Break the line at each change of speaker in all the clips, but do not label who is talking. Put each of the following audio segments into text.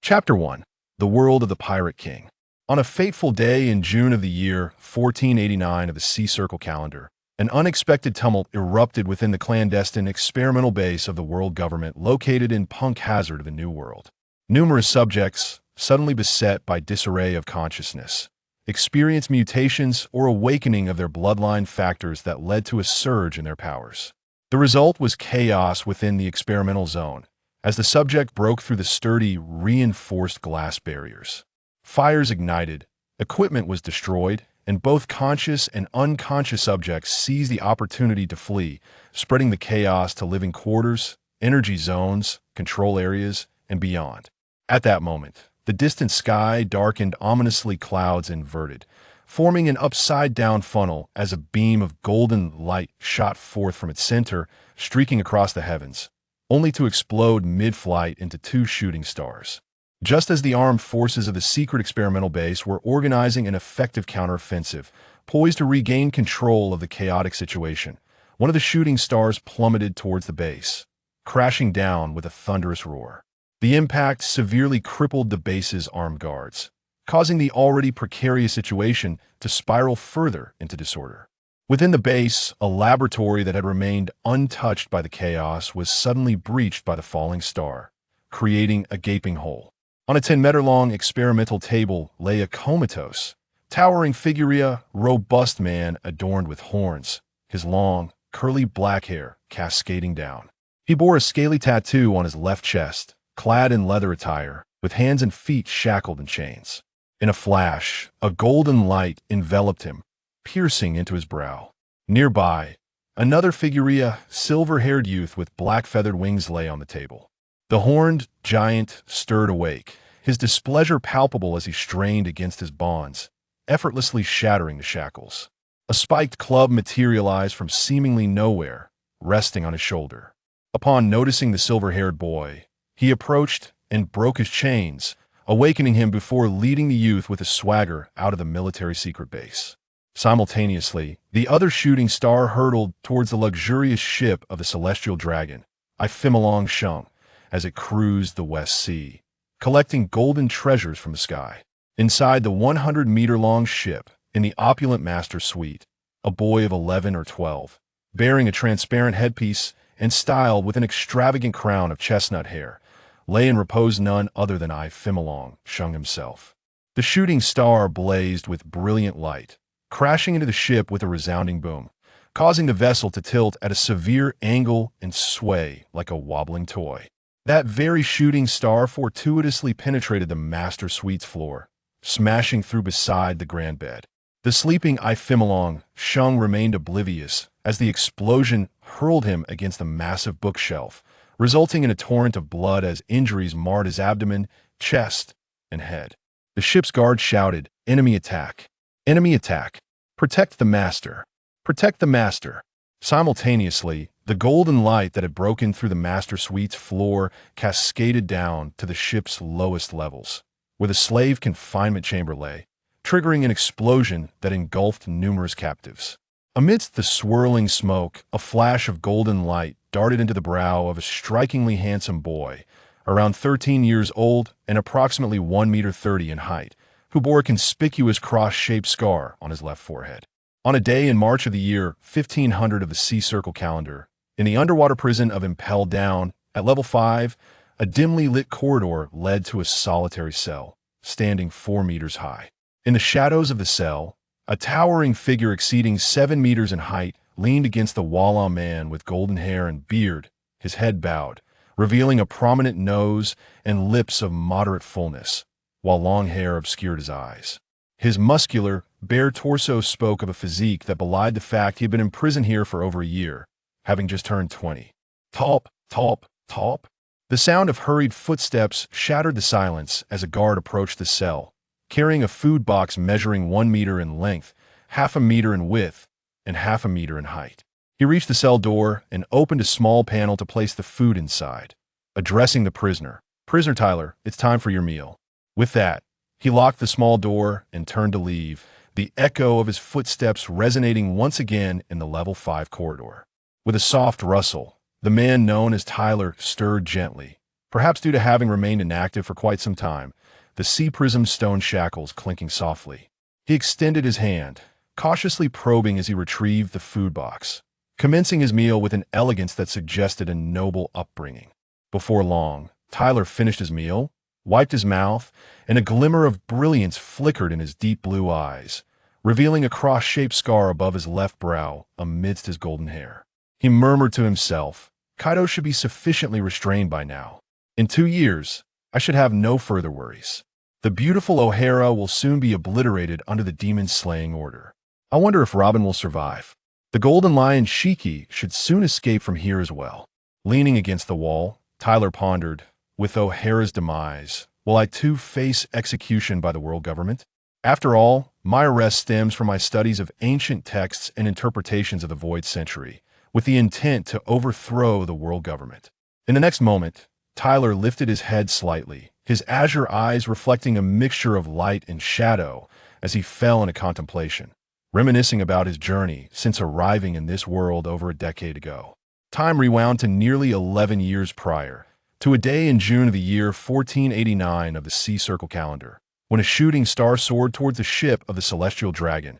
Chapter 1. The World of the Pirate King. On a fateful day in June of the year 1489 of the Sea Circle calendar, an unexpected tumult erupted within the clandestine experimental base of the world government located in Punk Hazard of the New World. Numerous subjects, suddenly beset by disarray of consciousness, experienced mutations or awakening of their bloodline factors that led to a surge in their powers. The result was chaos within the experimental zone, as the subject broke through the sturdy, reinforced glass barriers. Fires ignited, equipment was destroyed, and both conscious and unconscious subjects seized the opportunity to flee, spreading the chaos to living quarters, energy zones, control areas, and beyond. At that moment, the distant sky darkened ominously, clouds inverted, forming an upside-down funnel as a beam of golden light shot forth from its center, streaking across the heavens, only to explode mid-flight into two shooting stars. Just as the armed forces of the secret experimental base were organizing an effective counteroffensive, poised to regain control of the chaotic situation, one of the shooting stars plummeted towards the base, crashing down with a thunderous roar. The impact severely crippled the base's armed guards, causing the already precarious situation to spiral further into disorder. Within the base, a laboratory that had remained untouched by the chaos was suddenly breached by the falling star, creating a gaping hole. On a 10-meter-long experimental table lay a comatose, towering figure, robust man adorned with horns, his long, curly black hair cascading down. He bore a scaly tattoo on his left chest, clad in leather attire, with hands and feet shackled in chains. In a flash, a golden light enveloped him, piercing into his brow. Nearby, another figure, silver-haired youth with black-feathered wings lay on the table. The horned giant stirred awake, his displeasure palpable as he strained against his bonds, effortlessly shattering the shackles. A spiked club materialized from seemingly nowhere, resting on his shoulder. Upon noticing the silver-haired boy, he approached and broke his chains, awakening him before leading the youth with a swagger out of the military secret base. Simultaneously, the other shooting star hurtled towards the luxurious ship of the celestial dragon, Ifimilong Shung, as it cruised the West Sea, collecting golden treasures from the sky. Inside the 100-meter-long ship, in the opulent master suite, a boy of 11 or 12, bearing a transparent headpiece and styled with an extravagant crown of chestnut hair, lay in repose none other than Ifimilong Shung himself. The shooting star blazed with brilliant light, crashing into the ship with a resounding boom, causing the vessel to tilt at a severe angle and sway like a wobbling toy. That very shooting star fortuitously penetrated the master suite's floor, smashing through beside the grand bed. The sleeping Ifimilong Shung remained oblivious as the explosion hurled him against the massive bookshelf, resulting in a torrent of blood as injuries marred his abdomen, chest, and head. The ship's guard shouted, "Enemy attack! Enemy attack! Protect the master! Protect the master!" Simultaneously, the golden light that had broken through the master suite's floor cascaded down to the ship's lowest levels, where the slave confinement chamber lay, triggering an explosion that engulfed numerous captives. Amidst the swirling smoke, a flash of golden light darted into the brow of a strikingly handsome boy, around 13 years old and approximately 1.30 meters in height, who bore a conspicuous cross-shaped scar on his left forehead. On a day in March of the year 1500 of the Sea Circle calendar, in the underwater prison of Impel Down, at level 5, a dimly lit corridor led to a solitary cell, standing 4 meters high. In the shadows of the cell, a towering figure exceeding 7 meters in height leaned against the wall, man with golden hair and beard, his head bowed, revealing a prominent nose and lips of moderate fullness, while long hair obscured his eyes. His muscular, bare torso spoke of a physique that belied the fact he had been in prison here for over a year, having just turned 20. Top, top, top. The sound of hurried footsteps shattered the silence as a guard approached the cell, carrying a food box measuring 1 meter in length, 0.5 meter in width, and 0.5 meter in height. He reached the cell door and opened a small panel to place the food inside, addressing the prisoner. "Prisoner Tyler, it's time for your meal." With that, he locked the small door and turned to leave, the echo of his footsteps resonating once again in the level 5 corridor. With a soft rustle, the man known as Tyler stirred gently, perhaps due to having remained inactive for quite some time, the sea-prism stone shackles clinking softly. He extended his hand, cautiously probing as he retrieved the food box, commencing his meal with an elegance that suggested a noble upbringing. Before long, Tyler finished his meal, wiped his mouth, and a glimmer of brilliance flickered in his deep blue eyes, revealing a cross-shaped scar above his left brow amidst his golden hair. He murmured to himself, "Kaido should be sufficiently restrained by now. In 2 years, I should have no further worries. The beautiful O'Hara will soon be obliterated under the demon-slaying order. I wonder if Robin will survive. The Golden Lion Shiki should soon escape from here as well." Leaning against the wall, Tyler pondered, "With O'Hara's demise, will I too face execution by the world government? After all, my arrest stems from my studies of ancient texts and interpretations of the Void Century, with the intent to overthrow the world government." In the next moment, Tyler lifted his head slightly, his azure eyes reflecting a mixture of light and shadow as he fell into contemplation, reminiscing about his journey since arriving in this world over a decade ago. Time rewound to nearly 11 years prior, to a day in June of the year 1489 of the Sea Circle calendar, when a shooting star soared towards the ship of the celestial dragon,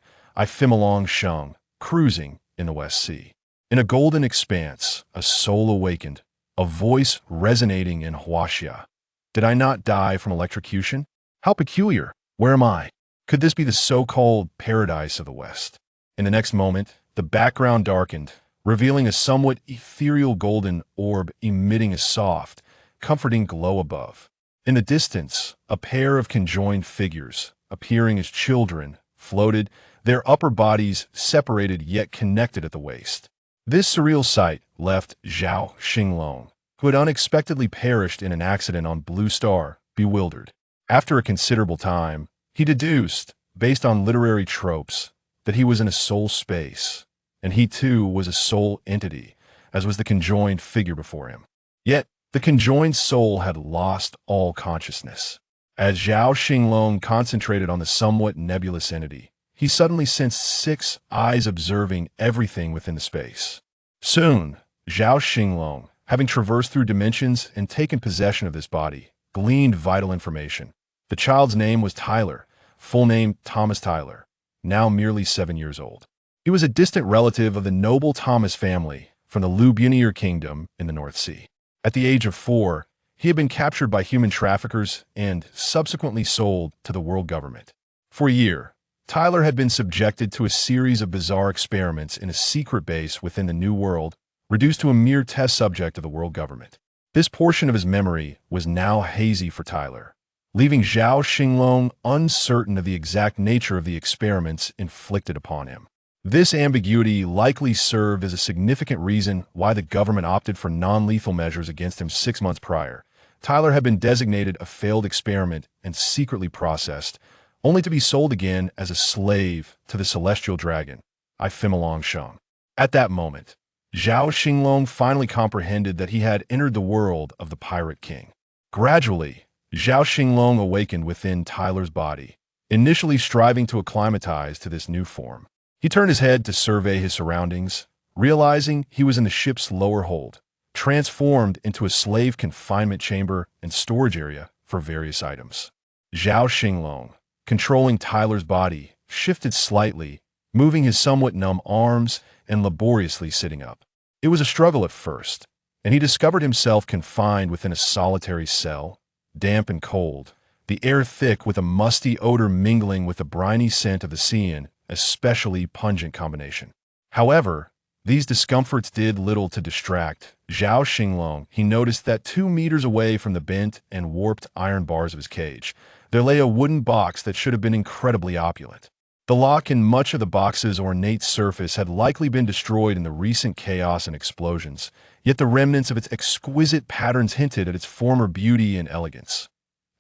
Shung, cruising in the West Sea. In a golden expanse, a soul awakened, a voice resonating in Huaxia. "Did I not die from electrocution? How peculiar! Where am I? Could this be the so-called paradise of the West?" In the next moment, the background darkened, revealing a somewhat ethereal golden orb emitting a soft, comforting glow above. In the distance, a pair of conjoined figures, appearing as children, floated, their upper bodies separated yet connected at the waist. This surreal sight left Zhao Xinglong, who had unexpectedly perished in an accident on Blue Star, bewildered. After a considerable time, he deduced, based on literary tropes, that he was in a soul space, and he too was a soul entity, as was the conjoined figure before him. Yet, the conjoined soul had lost all consciousness. As Zhao Xinglong concentrated on the somewhat nebulous entity, he suddenly sensed 6 eyes observing everything within the space. Soon, Zhao Xinglong, having traversed through dimensions and taken possession of this body, gleaned vital information. The child's name was Tyler, full name Thomas Tyler, now merely 7 years old. He was a distant relative of the noble Thomas family from the Lubunier Kingdom in the North Sea. At the age of 4, he had been captured by human traffickers and subsequently sold to the world government. For a year, Tyler had been subjected to a series of bizarre experiments in a secret base within the New World, reduced to a mere test subject of the world government. This portion of his memory was now hazy for Tyler, leaving Zhao Xinglong uncertain of the exact nature of the experiments inflicted upon him. This ambiguity likely served as a significant reason why the government opted for non-lethal measures against him 6 months prior. Tyler had been designated a failed experiment and secretly processed, only to be sold again as a slave to the celestial dragon, Shung. At that moment, Zhao Xinglong finally comprehended that he had entered the world of the Pirate King. Gradually, Zhao Xinglong awakened within Tyler's body, initially striving to acclimatize to this new form. He turned his head to survey his surroundings, realizing he was in the ship's lower hold, transformed into a slave confinement chamber and storage area for various items. Zhao Xinglong, controlling Tyler's body, shifted slightly, moving his somewhat numb arms and laboriously sitting up. It was a struggle at first, and he discovered himself confined within a solitary cell, damp and cold, the air thick with a musty odor mingling with the briny scent of the sea, an especially pungent combination. However, these discomforts did little to distract Zhao Xinglong. He noticed that 2 meters away from the bent and warped iron bars of his cage, there lay a wooden box that should have been incredibly opulent. The lock and much of the box's ornate surface had likely been destroyed in the recent chaos and explosions, yet the remnants of its exquisite patterns hinted at its former beauty and elegance.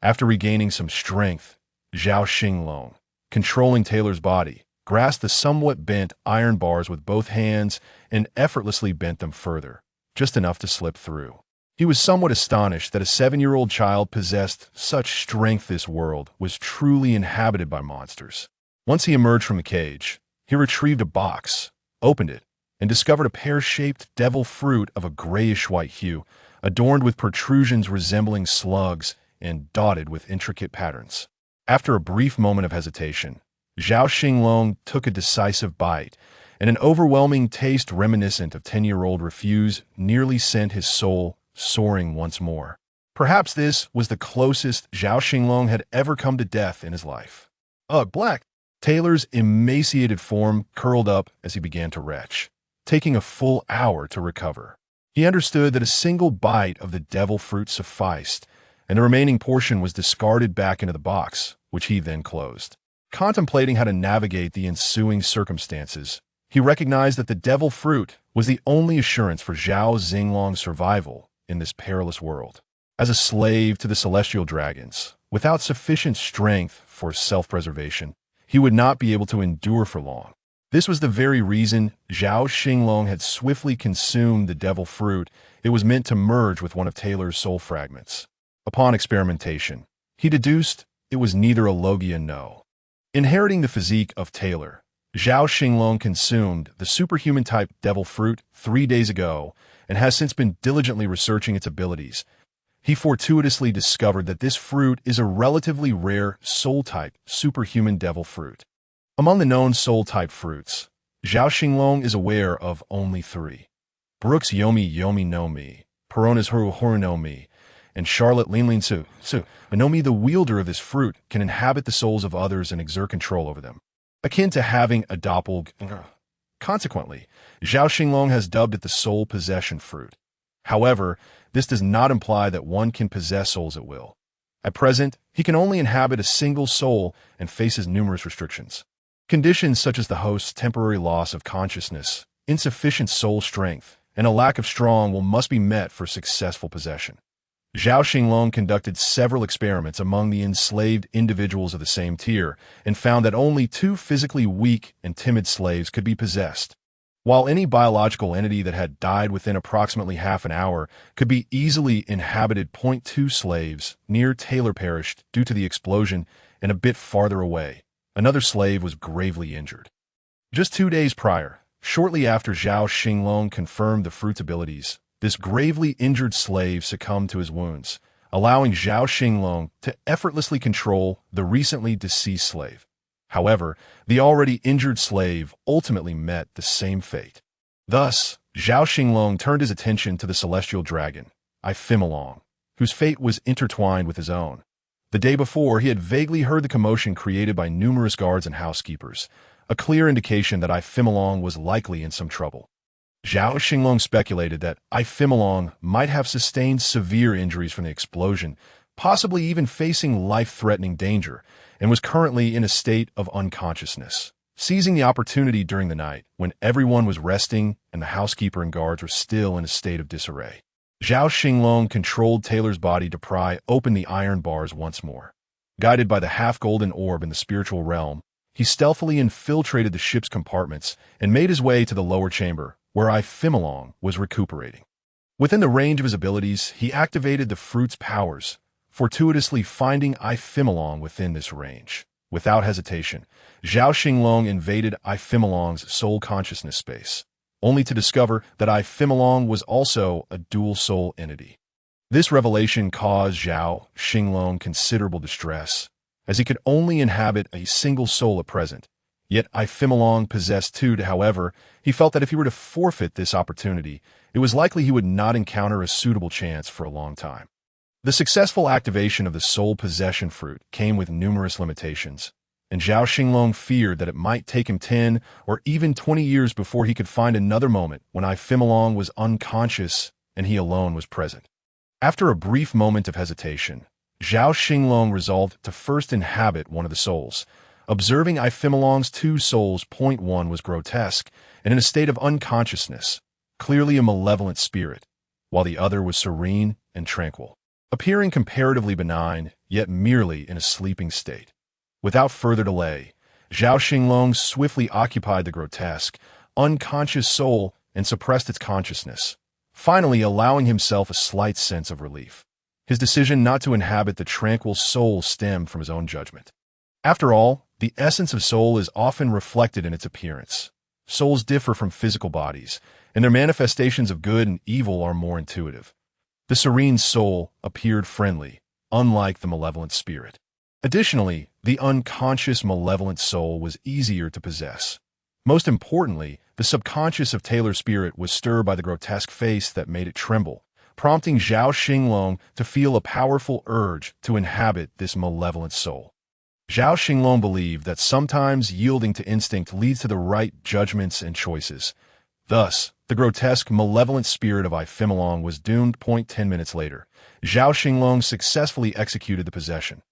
After regaining some strength, Zhao Xinglong, controlling Taylor's body, grasped the somewhat bent iron bars with both hands and effortlessly bent them further, just enough to slip through. He was somewhat astonished that a 7-year-old child possessed such strength. This world was truly inhabited by monsters. Once he emerged from the cage, he retrieved a box, opened it, and discovered a pear-shaped devil fruit of a grayish-white hue, adorned with protrusions resembling slugs and dotted with intricate patterns. After a brief moment of hesitation, Zhao Xinglong took a decisive bite, and an overwhelming taste reminiscent of 10-year-old refuse nearly sent his soul soaring once more. Perhaps this was the closest Zhao Xinglong had ever come to death in his life. Ugh, Black! Taylor's emaciated form curled up as he began to retch, taking a full hour to recover. He understood that a single bite of the devil fruit sufficed, and the remaining portion was discarded back into the box, which he then closed. Contemplating how to navigate the ensuing circumstances, he recognized that the devil fruit was the only assurance for Zhao Xinglong's survival in this perilous world. As a slave to the celestial dragons, without sufficient strength for self-preservation, he would not be able to endure for long. This was the very reason Zhao Xinglong had swiftly consumed the devil fruit. It was meant to merge with one of Taylor's soul fragments. Upon experimentation, he deduced it was neither a Logia nor. Inheriting the physique of Taylor, Zhao Xinglong consumed the superhuman-type devil fruit 3 days ago and has since been diligently researching its abilities. He fortuitously discovered that this fruit is a relatively rare soul-type superhuman devil fruit. Among the known soul-type fruits, Zhao Xinglong is aware of only 3. Brooks Yomi Yomi no Mi, Perona's Huru Huru no Mi, and Charlotte Linlin Su. Nomi, the wielder of this fruit, can inhabit the souls of others and exert control over them, akin to having a doppelganger. Consequently, Zhao Xinglong has dubbed it the soul possession fruit. However, this does not imply that one can possess souls at will. At present, he can only inhabit a single soul and faces numerous restrictions. Conditions such as the host's temporary loss of consciousness, insufficient soul strength, and a lack of strong will must be met for successful possession. Zhao Xinglong conducted several experiments among the enslaved individuals of the same tier and found that only 2 physically weak and timid slaves could be possessed. While any biological entity that had died within approximately half an hour could be easily inhabited, 2 slaves near Taylor perished due to the explosion, and a bit farther away, another slave was gravely injured. Just 2 days prior, shortly after Zhao Xinglong confirmed the fruit's abilities, this gravely injured slave succumbed to his wounds, allowing Zhao Xinglong to effortlessly control the recently deceased slave. However, the already injured slave ultimately met the same fate. Thus, Zhao Xinglong turned his attention to the celestial dragon, Ifimilong, whose fate was intertwined with his own. The day before, he had vaguely heard the commotion created by numerous guards and housekeepers, a clear indication that Ifimilong was likely in some trouble. Zhao Xinglong speculated that Ifimilong might have sustained severe injuries from the explosion, possibly even facing life-threatening danger, and was currently in a state of unconsciousness. Seizing the opportunity during the night, when everyone was resting and the housekeeper and guards were still in a state of disarray, Zhao Xinglong controlled Taylor's body to pry open the iron bars once more. Guided by the half-golden orb in the spiritual realm, he stealthily infiltrated the ship's compartments and made his way to the lower chamber, where Ifimilong was recuperating. Within the range of his abilities, he activated the fruit's powers, fortuitously finding Ifimilong within this range. Without hesitation, Zhao Xinglong invaded Ifimilong's soul consciousness space, only to discover that Ifimilong was also a dual soul entity. This revelation caused Zhao Xinglong considerable distress, as he could only inhabit a single soul at present. Yet Ifimilong possessed 2. However, he felt that if he were to forfeit this opportunity, it was likely he would not encounter a suitable chance for a long time. The successful activation of the soul possession fruit came with numerous limitations, and Zhao Xinglong feared that it might take him 10 or even 20 years before he could find another moment when Ifimilong was unconscious and he alone was present. After a brief moment of hesitation, Zhao Xinglong resolved to first inhabit one of the souls. Observing Ifimilong's 2 souls, 1 was grotesque and in a state of unconsciousness, clearly a malevolent spirit, while the other was serene and tranquil, appearing comparatively benign, yet merely in a sleeping state. Without further delay, Zhao Xinglong swiftly occupied the grotesque, unconscious soul and suppressed its consciousness, finally allowing himself a slight sense of relief. His decision not to inhabit the tranquil soul stemmed from his own judgment. After all, the essence of soul is often reflected in its appearance. Souls differ from physical bodies, and their manifestations of good and evil are more intuitive. The serene soul appeared friendly, unlike the malevolent spirit. Additionally, the unconscious malevolent soul was easier to possess. Most importantly, the subconscious of Taylor's spirit was stirred by the grotesque face that made it tremble, prompting Zhao Xinglong to feel a powerful urge to inhabit this malevolent soul. Zhao Xinglong believed that sometimes yielding to instinct leads to the right judgments and choices. Thus, the grotesque, malevolent spirit of Ifimilong was doomed. 10 minutes later, Zhao Xinglong successfully executed the possession,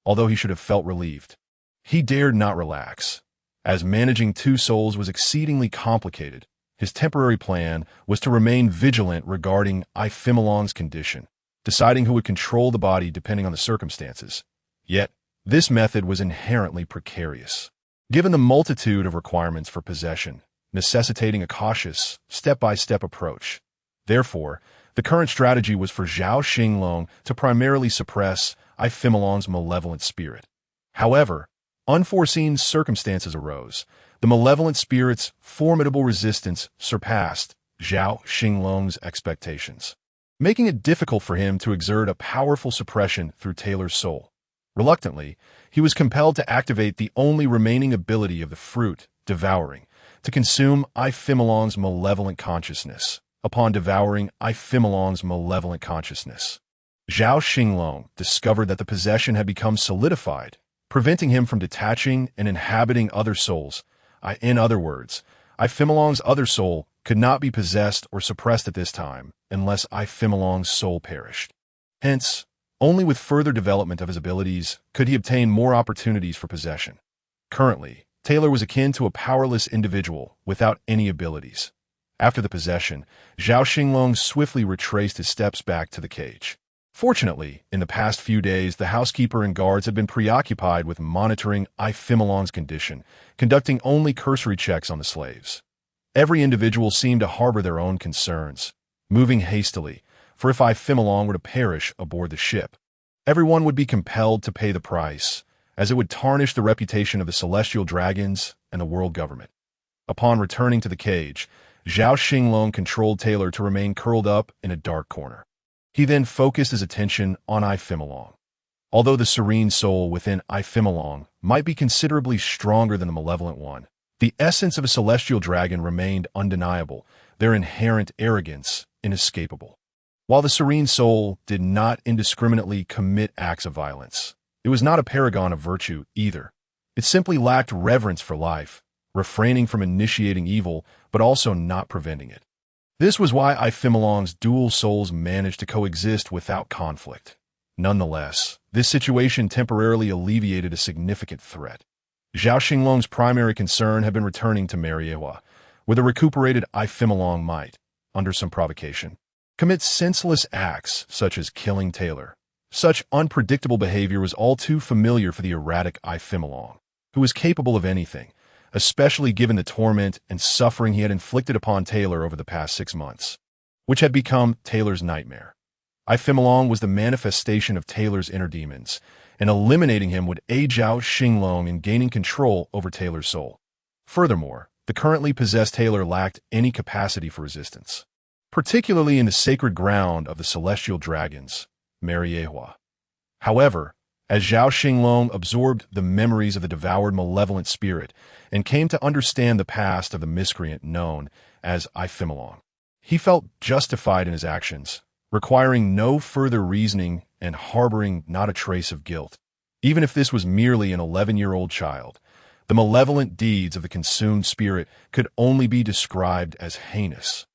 although he should have felt relieved. He dared not relax. As managing two souls was exceedingly complicated, his temporary plan was to remain vigilant regarding Ifimilong's condition, deciding who would control the body depending on the circumstances. Yet, this method was inherently precarious, given the multitude of requirements for possession, necessitating a cautious, step-by-step approach. Therefore, the current strategy was for Zhao Xinglong to primarily suppress Ifimilong's malevolent spirit. However, unforeseen circumstances arose. The malevolent spirit's formidable resistance surpassed Zhao Xinglong's expectations, making it difficult for him to exert a powerful suppression through Taylor's soul. Reluctantly, he was compelled to activate the only remaining ability of the fruit, devouring, to consume Ifimilong's malevolent consciousness. Upon devouring Ifimilong's malevolent consciousness, Zhao Xinglong discovered that the possession had become solidified, preventing him from detaching and inhabiting other souls. In other words, Ifimilong's other soul could not be possessed or suppressed at this time unless Ifimilong's soul perished. Hence, only with further development of his abilities could he obtain more opportunities for possession. Currently, Taylor was akin to a powerless individual without any abilities. After the possession, Zhao Xinglong swiftly retraced his steps back to the cage. Fortunately, in the past few days, the housekeeper and guards had been preoccupied with monitoring Ifimilong's condition, conducting only cursory checks on the slaves. Every individual seemed to harbor their own concerns, moving hastily, for if Ifimilong were to perish aboard the ship, everyone would be compelled to pay the price, as it would tarnish the reputation of the celestial dragons and the world government. Upon returning to the cage, Zhao Xinglong controlled Taylor to remain curled up in a dark corner. He then focused his attention on Ifimilong. Although the serene soul within Ifimilong might be considerably stronger than the malevolent one, the essence of a celestial dragon remained undeniable, their inherent arrogance inescapable. While the serene soul did not indiscriminately commit acts of violence, it was not a paragon of virtue either. It simply lacked reverence for life, refraining from initiating evil but also not preventing it. This was why Ifimilong's dual souls managed to coexist without conflict. Nonetheless, this situation temporarily alleviated a significant threat. Zhao Xinglong's primary concern had been returning to Mariehua, where the recuperated Ifimilong might, under some provocation, commit senseless acts such as killing Taylor. Such unpredictable behavior was all too familiar for the erratic Ifimilong, who was capable of anything, especially given the torment and suffering he had inflicted upon Taylor over the past 6 months, which had become Taylor's nightmare. Ifimilong was the manifestation of Taylor's inner demons, and eliminating him would aid Zhao Xinglong in gaining control over Taylor's soul. Furthermore, the currently possessed Taylor lacked any capacity for resistance, particularly in the sacred ground of the celestial dragons, Mariehua. However, as Zhao Xinglong absorbed the memories of the devoured malevolent spirit and came to understand the past of the miscreant known as Ifimilong, he felt justified in his actions, requiring no further reasoning and harboring not a trace of guilt. Even if this was merely an 11-year-old child, the malevolent deeds of the consumed spirit could only be described as heinous.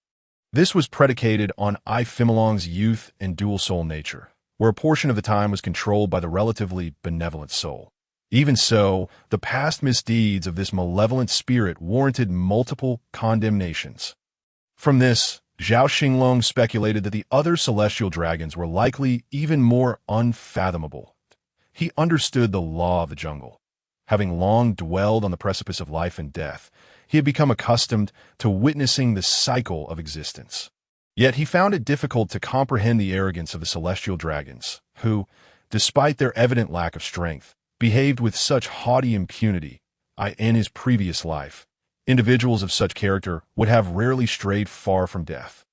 This was predicated on Ifimilong's youth and dual-soul nature, where a portion of the time was controlled by the relatively benevolent soul. Even so, the past misdeeds of this malevolent spirit warranted multiple condemnations. From this, Zhao Xinglong speculated that the other celestial dragons were likely even more unfathomable. He understood the law of the jungle. Having long dwelled on the precipice of life and death, he had become accustomed to witnessing the cycle of existence. Yet he found it difficult to comprehend the arrogance of the celestial dragons, who, despite their evident lack of strength, behaved with such haughty impunity. In his previous life, individuals of such character would have rarely strayed far from death.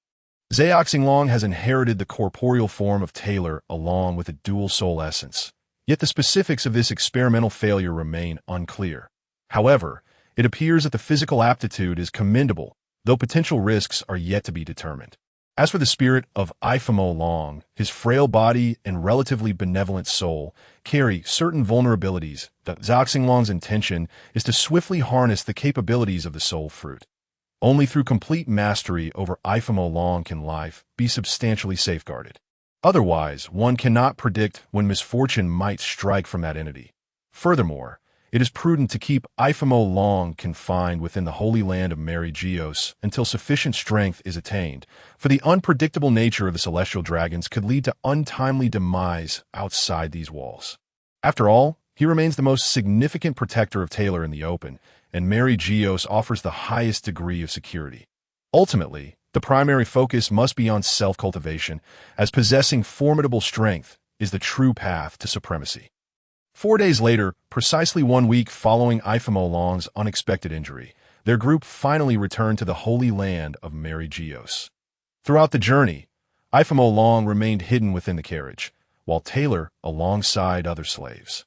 Zhao Xinglong has inherited the corporeal form of Taylor along with a dual soul essence. Yet the specifics of this experimental failure remain unclear. However, it appears that the physical aptitude is commendable, though potential risks are yet to be determined. As for the spirit of Long, his frail body and relatively benevolent soul carry certain vulnerabilities that Zhao Xinglong's intention is to swiftly harness the capabilities of the soul fruit. Only through complete mastery over Long can life be substantially safeguarded. Otherwise, one cannot predict when misfortune might strike from that entity. Furthermore, it is prudent to keep Long confined within the holy land of Mary Geos until sufficient strength is attained, for the unpredictable nature of the celestial dragons could lead to untimely demise outside these walls. After all, he remains the most significant protector of Taylor in the open, and Mary Geos offers the highest degree of security. Ultimately, the primary focus must be on self-cultivation, as possessing formidable strength is the true path to supremacy. 4 days later, precisely 1 week following Long's unexpected injury, their group finally returned to the holy land of Mary Geos. Throughout the journey, Long remained hidden within the carriage, while Taylor, alongside other slaves,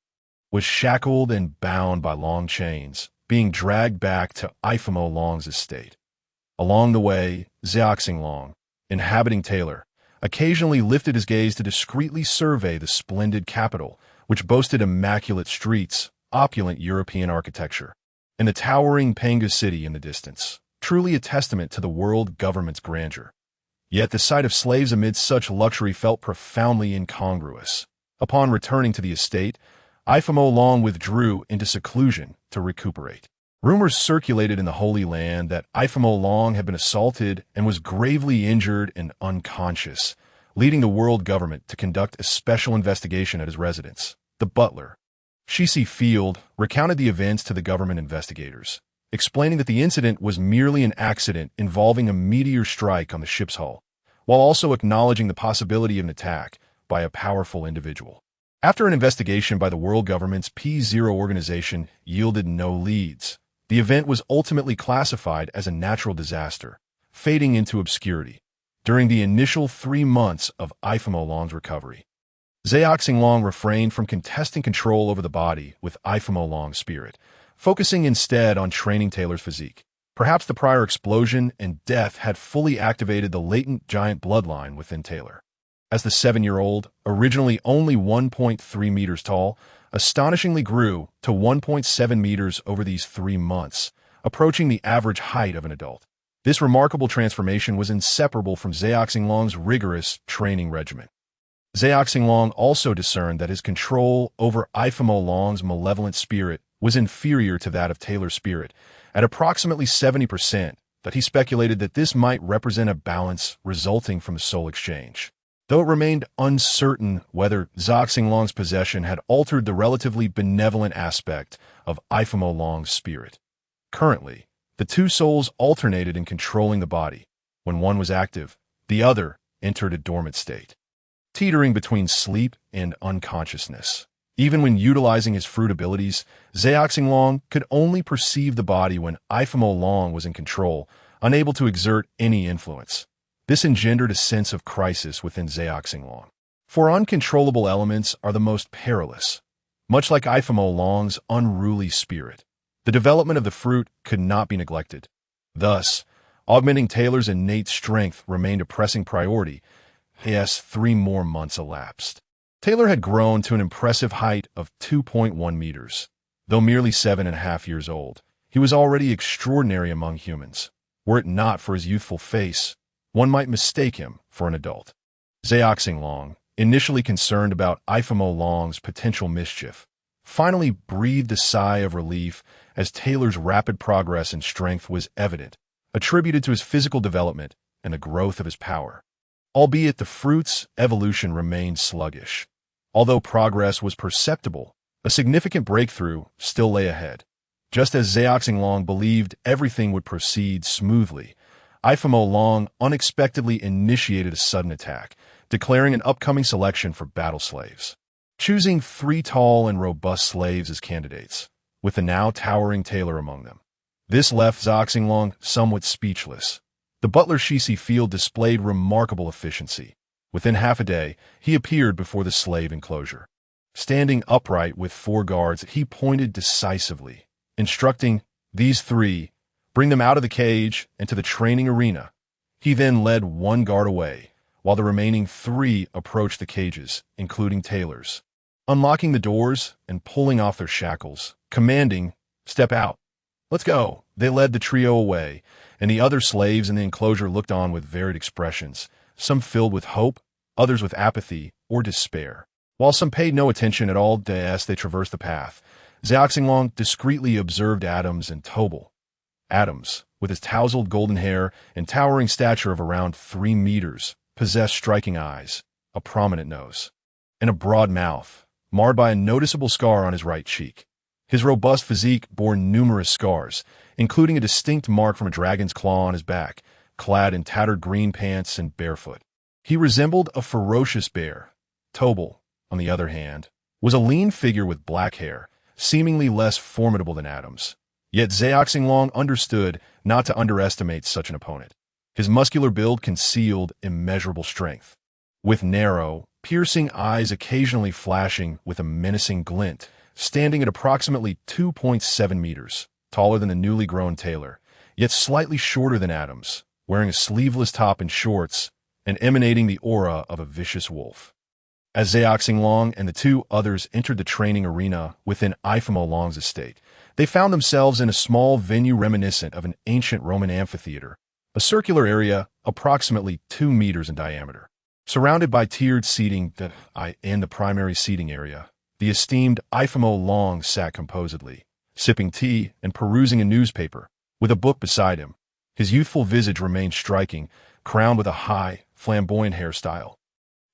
was shackled and bound by long chains, being dragged back to Long's estate. Along the way, Zhao Xinglong, inhabiting Taylor, occasionally lifted his gaze to discreetly survey the splendid capital, which boasted immaculate streets, opulent European architecture, and the towering Panga city in the distance, truly a testament to the world government's grandeur. Yet the sight of slaves amidst such luxury felt profoundly incongruous. Upon returning to the estate, Long withdrew into seclusion to recuperate. Rumors circulated in the Holy Land that Long had been assaulted and was gravely injured and unconscious, leading the world government to conduct a special investigation at his residence. The butler, Shisi Field, recounted the events to the government investigators, explaining that the incident was merely an accident involving a meteor strike on the ship's hull, while also acknowledging the possibility of an attack by a powerful individual. After an investigation by the world government's P0 organization yielded no leads, the event was ultimately classified as a natural disaster, fading into obscurity during the initial 3 months of Long's recovery. Zhao Xinglong refrained from contesting control over the body with Long's spirit, focusing instead on training Taylor's physique. Perhaps the prior explosion and death had fully activated the latent giant bloodline within Taylor. As the 7-year-old, originally only 1.3 meters tall, astonishingly grew to 1.7 meters over these 3 months, approaching the average height of an adult. This remarkable transformation was inseparable from Zhao Xinglong's rigorous training regimen. Zhao Xinglong also discerned that his control over Long's malevolent spirit was inferior to that of Taylor's spirit, at approximately 70%, that he speculated that this might represent a balance resulting from the soul exchange. Though it remained uncertain whether Zhao Xinglong's possession had altered the relatively benevolent aspect of Long's spirit. Currently, the two souls alternated in controlling the body. When one was active, the other entered a dormant state, teetering between sleep and unconsciousness. Even when utilizing his fruit abilities, Zhao Xinglong could only perceive the body when Long was in control, unable to exert any influence. This engendered a sense of crisis within Zhao Xinglong. For uncontrollable elements are the most perilous. Much like Long's unruly spirit, the development of the fruit could not be neglected. Thus, augmenting Taylor's innate strength remained a pressing priority. Yes, 3 more months elapsed. Taylor had grown to an impressive height of 2.1 meters. Though merely 7.5 years old, he was already extraordinary among humans. Were it not for his youthful face, one might mistake him for an adult. Zhao Xinglong, initially concerned about Long's potential mischief, finally breathed a sigh of relief as Taylor's rapid progress in strength was evident, attributed to his physical development and the growth of his power. Albeit the fruit's evolution remained sluggish. Although progress was perceptible, a significant breakthrough still lay ahead. Just as Zhao Xinglong believed everything would proceed smoothly, Long unexpectedly initiated a sudden attack, declaring an upcoming selection for battle slaves, choosing 3 tall and robust slaves as candidates, with the now towering Taylor among them. This left Zhao Xinglong somewhat speechless. The butler Shisi Field displayed remarkable efficiency. Within half a day, he appeared before the slave enclosure. Standing upright with 4 guards, he pointed decisively, instructing these 3, bring them out of the cage and to the training arena. He then led 1 guard away, while the remaining 3 approached the cages, including tailors, unlocking the doors and pulling off their shackles, commanding, "Step out. Let's go." They led the trio away, and the other slaves in the enclosure looked on with varied expressions, some filled with hope, others with apathy or despair. While some paid no attention at all as they traversed the path, Zhao Xinglong discreetly observed Adams and Tobal. Adams, with his tousled golden hair and towering stature of around 3 meters, possessed striking eyes, a prominent nose, and a broad mouth, marred by a noticeable scar on his right cheek. His robust physique bore numerous scars, including a distinct mark from a dragon's claw on his back, clad in tattered green pants and barefoot. He resembled a ferocious bear. Tobal, on the other hand, was a lean figure with black hair, seemingly less formidable than Adams. Yet Zhao Xinglong understood not to underestimate such an opponent. His muscular build concealed immeasurable strength. With narrow, piercing eyes occasionally flashing with a menacing glint, standing at approximately 2.7 meters, taller than the newly grown tailor, yet slightly shorter than Adams, wearing a sleeveless top and shorts, and emanating the aura of a vicious wolf. As Zhao Xinglong and the 2 others entered the training arena within Ifamo Long's estate, they found themselves in a small venue reminiscent of an ancient Roman amphitheater, a circular area approximately 2 meters in diameter. Surrounded by tiered seating in the primary seating area, the esteemed Ifamo Long sat composedly, sipping tea and perusing a newspaper, with a book beside him. His youthful visage remained striking, crowned with a high, flamboyant hairstyle.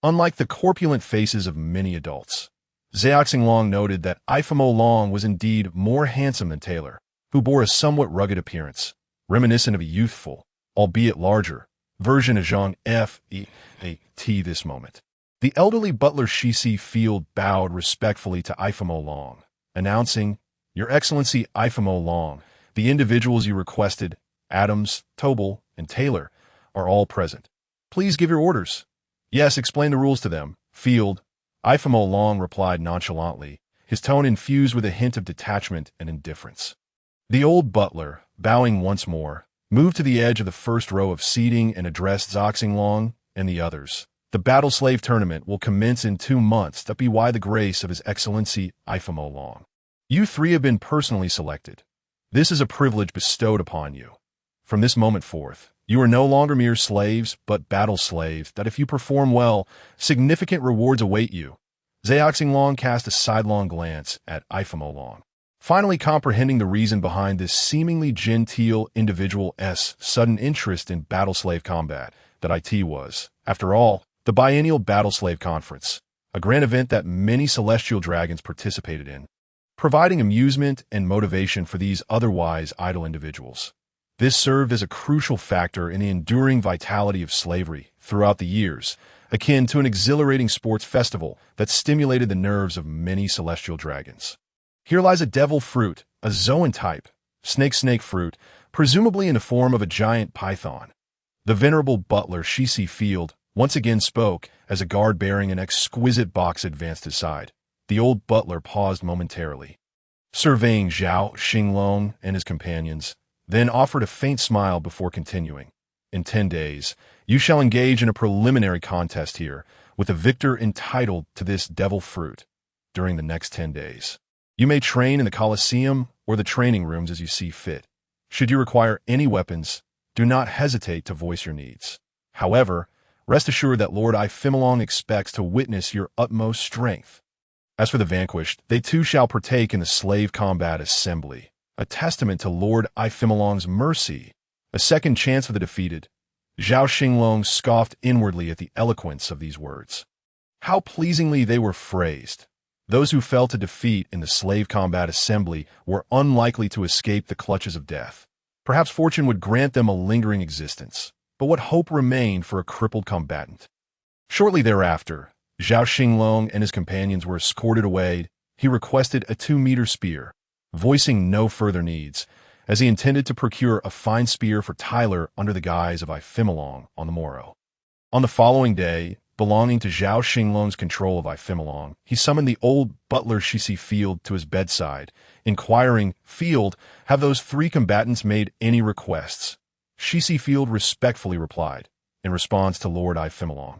Unlike the corpulent faces of many adults, Zhao Xinglong noted that Ifamo Long was indeed more handsome than Taylor, who bore a somewhat rugged appearance, reminiscent of a youthful, albeit larger, version of Zhang F.E.A.T. this moment. The elderly butler Shisi Field bowed respectfully to Ifamo Long, announcing, "Your Excellency Ifamo Long, the individuals you requested, Adams, Tobal, and Taylor, are all present. Please give your orders." "Yes, explain the rules to them, Field," Ifamo Long replied nonchalantly, his tone infused with a hint of detachment and indifference. The old butler, bowing once more, moved to the edge of the first row of seating and addressed Zhao Xinglong and the others. "The Battle Slave Tournament will commence in 2 months to be the grace of His Excellency Ifamo Long. You 3 have been personally selected. This is a privilege bestowed upon you. From this moment forth, you are no longer mere slaves, but battle slaves, that if you perform well, significant rewards await you." Zhao Xinglong cast a sidelong glance at Ifamo Long, finally comprehending the reason behind this seemingly genteel individual's sudden interest in battle slave combat, that it was, after all, the biennial Battle Slave Conference, a grand event that many celestial dragons participated in, providing amusement and motivation for these otherwise idle individuals. This served as a crucial factor in the enduring vitality of slavery throughout the years, akin to an exhilarating sports festival that stimulated the nerves of many celestial dragons. Here lies a devil fruit, a zoan-type, snake fruit, presumably in the form of a giant python. The venerable butler Shisi Field once again spoke as a guard bearing an exquisite box advanced his side. The old butler paused momentarily, surveying Zhao Xinglong and his companions, then offered a faint smile before continuing. "In 10 days, you shall engage in a preliminary contest here, with a victor entitled to this devil fruit. During the next 10 days, you may train in the Colosseum or the training rooms as you see fit. Should you require any weapons, do not hesitate to voice your needs. However, rest assured that Lord Ifamo expects to witness your utmost strength. As for the vanquished, they too shall partake in the slave combat assembly, a testament to Lord Ifamolong's mercy. A second chance for the defeated." Zhao Xinglong scoffed inwardly at the eloquence of these words. How pleasingly they were phrased. Those who fell to defeat in the slave combat assembly were unlikely to escape the clutches of death. Perhaps fortune would grant them a lingering existence, but what hope remained for a crippled combatant? Shortly thereafter, Zhao Xinglong and his companions were escorted away. He requested a 2-meter spear, voicing no further needs, as he intended to procure a fine spear for Tyler under the guise of Ifimilong on the morrow. On the following day, belonging to Zhao Xinglong's control of Ifimilong, he summoned the old butler Shishi Field to his bedside, inquiring, "Field, have those three combatants made any requests?" Shishi Field respectfully replied, in response to Lord Ifimilong,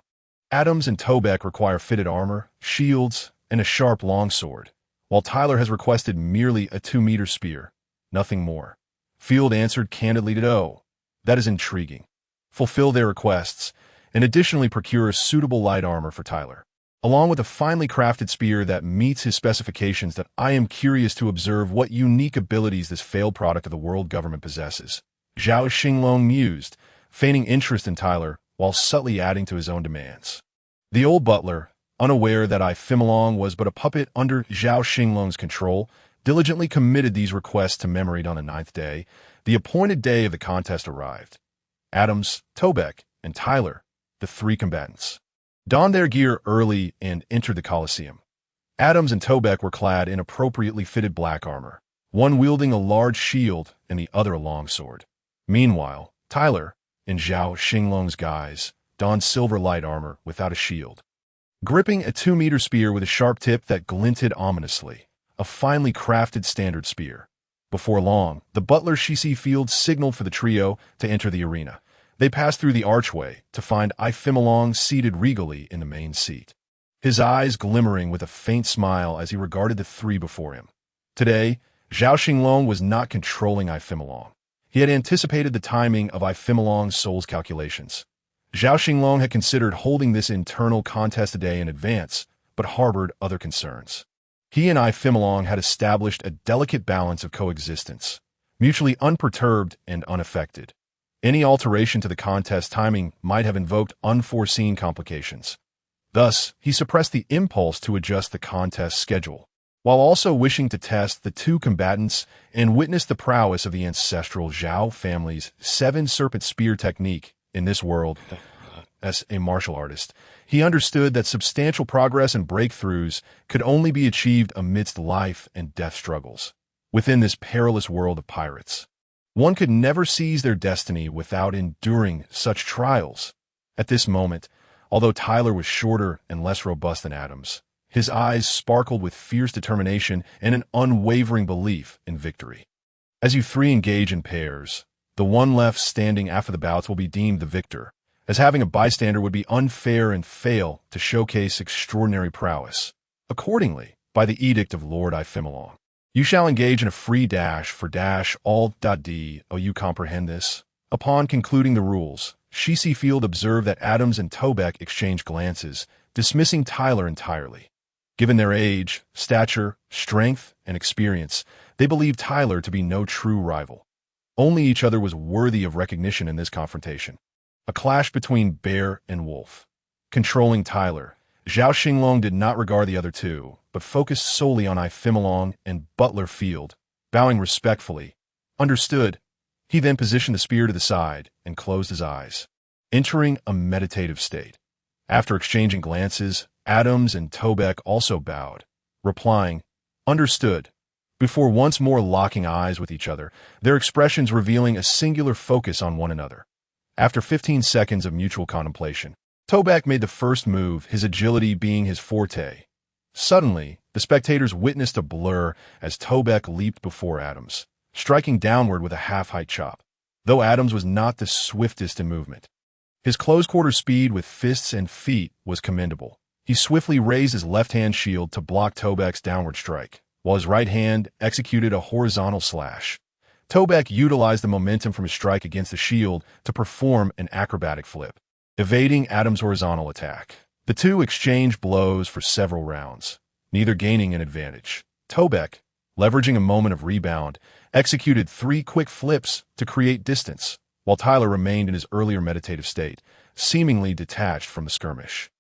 "Adams and Tobeck require fitted armor, shields, and a sharp longsword, while Tyler has requested merely a 2-meter spear, nothing more." Field answered candidly to, "Oh, that is intriguing. Fulfill their requests, and additionally procure suitable light armor for Tyler, along with a finely crafted spear that meets his specifications. That I am curious to observe what unique abilities this failed product of the world government possesses." Zhao Xinglong mused, feigning interest in Tyler while subtly adding to his own demands. The old butler, unaware that Ifimilong was but a puppet under Zhao Xinglong's control, diligently committed these requests to memory. On the 9th day, the appointed day of the contest arrived. Adams, Tobeck, and Tyler, the three combatants, donned their gear early and entered the Colosseum. Adams and Tobeck were clad in appropriately fitted black armor, one wielding a large shield and the other a long sword. Meanwhile, Tyler, in Zhao Xinglong's guise, donned silver light armor without a shield, gripping a 2-meter spear with a sharp tip that glinted ominously, a finely crafted standard spear. Before long, the butler Shishi Field signaled for the trio to enter the arena. They passed through the archway to find Ifimilong seated regally in the main seat, his eyes glimmering with a faint smile as he regarded the three before him. Today, Zhao Xinglong was not controlling Ifimilong. He had anticipated the timing of Ifimilong's soul's calculations. Zhao Xinglong had considered holding this internal contest a day in advance, but harbored other concerns. He and Ifimilong had established a delicate balance of coexistence, mutually unperturbed and unaffected. Any alteration to the contest timing might have invoked unforeseen complications. Thus, he suppressed the impulse to adjust the contest schedule, while also wishing to test the two combatants and witness the prowess of the ancestral Zhao family's 7-serpent spear technique. In this world, as a martial artist, he understood that substantial progress and breakthroughs could only be achieved amidst life and death struggles. Within this perilous world of pirates, one could never seize their destiny without enduring such trials. At this moment, although Tyler was shorter and less robust than Adams, his eyes sparkled with fierce determination and an unwavering belief in victory. As you three engage in pairs, the one left standing after the bouts will be deemed the victor, as having a bystander would be unfair and fail to showcase extraordinary prowess. Accordingly, by the edict of Lord Ifimilong, you shall engage in a free dash for dash all.d. Oh, you comprehend this? Upon concluding the rules, Shishi Field observed that Adams and Tobeck exchanged glances, dismissing Tyler entirely. Given their age, stature, strength, and experience, they believed Tyler to be no true rival. Only each other was worthy of recognition in this confrontation. A clash between bear and wolf. Controlling Tyler, Zhao Xinglong did not regard the other two, but focused solely on Ifimilong and Butler Field, bowing respectfully. Understood. He then positioned the spear to the side and closed his eyes, entering a meditative state. After exchanging glances, Adams and Tobeck also bowed, replying, "Understood," before once more locking eyes with each other, their expressions revealing a singular focus on one another. After 15 seconds of mutual contemplation, Tobeck made the first move, his agility being his forte. Suddenly, the spectators witnessed a blur as Tobeck leaped before Adams, striking downward with a half-height chop, though Adams was not the swiftest in movement. His close-quarter speed with fists and feet was commendable. He swiftly raised his left-hand shield to block Tobeck's downward strike, while his right hand executed a horizontal slash. Tobeck utilized the momentum from his strike against the shield to perform an acrobatic flip, evading Adams' horizontal attack. The two exchanged blows for several rounds, neither gaining an advantage. Tobeck, leveraging a moment of rebound, executed 3 quick flips to create distance, while Tyler remained in his earlier meditative state, seemingly detached from the skirmish.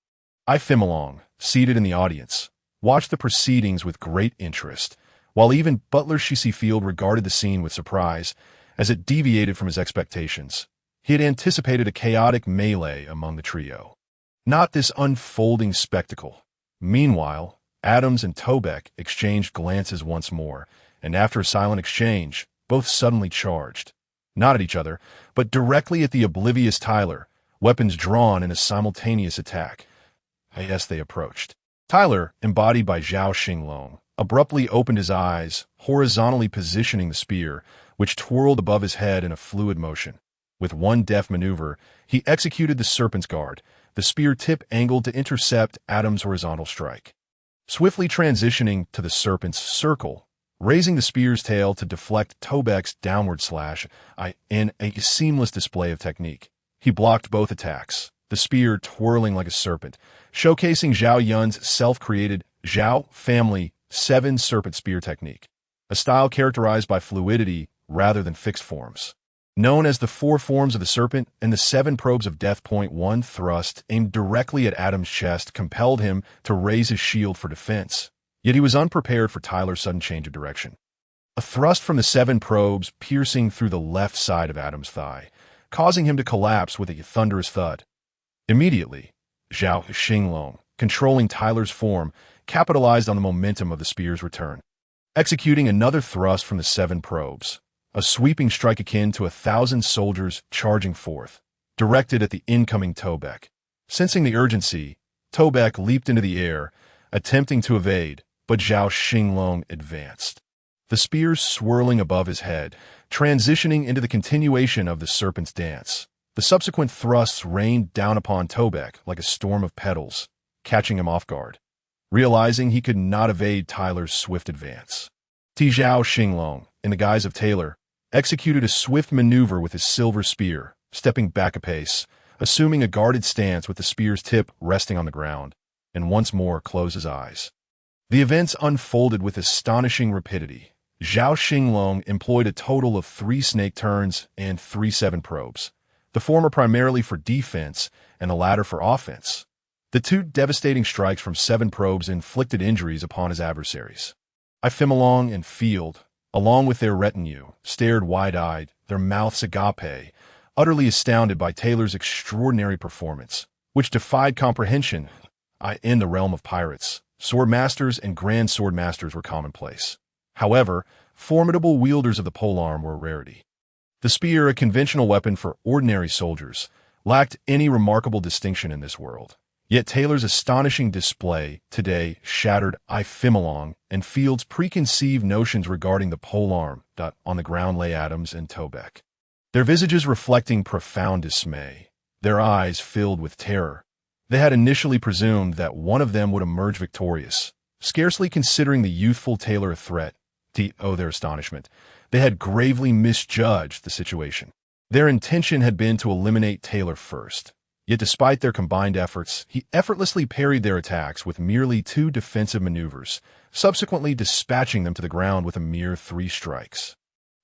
Ifimilong, seated in the audience, watched the proceedings with great interest, while even Butler Shishi Field regarded the scene with surprise, as it deviated from his expectations. He had anticipated a chaotic melee among the trio, not this unfolding spectacle. Meanwhile, Adams and Tobeck exchanged glances once more, and after a silent exchange, both suddenly charged. Not at each other, but directly at the oblivious Tyler, weapons drawn in a simultaneous attack. Yes, they approached. Tyler, embodied by Zhao Xinglong, abruptly opened his eyes, horizontally positioning the spear, which twirled above his head in a fluid motion. With one deft maneuver, he executed the serpent's guard, the spear tip angled to intercept Adam's horizontal strike. Swiftly transitioning to the serpent's circle, raising the spear's tail to deflect Tobek's downward slash in a seamless display of technique. He blocked both attacks, the spear twirling like a serpent, showcasing Zhao Yun's self-created Zhao family 7 serpent spear technique, a style characterized by fluidity rather than fixed forms. Known as the 4 forms of the serpent and the 7 probes of death. One thrust aimed directly at Adam's chest compelled him to raise his shield for defense, yet he was unprepared for Tyler's sudden change of direction. A thrust from the 7 probes piercing through the left side of Adam's thigh, causing him to collapse with a thunderous thud. Immediately, Zhao Xinglong, controlling Tyler's form, capitalized on the momentum of the spear's return, executing another thrust from the 7 probes, a sweeping strike akin to 1,000 soldiers charging forth, directed at the incoming Tobek. Sensing the urgency, Tobek leaped into the air, attempting to evade, but Zhao Xinglong advanced, the spears swirling above his head, transitioning into the continuation of the serpent's dance. The subsequent thrusts rained down upon Tobek like a storm of petals, catching him off guard. Realizing he could not evade Tyler's swift advance, Zhao Xinglong, in the guise of Taylor, executed a swift maneuver with his silver spear, stepping back a pace, assuming a guarded stance with the spear's tip resting on the ground, and once more closed his eyes. The events unfolded with astonishing rapidity. Zhao Xinglong employed a total of 3 snake turns and 3 7 probes, the former primarily for defense and the latter for offense. The 2 devastating strikes from 7 probes inflicted injuries upon his adversaries. Ifemalong and Field, along with their retinue, stared wide-eyed, their mouths agape, utterly astounded by Taylor's extraordinary performance, which defied comprehension. In the realm of pirates, swordmasters and grand swordmasters were commonplace. However, formidable wielders of the polearm were a rarity. The spear, a conventional weapon for ordinary soldiers, lacked any remarkable distinction in this world. Yet Taylor's astonishing display today shattered Ifemalong and Field's preconceived notions regarding the polearm. On the ground lay Adams and Tobek, their visages reflecting profound dismay, their eyes filled with terror. They had initially presumed that one of them would emerge victorious, scarcely considering the youthful Taylor a threat. To their astonishment, they had gravely misjudged the situation. Their intention had been to eliminate Taylor first. Yet despite their combined efforts, he effortlessly parried their attacks with merely 2 defensive maneuvers, subsequently dispatching them to the ground with a mere 3 strikes.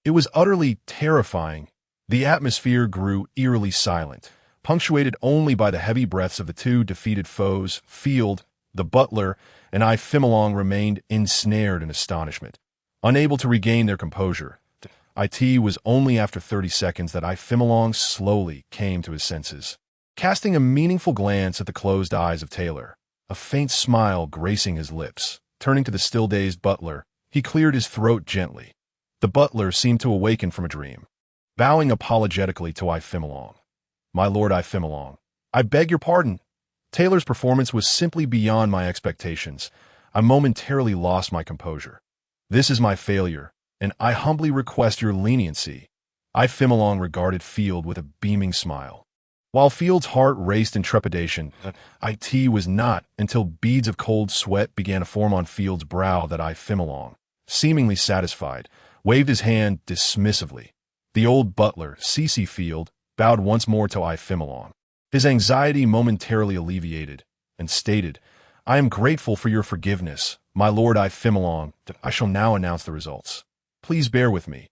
It was utterly terrifying. The atmosphere grew eerily silent, punctuated only by the heavy breaths of the 2 defeated foes. Field, the butler, and Ifemalong remained ensnared in astonishment, unable to regain their composure. It was only after 30 seconds that Ifemalong slowly came to his senses. Casting a meaningful glance at the closed eyes of Taylor, a faint smile gracing his lips, turning to the still-dazed butler, he cleared his throat gently. The butler seemed to awaken from a dream, bowing apologetically to Ifemalong. "My lord Ifemalong, I beg your pardon. Taylor's performance was simply beyond my expectations. I momentarily lost my composure. This is my failure, and I humbly request your leniency." Ifemalong regarded Field with a beaming smile. While Field's heart raced in trepidation, it was not until beads of cold sweat began to form on Field's brow that Ifemalong, seemingly satisfied, waved his hand dismissively. The old butler, C.C. Field, bowed once more to Ifemalong, his anxiety momentarily alleviated, and stated, "I am grateful for your forgiveness, my lord Ifemalong. I shall now announce the results. Please bear with me."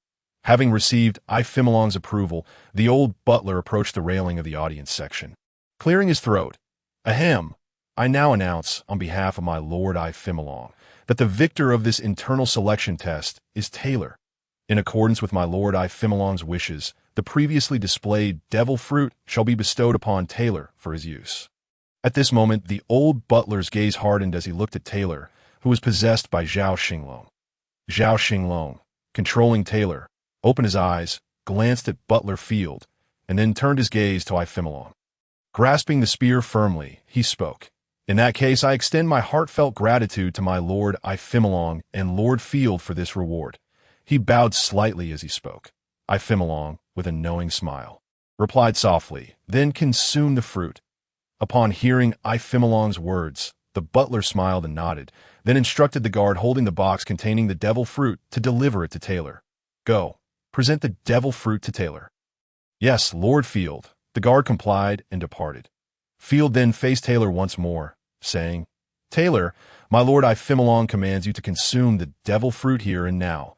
Having received Ifemalong's approval, the old butler approached the railing of the audience section. Clearing his throat, "Ahem, I now announce, on behalf of my lord Ifemalong, that the victor of this internal selection test is Taylor. In accordance with my lord Ifemalong's wishes, the previously displayed devil fruit shall be bestowed upon Taylor for his use." At this moment, the old butler's gaze hardened as he looked at Taylor, who was possessed by Zhao Xinglong. Zhao Xinglong, controlling Taylor, opened his eyes, glanced at Butler Field, and then turned his gaze to Ifimilong. Grasping the spear firmly, he spoke. "In that case, I extend my heartfelt gratitude to my Lord Ifimilong and Lord Field for this reward." He bowed slightly as he spoke. Ifimilong, with a knowing smile, replied softly, "Then consume the fruit." Upon hearing Ifimilong's words, the butler smiled and nodded, then instructed the guard holding the box containing the devil fruit to deliver it to Taylor. "Go, present the devil fruit to Taylor." "Yes, Lord Field." The guard complied and departed. Field then faced Taylor once more, saying, "Taylor, my lord Ifimilong commands you to consume the devil fruit here and now."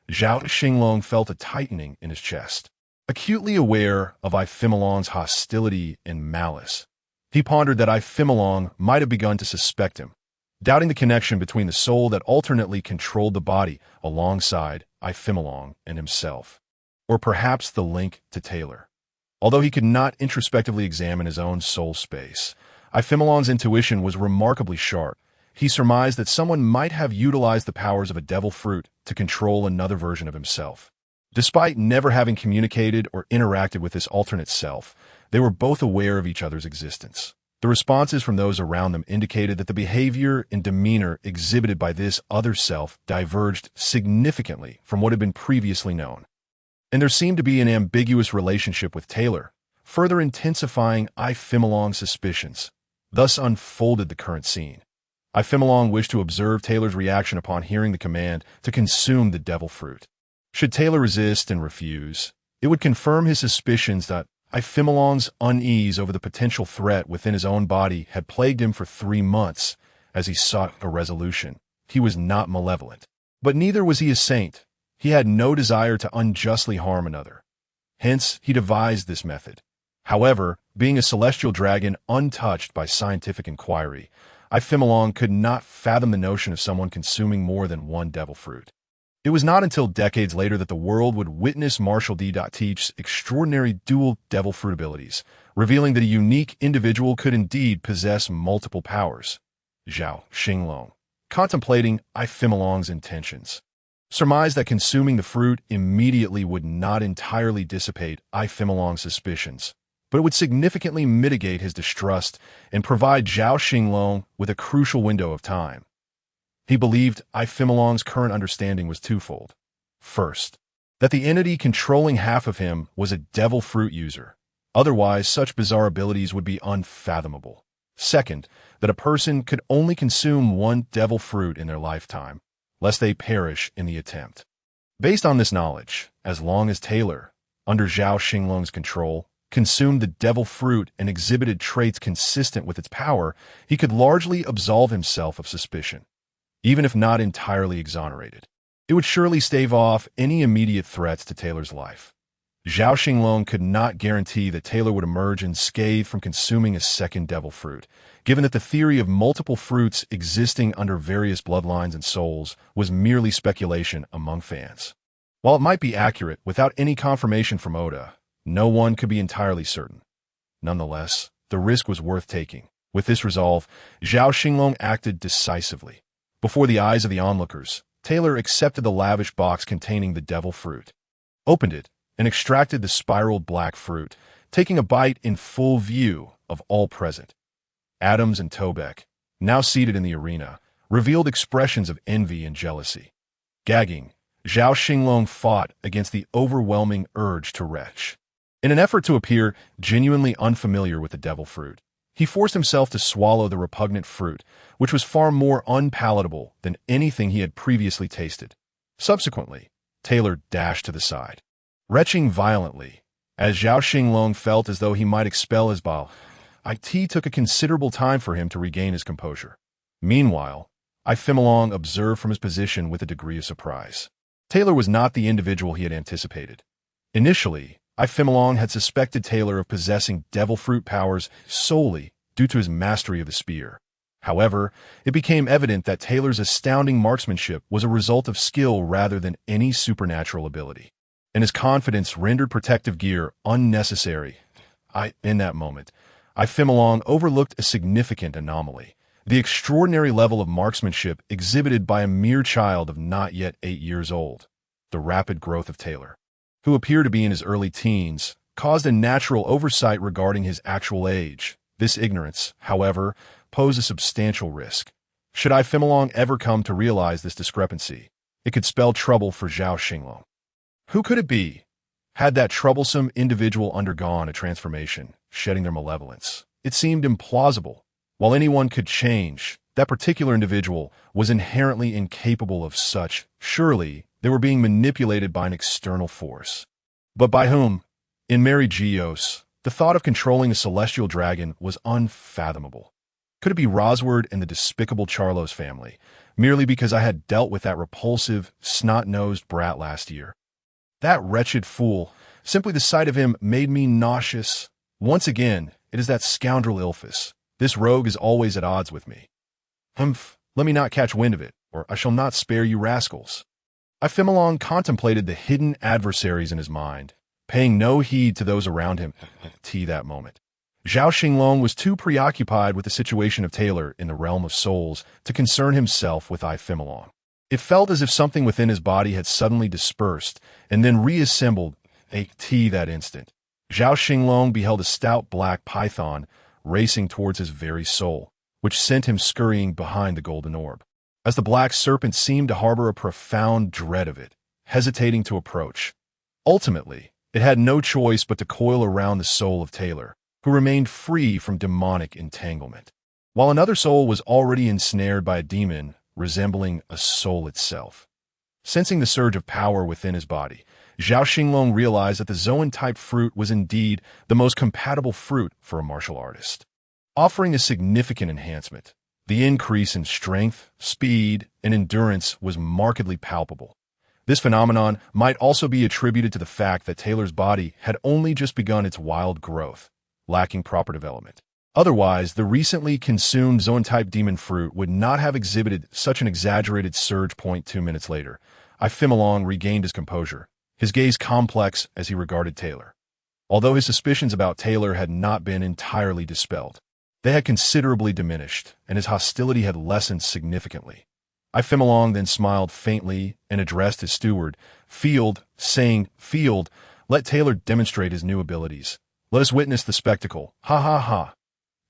Zhao Xinglong felt a tightening in his chest. Acutely aware of Ifimilong's hostility and malice, he pondered that Ifimilong might have begun to suspect him, doubting the connection between the soul that alternately controlled the body alongside Ifimilong and himself, or perhaps the link to Taylor. Although he could not introspectively examine his own soul space, Ifimilong's intuition was remarkably sharp. He surmised that someone might have utilized the powers of a devil fruit to control another version of himself. Despite never having communicated or interacted with this alternate self, they were both aware of each other's existence. The responses from those around them indicated that the behavior and demeanor exhibited by this other self diverged significantly from what had been previously known. And there seemed to be an ambiguous relationship with Taylor, further intensifying Ifimilong's suspicions. Thus unfolded the current scene. Ifimilong wished to observe Taylor's reaction upon hearing the command to consume the devil fruit. Should Taylor resist and refuse, it would confirm his suspicions that Ifimilong's unease over the potential threat within his own body had plagued him for 3 months as he sought a resolution. He was not malevolent, but neither was he a saint. He had no desire to unjustly harm another. Hence, he devised this method. However, being a celestial dragon untouched by scientific inquiry, Ifimilong could not fathom the notion of someone consuming more than one devil fruit. It was not until decades later that the world would witness Marshall D. Teach's extraordinary dual devil fruit abilities, revealing that a unique individual could indeed possess multiple powers. Zhao Xinglong, contemplating Ifimilong's intentions, surmised that consuming the fruit immediately would not entirely dissipate Ifimilong's suspicions, but it would significantly mitigate his distrust and provide Zhao Xinglong with a crucial window of time. He believed Ifimilong's current understanding was twofold. First, that the entity controlling half of him was a devil fruit user. Otherwise, such bizarre abilities would be unfathomable. Second, that a person could only consume one devil fruit in their lifetime, lest they perish in the attempt. Based on this knowledge, as long as Taylor, under Zhao Xinglong's control, consumed the devil fruit and exhibited traits consistent with its power, he could largely absolve himself of suspicion. Even if not entirely exonerated, it would surely stave off any immediate threats to Taylor's life. Zhao Xinglong could not guarantee that Taylor would emerge unscathed from consuming a second devil fruit, given that the theory of multiple fruits existing under various bloodlines and souls was merely speculation among fans. While it might be accurate without any confirmation from Oda, no one could be entirely certain. Nonetheless, the risk was worth taking. With this resolve, Zhao Xinglong acted decisively. Before the eyes of the onlookers, Taylor accepted the lavish box containing the devil fruit, opened it, and extracted the spiraled black fruit, taking a bite in full view of all present. Adams and Tobek, now seated in the arena, revealed expressions of envy and jealousy. Gagging, Zhao Xinglong fought against the overwhelming urge to retch. In an effort to appear genuinely unfamiliar with the devil fruit, he forced himself to swallow the repugnant fruit, which was far more unpalatable than anything he had previously tasted. Subsequently, Taylor dashed to the side, retching violently, as Zhao Xinglong felt as though he might expel his bile. It took a considerable time for him to regain his composure. Meanwhile, Ifimilong observed from his position with a degree of surprise. Taylor was not the individual he had anticipated. Initially, Ifimilong had suspected Taylor of possessing devil fruit powers solely due to his mastery of the spear. However, it became evident that Taylor's astounding marksmanship was a result of skill rather than any supernatural ability, and his confidence rendered protective gear unnecessary. In that moment, Ifimilong overlooked a significant anomaly: the extraordinary level of marksmanship exhibited by a mere child of not yet 8 years old. The rapid growth of Taylor, who appeared to be in his early teens, caused a natural oversight regarding his actual age. This ignorance, however, posed a substantial risk. Should Xinglong ever come to realize this discrepancy, it could spell trouble for Zhao Xinglong. Who could it be? Had that troublesome individual undergone a transformation, shedding their malevolence? It seemed implausible. While anyone could change, that particular individual was inherently incapable of such. Surely, they were being manipulated by an external force. But by whom? In Mary Geos, the thought of controlling a celestial dragon was unfathomable. Could it be Rosward and the despicable Charlos family, merely because I had dealt with that repulsive, snot-nosed brat last year? That wretched fool, simply the sight of him made me nauseous. Once again, it is that scoundrel Ilphus. This rogue is always at odds with me. Humph, let me not catch wind of it, or I shall not spare you rascals. Xinglong contemplated the hidden adversaries in his mind, paying no heed to those around him at that moment. Zhao Xinglong was too preoccupied with the situation of Taylor in the realm of souls to concern himself with Xinglong. It felt as if something within his body had suddenly dispersed and then reassembled at that instant. Zhao Xinglong beheld a stout black python racing towards his very soul, which sent him scurrying behind the golden orb. As the black serpent seemed to harbor a profound dread of it, hesitating to approach. Ultimately, it had no choice but to coil around the soul of Taylor, who remained free from demonic entanglement, while another soul was already ensnared by a demon resembling a soul itself. Sensing the surge of power within his body, Zhao Xinglong realized that the Zoan-type fruit was indeed the most compatible fruit for a martial artist, offering a significant enhancement. The increase in strength, speed, and endurance was markedly palpable. This phenomenon might also be attributed to the fact that Taylor's body had only just begun its wild growth, lacking proper development. Otherwise, the recently consumed Zoan-type demon fruit would not have exhibited such an exaggerated surge. 2 minutes later, Xinglong regained his composure, his gaze complex as he regarded Taylor. Although his suspicions about Taylor had not been entirely dispelled, they had considerably diminished, and his hostility had lessened significantly. Xinglong then smiled faintly and addressed his steward, Field, saying, "Field, let Taylor demonstrate his new abilities. Let us witness the spectacle. Ha ha ha."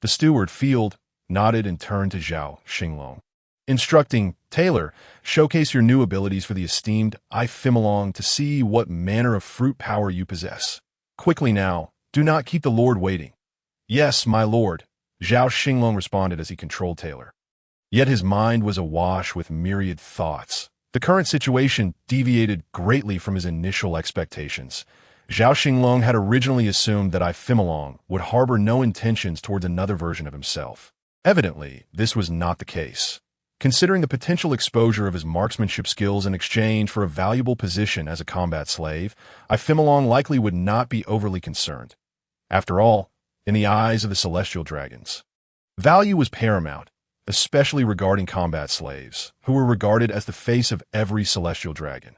The steward, Field, nodded and turned to Zhao Xinglong, instructing, "Taylor, showcase your new abilities for the esteemed Xinglong to see what manner of fruit power you possess. Quickly now, do not keep the Lord waiting." "Yes, my lord," Zhao Xinglong responded as he controlled Taylor. Yet his mind was awash with myriad thoughts. The current situation deviated greatly from his initial expectations. Zhao Xinglong had originally assumed that Xinglong would harbor no intentions towards another version of himself. Evidently, this was not the case. Considering the potential exposure of his marksmanship skills in exchange for a valuable position as a combat slave, Xinglong likely would not be overly concerned. After all, in the eyes of the celestial dragons, value was paramount, especially regarding combat slaves, who were regarded as the face of every celestial dragon.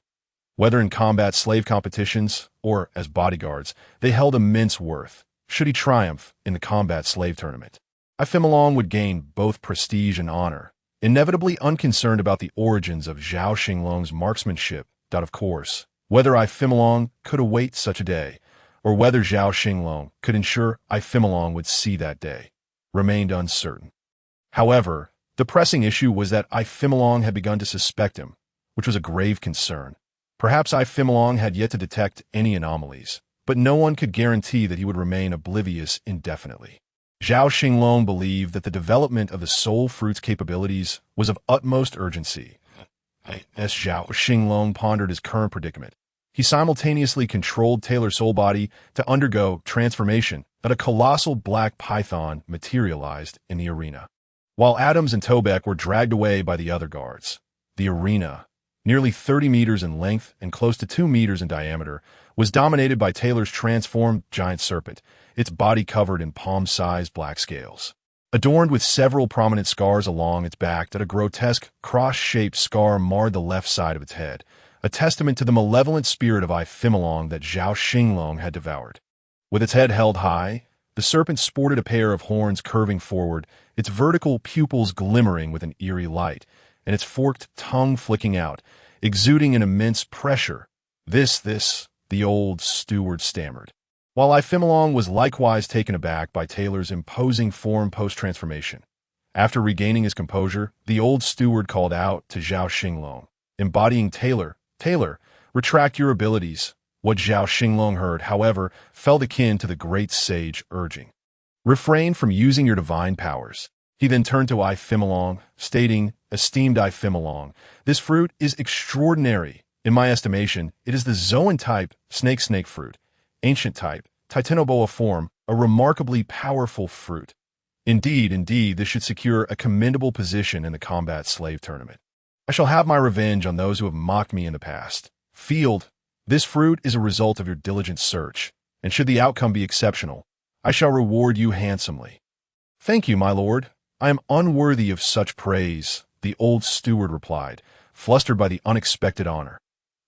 Whether in combat slave competitions or as bodyguards, they held immense worth. Should he triumph in the combat slave tournament, Xinglong would gain both prestige and honor, inevitably unconcerned about the origins of Zhao Xinglong's marksmanship. Of course, whether Xinglong could await such a day, or whether Zhao Xinglong could ensure Xinglong would see that day, remained uncertain. However, the pressing issue was that Xinglong had begun to suspect him, which was a grave concern. Perhaps Xinglong had yet to detect any anomalies, but no one could guarantee that he would remain oblivious indefinitely. Zhao Xinglong believed that the development of the soul fruit's capabilities was of utmost urgency. As Zhao Xinglong pondered his current predicament, he simultaneously controlled Taylor's soul body to undergo transformation that a colossal black python materialized in the arena. While Adams and Tobeck were dragged away by the other guards, the arena, nearly 30 meters in length and close to 2 meters in diameter, was dominated by Taylor's transformed giant serpent, its body covered in palm-sized black scales, adorned with several prominent scars along its back. That a grotesque, cross-shaped scar marred the left side of its head, a testament to the malevolent spirit of Xinglong that Zhao Xinglong had devoured. With its head held high, the serpent sported a pair of horns curving forward, its vertical pupils glimmering with an eerie light, and its forked tongue flicking out, exuding an immense pressure. This the old steward stammered. While Ifimilong was likewise taken aback by Taylor's imposing form post-transformation. After regaining his composure, the old steward called out to Zhao Xinglong, embodying Taylor, "Taylor, retract your abilities." What Zhao Xinglong heard, however, felt akin to the great sage urging, "Refrain from using your divine powers." He then turned to Ifimilong, stating, "Esteemed Ifimilong, this fruit is extraordinary. In my estimation, it is the Zoan type snake fruit, ancient type, Titanoboa form, a remarkably powerful fruit. Indeed, this should secure a commendable position in the combat slave tournament. I shall have my revenge on those who have mocked me in the past. Field, this fruit is a result of your diligent search, and should the outcome be exceptional, I shall reward you handsomely." "Thank you, my lord. I am unworthy of such praise," the old steward replied, flustered by the unexpected honor.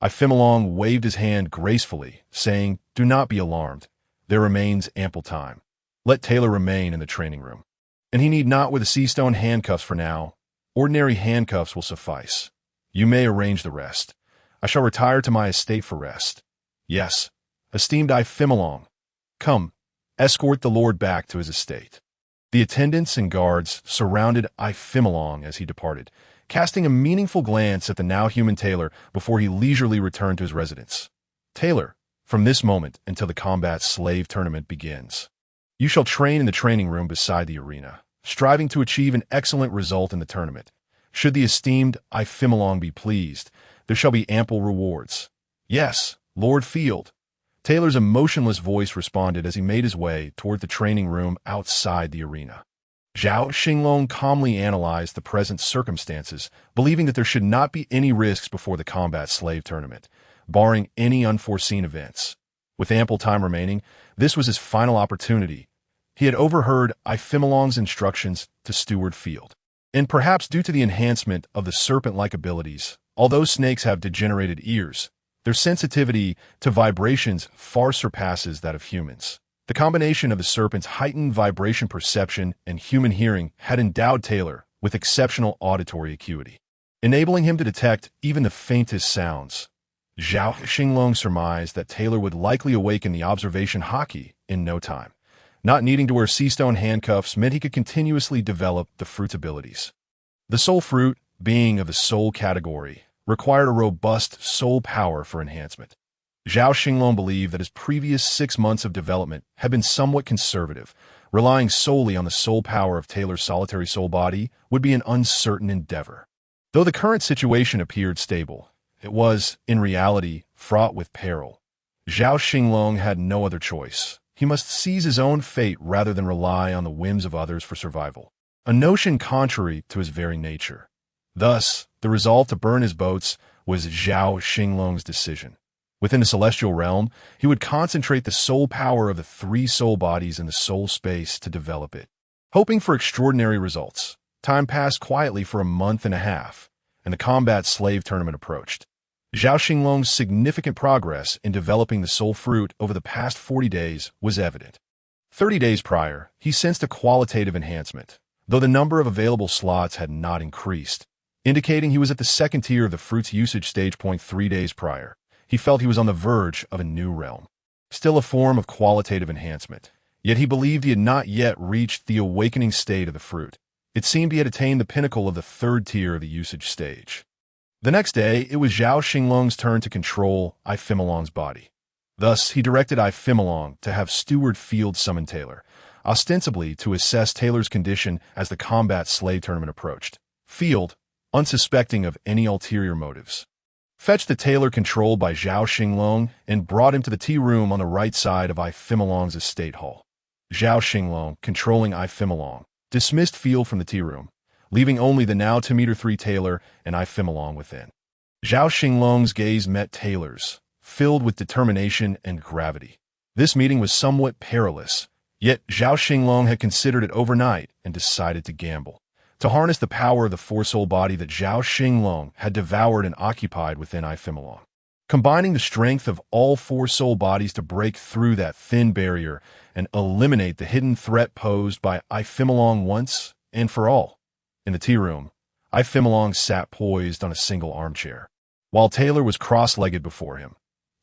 Ifimilong waved his hand gracefully, saying, "Do not be alarmed. There remains ample time. Let Taylor remain in the training room. And he need not wear the sea-stone handcuffs for now. Ordinary handcuffs will suffice. You may arrange the rest. I shall retire to my estate for rest. Yes, esteemed Ifimilong, come, escort the lord back to his estate." The attendants and guards surrounded Ifimilong as he departed, casting a meaningful glance at the now human Taylor before he leisurely returned to his residence. "Taylor, from this moment until the combat slave tournament begins, you shall train in the training room beside the arena, striving to achieve an excellent result in the tournament. Should the esteemed Ifimilong be pleased, there shall be ample rewards." "Yes, Lord Field." Taylor's emotionless voice responded as he made his way toward the training room outside the arena. Zhao Xinglong calmly analyzed the present circumstances, believing that there should not be any risks before the combat slave tournament, barring any unforeseen events. With ample time remaining, this was his final opportunity. He had overheard Ifimilong's instructions to Steward Field. And perhaps due to the enhancement of the serpent-like abilities, although snakes have degenerated ears, their sensitivity to vibrations far surpasses that of humans. The combination of the serpent's heightened vibration perception and human hearing had endowed Taylor with exceptional auditory acuity, enabling him to detect even the faintest sounds. Zhao Xinglong surmised that Taylor would likely awaken the observation haki in no time. Not needing to wear sea-stone handcuffs meant he could continuously develop the fruit's abilities. The soul fruit, being of the soul category, required a robust soul power for enhancement. Zhao Xinglong believed that his previous 6 months of development had been somewhat conservative. Relying solely on the soul power of Taylor's solitary soul body would be an uncertain endeavor. Though the current situation appeared stable, it was, in reality, fraught with peril. Zhao Xinglong had no other choice. He must seize his own fate rather than rely on the whims of others for survival, a notion contrary to his very nature. Thus, the resolve to burn his boats was Zhao Xinglong's decision. Within the celestial realm, he would concentrate the soul power of the 3 soul bodies in the soul space to develop it. Hoping for extraordinary results, time passed quietly for a month and a half, and the combat slave tournament approached. Zhao Xinglong's significant progress in developing the soul fruit over the past 40 days was evident. 30 days prior, he sensed a qualitative enhancement, though the number of available slots had not increased, indicating he was at the second tier of the fruit's usage stage point 3 days prior. He felt he was on the verge of a new realm. Still a form of qualitative enhancement, yet he believed he had not yet reached the awakening state of the fruit. It seemed he had attained the pinnacle of the 3rd tier of the usage stage. The next day, it was Zhao Xinglong's turn to control Ifimilong's body. Thus, he directed Ifimilong to have Steward Field summon Taylor, ostensibly to assess Taylor's condition as the combat slave tournament approached. Field, unsuspecting of any ulterior motives, fetched the Taylor controlled by Zhao Xinglong and brought him to the tea room on the right side of Ifimilong's estate hall. Zhao Xinglong, controlling Ifimilong, dismissed Field from the tea room, leaving only the now 2-meter-3 Taylor and Ifimilong within. Zhao Xinglong's gaze met Taylor's, filled with determination and gravity. This meeting was somewhat perilous, yet Zhao Xinglong had considered it overnight and decided to gamble. To harness the power of the 4-soul body that Zhao Xinglong had devoured and occupied within Ifimilong, combining the strength of all 4 soul bodies to break through that thin barrier and eliminate the hidden threat posed by Ifimilong once and for all. In the tea room, Ifimilong sat poised on a single armchair, while Taylor was cross-legged before him.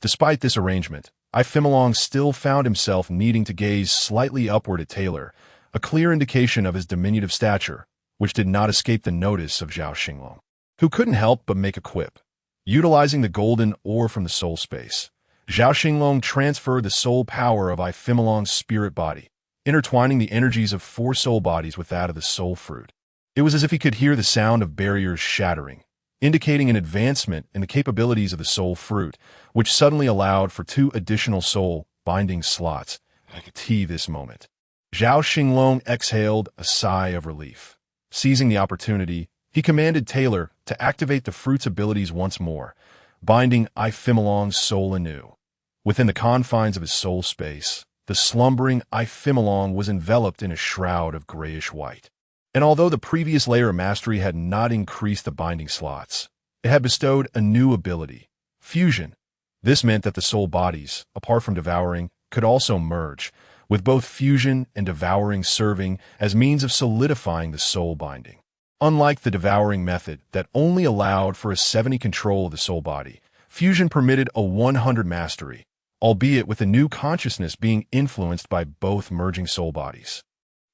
Despite this arrangement, Ifimilong still found himself needing to gaze slightly upward at Taylor, a clear indication of his diminutive stature, which did not escape the notice of Zhao Xinglong, who couldn't help but make a quip. Utilizing the golden ore from the soul space, Zhao Xinglong transferred the soul power of Ifimilong's spirit body, intertwining the energies of 4 soul bodies with that of the soul fruit. It was as if he could hear the sound of barriers shattering, indicating an advancement in the capabilities of the soul fruit, which suddenly allowed for 2 additional soul binding slots. I could see this moment. Zhao Xinglong exhaled a sigh of relief. Seizing the opportunity, he commanded Taylor to activate the fruit's abilities once more, binding Ifimilong's soul anew. Within the confines of his soul space, the slumbering Ifimilong was enveloped in a shroud of grayish white. And although the previous layer of mastery had not increased the binding slots, it had bestowed a new ability, fusion. This meant that the soul bodies, apart from devouring, could also merge, with both fusion and devouring serving as means of solidifying the soul binding. Unlike the devouring method that only allowed for a 70 control of the soul body, fusion permitted a 100 mastery, albeit with a new consciousness being influenced by both merging soul bodies.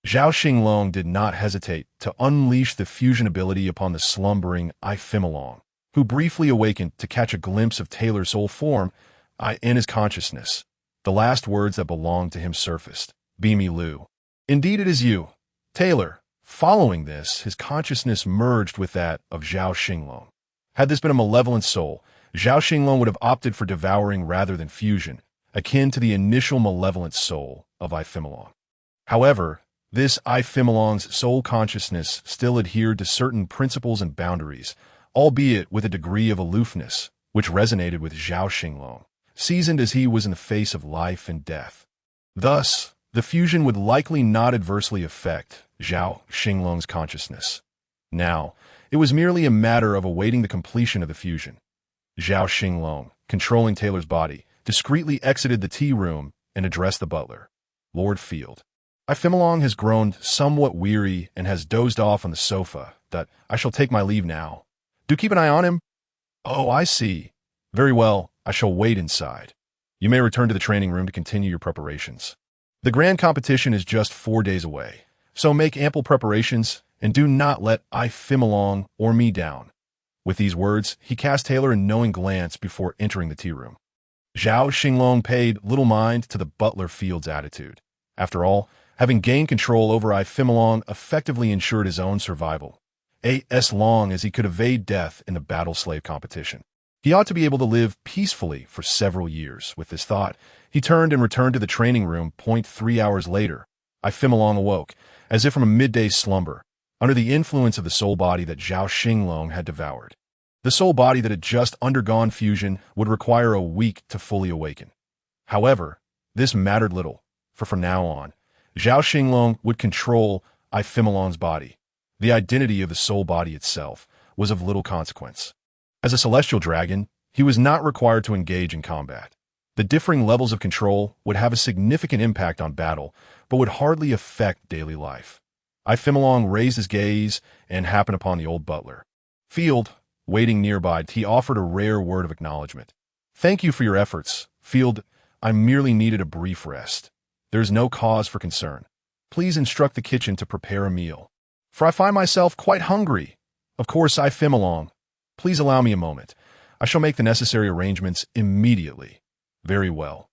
Zhao Xinglong did not hesitate to unleash the fusion ability upon the slumbering Ifimilong, who briefly awakened to catch a glimpse of Taylor's soul form in his consciousness. The last words that belonged to him surfaced. "Beamy Lu. Indeed it is you, Taylor." Following this, his consciousness merged with that of Zhao Xinglong. Had this been a malevolent soul, Zhao Xinglong would have opted for devouring rather than fusion, akin to the initial malevolent soul of Ifimilong. However, this Ifimilong's soul consciousness still adhered to certain principles and boundaries, albeit with a degree of aloofness, which resonated with Zhao Xinglong, seasoned as he was in the face of life and death. Thus, the fusion would likely not adversely affect Zhao Xinglong's consciousness. Now, it was merely a matter of awaiting the completion of the fusion. Zhao Xinglong, controlling Taylor's body, discreetly exited the tea room and addressed the butler. "Lord Field, Ifimilong has grown somewhat weary and has dozed off on the sofa. That I shall take my leave now. Do keep an eye on him." "Oh, I see. Very well, I shall wait inside. You may return to the training room to continue your preparations. The grand competition is just 4 days away, so make ample preparations and do not let Ifimilong or me down." With these words, he cast Taylor a knowing glance before entering the tea room. Zhao Xinglong paid little mind to the butler Field's attitude. After all, having gained control over Ifimilong effectively ensured his own survival, as long as he could evade death in the battle slave competition. He ought to be able to live peacefully for several years. With this thought, he turned and returned to the training room. 3 hours later, Ifimilong awoke, as if from a midday slumber, under the influence of the soul body that Zhao Xinglong had devoured. The soul body that had just undergone fusion would require a week to fully awaken. However, this mattered little, for from now on, Zhao Xinglong would control Ifimilong's body. The identity of the soul body itself was of little consequence. As a celestial dragon, he was not required to engage in combat. The differing levels of control would have a significant impact on battle, but would hardly affect daily life. Ifimilong raised his gaze and happened upon the old butler. Field, waiting nearby, he offered a rare word of acknowledgement. "Thank you for your efforts, Field. I merely needed a brief rest. There is no cause for concern. Please instruct the kitchen to prepare a meal, for I find myself quite hungry." "Of course, Ifimilong. Please allow me a moment. I shall make the necessary arrangements immediately." "Very well."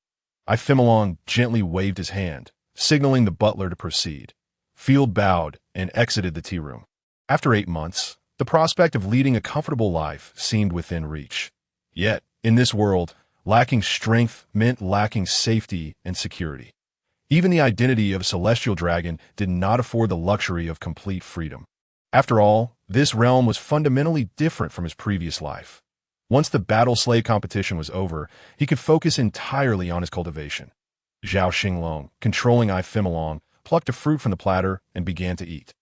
Ifimilong gently waved his hand, signaling the butler to proceed. Field bowed and exited the tea room. After 8 months, the prospect of leading a comfortable life seemed within reach. Yet, in this world, lacking strength meant lacking safety and security. Even the identity of a celestial dragon did not afford the luxury of complete freedom. After all, this realm was fundamentally different from his previous life. Once the battle slave competition was over, he could focus entirely on his cultivation. Zhao Xinglong, controlling Ifimilong, plucked a fruit from the platter and began to eat.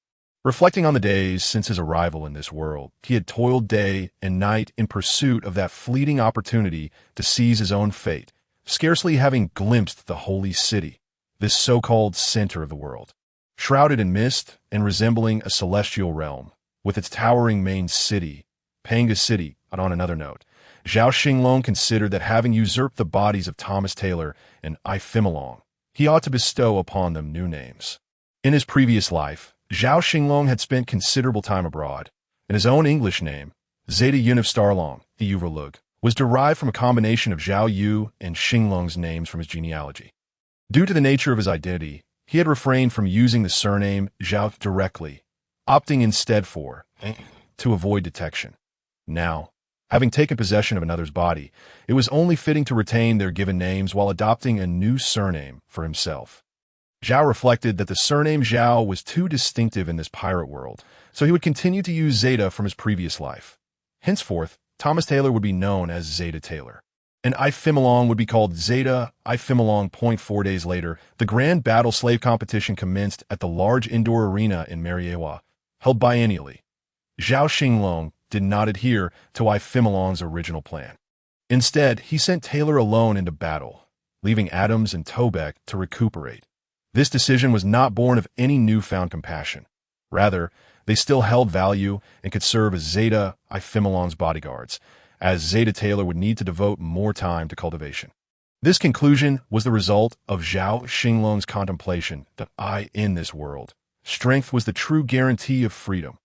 Reflecting on the days since his arrival in this world, he had toiled day and night in pursuit of that fleeting opportunity to seize his own fate, scarcely having glimpsed the holy city, this so-called center of the world. Shrouded in mist and resembling a celestial realm, with its towering main city, Panga City. But on another note, Zhao Xinglong considered that having usurped the bodies of Thomas Taylor and Ifimilong, he ought to bestow upon them new names. In his previous life, Zhao Xinglong had spent considerable time abroad, and his own English name, Zeta Starlong, Eulug, was derived from a combination of Zhao Yu and Xinglong's names from his genealogy. Due to the nature of his identity, he had refrained from using the surname Zhao directly, opting instead for to avoid detection. Now, having taken possession of another's body, it was only fitting to retain their given names while adopting a new surname for himself. Zhao reflected that the surname Zhao was too distinctive in this pirate world, so he would continue to use Zeta from his previous life. Henceforth, Thomas Taylor would be known as Zeta Taylor, and Ifimilong would be called Zeta Ifimilong. 4 days later, the grand battle slave competition commenced at the large indoor arena in Mariewa, held biennially. Zhao Xinglong did not adhere to Ifimilong's original plan. Instead, he sent Taylor alone into battle, leaving Adams and Tobeck to recuperate. This decision was not born of any newfound compassion. Rather, they still held value and could serve as Zeta Ifimilong's bodyguards, as Zeta Taylor would need to devote more time to cultivation. This conclusion was the result of Zhao Xinglong's contemplation that in this world, strength was the true guarantee of freedom.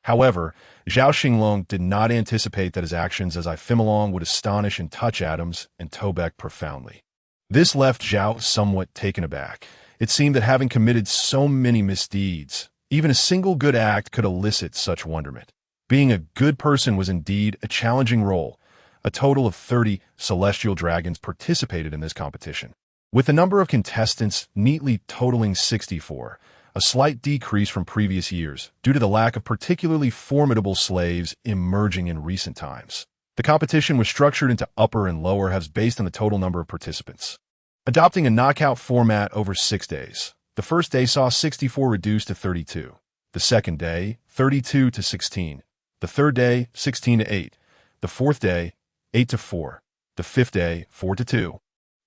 However, Zhao Xinglong did not anticipate that his actions as Ifimilong would astonish and touch Adams and Tobeck profoundly. This left Zhao somewhat taken aback. It seemed that having committed so many misdeeds, even a single good act could elicit such wonderment. Being a good person was indeed a challenging role. A total of 30 celestial dragons participated in this competition, with the number of contestants neatly totaling 64, a slight decrease from previous years due to the lack of particularly formidable slaves emerging in recent times. The competition was structured into upper and lower halves based on the total number of participants, adopting a knockout format over 6 days. The first day saw 64 reduced to 32. The second day, 32 to 16. The third day, 16 to 8. The fourth day, 8 to 4. The fifth day, 4 to 2.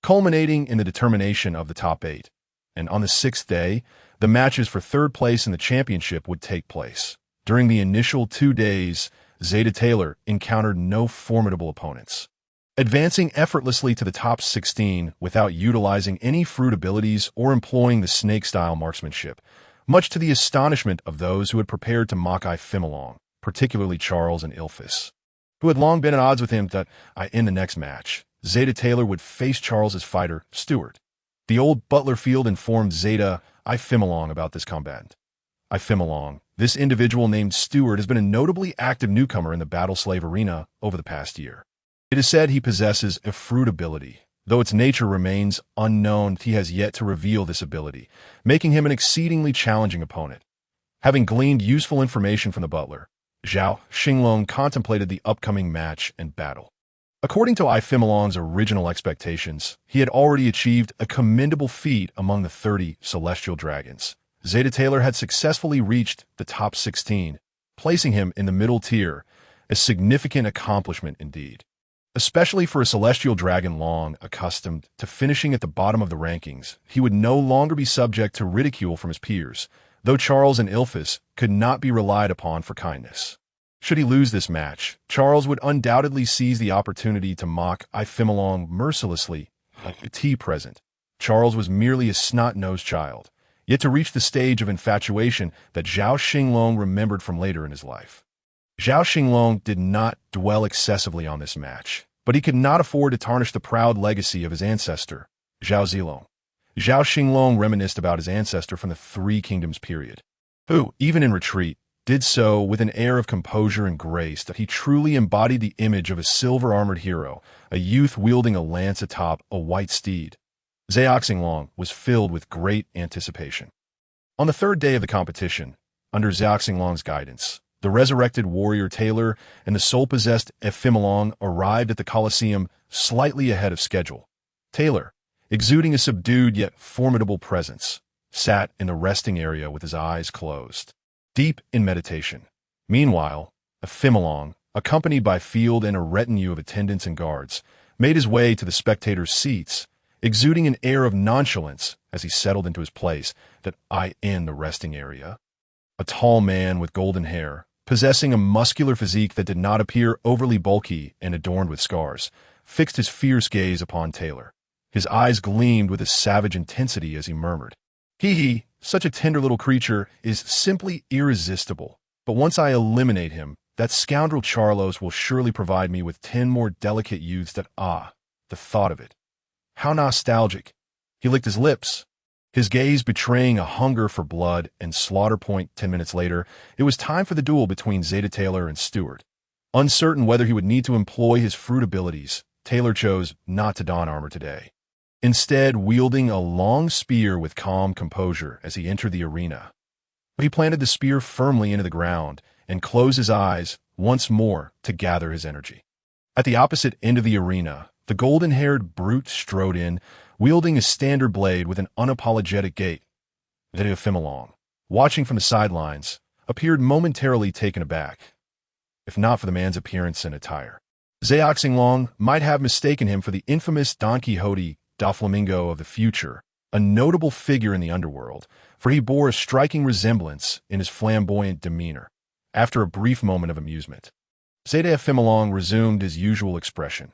Culminating in the determination of the top 8. And on the sixth day, the matches for third place in the championship would take place. During the initial 2 days, Zeta Taylor encountered no formidable opponents, advancing effortlessly to the top 16 without utilizing any fruit abilities or employing the snake-style marksmanship, much to the astonishment of those who had prepared to mock Ifimilong, particularly Charles and Ilphus, who had long been at odds with him. In the next match, Zeta Taylor would face Charles's fighter, Stuart. The old Butler Field informed Zeta Ifimilong about this combatant. Ifimilong, this individual named Stuart, has been a notably active newcomer in the battle slave arena over the past year. It is said he possesses a fruit ability. Though its nature remains unknown, he has yet to reveal this ability, making him an exceedingly challenging opponent. Having gleaned useful information from the butler, Zhao Xinglong contemplated the upcoming match and battle. According to Ifimilong's original expectations, he had already achieved a commendable feat among the 30 celestial dragons. Zeta Taylor had successfully reached the top 16, placing him in the middle tier, a significant accomplishment indeed. Especially for a celestial dragon long accustomed to finishing at the bottom of the rankings, he would no longer be subject to ridicule from his peers, though Charles and Ilphus could not be relied upon for kindness. Should he lose this match, Charles would undoubtedly seize the opportunity to mock Ifimilong mercilessly. Present, Charles was merely a snot-nosed child, yet to reach the stage of infatuation that Zhao Xinglong remembered from later in his life. Zhao Xinglong did not dwell excessively on this match, but he could not afford to tarnish the proud legacy of his ancestor, Zhao Xinglong. Zhao Xinglong reminisced about his ancestor from the Three Kingdoms period, who, even in retreat, did so with an air of composure and grace that he truly embodied the image of a silver-armored hero, a youth wielding a lance atop a white steed. Zhao Xinglong was filled with great anticipation. On the third day of the competition, under Zhao Xinglong's guidance, the resurrected warrior Taylor and the soul-possessed Ifimilong arrived at the Colosseum slightly ahead of schedule. Taylor, exuding a subdued yet formidable presence, sat in the resting area with his eyes closed, deep in meditation. Meanwhile, Ifimilong, accompanied by Field and a retinue of attendants and guards, made his way to the spectators' seats, exuding an air of nonchalance as he settled into his place in the resting area. A tall man with golden hair, possessing a muscular physique that did not appear overly bulky and adorned with scars, fixed his fierce gaze upon Taylor. His eyes gleamed with a savage intensity as he murmured, "Hee, such a tender little creature is simply irresistible. But once I eliminate him, that scoundrel Charlos will surely provide me with 10 more delicate youths that, the thought of it. How nostalgic." He licked his lips, his gaze betraying a hunger for blood and slaughter. 10 minutes later, it was time for the duel between Zeta Taylor and Stewart. Uncertain whether he would need to employ his fruit abilities, Taylor chose not to don armor today, instead wielding a long spear with calm composure as he entered the arena. He planted the spear firmly into the ground and closed his eyes once more to gather his energy. At the opposite end of the arena, the golden-haired brute strode in, wielding his standard blade with an unapologetic gait. Zhao Xinglong, watching from the sidelines, appeared momentarily taken aback, if not for the man's appearance and attire. Zhao Xinglong might have mistaken him for the infamous Don Quixote Doflamingo of the future, a notable figure in the underworld, for he bore a striking resemblance in his flamboyant demeanor. After a brief moment of amusement, Zhao Xinglong resumed his usual expression.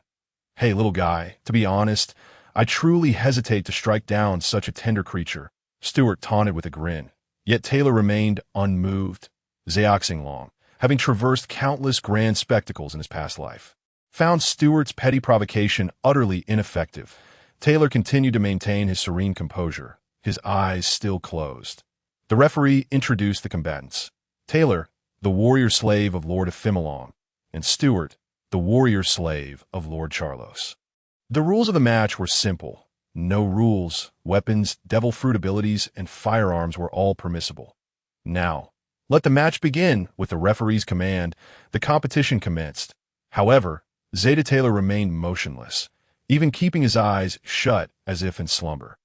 "Hey, little guy, to be honest, I truly hesitate to strike down such a tender creature," Stewart taunted with a grin. Yet Taylor remained unmoved. Zhao Xinglong, having traversed countless grand spectacles in his past life, found Stewart's petty provocation utterly ineffective. Taylor continued to maintain his serene composure, his eyes still closed. The referee introduced the combatants. Taylor, the warrior slave of Lord Xinglong, and Stewart, the warrior slave of Lord Charlos. The rules of the match were simple. No rules, weapons, devil fruit abilities, and firearms were all permissible. Now, let the match begin. With the referee's command, the competition commenced. However, Zeta Taylor remained motionless, even keeping his eyes shut as if in slumber.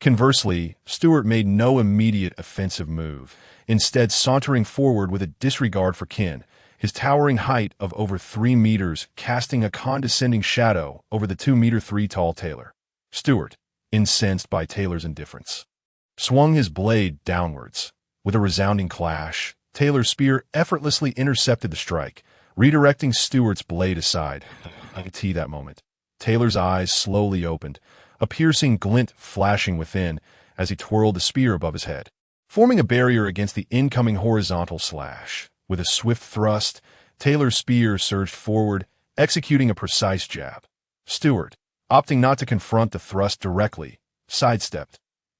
Conversely, Stewart made no immediate offensive move, instead sauntering forward with a disregard for kin, his towering height of over 3 meters casting a condescending shadow over the 2-meter-3 tall Taylor. Stewart, incensed by Taylor's indifference, swung his blade downwards. With a resounding clash, Taylor's spear effortlessly intercepted the strike, redirecting Stewart's blade aside. I could see that moment. Taylor's eyes slowly opened, a piercing glint flashing within as he twirled the spear above his head, forming a barrier against the incoming horizontal slash. With a swift thrust, Taylor's spear surged forward, executing a precise jab. Stewart, opting not to confront the thrust directly, sidestepped.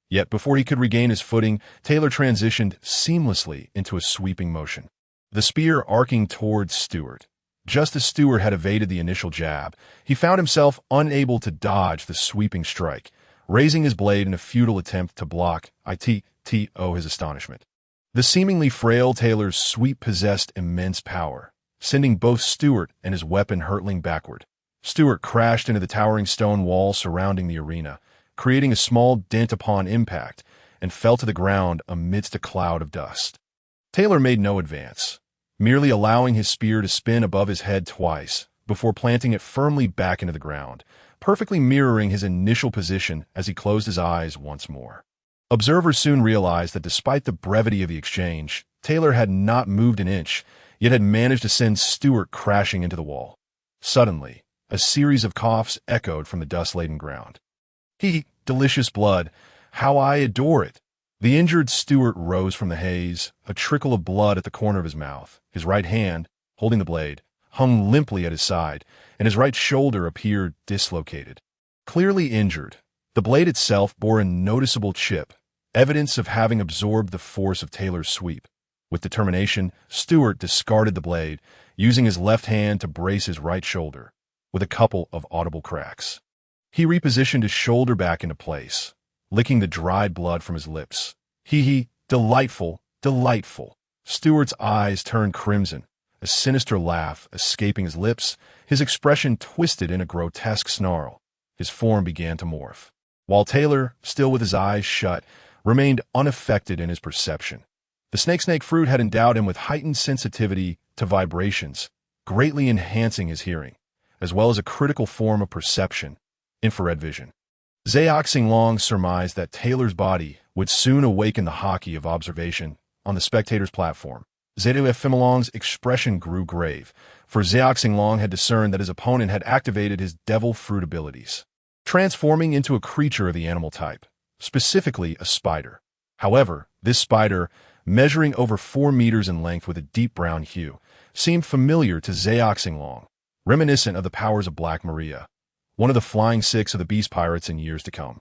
Yet before he could regain his footing, Taylor transitioned seamlessly into a sweeping motion, the spear arcing towards Stewart. Just as Stewart had evaded the initial jab, he found himself unable to dodge the sweeping strike, raising his blade in a futile attempt to block his astonishment. The seemingly frail Taylor's sweep possessed immense power, sending both Stewart and his weapon hurtling backward. Stewart crashed into the towering stone wall surrounding the arena, creating a small dent upon impact, and fell to the ground amidst a cloud of dust. Taylor made no advance, merely allowing his spear to spin above his head twice before planting it firmly back into the ground, perfectly mirroring his initial position as he closed his eyes once more. Observers soon realized that despite the brevity of the exchange, Taylor had not moved an inch, yet had managed to send Stewart crashing into the wall. Suddenly, a series of coughs echoed from the dust-laden ground. Delicious blood. How I adore it. The injured Stewart rose from the haze, a trickle of blood at the corner of his mouth. His right hand, holding the blade, hung limply at his side, and his right shoulder appeared dislocated. Clearly injured, the blade itself bore a noticeable chip, evidence of having absorbed the force of Taylor's sweep. With determination, Stewart discarded the blade, using his left hand to brace his right shoulder, with a couple of audible cracks. He repositioned his shoulder back into place, licking the dried blood from his lips. Delightful, delightful. Stewart's eyes turned crimson, a sinister laugh escaping his lips, his expression twisted in a grotesque snarl. His form began to morph, while Taylor, still with his eyes shut, remained unaffected in his perception. The snake fruit had endowed him with heightened sensitivity to vibrations, greatly enhancing his hearing, as well as a critical form of perception, infrared vision. Zhao Xinglong surmised that Taylor's body would soon awaken the hockey of observation on the spectator's platform. Zhao Xinglong's expression grew grave, for Zhao Xinglong had discerned that his opponent had activated his devil fruit abilities, transforming into a creature of the animal type, specifically a spider. However, this spider, measuring over 4 meters in length with a deep brown hue, seemed familiar to Zhao Xinglong, reminiscent of the powers of Black Maria, one of the flying six of the beast pirates in years to come.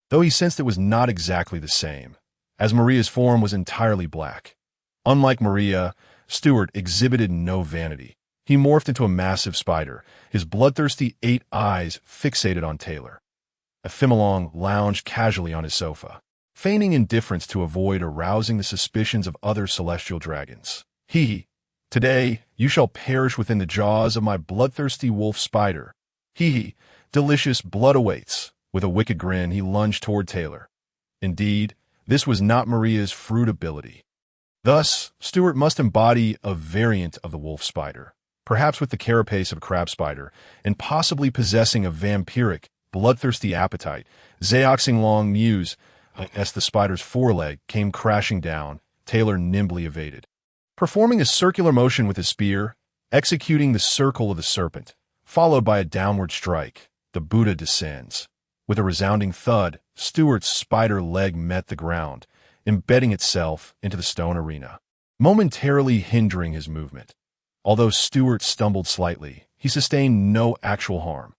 Though he sensed it was not exactly the same, as Maria's form was entirely black. Unlike Maria, Stuart exhibited no vanity. He morphed into a massive spider, his bloodthirsty 8 eyes fixated on Taylor. Xinglong lounged casually on his sofa, feigning indifference to avoid arousing the suspicions of other celestial dragons. Today you shall perish within the jaws of my bloodthirsty wolf spider. Delicious blood awaits. With a wicked grin, he lunged toward Taylor. Indeed, this was not Maria's fruit ability. Thus, Stuart must embody a variant of the wolf spider, perhaps with the carapace of a crab spider, and possibly possessing a vampiric, bloodthirsty appetite. Zhao Xinglong mused, as the spider's foreleg came crashing down. Taylor nimbly evaded, performing a circular motion with his spear, executing the circle of the serpent, followed by a downward strike. The Buddha descends. With a resounding thud, Stuart's spider leg met the ground, embedding itself into the stone arena, momentarily hindering his movement. Although Stuart stumbled slightly, he sustained no actual harm.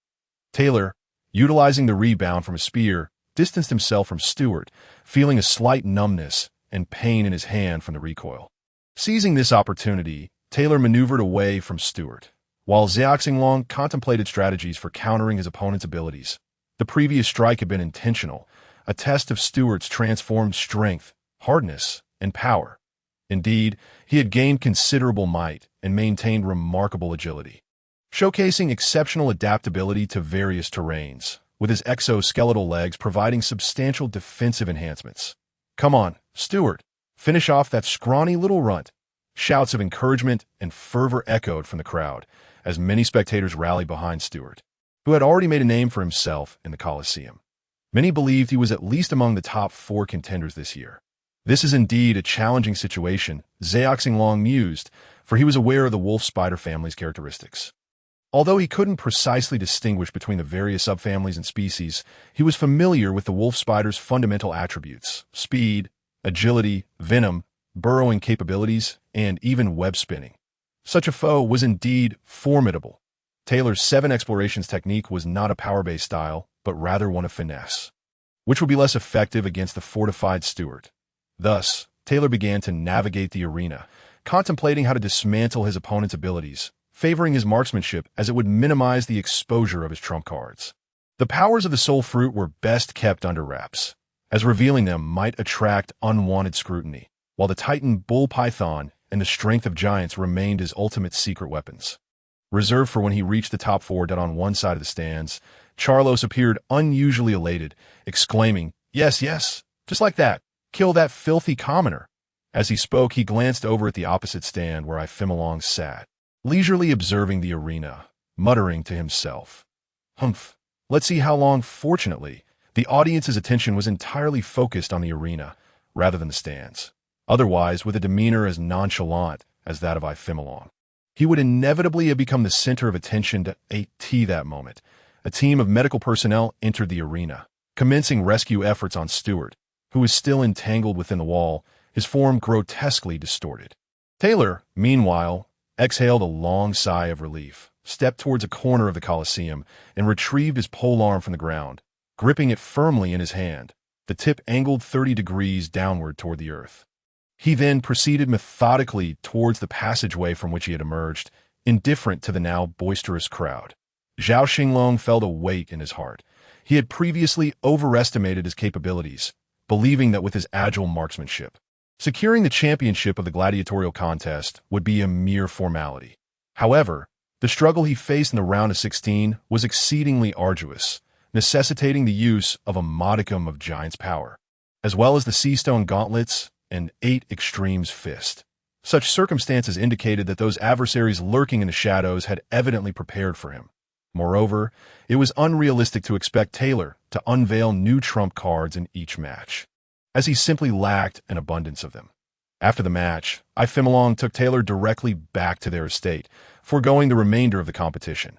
Taylor, utilizing the rebound from a spear, distanced himself from Stuart, feeling a slight numbness and pain in his hand from the recoil. Seizing this opportunity, Taylor maneuvered away from Stuart, while Zhao Xinglong contemplated strategies for countering his opponent's abilities. The previous strike had been intentional, a test of Stuart's transformed strength, hardness, and power. Indeed, he had gained considerable might and maintained remarkable agility, showcasing exceptional adaptability to various terrains, with his exoskeletal legs providing substantial defensive enhancements. "Come on, Stuart, finish off that scrawny little runt." Shouts of encouragement and fervor echoed from the crowd, as many spectators rallied behind Stuart, who had already made a name for himself in the Colosseum. Many believed he was at least among the top 4 contenders this year. This is indeed a challenging situation, Zhao Xinglong mused, for he was aware of the wolf spider family's characteristics. Although he couldn't precisely distinguish between the various subfamilies and species, he was familiar with the wolf spider's fundamental attributes: speed, agility, venom, burrowing capabilities, and even web spinning. Such a foe was indeed formidable. Taylor's 7 explorations technique was not a power-based style, but rather one of finesse, which would be less effective against the fortified Stuart. Thus, Taylor began to navigate the arena, contemplating how to dismantle his opponent's abilities, favoring his marksmanship as it would minimize the exposure of his trump cards. The powers of the soul fruit were best kept under wraps, as revealing them might attract unwanted scrutiny, while the Titan bull python and the strength of giants remained his ultimate secret weapons. Reserved for when he reached the top 4 dead on one side of the stands, Charlos appeared unusually elated, exclaiming, "Yes, yes, just like that. Kill that filthy commoner." As he spoke, he glanced over at the opposite stand where Xinglong sat, leisurely observing the arena, muttering to himself, "Humph, let's see how long." Fortunately, the audience's attention was entirely focused on the arena, rather than the stands. Otherwise, with a demeanor as nonchalant as that of Xinglong, he would inevitably have become the center of attention to that moment. A team of medical personnel entered the arena, commencing rescue efforts on Stuart, who was still entangled within the wall, his form grotesquely distorted. Taylor, meanwhile, exhaled a long sigh of relief, stepped towards a corner of the Colosseum, and retrieved his polearm from the ground, gripping it firmly in his hand, the tip angled 30 degrees downward toward the earth. He then proceeded methodically towards the passageway from which he had emerged, indifferent to the now boisterous crowd. Zhao Xinglong felt a weight in his heart. He had previously overestimated his capabilities, believing that with his agile marksmanship, securing the championship of the gladiatorial contest would be a mere formality. However, the struggle he faced in the round of 16 was exceedingly arduous, necessitating the use of a modicum of giant's power, as well as the Seastone gauntlets and 8 Extremes fist. Such circumstances indicated that those adversaries lurking in the shadows had evidently prepared for him. Moreover, it was unrealistic to expect Taylor to unveil new trump cards in each match, as he simply lacked an abundance of them. After the match, Xinglong took Taylor directly back to their estate, foregoing the remainder of the competition.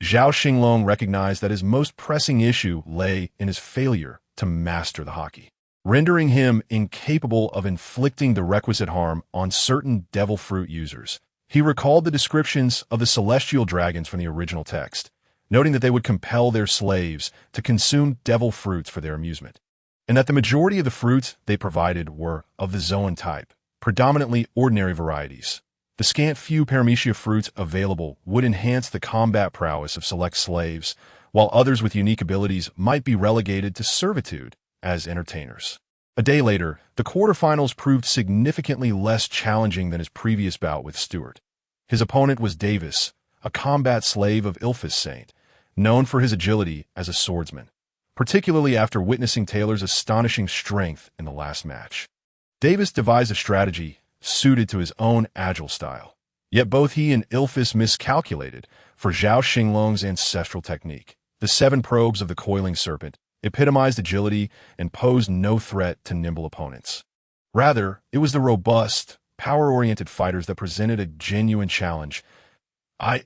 Zhao Xinglong recognized that his most pressing issue lay in his failure to master the haki, rendering him incapable of inflicting the requisite harm on certain devil fruit users. He recalled the descriptions of the celestial dragons from the original text, noting that they would compel their slaves to consume devil fruits for their amusement, and that the majority of the fruits they provided were of the zoan type, predominantly ordinary varieties. The scant few paramecia fruits available would enhance the combat prowess of select slaves, while others with unique abilities might be relegated to servitude as entertainers. A day later, the quarterfinals proved significantly less challenging than his previous bout with Stewart. His opponent was Davis, a combat slave of Ilfis Saint, known for his agility as a swordsman, particularly after witnessing Taylor's astonishing strength in the last match. Davis devised a strategy suited to his own agile style, yet both he and Ilfis miscalculated for Zhao Xinglong's ancestral technique. The 7 probes of the coiling serpent epitomized agility and posed no threat to nimble opponents. Rather, it was the robust, power-oriented fighters that presented a genuine challenge.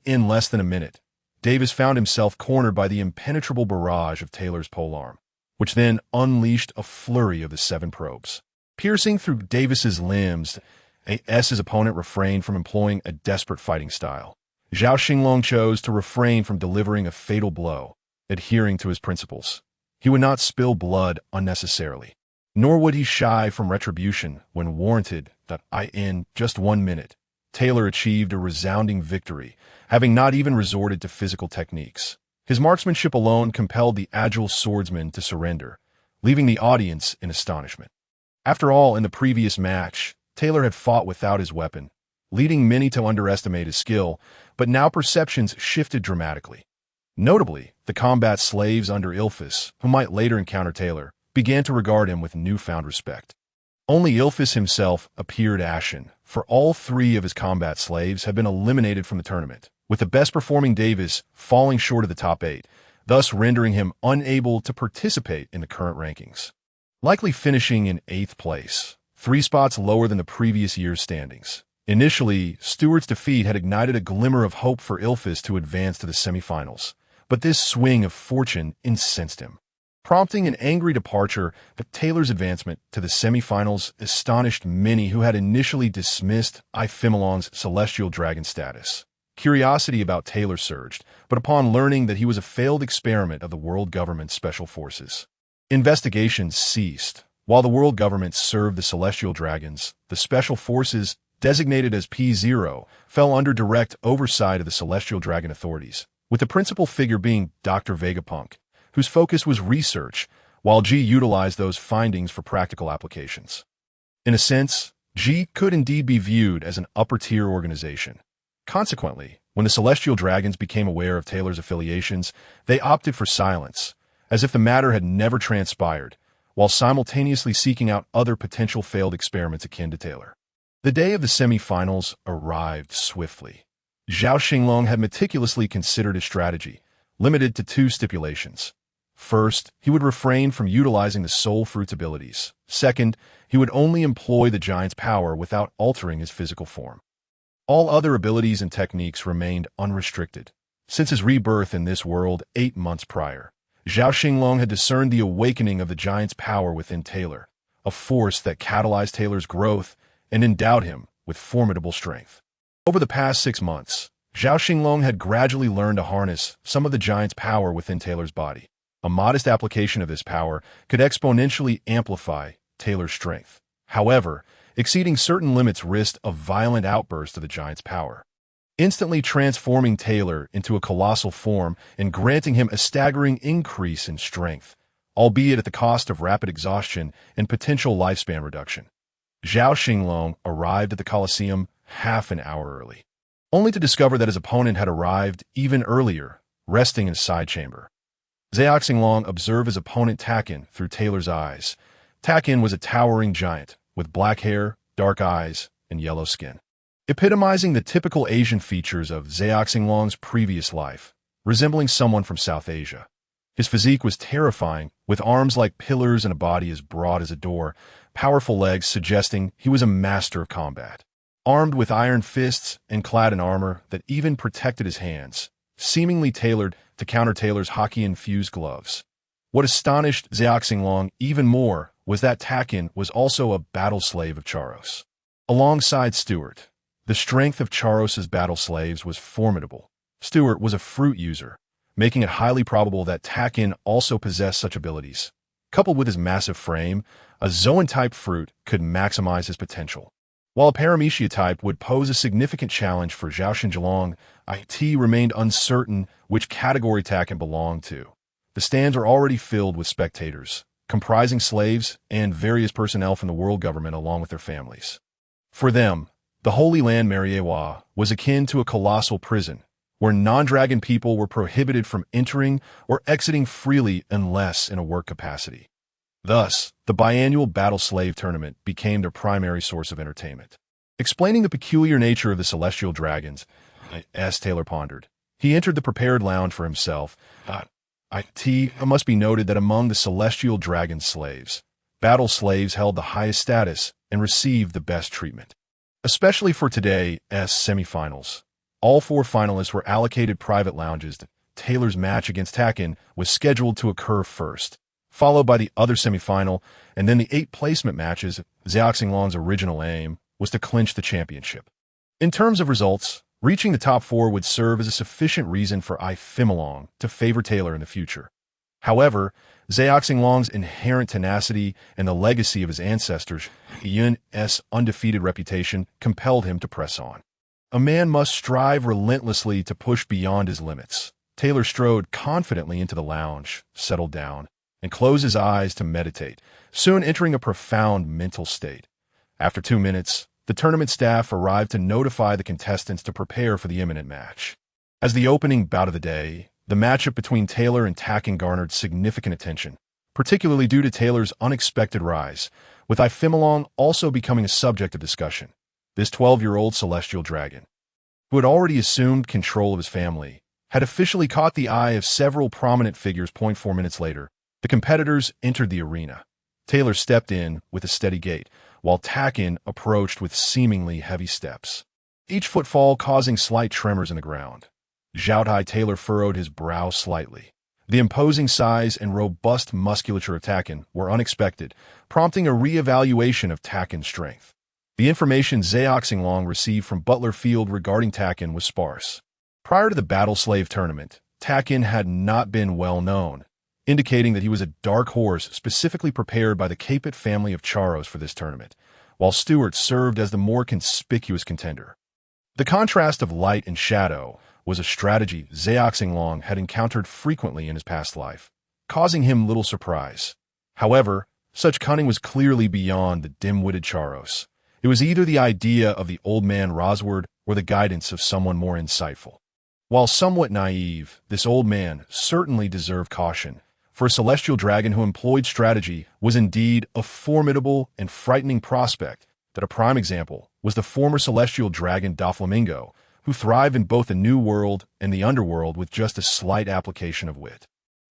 In less than a minute, Davis found himself cornered by the impenetrable barrage of Taylor's polearm, which then unleashed a flurry of the 7 probes. Piercing through Davis's limbs, his opponent refrained from employing a desperate fighting style. Zhao Xinglong chose to refrain from delivering a fatal blow, adhering to his principles. He would not spill blood unnecessarily, nor would he shy from retribution when warranted. In just 1 minute, Taylor achieved a resounding victory, having not even resorted to physical techniques. His marksmanship alone compelled the agile swordsman to surrender, leaving the audience in astonishment. After all, in the previous match, Taylor had fought without his weapon, leading many to underestimate his skill, but now perceptions shifted dramatically. Notably, the combat slaves under Ilfis, who might later encounter Taylor, began to regard him with newfound respect. Only Ilfis himself appeared ashen, for all 3 of his combat slaves had been eliminated from the tournament, with the best-performing Davis falling short of the top 8, thus rendering him unable to participate in the current rankings, likely finishing in 8th place, 3 spots lower than the previous year's standings. Initially, Stewart's defeat had ignited a glimmer of hope for Ilfis to advance to the semifinals, but this swing of fortune incensed him, prompting an angry departure. But Taylor's advancement to the semifinals astonished many who had initially dismissed Xinglong's celestial dragon status. Curiosity about Taylor surged, but upon learning that he was a failed experiment of the world government's special forces, investigations ceased. While the world government served the celestial dragons, the special forces, designated as P0, fell under direct oversight of the celestial dragon authorities, with the principal figure being Dr. Vegapunk, whose focus was research, while G utilized those findings for practical applications. In a sense, G could indeed be viewed as an upper-tier organization. Consequently, when the celestial dragons became aware of Taylor's affiliations, they opted for silence, as if the matter had never transpired, while simultaneously seeking out other potential failed experiments akin to Taylor. The day of the semifinals arrived swiftly. Zhao Xinglong had meticulously considered his strategy, limited to 2 stipulations. First, he would refrain from utilizing the soul fruit's abilities. Second, he would only employ the giant's power without altering his physical form. All other abilities and techniques remained unrestricted. Since his rebirth in this world 8 months prior, Zhao Xinglong had discerned the awakening of the giant's power within Taylor, a force that catalyzed Taylor's growth and endowed him with formidable strength. Over the past 6 months, Zhao Xinglong had gradually learned to harness some of the giant's power within Taylor's body. A modest application of this power could exponentially amplify Taylor's strength. However, exceeding certain limits risked a violent outburst of the giant's power, instantly transforming Taylor into a colossal form and granting him a staggering increase in strength, albeit at the cost of rapid exhaustion and potential lifespan reduction. Zhao Xinglong arrived at the Colosseum half an hour early, only to discover that his opponent had arrived even earlier, resting in a side chamber. Zhao Xinglong observed his opponent Takin through Taylor's eyes. Takin was a towering giant, with black hair, dark eyes, and yellow skin, epitomizing the typical Asian features of Zhao Xinglong's previous life, resembling someone from South Asia. His physique was terrifying, with arms like pillars and a body as broad as a door, powerful legs suggesting he was a master of combat. armed with iron fists and clad in armor that even protected his hands, seemingly tailored to counter Taylor's hockey-infused gloves. What astonished Zhao Xinglong even more was that Takin was also a battle slave of Charos. Alongside Stuart, the strength of Charos's battle slaves was formidable. Stuart was a fruit user, making it highly probable that Takin also possessed such abilities. Coupled with his massive frame, a Zoan-type fruit could maximize his potential. While a Paramecia type would pose a significant challenge for Zhao Xinglong, it remained uncertain which category Takin belonged to. The stands are already filled with spectators, comprising slaves and various personnel from the world government along with their families. For them, the Holy Land Mariewa was akin to a colossal prison, where non-dragon people were prohibited from entering or exiting freely unless in a work capacity. Thus, the biannual Battle Slave Tournament became their primary source of entertainment. Explaining the peculiar nature of the celestial dragons, as Taylor pondered, he entered the prepared lounge for himself. It must be noted that among the celestial dragon slaves, battle slaves held the highest status and received the best treatment. Especially for today's semifinals, all 4 finalists were allocated private lounges. Taylor's match against Takin was scheduled to occur first, followed by the other semifinal, and then the 8 placement matches. Zhao Xinglong's original aim was to clinch the championship. In terms of results, reaching the top 4 would serve as a sufficient reason for Xinglong to favor Taylor in the future. However, Zhao Xinglong's inherent tenacity and the legacy of his ancestors, Yun's undefeated reputation, compelled him to press on. A man must strive relentlessly to push beyond his limits. Taylor strode confidently into the lounge, settled down, and closed his eyes to meditate, soon entering a profound mental state. After 2 minutes, the tournament staff arrived to notify the contestants to prepare for the imminent match. As the opening bout of the day, the matchup between Taylor and Takin garnered significant attention, particularly due to Taylor's unexpected rise, with Xinglong also becoming a subject of discussion. This 12-year-old celestial dragon, who had already assumed control of his family, had officially caught the eye of several prominent figures. 4 minutes later, the competitors entered the arena. Taylor stepped in with a steady gait, while Takin approached with seemingly heavy steps, each footfall causing slight tremors in the ground. Zhao Taylor furrowed his brow slightly. The imposing size and robust musculature of Takin were unexpected, prompting a re-evaluation of Takin's strength. The information Zhao Xinglong received from Butler Field regarding Takin was sparse. Prior to the Battle Slave Tournament, Takin had not been well known, indicating that he was a dark horse specifically prepared by the Capet family of Charos for this tournament, while Stuart served as the more conspicuous contender. The contrast of light and shadow was a strategy Zhao Xinglong had encountered frequently in his past life, causing him little surprise. However, such cunning was clearly beyond the dim-witted Charos. It was either the idea of the old man Rosward or the guidance of someone more insightful. While somewhat naive, this old man certainly deserved caution, for a celestial dragon who employed strategy was indeed a formidable and frightening prospect. That a prime example was the former celestial dragon Doflamingo, who thrived in both the New World and the Underworld with just a slight application of wit.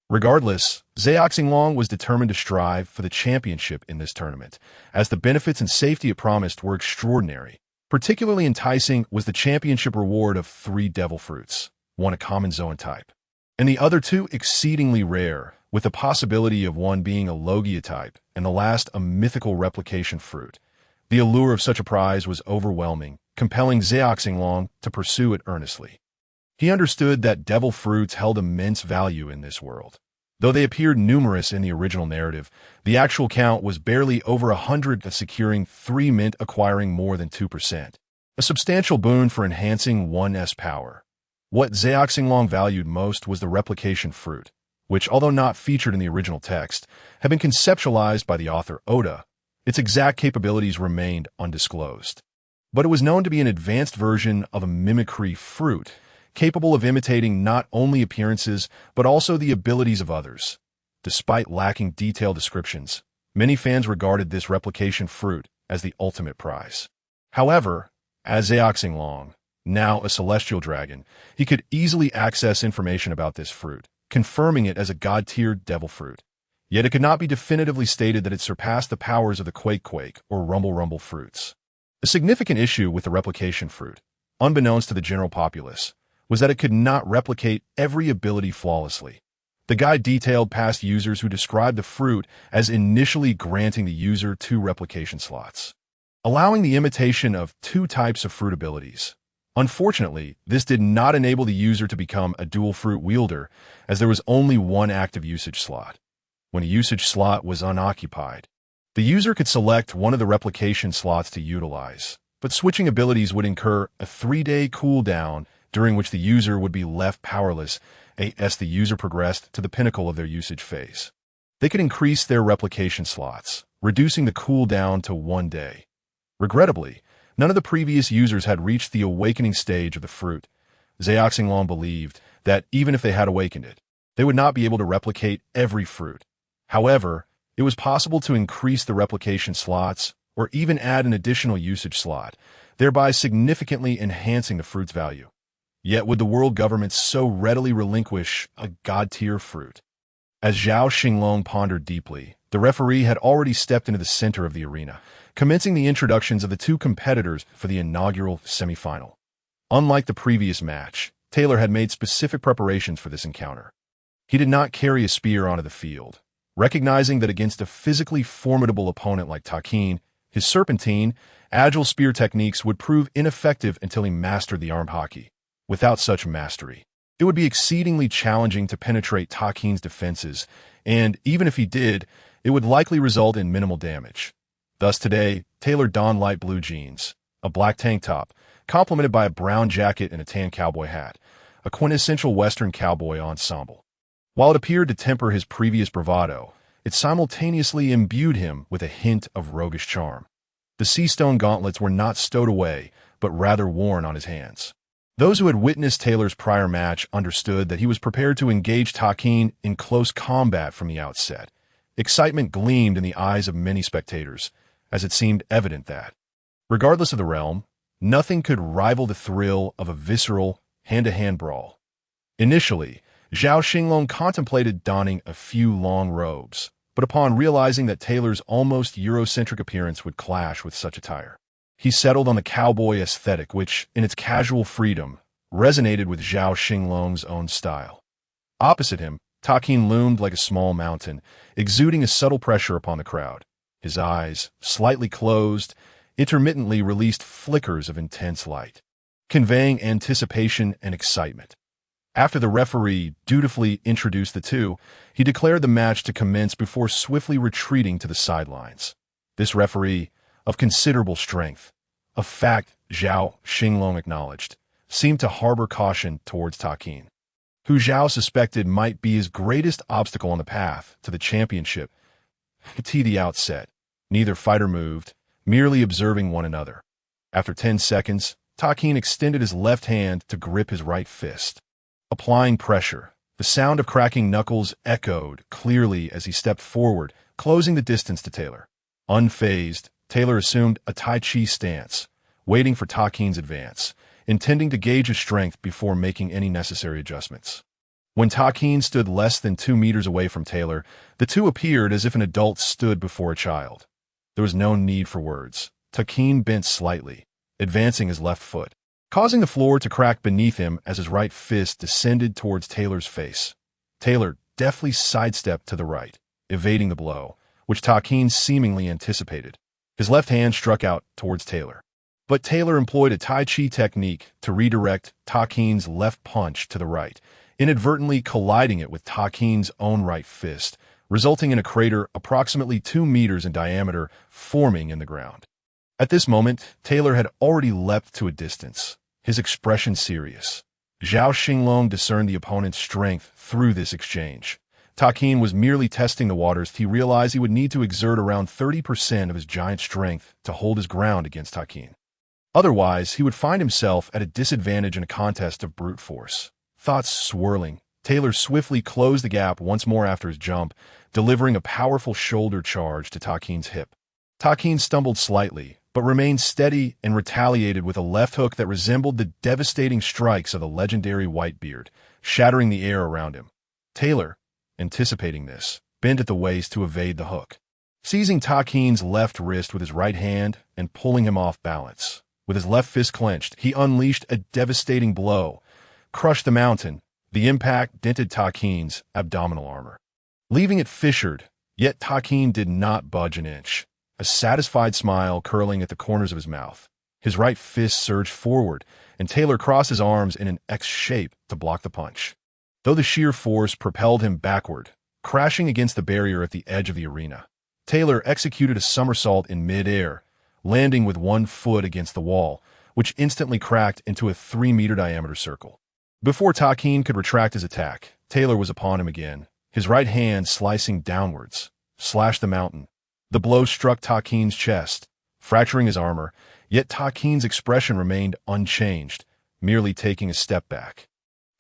Regardless, Zhao Xinglong was determined to strive for the championship in this tournament, as the benefits and safety it promised were extraordinary. Particularly enticing was the championship reward of 3 devil fruits, one a common Zoan type, and the other 2 exceedingly rare, with the possibility of one being a Logia type and the last a mythical replication fruit. The allure of such a prize was overwhelming, compelling Zhao Xinglong to pursue it earnestly. He understood that devil fruits held immense value in this world. Though they appeared numerous in the original narrative, the actual count was barely over 100, securing 3 mint acquiring more than 2%. A substantial boon for enhancing one's power. What Zhao Xinglong valued most was the replication fruit, which, although not featured in the original text, had been conceptualized by the author Oda. Its exact capabilities remained undisclosed. But it was known to be an advanced version of a mimicry fruit, capable of imitating not only appearances but also the abilities of others. Despite lacking detailed descriptions, many fans regarded this replication fruit as the ultimate prize. However, as Zhao Xinglong, now a celestial dragon, he could easily access information about this fruit, confirming it as a god-tiered devil fruit. Yet it could not be definitively stated that it surpassed the powers of the Quake or Rumble fruits. A significant issue with the replication fruit, unbeknownst to the general populace, was that it could not replicate every ability flawlessly. The guide detailed past users who described the fruit as initially granting the user 2 replication slots, allowing the imitation of 2 types of fruit abilities. Unfortunately, this did not enable the user to become a dual fruit wielder, as there was only 1 active usage slot. When a usage slot was unoccupied, the user could select one of the replication slots to utilize, but switching abilities would incur a 3-day cooldown during which the user would be left powerless as the user progressed to the pinnacle of their usage phase. They could increase their replication slots, reducing the cooldown to 1 day. Regrettably, none of the previous users had reached the awakening stage of the fruit. Zhao Xinglong believed that even if they had awakened it, they would not be able to replicate every fruit. However, it was possible to increase the replication slots or even add an additional usage slot, thereby significantly enhancing the fruit's value. Yet would the world government so readily relinquish a god-tier fruit? As Zhao Xinglong pondered deeply, the referee had already stepped into the center of the arena, commencing the introductions of the 2 competitors for the inaugural semifinal. Unlike the previous match, Taylor had made specific preparations for this encounter. He did not carry a spear onto the field, recognizing that against a physically formidable opponent like Takin, his serpentine, agile spear techniques would prove ineffective until he mastered the arm hockey. Without such mastery, it would be exceedingly challenging to penetrate Takin's defenses, and even if he did, it would likely result in minimal damage. Thus today, Taylor donned light blue jeans, a black tank top, complemented by a brown jacket and a tan cowboy hat, a quintessential Western cowboy ensemble. While it appeared to temper his previous bravado, it simultaneously imbued him with a hint of roguish charm. The sea-stone gauntlets were not stowed away, but rather worn on his hands. Those who had witnessed Taylor's prior match understood that he was prepared to engage Takin in close combat from the outset. Excitement gleamed in the eyes of many spectators, as it seemed evident that, regardless of the realm, nothing could rival the thrill of a visceral, hand-to-hand brawl. Initially, Zhao Xinglong contemplated donning a few long robes, but upon realizing that Taylor's almost Eurocentric appearance would clash with such attire, he settled on the cowboy aesthetic which, in its casual freedom, resonated with Zhao Xinglong's own style. Opposite him, Takin loomed like a small mountain, exuding a subtle pressure upon the crowd. His eyes, slightly closed, intermittently released flickers of intense light, conveying anticipation and excitement. After the referee dutifully introduced the 2, he declared the match to commence before swiftly retreating to the sidelines. This referee, of considerable strength, a fact Zhao Xinglong acknowledged, seemed to harbor caution towards Takin, who Zhao suspected might be his greatest obstacle on the path to the championship. At the outset, neither fighter moved, merely observing one another. After 10 seconds, Takin extended his left hand to grip his right fist. Applying pressure, the sound of cracking knuckles echoed clearly as he stepped forward, closing the distance to Taylor. Unfazed, Taylor assumed a Tai Chi stance, waiting for Takin's advance, intending to gauge his strength before making any necessary adjustments. When Takin stood less than 2 meters away from Taylor, the 2 appeared as if an adult stood before a child. There was no need for words. Takin bent slightly, advancing his left foot, causing the floor to crack beneath him as his right fist descended towards Taylor's face. Taylor deftly sidestepped to the right, evading the blow, which Takin seemingly anticipated. His left hand struck out towards Taylor, but Taylor employed a Tai Chi technique to redirect Takin's left punch to the right, inadvertently colliding it with Takin's own right fist, resulting in a crater approximately 2 meters in diameter forming in the ground. At this moment, Taylor had already leapt to a distance, his expression serious. Zhao Xinglong discerned the opponent's strength through this exchange. Takin was merely testing the waters. He realized he would need to exert around 30% of his giant strength to hold his ground against Takin. Otherwise, he would find himself at a disadvantage in a contest of brute force. Thoughts swirling, Taylor swiftly closed the gap once more after his jump, delivering a powerful shoulder charge to Takin's hip. Takin stumbled slightly, but remained steady and retaliated with a left hook that resembled the devastating strikes of the legendary Whitebeard, shattering the air around him. Taylor, anticipating this, bent at the waist to evade the hook. seizing Takin's left wrist with his right hand and pulling him off balance. With his left fist clenched, he unleashed a devastating blow, crushed the mountain. The impact dented Takin's abdominal armor, leaving it fissured, yet Takin did not budge an inch, a satisfied smile curling at the corners of his mouth. His right fist surged forward, and Taylor crossed his arms in an X shape to block the punch. Though the sheer force propelled him backward, crashing against the barrier at the edge of the arena, Taylor executed a somersault in mid-air, landing with one foot against the wall, which instantly cracked into a 3-meter diameter circle. Before Takin could retract his attack, Taylor was upon him again, his right hand slicing downwards, slashed the mountain. The blow struck Takin's chest, fracturing his armor, yet Takin's expression remained unchanged, merely taking a step back.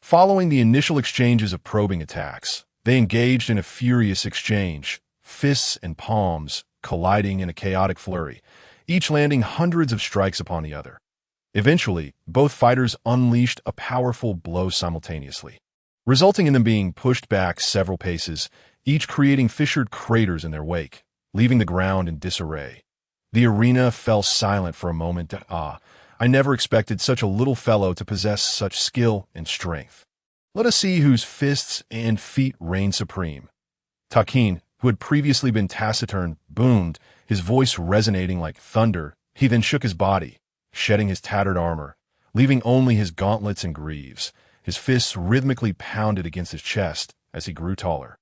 Following the initial exchanges of probing attacks, they engaged in a furious exchange, fists and palms colliding in a chaotic flurry, each landing hundreds of strikes upon the other. Eventually, both fighters unleashed a powerful blow simultaneously, resulting in them being pushed back several paces, each creating fissured craters in their wake, leaving the ground in disarray. The arena fell silent for a moment. I never expected such a little fellow to possess such skill and strength. Let us see whose fists and feet reign supreme. Takin, who had previously been taciturn, boomed, his voice resonating like thunder. He then shook his body, shedding his tattered armor, leaving only his gauntlets and greaves. His fists rhythmically pounded against his chest as he grew taller,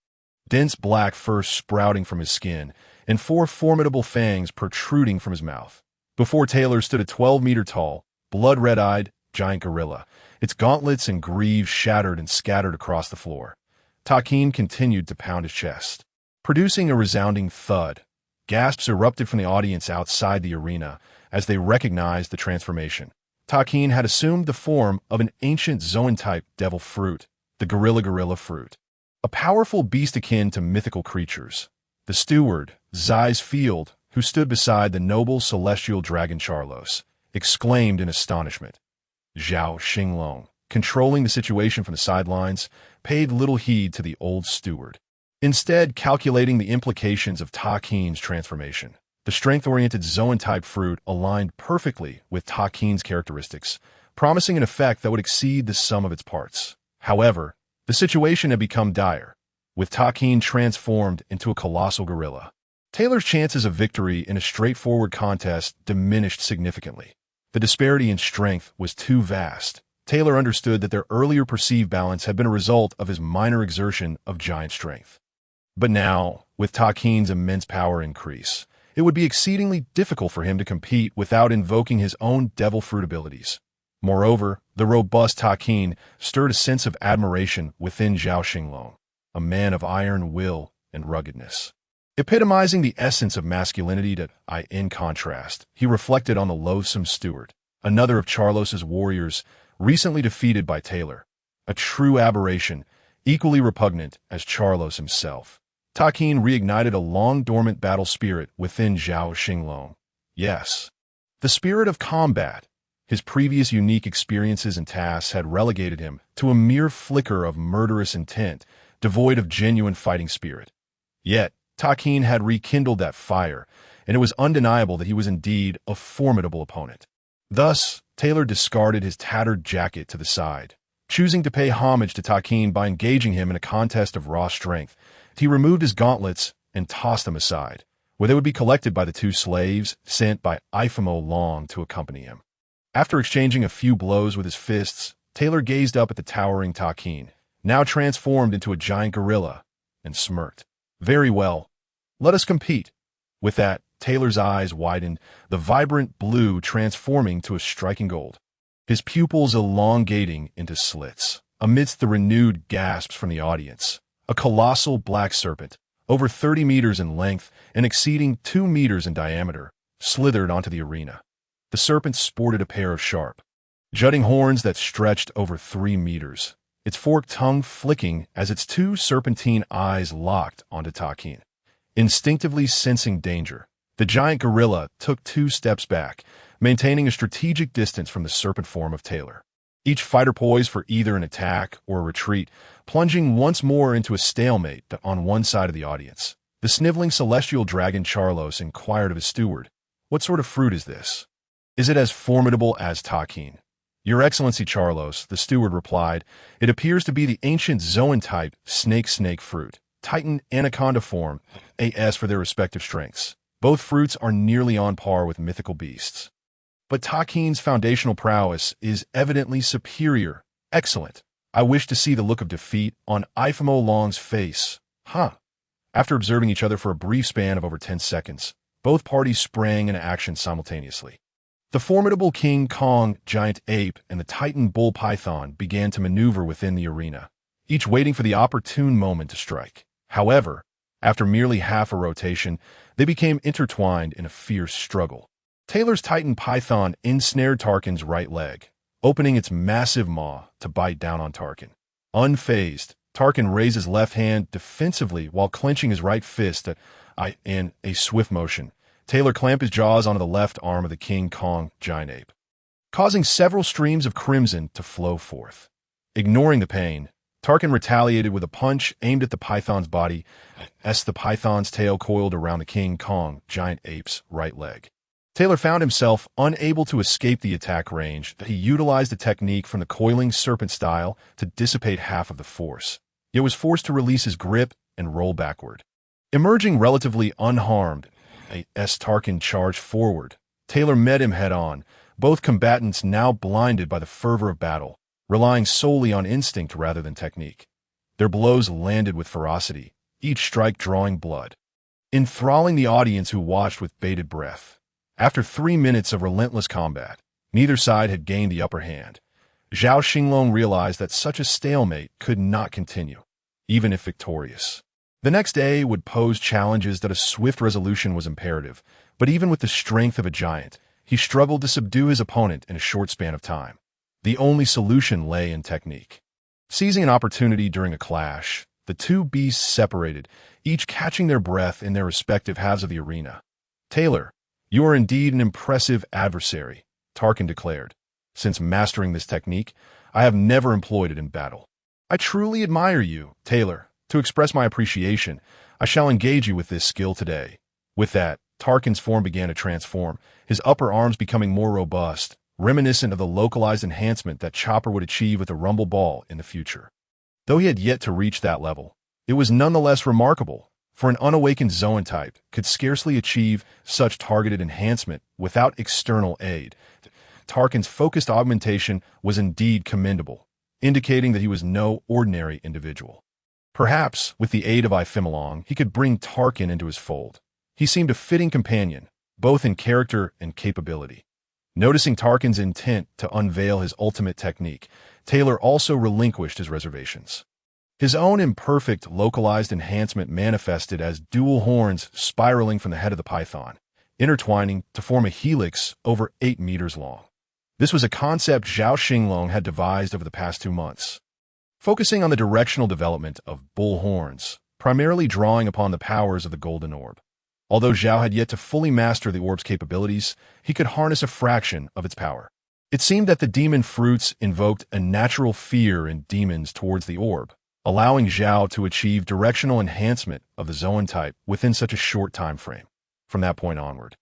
dense black fur sprouting from his skin, and 4 formidable fangs protruding from his mouth. Before Taylor stood a 12-meter-tall, blood-red-eyed giant gorilla, its gauntlets and greaves shattered and scattered across the floor. Takin continued to pound his chest, producing a resounding thud. Gasps erupted from the audience outside the arena as they recognized the transformation. Takin had assumed the form of an ancient zoan-type devil fruit, the gorilla fruit, a powerful beast akin to mythical creatures. The steward, Zai's Field, who stood beside the noble celestial dragon Charlos, exclaimed in astonishment. Zhao Xinglong, controlling the situation from the sidelines, paid little heed to the old steward, instead calculating the implications of Takin's transformation. The strength-oriented zoan-type fruit aligned perfectly with Takin's characteristics, promising an effect that would exceed the sum of its parts. However, the situation had become dire, with Takin transformed into a colossal gorilla. Taylor's chances of victory in a straightforward contest diminished significantly. The disparity in strength was too vast. Taylor understood that their earlier perceived balance had been a result of his minor exertion of giant strength. But now, with Takin's immense power increase, it would be exceedingly difficult for him to compete without invoking his own devil fruit abilities. Moreover, the robust Takin stirred a sense of admiration within Zhao Xinglong, a man of iron will and ruggedness, epitomizing the essence of masculinity. In contrast, he reflected on the loathsome steward, another of Charlos's warriors, recently defeated by Taylor, a true aberration, equally repugnant as Charlos himself. Takin reignited a long-dormant battle spirit within Zhao Xinglong. Yes, the spirit of combat. His previous unique experiences and tasks had relegated him to a mere flicker of murderous intent, devoid of genuine fighting spirit. Yet, Takin had rekindled that fire, and it was undeniable that he was indeed a formidable opponent. Thus, Taylor discarded his tattered jacket to the side, choosing to pay homage to Takin by engaging him in a contest of raw strength. He removed his gauntlets and tossed them aside, where they would be collected by the 2 slaves sent by Ifamo Long to accompany him. After exchanging a few blows with his fists, Taylor gazed up at the towering Takin, now transformed into a giant gorilla, and smirked. Very well. Let us compete. With that, Taylor's eyes widened, the vibrant blue transforming to a striking gold, his pupils elongating into slits. Amidst the renewed gasps from the audience, a colossal black serpent, over 30 meters in length and exceeding 2 meters in diameter, slithered onto the arena. The serpent sported a pair of sharp, jutting horns that stretched over 3 meters, its forked tongue flicking as its 2 serpentine eyes locked onto Takin. Instinctively sensing danger, the giant gorilla took 2 steps back, maintaining a strategic distance from the serpent form of Taylor. Each fighter poised for either an attack or a retreat, plunging once more into a stalemate on one side of the audience. The sniveling celestial dragon Charlos inquired of his steward, "What sort of fruit is this? Is it as formidable as Takin?" "Your Excellency Charlos," the steward replied, "it appears to be the ancient zoan-type snake fruit, Titan anaconda form, as for their respective strengths. Both fruits are nearly on par with mythical beasts. But Takin's foundational prowess is evidently superior. Excellent. I wish to see the look of defeat on Ifamo Long's face." Huh. After observing each other for a brief span of over 10 seconds, both parties sprang into action simultaneously. The formidable King Kong giant ape and the Titan bull python began to maneuver within the arena, each waiting for the opportune moment to strike. However, after merely half a rotation, they became intertwined in a fierce struggle. Taylor's Titan python ensnared Tarkin's right leg, opening its massive maw to bite down on Tarkin. Unfazed, Tarkin raised his left hand defensively while clenching his right fist in a swift motion. Taylor clamped his jaws onto the left arm of the King Kong giant ape, causing several streams of crimson to flow forth. Ignoring the pain, Tarkin retaliated with a punch aimed at the python's body as the python's tail coiled around the King Kong giant ape's right leg. Taylor found himself unable to escape the attack range. He utilized a technique from the coiling serpent style to dissipate half of the force, yet was forced to release his grip and roll backward. Emerging relatively unharmed, as Tarkin charged forward, Taylor met him head-on, both combatants now blinded by the fervor of battle, relying solely on instinct rather than technique. Their blows landed with ferocity, each strike drawing blood, enthralling the audience who watched with bated breath. After 3 minutes of relentless combat, neither side had gained the upper hand. Zhao Xinglong realized that such a stalemate could not continue, even if victorious. The next day would pose challenges that a swift resolution was imperative, but even with the strength of a giant, he struggled to subdue his opponent in a short span of time. The only solution lay in technique. Seizing an opportunity during a clash, the two beasts separated, each catching their breath in their respective halves of the arena. "Taylor, you are indeed an impressive adversary," Tarkin declared. "Since mastering this technique, I have never employed it in battle. I truly admire you, Taylor. To express my appreciation, I shall engage you with this skill today." With that, Tarkin's form began to transform, his upper arms becoming more robust, reminiscent of the localized enhancement that Chopper would achieve with the Rumble Ball in the future. Though he had yet to reach that level, it was nonetheless remarkable, for an unawakened Zoan type could scarcely achieve such targeted enhancement without external aid. Tarkin's focused augmentation was indeed commendable, indicating that he was no ordinary individual. Perhaps, with the aid of Ifemalong, he could bring Tarkin into his fold. He seemed a fitting companion, both in character and capability. Noticing Tarkin's intent to unveil his ultimate technique, Taylor also relinquished his reservations. His own imperfect, localized enhancement manifested as dual horns spiraling from the head of the python, intertwining to form a helix over 8 meters long. This was a concept Zhao Xinglong had devised over the past 2 months, focusing on the directional development of bull horns, primarily drawing upon the powers of the Golden Orb. Although Zhao had yet to fully master the orb's capabilities, he could harness a fraction of its power. It seemed that the demon fruits invoked a natural fear in demons towards the orb, allowing Zhao to achieve directional enhancement of the Zoan type within such a short time frame. From that point onward,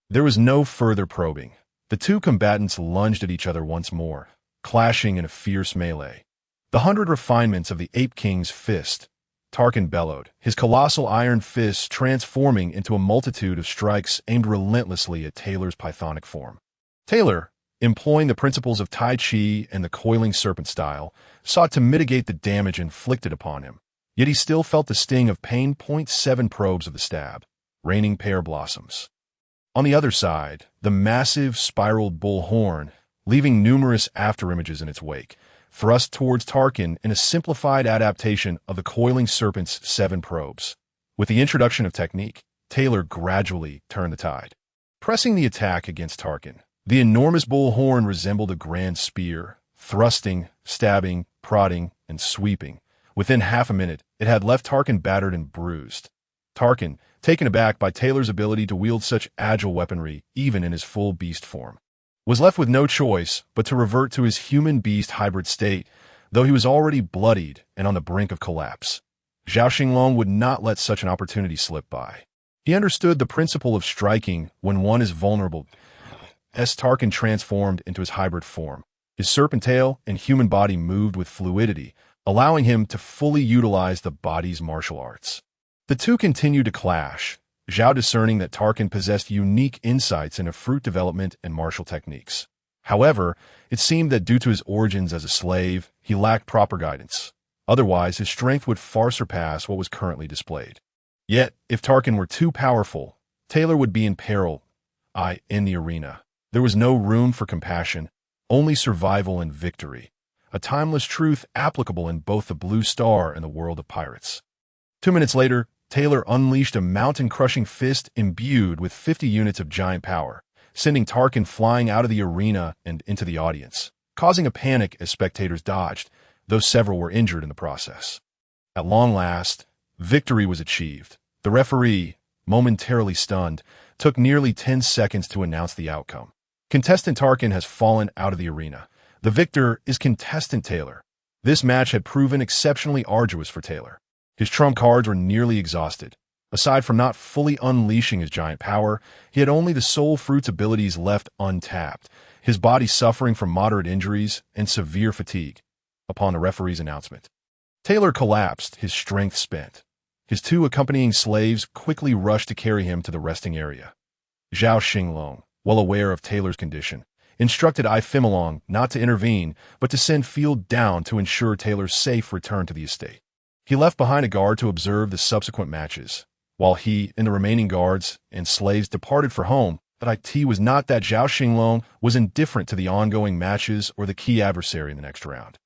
there was no further probing. The two combatants lunged at each other once more, clashing in a fierce melee. The 100 refinements of the Ape King's fist, Tarkin bellowed, his colossal iron fists transforming into a multitude of strikes aimed relentlessly at Taylor's pythonic form. Taylor, employing the principles of Tai Chi and the coiling serpent style, sought to mitigate the damage inflicted upon him, yet he still felt the sting of pain. 7 probes of the stab, raining pear blossoms. On the other side, the massive spiraled bull horn, leaving numerous afterimages in its wake, thrust towards Tarkin in a simplified adaptation of the coiling serpent's 7 probes. With the introduction of technique, Taylor gradually turned the tide. Pressing the attack against Tarkin, the enormous bull horn resembled a grand spear, thrusting, stabbing, prodding, and sweeping. Within half a minute, it had left Tarkin battered and bruised. Tarkin, taken aback by Taylor's ability to wield such agile weaponry even in his full beast form, was left with no choice but to revert to his human-beast hybrid state, though he was already bloodied and on the brink of collapse. Zhao Xinglong would not let such an opportunity slip by. He understood the principle of striking when one is vulnerable, as Tarkin transformed into his hybrid form. His serpent tail and human body moved with fluidity, allowing him to fully utilize the body's martial arts. The two continued to clash, Zhao discerning that Tarkin possessed unique insights into fruit development and martial techniques. However, it seemed that due to his origins as a slave, he lacked proper guidance. Otherwise, his strength would far surpass what was currently displayed. Yet, if Tarkin were too powerful, Taylor would be in peril, in the arena. There was no room for compassion, only survival and victory, a timeless truth applicable in both the Blue Star and the world of pirates. 2 minutes later, Taylor unleashed a mountain-crushing fist imbued with 50 units of giant power, sending Tarkin flying out of the arena and into the audience, causing a panic as spectators dodged, though several were injured in the process. At long last, victory was achieved. The referee, momentarily stunned, took nearly 10 seconds to announce the outcome. Contestant Tarkin has fallen out of the arena. The victor is contestant Taylor. This match had proven exceptionally arduous for Taylor. His trump cards were nearly exhausted. Aside from not fully unleashing his giant power, he had only the soul fruit's abilities left untapped, his body suffering from moderate injuries and severe fatigue. Upon the referee's announcement, Taylor collapsed, his strength spent. His two accompanying slaves quickly rushed to carry him to the resting area. Zhao Xinglong, well aware of Taylor's condition, instructed Ifimilong not to intervene, but to send Field down to ensure Taylor's safe return to the estate. He left behind a guard to observe the subsequent matches, while he and the remaining guards and slaves departed for home. But it was not that Zhao Xinglong was indifferent to the ongoing matches or the key adversary in the next round.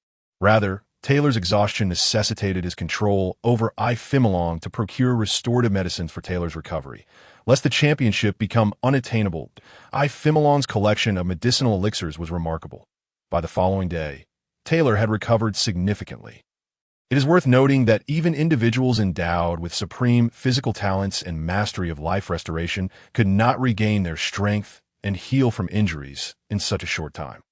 Rather, Taylor's exhaustion necessitated his control over Ifimilong to procure restorative medicines for Taylor's recovery, lest the championship become unattainable. Ifimilong's collection of medicinal elixirs was remarkable. By the following day, Taylor had recovered significantly. It is worth noting that even individuals endowed with supreme physical talents and mastery of life restoration could not regain their strength and heal from injuries in such a short time.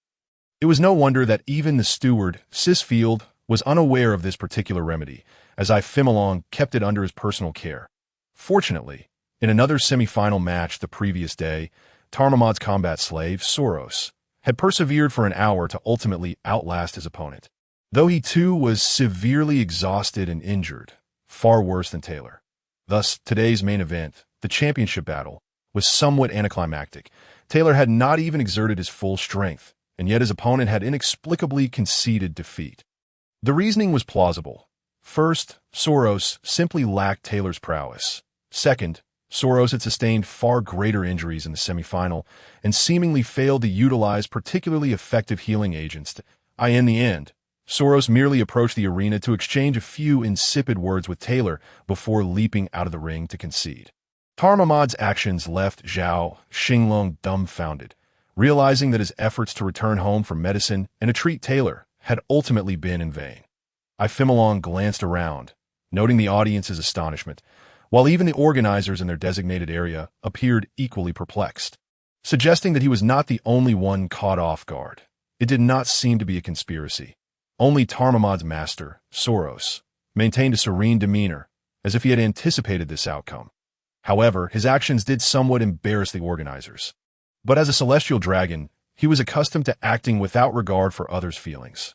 It was no wonder that even the steward, Field, was unaware of this particular remedy, as Ifimilong kept it under his personal care. Fortunately, in another semi-final match the previous day, Tarmamad's combat slave, Soros, had persevered for an hour to ultimately outlast his opponent. Though he too was severely exhausted and injured, far worse than Taylor. Thus, today's main event, the championship battle, was somewhat anticlimactic. Taylor had not even exerted his full strength, and yet his opponent had inexplicably conceded defeat. The reasoning was plausible. First, Soros simply lacked Taylor's prowess. Second, Soros had sustained far greater injuries in the semifinal and seemingly failed to utilize particularly effective healing agents. In the end, Soros merely approached the arena to exchange a few insipid words with Taylor before leaping out of the ring to concede. Tarmamad's actions left Zhao Xinglong dumbfounded, realizing that his efforts to return home for medicine and to treat Taylor had ultimately been in vain. Ifimilong glanced around, noting the audience's astonishment, while even the organizers in their designated area appeared equally perplexed, suggesting that he was not the only one caught off guard. It did not seem to be a conspiracy. Only Tarmamad's master, Soros, maintained a serene demeanor, as if he had anticipated this outcome. However, his actions did somewhat embarrass the organizers. But as a celestial dragon, he was accustomed to acting without regard for others' feelings.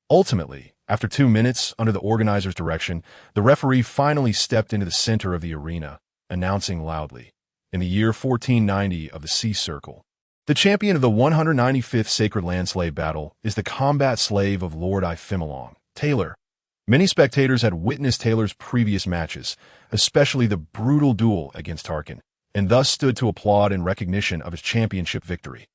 Ultimately, after 2 minutes under the organizer's direction, the referee finally stepped into the center of the arena, announcing loudly, in the year 1490 of the Sea Circle, the champion of the 195th Sacred Landslave Battle is the combat slave of Lord Ifimilong, Taylor. Many spectators had witnessed Taylor's previous matches, especially the brutal duel against Tarkin, and thus stood to applaud in recognition of his championship victory.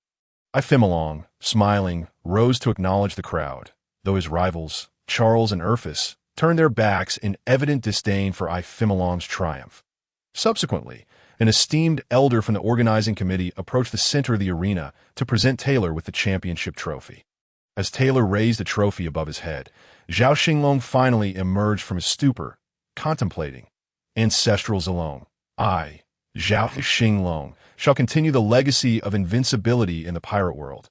Ifimilong, smiling, rose to acknowledge the crowd, though his rivals, Charles and Urfus, turned their backs in evident disdain for Ifimilong's triumph. Subsequently, an esteemed elder from the organizing committee approached the center of the arena to present Taylor with the championship trophy. As Taylor raised the trophy above his head, Zhao Xinglong finally emerged from his stupor, contemplating. Ancestrals alone, I, Zhao Xinglong, shall continue the legacy of invincibility in the pirate world.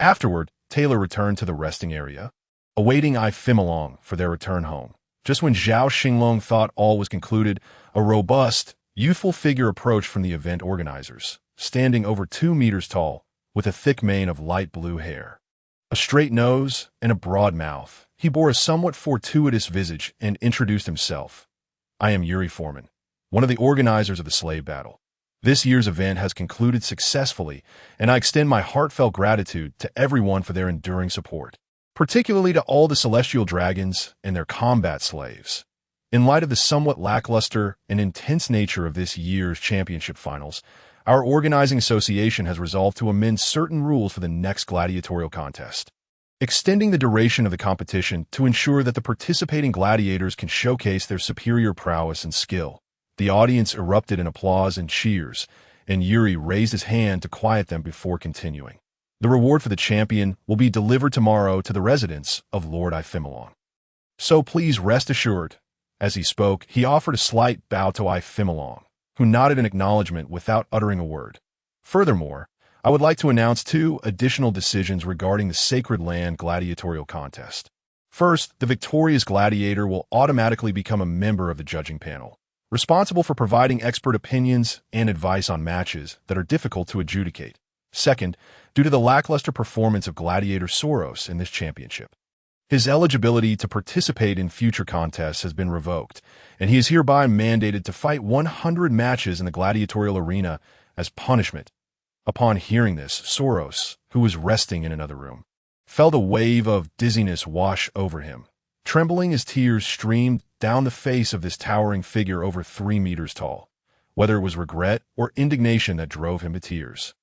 Afterward, Taylor returned to the resting area, awaiting Ifimilong for their return home. Just when Zhao Xinglong thought all was concluded, a robust, youthful figure approached from the event organizers, standing over 2 meters tall, with a thick mane of light blue hair. A straight nose and a broad mouth, he bore a somewhat fortuitous visage and introduced himself. I am Yuri Foreman, one of the organizers of the slave battle. This year's event has concluded successfully, and I extend my heartfelt gratitude to everyone for their enduring support, particularly to all the celestial dragons and their combat slaves. In light of the somewhat lackluster and intense nature of this year's championship finals, our organizing association has resolved to amend certain rules for the next gladiatorial contest, extending the duration of the competition to ensure that the participating gladiators can showcase their superior prowess and skill. The audience erupted in applause and cheers, and Yuri raised his hand to quiet them before continuing. The reward for the champion will be delivered tomorrow to the residence of Lord Ifimilong. So please rest assured. As he spoke, he offered a slight bow to Ifimilong, who nodded in acknowledgement without uttering a word. Furthermore, I would like to announce 2 additional decisions regarding the Sacred Land gladiatorial contest. First, the victorious gladiator will automatically become a member of the judging panel, responsible for providing expert opinions and advice on matches that are difficult to adjudicate. Second, due to the lackluster performance of gladiator Soros in this championship, his eligibility to participate in future contests has been revoked, and he is hereby mandated to fight 100 matches in the gladiatorial arena as punishment. Upon hearing this, Soros, who was resting in another room, felt a wave of dizziness wash over him. Trembling as tears streamed down the face of this towering figure over 3 meters tall, whether it was regret or indignation that drove him to tears.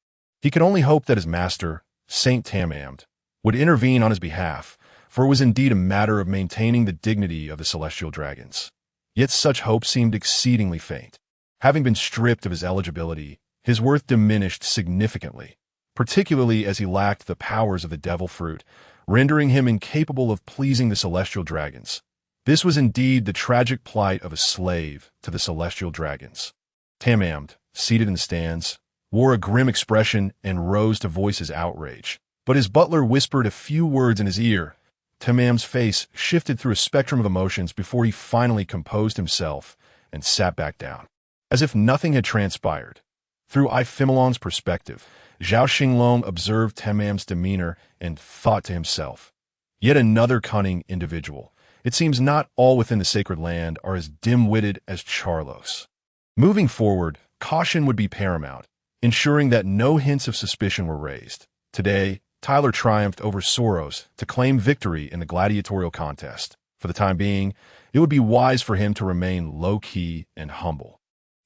He could only hope that his master, Saint Tamamd, would intervene on his behalf, for it was indeed a matter of maintaining the dignity of the celestial dragons. Yet such hope seemed exceedingly faint. Having been stripped of his eligibility, his worth diminished significantly, particularly as he lacked the powers of the devil fruit, rendering him incapable of pleasing the celestial dragons. This was indeed the tragic plight of a slave to the celestial dragons. Tamamd, seated in the stands, wore a grim expression and rose to voice his outrage. But his butler whispered a few words in his ear. Tamam's face shifted through a spectrum of emotions before he finally composed himself and sat back down, as if nothing had transpired. Through Ifimilong's perspective, Zhao Xinglong observed Tamam's demeanor and thought to himself, yet another cunning individual. It seems not all within the Sacred Land are as dim-witted as Charlos. Moving forward, caution would be paramount, ensuring that no hints of suspicion were raised. Today, Tyler triumphed over Soros to claim victory in the gladiatorial contest. For the time being, it would be wise for him to remain low-key and humble.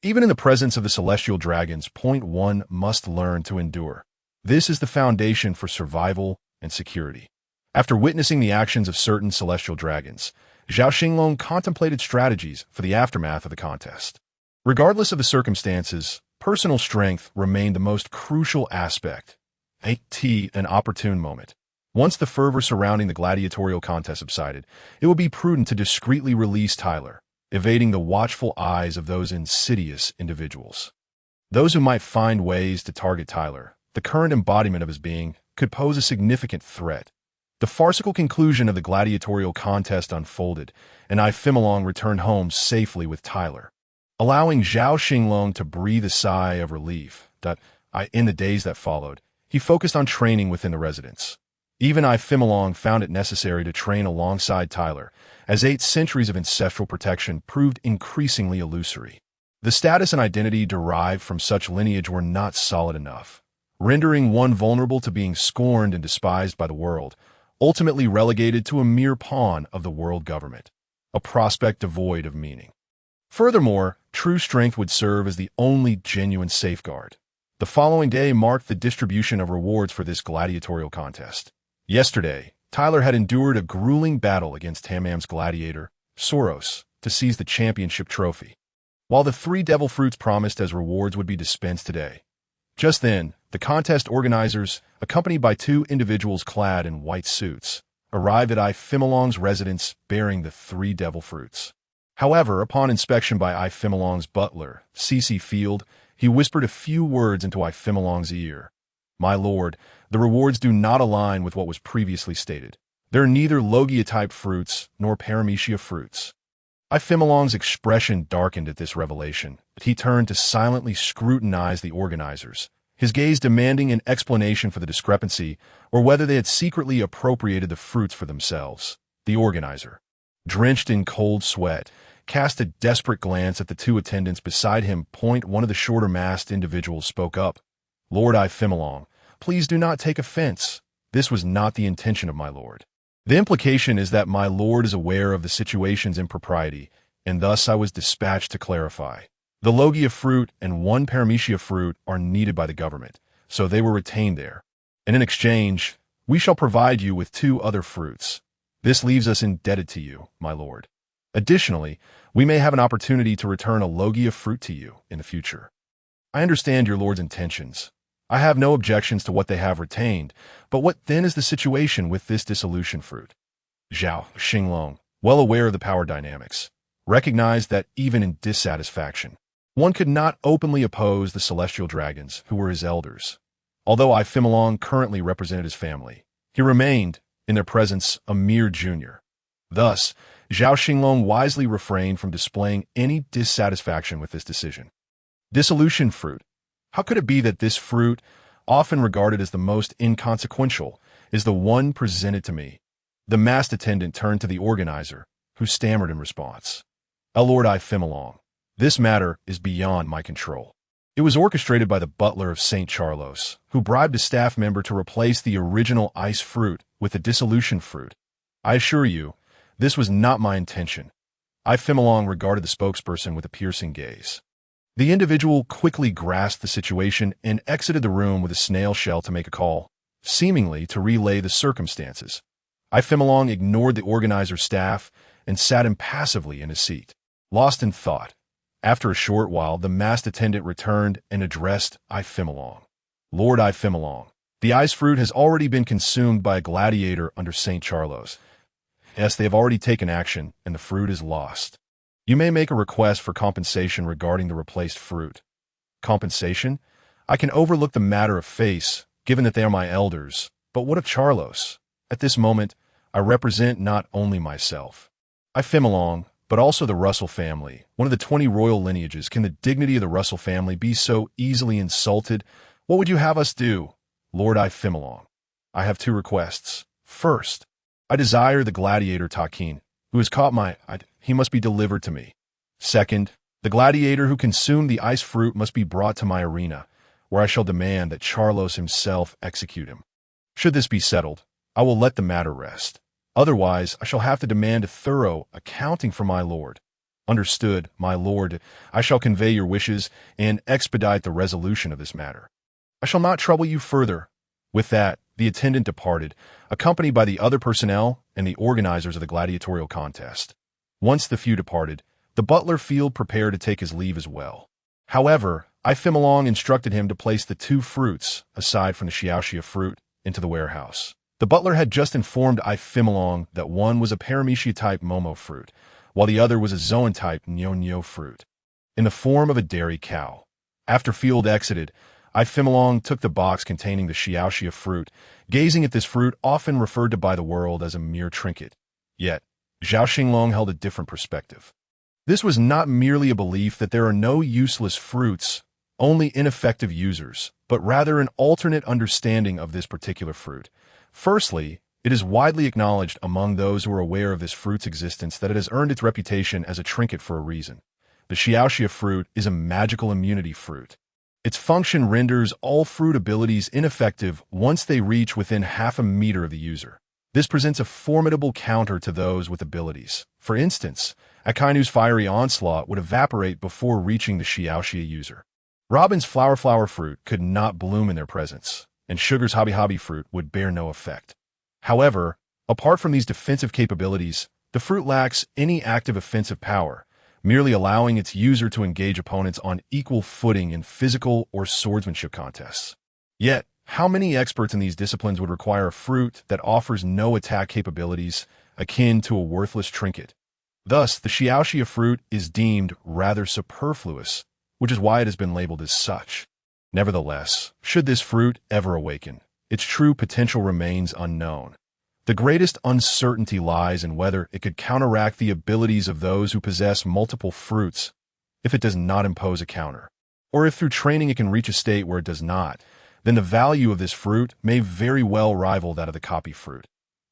Even in the presence of the celestial dragons, point one must learn to endure. This is the foundation for survival and security. After witnessing the actions of certain celestial dragons, Zhao Xinglong contemplated strategies for the aftermath of the contest. Regardless of the circumstances, personal strength remained the most crucial aspect. An opportune moment. Once the fervor surrounding the gladiatorial contest subsided, it would be prudent to discreetly release Tyler, evading the watchful eyes of those insidious individuals. Those who might find ways to target Tyler, the current embodiment of his being, could pose a significant threat. The farcical conclusion of the gladiatorial contest unfolded, and Ifimilong returned home safely with Tyler, allowing Zhao Xinglong to breathe a sigh of relief. In the days that followed, he focused on training within the residence. Even Ifimilong found it necessary to train alongside Tyler, as 8 centuries of ancestral protection proved increasingly illusory. The status and identity derived from such lineage were not solid enough, rendering one vulnerable to being scorned and despised by the world, ultimately relegated to a mere pawn of the world government, a prospect devoid of meaning. Furthermore, true strength would serve as the only genuine safeguard. The following day marked the distribution of rewards for this gladiatorial contest. Yesterday, Tyler had endured a grueling battle against Tamam's gladiator, Soros, to seize the championship trophy, while the 3 devil fruits promised as rewards would be dispensed today. Just then, the contest organizers, accompanied by 2 individuals clad in white suits, arrived at Ifimilong's residence bearing the 3 devil fruits. However, upon inspection by Ifimilong's butler, C.C. Field, he whispered a few words into Ifimilong's ear. "My lord, the rewards do not align with what was previously stated. There are neither Logia-type fruits nor Paramecia fruits. Ifimolong's expression darkened at this revelation, but he turned to silently scrutinize the organizers, his gaze demanding an explanation for the discrepancy or whether they had secretly appropriated the fruits for themselves. The organizer, drenched in cold sweat, cast a desperate glance at the two attendants beside him. One of the shorter-masked individuals spoke up. "Lord Ifimolong, please do not take offense. This was not the intention of my lord. The implication is that my lord is aware of the situation's impropriety, and thus I was dispatched to clarify. The logia fruit and one paramecia fruit are needed by the government, so they were retained there. And in exchange, we shall provide you with 2 other fruits. This leaves us indebted to you, my lord. Additionally, we may have an opportunity to return a logia fruit to you in the future. I understand your lord's intentions. I have no objections to what they have retained, but what then is the situation with this dissolution fruit?" Zhao Xinglong, well aware of the power dynamics, recognized that even in dissatisfaction, one could not openly oppose the celestial dragons, who were his elders. Although Ifimolong currently represented his family, he remained, in their presence, a mere junior. Thus, Zhao Xinglong wisely refrained from displaying any dissatisfaction with this decision. Dissolution fruit. How could it be that this fruit, often regarded as the most inconsequential, is the one presented to me? The masked attendant turned to the organizer, who stammered in response. "Lord Ifimolong, this matter is beyond my control. It was orchestrated by the butler of St. Charlos, who bribed a staff member to replace the original ice fruit with a dissolution fruit. I assure you, this was not my intention." Ifimolong regarded the spokesperson with a piercing gaze. The individual quickly grasped the situation and exited the room with a snail shell to make a call, seemingly to relay the circumstances. Ifimolong ignored the organizer's staff and sat impassively in his seat, lost in thought. After a short while, the masked attendant returned and addressed Ifimolong. "Lord Ifimolong, the ice fruit has already been consumed by a gladiator under St. Charlos. Yes, they have already taken action, and the fruit is lost. You may make a request for compensation regarding the replaced fruit." "Compensation? I can overlook the matter of face, given that they are my elders, but what of Charlos? At this moment, I represent not only myself, Ifimolong, but also the Russell family, one of the 20 royal lineages. Can the dignity of the Russell family be so easily insulted? What would you have us do?" "Lord Ifimolong, I have 2 requests. First, I desire the gladiator Takin, who has caught he must be delivered to me. Second, the gladiator who consumed the ice fruit must be brought to my arena, where I shall demand that Charlos himself execute him. Should this be settled, I will let the matter rest. Otherwise, I shall have to demand a thorough accounting from my lord." "Understood, my lord. I shall convey your wishes and expedite the resolution of this matter. I shall not trouble you further." With that, the attendant departed, accompanied by the other personnel and the organizers of the gladiatorial contest. Once the few departed, the butler felt prepared to take his leave as well. However, Ifimolong instructed him to place the 2 fruits, aside from the xiaoxia fruit, into the warehouse. The butler had just informed Ifimolong that one was a paramecia-type momo fruit, while the other was a zoan-type nyo fruit, in the form of a dairy cow. After Field exited, Ifimolong took the box containing the xiaoxia fruit, gazing at this fruit often referred to by the world as a mere trinket. Yet, Zhao Xinglong held a different perspective. This was not merely a belief that there are no useless fruits, only ineffective users, but rather an alternate understanding of this particular fruit. Firstly, it is widely acknowledged among those who are aware of this fruit's existence that it has earned its reputation as a trinket for a reason. The xiaoxia fruit is a magical immunity fruit. Its function renders all fruit abilities ineffective once they reach within half a meter of the user. This presents a formidable counter to those with abilities. For instance, Akainu's fiery onslaught would evaporate before reaching the xiaoxia user. Robin's flower fruit could not bloom in their presence, and Sugar's hobby fruit would bear no effect. However, apart from these defensive capabilities, the fruit lacks any active offensive power, merely allowing its user to engage opponents on equal footing in physical or swordsmanship contests. Yet, how many experts in these disciplines would require a fruit that offers no attack capabilities, akin to a worthless trinket? Thus, the xiaoxia fruit is deemed rather superfluous, which is why it has been labeled as such. Nevertheless, should this fruit ever awaken, its true potential remains unknown. The greatest uncertainty lies in whether it could counteract the abilities of those who possess multiple fruits, if it does not impose a counter. Or if through training it can reach a state where it does not, then the value of this fruit may very well rival that of the copy fruit.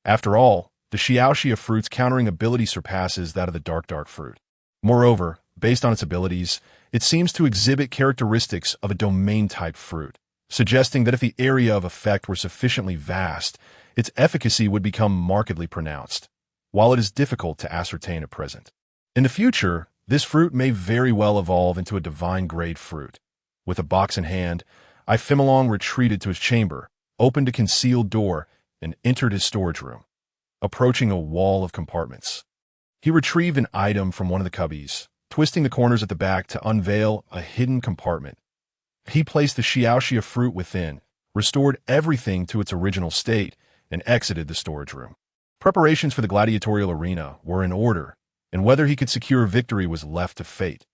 After all, the Xiaoxia fruit's countering ability surpasses that of the dark fruit. Moreover, based on its abilities, it seems to exhibit characteristics of a domain-type fruit, suggesting that if the area of effect were sufficiently vast, its efficacy would become markedly pronounced, while it is difficult to ascertain at present. In the future, this fruit may very well evolve into a divine-grade fruit. With a box in hand, Ifimilong retreated to his chamber, opened a concealed door, and entered his storage room. Approaching a wall of compartments, he retrieved an item from one of the cubbies, twisting the corners at the back to unveil a hidden compartment. He placed the Xiaoxia fruit within, restored everything to its original state, and exited the storage room. Preparations for the gladiatorial arena were in order, and whether he could secure victory was left to fate.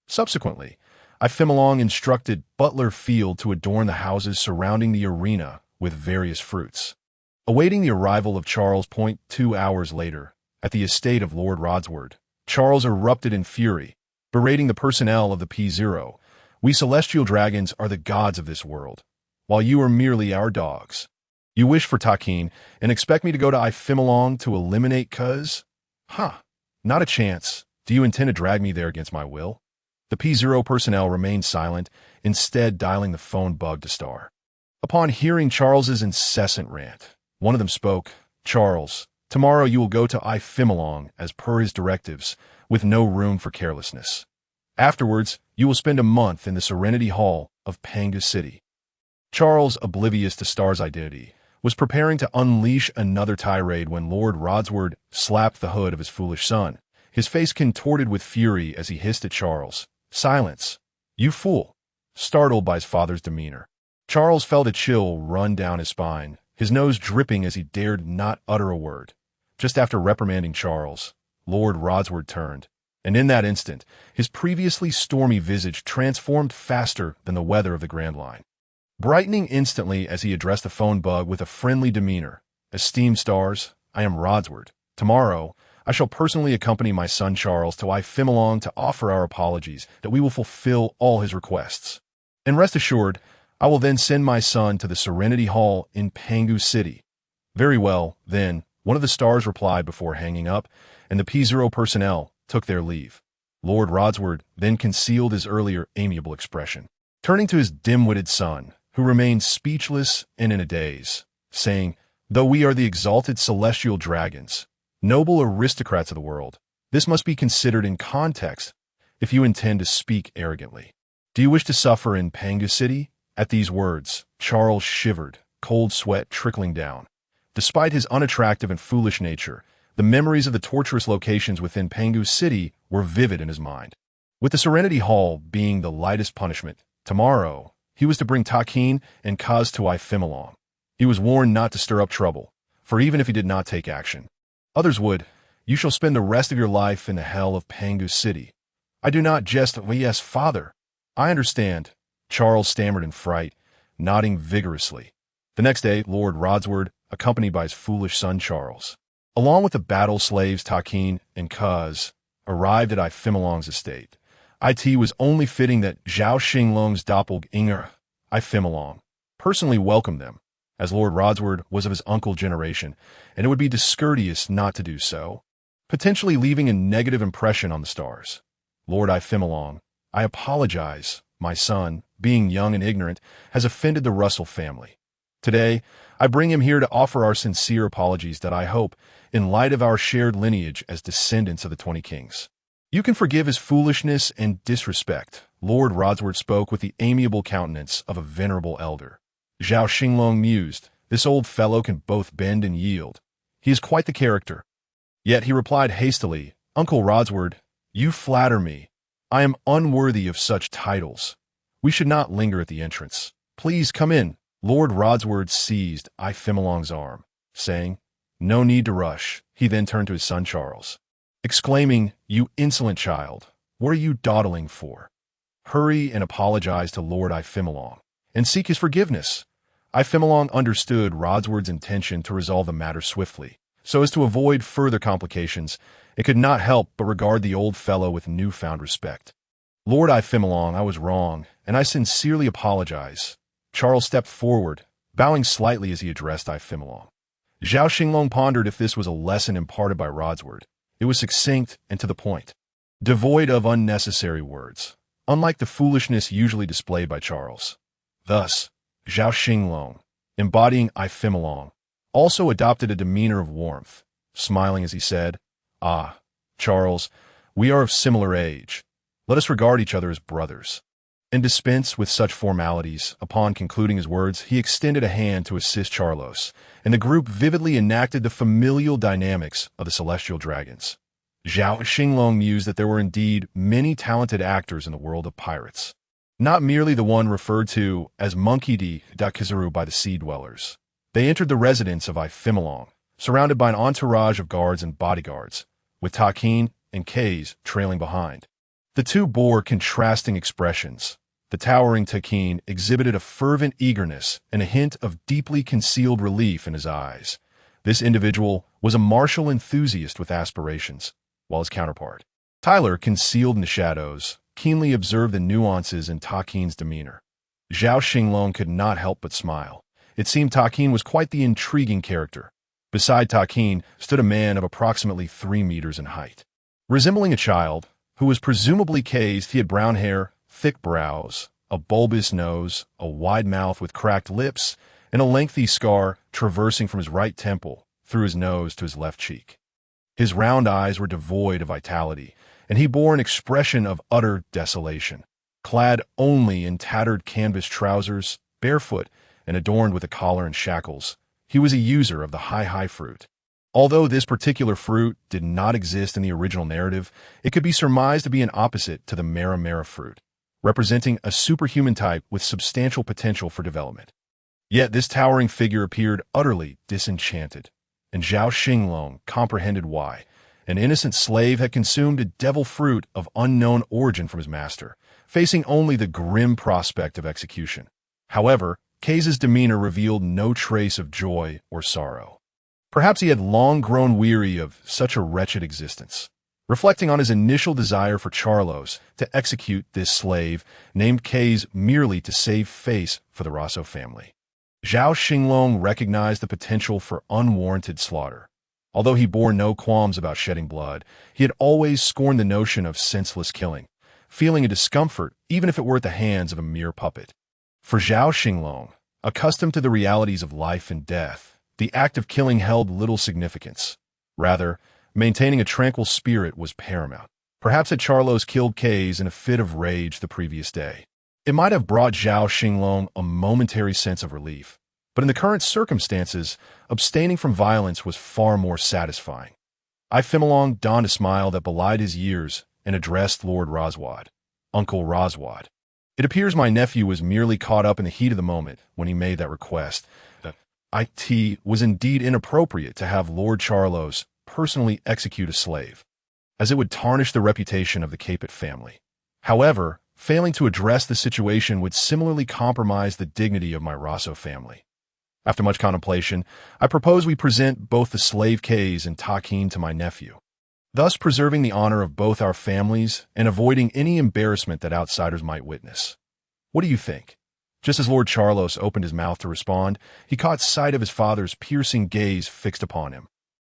Subsequently, Ifimilong instructed Butler Field to adorn the houses surrounding the arena with various fruits. Awaiting the arrival of Charles 2 hours later, at the estate of Lord Rodsword, Charles erupted in fury, berating the personnel of the P0. "We celestial dragons are the gods of this world, while you are merely our dogs. You wish for Takin and expect me to go to Ifimilong to eliminate Cuz? Not a chance. Do you intend to drag me there against my will?" The P0 personnel remained silent, instead dialing the phone bug to star. Upon hearing Charles's incessant rant, one of them spoke. "Charles, tomorrow you will go to Ifimilong as per his directives, with no room for carelessness. Afterwards, you will spend a month in the Serenity Hall of Pangu City." Charles, oblivious to Star's identity, was preparing to unleash another tirade when Lord Rodsword slapped the hood of his foolish son, his face contorted with fury as he hissed at Charles, "Silence, you fool!" Startled by his father's demeanor, Charles felt a chill run down his spine, his nose dripping as he dared not utter a word. Just after reprimanding Charles, Lord Rodsword turned, and in that instant, his previously stormy visage transformed faster than the weather of the Grand Line. Brightening instantly as he addressed the phone bug with a friendly demeanor, "Esteemed Stars, I am Rodsword. Tomorrow, I shall personally accompany my son Charles to Ifimilong to offer our apologies that we will fulfill all his requests. And rest assured, I will then send my son to the Serenity Hall in Pangu City." "Very well, then," one of the stars replied before hanging up, and the P0 personnel took their leave. Lord Rodsword then concealed his earlier amiable expression, turning to his dim-witted son, who remained speechless and in a daze, saying, "Though we are the exalted celestial dragons, noble aristocrats of the world, this must be considered in context if you intend to speak arrogantly. Do you wish to suffer in Pangu City?" At these words, Charles shivered, cold sweat trickling down. Despite his unattractive and foolish nature, the memories of the torturous locations within Pangu City were vivid in his mind. With the Serenity Hall being the lightest punishment, tomorrow, he was to bring Takin and Kaz to Ifimilong. He was warned not to stir up trouble, for even if he did not take action, others would. "You shall spend the rest of your life in the hell of Pangu City." "I do not jest." "Yes, father. I understand," Charles stammered in fright, nodding vigorously. The next day, Lord Rodsword, accompanied by his foolish son Charles, along with the battle slaves Takin and Kaz, arrived at Ifimilong's estate. It was only fitting that Zhao Xinglong's doppelganger, Ifimilong, personally welcomed them, as Lord Rodsword was of his uncle's generation, and it would be discourteous not to do so, potentially leaving a negative impression on the stars. "Lord Ifimilong, I apologize. My son, being young and ignorant, has offended the Russell family. Today, I bring him here to offer our sincere apologies that I hope, in light of our shared lineage as descendants of the 20 kings, you can forgive his foolishness and disrespect." Lord Rodsword spoke with the amiable countenance of a venerable elder. Zhao Xinglong mused, "This old fellow can both bend and yield. He is quite the character." Yet he replied hastily, "Uncle Rodsword, you flatter me. I am unworthy of such titles. We should not linger at the entrance. Please come in." Lord Rodsword seized Ifimilong's arm, saying, "No need to rush." He then turned to his son Charles, exclaiming, "You insolent child, what are you dawdling for? Hurry and apologize to Lord Ifimilong, and seek his forgiveness. Ifemilong understood Rodsword's intention to resolve the matter swiftly. So as to avoid further complications, it could not help but regard the old fellow with newfound respect. Lord Ifemilong, I was wrong, and I sincerely apologize. Charles stepped forward, bowing slightly as he addressed Ifemilong. Zhao Xinglong pondered if this was a lesson imparted by Rodsword. It was succinct and to the point, devoid of unnecessary words, unlike the foolishness usually displayed by Charles. Thus, Zhao Xinglong, embodying Ifemilong, also adopted a demeanor of warmth, smiling as he said, "Ah, Charles, we are of similar age. Let us regard each other as brothers." And dispense with such formalities. Upon concluding his words, he extended a hand to assist Charlos, and the group vividly enacted the familial dynamics of the celestial dragons. Zhao Xinglong mused that there were indeed many talented actors in the world of pirates, not merely the one referred to as Monkey D. Dakizaru by the sea dwellers. They entered the residence of Ifemilong, surrounded by an entourage of guards and bodyguards, with Takin and Kaze trailing behind. The two bore contrasting expressions. The towering Takin exhibited a fervent eagerness and a hint of deeply concealed relief in his eyes. This individual was a martial enthusiast with aspirations, while his counterpart, Tyler, concealed in the shadows, keenly observed the nuances in Takin's demeanor. Zhao Xinglong could not help but smile. It seemed Takin was quite the intriguing character. Beside Takin stood a man of approximately 3 meters in height. Resembling a child, who was presumably cased, he had brown hair, thick brows, a bulbous nose, a wide mouth with cracked lips, and a lengthy scar traversing from his right temple through his nose to his left cheek. His round eyes were devoid of vitality, and he bore an expression of utter desolation. Clad only in tattered canvas trousers, barefoot, and adorned with a collar and shackles, he was a user of the high fruit. Although this particular fruit did not exist in the original narrative, it could be surmised to be an opposite to the Mara fruit, representing a superhuman type with substantial potential for development. Yet this towering figure appeared utterly disenchanted, and Zhao Xinglong comprehended why. An innocent slave had consumed a devil fruit of unknown origin from his master, facing only the grim prospect of execution. However, Kaze's demeanor revealed no trace of joy or sorrow. Perhaps he had long grown weary of such a wretched existence. Reflecting on his initial desire for Charlos to execute this slave, named Kaze merely to save face for the Rosso family, Zhao Xinglong recognized the potential for unwarranted slaughter. Although he bore no qualms about shedding blood, he had always scorned the notion of senseless killing, feeling a discomfort even if it were at the hands of a mere puppet. For Zhao Xinglong, accustomed to the realities of life and death, the act of killing held little significance. Rather, maintaining a tranquil spirit was paramount. Perhaps had Charlos killed Kaze in a fit of rage the previous day, it might have brought Zhao Xinglong a momentary sense of relief. But in the current circumstances, abstaining from violence was far more satisfying. Ifemilong donned a smile that belied his years and addressed Lord Roswad. "Uncle Roswad, it appears my nephew was merely caught up in the heat of the moment when he made that request. It was indeed inappropriate to have Lord Charlos personally execute a slave, as it would tarnish the reputation of the Capet family. However, failing to address the situation would similarly compromise the dignity of my Rosso family. After much contemplation, I propose we present both the slave Kaze and Takin to my nephew, thus preserving the honor of both our families and avoiding any embarrassment that outsiders might witness. What do you think?" Just as Lord Charlos opened his mouth to respond, he caught sight of his father's piercing gaze fixed upon him.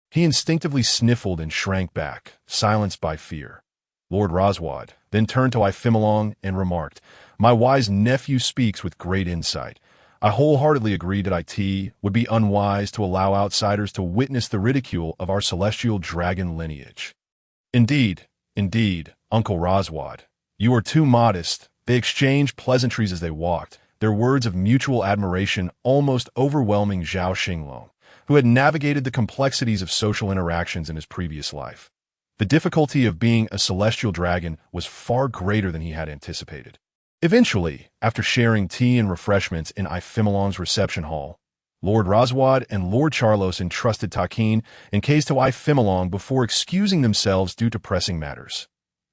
He instinctively sniffled and shrank back, silenced by fear. Lord Roswad then turned to Ifemilong and remarked, "My wise nephew speaks with great insight. I wholeheartedly agree that it would be unwise to allow outsiders to witness the ridicule of our celestial dragon lineage." Indeed, Uncle Roswad, you are too modest." They exchanged pleasantries as they walked, their words of mutual admiration almost overwhelming Zhao Xinglong, who had navigated the complexities of social interactions in his previous life. The difficulty of being a celestial dragon was far greater than he had anticipated. Eventually, after sharing tea and refreshments in Ifemilong's reception hall, Lord Roswad and Lord Charlos entrusted Takin and Kaze to Ifemilong before excusing themselves due to pressing matters.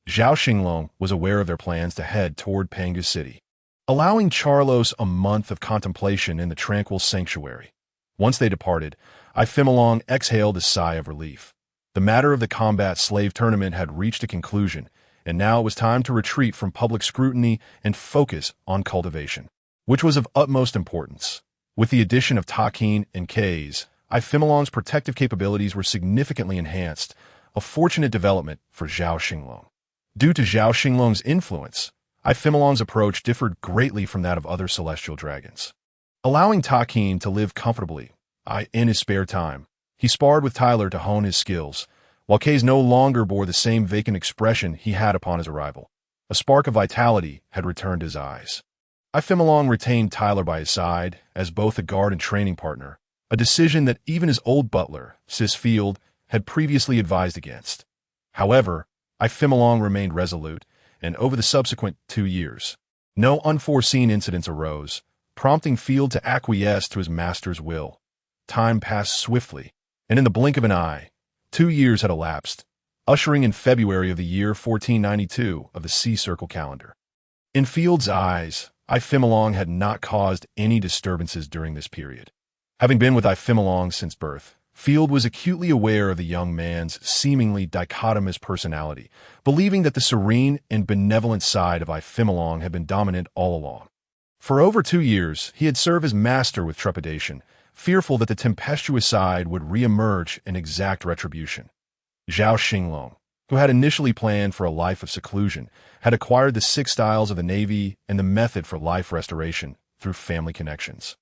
Zhao Xinglong was aware of their plans to head toward Pangu City. allowing Charlos a month of contemplation in the tranquil sanctuary. Once they departed, Ifimolong exhaled a sigh of relief. The matter of the combat slave tournament had reached a conclusion, and now it was time to retreat from public scrutiny and focus on cultivation, which was of utmost importance. With the addition of Takin and Kays, Ifimolong's protective capabilities were significantly enhanced, a fortunate development for Zhao Xinglong. Due to Zhao Xinglong's influence, Ifimolong's approach differed greatly from that of other celestial dragons. Allowing Takin to live comfortably, in his spare time, he sparred with Tyler to hone his skills, while Kays no longer bore the same vacant expression he had upon his arrival. A spark of vitality had returned to his eyes. Ifimolong retained Tyler by his side as both a guard and training partner, a decision that even his old butler, Sis Field, had previously advised against. However, Ifimolong remained resolute, and over the subsequent 2 years, no unforeseen incidents arose, prompting Field to acquiesce to his master's will. Time passed swiftly, and in the blink of an eye, 2 years had elapsed, ushering in February of the year 1492 of the Sea Circle calendar. In Field's eyes, Ifimolong had not caused any disturbances during this period. Having been with Ifimolong since birth, Field was acutely aware of the young man's seemingly dichotomous personality, believing that the serene and benevolent side of Ifimolong had been dominant all along. For over 2 years, he had served as master with trepidation, fearful that the tempestuous side would re-emerge and exact retribution. Zhao Xinglong, who had initially planned for a life of seclusion, had acquired the 6 styles of the Navy and the method for life restoration through family connections.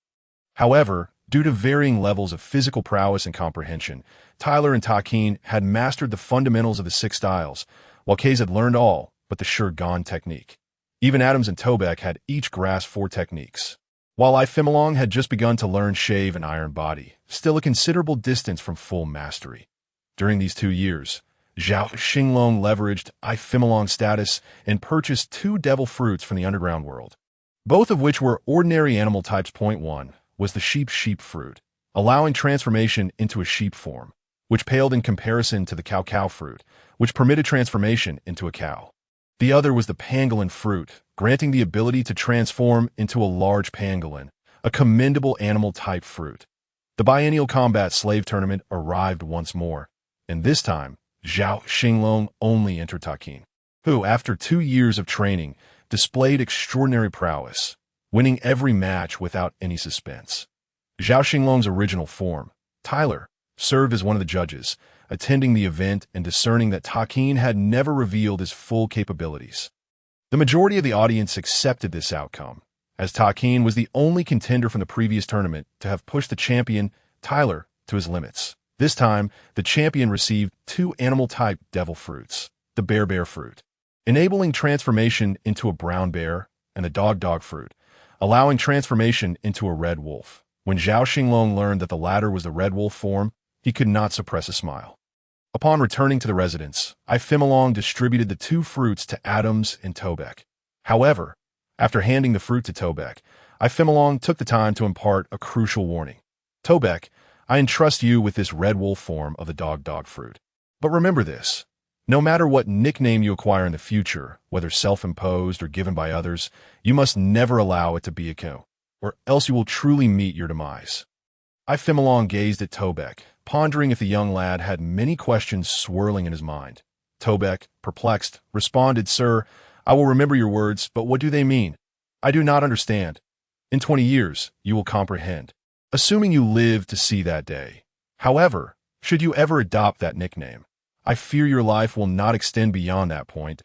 However, due to varying levels of physical prowess and comprehension, Tyler and Takin had mastered the fundamentals of the 6 styles, while Kays had learned all but the Shurgan technique. Even Adams and Tobek had each grasped 4 techniques, while Ifimolong had just begun to learn Shave and Iron Body, still a considerable distance from full mastery. During these 2 years, Zhao Xinglong leveraged Ifimolong's status and purchased 2 devil fruits from the underground world, both of which were ordinary animal types. Point 1 was the sheep fruit, allowing transformation into a sheep form, which paled in comparison to the cow fruit, which permitted transformation into a cow. The other was the pangolin fruit, granting the ability to transform into a large pangolin, a commendable animal-type fruit. The biennial combat slave tournament arrived once more, and this time, Zhao Xinglong only entered Takin, who, after 2 years of training, displayed extraordinary prowess, winning every match without any suspense. Zhao Xinglong's original form, Tyler, served as one of the judges, attending the event and discerning that Takin had never revealed his full capabilities. The majority of the audience accepted this outcome, as Takin was the only contender from the previous tournament to have pushed the champion, Tyler, to his limits. This time, the champion received 2 animal-type devil fruits, the bear fruit, enabling transformation into a brown bear, and the dog fruit, allowing transformation into a red wolf. When Zhao Xinglong learned that the latter was the red wolf form, he could not suppress a smile. Upon returning to the residence, Ifimolong distributed the 2 fruits to Adams and Tobek. However, after handing the fruit to Tobek, Ifimolong took the time to impart a crucial warning. Tobek, I entrust you with this red wolf form of the dog fruit. But remember this. No matter what nickname you acquire in the future, whether self-imposed or given by others, you must never allow it to be a cow, or else you will truly meet your demise. Ifimolong gazed at Tobek, pondering if the young lad had many questions swirling in his mind. Tobek, perplexed, responded, Sir, I will remember your words, but what do they mean? I do not understand. In 20 years, you will comprehend, assuming you live to see that day. However, should you ever adopt that nickname, I fear your life will not extend beyond that point.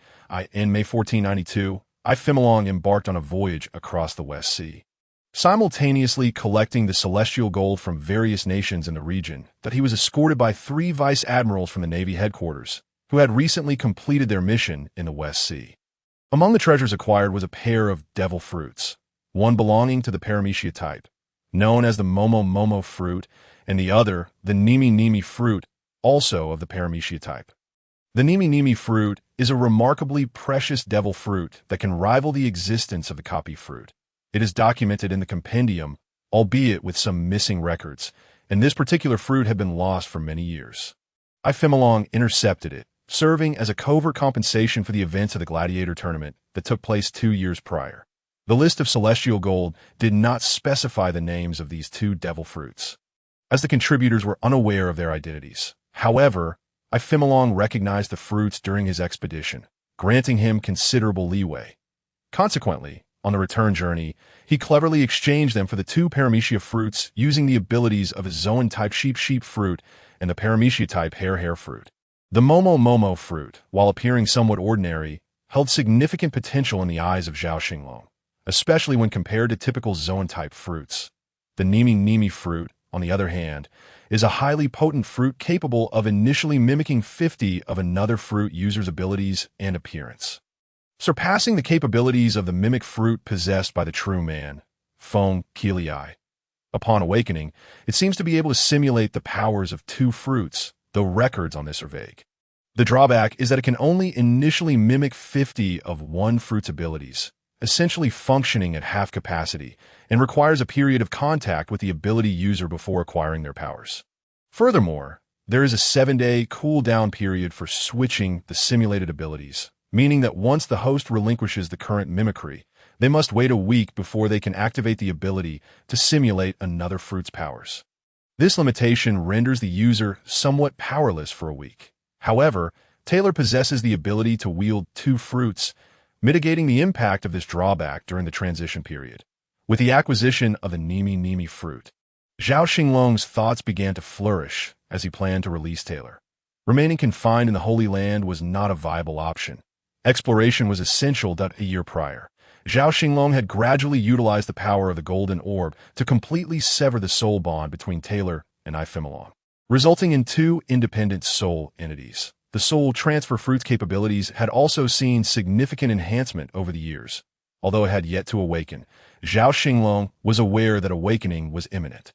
In May 1492, Ifimolong embarked on a voyage across the West Sea, simultaneously collecting the celestial gold from various nations in the region. That he was escorted by 3 vice admirals from the Navy headquarters, who had recently completed their mission in the West Sea. Among the treasures acquired was a pair of devil fruits, one belonging to the paramecia type, known as the momo fruit, and the other, the nimi fruit, also of the paramecia type. The nimi fruit is a remarkably precious devil fruit that can rival the existence of the copy fruit. It is documented in the compendium, albeit with some missing records, and this particular fruit had been lost for many years. Ifimolong intercepted it, serving as a covert compensation for the events of the gladiator tournament that took place 2 years prior. The list of celestial gold did not specify the names of these two devil fruits, as the contributors were unaware of their identities. However, Ifimolong recognized the fruits during his expedition, granting him considerable leeway. Consequently, on the return journey, he cleverly exchanged them for the two paramecia fruits using the abilities of his Zoan-type sheep fruit and the paramecia-type hare fruit. The Momo fruit, while appearing somewhat ordinary, held significant potential in the eyes of Zhao Xinglong, especially when compared to typical Zoan-type fruits. The Nimi fruit, on the other hand, is a highly potent fruit capable of initially mimicking 50 of another fruit user's abilities and appearance, surpassing the capabilities of the mimic fruit possessed by the true man, Feng Qilii. Upon awakening, it seems to be able to simulate the powers of two fruits, though records on this are vague. The drawback is that it can only initially mimic 50 of one fruit's abilities, essentially functioning at half capacity, and requires a period of contact with the ability user before acquiring their powers. Furthermore, there is a 7-day cooldown period for switching the simulated abilities, meaning that once the host relinquishes the current mimicry, they must wait a week before they can activate the ability to simulate another fruit's powers. This limitation renders the user somewhat powerless for a week. However, Taylor possesses the ability to wield two fruits, mitigating the impact of this drawback during the transition period. With the acquisition of the Nimi fruit, Zhao Xinglong's thoughts began to flourish as he planned to release Taylor. Remaining confined in the Holy Land was not a viable option. Exploration was essential a year prior. Zhao Xinglong had gradually utilized the power of the Golden Orb to completely sever the soul bond between Taylor and Ifimolong, resulting in two independent soul entities. The soul transfer fruit's capabilities had also seen significant enhancement over the years. Although it had yet to awaken, Zhao Xinglong was aware that awakening was imminent.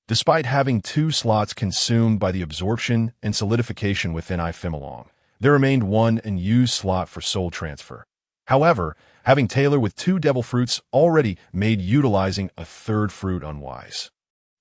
Despite having two slots consumed by the absorption and solidification within Ifimolong, there remained one unused slot for soul transfer. However, having Taylor with two devil fruits already made utilizing a third fruit unwise.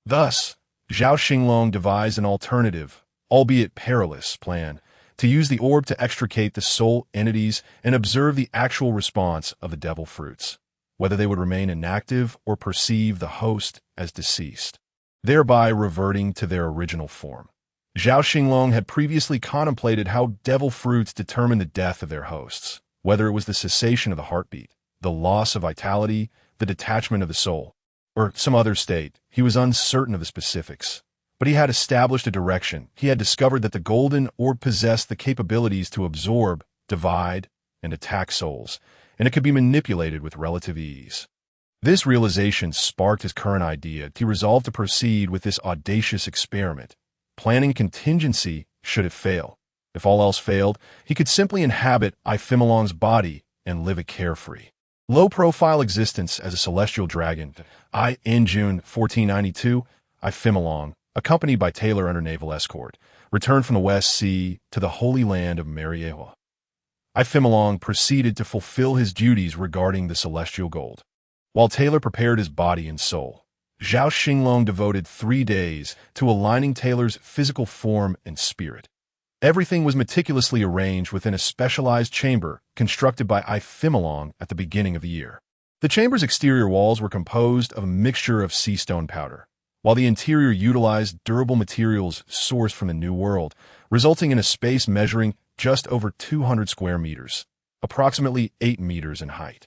Thus, Zhao Xinglong devised an alternative, albeit perilous, plan to use the orb to extricate the soul entities and observe the actual response of the devil fruits, whether they would remain inactive or perceive the host as deceased, thereby reverting to their original form. Zhao Xinglong had previously contemplated how devil fruits determine the death of their hosts, whether it was the cessation of the heartbeat, the loss of vitality, the detachment of the soul, or some other state. He was uncertain of the specifics, but he had established a direction. He had discovered that the Golden Orb possessed the capabilities to absorb, divide, and attack souls, and it could be manipulated with relative ease. This realization sparked his current idea. He resolved to proceed with this audacious experiment, planning a contingency should it fail. If all else failed, he could simply inhabit Ifimolong's body and live a carefree, low-profile existence as a celestial dragon. In June 1492, Ifimolong, accompanied by Taylor under naval escort, returned from the West Sea to the Holy Land of Mariewa. Ifimolong proceeded to fulfill his duties regarding the celestial gold, while Taylor prepared his body and soul. Zhao Xinglong devoted 3 days to aligning Taylor's physical form and spirit. Everything was meticulously arranged within a specialized chamber constructed by Ifimolong at the beginning of the year. The chamber's exterior walls were composed of a mixture of sea stone powder, while the interior utilized durable materials sourced from the New World, resulting in a space measuring just over 200 square meters, approximately 8 meters in height.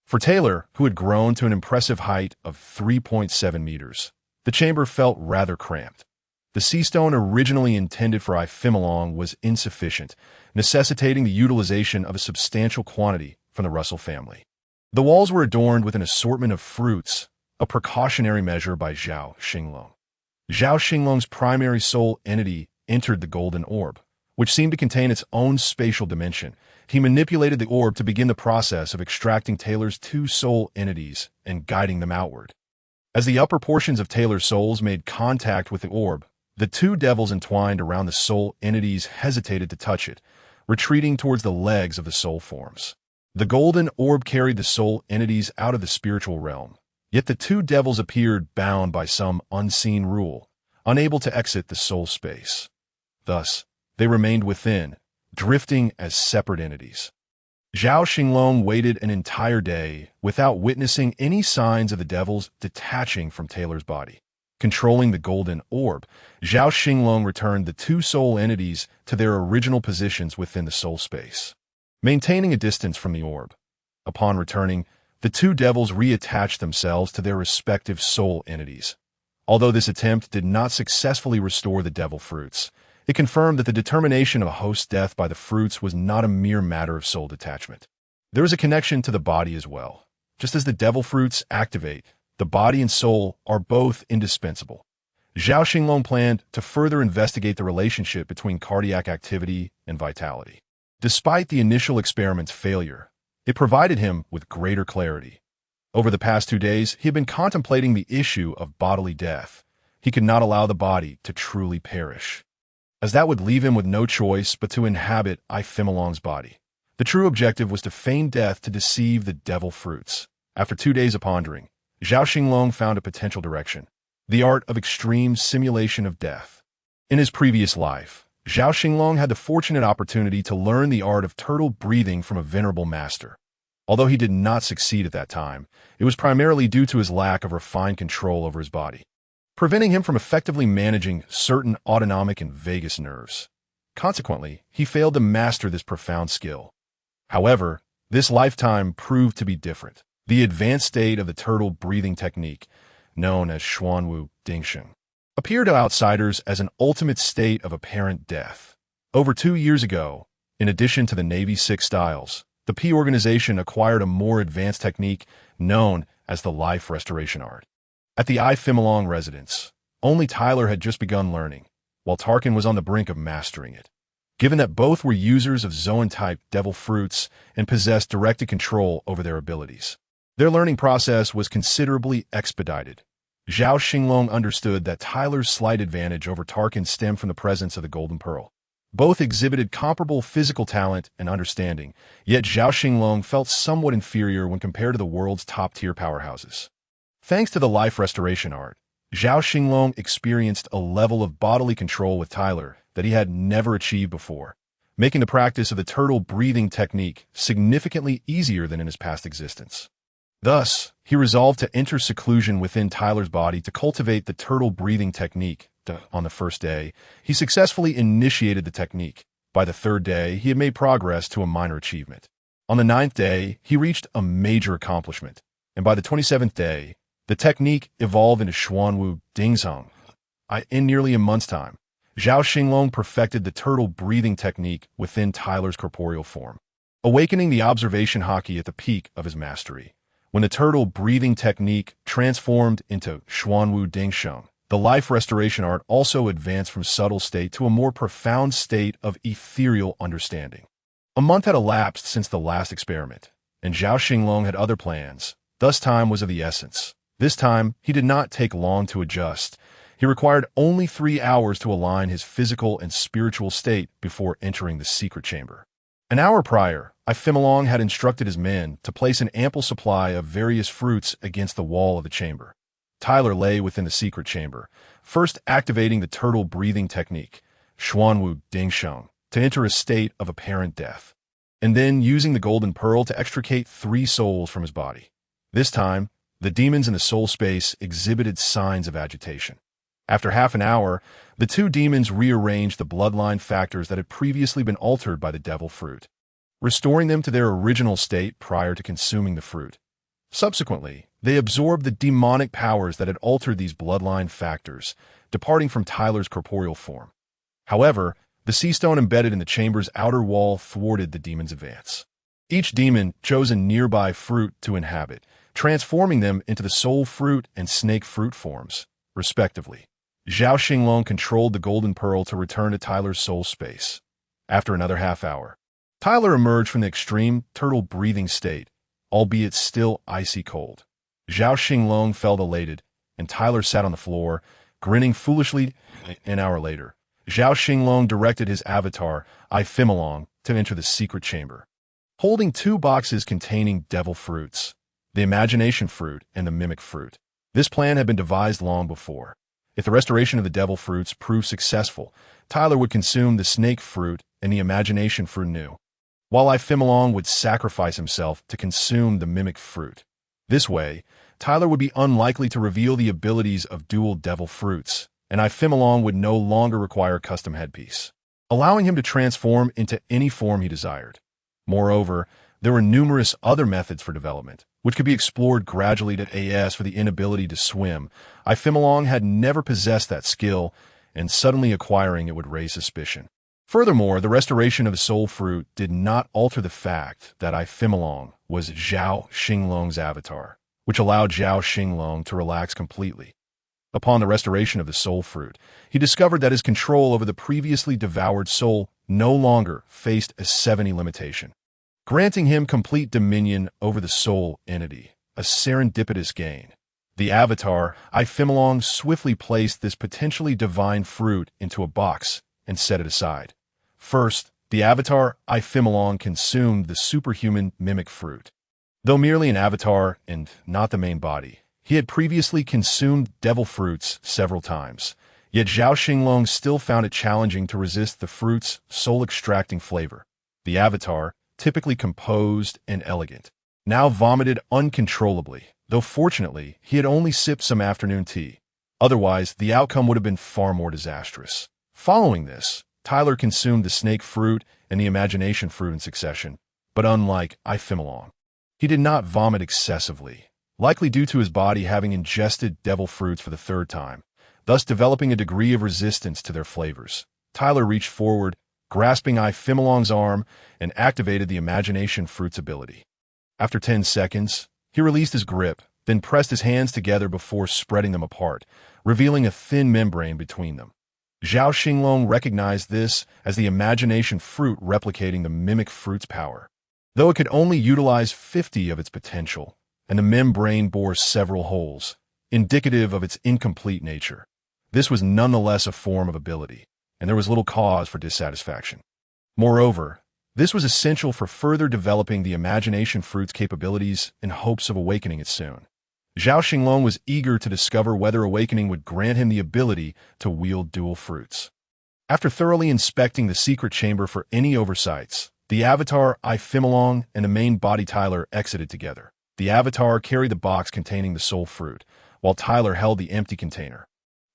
For Taylor, who had grown to an impressive height of 3.7 meters, the chamber felt rather cramped. The sea stone originally intended for Ifimolong was insufficient, necessitating the utilization of a substantial quantity from the Russell family. The walls were adorned with an assortment of fruits, a precautionary measure by Zhao Xinglong. Zhao Xinglong's primary soul entity entered the Golden Orb, which seemed to contain its own spatial dimension. He manipulated the orb to begin the process of extracting Taylor's two soul entities and guiding them outward. As the upper portions of Taylor's souls made contact with the orb, the two devils entwined around the soul entities hesitated to touch it, retreating towards the legs of the soul forms. The Golden Orb carried the soul entities out of the spiritual realm, yet the two devils appeared bound by some unseen rule, unable to exit the soul space. Thus, they remained within, drifting as separate entities. Zhao Xinglong waited an entire day without witnessing any signs of the devils detaching from Taylor's body. Controlling the golden orb, Zhao Xinglong returned the two soul entities to their original positions within the soul space, maintaining a distance from the orb. Upon returning, the two devils reattached themselves to their respective soul entities. Although this attempt did not successfully restore the devil fruits, it confirmed that the determination of a host's death by the fruits was not a mere matter of soul detachment. There is a connection to the body as well. Just as the devil fruits activate, the body and soul are both indispensable. Zhao Xinglong planned to further investigate the relationship between cardiac activity and vitality. Despite the initial experiment's failure, it provided him with greater clarity. Over the past 2 days, he had been contemplating the issue of bodily death. He could not allow the body to truly perish, as that would leave him with no choice but to inhabit Ifimilong's body. The true objective was to feign death to deceive the devil fruits. After 2 days of pondering, Zhao Xinglong found a potential direction: the art of extreme simulation of death. In his previous life, Zhao Xinglong had the fortunate opportunity to learn the art of turtle breathing from a venerable master. Although he did not succeed at that time, it was primarily due to his lack of refined control over his body, preventing him from effectively managing certain autonomic and vagus nerves. Consequently, he failed to master this profound skill. However, this lifetime proved to be different. The advanced state of the turtle breathing technique, known as Xuanwu Dingsheng, appeared to outsiders as an ultimate state of apparent death. Over 2 years ago, in addition to the Navy's 6 styles, the P organization acquired a more advanced technique known as the life restoration art. At the Ifimilong residence, only Tyler had just begun learning, while Tarkin was on the brink of mastering it. Given that both were users of Zoan-type devil fruits and possessed directed control over their abilities, their learning process was considerably expedited. Zhao Xinglong understood that Tyler's slight advantage over Tarkin stemmed from the presence of the Golden Pearl. Both exhibited comparable physical talent and understanding, yet Zhao Xinglong felt somewhat inferior when compared to the world's top-tier powerhouses. Thanks to the life restoration art, Zhao Xinglong experienced a level of bodily control with Tyler that he had never achieved before, making the practice of the turtle breathing technique significantly easier than in his past existence. Thus, he resolved to enter seclusion within Tyler's body to cultivate the turtle breathing technique. On the first day, he successfully initiated the technique. By the 3rd day, he had made progress to a minor achievement. On the 9th day, he reached a major accomplishment. And by the 27th day, the technique evolved into Xuanwu Dingsheng. In nearly a month's time, Zhao Xinglong perfected the turtle breathing technique within Tyler's corporeal form, awakening the observation haki at the peak of his mastery. When the turtle breathing technique transformed into Xuanwu Dingsheng, the life restoration art also advanced from subtle state to a more profound state of ethereal understanding. A month had elapsed since the last experiment, and Zhao Xinglong had other plans. Thus time was of the essence. This time, he did not take long to adjust. He required only 3 hours to align his physical and spiritual state before entering the secret chamber. An hour prior, Ifimilong had instructed his men to place an ample supply of various fruits against the wall of the chamber. Tyler lay within the secret chamber, first activating the turtle breathing technique, Xuanwu Dingsheng, to enter a state of apparent death, and then using the golden pearl to extricate 3 souls from his body. This time, the demons in the soul space exhibited signs of agitation. After half an hour, the 2 demons rearranged the bloodline factors that had previously been altered by the devil fruit, restoring them to their original state prior to consuming the fruit. Subsequently, they absorbed the demonic powers that had altered these bloodline factors, departing from Tyler's corporeal form. However, the sea stone embedded in the chamber's outer wall thwarted the demon's advance. Each demon chose a nearby fruit to inhabit, transforming them into the soul fruit and snake fruit forms, respectively. Zhao Xinglong controlled the golden pearl to return to Tyler's soul space. After another half hour, Tyler emerged from the extreme turtle breathing state, albeit still icy cold. Zhao Xinglong felt elated, and Tyler sat on the floor, grinning foolishly. An hour later, Zhao Xinglong directed his avatar, Ifimilong, to enter the secret chamber, holding 2 boxes containing devil fruits, the imagination fruit and the mimic fruit. This plan had been devised long before. If the restoration of the devil fruits proved successful, Tyler would consume the snake fruit and the imagination fruit anew. while Ifimilong would sacrifice himself to consume the mimic fruit. This way, Tyler would be unlikely to reveal the abilities of dual devil fruits, and Ifimilong would no longer require a custom headpiece, allowing him to transform into any form he desired. Moreover, there were numerous other methods for development, which could be explored gradually. As for the inability to swim, Ifimilong had never possessed that skill, and suddenly acquiring it would raise suspicion. Furthermore, the restoration of the soul fruit did not alter the fact that Ifimilong was Zhao Xinglong's avatar, which allowed Zhao Xinglong to relax completely. Upon the restoration of the soul fruit, he discovered that his control over the previously devoured soul no longer faced a 70 limitation, granting him complete dominion over the soul entity, a serendipitous gain. The avatar, Ifimilong, swiftly placed this potentially divine fruit into a box and set it aside. First, the avatar, Ifimilong, consumed the superhuman mimic fruit. Though merely an avatar and not the main body, he had previously consumed devil fruits several times, yet Zhao Xinglong still found it challenging to resist the fruit's soul-extracting flavor. The avatar, typically composed and elegant, now vomited uncontrollably, though fortunately he had only sipped some afternoon tea. Otherwise, the outcome would have been far more disastrous. Following this, Tyler consumed the snake fruit and the imagination fruit in succession, but unlike Ifimilong, he did not vomit excessively, likely due to his body having ingested devil fruits for the third time, thus developing a degree of resistance to their flavors. Tyler reached forward, grasping Ifimilong's arm, and activated the imagination fruit's ability. After 10 seconds, he released his grip, then pressed his hands together before spreading them apart, revealing a thin membrane between them. Zhao Xinglong recognized this as the imagination fruit replicating the mimic fruit's power. Though it could only utilize 50 of its potential, and the membrane bore several holes, indicative of its incomplete nature, this was nonetheless a form of ability, and there was little cause for dissatisfaction. Moreover, this was essential for further developing the imagination fruit's capabilities in hopes of awakening it soon. Zhao Xinglong was eager to discover whether awakening would grant him the ability to wield dual fruits. After thoroughly inspecting the secret chamber for any oversights, the avatar, Ifimilong, and the main body Tyler exited together. The avatar carried the box containing the soul fruit, while Tyler held the empty container.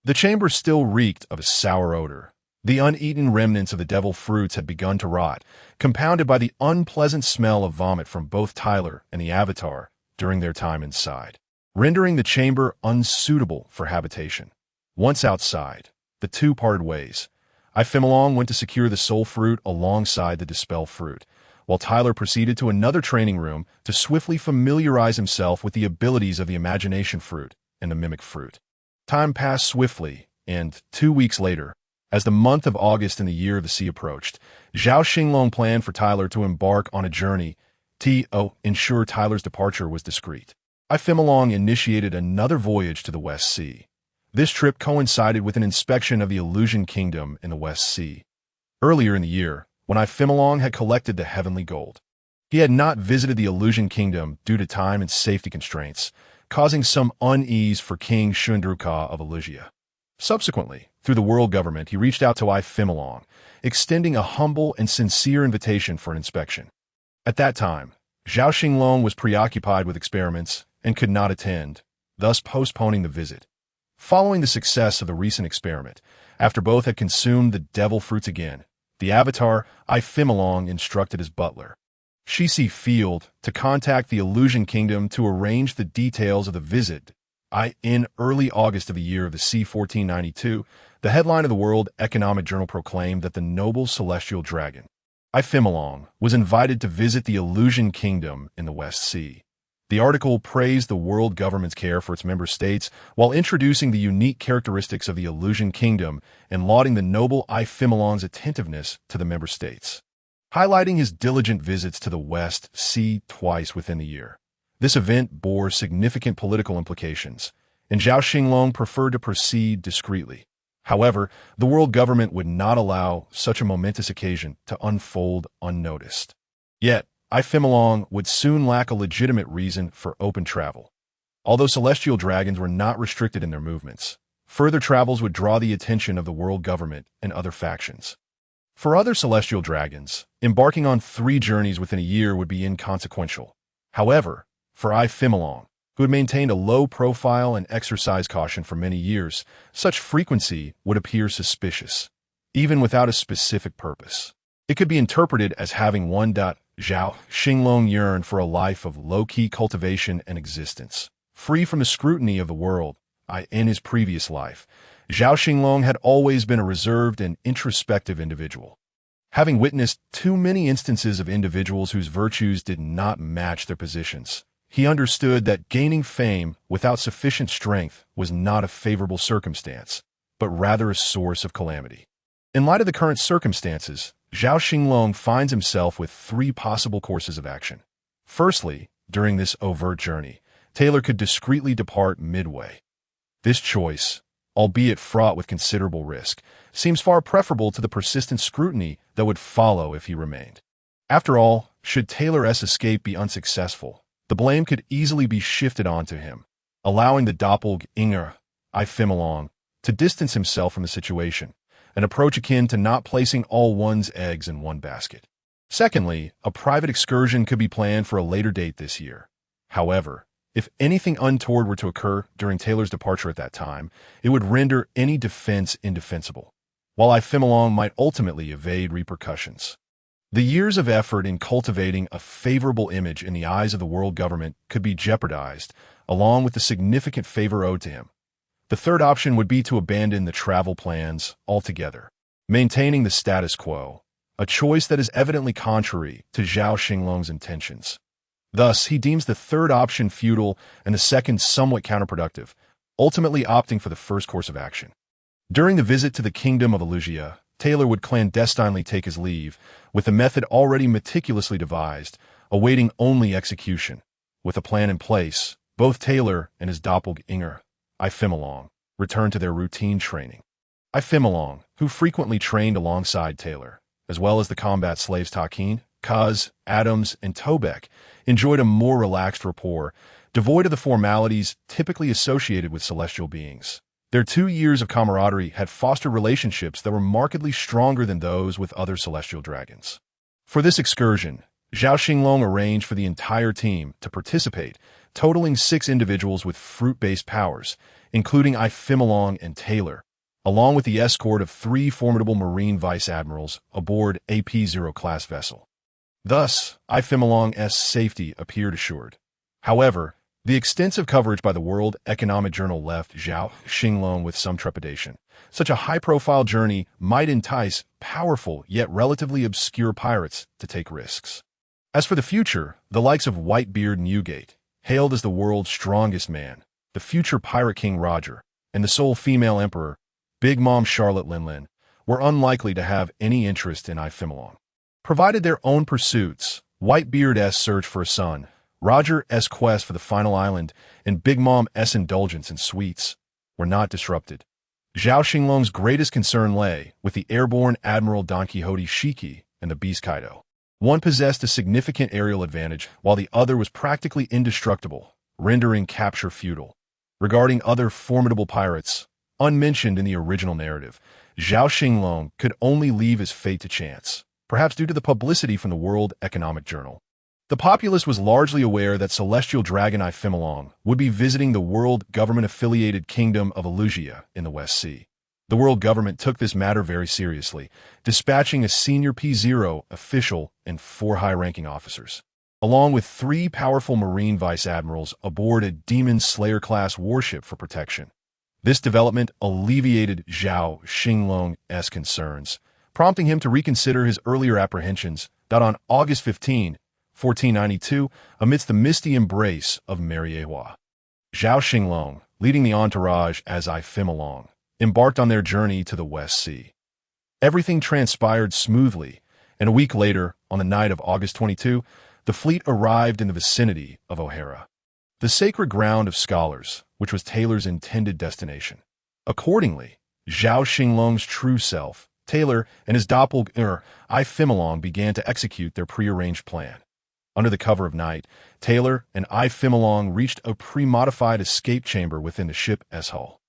The chamber still reeked of a sour odor. The uneaten remnants of the devil fruits had begun to rot, compounded by the unpleasant smell of vomit from both Tyler and the avatar during their time inside, rendering the chamber unsuitable for habitation. Once outside, the two parted ways. Ifimilong went to secure the soul fruit alongside the dispel fruit, while Tyler proceeded to another training room to swiftly familiarize himself with the abilities of the imagination fruit and the mimic fruit. Time passed swiftly, and 2 weeks later, as the month of August in the year of the sea approached, Zhao Xinglong planned for Tyler to embark on a journey to ensure Tyler's departure was discreet. Ifimilong initiated another voyage to the West Sea. This trip coincided with an inspection of the Illusion Kingdom in the West Sea. Earlier in the year, when Ifimilong had collected the heavenly gold, he had not visited the Illusion Kingdom due to time and safety constraints, causing some unease for King Shundruka of Illusia. Subsequently, through the world government, he reached out to Ifimilong, extending a humble and sincere invitation for an inspection. At that time, Zhao Xinglong was preoccupied with experiments and could not attend, thus postponing the visit. Following the success of the recent experiment, after both had consumed the devil fruits again, the avatar, Ifimilong, instructed his butler, Shisi Field, to contact the Illusion Kingdom to arrange the details of the visit. In early August of the year of the sea 1492, the headline of the World Economic Journal proclaimed that the noble celestial dragon, Ifimilong, was invited to visit the Illusion Kingdom in the West Sea. The article praised the world government's care for its member states while introducing the unique characteristics of the Illusion Kingdom and lauding the noble Ifimilong's attentiveness to the member states, highlighting his diligent visits to the West Sea twice within the year. This event bore significant political implications, and Zhao Xinglong preferred to proceed discreetly. However, the world government would not allow such a momentous occasion to unfold unnoticed. Yet, Ifimilong would soon lack a legitimate reason for open travel. Although celestial dragons were not restricted in their movements, further travels would draw the attention of the world government and other factions. For other celestial dragons, embarking on 3 journeys within a year would be inconsequential. However, for Phimilong, who had maintained a low profile and exercised caution for many years, such frequency would appear suspicious, even without a specific purpose. It could be interpreted as having one. Zhao Xinglong yearned for a life of low-key cultivation and existence, free from the scrutiny of the world. In his previous life, Zhao Xinglong had always been a reserved and introspective individual. Having witnessed too many instances of individuals whose virtues did not match their positions, he understood that gaining fame without sufficient strength was not a favorable circumstance, but rather a source of calamity. In light of the current circumstances, Zhao Xinglong finds himself with 3 possible courses of action. Firstly, during this overt journey, Taylor could discreetly depart midway. This choice, albeit fraught with considerable risk, seems far preferable to the persistent scrutiny that would follow if he remained. After all, should Taylor's escape be unsuccessful, the blame could easily be shifted onto him, allowing the doppelganger, Phimilong, to distance himself from the situation, an approach akin to not placing all one's eggs in one basket. Secondly, a private excursion could be planned for a later date this year. However, if anything untoward were to occur during Taylor's departure at that time, it would render any defense indefensible, while Phimilong might ultimately evade repercussions. The years of effort in cultivating a favorable image in the eyes of the world government could be jeopardized, along with the significant favor owed to him. The third option would be to abandon the travel plans altogether, maintaining the status quo, a choice that is evidently contrary to Zhao Xinglong's intentions. Thus, he deems the third option futile and the second somewhat counterproductive, ultimately opting for the first course of action. During the visit to the kingdom of Illusia, Taylor would clandestinely take his leave, with a method already meticulously devised, awaiting only execution. With a plan in place, both Taylor and his doppelganger, Phimilong, returned to their routine training. Phimilong, who frequently trained alongside Taylor, as well as the combat slaves Takin, Kaz, Adams, and Tobek, enjoyed a more relaxed rapport, devoid of the formalities typically associated with celestial beings. Their 2 years of camaraderie had fostered relationships that were markedly stronger than those with other celestial dragons. For this excursion, Zhao Xinglong arranged for the entire team to participate, totaling 6 individuals with fruit-based powers, including Phimilong and Taylor, along with the escort of 3 formidable Marine Vice Admirals aboard a P0 class vessel. Thus, Phimilong's safety appeared assured. However, the extensive coverage by the World Economic Journal left Zhao Xinglong with some trepidation. Such a high-profile journey might entice powerful yet relatively obscure pirates to take risks. As for the future, the likes of Whitebeard Newgate, hailed as the world's strongest man, the future Pirate King Roger, and the sole female emperor, Big Mom Charlotte Linlin, were unlikely to have any interest in Phimilong. Provided their own pursuits, Whitebeard's search for a son, Roger's quest for the final island, and Big Mom's indulgence in sweets, were not disrupted. Zhao Xinglong's greatest concern lay with the airborne Admiral Don Quixote Shiki and the Beast Kaido. One possessed a significant aerial advantage, while the other was practically indestructible, rendering capture futile. Regarding other formidable pirates, unmentioned in the original narrative, Zhao Xinglong could only leave his fate to chance, perhaps due to the publicity from the World Economic Journal. The populace was largely aware that celestial dragon Phimilong would be visiting the world government-affiliated kingdom of Illusia in the West Sea. The world government took this matter very seriously, dispatching a senior P0 official and 4 high-ranking officers, along with 3 powerful Marine Vice Admirals aboard a Demon Slayer-class warship for protection. This development alleviated Zhao Xinglong's concerns, prompting him to reconsider his earlier apprehensions that on August 15, 1492, amidst the misty embrace of Mariehua, Zhao Xinglong, leading the entourage as Phimilong, embarked on their journey to the West Sea. Everything transpired smoothly, and a week later, on the night of August 22, the fleet arrived in the vicinity of O'Hara, the sacred ground of scholars, which was Taylor's intended destination. Accordingly, Zhao Xinglong's true self, Taylor, and his doppelganger, Phimilong, began to execute their prearranged plan. Under the cover of night, Taylor and Phimilong reached a pre-modified escape chamber within the ship's hull.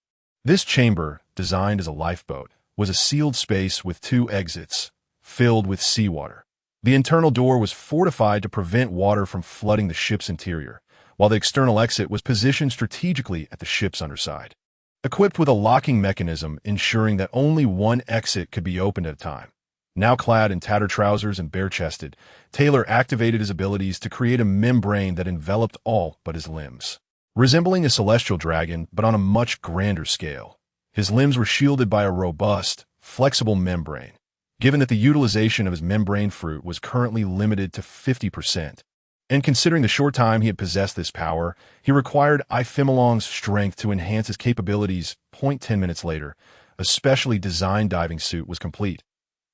This chamber, designed as a lifeboat, was a sealed space with 2 exits, filled with seawater. The internal door was fortified to prevent water from flooding the ship's interior, while the external exit was positioned strategically at the ship's underside, equipped with a locking mechanism ensuring that only one exit could be opened at a time. Now clad in tattered trousers and bare-chested, Taylor activated his abilities to create a membrane that enveloped all but his limbs. Resembling a celestial dragon, but on a much grander scale, his limbs were shielded by a robust, flexible membrane, given that the utilization of his membrane fruit was currently limited to 50%. And considering the short time he had possessed this power, he required Ifimilong's strength to enhance his capabilities. 10 minutes later, a specially designed diving suit was complete.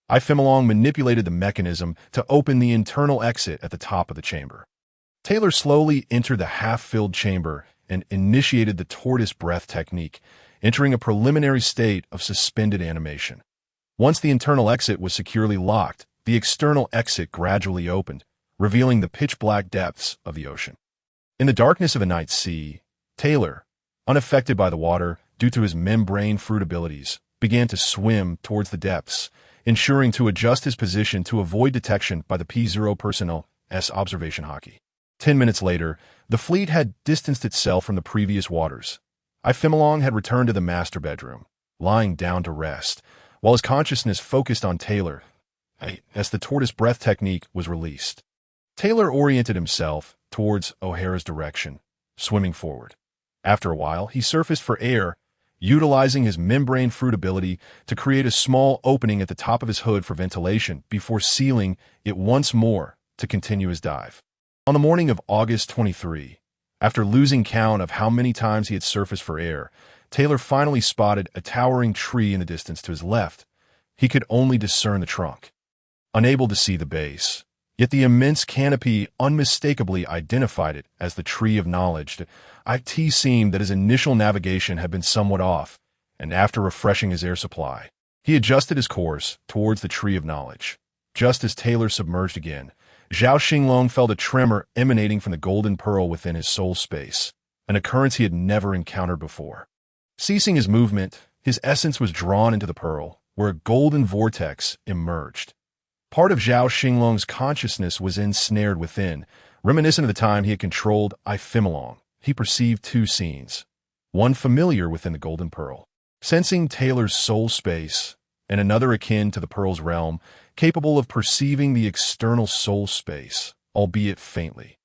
Ifimilong manipulated the mechanism to open the internal exit at the top of the chamber. Taylor slowly entered the half-filled chamber and initiated the tortoise breath technique, entering a preliminary state of suspended animation. Once the internal exit was securely locked, the external exit gradually opened, revealing the pitch-black depths of the ocean. In the darkness of a night sea, Taylor, unaffected by the water due to his membrane fruit abilities, began to swim towards the depths, ensuring to adjust his position to avoid detection by the P0 personnel's observation hockey. 10 minutes later, the fleet had distanced itself from the previous waters. Ifimilong had returned to the master bedroom, lying down to rest, while his consciousness focused on Taylor as the tortoise breath technique was released. Taylor oriented himself towards O'Hara's direction, swimming forward. After a while, he surfaced for air, utilizing his membrane fruit ability to create a small opening at the top of his hood for ventilation before sealing it once more to continue his dive. On the morning of August 23, after losing count of how many times he had surfaced for air, Taylor finally spotted a towering tree in the distance to his left. He could only discern the trunk, unable to see the base. Yet the immense canopy unmistakably identified it as the Tree of Knowledge. It seemed that his initial navigation had been somewhat off, and after refreshing his air supply, he adjusted his course towards the Tree of Knowledge. Just as Taylor submerged again, Zhao Xinglong felt a tremor emanating from the golden pearl within his soul space, an occurrence he had never encountered before. Ceasing his movement, his essence was drawn into the pearl, where a golden vortex emerged. Part of Zhao Xinglong's consciousness was ensnared within. Reminiscent of the time he had controlled Ifimilong, he perceived two scenes, one familiar within the golden pearl, sensing Taylor's soul space, and another akin to the pearl's realm, capable of perceiving the external soul space, albeit faintly.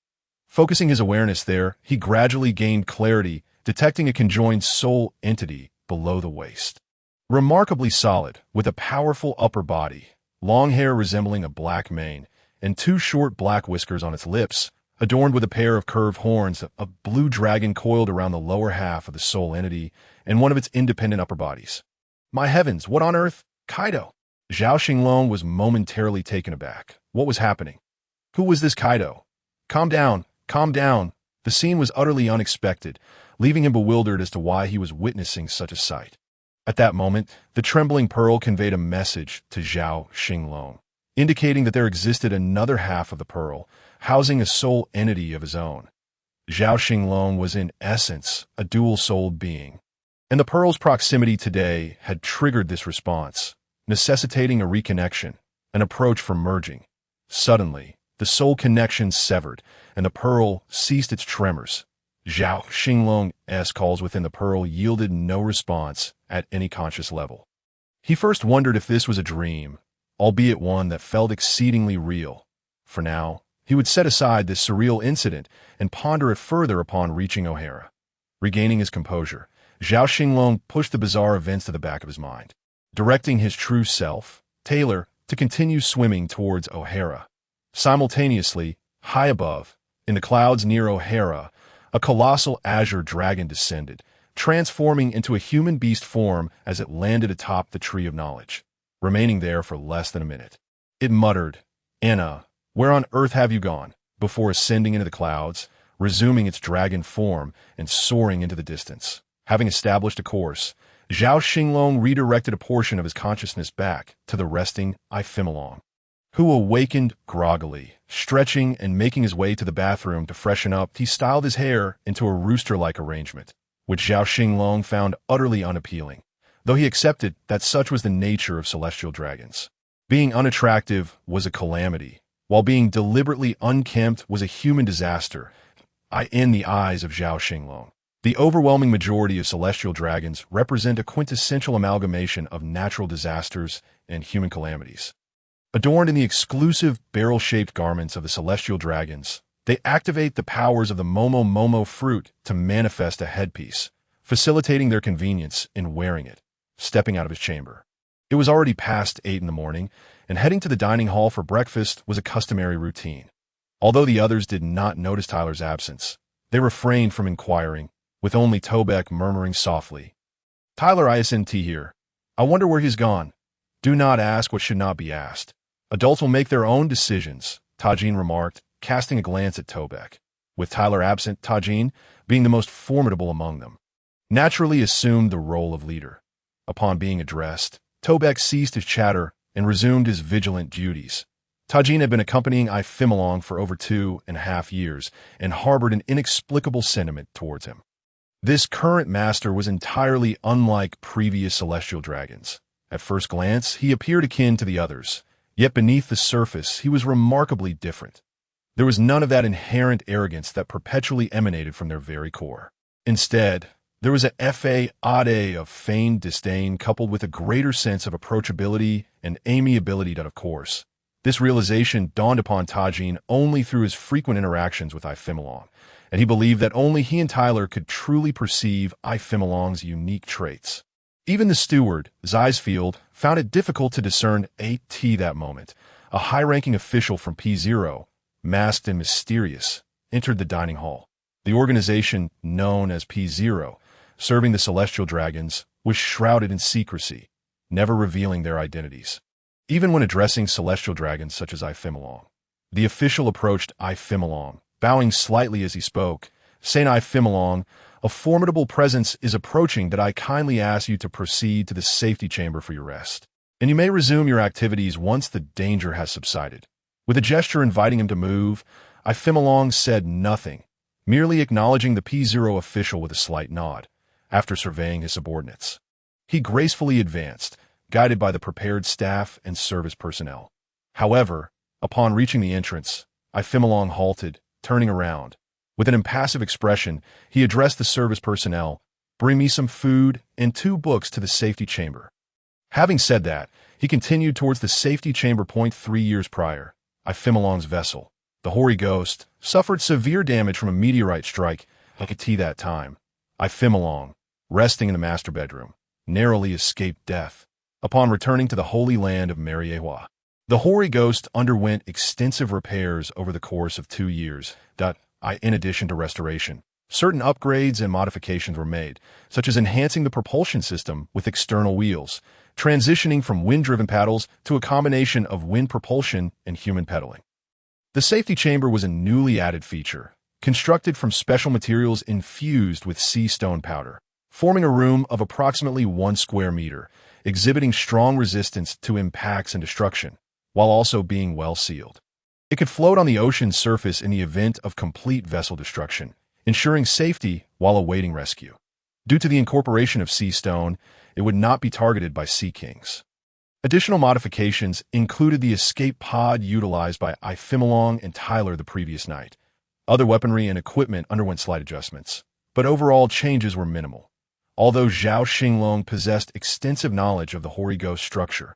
Focusing his awareness there, he gradually gained clarity, detecting a conjoined soul entity below the waist. Remarkably solid, with a powerful upper body, long hair resembling a black mane, and two short black whiskers on its lips, adorned with a pair of curved horns, a blue dragon coiled around the lower half of the soul entity and one of its independent upper bodies. My heavens, what on earth? Kaido! Zhao Xinglong was momentarily taken aback. What was happening? Who was this Kaido? Calm down, calm down. The scene was utterly unexpected, leaving him bewildered as to why he was witnessing such a sight. At that moment, the trembling pearl conveyed a message to Zhao Xinglong, indicating that there existed another half of the pearl, housing a soul entity of his own. Zhao Xinglong was in essence a dual-souled being, and the pearl's proximity today had triggered this response, necessitating a reconnection, an approach for merging. Suddenly, the soul connection severed, and the pearl ceased its tremors. Zhao Xinglong's calls within the pearl yielded no response at any conscious level. He first wondered if this was a dream, albeit one that felt exceedingly real. For now, he would set aside this surreal incident and ponder it further upon reaching O'Hara. Regaining his composure, Zhao Xinglong pushed the bizarre events to the back of his mind, directing his true self, Taylor, to continue swimming towards O'Hara. Simultaneously, high above, in the clouds near O'Hara, a colossal azure dragon descended, transforming into a human beast form as it landed atop the Tree of Knowledge, remaining there for less than a minute. It muttered, "Anna, where on earth have you gone?" before ascending into the clouds, resuming its dragon form and soaring into the distance. Having established a course, Zhao Xinglong redirected a portion of his consciousness back to the resting Ifimilong, who awakened groggily. Stretching and making his way to the bathroom to freshen up, he styled his hair into a rooster-like arrangement, which Zhao Xinglong found utterly unappealing, though he accepted that such was the nature of celestial dragons. Being unattractive was a calamity, while being deliberately unkempt was a human disaster, in the eyes of Zhao Xinglong. The overwhelming majority of celestial dragons represent a quintessential amalgamation of natural disasters and human calamities. Adorned in the exclusive barrel-shaped garments of the celestial dragons, they activate the powers of the Momo Momo fruit to manifest a headpiece, facilitating their convenience in wearing it, stepping out of his chamber. It was already past 8 in the morning, and heading to the dining hall for breakfast was a customary routine. Although the others did not notice Tyler's absence, they refrained from inquiring, with only Tobek murmuring softly, "Tyler isn't here. I wonder where he's gone." "Do not ask what should not be asked. Adults will make their own decisions," Tajin remarked, casting a glance at Tobek. With Tyler absent, Tajin, being the most formidable among them, naturally assumed the role of leader. Upon being addressed, Tobek ceased his chatter and resumed his vigilant duties. Tajin had been accompanying Ifimilong for over 2.5 years and harbored an inexplicable sentiment towards him. This current master was entirely unlike previous celestial dragons. At first glance, he appeared akin to the others, yet beneath the surface, he was remarkably different. There was none of that inherent arrogance that perpetually emanated from their very core. Instead, there was a fade of feigned disdain coupled with a greater sense of approachability and amiability that, of course. This realization dawned upon Tajin only through his frequent interactions with Ifimilong, and he believed that only he and Tyler could truly perceive Ifimilong's unique traits. Even the steward, Zeisfield, found it difficult to discern AT that moment. A high-ranking official from P0, masked and mysterious, entered the dining hall. The organization, known as P0, serving the celestial dragons, was shrouded in secrecy, never revealing their identities. Even when addressing celestial dragons such as Ifimilong, the official approached Ifimilong, bowing slightly as he spoke, saying, "Ifimilong, a formidable presence is approaching that I kindly ask you to proceed to the safety chamber for your rest, and you may resume your activities once the danger has subsided." With a gesture inviting him to move, Ifimilong said nothing, merely acknowledging the P0 official with a slight nod. After surveying his subordinates, he gracefully advanced, guided by the prepared staff and service personnel. However, upon reaching the entrance, Ifimilong halted, turning around. With an impassive expression, he addressed the service personnel, "Bring me some food and 2 books to the safety chamber." Having said that, he continued towards the safety chamber. 3 years prior, Ifimilong's vessel, the Hoary Ghost, suffered severe damage from a meteorite strike at that time. Ifimilong, resting in the master bedroom, narrowly escaped death. Upon returning to the Holy Land of Mariehua, the Hoary Ghost underwent extensive repairs over the course of 2 years. In addition to restoration, certain upgrades and modifications were made, such as enhancing the propulsion system with external wheels, transitioning from wind-driven paddles to a combination of wind propulsion and human pedaling. The safety chamber was a newly added feature, constructed from special materials infused with sea stone powder, forming a room of approximately 1 square meter, exhibiting strong resistance to impacts and destruction, while also being well sealed. It could float on the ocean's surface in the event of complete vessel destruction, ensuring safety while awaiting rescue. Due to the incorporation of sea stone, it would not be targeted by sea kings. Additional modifications included the escape pod utilized by Ifimilong and Tyler the previous night. Other weaponry and equipment underwent slight adjustments, but overall changes were minimal. Although Zhao Xinglong possessed extensive knowledge of the Hoary Ghost structure,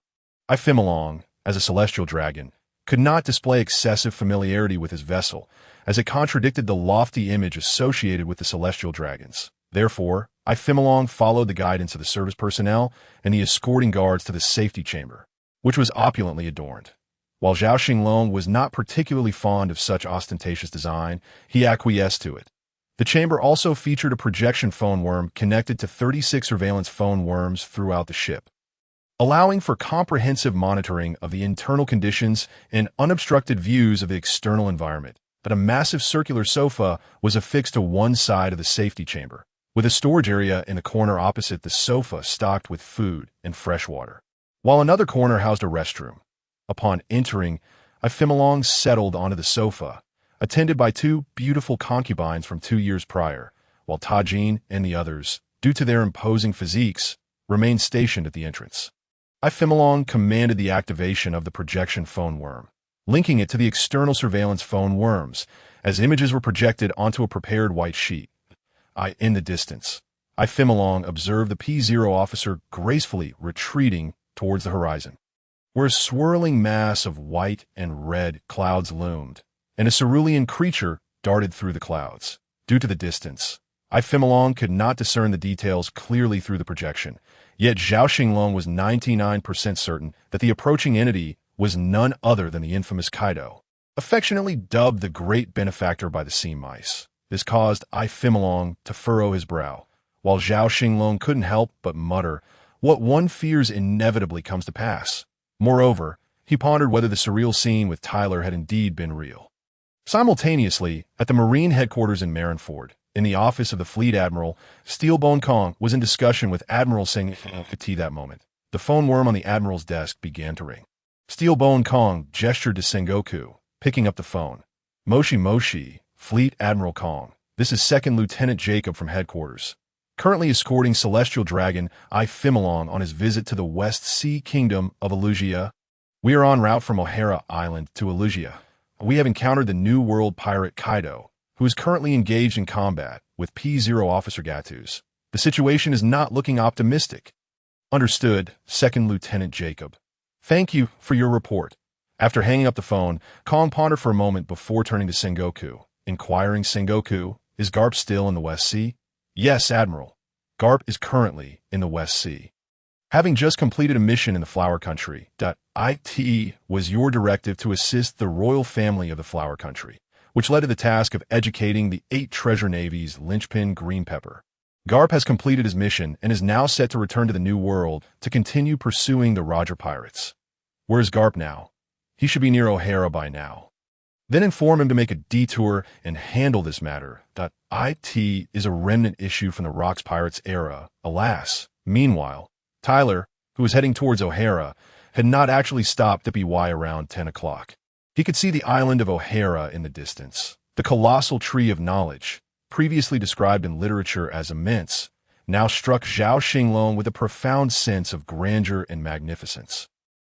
Ifimilong, as a celestial dragon, could not display excessive familiarity with his vessel, as it contradicted the lofty image associated with the celestial dragons. Therefore, Ifimilong followed the guidance of the service personnel and the escorting guards to the safety chamber, which was opulently adorned. While Zhao Xinglong was not particularly fond of such ostentatious design, he acquiesced to it. The chamber also featured a projection phone worm connected to 36 surveillance phone worms throughout the ship, allowing for comprehensive monitoring of the internal conditions and unobstructed views of the external environment. But a massive circular sofa was affixed to one side of the safety chamber, with a storage area in the corner opposite the sofa stocked with food and fresh water, while another corner housed a restroom. Upon entering, Ifimilong settled onto the sofa, attended by 2 beautiful concubines from 2 years prior, while Tajin and the others, due to their imposing physiques, remained stationed at the entrance. Xinglong commanded the activation of the projection phone worm, linking it to the external surveillance phone worms, as images were projected onto a prepared white sheet. In the distance, Xinglong observed the P0 officer gracefully retreating towards the horizon, where a swirling mass of white and red clouds loomed, and a cerulean creature darted through the clouds. Due to the distance, Xinglong could not discern the details clearly through the projection, yet Zhao Xinglong was 99% certain that the approaching entity was none other than the infamous Kaido, affectionately dubbed the Great Benefactor by the sea mice. This caused Xinglong to furrow his brow, while Zhao Xinglong couldn't help but mutter, "What one fears inevitably comes to pass." Moreover, he pondered whether the surreal scene with Tyler had indeed been real. Simultaneously, at the Marine headquarters in Marineford, in the office of the Fleet Admiral, Steelbone Kong was in discussion with Admiral Singh at that moment. The phone worm on the Admiral's desk began to ring. Steelbone Kong gestured to Sengoku, picking up the phone. "Moshi Moshi, Fleet Admiral Kong. This is Second Lieutenant Jacob from headquarters. Currently escorting Celestial Dragon Xinglong on his visit to the West Sea Kingdom of Elugia. We are en route from O'Hara Island to Elugia. We have encountered the New World pirate Kaido, who is currently engaged in combat with P0 Officer Gatus. The situation is not looking optimistic." "Understood, Second Lieutenant Jacob. Thank you for your report." After hanging up the phone, Kong pondered for a moment before turning to Sengoku, inquiring, "Sengoku, is Garp still in the West Sea?" "Yes, Admiral. Garp is currently in the West Sea. Having just completed a mission in the Flower Country. It was your directive to assist the royal family of the Flower Country, which led to the task of educating the 8 treasure navies linchpin Green Pepper. Garp has completed his mission and is now set to return to the New World to continue pursuing the Roger Pirates. Where is Garp now? He should be near O'Hara by now. Then inform him to make a detour and handle this matter. It is a remnant issue from the Rocks Pirates era, alas. Meanwhile, Tyler, who was heading towards O'Hara, had not actually stopped at BY around 10 o'clock. He could see the island of O'Hara in the distance. The colossal tree of knowledge, previously described in literature as immense, now struck Zhao Xinglong with a profound sense of grandeur and magnificence.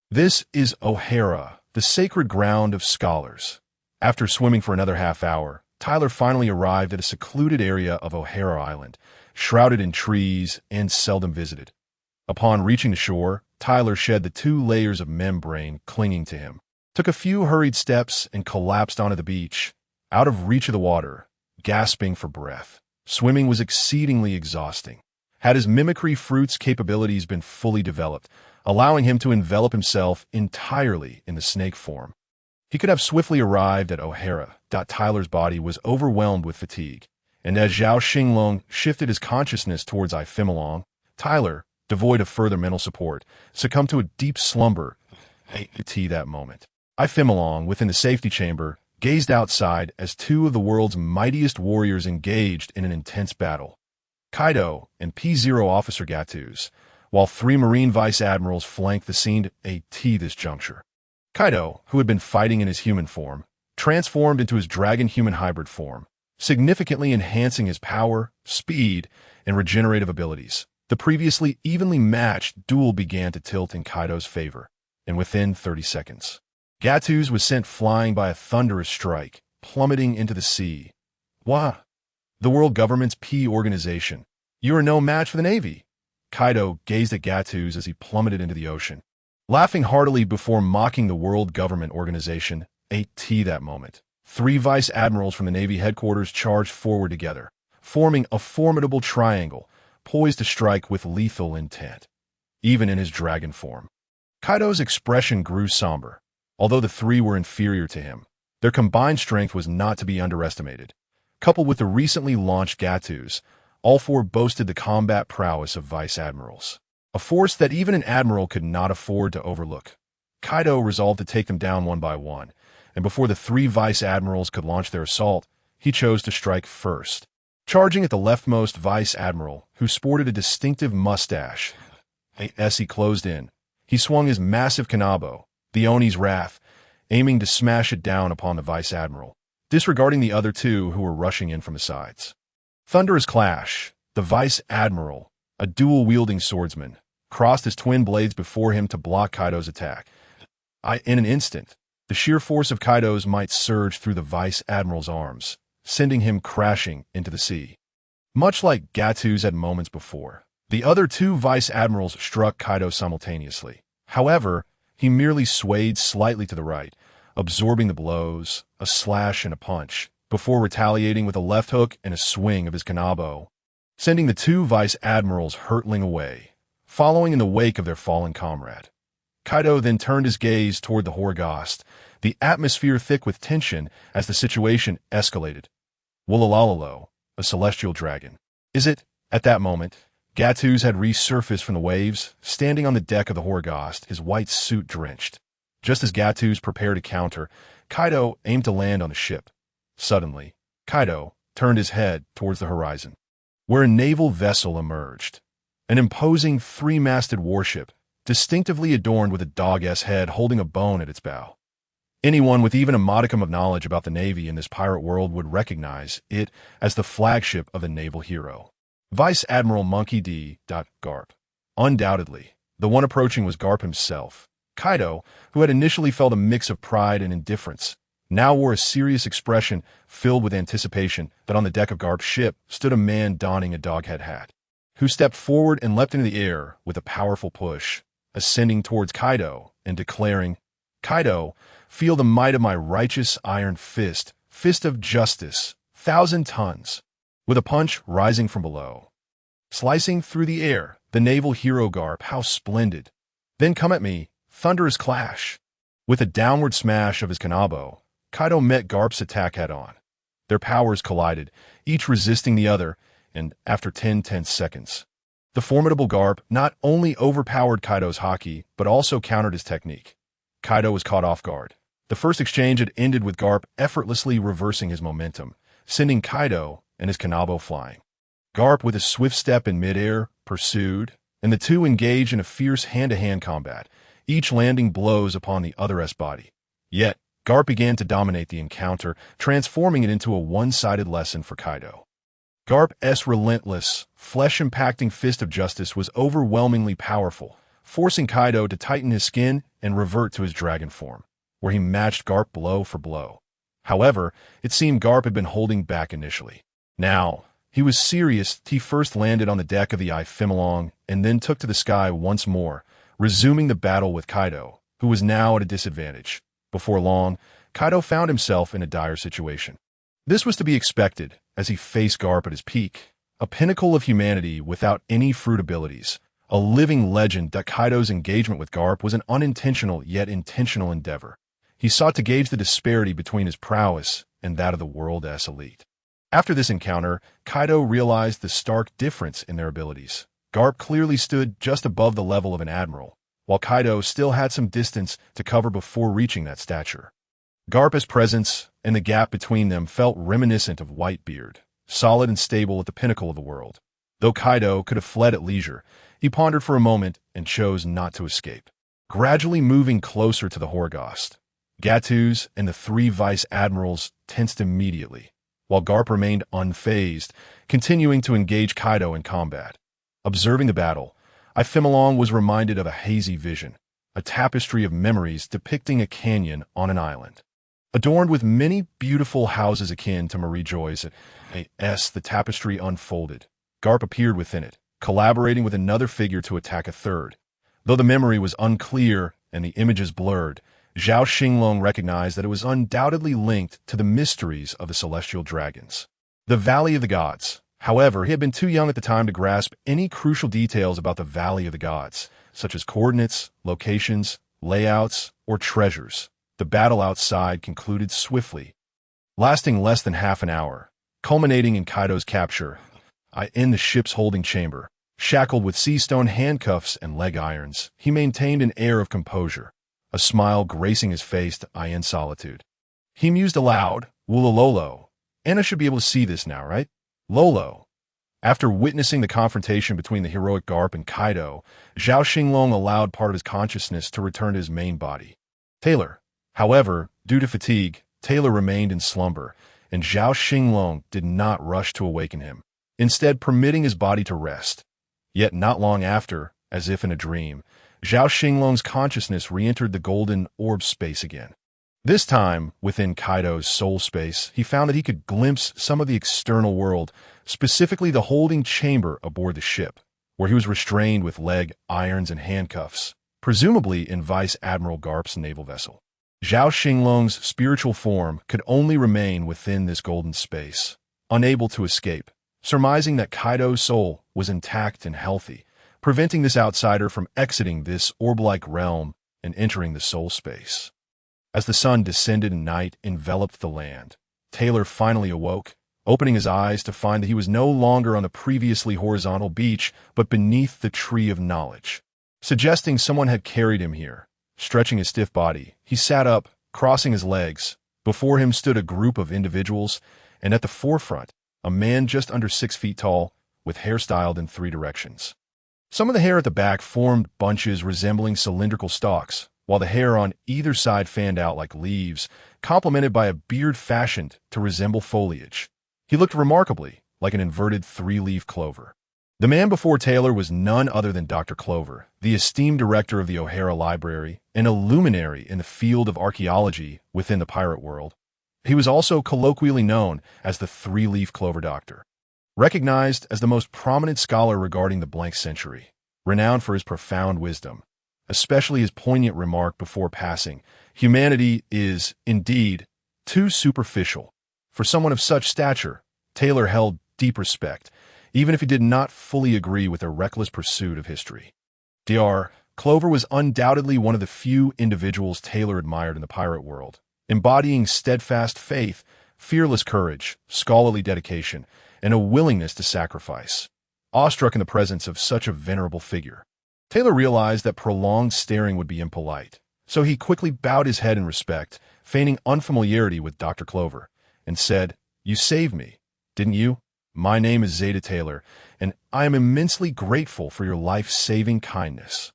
This is O'Hara, the sacred ground of scholars. After swimming for another half hour, Tyler finally arrived at a secluded area of O'Hara Island, shrouded in trees and seldom visited. Upon reaching the shore, Tyler shed the 2 layers of membrane clinging to him, took a few hurried steps, and collapsed onto the beach, out of reach of the water, gasping for breath. Swimming was exceedingly exhausting. Had his mimicry fruit's capabilities been fully developed, allowing him to envelop himself entirely in the snake form, he could have swiftly arrived at O'Hara. Tyler's body was overwhelmed with fatigue, and as Zhao Xinglong shifted his consciousness towards Xinglong, Tyler, devoid of further mental support, succumbed to a deep slumber at that moment. Xinglong, within the safety chamber, gazed outside as 2 of the world's mightiest warriors engaged in an intense battle. Kaido and P0 Officer Gatus, while 3 Marine Vice Admirals flanked the scene at this juncture. Kaido, who had been fighting in his human form, transformed into his dragon-human hybrid form, significantly enhancing his power, speed, and regenerative abilities. The previously evenly matched duel began to tilt in Kaido's favor, and within 30 seconds, Gatus was sent flying by a thunderous strike, plummeting into the sea. "Wah! The world government's P organization. You are no match for the Navy." Kaido gazed at Gatus as he plummeted into the ocean, laughing heartily before mocking the world government organization. At that moment, 3 vice admirals from the Navy headquarters charged forward together, forming a formidable triangle, poised to strike with lethal intent. Even in his dragon form, Kaido's expression grew somber. Although the 3 were inferior to him, their combined strength was not to be underestimated. Coupled with the recently launched Gatus, all 4 boasted the combat prowess of vice admirals, a force that even an admiral could not afford to overlook. Kaido resolved to take them down one by one, and before the 3 vice admirals could launch their assault, he chose to strike first. Charging at the leftmost vice admiral, who sported a distinctive mustache, as he closed in, he swung his massive kanabo, the Oni's Wrath, aiming to smash it down upon the vice admiral, disregarding the other 2 who were rushing in from the sides. Thunderous clash. The vice admiral, a dual-wielding swordsman, crossed his twin blades before him to block Kaido's attack. In an instant, the sheer force of Kaido's might surged through the Vice Admiral's arms, sending him crashing into the sea. Much like Gattu's had moments before, the other two Vice Admirals struck Kaido simultaneously. However, he merely swayed slightly to the right, absorbing the blows, a slash and a punch, before retaliating with a left hook and a swing of his kanabo, sending the two Vice Admirals hurtling away, following in the wake of their fallen comrade. Kaido then turned his gaze toward the Horgost, the atmosphere thick with tension as the situation escalated. Woolalalo, a celestial dragon. Is it? At that moment, Gattu's had resurfaced from the waves, standing on the deck of the Horgost, his white suit drenched. Just as Gattu's prepared to counter, Kaido aimed to land on the ship. Suddenly, Kaido turned his head towards the horizon, where a naval vessel emerged. An imposing three-masted warship, distinctively adorned with a dog-s head holding a bone at its bow. Anyone with even a modicum of knowledge about the Navy in this pirate world would recognize it as the flagship of a naval hero, Vice Admiral Monkey D. Garp. Undoubtedly, the one approaching was Garp himself. Kaido, who had initially felt a mix of pride and indifference, now wore a serious expression filled with anticipation that on the deck of Garp's ship stood a man donning a doghead hat, who stepped forward and leapt into the air with a powerful push, ascending towards Kaido and declaring, "Kaido, feel the might of my righteous iron fist, fist of justice, 1,000 tons." With a punch rising from below, slicing through the air, the naval hero Garp, how splendid. Then come at me, thunderous clash. With a downward smash of his kanabo, Kaido met Garp's attack head-on. Their powers collided, each resisting the other, and after 10 tense seconds, the formidable Garp not only overpowered Kaido's haki, but also countered his technique. Kaido was caught off guard. The first exchange had ended with Garp effortlessly reversing his momentum, sending Kaido and his kanabo flying. Garp, with a swift step in midair, pursued, and the two engaged in a fierce hand-to-hand combat, each landing blows upon the other's body. Yet, Garp began to dominate the encounter, transforming it into a one-sided lesson for Kaido. Garp's relentless, flesh-impacting fist of justice was overwhelmingly powerful, forcing Kaido to tighten his skin and revert to his dragon form, where he matched Garp blow for blow. However, it seemed Garp had been holding back initially. Now, he was serious. He first landed on the deck of the Zhao and then took to the sky once more, resuming the battle with Kaido, who was now at a disadvantage. Before long, Kaido found himself in a dire situation. This was to be expected as he faced Garp at his peak, a pinnacle of humanity without any fruit abilities, a living legend. That Kaido's engagement with Garp was an unintentional yet intentional endeavor. He sought to gauge the disparity between his prowess and that of the world's elite. After this encounter, Kaido realized the stark difference in their abilities. Garp clearly stood just above the level of an admiral, while Kaido still had some distance to cover before reaching that stature. Garp's presence and the gap between them felt reminiscent of Whitebeard, solid and stable at the pinnacle of the world. Though Kaido could have fled at leisure, he pondered for a moment and chose not to escape. Gradually moving closer to the Horgost, Gattu's and the three Vice Admirals tensed immediately, while Garp remained unfazed, continuing to engage Kaido in combat. Observing the battle, Zhao was reminded of a hazy vision, a tapestry of memories depicting a canyon on an island, adorned with many beautiful houses akin to Marie Joy's. As the tapestry unfolded, Garp appeared within it, collaborating with another figure to attack a third. Though the memory was unclear and the images blurred, Zhao Xinglong recognized that it was undoubtedly linked to the mysteries of the celestial dragons. The Valley of the Gods. However, he had been too young at the time to grasp any crucial details about the Valley of the Gods, such as coordinates, locations, layouts, or treasures. The battle outside concluded swiftly, lasting less than half an hour, culminating in Kaido's capture in the ship's holding chamber. Shackled with sea-stone handcuffs and leg irons, he maintained an air of composure, a smile gracing his face in solitude. He mused aloud, "Woolalolo. Anna should be able to see this now, right? Lolo." After witnessing the confrontation between the heroic Garp and Kaido, Zhao Xinglong allowed part of his consciousness to return to his main body, Taylor. However, due to fatigue, Taylor remained in slumber, and Zhao Xinglong did not rush to awaken him, instead permitting his body to rest. Yet not long after, As if in a dream, Zhao Xinglong's consciousness re-entered the golden orb space again. This time, within Kaido's soul space, he found that he could glimpse some of the external world, specifically the holding chamber aboard the ship, where he was restrained with leg irons and handcuffs, presumably in Vice Admiral Garp's naval vessel. Zhao Xinglong's spiritual form could only remain within this golden space, unable to escape, surmising that Kaido's soul was intact and healthy, preventing this outsider from exiting this orb-like realm and entering the soul space. As the sun descended and night enveloped the land, Taylor finally awoke, opening his eyes to find that he was no longer on the previously horizontal beach, but beneath the tree of knowledge, suggesting someone had carried him here. Stretching his stiff body, he sat up, crossing his legs. Before him stood a group of individuals, and at the forefront, a man just under 6 feet tall, with hair styled in 3 directions. Some of the hair at the back formed bunches resembling cylindrical stalks, while the hair on either side fanned out like leaves, complemented by a beard fashioned to resemble foliage. He looked remarkably like an inverted 3-leaf clover. The man before Taylor was none other than Dr. Clover, the esteemed director of the O'Hara Library, and a luminary in the field of archaeology within the pirate world. He was also colloquially known as the 3-leaf clover doctor. Recognized as the most prominent scholar regarding the blank century, renowned for his profound wisdom, especially his poignant remark before passing, "Humanity is, indeed, too superficial." For someone of such stature, Taylor held deep respect, even if he did not fully agree with their reckless pursuit of history. Dr. Clover was undoubtedly one of the few individuals Taylor admired in the pirate world, embodying steadfast faith, fearless courage, scholarly dedication, and a willingness to sacrifice. Awestruck in the presence of such a venerable figure, Taylor realized that prolonged staring would be impolite, so he quickly bowed his head in respect, feigning unfamiliarity with Dr. Clover, and said, "You saved me, didn't you? My name is Zeta Taylor, and I am immensely grateful for your life-saving kindness."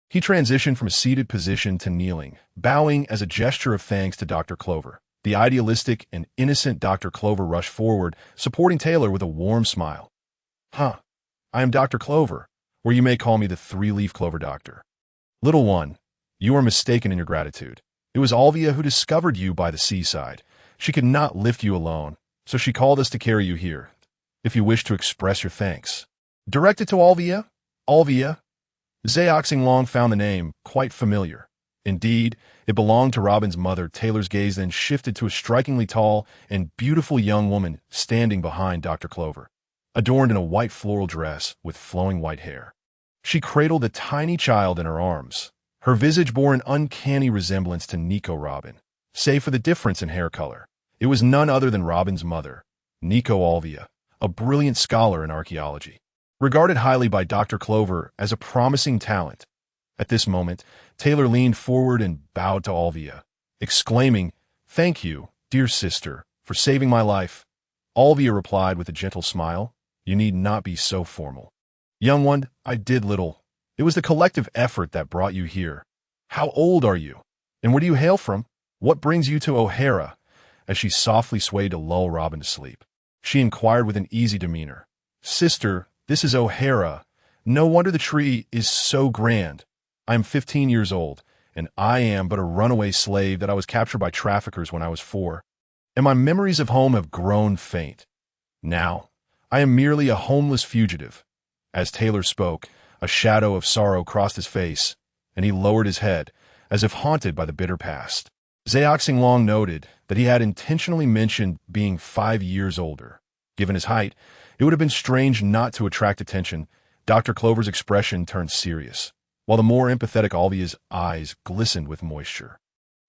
He transitioned from a seated position to kneeling, bowing as a gesture of thanks to Dr. Clover. The idealistic and innocent Dr. Clover rushed forward, supporting Taylor with a warm smile. "I am Dr. Clover, or you may call me the 3-leaf clover doctor. Little one, you are mistaken in your gratitude. It was Alvia who discovered you by the seaside. She could not lift you alone, so she called us to carry you here. If you wish to express your thanks." Directed to Alvia? Alvia? Zhao Xinglong found the name quite familiar. Indeed, it belonged to Robin's mother. Taylor's gaze then shifted to a strikingly tall and beautiful young woman standing behind Dr. Clover, adorned in a white floral dress with flowing white hair. She cradled a tiny child in her arms. Her visage bore an uncanny resemblance to Nico Robin, save for the difference in hair color. It was none other than Robin's mother, Nico Alvia, a brilliant scholar in archaeology, regarded highly by Dr. Clover as a promising talent. At this moment, Taylor leaned forward and bowed to Alvia, exclaiming, "Thank you, dear sister, for saving my life." Alvia replied with a gentle smile, "You need not be so formal. Young one, I did little. It was the collective effort that brought you here. How old are you? And where do you hail from? What brings you to O'Hara?" As she softly swayed to lull Robin to sleep, she inquired with an easy demeanor, "Sister, this is O'Hara. No wonder the tree is so grand. I am 15 years old, and I am but a runaway slave that I was captured by traffickers when I was 4, and my memories of home have grown faint. Now, I am merely a homeless fugitive." As Taylor spoke, a shadow of sorrow crossed his face, and he lowered his head, as if haunted by the bitter past. Zhao Xinglong noted that he had intentionally mentioned being 5 years older. Given his height, it would have been strange not to attract attention. Dr. Clover's expression turned serious, while the more empathetic Alvia's eyes glistened with moisture.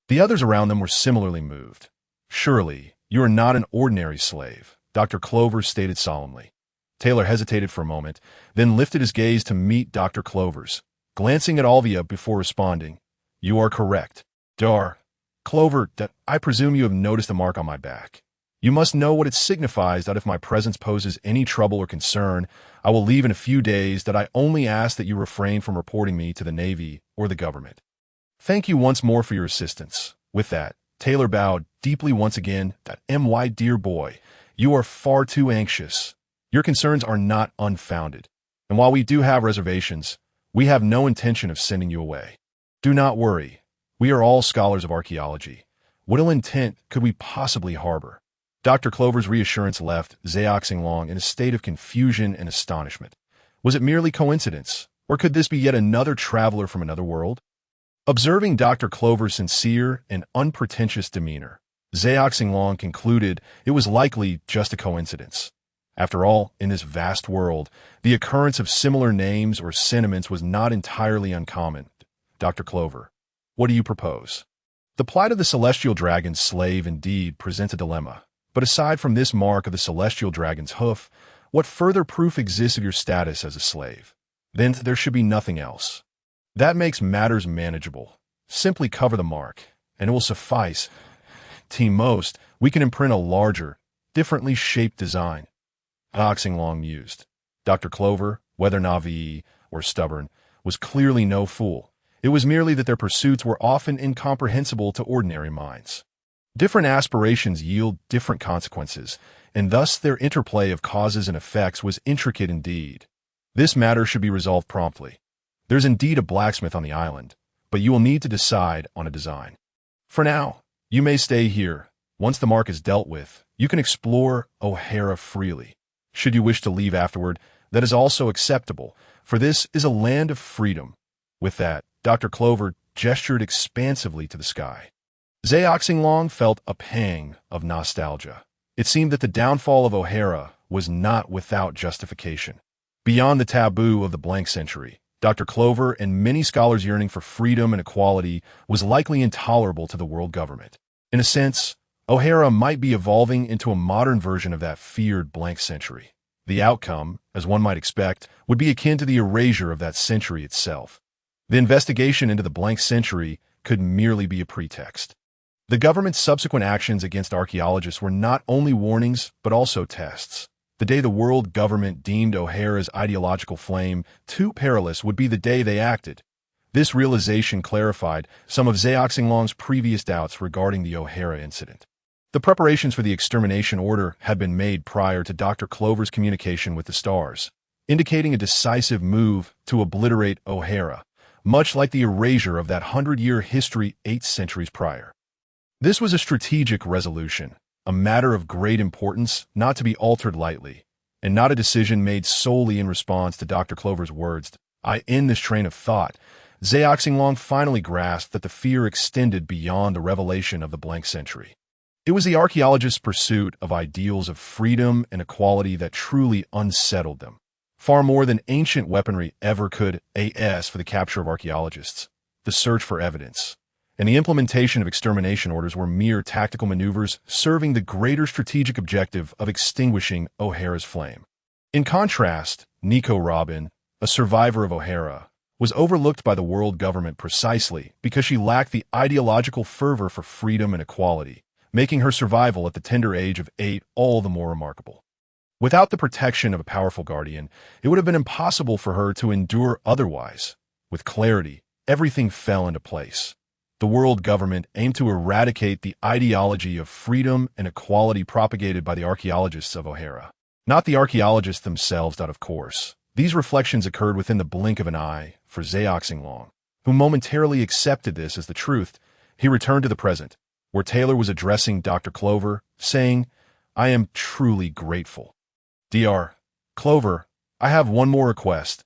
The others around them were similarly moved. "Surely, you are not an ordinary slave," Dr. Clover stated solemnly. Taylor hesitated for a moment, then lifted his gaze to meet Dr. Clover's, glancing at Alvia before responding, "You are correct. Dr. Clover, that I presume you have noticed a mark on my back. You must know what it signifies that if my presence poses any trouble or concern, I will leave in a few days, that I only ask that you refrain from reporting me to the Navy or the government. Thank you once more for your assistance." With that, Taylor bowed deeply once again. "That my dear boy, you are far too anxious. Your concerns are not unfounded, and while we do have reservations, We have no intention of sending you away. Do not worry. We are all scholars of archaeology. What ill intent could we possibly harbor? Dr. Clover's reassurance left Zhao Xinglong in a state of confusion and astonishment. Was it merely coincidence, or could this be yet another traveler from another world? Observing Dr. Clover's sincere and unpretentious demeanor, Zhao Xinglong concluded it was likely just a coincidence. After all, in this vast world, the occurrence of similar names or sentiments was not entirely uncommon. Dr. Clover, what do you propose? The plight of the celestial dragon's slave indeed presents a dilemma. But aside from this mark of the celestial dragon's hoof, what further proof exists of your status as a slave? Then there should be nothing else. That makes matters manageable. Simply cover the mark, and it will suffice. Most, we can imprint a larger, differently shaped design. Zhao Xinglong mused. Dr. Clover, whether naive or stubborn, was clearly no fool. It was merely that their pursuits were often incomprehensible to ordinary minds. Different aspirations yield different consequences, and thus their interplay of causes and effects was intricate indeed. This matter should be resolved promptly. There's indeed a blacksmith on the island, but you will need to decide on a design. For now, you may stay here. Once the mark is dealt with, you can explore O'Hara freely. Should you wish to leave afterward, that is also acceptable, for this is a land of freedom. With that, Dr. Clover gestured expansively to the sky. Zhao Xinglong felt a pang of nostalgia. It seemed that the downfall of O'Hara was not without justification. Beyond the taboo of the blank century, Dr. Clover and many scholars yearning for freedom and equality was likely intolerable to the world government. In a sense, O'Hara might be evolving into a modern version of that feared blank century. The outcome, as one might expect, would be akin to the erasure of that century itself. The investigation into the blank century could merely be a pretext. The government's subsequent actions against archaeologists were not only warnings, but also tests. The day the world government deemed O'Hara's ideological flame too perilous would be the day they acted. This realization clarified some of Zhao Xinglong's previous doubts regarding the O'Hara incident. The preparations for the extermination order had been made prior to Dr. Clover's communication with the stars, indicating a decisive move to obliterate O'Hara, much like the erasure of that 100-year history 8 centuries prior. This was a strategic resolution, a matter of great importance not to be altered lightly, and not a decision made solely in response to Dr. Clover's words. I end this train of thought. Zhao Xinglong finally grasped that the fear extended beyond the revelation of the blank century. It was the archaeologists' pursuit of ideals of freedom and equality that truly unsettled them, far more than ancient weaponry ever could. As for the capture of archaeologists, the search for evidence, and the implementation of extermination orders were mere tactical maneuvers serving the greater strategic objective of extinguishing O'Hara's flame. In contrast, Nico Robin, a survivor of O'Hara, was overlooked by the world government precisely because she lacked the ideological fervor for freedom and equality, making her survival at the tender age of 8 all the more remarkable. Without the protection of a powerful guardian, it would have been impossible for her to endure otherwise. With clarity, everything fell into place. The world government aimed to eradicate the ideology of freedom and equality propagated by the archaeologists of O'Hara. Not the archaeologists themselves, of course. These reflections occurred within the blink of an eye for Zhao Xinglong, who momentarily accepted this as the truth. He returned to the present, where Taylor was addressing Dr. Clover, saying, I am truly grateful. Dr. Clover, I have one more request.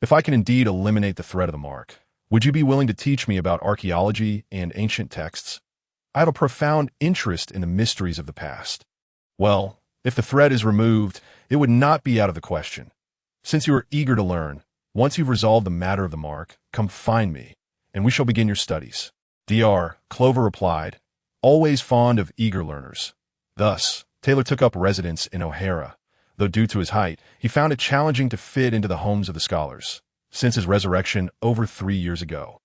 If I can indeed eliminate the threat of the mark, would you be willing to teach me about archaeology and ancient texts? I have a profound interest in the mysteries of the past. Well, if the threat is removed, it would not be out of the question. Since you are eager to learn, once you've resolved the matter of the mark, come find me, and we shall begin your studies. Dr. Clover replied, always fond of eager learners. Thus, Taylor took up residence in O'Hara, though due to his height, he found it challenging to fit into the homes of the scholars, since his resurrection over 3 years ago.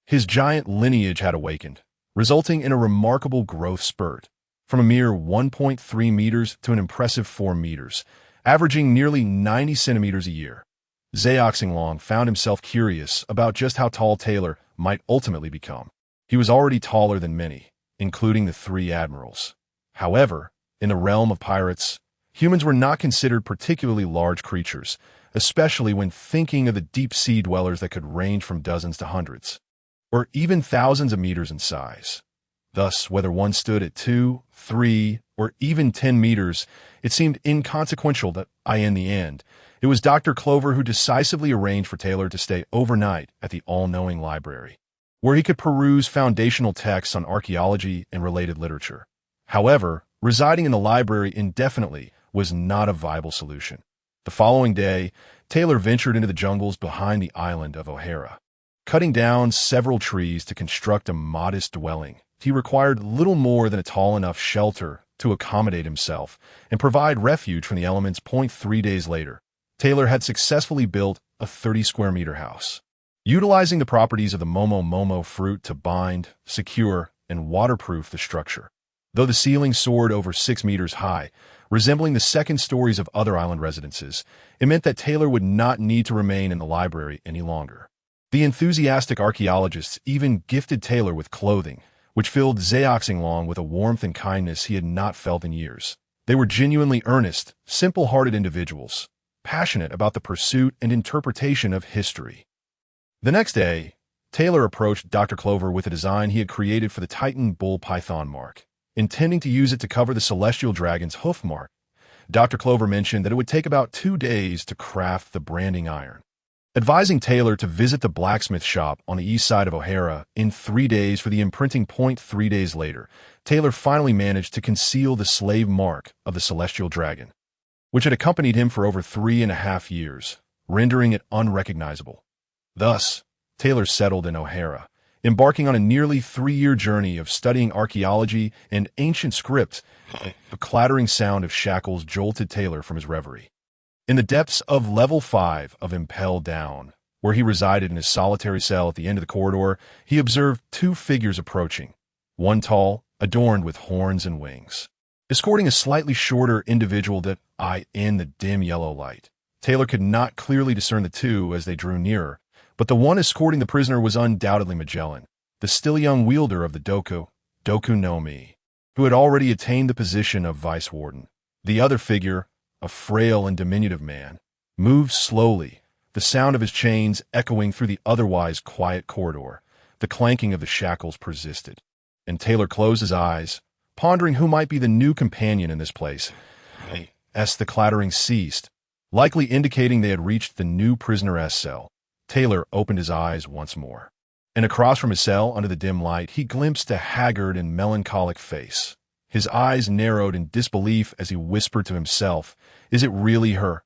His giant lineage had awakened, resulting in a remarkable growth spurt, from a mere 1.3 meters to an impressive 4 meters, averaging nearly 90 centimeters a year. Zhao Xinglong found himself curious about just how tall Taylor might ultimately become. He was already taller than many, including the 3 admirals. However, in the realm of pirates, humans were not considered particularly large creatures, especially when thinking of the deep-sea dwellers that could range from dozens to hundreds, or even thousands of meters in size. Thus, whether one stood at 2, 3, or even 10 meters, it seemed inconsequential that in the end, it was Dr. Clover who decisively arranged for Taylor to stay overnight at the all-knowing library, where he could peruse foundational texts on archaeology and related literature. However, residing in the library indefinitely was not a viable solution. The following day, Taylor ventured into the jungles behind the island of O'Hara. Cutting down several trees to construct a modest dwelling, he required little more than a tall enough shelter to accommodate himself and provide refuge from the elements. 3 days later, Taylor had successfully built a 30-square-meter house. Utilizing the properties of the momo fruit to bind, secure, and waterproof the structure. Though the ceiling soared over 6 meters high, resembling the second stories of other island residences, it meant that Taylor would not need to remain in the library any longer. The enthusiastic archaeologists even gifted Taylor with clothing, which filled Zhao Xinglong with a warmth and kindness he had not felt in years. They were genuinely earnest, simple-hearted individuals, passionate about the pursuit and interpretation of history. The next day, Taylor approached Dr. Clover with a design he had created for the Titan bull python mark. Intending to use it to cover the celestial dragon's hoof mark, Dr. Clover mentioned that it would take about 2 days to craft the branding iron, advising Taylor to visit the blacksmith shop on the east side of O'Hara in 3 days for the imprinting. 3 days later, Taylor finally managed to conceal the slave mark of the celestial dragon, which had accompanied him for over 3.5 years, rendering it unrecognizable. Thus, Taylor settled in O'Hara, embarking on a nearly 3-year journey of studying archaeology and ancient scripts. The clattering sound of shackles jolted Taylor from his reverie. In the depths of Level 5 of Impel Down, where he resided in his solitary cell at the end of the corridor, he observed 2 figures approaching, one tall, adorned with horns and wings, escorting a slightly shorter individual that in the dim yellow light. Taylor could not clearly discern the two as they drew nearer, but the one escorting the prisoner was undoubtedly Magellan, the still young wielder of the Doku no Mi, who had already attained the position of vice warden. The other figure, a frail and diminutive man, moved slowly, the sound of his chains echoing through the otherwise quiet corridor. The clanking of the shackles persisted, and Taylor closed his eyes, pondering who might be the new companion in this place. As the clattering ceased, likely indicating they had reached the new prisoner's cell, Taylor opened his eyes once more, and across from his cell, under the dim light, he glimpsed a haggard and melancholic face. His eyes narrowed in disbelief as he whispered to himself, "Is it really her?"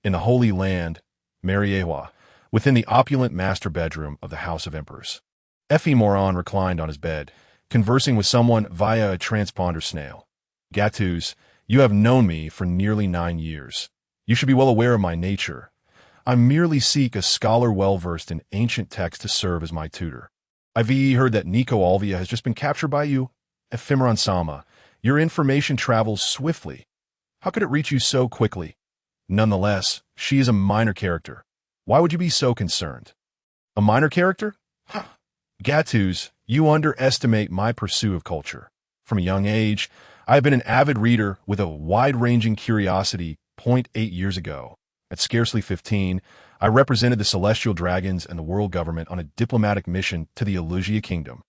In the Holy Land, Mariewa, within the opulent master bedroom of the House of Emperors, Effie Moran reclined on his bed, conversing with someone via a transponder snail. "Gatus, you have known me for nearly 9 years. You should be well aware of my nature. I merely seek a scholar well-versed in ancient texts to serve as my tutor. I've heard that Nico Alvia has just been captured by you. Ephemeron-sama, your information travels swiftly. How could it reach you so quickly? Nonetheless, she is a minor character. Why would you be so concerned?" "A minor character? Gatus, you underestimate my pursuit of culture. From a young age, I have been an avid reader with a wide-ranging curiosity. 8 years ago, at scarcely 15, I represented the Celestial Dragons and the world government on a diplomatic mission to the Elusia Kingdom."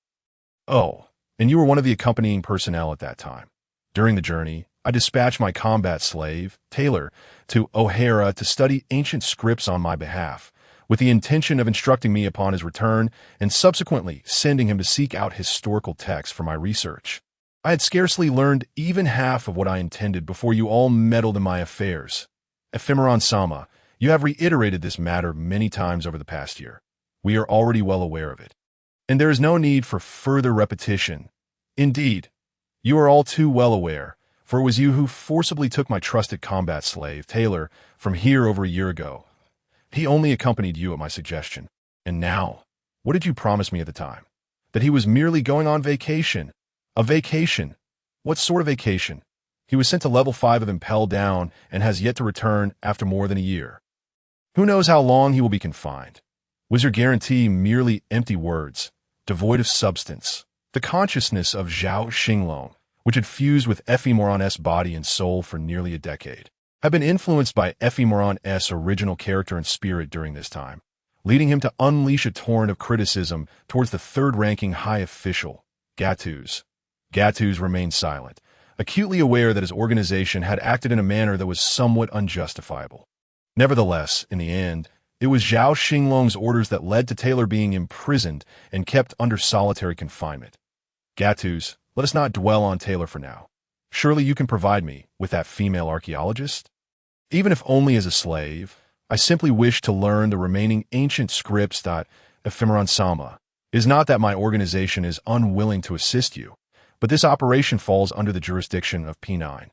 "Oh, and you were one of the accompanying personnel at that time. During the journey, I dispatched my combat slave, Taylor, to O'Hara to study ancient scripts on my behalf, with the intention of instructing me upon his return and subsequently sending him to seek out historical texts for my research. I had scarcely learned even half of what I intended before you all meddled in my affairs. Ephemeron-sama, you have reiterated this matter many times over the past year. We are already well aware of it, and there is no need for further repetition. Indeed, you are all too well aware, for it was you who forcibly took my trusted combat slave, Taylor, from here over a year ago. He only accompanied you at my suggestion. And now, what did you promise me at the time? That he was merely going on vacation. A vacation? What sort of vacation? He was sent to level 5 of Impel Down and has yet to return after more than a year. Who knows how long he will be confined? Was your guarantee merely empty words, devoid of substance? The consciousness of Zhao Xinglong, which had fused with Effie Moran's body and soul for nearly a decade. have been influenced by Ephemeron's original character and spirit during this time, leading him to unleash a torrent of criticism towards the third-ranking high official, Gattuso. Gattuso remained silent, acutely aware that his organization had acted in a manner that was somewhat unjustifiable. Nevertheless, in the end, it was Zhao Xinglong's orders that led to Taylor being imprisoned and kept under solitary confinement. Gattuso, let us not dwell on Taylor for now. Surely you can provide me with that female archaeologist? Even if only as a slave, I simply wish to learn the remaining ancient scripts. Ephemeron-sama. It is not that my organization is unwilling to assist you, but this operation falls under the jurisdiction of P9.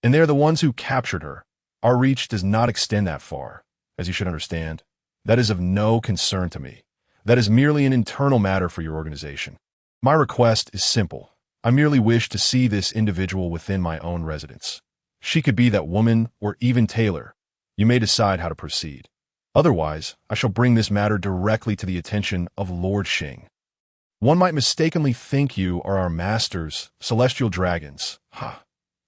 And they are the ones who captured her. Our reach does not extend that far, as you should understand. That is of no concern to me. That is merely an internal matter for your organization. My request is simple. I merely wish to see this individual within my own residence. She could be that woman or even Taylor. You may decide how to proceed. Otherwise, I shall bring this matter directly to the attention of Lord Xing. One might mistakenly think you are our masters, celestial dragons. Ha!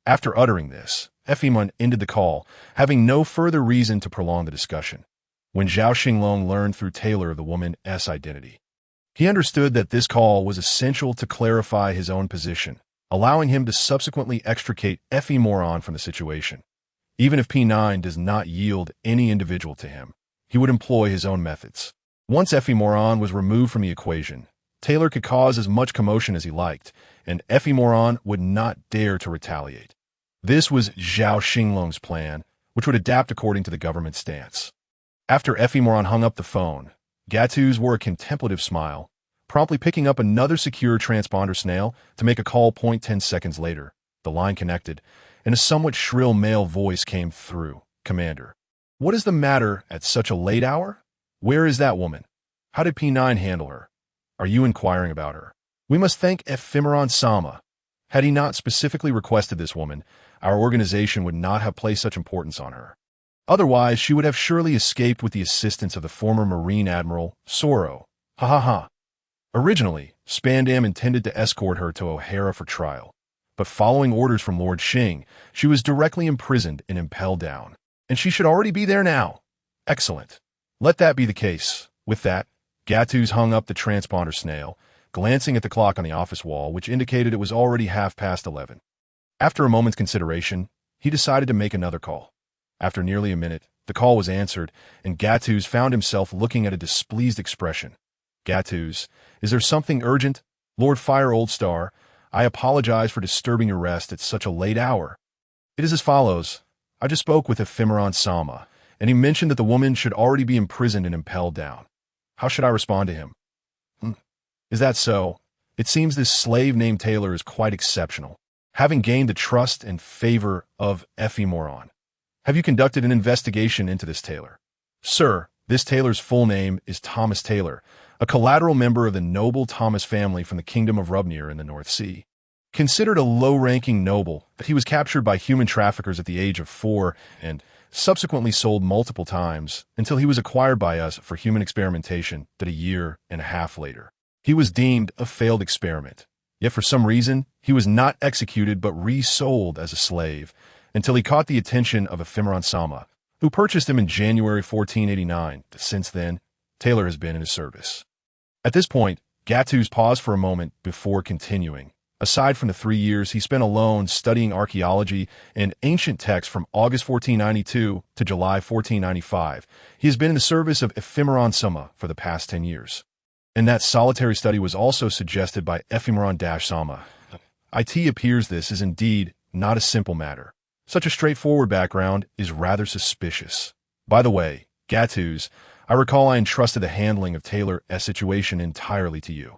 After uttering this, Ephemeron ended the call, having no further reason to prolong the discussion. When Zhao Xinglong learned through Taylor the woman's identity, he understood that this call was essential to clarify his own position, allowing him to subsequently extricate Ephemeron from the situation. Even if P9 does not yield any individual to him, he would employ his own methods. Once Ephemeron was removed from the equation, Taylor could cause as much commotion as he liked, and Ephemeron would not dare to retaliate. This was Zhao Xinglong's plan, which would adapt according to the government's stance. After Ephemeron hung up the phone, Gattuso wore a contemplative smile, promptly picking up another secure transponder snail to make a call. 10 seconds later, the line connected, and a somewhat shrill male voice came through. Commander, what is the matter at such a late hour? Where is that woman? How did P9 handle her? Are you inquiring about her? We must thank Ephemeron-sama. Had he not specifically requested this woman, our organization would not have placed such importance on her. Otherwise, she would have surely escaped with the assistance of the former Marine Admiral, Soro. Ha ha ha. Originally, Spandam intended to escort her to O'Hara for trial, but following orders from Lord Xing, she was directly imprisoned and impelled down. And she should already be there now. Excellent. Let that be the case. With that, Gattuso hung up the transponder snail, glancing at the clock on the office wall, which indicated it was already 11:30. After a moment's consideration, he decided to make another call. After nearly a minute, the call was answered, and Gattuso found himself looking at a displeased expression. Gattuso, is there something urgent? Lord Fire Old Star, I apologize for disturbing your rest at such a late hour. It is as follows. I just spoke with Ephemeron-sama, and he mentioned that the woman should already be imprisoned and impelled down. How should I respond to him? Is that so? It seems this slave named Taylor is quite exceptional, having gained the trust and favor of Ephemeron. Have you conducted an investigation into this Taylor? Sir, this Taylor's full name is Thomas Taylor, a collateral member of the noble Thomas family from the Kingdom of Rubnir in the North Sea. Considered a low-ranking noble, he was captured by human traffickers at the age of 4 and subsequently sold multiple times until he was acquired by us for human experimentation a year and a half later. He was deemed a failed experiment, yet for some reason, he was not executed but resold as a slave until he caught the attention of Ephemeron-sama, who purchased him in January 1489. Since then, Taylor has been in his service. At this point, Gattuso paused for a moment before continuing. Aside from the 3 years he spent alone studying archaeology and ancient texts from August 1492 to July 1495, he has been in the service of Ephemeron-sama for the past 10 years. And that solitary study was also suggested by Ephemeron-sama. It appears this is indeed not a simple matter. Such a straightforward background is rather suspicious. By the way, Gattuso, I recall I entrusted the handling of Taylor's situation entirely to you.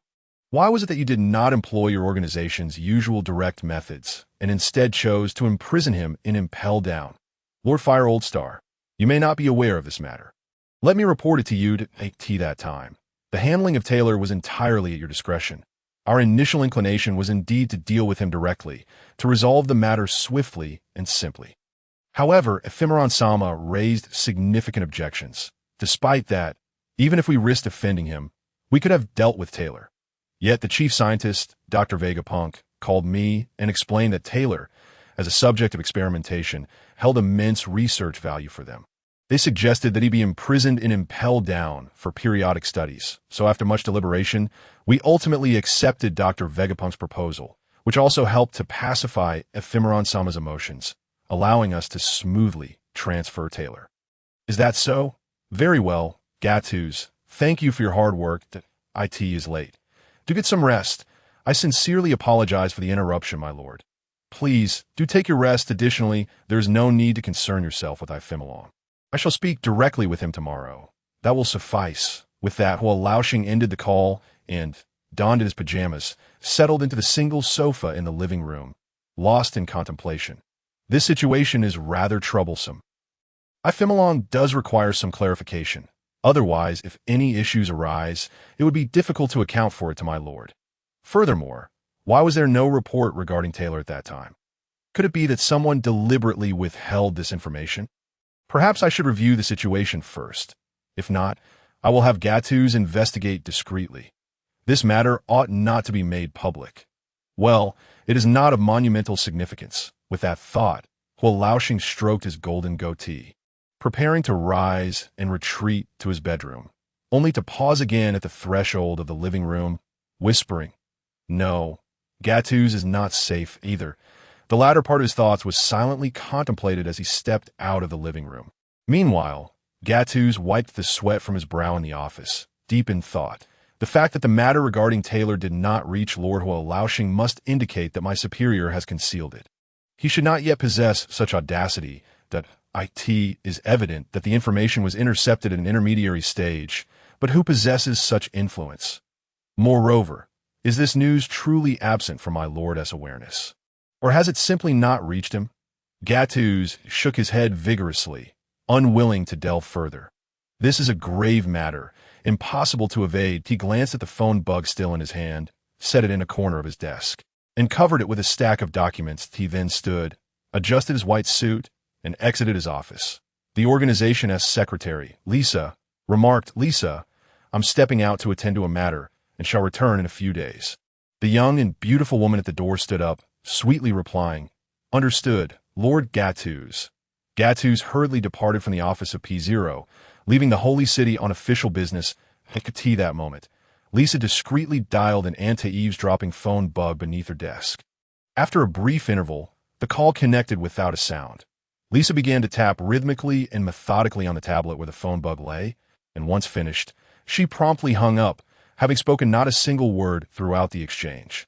Why was it that you did not employ your organization's usual direct methods and instead chose to imprison him and impel down? Lord Fire Old Star, you may not be aware of this matter. Let me report it to you at that time. The handling of Taylor was entirely at your discretion. Our initial inclination was indeed to deal with him directly, to resolve the matter swiftly and simply. However, Ephemeron-sama raised significant objections. Despite that, even if we risked offending him, we could have dealt with Taylor. Yet the chief scientist, Dr. Vegapunk, called me and explained that Taylor, as a subject of experimentation, held immense research value for them. They suggested that he be imprisoned and impelled down for periodic studies. So after much deliberation, we ultimately accepted Dr. Vegapunk's proposal, which also helped to pacify Ephemeron-sama's emotions, allowing us to smoothly transfer Taylor. Is that so? Very well, Gatus. Thank you for your hard work. IT is late. Do get some rest. I sincerely apologize for the interruption, my lord. Please, do take your rest. Additionally, there is no need to concern yourself with Xinglong. I shall speak directly with him tomorrow. That will suffice. With that, Huo Laoxing ended the call and, donned in his pajamas, settled into the single sofa in the living room, lost in contemplation. This situation is rather troublesome. Xinglong does require some clarification. Otherwise, if any issues arise, it would be difficult to account for it to my lord. Furthermore, why was there no report regarding Taylor at that time? Could it be that someone deliberately withheld this information? Perhaps I should review the situation first. If not, I will have Gatus investigate discreetly. This matter ought not to be made public. Well, it is not of monumental significance. With that thought, Huo Laoxing stroked his golden goatee, preparing to rise and retreat to his bedroom, only to pause again at the threshold of the living room, whispering, "No, Gatus is not safe either." The latter part of his thoughts was silently contemplated as he stepped out of the living room. Meanwhile, Gatus wiped the sweat from his brow in the office, deep in thought. The fact that the matter regarding Taylor did not reach Lord Huo Laoxing must indicate that my superior has concealed it. He should not yet possess such audacity that it is evident that the information was intercepted at an intermediary stage, but who possesses such influence? Moreover, is this news truly absent from my lord's awareness? Or has it simply not reached him? Gatus shook his head vigorously, unwilling to delve further. This is a grave matter, impossible to evade. He glanced at the phone bug still in his hand, set it in a corner of his desk, and covered it with a stack of documents. He then stood, adjusted his white suit, and exited his office. The organization's secretary, Lisa, remarked, "Lisa, I'm stepping out to attend to a matter and shall return in a few days." The young and beautiful woman at the door stood up, sweetly replying, "Understood, Lord Gatus." Gatus hurriedly departed from the office of P0, leaving the holy city on official business. At that moment, Lisa discreetly dialed an anti-eavesdropping phone bug beneath her desk. After a brief interval, the call connected without a sound. Lisa began to tap rhythmically and methodically on the tablet where the phone bug lay, and once finished, she promptly hung up, having spoken not a single word throughout the exchange.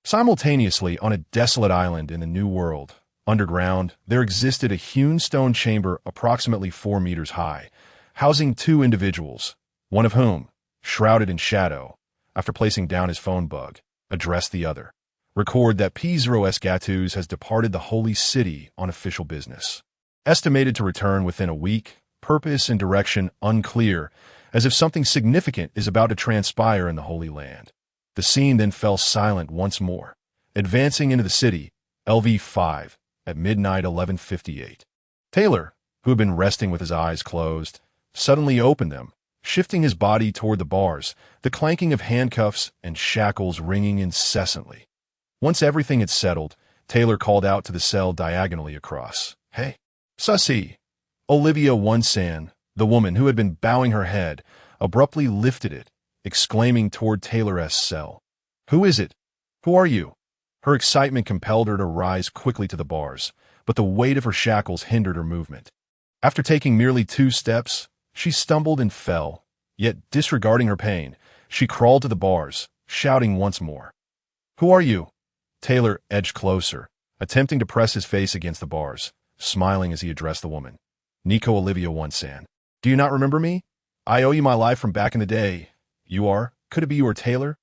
Simultaneously, on a desolate island in the New World, underground, there existed a hewn stone chamber approximately 4 meters high, housing 2 individuals, one of whom, shrouded in shadow, after placing down his phone bug, addressed the other. Record that P0S Gatus has departed the holy city on official business. Estimated to return within a week, purpose and direction unclear, as if something significant is about to transpire in the Holy Land. The scene then fell silent once more, advancing into the city, LV5, at midnight 11:58. Taylor, who had been resting with his eyes closed, suddenly opened them, shifting his body toward the bars, the clanking of handcuffs and shackles ringing incessantly. Once everything had settled, Taylor called out to the cell diagonally across, "Hey, Sussy!" Olivia Onsan, the woman who had been bowing her head, abruptly lifted it, exclaiming toward Taylor's cell, "Who is it? Who are you?" Her excitement compelled her to rise quickly to the bars, but the weight of her shackles hindered her movement. After taking merely 2 steps, she stumbled and fell, yet disregarding her pain, she crawled to the bars, shouting once more, "Who are you?" Taylor edged closer, attempting to press his face against the bars, smiling as he addressed the woman. "Nico Olivia Onsan. Do you not remember me? I owe you my life from back in the day. You are? Could it be you are Taylor?"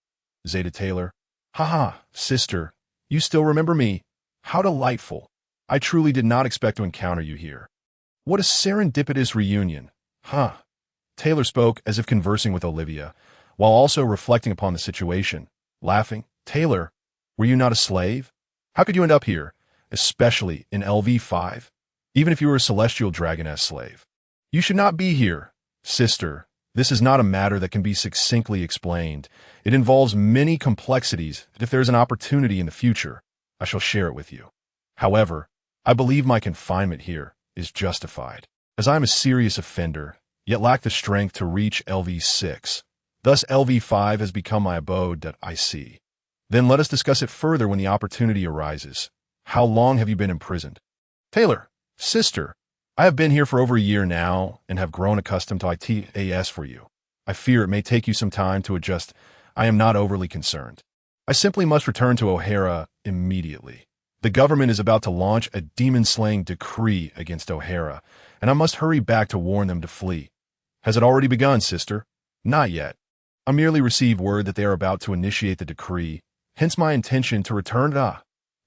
Zeta Taylor. "Haha, sister. You still remember me? How delightful. I truly did not expect to encounter you here. What a serendipitous reunion. Huh." Taylor spoke as if conversing with Olivia, while also reflecting upon the situation, laughing. "Taylor, were you not a slave? How could you end up here, especially in LV5? Even if you were a celestial dragoness slave. You should not be here. Sister, this is not a matter that can be succinctly explained. It involves many complexities, and if there is an opportunity in the future, I shall share it with you. However, I believe my confinement here is justified, as I am a serious offender, yet lack the strength to reach LV6. Thus LV5 has become my abode that I see. Then let us discuss it further when the opportunity arises. How long have you been imprisoned? Taylor, sister, I have been here for over a year now and have grown accustomed to ITAS for you. I fear it may take you some time to adjust. I am not overly concerned. I simply must return to O'Hara immediately. The government is about to launch a demon-slaying decree against O'Hara, and I must hurry back to warn them to flee. Has it already begun, sister? Not yet. I merely received word that they are about to initiate the decree, hence my intention to return.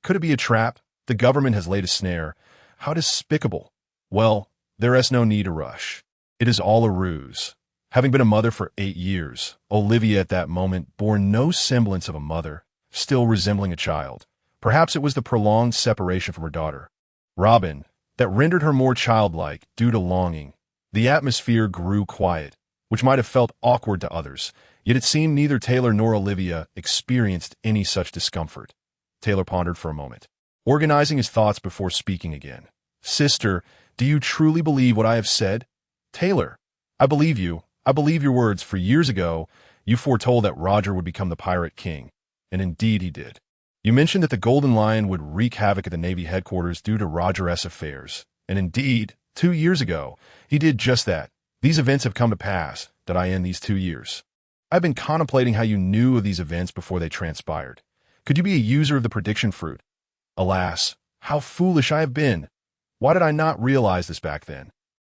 Could it be a trap? The government has laid a snare. How despicable. Well, there is no need to rush. It is all a ruse. Having been a mother for 8 years, Olivia at that moment bore no semblance of a mother, still resembling a child. Perhaps it was the prolonged separation from her daughter, Robin, that rendered her more childlike due to longing. The atmosphere grew quiet, which might have felt awkward to others, yet it seemed neither Taylor nor Olivia experienced any such discomfort. Taylor pondered for a moment, organizing his thoughts before speaking again. Sister, do you truly believe what I have said? Taylor, I believe you. I believe your words. For years ago, you foretold that Roger would become the pirate king, and indeed he did. You mentioned that the Golden Lion would wreak havoc at the Navy headquarters due to Roger's affairs, and indeed, 2 years ago, he did just that. These events have come to pass, that I end these 2 years. I've been contemplating how you knew of these events before they transpired. Could you be a user of the prediction fruit? Alas, how foolish I have been. Why did I not realize this back then?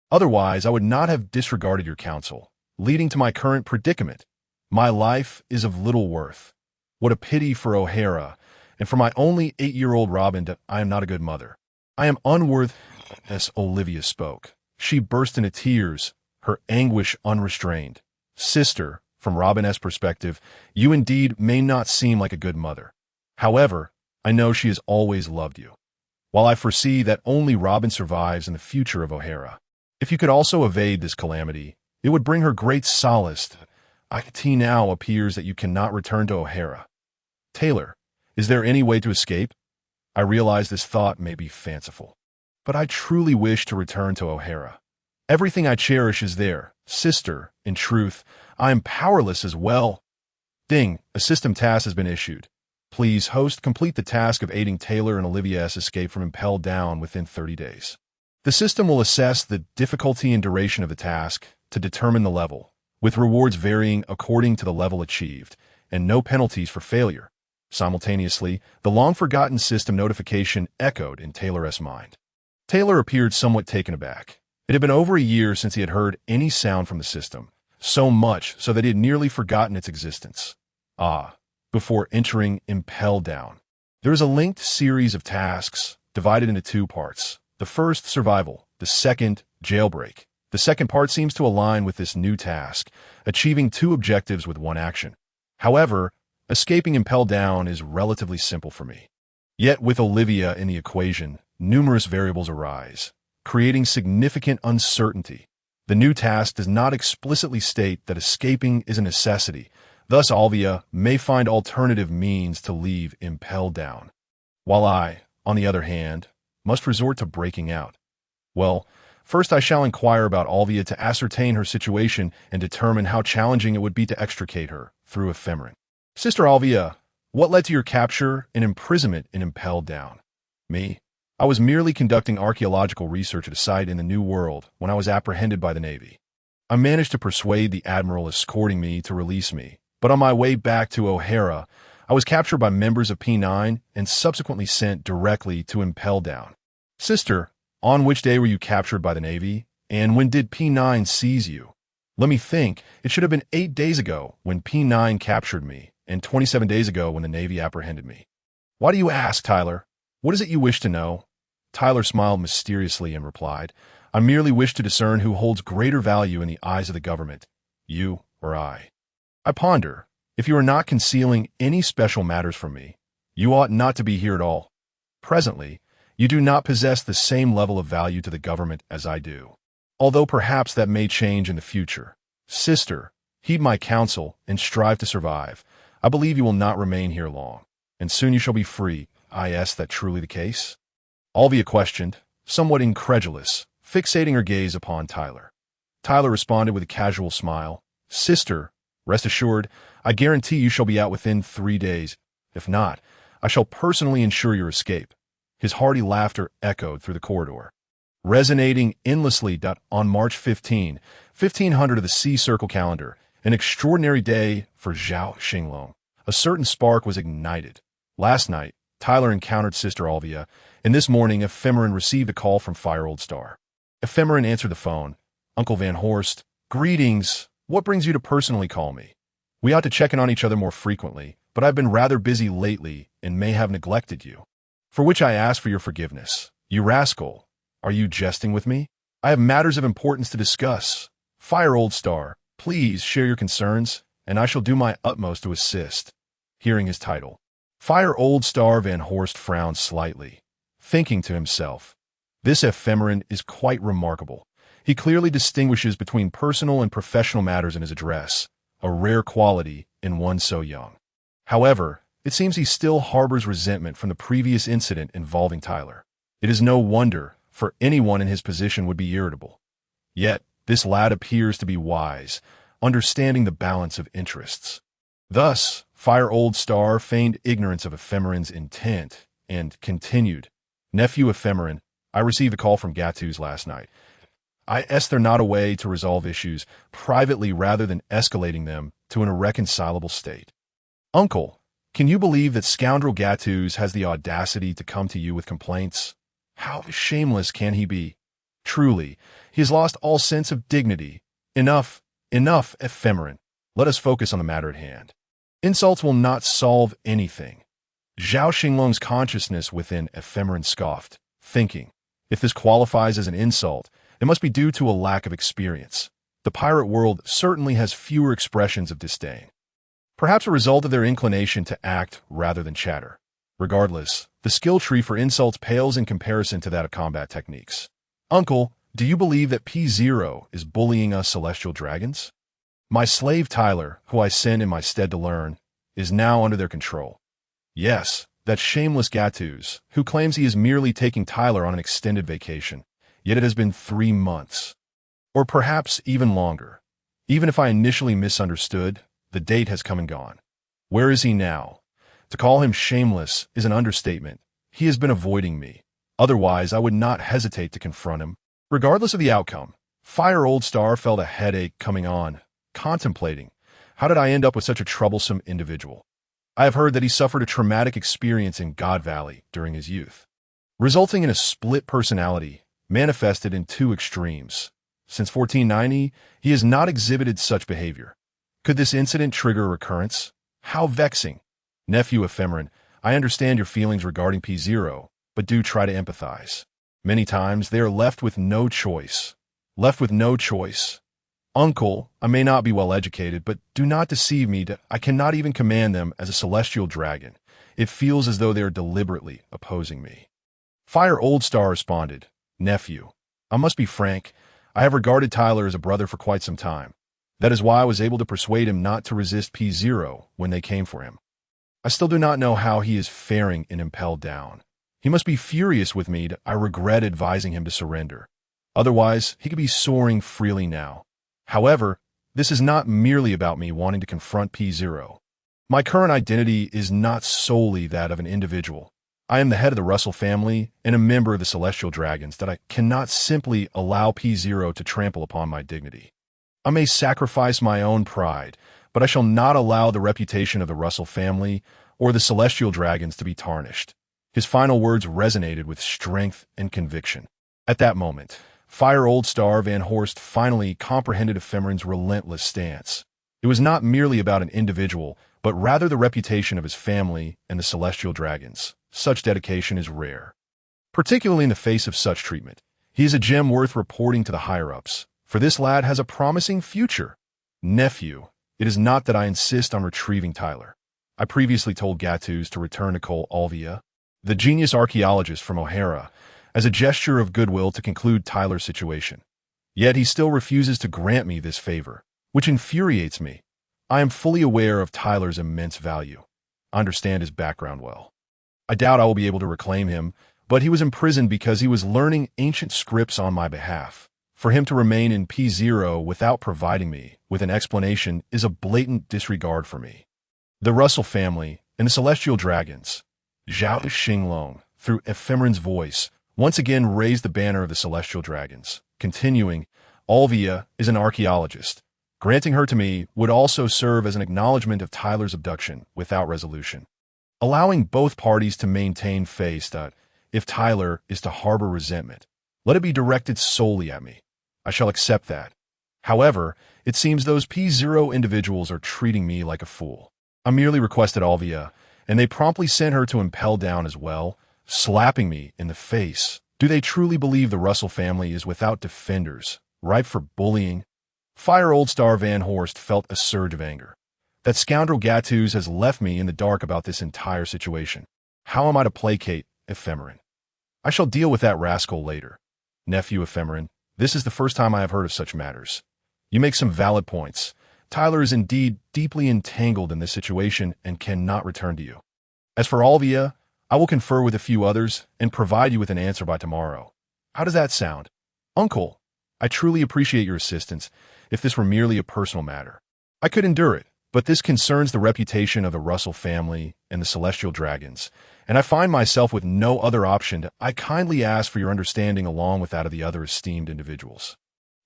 Otherwise, I would not have disregarded your counsel, leading to my current predicament. My life is of little worth. What a pity for O'Hara, and for my only 8-year-old Robin that I am not a good mother. I am unworthy, as Olivia spoke. She burst into tears, her anguish unrestrained. Sister, from Robin's perspective, you indeed may not seem like a good mother. However, I know she has always loved you. While I foresee that only Robin survives in the future of O'Hara, if you could also evade this calamity, it would bring her great solace. It now appears that you cannot return to O'Hara. Taylor, is there any way to escape? I realize this thought may be fanciful, but I truly wish to return to O'Hara. Everything I cherish is there. Sister, in truth, I am powerless as well. Ding, a system task has been issued. Please, host, complete the task of aiding Taylor and Olivia's escape from Impelled Down within 30 days. The system will assess the difficulty and duration of the task to determine the level, with rewards varying according to the level achieved, and no penalties for failure. Simultaneously, the long-forgotten system notification echoed in Taylor's mind. Taylor appeared somewhat taken aback. It had been over a year since he had heard any sound from the system, so much so that he had nearly forgotten its existence. Before entering Impelled Down, there is a linked series of tasks divided into 2 parts. The first, survival. The second, jailbreak. The second part seems to align with this new task, achieving 2 objectives with 1 action. However, escaping Impelled Down is relatively simple for me. Yet with Olivia in the equation, numerous variables arise, creating significant uncertainty. The new task does not explicitly state that escaping is a necessity. Thus, Olivia may find alternative means to leave Impelled Down, while I, on the other hand, must resort to breaking out. Well, first I shall inquire about Olivia to ascertain her situation and determine how challenging it would be to extricate her through ephemerin. Sister Olivia, what led to your capture and imprisonment in Impelled Down? Me? I was merely conducting archaeological research at a site in the New World when I was apprehended by the Navy. I managed to persuade the admiral escorting me to release me, but on my way back to O'Hara, I was captured by members of P9 and subsequently sent directly to Impelled Down. Sister, on which day were you captured by the Navy, and when did P9 seize you? Let me think. It should have been 8 days ago when P9 captured me, and 27 days ago when the Navy apprehended me. Why do you ask, Tyler? What is it you wish to know? Tyler smiled mysteriously and replied, I merely wish to discern who holds greater value in the eyes of the government, you or I. I ponder, if you are not concealing any special matters from me, you ought not to be here at all. Presently, you do not possess the same level of value to the government as I do, although perhaps that may change in the future. Sister, heed my counsel and strive to survive. I believe you will not remain here long, and soon you shall be free. Is that truly the case? Alvia questioned, somewhat incredulous, fixating her gaze upon Tyler. Tyler responded with a casual smile. Sister, rest assured, I guarantee you shall be out within 3 days. If not, I shall personally ensure your escape. His hearty laughter echoed through the corridor, resonating endlessly. On March 15, 1500 of the Sea Circle calendar, an extraordinary day for Zhao Xinglong. A certain spark was ignited. Last night, Tyler encountered Sister Alvia, and this morning Ephemeron received a call from Fire Old Star. Ephemeron answered the phone. Uncle Van Horst, greetings. What brings you to personally call me? We ought to check in on each other more frequently, but I've been rather busy lately and may have neglected you. For which I ask for your forgiveness. You rascal. Are you jesting with me? I have matters of importance to discuss. Fire Old Star, please share your concerns, and I shall do my utmost to assist. Hearing his title, Fire Old Star Van Horst frowned slightly, thinking to himself, this ephemeron is quite remarkable. He clearly distinguishes between personal and professional matters in his address, a rare quality in one so young. However, it seems he still harbors resentment from the previous incident involving Tyler. It is no wonder, for anyone in his position would be irritable. Yet, this lad appears to be wise, understanding the balance of interests. Thus, Fire Old Star feigned ignorance of Ephemeron's intent, and continued, Nephew Ephemeron, I received a call from Gattu's last night. I asked they're not a way to resolve issues privately rather than escalating them to an irreconcilable state. Uncle, can you believe that scoundrel Gattu's has the audacity to come to you with complaints? How shameless can he be? Truly, he has lost all sense of dignity. Enough, Ephemeron. Let us focus on the matter at hand. Insults will not solve anything. Zhao Xinglong's consciousness within Ephemeron scoffed, thinking, if this qualifies as an insult, it must be due to a lack of experience. The pirate world certainly has fewer expressions of disdain. Perhaps a result of their inclination to act rather than chatter. Regardless, the skill tree for insults pales in comparison to that of combat techniques. Uncle, do you believe that P0 is bullying us celestial dragons? My slave Tyler, who I send in my stead to learn, is now under their control. Yes, that shameless Gattu's, who claims he is merely taking Tyler on an extended vacation, yet it has been 3 months. Or perhaps even longer. Even if I initially misunderstood, the date has come and gone. Where is he now? To call him shameless is an understatement. He has been avoiding me. Otherwise, I would not hesitate to confront him. Regardless of the outcome, Fire Old Star felt a headache coming on, contemplating, how did I end up with such a troublesome individual? I have heard that he suffered a traumatic experience in God Valley during his youth, resulting in a split personality manifested in 2 extremes. Since 1490, he has not exhibited such behavior. Could this incident trigger a recurrence? How vexing. Nephew Ephemeron, I understand your feelings regarding P0, but do try to empathize. Many times they are left with no choice. Uncle, I may not be well educated, but do not deceive me. I cannot even command them as a celestial dragon. It feels as though they are deliberately opposing me. Fire Old Star responded, Nephew, I must be frank. I have regarded Tyler as a brother for quite some time. That is why I was able to persuade him not to resist P0 when they came for him. I still do not know how he is faring in Impelled Down. He must be furious with me. I regret advising him to surrender. Otherwise, he could be soaring freely now. However, this is not merely about me wanting to confront P0. My current identity is not solely that of an individual. I am the head of the Russell family and a member of the Celestial Dragons that I cannot simply allow P0 to trample upon my dignity. I may sacrifice my own pride, but I shall not allow the reputation of the Russell family or the Celestial Dragons to be tarnished. His final words resonated with strength and conviction. At that moment, Fire Old Star Van Horst finally comprehended Ephemeron's relentless stance. It was not merely about an individual, but rather the reputation of his family and the Celestial Dragons. Such dedication is rare, particularly in the face of such treatment. He is a gem worth reporting to the higher-ups, for this lad has a promising future. Nephew, it is not that I insist on retrieving Tyler. I previously told Gattu's to return to Cole Alvia, the genius archaeologist from O'Hara, as a gesture of goodwill to conclude Tyler's situation. Yet he still refuses to grant me this favor, which infuriates me. I am fully aware of Tyler's immense value. I understand his background well. I doubt I will be able to reclaim him, But he was imprisoned because he was learning ancient scripts on my behalf. For him to remain in P0 without providing me with an explanation is a blatant disregard for me. The Russell family and the Celestial Dragons. Zhao Xinglong, through Ephemeron's voice, once again raised the banner of the Celestial Dragons. Continuing, Alvia is an archaeologist. Granting her to me would also serve as an acknowledgement of Tyler's abduction without resolution. Allowing both parties to maintain face that, if Tyler is to harbor resentment, let it be directed solely at me. I shall accept that. However, it seems those P0 individuals are treating me like a fool. I merely requested Alvia, and they promptly sent her to impel down as well, slapping me in the face. Do they truly believe the Russell family is without defenders, ripe for bullying? Fire Old Star Van Horst felt a surge of anger. That scoundrel Gattuso has left me in the dark about this entire situation. How am I to placate Ephemeron? I shall deal with that rascal later. Nephew Ephemeron, this is the first time I have heard of such matters. You make some valid points. Tyler is indeed deeply entangled in this situation and cannot return to you. As for Alvia, I will confer with a few others and provide you with an answer by tomorrow. How does that sound? Uncle, I truly appreciate your assistance if this were merely a personal matter. I could endure it, but this concerns the reputation of the Russell family and the Celestial Dragons, and I find myself with no other option. I kindly ask for your understanding along with that of the other esteemed individuals.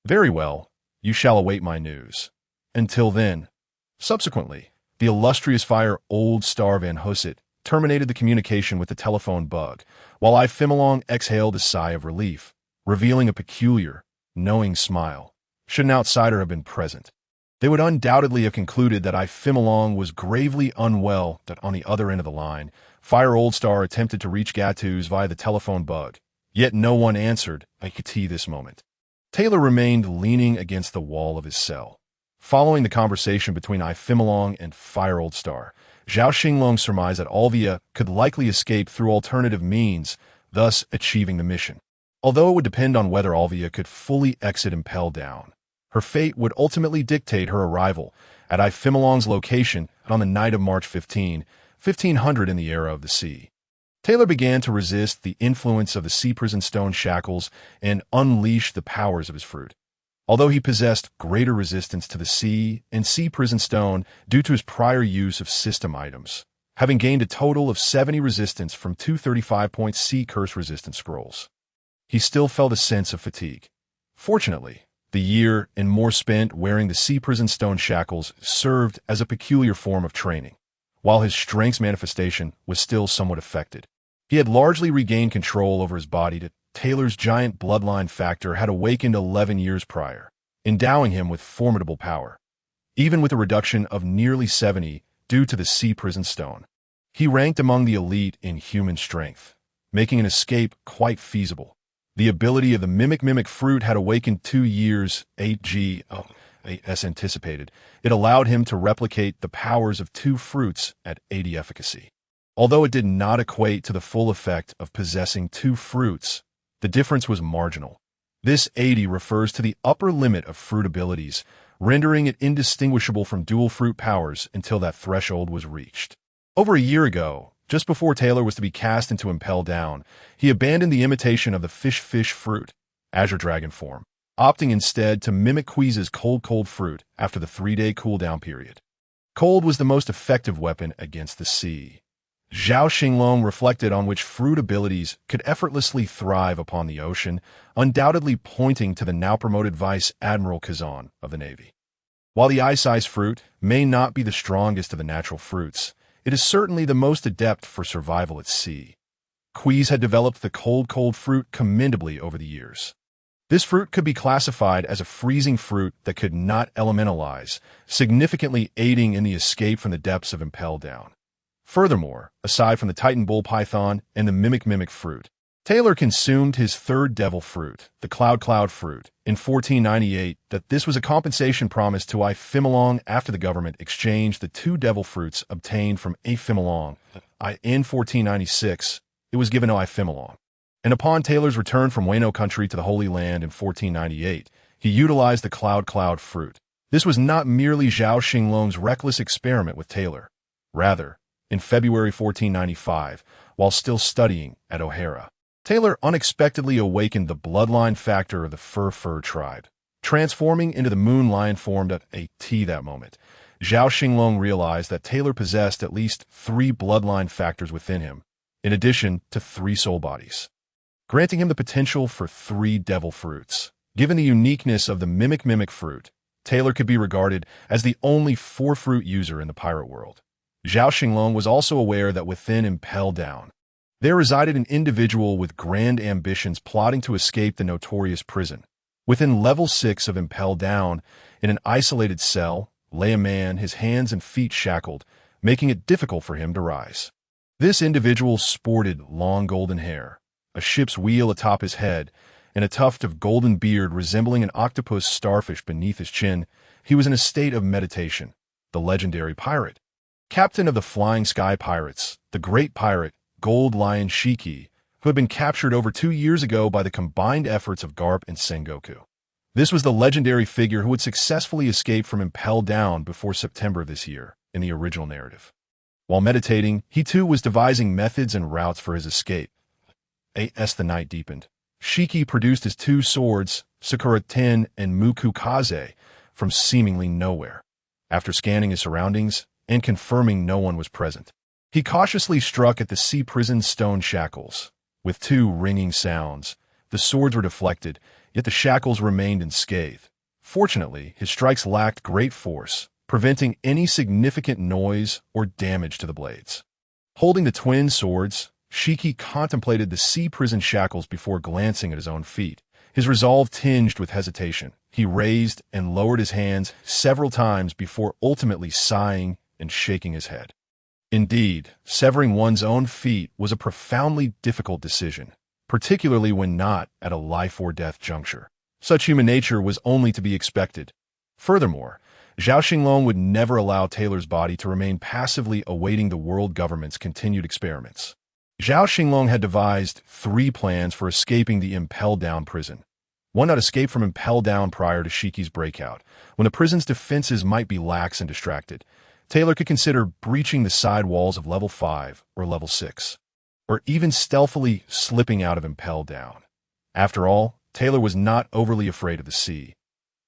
Very well, you shall await my news. Until then. Subsequently, the illustrious Fire Old Star Van Husset terminated the communication with the telephone bug, while I Fimalong exhaled a sigh of relief, revealing a peculiar, knowing smile. Should an outsider have been present, they would undoubtedly have concluded that I Fimalong was gravely unwell. That on the other end of the line, Fire Old Star attempted to reach Gattuso via the telephone bug, yet no one answered. I could see this moment. Taylor remained leaning against the wall of his cell. Following the conversation between I Fimalong and Fire Old Star, Zhao Xinglong surmised that Alvia could likely escape through alternative means, thus achieving the mission. Although it would depend on whether Alvia could fully exit Impel Down, her fate would ultimately dictate her arrival at I Fimalong's location on the night of March 15, 1500 in the era of the sea. Taylor began to resist the influence of the sea prison stone shackles and unleash the powers of his fruit. Although he possessed greater resistance to the sea and sea prison stone due to his prior use of system items, having gained a total of 70 resistance from 235-point sea curse resistance scrolls, he still felt a sense of fatigue. Fortunately, the year and more spent wearing the sea prison stone shackles served as a peculiar form of training. While his strength's manifestation was still somewhat affected, he had largely regained control over his body. Taylor's giant bloodline factor had awakened 11 years prior, endowing him with formidable power. Even with a reduction of nearly 70 due to the sea prison stone, he ranked among the elite in human strength, making an escape quite feasible. The ability of the mimic fruit had awakened 2 years 8G as anticipated. It allowed him to replicate the powers of 2 fruits at 80 efficacy. Although it did not equate to the full effect of possessing 2 fruits, the difference was marginal. This 80 refers to the upper limit of fruit abilities, rendering it indistinguishable from dual fruit powers until that threshold was reached. Over a year ago, just before Taylor was to be cast into Impel Down, he abandoned the imitation of the fish fruit, Azure Dragon form, opting instead to mimic Queeze's cold fruit after the 3-day cooldown period. Cold was the most effective weapon against the sea. Zhao Xinglong reflected on which fruit abilities could effortlessly thrive upon the ocean, undoubtedly pointing to the now-promoted Vice Admiral Kazan of the Navy. While the ice fruit may not be the strongest of the natural fruits, it is certainly the most adept for survival at sea. Queeze had developed the cold fruit commendably over the years. This fruit could be classified as a freezing fruit that could not elementalize, significantly aiding in the escape from the depths of Impel Down. Furthermore, aside from the Titan Bull Python and the mimic fruit, Taylor consumed his 3rd devil fruit, the Cloud fruit, in 1498. That this was a compensation promised to I Fimalong after the government exchanged the 2 devil fruits obtained from A Fimalong. In 1496, it was given to I Fimalong. And upon Taylor's return from Wano country to the Holy Land in 1498, he utilized the Cloud fruit. This was not merely Zhao Xinglong's reckless experiment with Taylor. Rather, in February 1495, while still studying at O'Hara, Taylor unexpectedly awakened the bloodline factor of the fur tribe, transforming into the moon lion formed at a T that moment. Zhao Xinglong realized that Taylor possessed at least 3 bloodline factors within him, in addition to 3 soul bodies, granting him the potential for 3 devil fruits. Given the uniqueness of the mimic fruit, Taylor could be regarded as the only 4-fruit user in the pirate world. Zhao Xinglong was also aware that within Impel Down, there resided an individual with grand ambitions plotting to escape the notorious prison. Within level 6 of Impel Down, in an isolated cell, lay a man, his hands and feet shackled, making it difficult for him to rise. This individual sported long golden hair, a ship's wheel atop his head, and a tuft of golden beard resembling an octopus starfish beneath his chin. He was in a state of meditation. The legendary pirate, captain of the Flying Sky Pirates, the great pirate, Gold Lion Shiki, who had been captured over 2 years ago by the combined efforts of Garp and Sengoku. This was the legendary figure who had successfully escaped from Impel Down before September of this year, in the original narrative. While meditating, he too was devising methods and routes for his escape. As the night deepened, Shiki produced his 2 swords, Sakura Ten and Muku Kaze, from seemingly nowhere. After scanning his surroundings and confirming no one was present, he cautiously struck at the sea prison stone shackles. With 2 ringing sounds, the swords were deflected, yet the shackles remained unscathed. Fortunately, his strikes lacked great force, preventing any significant noise or damage to the blades. Holding the twin swords, Shiki contemplated the sea prison shackles before glancing at his own feet. His resolve tinged with hesitation. He raised and lowered his hands several times before ultimately sighing and shaking his head. Indeed, severing one's own feet was a profoundly difficult decision, particularly when not at a life-or-death juncture. Such human nature was only to be expected. Furthermore, Zhao Xinglong would never allow Taylor's body to remain passively awaiting the world government's continued experiments. Zhao Xinglong had devised 3 plans for escaping the Impel Down prison. One not escape from Impel Down prior to Shiki's breakout, when the prison's defenses might be lax and distracted. Taylor could consider breaching the side walls of level 5 or level 6, or even stealthily slipping out of Impel Down. After all, Taylor was not overly afraid of the sea.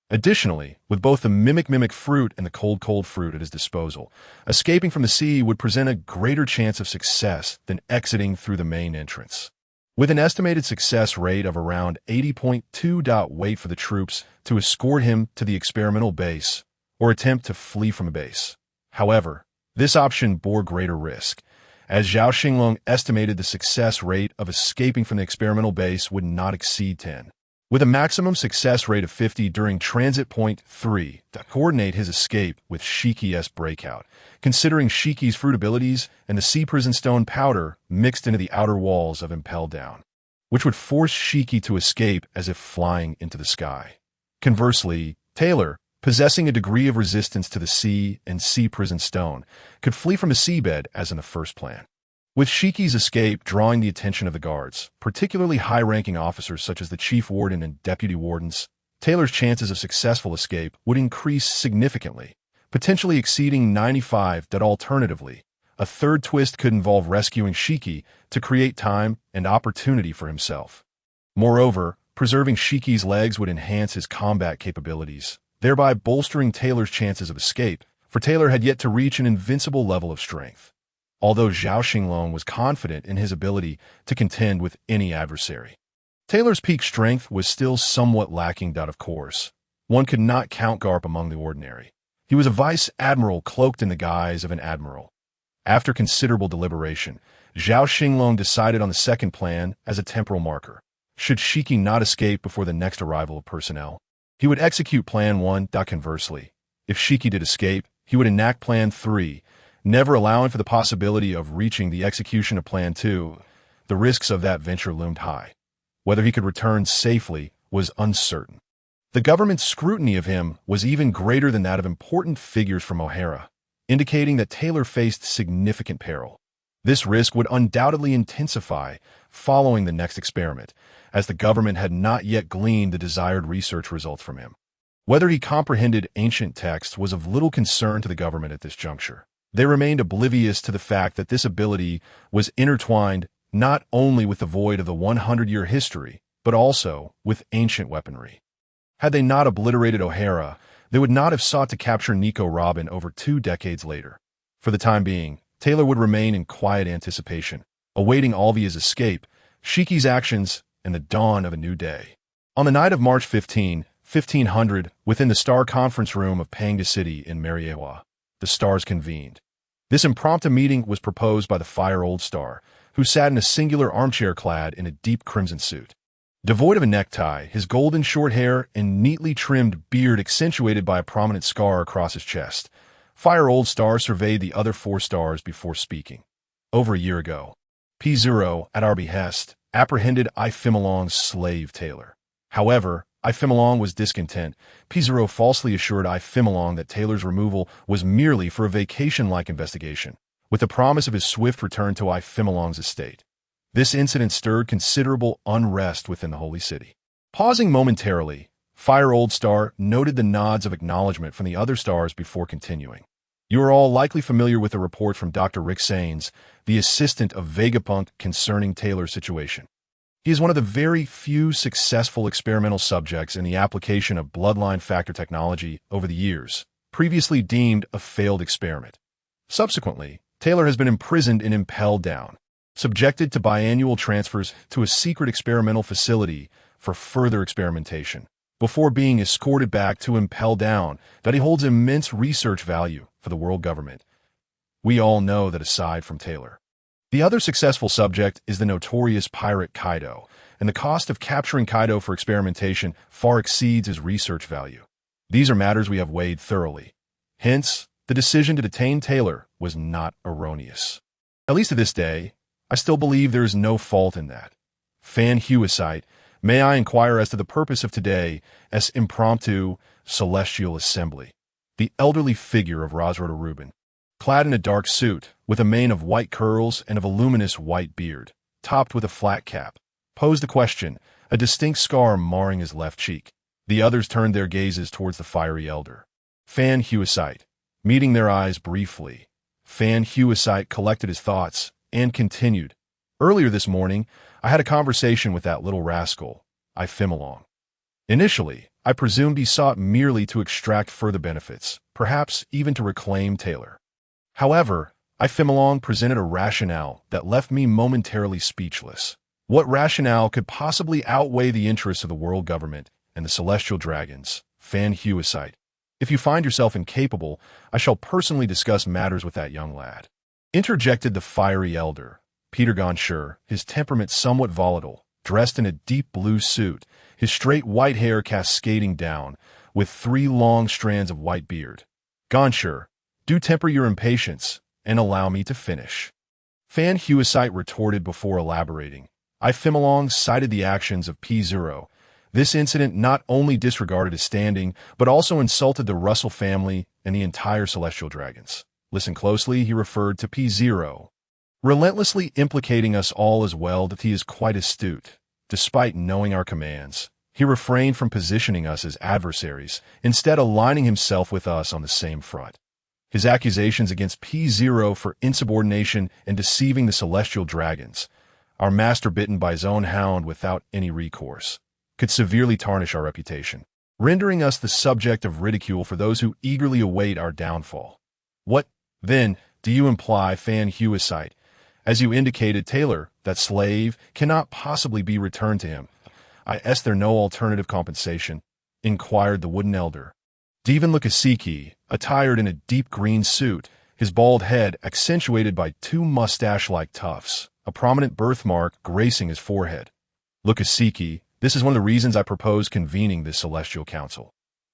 Additionally, with both the mimic fruit and the cold fruit at his disposal, escaping from the sea would present a greater chance of success than exiting through the main entrance. With an estimated success rate of around 80.2. Wait for the troops to escort him to the experimental base or attempt to flee from a base. However, this option bore greater risk, as Zhao Xinglong estimated the success rate of escaping from the experimental base would not exceed 10. With a maximum success rate of 50 during transit point 3 to coordinate his escape with Shiki's breakout, considering Shiki's fruit abilities and the sea prison stone powder mixed into the outer walls of Impel Down, which would force Shiki to escape as if flying into the sky. Conversely, Taylor, possessing a degree of resistance to the sea and sea prison stone, could flee from the seabed as in the first plan. With Shiki's escape drawing the attention of the guards, particularly high-ranking officers such as the chief warden and deputy wardens, Taylor's chances of successful escape would increase significantly, potentially exceeding 95. Alternatively, a third twist could involve rescuing Shiki to create time and opportunity for himself. Moreover, preserving Shiki's legs would enhance his combat capabilities, thereby bolstering Taylor's chances of escape, for Taylor had yet to reach an invincible level of strength. Although Zhao Xinglong was confident in his ability to contend with any adversary, Taylor's peak strength was still somewhat lacking. Of course, one could not count Garp among the ordinary. He was a vice admiral cloaked in the guise of an admiral. After considerable deliberation, Zhao Xinglong decided on the second plan as a temporal marker. Should Shiki not escape before the next arrival of personnel, he would execute Plan 1. Conversely, if Shiki did escape, he would enact Plan 3, never allowing for the possibility of reaching the execution of Plan 2. The risks of that venture loomed high. Whether he could return safely was uncertain. The government's scrutiny of him was even greater than that of important figures from O'Hara, indicating that Taylor faced significant peril. This risk would undoubtedly intensify following the next experiment, as the government had not yet gleaned the desired research results from him. Whether he comprehended ancient texts was of little concern to the government at this juncture. They remained oblivious to the fact that this ability was intertwined not only with the void of the 100-year history, but also with ancient weaponry. Had they not obliterated O'Hara, they would not have sought to capture Nico Robin over 2 decades later. For the time being, Taylor would remain in quiet anticipation, awaiting Alvia's escape, Shiki's actions, and the dawn of a new day. On the night of March 15, 1500, within the Star Conference Room of Pangda City in Mariewa, the Stars convened. This impromptu meeting was proposed by the Fire Old Star, who sat in a singular armchair clad in a deep crimson suit. Devoid of a necktie, his golden short hair and neatly trimmed beard accentuated by a prominent scar across his chest, Fire Old Star surveyed the other 4 stars before speaking. Over a year ago, P0, at our behest, apprehended Ifimilong's slave Taylor. However, Ifimilong was discontent. P0 falsely assured Ifimilong that Taylor's removal was merely for a vacation-like investigation, with the promise of his swift return to Ifimilong's estate. This incident stirred considerable unrest within the Holy City. Pausing momentarily, Fire Old Star noted the nods of acknowledgement from the other stars before continuing. You are all likely familiar with a report from Dr. Rick Sains, the assistant of Vegapunk, concerning Taylor's situation. He is one of the very few successful experimental subjects in the application of bloodline factor technology over the years, previously deemed a failed experiment. Subsequently, Taylor has been imprisoned and impelled down, subjected to biannual transfers to a secret experimental facility for further experimentation, before being escorted back to Impel Down, that he holds immense research value for the world government. We all know that aside from Taylor, the other successful subject is the notorious pirate Kaido, and the cost of capturing Kaido for experimentation far exceeds his research value. These are matters we have weighed thoroughly. Hence, the decision to detain Taylor was not erroneous. At least to this day, I still believe there is no fault in that. Fan Huicite, may I inquire as to the purpose of today's impromptu celestial assembly? The elderly figure of Rosroda Rubin, clad in a dark suit, with a mane of white curls and a voluminous white beard, topped with a flat cap, posed the question, a distinct scar marring his left cheek. The others turned their gazes towards the fiery elder. Fan Huicite, meeting their eyes briefly, Fan Huicite collected his thoughts and continued. Earlier this morning, I had a conversation with that little rascal, Ifimilong. Initially, I presumed he sought merely to extract further benefits, perhaps even to reclaim Taylor. However, Ifimilong presented a rationale that left me momentarily speechless. What rationale could possibly outweigh the interests of the world government and the celestial dragons? Fan Huicite. If you find yourself incapable, I shall personally discuss matters with that young lad. Interjected the fiery elder, Peter Gonshur, his temperament somewhat volatile, dressed in a deep blue suit, his straight white hair cascading down, with 3 long strands of white beard. Gonshur, do temper your impatience, and allow me to finish. Fan Huicite retorted before elaborating. Ifimilong cited the actions of P0. This incident not only disregarded his standing, but also insulted the Russell family and the entire Celestial Dragons. Listen closely, he referred to P0, relentlessly implicating us all as well that he is quite astute. Despite knowing our commands, he refrained from positioning us as adversaries, instead aligning himself with us on the same front. His accusations against P0 for insubordination and deceiving the Celestial Dragons, our master bitten by his own hound without any recourse, could severely tarnish our reputation, rendering us the subject of ridicule for those who eagerly await our downfall. What, then, do you imply, Fan Huicite? As you indicated, Taylor, that slave, cannot possibly be returned to him. Is there no alternative compensation? Inquired the wooden elder. Devon Lukasiki, attired in a deep green suit, his bald head accentuated by 2 mustache-like tufts, a prominent birthmark gracing his forehead. Lukasiki, this is one of the reasons I propose convening this celestial council.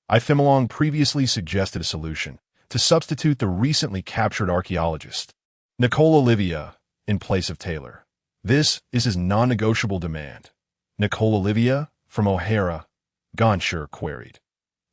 Ifimilong previously suggested a solution, to substitute the recently captured archaeologist, Nicole Olivia, in place of Taylor. This is his non-negotiable demand. Nicole Olivia, from O'Hara, Gonshur queried.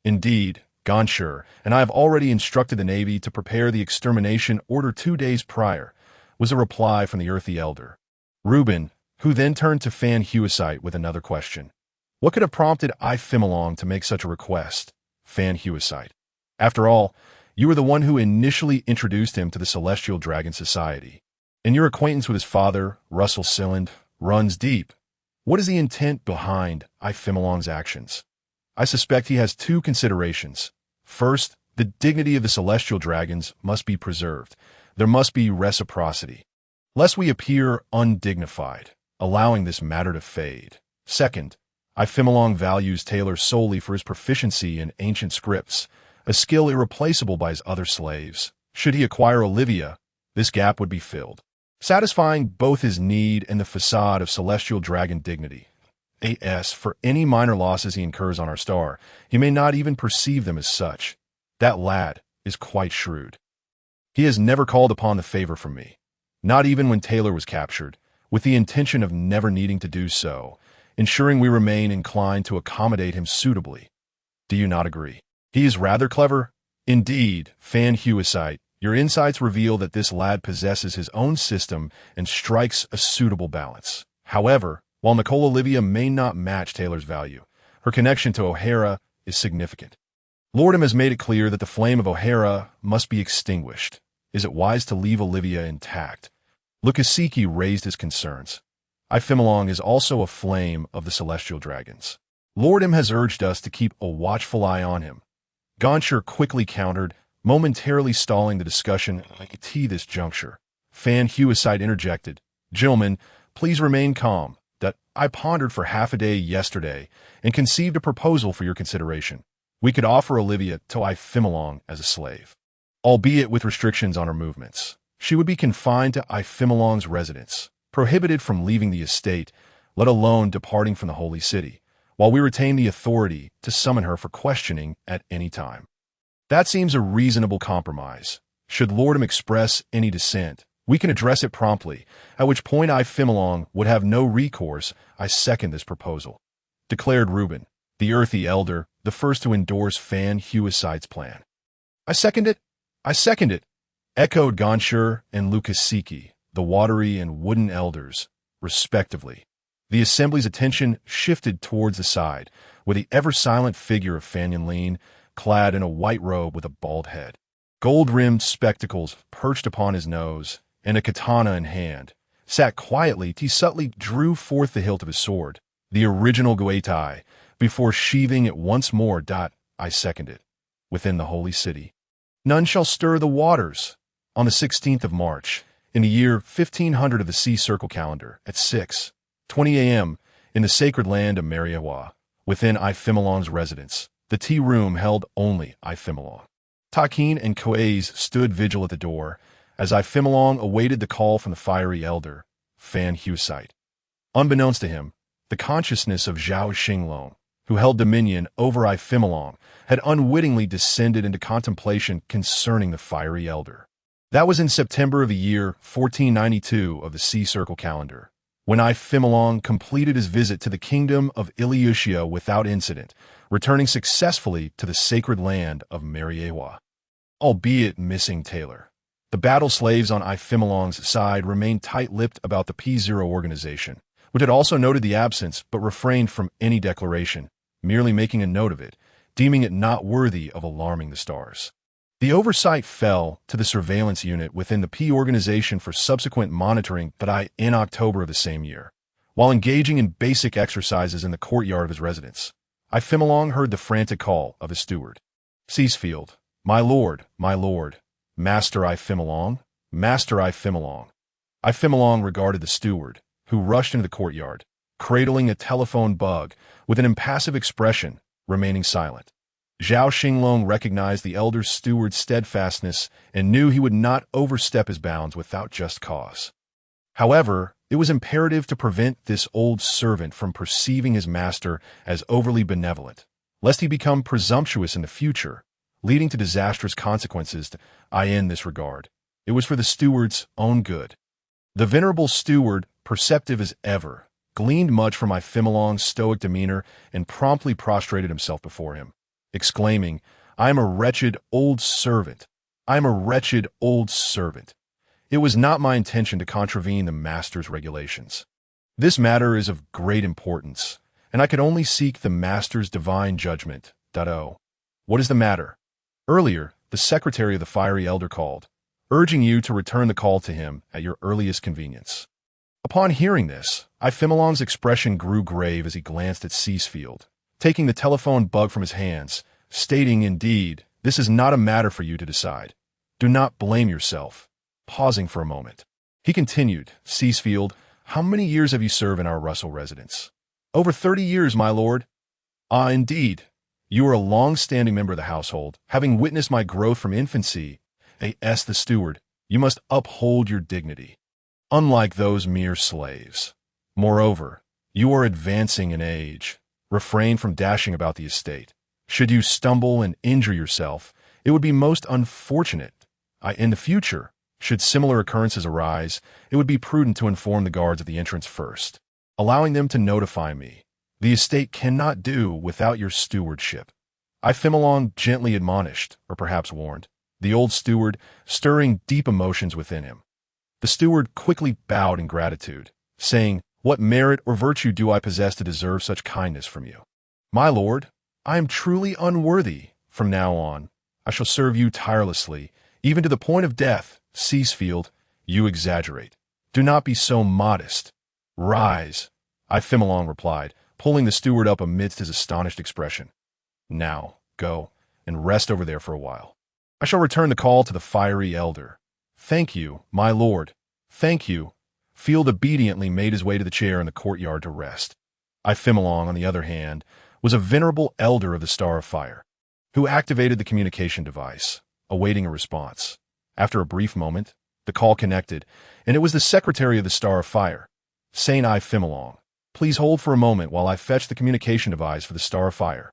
Indeed, Gonshur, and I have already instructed the Navy to prepare the extermination order 2 days prior, was a reply from the earthy elder. Reuben, who then turned to Fan Huicite with another question. What could have prompted Ifimilong to make such a request? Fan Huicite. After all, you were the one who initially introduced him to the Celestial Dragon Society. And your acquaintance with his father, Russell Silland, runs deep. What is the intent behind Ifimolong's actions? I suspect he has two considerations. First, the dignity of the celestial dragons must be preserved. There must be reciprocity, lest we appear undignified, allowing this matter to fade. Second, Ifimolong values Taylor solely for his proficiency in ancient scripts, a skill irreplaceable by his other slaves. Should he acquire Olivia, this gap would be filled, satisfying both his need and the facade of celestial dragon dignity. As for any minor losses he incurs on our star, he may not even perceive them as such. That lad is quite shrewd. He has never called upon the favor from me, not even when Taylor was captured, with the intention of never needing to do so, ensuring we remain inclined to accommodate him suitably. Do you not agree? He is rather clever. Indeed, Fan Huicite, your insights reveal that this lad possesses his own system and strikes a suitable balance. However, while Nicole Olivia may not match Taylor's value, her connection to O'Hara is significant. Lordum has made it clear that the flame of O'Hara must be extinguished. Is it wise to leave Olivia intact? Lukasiki raised his concerns. Ifimolong is also a flame of the celestial dragons. Lordum has urged us to keep a watchful eye on him. Gonshur quickly countered, momentarily stalling the discussion at this juncture. Fan Huicite interjected, "Gentlemen, please remain calm. That I pondered for half a day yesterday and conceived a proposal for your consideration. We could offer Olivia to Ifimolong as a slave, albeit with restrictions on her movements. She would be confined to Ifimolong's residence, prohibited from leaving the estate, let alone departing from the holy city, while we retain the authority to summon her for questioning at any time. That seems a reasonable compromise. Should Lordum express any dissent, we can address it promptly, at which point Ifimolong would have no recourse. I second this proposal," declared Reuben, the earthy elder, the first to endorse Fan Huicite's plan. "I second it. I second it," echoed Gonshur and Lukasiki, the watery and wooden elders, respectively. The assembly's attention shifted towards the side, where the ever-silent figure of Fan Yinlin, clad in a white robe with a bald head, gold-rimmed spectacles perched upon his nose, and a katana in hand, sat quietly. He subtly drew forth the hilt of his sword, the original Guetai, before sheathing it once more. I second it. Within the holy city, none shall stir the waters. On the 16th of March, in the year 1500 of the Sea Circle calendar, at 6:20 a.m., in the sacred land of Meriewa, within Ifimolong's residence, the tea room held only Ifimolong. Takin and Koaze stood vigil at the door, as Ifimolong awaited the call from the fiery elder, Fan Huicite. Unbeknownst to him, the consciousness of Zhao Xinglong, who held dominion over Ifimolong, had unwittingly descended into contemplation concerning the fiery elder. That was in September of the year 1492 of the Sea Circle calendar, when Ifimolong completed his visit to the kingdom of Ilyusha without incident, returning successfully to the sacred land of Meriewa, albeit missing Taylor. The battle slaves on Ifimolong's side remained tight-lipped about the P0 organization, which had also noted the absence but refrained from any declaration, merely making a note of it, deeming it not worthy of alarming the stars. The oversight fell to the surveillance unit within the P organization for subsequent monitoring, but in October of the same year, while engaging in basic exercises in the courtyard of his residence, Ifimolong heard the frantic call of his steward. "Seafield, my lord, Master Ifimolong, Master Ifimolong." Ifimolong regarded the steward, who rushed into the courtyard, cradling a telephone bug with an impassive expression, remaining silent. Zhao Xinglong recognized the elder steward's steadfastness and knew he would not overstep his bounds without just cause. However, it was imperative to prevent this old servant from perceiving his master as overly benevolent, lest he become presumptuous in the future, leading to disastrous consequences. In this regard, it was for the steward's own good. The venerable steward, perceptive as ever, gleaned much from Ifimolong's stoic demeanor and promptly prostrated himself before him, exclaiming, "I am a wretched old servant. I am a wretched old servant. It was not my intention to contravene the master's regulations. This matter is of great importance, and I could only seek the master's divine judgment. What is the matter?" Earlier, the secretary of the fiery elder called, urging you to return the call to him at your earliest convenience. Upon hearing this, Ifimolong's expression grew grave as he glanced at Ceasefield, taking the telephone bug from his hands, stating, "Indeed, this is not a matter for you to decide. Do not blame yourself." Pausing for a moment, he continued, "Ceasefield, how many years have you served in our Russell residence?" "Over 30 years, my lord." "Ah, indeed. You are a long-standing member of the household, having witnessed my growth from infancy. A.S. the steward, you must uphold your dignity, unlike those mere slaves. Moreover, you are advancing in age. Refrain from dashing about the estate. Should you stumble and injure yourself, it would be most unfortunate. In the future, should similar occurrences arise, it would be prudent to inform the guards at the entrance first, allowing them to notify me. The estate cannot do without your stewardship." Ifimolong gently admonished, or perhaps warned, the old steward, stirring deep emotions within him. The steward quickly bowed in gratitude, saying, "What merit or virtue do I possess to deserve such kindness from you?" "My lord, I am truly unworthy. From now on, I shall serve you tirelessly, even to the point of death." "Ceasefield, you exaggerate. Do not be so modest." "Rise," Ifimolong replied, pulling the steward up amidst his astonished expression. "Now, go, and rest over there for a while. I shall return the call to the fiery elder." "Thank you, my lord. Thank you." Field obediently made his way to the chair in the courtyard to rest. Ifimolong, on the other hand, was a venerable elder of the Star of Fire, who activated the communication device, awaiting a response. After a brief moment, the call connected, and it was the secretary of the Star of Fire, Saint Ifimolong. "Please hold for a moment while I fetch the communication device for the Star of Fire."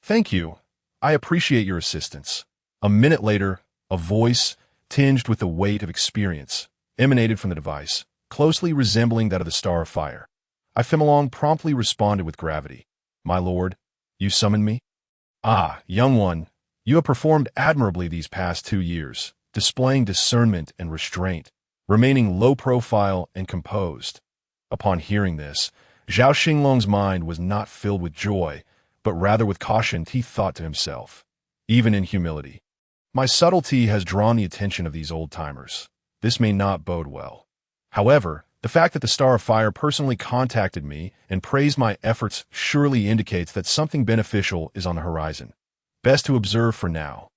"Thank you. I appreciate your assistance." A minute later, a voice, tinged with the weight of experience, emanated from the device, closely resembling that of the Star of Fire. Ifimolong promptly responded with gravity. "My lord, you summoned me?" "Ah, young one, you have performed admirably these past 2 years, displaying discernment and restraint, remaining low profile and composed." Upon hearing this, Zhao Xinglong's mind was not filled with joy, but rather with caution. He thought to himself, even in humility, "My subtlety has drawn the attention of these old-timers. This may not bode well." However, the fact that the Star of Fire personally contacted me and praised my efforts surely indicates that something beneficial is on the horizon. Best to observe for now.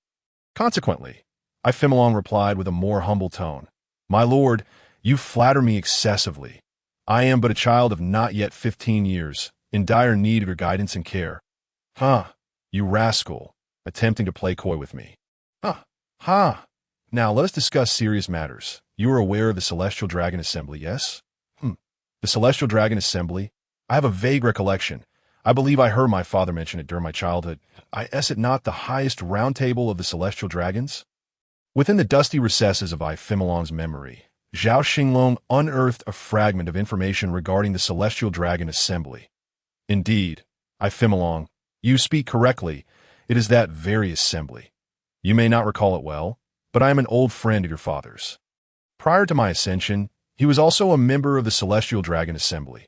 Consequently, Ifimolong replied with a more humble tone, "My lord, you flatter me excessively. I am but a child of not yet 15 years, in dire need of your guidance and care." "Huh, you rascal," attempting to play coy with me. "Ha! Now let us discuss serious matters. You are aware of the Celestial Dragon Assembly, yes?" "The Celestial Dragon Assembly? I have a vague recollection. I believe I heard my father mention it during my childhood. Is it not the highest round table of the Celestial Dragons?" Within the dusty recesses of Ifimolong's memory, Zhao Xinglong unearthed a fragment of information regarding the Celestial Dragon Assembly. "Indeed, Ifimolong, you speak correctly. It is that very assembly. You may not recall it well, but I am an old friend of your father's. Prior to my ascension, he was also a member of the Celestial Dragon Assembly.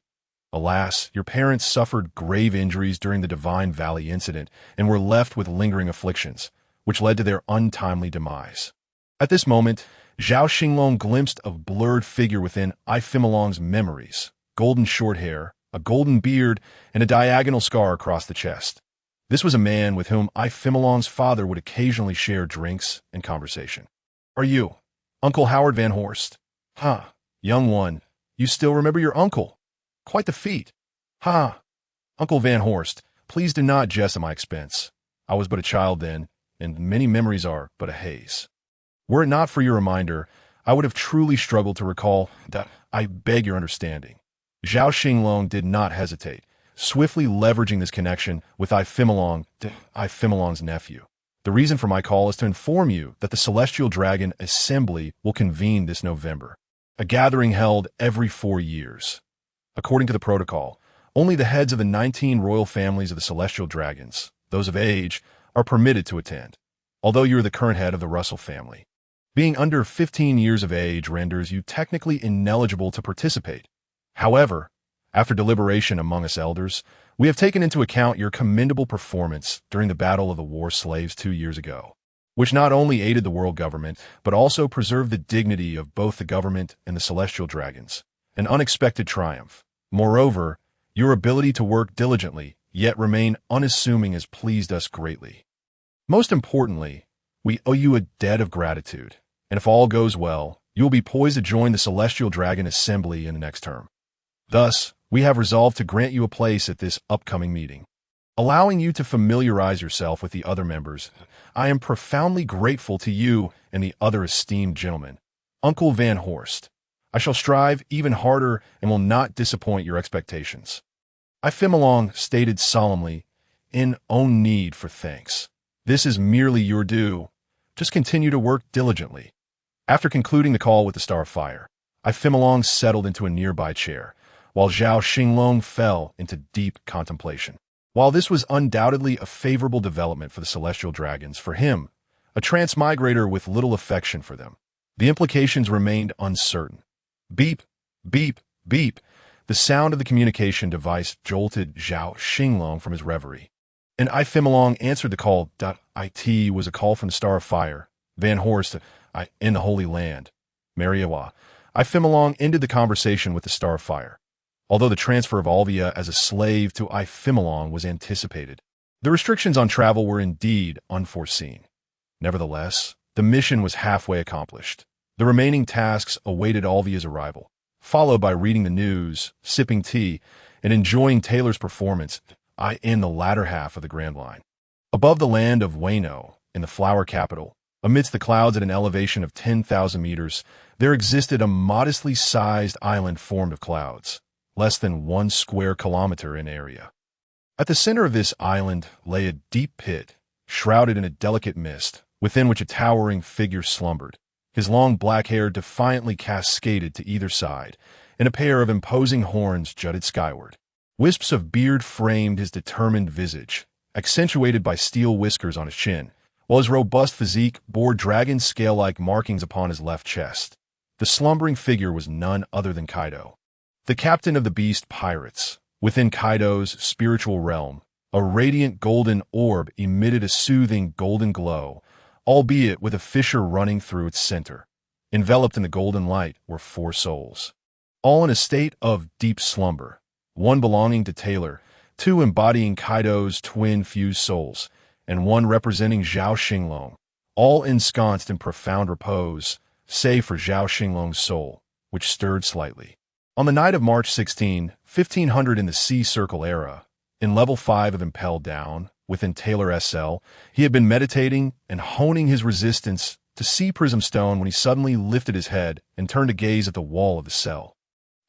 Alas, your parents suffered grave injuries during the Divine Valley incident and were left with lingering afflictions, which led to their untimely demise." At this moment, Zhao Xinglong glimpsed a blurred figure within Ifimolong's memories: golden short hair, a golden beard, and a diagonal scar across the chest. This was a man with whom Ifimolong's father would occasionally share drinks and conversation. "Are you Uncle Howard Van Horst?" "Ha, young one, you still remember your uncle? Quite the feat." "Ha, Uncle Van Horst, please do not jest at my expense. I was but a child then, and many memories are but a haze. Were it not for your reminder, I would have truly struggled to recall that. I beg your understanding." Zhao Xinglong did not hesitate, swiftly leveraging this connection with Ifimolong's nephew. "The reason for my call is to inform you that the Celestial Dragon Assembly will convene this November, a gathering held every 4 years. According to the protocol, only the heads of the 19 royal families of the Celestial Dragons, those of age, are permitted to attend, although you are the current head of the Russell family. Being under 15 years of age renders you technically ineligible to participate. However, after deliberation among us elders, we have taken into account your commendable performance during the Battle of the War Slaves 2 years ago. which not only aided the world government, but also preserved the dignity of both the government and the celestial dragons. An unexpected triumph. Moreover, your ability to work diligently, yet remain unassuming, has pleased us greatly. Most importantly, we owe you a debt of gratitude, and if all goes well, you will be poised to join the Celestial Dragon Assembly in the next term. Thus, we have resolved to grant you a place at this upcoming meeting. Allowing you to familiarize yourself with the other members, I am profoundly grateful to you and the other esteemed gentlemen. Uncle Van Horst, I shall strive even harder and will not disappoint your expectations. Xinglong stated solemnly, in own need for thanks. This is merely your due. Just continue to work diligently. After concluding the call with the Star of Fire, Xinglong settled into a nearby chair, while Zhao Xinglong fell into deep contemplation. While this was undoubtedly a favorable development for the celestial dragons, for him, a transmigrator with little affection for them, the implications remained uncertain. Beep, beep, beep. The sound of the communication device jolted Zhao Xinglong from his reverie. And Xinglong answered the call. It was a call from the Star of Fire. Van Horst, in the Holy Land. Mariawa. Xinglong ended the conversation with the Star of Fire. Although the transfer of Alvia as a slave to Xinglong was anticipated, the restrictions on travel were indeed unforeseen. Nevertheless, the mission was halfway accomplished. The remaining tasks awaited Alvia's arrival, followed by reading the news, sipping tea, and enjoying Taylor's performance in the latter half of the Grand Line. Above the land of Wano, in the flower capital, amidst the clouds at an elevation of 10,000 meters, there existed a modestly sized island formed of clouds, less than 1 square kilometer in area. At the center of this island lay a deep pit, shrouded in a delicate mist, within which a towering figure slumbered. His long black hair defiantly cascaded to either side, and a pair of imposing horns jutted skyward. Wisps of beard framed his determined visage, accentuated by steel whiskers on his chin, while his robust physique bore dragon scale-like markings upon his left chest. The slumbering figure was none other than Kaido, the captain of the beast pirates. Within Kaido's spiritual realm, a radiant golden orb emitted a soothing golden glow, albeit with a fissure running through its center. Enveloped in the golden light were 4 souls, all in a state of deep slumber, 1 belonging to Taylor, 2 embodying Kaido's twin fused souls, and 1 representing Zhao Xinglong, all ensconced in profound repose, save for Zhao Xinglong's soul, which stirred slightly. On the night of March 16, 1500 in the Sea Circle era, in level 5 of Impelled Down, within Taylor SL, he had been meditating and honing his resistance to Sea Prism Stone when he suddenly lifted his head and turned to gaze at the wall of the cell.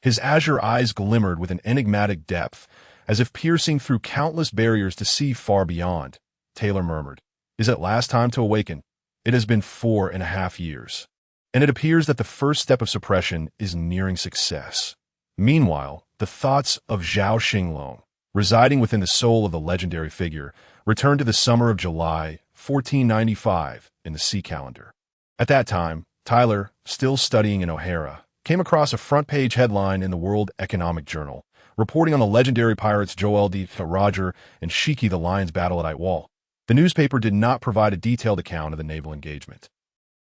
His azure eyes glimmered with an enigmatic depth, as if piercing through countless barriers to see far beyond. Taylor murmured, "Is it last time to awaken? It has been 4.5 years. And it appears that the first step of suppression is nearing success." Meanwhile, the thoughts of Zhao Xinglong, residing within the soul of the legendary figure, returned to the summer of July 1495 in the sea calendar. At that time, Tyler, still studying in O'Hara, came across a front-page headline in the World Economic Journal, reporting on the legendary pirates Joel D. Roger and Shiki the Lion's battle at Igwal. The newspaper did not provide a detailed account of the naval engagement,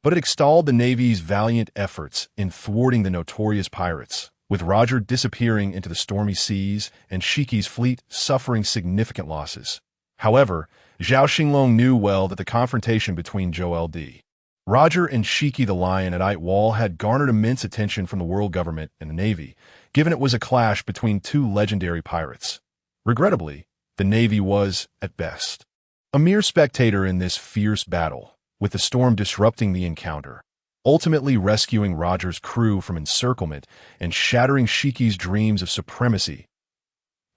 but it extolled the Navy's valiant efforts in thwarting the notorious pirates, with Roger disappearing into the stormy seas and Shiki's fleet suffering significant losses. However, Zhao Xinglong knew well that the confrontation between Joel D. Roger and Shiki the Lion at Igwal had garnered immense attention from the world government and the Navy, given it was a clash between 2 legendary pirates. Regrettably, the Navy was, at best, a mere spectator in this fierce battle, with the storm disrupting the encounter, ultimately rescuing Roger's crew from encirclement and shattering Shiki's dreams of supremacy.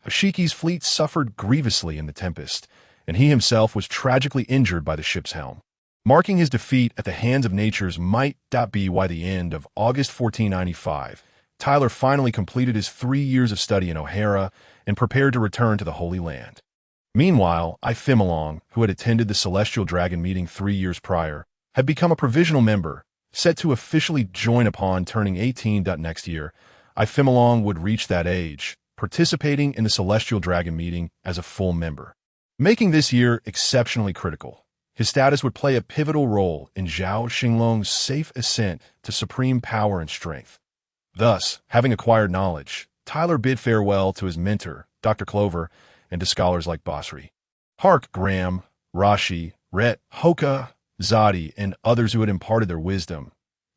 Shiki's fleet suffered grievously in the tempest, and he himself was tragically injured by the ship's helm. Marking his defeat at the hands of natures might be why the end of August 1495, Tyler finally completed his 3 years of study in O'Hara and prepared to return to the Holy Land. Meanwhile, Xinglong, who had attended the Celestial Dragon meeting 3 years prior, had become a provisional member, set to officially join upon turning 18. Next year, Xinglong would reach that age, participating in the Celestial Dragon meeting as a full member, making this year exceptionally critical. His status would play a pivotal role in Zhao Xinglong's safe ascent to supreme power and strength. Thus, having acquired knowledge, Tyler bid farewell to his mentor, Dr. Clover, and to scholars like Basri, Hark, Graham, Rashi, Rhett, Hoka, Zadi, and others who had imparted their wisdom.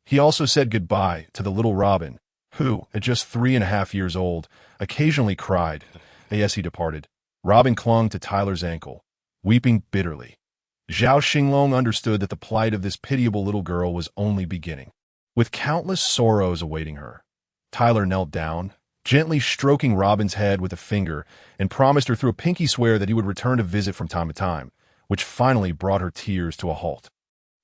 He also said goodbye to the little Robin, who, at just 3.5 years old, occasionally cried. As he departed, Robin clung to Tyler's ankle, weeping bitterly. Zhao Xinglong understood that the plight of this pitiable little girl was only beginning, with countless sorrows awaiting her. Tyler knelt down, gently stroking Robin's head with a finger, and promised her through a pinky swear that he would return to visit from time to time, which finally brought her tears to a halt.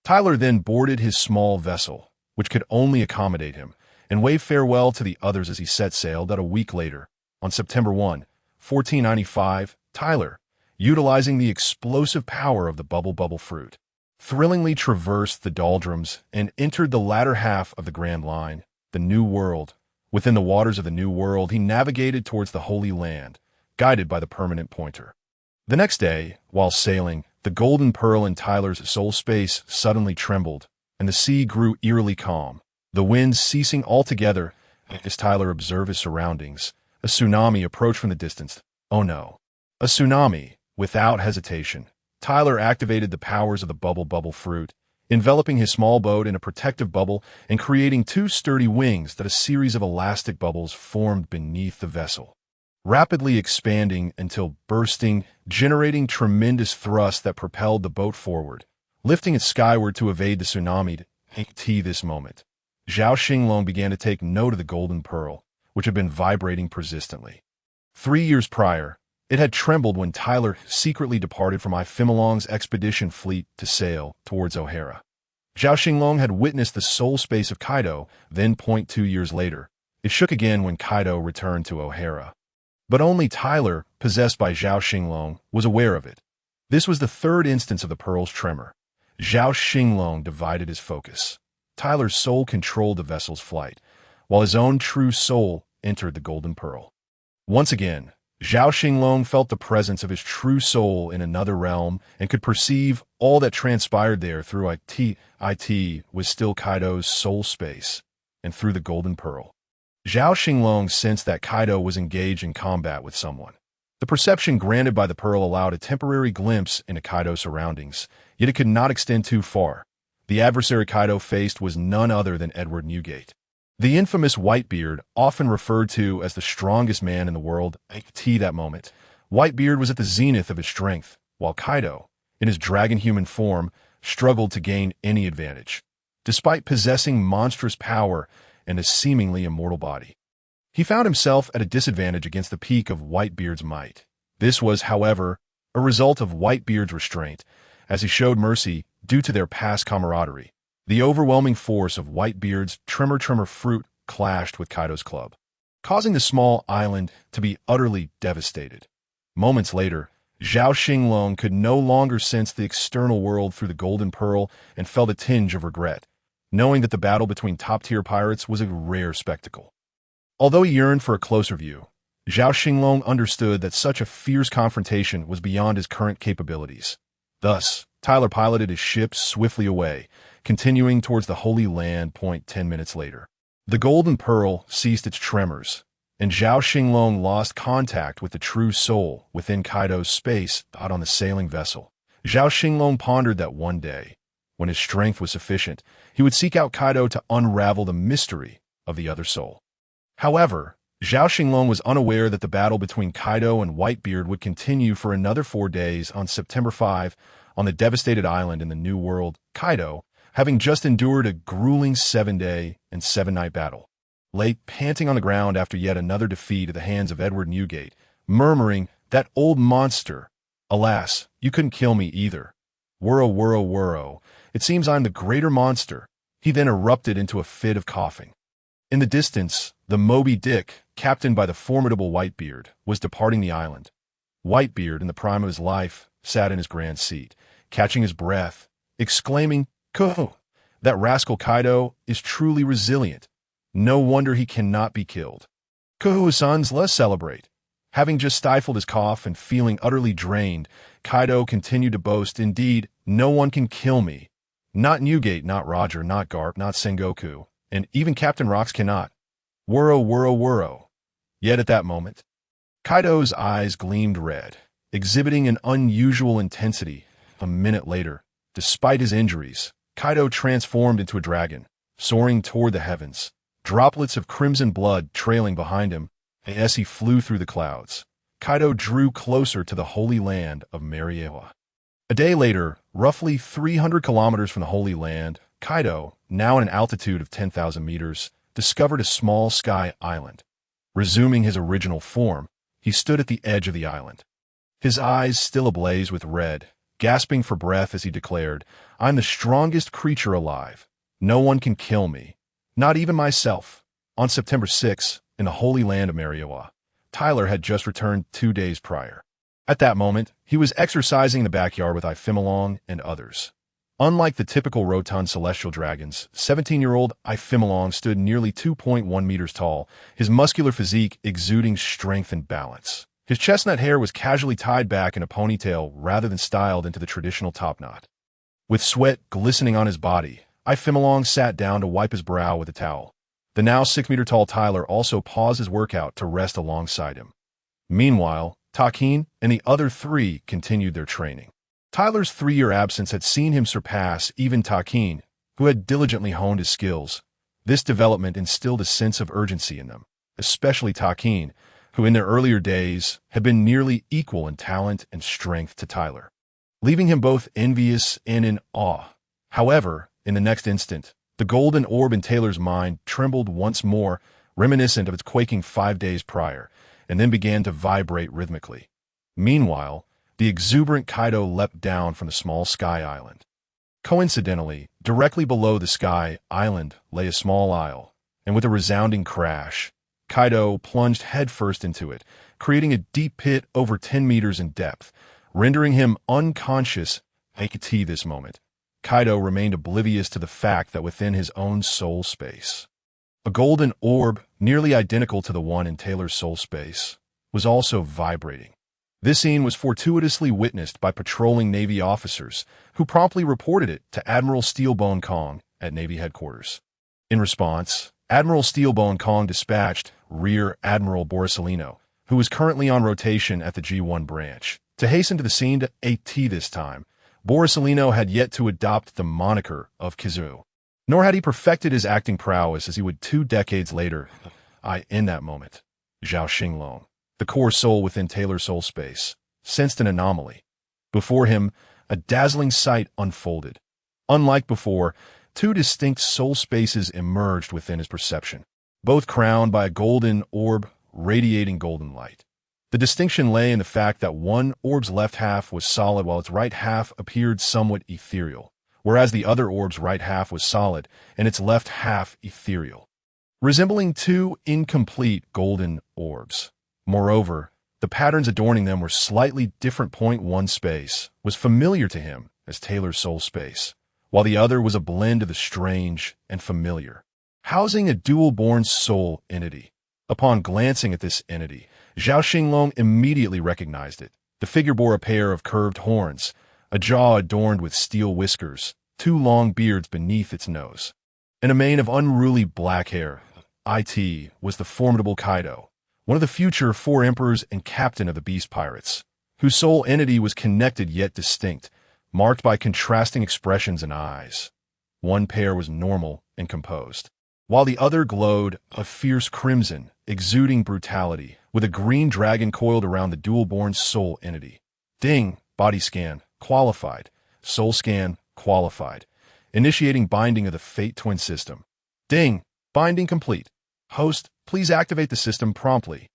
Tyler then boarded his small vessel, which could only accommodate him, and waved farewell to the others as he set sail. That a week later, on September 1, 1495, Tyler, utilizing the explosive power of the bubble fruit, thrillingly traversed the doldrums and entered the latter half of the Grand Line, the New World. Within the waters of the New World, he navigated towards the Holy Land, guided by the permanent pointer. The next day, while sailing, the golden pearl in Tyler's soul space suddenly trembled, and the sea grew eerily calm, the winds ceasing altogether. As Tyler observed his surroundings, a tsunami approached from the distance. Oh no. A tsunami. Without hesitation, Tyler activated the powers of the bubble fruit, enveloping his small boat in a protective bubble and creating 2 sturdy wings that a series of elastic bubbles formed beneath the vessel, rapidly expanding until bursting, generating tremendous thrust that propelled the boat forward, lifting it skyward to evade the tsunami. This moment, Zhao Xinglong began to take note of the golden pearl, which had been vibrating persistently. 3 years prior, it had trembled when Tyler secretly departed from Ifimilong's expedition fleet to sail towards O'Hara. Zhao Xinglong had witnessed the soul space of Kaido, then 2 years later, it shook again when Kaido returned to O'Hara. But only Tyler, possessed by Zhao Xinglong, was aware of it. This was the 3rd instance of the pearl's tremor. Zhao Xinglong divided his focus. Tyler's soul controlled the vessel's flight, while his own true soul entered the golden pearl. Once again, Zhao Xinglong felt the presence of his true soul in another realm and could perceive all that transpired there through it was still Kaido's soul space, and through the golden pearl. Zhao Xinglong sensed that Kaido was engaged in combat with someone. The perception granted by the pearl allowed a temporary glimpse into Kaido's surroundings, yet it could not extend too far. The adversary Kaido faced was none other than Edward Newgate, the infamous Whitebeard, often referred to as the strongest man in the world. That moment, Whitebeard was at the zenith of his strength, while Kaido, in his dragon-human form, struggled to gain any advantage, despite possessing monstrous power and a seemingly immortal body. He found himself at a disadvantage against the peak of Whitebeard's might. This was, however, a result of Whitebeard's restraint, as he showed mercy due to their past camaraderie. The overwhelming force of Whitebeard's tremor fruit clashed with Kaido's club, causing the small island to be utterly devastated. Moments later, Zhao Xinglong could no longer sense the external world through the golden pearl and felt a tinge of regret, knowing that the battle between top-tier pirates was a rare spectacle. Although he yearned for a closer view, Zhao Xinglong understood that such a fierce confrontation was beyond his current capabilities. Thus, Tyler piloted his ship swiftly away, continuing towards the Holy Land. 10 minutes later, the golden pearl ceased its tremors, and Zhao Xinglong lost contact with the true soul within Kaido's space out on the sailing vessel. Zhao Xinglong pondered that one day, when his strength was sufficient, he would seek out Kaido to unravel the mystery of the other soul. However, Zhao Xinglong was unaware that the battle between Kaido and Whitebeard would continue for another 4 days. On September 5, on the devastated island in the New World, Kaido, having just endured a grueling 7-day and 7-night battle, lay panting on the ground after yet another defeat at the hands of Edward Newgate, murmuring, "That old monster! Alas, you couldn't kill me either. Whirro. It seems I'm the greater monster." He then erupted into a fit of coughing. In the distance, the Moby Dick, captained by the formidable Whitebeard, was departing the island. Whitebeard, in the prime of his life, sat in his grand seat, catching his breath, exclaiming, "Kuhu! That rascal Kaido is truly resilient. No wonder he cannot be killed. Kuhu, sons, let's celebrate." Having just stifled his cough and feeling utterly drained, Kaido continued to boast, "Indeed, no one can kill me. Not Newgate, not Roger, not Garp, not Sengoku, and even Captain Rocks cannot. Whirro, whirro, whirro. Yet at that moment, Kaido's eyes gleamed red, exhibiting an unusual intensity. A minute later, despite his injuries, Kaido transformed into a dragon, soaring toward the heavens, droplets of crimson blood trailing behind him. As he flew through the clouds, Kaido drew closer to the Holy Land of Mariewa. A day later, roughly 300 kilometers from the Holy Land, Kaido, now at an altitude of 10,000 meters, discovered a small sky island. Resuming his original form, he stood at the edge of the island, his eyes still ablaze with red, gasping for breath as he declared, "I'm the strongest creature alive. No one can kill me, not even myself." On September 6, in the Holy Land of Mariewa, Tyler had just returned 2 days prior. At that moment, he was exercising in the backyard with Ifimilong and others. Unlike the typical rotund celestial dragons, 17-year-old Ifimilong stood nearly 2.1 meters tall, his muscular physique exuding strength and balance. His chestnut hair was casually tied back in a ponytail rather than styled into the traditional topknot. With sweat glistening on his body, Ifimilong sat down to wipe his brow with a towel. The now 6-meter-tall Tyler also paused his workout to rest alongside him. Meanwhile, Takin and the other 3 continued their training. Tyler's 3-year absence had seen him surpass even Takin, who had diligently honed his skills. This development instilled a sense of urgency in them, especially Takin, who in their earlier days had been nearly equal in talent and strength to Tyler, leaving him both envious and in awe. However, in the next instant, the golden orb in Taylor's mind trembled once more, reminiscent of its quaking 5 days prior, and then began to vibrate rhythmically. Meanwhile, the exuberant Kaido leapt down from the small sky island. Coincidentally, directly below the sky island lay a small isle, and with a resounding crash, Kaido plunged headfirst into it, creating a deep pit over 10 meters in depth, rendering him unconscious. At this moment, Kaido remained oblivious to the fact that within his own soul space, a golden orb, nearly identical to the one in Taylor's soul space, was also vibrating. This scene was fortuitously witnessed by patrolling Navy officers, who promptly reported it to Admiral Steelbone Kong at Navy headquarters. In response, Admiral Steelbone Kong dispatched Rear Admiral Borsellino, who was currently on rotation at the G1 branch, to hasten to the scene to AT this time. Borsellino had yet to adopt the moniker of Kizu, nor had he perfected his acting prowess as he would 2 decades later. In that moment, Zhao Xinglong, the core soul within Taylor's soul space, sensed an anomaly. Before him, a dazzling sight unfolded. Unlike before, 2 distinct soul spaces emerged within his perception, both crowned by a golden orb radiating golden light. The distinction lay in the fact that one orb's left half was solid while its right half appeared somewhat ethereal, whereas the other orb's right half was solid and its left half ethereal, resembling 2 incomplete golden orbs. Moreover, the patterns adorning them were slightly different. One space was familiar to him as Taylor's soul space, while the other was a blend of the strange and familiar, housing a dual-born soul entity. Upon glancing at this entity, Zhao Xinglong immediately recognized it. The figure bore a pair of curved horns, a jaw adorned with steel whiskers, 2 long beards beneath its nose, and a mane of unruly black hair. It was the formidable Kaido, one of the future 4 emperors and captain of the beast pirates, whose soul entity was connected yet distinct, marked by contrasting expressions and eyes. One pair was normal and composed, while the other glowed a fierce crimson, exuding brutality, with a green dragon coiled around the dual-born soul entity. Ding, body scan, qualified. Soul scan, qualified. Initiating binding of the Fate Twin system. Ding, binding complete. Host, please activate the system promptly.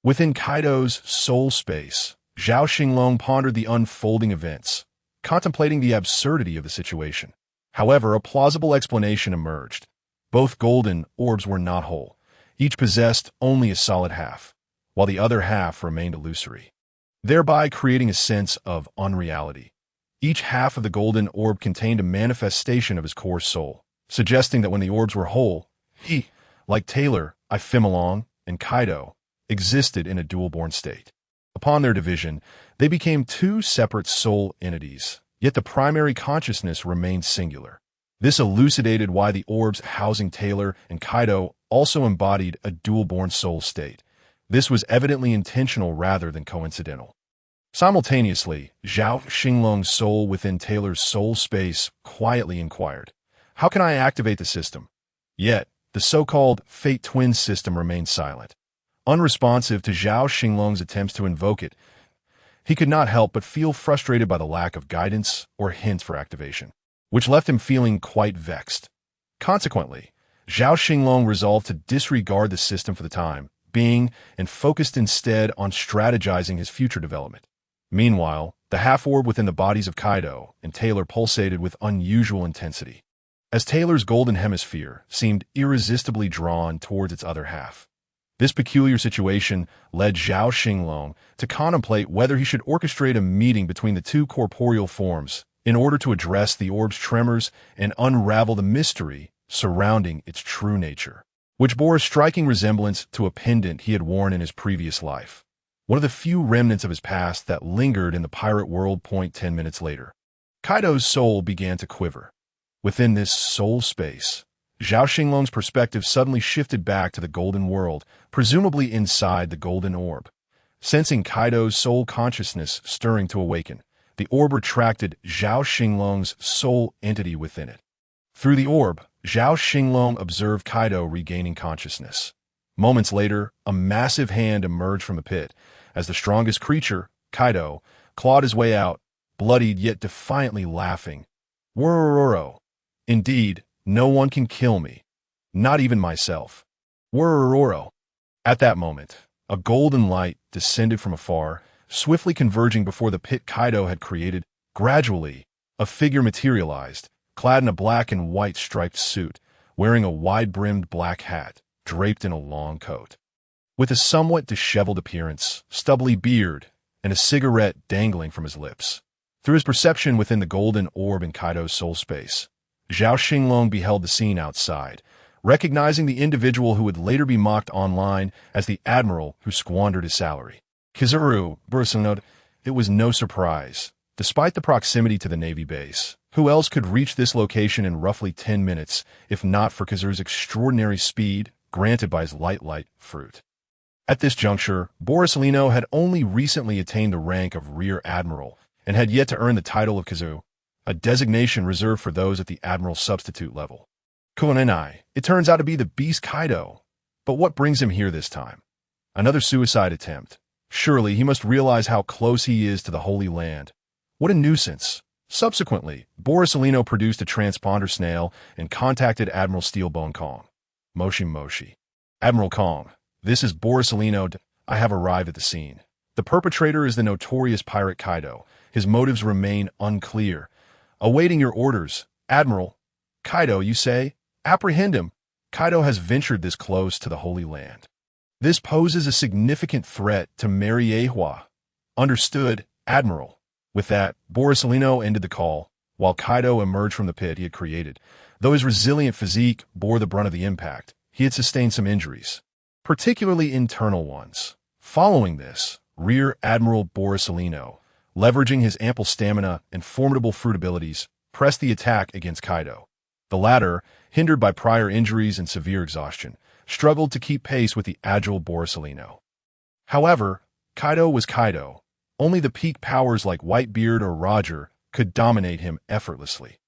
Within Kaido's soul space, Zhao Xinglong pondered the unfolding events, contemplating the absurdity of the situation. However, a plausible explanation emerged. Both golden orbs were not whole. Each possessed only a solid half, while the other half remained illusory, thereby creating a sense of unreality. Each half of the golden orb contained a manifestation of his core soul, suggesting that when the orbs were whole, he, like Taylor, Ifimilong, and Kaido, existed in a dual-born state. Upon their division, they became 2 separate soul entities, Yet the primary consciousness remained singular. This elucidated why the orbs housing Taylor and Kaido also embodied a dual-born soul state. This was evidently intentional rather than coincidental. Simultaneously, Zhao Xinglong's soul within Taylor's soul space quietly inquired, "How can I activate the system?" Yet, the so-called Fate Twin system remained silent. Unresponsive to Zhao Xinglong's attempts to invoke it, he could not help but feel frustrated by the lack of guidance or hints for activation, which left him feeling quite vexed. Consequently, Zhao Xinglong resolved to disregard the system for the time being and focused instead on strategizing his future development. Meanwhile, the half-orb within the bodies of Kaido and Taylor pulsated with unusual intensity, as Taylor's golden hemisphere seemed irresistibly drawn towards its other half. This peculiar situation led Zhao Xinglong to contemplate whether he should orchestrate a meeting between the two corporeal forms in order to address the orb's tremors and unravel the mystery surrounding its true nature, which bore a striking resemblance to a pendant he had worn in his previous life, one of the few remnants of his past that lingered in the pirate world. 10 minutes later, Kaido's soul began to quiver. Within this soul space, Zhao Xinglong's perspective suddenly shifted back to the golden world, presumably inside the golden orb. Sensing Kaido's soul consciousness stirring to awaken, the orb retracted Zhao Xinglong's soul entity within it. Through the orb, Zhao Xinglong observed Kaido regaining consciousness. Moments later, a massive hand emerged from the pit, as the strongest creature, Kaido, clawed his way out, bloodied yet defiantly laughing. "Worororo. Indeed, no one can kill me. Not even myself. Worororo." At that moment, a golden light descended from afar, swiftly converging before the pit Kaido had created. Gradually, a figure materialized, clad in a black and white striped suit, wearing a wide-brimmed black hat, draped in a long coat. With a somewhat disheveled appearance, stubbly beard, and a cigarette dangling from his lips. Through his perception within the golden orb in Kaido's soul space, Zhao Xinglong beheld the scene outside, recognizing the individual who would later be mocked online as the admiral who squandered his salary. Kizaru, Bursanode. It was no surprise. Despite the proximity to the Navy base, who else could reach this location in roughly 10 minutes if not for Kizaru's extraordinary speed granted by his light fruit? At this juncture, Borsalino had only recently attained the rank of Rear Admiral and had yet to earn the title of Kizaru, a designation reserved for those at the Admiral substitute level. Kunenai, it turns out to be the Beast Kaido. But what brings him here this time? Another suicide attempt. Surely he must realize how close he is to the Holy Land. What a nuisance. Subsequently, Borsalino produced a transponder snail and contacted Admiral Steelbone Kong. Moshi. Admiral Kong, this is Borsalino. I have arrived at the scene. The perpetrator is the notorious pirate Kaido. His motives remain unclear. Awaiting your orders, Admiral. Kaido, you say? Apprehend him. Kaido has ventured this close to the Holy Land. This poses a significant threat to Mariehua. Understood, Admiral. With that, Borsalino ended the call, while Kaido emerged from the pit he had created. Though his resilient physique bore the brunt of the impact, he had sustained some injuries, particularly internal ones. Following this, Rear Admiral Borsalino, leveraging his ample stamina and formidable fruit abilities, pressed the attack against Kaido. The latter, hindered by prior injuries and severe exhaustion, struggled to keep pace with the agile Borsalino. However, Kaido was Kaido. Only the peak powers like Whitebeard or Roger could dominate him effortlessly.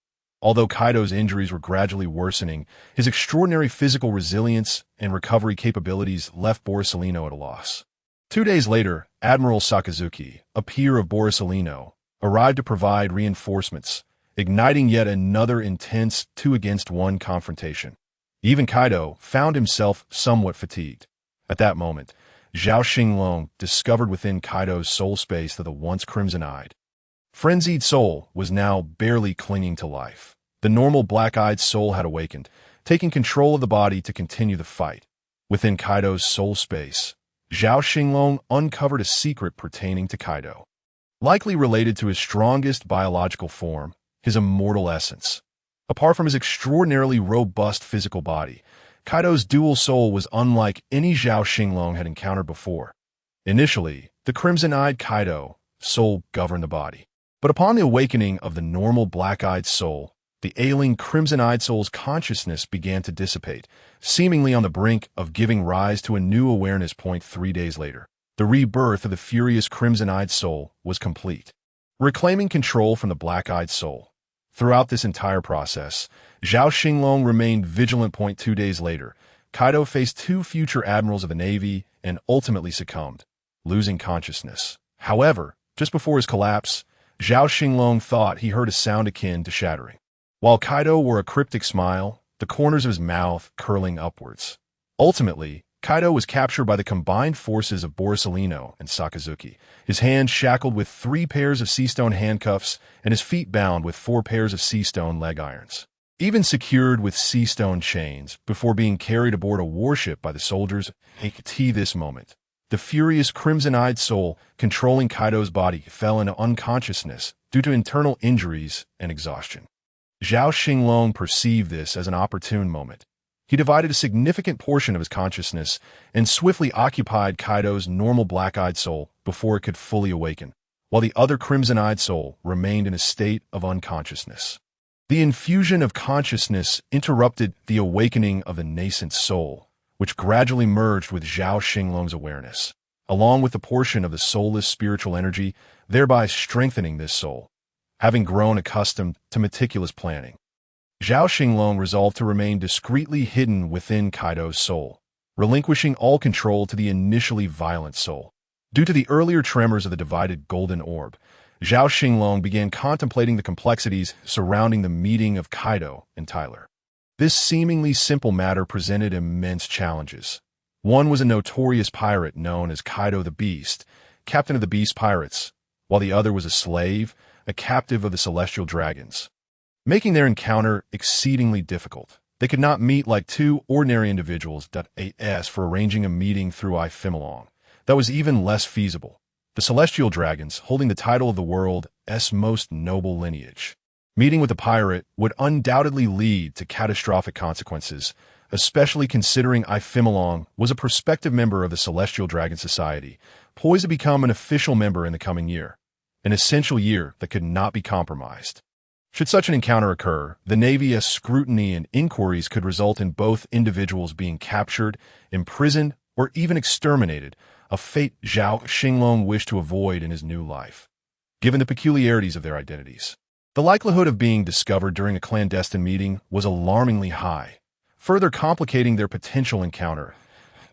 Although Kaido's injuries were gradually worsening, his extraordinary physical resilience and recovery capabilities left Borsalino at a loss. 2 days later, Admiral Sakazuki, a peer of Borsalino, arrived to provide reinforcements, igniting yet another intense 2-against-1 confrontation. Even Kaido found himself somewhat fatigued. At that moment, Zhao Xinglong discovered within Kaido's soul space that the once crimson-eyed, frenzied soul was now barely clinging to life. The normal black-eyed soul had awakened, taking control of the body to continue the fight. Within Kaido's soul space, Zhao Xinglong uncovered a secret pertaining to Kaido, likely related to his strongest biological form, his immortal essence. Apart from his extraordinarily robust physical body, Kaido's dual soul was unlike any Zhao Xinglong had encountered before. Initially, the crimson-eyed Kaido soul governed the body. But upon the awakening of the normal black-eyed soul, the ailing crimson-eyed soul's consciousness began to dissipate, seemingly on the brink of giving rise to a new awareness point 3 days later. The rebirth of the furious crimson-eyed soul was complete, reclaiming control from the black-eyed soul. Throughout this entire process, Zhao Xinglong remained vigilant. 2 days later, Kaido faced 2 future admirals of the Navy and ultimately succumbed, losing consciousness. However, just before his collapse, Zhao Xinglong thought he heard a sound akin to shattering, while Kaido wore a cryptic smile, the corners of his mouth curling upwards. Ultimately, Kaido was captured by the combined forces of Borsalino and Sakazuki, his hands shackled with 3 pairs of sea-stone handcuffs and his feet bound with 4 pairs of sea-stone leg irons, even secured with sea-stone chains before being carried aboard a warship by the soldiers. At this moment, the furious crimson-eyed soul controlling Kaido's body fell into unconsciousness due to internal injuries and exhaustion. Zhao Xinglong perceived this as an opportune moment. He divided a significant portion of his consciousness and swiftly occupied Kaido's normal black-eyed soul before it could fully awaken, while the other crimson-eyed soul remained in a state of unconsciousness. The infusion of consciousness interrupted the awakening of the nascent soul, which gradually merged with Zhao Xinglong's awareness, along with a portion of the soulless spiritual energy, thereby strengthening this soul. Having grown accustomed to meticulous planning, Zhao Xinglong resolved to remain discreetly hidden within Kaido's soul, relinquishing all control to the initially violent soul. Due to the earlier tremors of the divided golden orb, Zhao Xinglong began contemplating the complexities surrounding the meeting of Kaido and Tyler. This seemingly simple matter presented immense challenges. One was a notorious pirate known as Kaido the Beast, captain of the Beast Pirates, while the other was a slave, a captive of the Celestial Dragons, making their encounter exceedingly difficult. They could not meet like 2 ordinary individuals. As for arranging a meeting through Ifimilong, that was even less feasible. The Celestial Dragons, holding the title of the world's most noble lineage, meeting with a pirate would undoubtedly lead to catastrophic consequences, especially considering Ifimilong was a prospective member of the Celestial Dragon Society, poised to become an official member in the coming year, an essential year that could not be compromised. Should such an encounter occur, the Navy's scrutiny and inquiries could result in both individuals being captured, imprisoned, or even exterminated, a fate Zhao Xinglong wished to avoid in his new life. Given the peculiarities of their identities, the likelihood of being discovered during a clandestine meeting was alarmingly high, further complicating their potential encounter.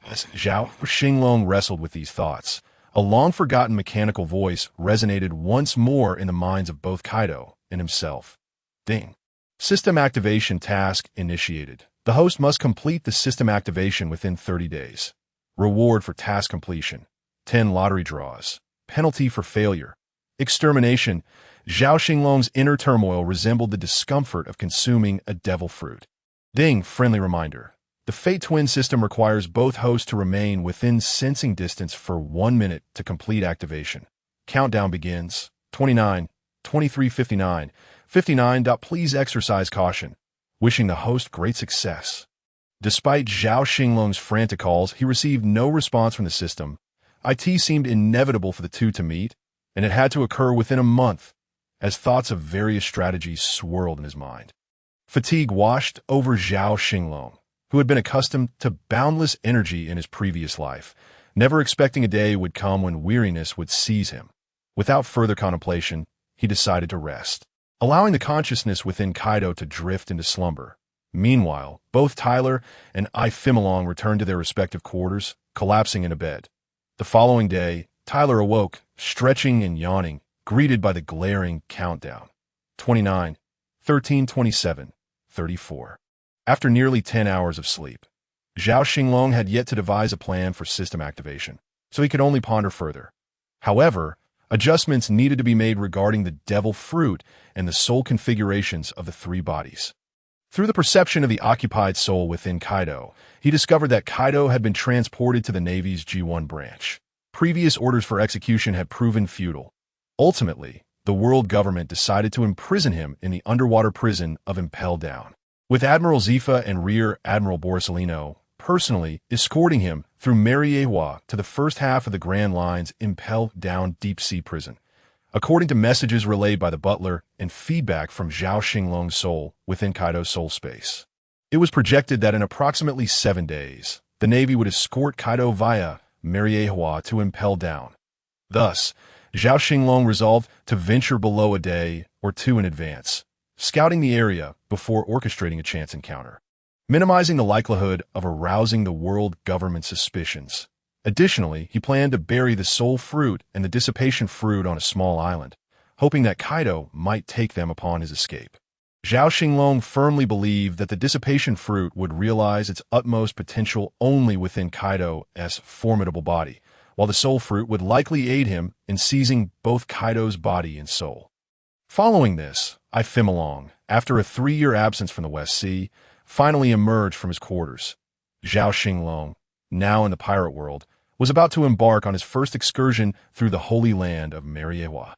As Zhao Xinglong wrestled with these thoughts, a long-forgotten mechanical voice resonated once more in the minds of both Kaido and himself. Ding. System activation task initiated. The host must complete the system activation within 30 days. Reward for task completion: 10 lottery draws. Penalty for failure: extermination. Zhao Xinglong's inner turmoil resembled the discomfort of consuming a devil fruit. Ding. Friendly reminder: the Fate Twin system requires both hosts to remain within sensing distance for 1 minute to complete activation. Countdown begins. 29, 23, 59. Please exercise caution. Wishing the host great success. Despite Zhao Xinglong's frantic calls, he received no response from the system. It seemed inevitable for the two to meet, and it had to occur within a month, as thoughts of various strategies swirled in his mind. Fatigue washed over Zhao Xinglong, who had been accustomed to boundless energy in his previous life, never expecting a day would come when weariness would seize him. Without further contemplation, he decided to rest, allowing the consciousness within Kaido to drift into slumber. Meanwhile, both Tyler and Ifimilong returned to their respective quarters, collapsing into bed. The following day, Tyler awoke, stretching and yawning, greeted by the glaring countdown. 29, 13, 27, 34. After nearly 10 hours of sleep, Zhao Xinglong had yet to devise a plan for system activation, so he could only ponder further. However, adjustments needed to be made regarding the devil fruit and the soul configurations of the 3 bodies. Through the perception of the occupied soul within Kaido, he discovered that Kaido had been transported to the Navy's G1 branch. Previous orders for execution had proven futile. Ultimately, the world government decided to imprison him in the underwater prison of Impel Down, with Admiral Zifa and Rear Admiral Borsalino personally escorting him through Mariewa to the first half of the Grand Line's Impel Down deep-sea prison. according to messages relayed by the butler and feedback from Zhao Xinglong's soul within Kaido's soul space. It was projected that in approximately 7 days, the Navy would escort Kaido via Mariewa to impel down. Thus, Zhao Xinglong resolved to venture below a day or two in advance, scouting the area before orchestrating a chance encounter, minimizing the likelihood of arousing the world government's suspicions. Additionally, he planned to bury the soul fruit and the dissipation fruit on a small island, hoping that Kaido might take them upon his escape. Zhao Xinglong firmly believed that the dissipation fruit would realize its utmost potential only within Kaido's formidable body, while the soul fruit would likely aid him in seizing both Kaido's body and soul. Following this, Xinglong, after a 3-year absence from the West Sea, finally emerged from his quarters. Zhao Xinglong, now in the pirate world, was about to embark on his first excursion through the holy land of Mariewa.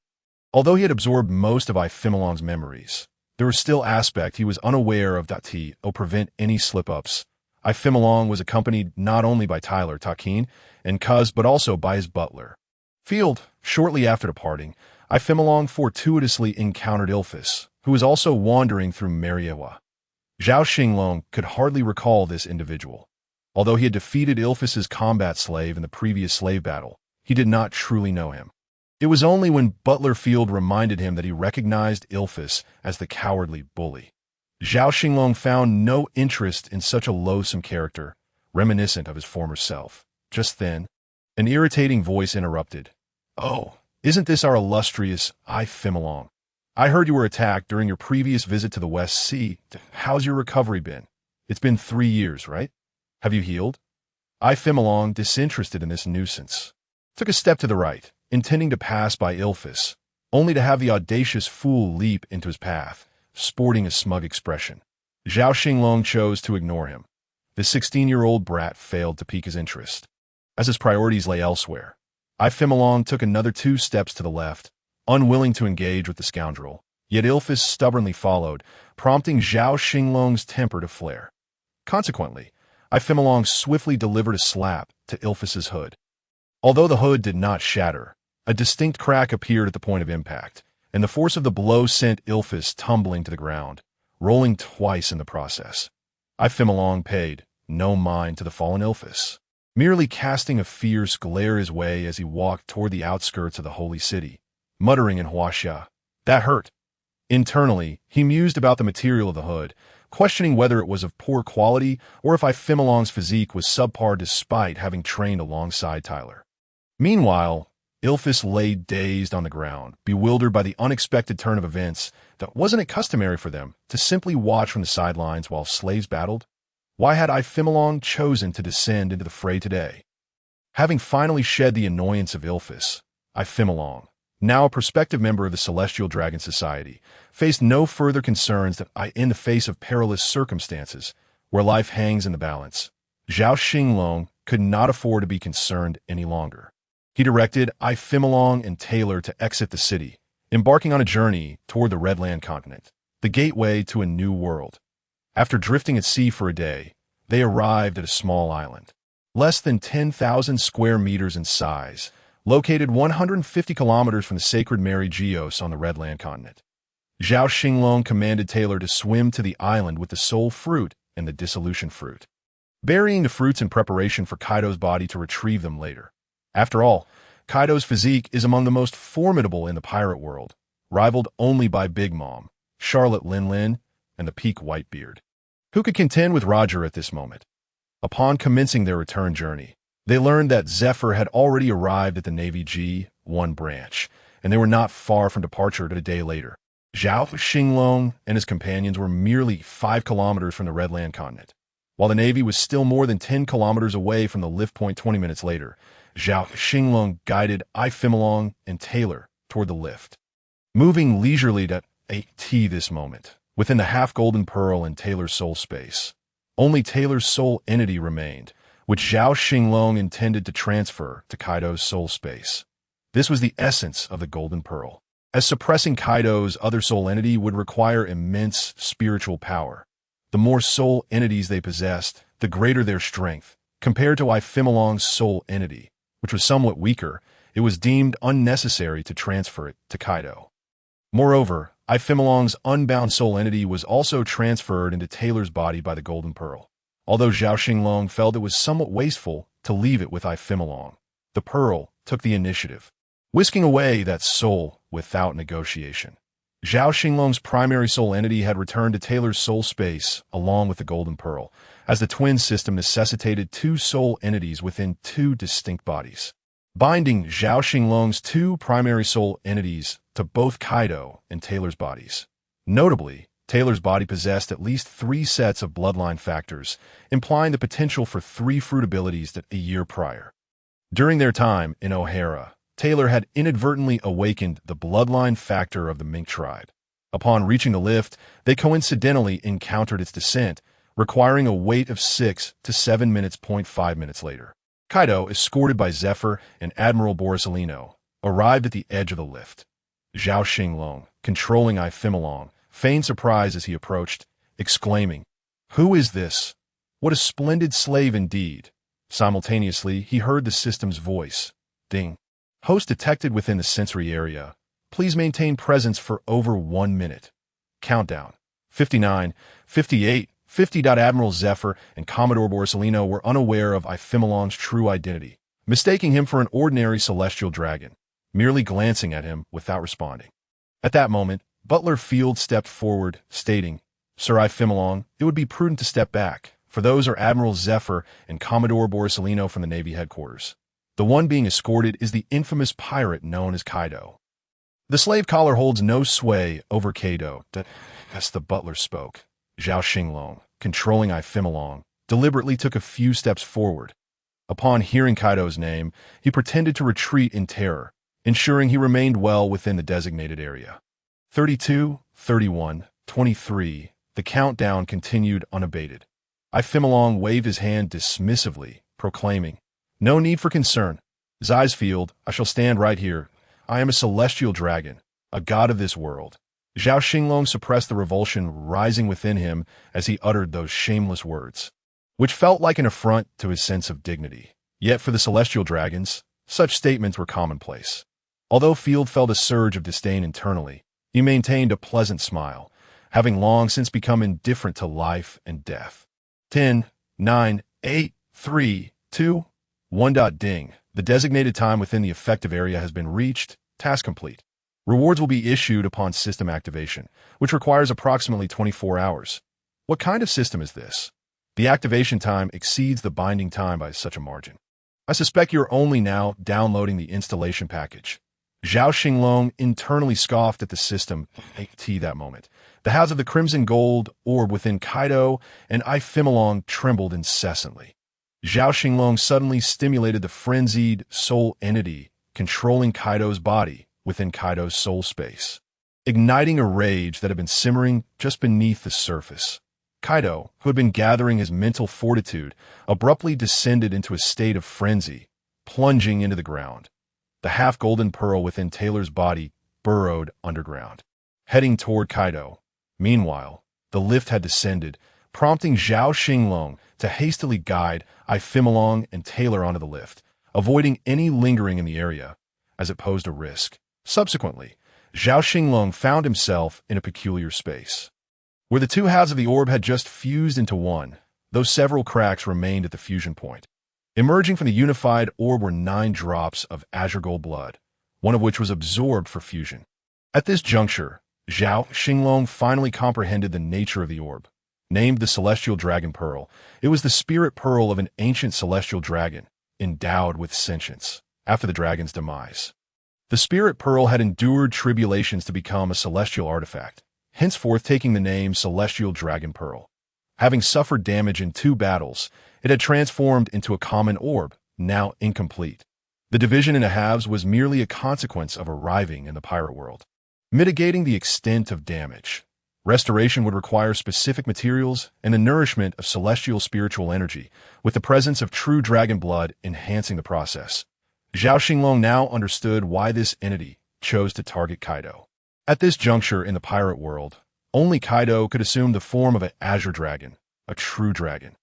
Although he had absorbed most of Xinglong's memories, there was still aspect he was unaware of to prevent any slip-ups. Xinglong was accompanied not only by Tyler, Takin, and Cuz, but also by his butler. Field, shortly after departing, Xinglong fortuitously encountered Ilphus, who was also wandering through Mariewa. Zhao Xinglong could hardly recall this individual. Although he had defeated Ilphus's combat slave in the previous slave battle, he did not truly know him. It was only when Butler Field reminded him that he recognized Ilphus as the cowardly bully. Zhao Xinglong found no interest in such a loathsome character, reminiscent of his former self. Just then, an irritating voice interrupted. "Oh, isn't this our illustrious Xinglong? I heard you were attacked during your previous visit to the West Sea. How's your recovery been? It's been 3 years, right? Have you healed?" Xinglong, disinterested in this nuisance, took a step to the right, intending to pass by Ilphus, only to have the audacious fool leap into his path, sporting a smug expression. Zhao Xinglong chose to ignore him. The 16-year-old brat failed to pique his interest, as his priorities lay elsewhere. Xinglong took another 2 steps to the left, unwilling to engage with the scoundrel, yet Ilphus stubbornly followed, prompting Zhao Xinglong's temper to flare. Consequently, Xinglong swiftly delivered a slap to Ilphus's hood. Although the hood did not shatter, a distinct crack appeared at the point of impact, and the force of the blow sent Ilphus tumbling to the ground, rolling twice in the process. Xinglong paid no mind to the fallen Ilphus, merely casting a fierce glare his way as he walked toward the outskirts of the holy city, muttering in Huaxia, "That hurt." Internally, he mused about the material of the hood, questioning whether it was of poor quality or if Xinglong's physique was subpar despite having trained alongside Tyler. Meanwhile, Ilphus lay dazed on the ground, bewildered by the unexpected turn of events that wasn't it customary for them to simply watch from the sidelines while slaves battled? Why had Xinglong chosen to descend into the fray today? Having finally shed the annoyance of Ilphus, Xinglong, now a prospective member of the Celestial Dragon Society, faced no further concerns that in the face of perilous circumstances, where life hangs in the balance, Zhao Xinglong could not afford to be concerned any longer. He directed Xinglong and Taylor to exit the city, embarking on a journey toward the Redland continent, the gateway to a new world. After drifting at sea for a day, they arrived at a small island, less than 10,000 square meters in size, located 150 kilometers from the sacred Mary Geos on the Redland continent. Zhao Xinglong commanded Taylor to swim to the island with the soul fruit and the dissolution fruit, burying the fruits in preparation for Kaido's body to retrieve them later. After all, Kaido's physique is among the most formidable in the pirate world, rivaled only by Big Mom, Charlotte Lin Lin, and the peak Whitebeard. Who could contend with Roger at this moment? Upon commencing their return journey, they learned that Zephyr had already arrived at the Navy G-1 branch, and they were not far from departure a day later. Zhao Xinglong and his companions were merely 5 kilometers from the Redland continent, while the Navy was still more than 10 kilometers away from the lift point 20 minutes later. Zhao Xinglong guided Xinglong and Taylor toward the lift, moving leisurely to this moment, within the half-golden pearl and Taylor's soul space. Only Taylor's soul entity remained, which Zhao Xinglong intended to transfer to Kaido's soul space. This was the essence of the golden pearl, as suppressing Kaido's other soul entity would require immense spiritual power. The more soul entities they possessed, the greater their strength. Compared to Xinglong's soul entity, which was somewhat weaker, it was deemed unnecessary to transfer it to Kaido. Moreover, Ifimilong's unbound soul entity was also transferred into Taylor's body by the Golden Pearl. Although Zhao Xinglong felt it was somewhat wasteful to leave it with Ifimilong, the Pearl took the initiative, whisking away that soul without negotiation. Zhao Xinglong's primary soul entity had returned to Taylor's soul space along with the Golden Pearl, as the twin system necessitated two soul entities within two distinct bodies, binding Zhao Xinglong's two primary soul entities to both Kaido and Taylor's bodies. Notably, Taylor's body possessed at least 3 sets of bloodline factors, implying the potential for 3 fruit abilities that a year prior. During their time in O'Hara, Taylor had inadvertently awakened the bloodline factor of the mink tribe. Upon reaching the lift, they coincidentally encountered its descent, requiring a wait of 6 to 7 minutes. 5 minutes later, Kaido, escorted by Zephyr and Admiral Borsalino, arrived at the edge of the lift. Zhao Xinglong, controlling Ifimilong, feigned surprise as he approached, exclaiming, "Who is this? What a splendid slave indeed!" Simultaneously, he heard the system's voice. Ding. Host detected within the sensory area. Please maintain presence for over 1 minute. Countdown. 59, 58, 50. Admiral Zephyr and Commodore Borsalino were unaware of Ifimilong's true identity, mistaking him for an ordinary celestial dragon, merely glancing at him without responding. At that moment, Butler Field stepped forward, stating, "Sir Ifimilong, it would be prudent to step back, for those are Admiral Zephyr and Commodore Borsalino from the Navy headquarters. The one being escorted is the infamous pirate known as Kaido." The slave collar holds no sway over Kaido. As the butler spoke, Zhao Xinglong, controlling Ifimilong, deliberately took a few steps forward. Upon hearing Kaido's name, he pretended to retreat in terror, ensuring he remained well within the designated area. 32, 31, 23. The countdown continued unabated. Ifimilong waved his hand dismissively, proclaiming, "No need for concern. Zeisfield, I shall stand right here. I am a celestial dragon, a god of this world." Zhao Xinglong suppressed the revulsion rising within him as he uttered those shameless words, which felt like an affront to his sense of dignity. Yet for the celestial dragons, such statements were commonplace. Although Field felt a surge of disdain internally, he maintained a pleasant smile, having long since become indifferent to life and death. 10, 9, 8, 3, 2, 1. Ding. The designated time within the effective area has been reached. Task complete. Rewards will be issued upon system activation, which requires approximately 24 hours. What kind of system is this? The activation time exceeds the binding time by such a margin. I suspect you're only now downloading the installation package. Zhao Xinglong internally scoffed at the system at that moment. The halves of the crimson gold orb within Kaido and Ifimilong trembled incessantly. Zhao Xinglong suddenly stimulated the frenzied soul entity controlling Kaido's body within Kaido's soul space, igniting a rage that had been simmering just beneath the surface. Kaido, who had been gathering his mental fortitude, abruptly descended into a state of frenzy, plunging into the ground. The half-golden pearl within Taylor's body burrowed underground, heading toward Kaido. Meanwhile, the lift had descended, prompting Zhao Xinglong to hastily guide Ifimilong and Taylor onto the lift, avoiding any lingering in the area, as it posed a risk. Subsequently, Zhao Xinglong found himself in a peculiar space, where the two halves of the orb had just fused into one, though several cracks remained at the fusion point. Emerging from the unified orb were 9 drops of azure gold blood, one of which was absorbed for fusion. At this juncture, Zhao Xinglong finally comprehended the nature of the orb. Named the Celestial Dragon Pearl, it was the spirit pearl of an ancient celestial dragon, endowed with sentience, after the dragon's demise. The spirit pearl had endured tribulations to become a celestial artifact, henceforth taking the name Celestial Dragon Pearl. Having suffered damage in 2 battles, it had transformed into a common orb, now incomplete. The division into halves was merely a consequence of arriving in the pirate world. Mitigating the extent of damage, restoration would require specific materials and the nourishment of celestial spiritual energy, with the presence of true dragon blood enhancing the process. Zhao Xinglong now understood why this entity chose to target Kaido. At this juncture in the pirate world, only Kaido could assume the form of an azure dragon, a true dragon.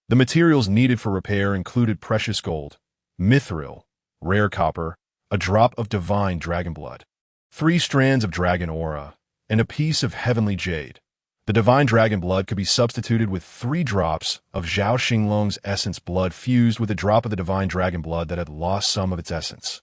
The materials needed for repair included precious gold, mithril, rare copper, a drop of divine dragon blood, 3 strands of dragon aura, and a piece of heavenly jade. The divine dragon blood could be substituted with 3 drops of Zhao Xinglong's essence blood fused with a drop of the divine dragon blood that had lost some of its essence.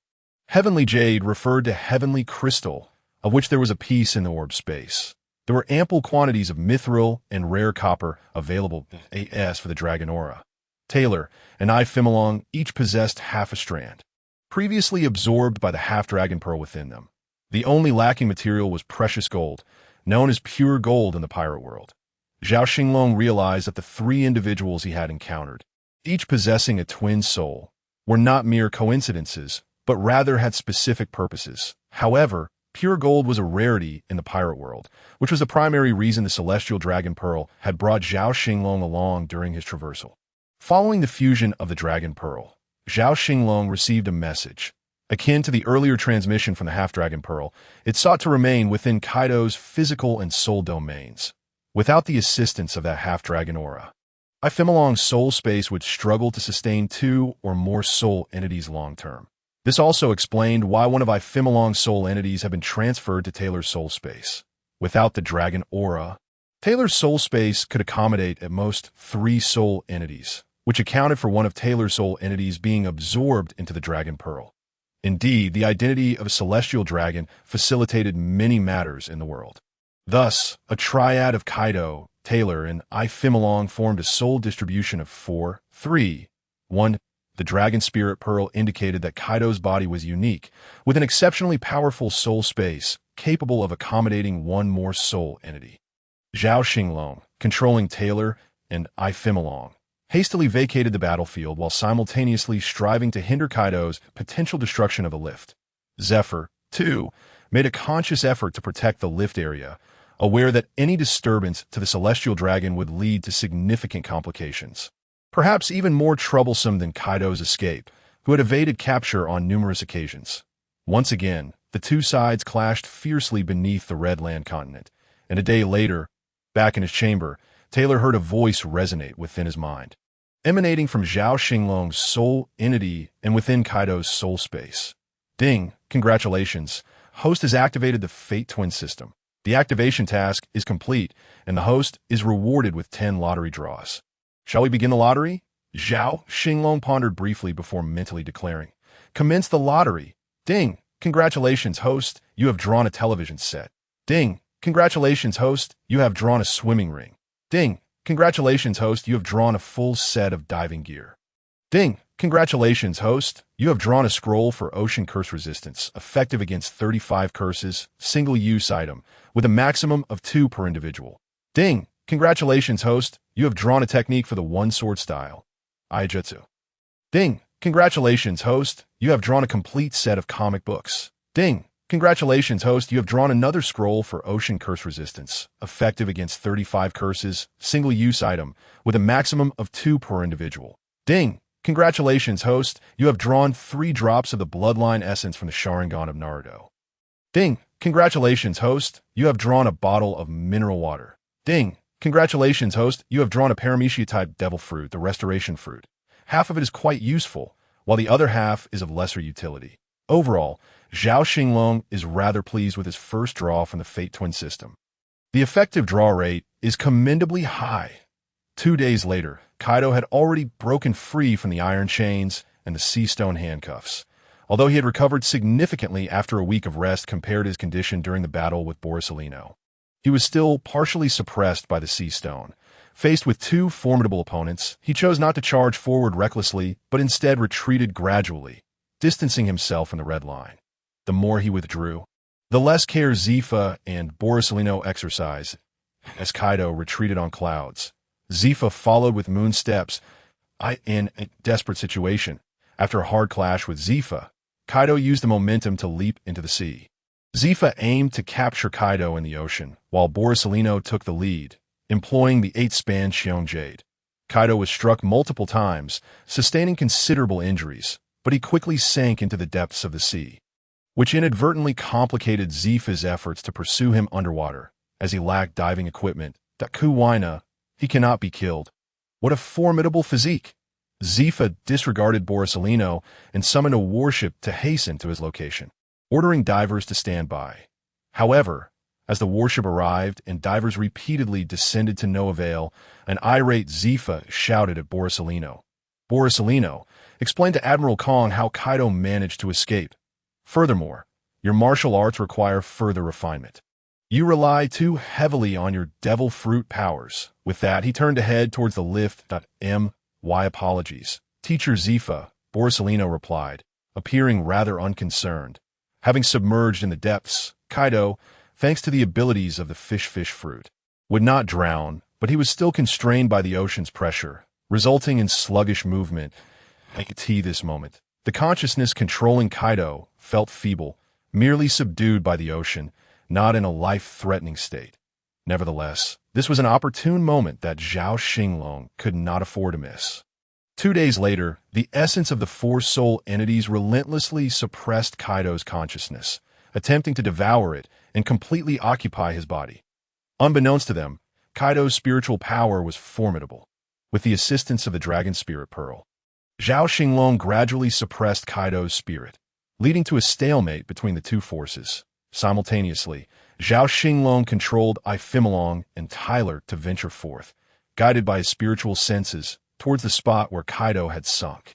Heavenly jade referred to heavenly crystal, of which there was a piece in the orb space. There were ample quantities of mithril and rare copper available as for the dragon aura. Taylor and Phimolong each possessed half a strand, previously absorbed by the half-dragon pearl within them. The only lacking material was precious gold, known as pure gold in the pirate world. Zhao Xinglong realized that the 3 individuals he had encountered, each possessing a twin soul, were not mere coincidences, but rather had specific purposes. However, pure gold was a rarity in the pirate world, which was the primary reason the celestial dragon pearl had brought Zhao Xinglong along during his traversal. Following the fusion of the dragon pearl, Zhao Xinglong received a message. Akin to the earlier transmission from the half-dragon pearl, it sought to remain within Kaido's physical and soul domains, without the assistance of that half-dragon aura. Phimolong's soul space would struggle to sustain 2 or more soul entities long-term. This also explained why one of Phimolong's soul entities had been transferred to Taylor's soul space. Without the dragon aura, Taylor's soul space could accommodate at most 3 soul entities, which accounted for one of Taylor's soul entities being absorbed into the dragon pearl. Indeed, the identity of a celestial dragon facilitated many matters in the world. Thus, a triad of Kaido, Taylor, and Phimolong formed a soul distribution of 4, 3, 1. The dragon spirit pearl indicated that Kaido's body was unique, with an exceptionally powerful soul space capable of accommodating 1 more soul entity. Zhao Xinglong, controlling Taylor and Phimolong, hastily vacated the battlefield while simultaneously striving to hinder Kaido's potential destruction of the lift. Zephyr, too, made a conscious effort to protect the lift area, aware that any disturbance to the celestial dragon would lead to significant complications, perhaps even more troublesome than Kaido's escape, who had evaded capture on numerous occasions. Once again, the 2 sides clashed fiercely beneath the Red Land continent, and a day later, back in his chamber, Taylor heard a voice resonate within his mind, emanating from Zhao Xinglong's soul entity and within Kaido's soul space. Ding, congratulations. Host has activated the Fate Twin system. The activation task is complete, and the host is rewarded with 10 lottery draws. Shall we begin the lottery? Zhao Xinglong pondered briefly before mentally declaring, commence the lottery. Ding, congratulations, host. You have drawn a television set. Ding, congratulations, host. You have drawn a swimming ring. Ding, congratulations, host. You have drawn a full set of diving gear. Ding, congratulations, host. You have drawn a scroll for ocean curse resistance, effective against 35 curses, single-use item, with a maximum of 2 per individual. Ding, congratulations, host. You have drawn a technique for the 1-sword style, Aijutsu. Ding, congratulations, host. You have drawn a complete set of comic books. Ding, congratulations, host. You have drawn another scroll for ocean curse resistance, effective against 35 curses, single-use item, with a maximum of 2 per individual. Ding, congratulations, host. You have drawn 3 drops of the bloodline essence from the Sharingan of Naruto. Ding, congratulations, host. You have drawn a bottle of mineral water. Ding, congratulations, host. You have drawn a paramecia-type devil fruit, the restoration fruit. Half of it is quite useful, while the other half is of lesser utility. Overall, Zhao Xinglong is rather pleased with his first draw from the Fate Twin system. The effective draw rate is commendably high. 2 days later, Kaido had already broken free from the iron chains and the sea stone handcuffs. Although he had recovered significantly after a week of rest compared to his condition during the battle with Borsalino, he was still partially suppressed by the sea stone. Faced with 2 formidable opponents, he chose not to charge forward recklessly, but instead retreated gradually, distancing himself from the red line. The more he withdrew, the less care Zifa and Borsalino exercised. As Kaido retreated on clouds, Zifa followed with moon steps. In a desperate situation, after a hard clash with Zifa, Kaido used the momentum to leap into the sea. Zifa aimed to capture Kaido in the ocean, while Borsalino took the lead, employing the 8-span Xiong Jade. Kaido was struck multiple times, sustaining considerable injuries, but he quickly sank into the depths of the sea, which inadvertently complicated Zifa's efforts to pursue him underwater, as he lacked diving equipment. That Kuwaina, he cannot be killed. What a formidable physique! Zifa disregarded Borsalino and summoned a warship to hasten to his location, ordering divers to stand by. However, as the warship arrived and divers repeatedly descended to no avail, an irate Zifa shouted at Borsalino. Borsalino explained to Admiral Kong how Kaido managed to escape. Furthermore, your martial arts require further refinement. You rely too heavily on your devil fruit powers. With that, he turned to head towards the lift. Why apologies? Teacher Zifa, Borsalino replied, appearing rather unconcerned. Having submerged in the depths, Kaido, thanks to the abilities of the fish fruit, would not drown, but he was still constrained by the ocean's pressure, resulting in sluggish movement. I could see this moment. The consciousness controlling Kaido felt feeble, merely subdued by the ocean, not in a life-threatening state. Nevertheless, this was an opportune moment that Zhao Xinglong could not afford to miss. 2 days later, the essence of the four soul entities relentlessly suppressed Kaido's consciousness, attempting to devour it and completely occupy his body. Unbeknownst to them, Kaido's spiritual power was formidable. With the assistance of the Dragon Spirit Pearl, Zhao Xinglong gradually suppressed Kaido's spirit, leading to a stalemate between the two forces. Simultaneously, Zhao Xinglong controlled Ifimilong and Tyler to venture forth, guided by his spiritual senses, towards the spot where Kaido had sunk.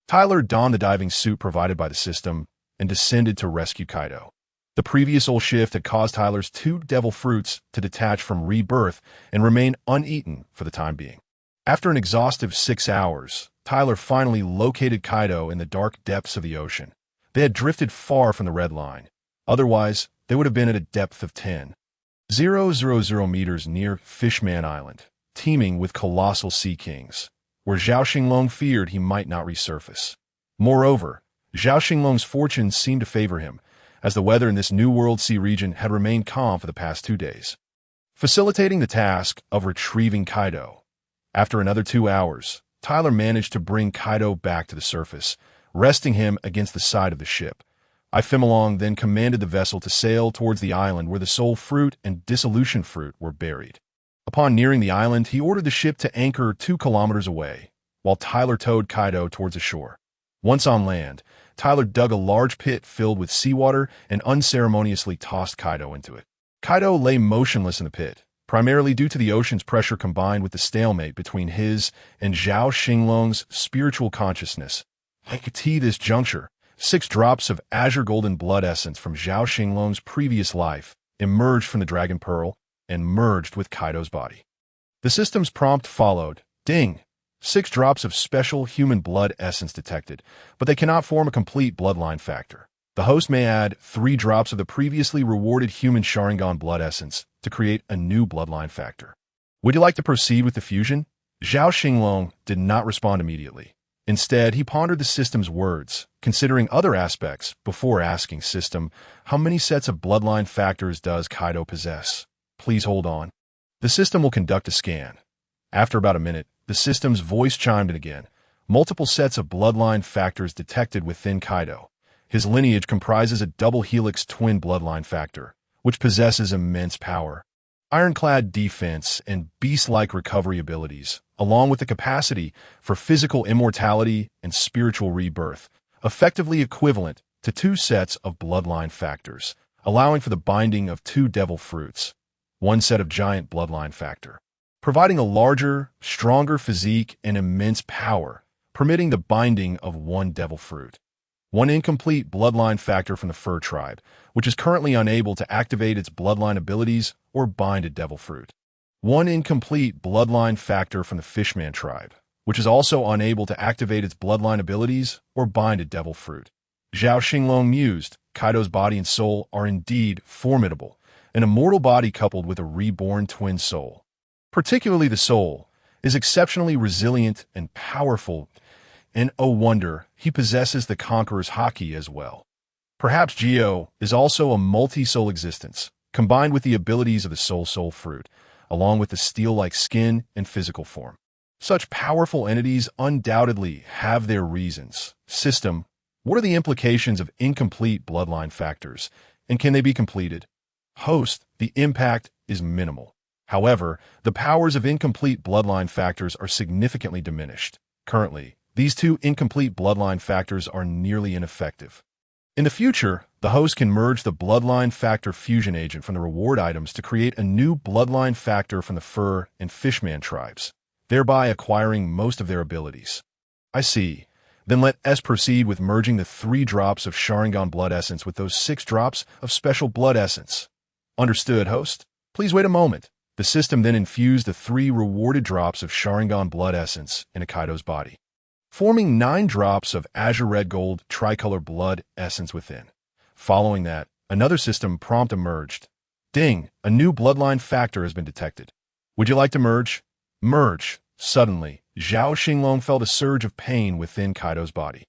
Tyler donned the diving suit provided by the system and descended to rescue Kaido. The previous old shift had caused Tyler's 2 devil fruits to detach from rebirth and remain uneaten for the time being. After an exhaustive 6 hours, Tyler finally located Kaido in the dark depths of the ocean. They had drifted far from the red line. Otherwise, they would have been at a depth of 10,000 meters near Fishman Island, teeming with colossal sea kings, where Zhao Xinglong feared he might not resurface. Moreover, Zhao Xinglong's fortunes seemed to favor him, as the weather in this New World Sea region had remained calm for the past 2 days, facilitating the task of retrieving Kaido. After another 2 hours, Tyler managed to bring Kaido back to the surface, resting him against the side of the ship. Ifimilong then commanded the vessel to sail towards the island where the soul fruit and dissolution fruit were buried. Upon nearing the island, he ordered the ship to anchor 2 kilometers away, while Tyler towed Kaido towards the shore. Once on land, Tyler dug a large pit filled with seawater and unceremoniously tossed Kaido into it. Kaido lay motionless in the pit, primarily due to the ocean's pressure combined with the stalemate between his and Zhao Xinglong's spiritual consciousness. At this juncture, 6 drops of azure golden blood essence from Zhao Xinglong's previous life emerged from the Dragon Pearl and merged with Kaido's body. The system's prompt followed. Ding! 6 drops of special human blood essence detected, but they cannot form a complete bloodline factor. The host may add 3 drops of the previously rewarded human Sharingan blood essence to create a new bloodline factor. Would you like to proceed with the fusion? Zhao Xinglong did not respond immediately. Instead, he pondered the system's words, considering other aspects before asking system, how many sets of bloodline factors does Kaido possess? Please hold on. The system will conduct a scan. After about a minute, the system's voice chimed in again. Multiple sets of bloodline factors detected within Kaido. His lineage comprises a double helix twin bloodline factor, which possesses immense power, ironclad defense, and beast-like recovery abilities, along with the capacity for physical immortality and spiritual rebirth, effectively equivalent to 2 sets of bloodline factors, allowing for the binding of 2 devil fruits, 1 set of giant bloodline factor, providing a larger, stronger physique and immense power, permitting the binding of 1 devil fruit. 1 incomplete bloodline factor from the Fur tribe, which is currently unable to activate its bloodline abilities or bind a devil fruit. 1 incomplete bloodline factor from the Fishman tribe, which is also unable to activate its bloodline abilities or bind a devil fruit. Zhao Xinglong mused, Kaido's body and soul are indeed formidable, an immortal body coupled with a reborn twin soul. Particularly the soul is exceptionally resilient and powerful, and oh wonder, he possesses the Conqueror's Haki as well. Perhaps Geo is also a multi-soul existence, combined with the abilities of the soul fruit, along with the steel-like skin and physical form. Such powerful entities undoubtedly have their reasons. System, what are the implications of incomplete bloodline factors, and can they be completed? Host, the impact is minimal. However, the powers of incomplete bloodline factors are significantly diminished. Currently, These two incomplete bloodline factors are nearly ineffective. In the future, the host can merge the bloodline factor fusion agent from the reward items to create a new bloodline factor from the fur and fishman tribes, thereby acquiring most of their abilities. I see. Then let us proceed with merging the 3 drops of Sharingan blood essence with those 6 drops of special blood essence. Understood, host? Please wait a moment. The system then infused the 3 rewarded drops of Sharingan blood essence into Kaido's body, forming 9 drops of azure red gold tricolor blood essence within. Following that, another system prompt emerged. Ding! A new bloodline factor has been detected. Would you like to merge? Merge. Suddenly, Zhao Xinglong felt a surge of pain within Kaido's body.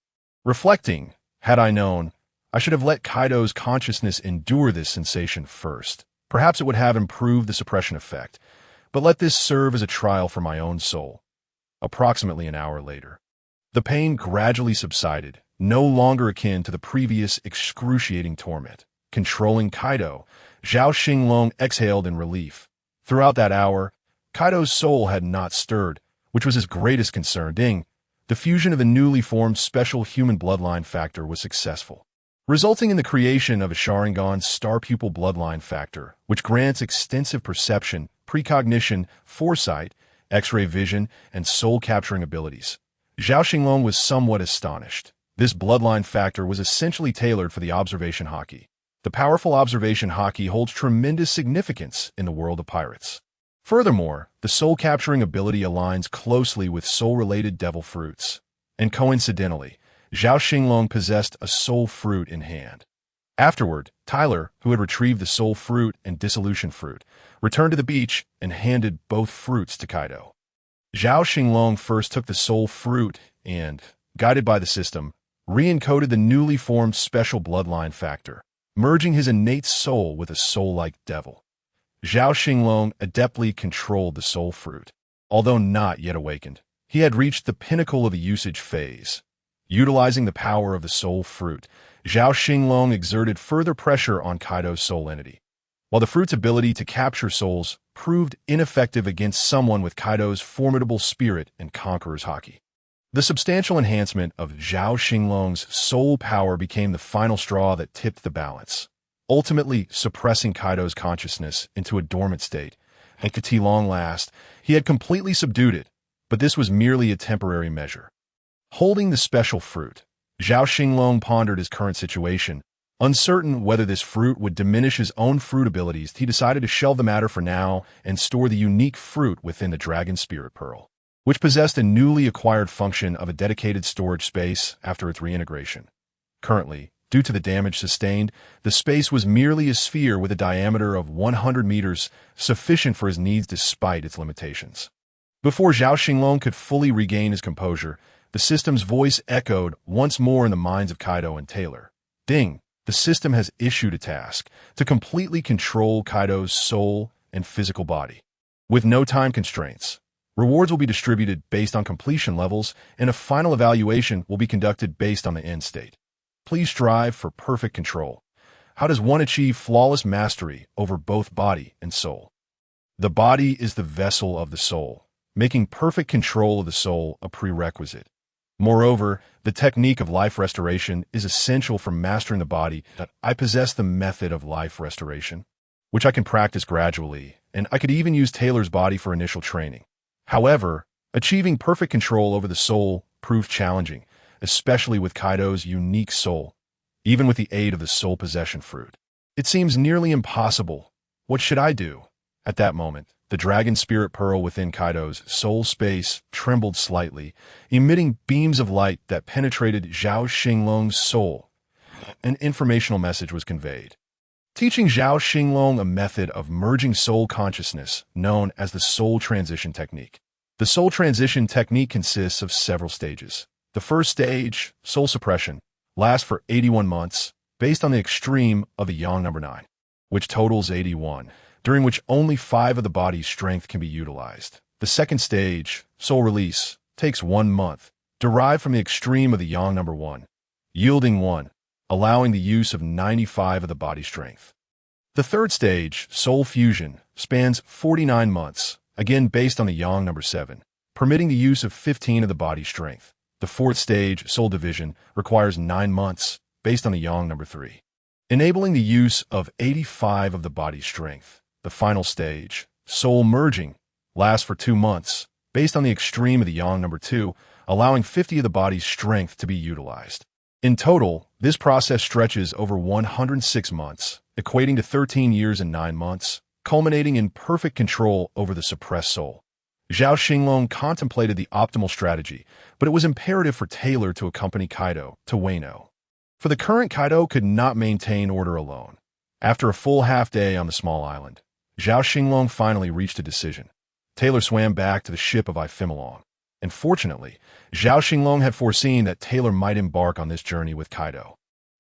Reflecting, had I known, I should have let Kaido's consciousness endure this sensation first. Perhaps it would have improved the suppression effect, but let this serve as a trial for my own soul. Approximately an hour later, the pain gradually subsided, no longer akin to the previous excruciating torment. Controlling Kaido, Zhao Xinglong exhaled in relief. Throughout that hour, Kaido's soul had not stirred, which was his greatest concern. Ding! The fusion of the newly formed special human bloodline factor was successful, resulting in the creation of a Sharingan star pupil bloodline factor, which grants extensive perception, precognition, foresight, X-ray vision, and soul-capturing abilities. Zhao Xinglong was somewhat astonished. This bloodline factor was essentially tailored for the observation haki. The powerful observation haki holds tremendous significance in the world of pirates. Furthermore, the soul-capturing ability aligns closely with soul-related devil fruits. And coincidentally, Zhao Xinglong possessed a soul fruit in hand. Afterward, Tyler, who had retrieved the soul fruit and dissolution fruit, returned to the beach and handed both fruits to Kaido. Zhao Xinglong first took the soul fruit and, guided by the system, re-encoded the newly formed special bloodline factor, merging his innate soul with a soul-like devil. Zhao Xinglong adeptly controlled the soul fruit. Although not yet awakened, he had reached the pinnacle of the usage phase. Utilizing the power of the soul fruit, Zhao Xinglong exerted further pressure on Kaido's soul entity. While the fruit's ability to capture souls proved ineffective against someone with Kaido's formidable spirit and conqueror's haki, the substantial enhancement of Zhao Xinglong's soul power became the final straw that tipped the balance, ultimately suppressing Kaido's consciousness into a dormant state. And at long last, he had completely subdued it, but this was merely a temporary measure. Holding the special fruit, Zhao Xinglong pondered his current situation. Uncertain whether this fruit would diminish his own fruit abilities, he decided to shelve the matter for now and store the unique fruit within the Dragon Spirit Pearl, which possessed a newly acquired function of a dedicated storage space after its reintegration. Currently, due to the damage sustained, the space was merely a sphere with a diameter of 100 meters, sufficient for his needs despite its limitations. Before Zhao Xinglong could fully regain his composure, the system's voice echoed once more in the minds of Kaido and Taylor. Ding! The system has issued a task to completely control Kaido's soul and physical body. With no time constraints, rewards will be distributed based on completion levels, and a final evaluation will be conducted based on the end state. Please strive for perfect control. How does one achieve flawless mastery over both body and soul? The body is the vessel of the soul, making perfect control of the soul a prerequisite. Moreover, the technique of life restoration is essential for mastering the body. I possess the method of life restoration, which I can practice gradually, and I could even use Taylor's body for initial training. However, achieving perfect control over the soul proved challenging, especially with Kaido's unique soul, even with the aid of the soul possession fruit. It seems nearly impossible. What should I do? At that moment, the Dragon Spirit Pearl within Kaido's soul space trembled slightly, emitting beams of light that penetrated Zhao Xinglong's soul. An informational message was conveyed, teaching Zhao Xinglong a method of merging soul consciousness known as the soul transition technique. The soul transition technique consists of several stages. The first stage, soul suppression, lasts for 81 months, based on the extreme of the yang number 9, which totals 81, during which only 5 of the body's strength can be utilized. The second stage, soul release, takes 1 month, derived from the extreme of the yang number 1, yielding 1, allowing the use of 95 of the body strength. The third stage, soul fusion, spans 49 months, again based on the yang number 7, permitting the use of 15 of the body strength. The fourth stage, Soul Division, requires 9 months, based on the Yang number 3, enabling the use of 85 of the body's strength. The final stage, Soul Merging, lasts for 2 months, based on the extreme of the Yang number 2, allowing 50 of the body's strength to be utilized. In total, this process stretches over 106 months, equating to 13 years and 9 months, culminating in perfect control over the suppressed soul. Zhao Xinglong contemplated the optimal strategy, but it was imperative for Taylor to accompany Kaido to Wano. For the current Kaido could not maintain order alone. After a full half-day on the small island, Zhao Xinglong finally reached a decision. Taylor swam back to the ship of Ifimilong, and fortunately, Zhao Xinglong had foreseen that Taylor might embark on this journey with Kaido,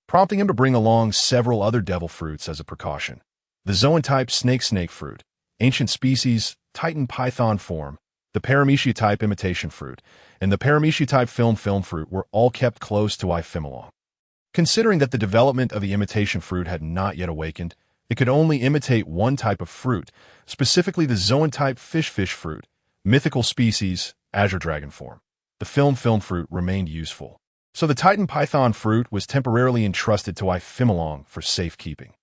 prompting him to bring along several other devil fruits as a precaution. The zoan-type snake fruit, ancient species, Titan python form, the paramecia-type imitation fruit, and the paramecia-type film fruit were all kept close to Ifimilong. Considering that the development of the imitation fruit had not yet awakened, it could only imitate one type of fruit, specifically the zoan-type fish fruit, mythical species, azure dragon form. The film fruit remained useful, so the Titan python fruit was temporarily entrusted to Ifimilong for safekeeping.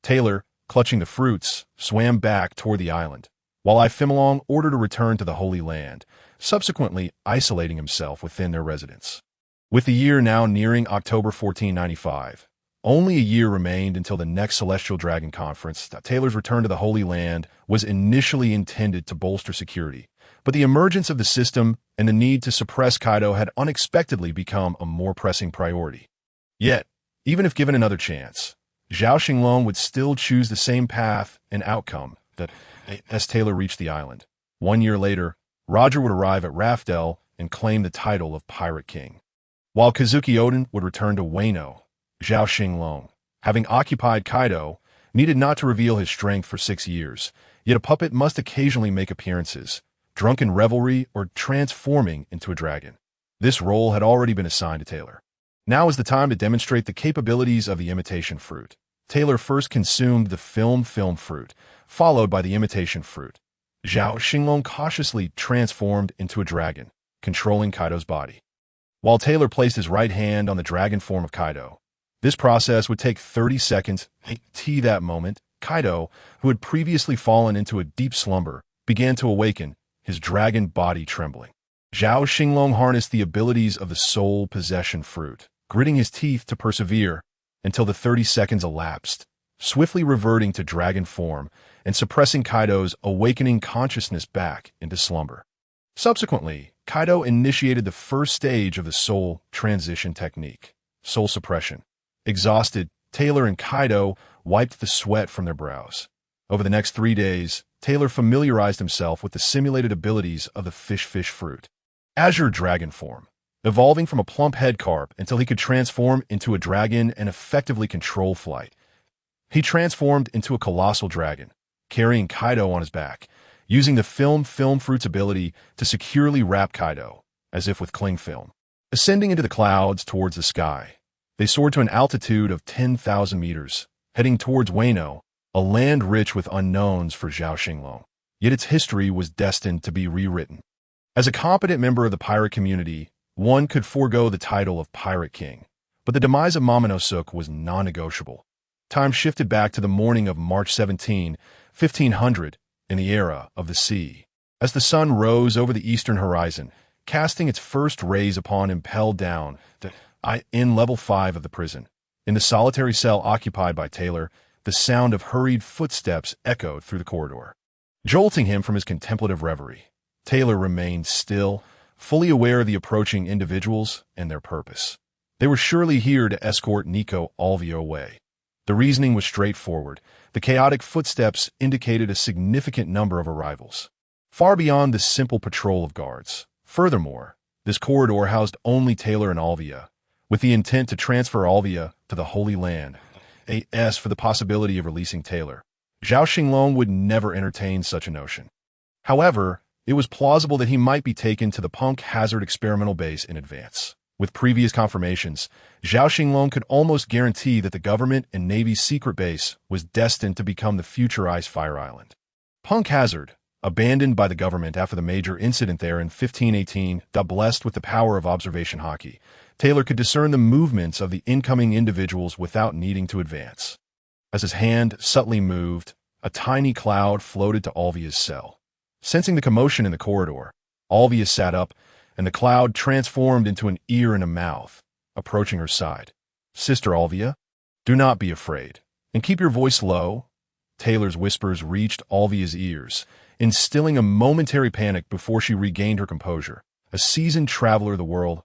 Taylor, clutching the fruits, swam back toward the island, while Ifimilong ordered a return to the Holy Land, subsequently isolating himself within their residence. With the year now nearing October 1495, only a year remained until the next Celestial Dragon Conference. Taylor's return to the Holy Land was initially intended to bolster security, but the emergence of the system and the need to suppress Kaido had unexpectedly become a more pressing priority. Yet, even if given another chance, Zhao Xinglong would still choose the same path and outcome that as Taylor reached the island. 1 year later, Roger would arrive at Raftel and claim the title of Pirate King, while Kazuki Oden would return to Wano. Zhao Xinglong, having occupied Kaido, needed not to reveal his strength for 6 years, yet a puppet must occasionally make appearances, drunk in revelry or transforming into a dragon. This role had already been assigned to Taylor. Now is the time to demonstrate the capabilities of the imitation fruit. Taylor first consumed the film fruit, followed by the imitation fruit. Zhao Xinglong cautiously transformed into a dragon, controlling Kaido's body, while Taylor placed his right hand on the dragon form of Kaido. This process would take 30 seconds. That moment, Kaido, who had previously fallen into a deep slumber, began to awaken, his dragon body trembling. Zhao Xinglong harnessed the abilities of the soul possession fruit, gritting his teeth to persevere until the 30 seconds elapsed, swiftly reverting to dragon form and suppressing Kaido's awakening consciousness back into slumber. Subsequently, Kaido initiated the first stage of the soul transition technique, soul suppression. Exhausted, Taylor and Kaido wiped the sweat from their brows. Over the next 3 days, Taylor familiarized himself with the simulated abilities of the fish fruit. Azure dragon form, evolving from a plump head carp until he could transform into a dragon and effectively control flight. He transformed into a colossal dragon, carrying Kaido on his back, using the film fruit's ability to securely wrap Kaido, as if with cling film. Ascending into the clouds towards the sky, they soared to an altitude of 10,000 meters, heading towards Wano, a land rich with unknowns for Zhao Xinglong. Yet its history was destined to be rewritten. As a competent member of the pirate community, one could forego the title of Pirate King, but the demise of Momonosuke was non-negotiable. Time shifted back to the morning of March 17, 1500, in the era of the sea. As the sun rose over the eastern horizon, casting its first rays upon impelled down in level 5 of the prison. In the solitary cell occupied by Taylor, the sound of hurried footsteps echoed through the corridor, jolting him from his contemplative reverie. Taylor remained still, fully aware of the approaching individuals and their purpose. They were surely here to escort Nico Alvio away. The reasoning was straightforward. The chaotic footsteps indicated a significant number of arrivals, far beyond the simple patrol of guards. Furthermore, this corridor housed only Taylor and Alvia, with the intent to transfer Alvia to the Holy Land, as for the possibility of releasing Taylor. Zhao Xinglong would never entertain such a notion. However, it was plausible that he might be taken to the Punk Hazard experimental base in advance. With previous confirmations, Zhao Xinglong could almost guarantee that the government and Navy's secret base was destined to become the future Ice Fire Island. Punk Hazard, abandoned by the government after the major incident there in 1518. Blessed with the power of observation hockey, Taylor could discern the movements of the incoming individuals without needing to advance. As his hand subtly moved, a tiny cloud floated to Alvia's cell. Sensing the commotion in the corridor, Alvia sat up, and the cloud transformed into an ear and a mouth, approaching her side. "Sister Alvia, do not be afraid, and keep your voice low." Taylor's whispers reached Alvia's ears, instilling a momentary panic before she regained her composure. A seasoned traveler of the world,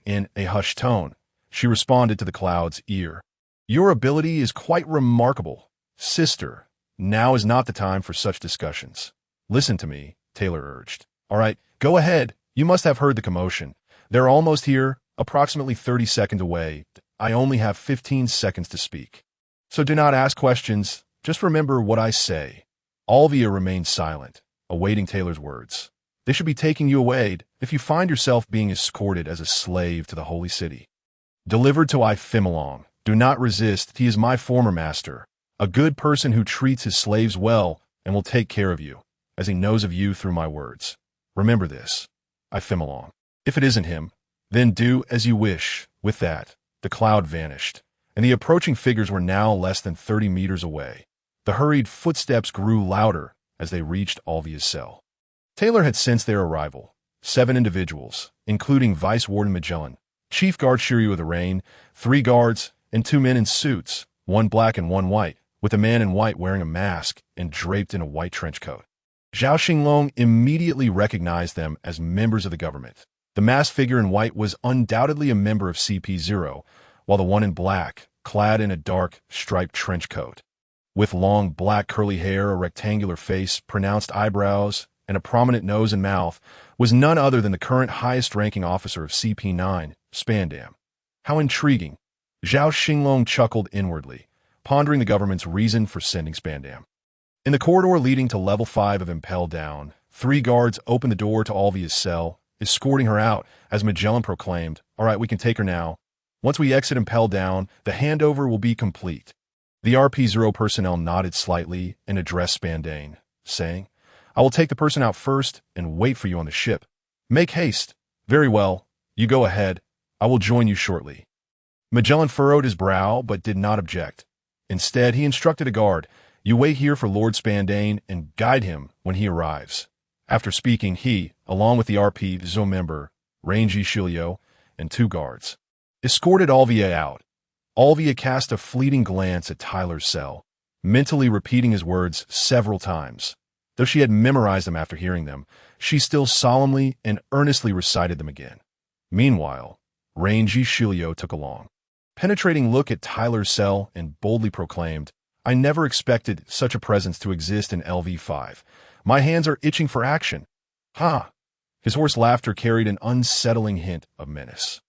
in a hushed tone, she responded to the cloud's ear. "Your ability is quite remarkable, sister. Now is not the time for such discussions. Listen to me," Taylor urged. "All right, go ahead. You must have heard the commotion. They're almost here, approximately 30 seconds away. I only have 15 seconds to speak. So do not ask questions. Just remember what I say." Alvia remained silent, awaiting Taylor's words. "They should be taking you away if you find yourself being escorted as a slave to the holy city. Delivered to Xinglong. Do not resist. He is my former master, a good person who treats his slaves well and will take care of you, as he knows of you through my words. Remember this, Xinglong. If it isn't him, then do as you wish." With that, the cloud vanished, and the approaching figures were now less than 30 meters away. The hurried footsteps grew louder as they reached Alvia's cell. Taylor had sensed their arrival. 7 individuals, including Vice Warden Magellan, Chief Guard Shiryu of the Rain, 3 guards, and 2 men in suits, 1 black and 1 white, with a man in white wearing a mask and draped in a white trench coat. Zhao Xinglong immediately recognized them as members of the government. The masked figure in white was undoubtedly a member of CP0, while the one in black, clad in a dark, striped trench coat, with long black curly hair, a rectangular face, pronounced eyebrows, and a prominent nose and mouth, was none other than the current highest-ranking officer of CP9, Spandam. How intriguing. Zhao Xinglong chuckled inwardly, pondering the government's reason for sending Spandam. In the corridor leading to level 5 of Impel Down, 3 guards opened the door to Alvia's cell, escorting her out, as Magellan proclaimed, "All right, we can take her now. Once we exit Impel Down, the handover will be complete." The RP0 personnel nodded slightly and addressed Spandam, saying, "I will take the person out first and wait for you on the ship. Make haste." "Very well. You go ahead. I will join you shortly." Magellan furrowed his brow but did not object. Instead, he instructed a guard, "You wait here for Lord Spandam and guide him when he arrives." After speaking, he, along with the RP0 member, Rangi Shilio, and 2 guards, escorted Alvia out. Alvia cast a fleeting glance at Tyler's cell, mentally repeating his words several times. Though she had memorized them after hearing them, she still solemnly and earnestly recited them again. Meanwhile, Rangi Shilio took a long, penetrating look at Tyler's cell and boldly proclaimed, "I never expected such a presence to exist in LV5. My hands are itching for action." "Ha!" His hoarse laughter carried an unsettling hint of menace.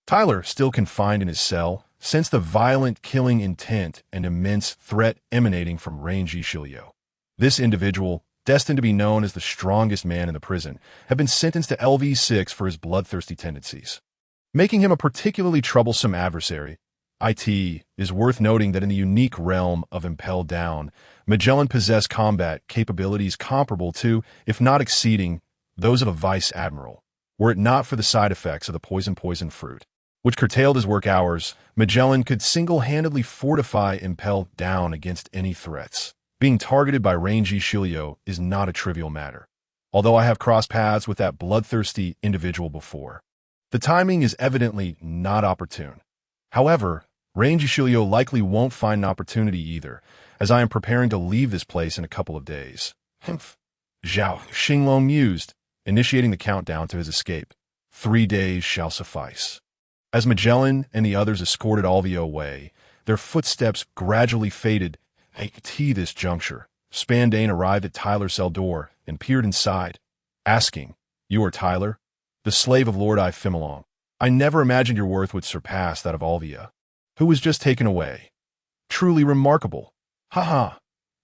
Tyler, still confined in his cell, sensed the violent killing intent and immense threat emanating from Rangi Shilio. This individual, destined to be known as the strongest man in the prison, had been sentenced to LV6 for his bloodthirsty tendencies, making him a particularly troublesome adversary. It is worth noting that in the unique realm of Impel Down, Magellan possessed combat capabilities comparable to, if not exceeding, those of a vice admiral. Were it not for the side effects of the poison fruit, which curtailed his work hours, Magellan could single-handedly fortify Impel Down against any threats. Being targeted by Rangi Shilio is not a trivial matter, although I have crossed paths with that bloodthirsty individual before. The timing is evidently not opportune. However, Rangi Shilio likely won't find an opportunity either, as I am preparing to leave this place in a couple of days. Humph. Zhao Xinglong mused, initiating the countdown to his escape. 3 days shall suffice. As Magellan and the others escorted Alvia away, their footsteps gradually faded. At this juncture, Spandam arrived at Tyler's cell door and peered inside, asking, "You are Tyler, the slave of Lord Xinglong? I never imagined your worth would surpass that of Alvia, who was just taken away. Truly remarkable. Ha!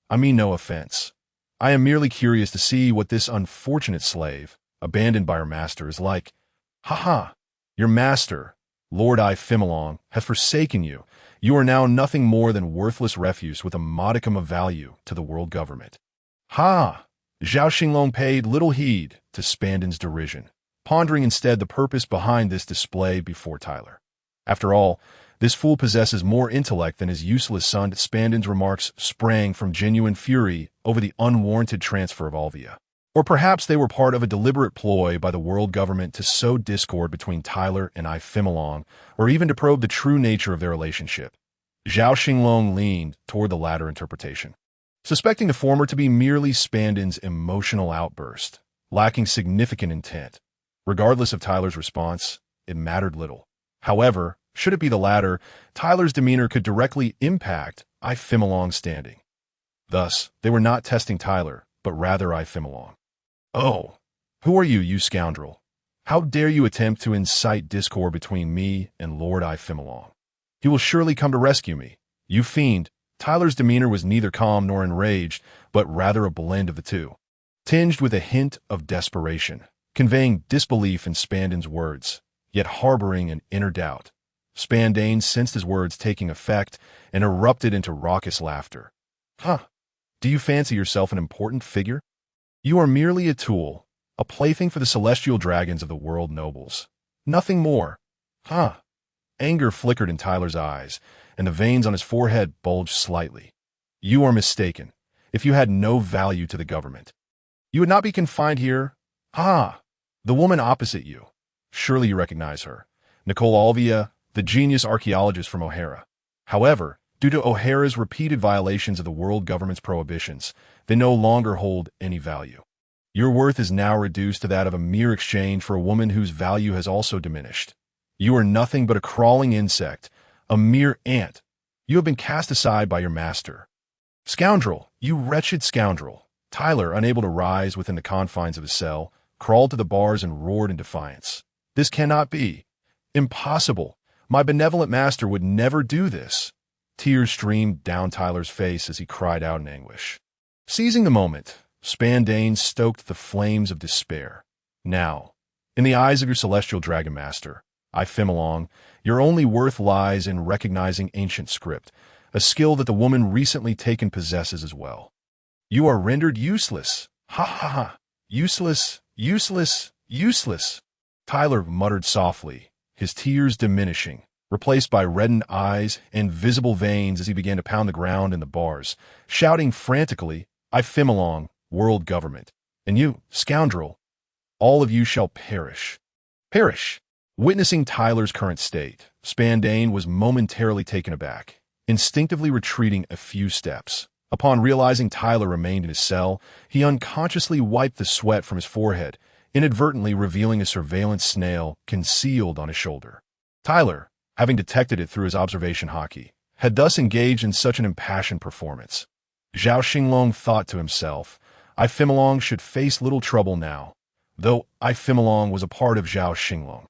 I mean no offense. I am merely curious to see what this unfortunate slave, abandoned by her master, is like. Ha! Your master, Lord Xinglong, has forsaken you. You are now nothing more than worthless refuse with a modicum of value to the world government." "Ha!" Zhao Xinglong paid little heed to Spandon's derision, pondering instead the purpose behind this display before Tyler. After all, this fool possesses more intellect than his useless son. Spandon's remarks sprang from genuine fury over the unwarranted transfer of Alvia. Or perhaps they were part of a deliberate ploy by the world government to sow discord between Tyler and Ifimilong, or even to probe the true nature of their relationship. Zhao Xinglong leaned toward the latter interpretation, suspecting the former to be merely Spandon's emotional outburst, lacking significant intent. Regardless of Tyler's response, it mattered little. However, should it be the latter, Tyler's demeanor could directly impact Ifimilong's standing. Thus, they were not testing Tyler, but rather Ifimilong. "Oh, who are you, you scoundrel? How dare you attempt to incite discord between me and Lord Ifimilong? He will surely come to rescue me. You fiend." Tyler's demeanor was neither calm nor enraged, but rather a blend of the two, tinged with a hint of desperation, conveying disbelief in Spandon's words, yet harboring an inner doubt. Spandane sensed his words taking effect and erupted into raucous laughter. "Huh? Do you fancy yourself an important figure? You are merely a tool, a plaything for the celestial dragons of the world nobles. Nothing more. Huh?" Anger flickered in Tyler's eyes, and the veins on his forehead bulged slightly. "You are mistaken. If you had no value to the government, you would not be confined here. Ha! The woman opposite you. Surely you recognize her. Nicole Alvia, the genius archaeologist from O'Hara. However, due to O'Hara's repeated violations of the world government's prohibitions, they no longer hold any value. Your worth is now reduced to that of a mere exchange for a woman whose value has also diminished. You are nothing but a crawling insect, a mere ant. You have been cast aside by your master." "Scoundrel, you wretched scoundrel!" Tyler, unable to rise within the confines of his cell, crawled to the bars and roared in defiance. "This cannot be. Impossible. My benevolent master would never do this." Tears streamed down Tyler's face as he cried out in anguish. Seizing the moment, Spandane stoked the flames of despair. "Now, in the eyes of your celestial dragon master, Ifimilong, your only worth lies in recognizing ancient script, a skill that the woman recently taken possesses as well. You are rendered useless. Ha ha ha. Useless, useless, useless." Tyler muttered softly, his tears diminishing, replaced by reddened eyes and visible veins as he began to pound the ground in the bars, shouting frantically, "Ifimilong, world government, and you, scoundrel, all of you shall perish." Perish! Witnessing Tyler's current state, Spandane was momentarily taken aback, instinctively retreating a few steps. Upon realizing Tyler remained in his cell, he unconsciously wiped the sweat from his forehead, inadvertently revealing a surveillance snail concealed on his shoulder. Tyler, having detected it through his observation hockey, had thus engaged in such an impassioned performance. Zhao Xinglong thought to himself, Ifimilong should face little trouble now, though Ifimilong was a part of Zhao Xinglong.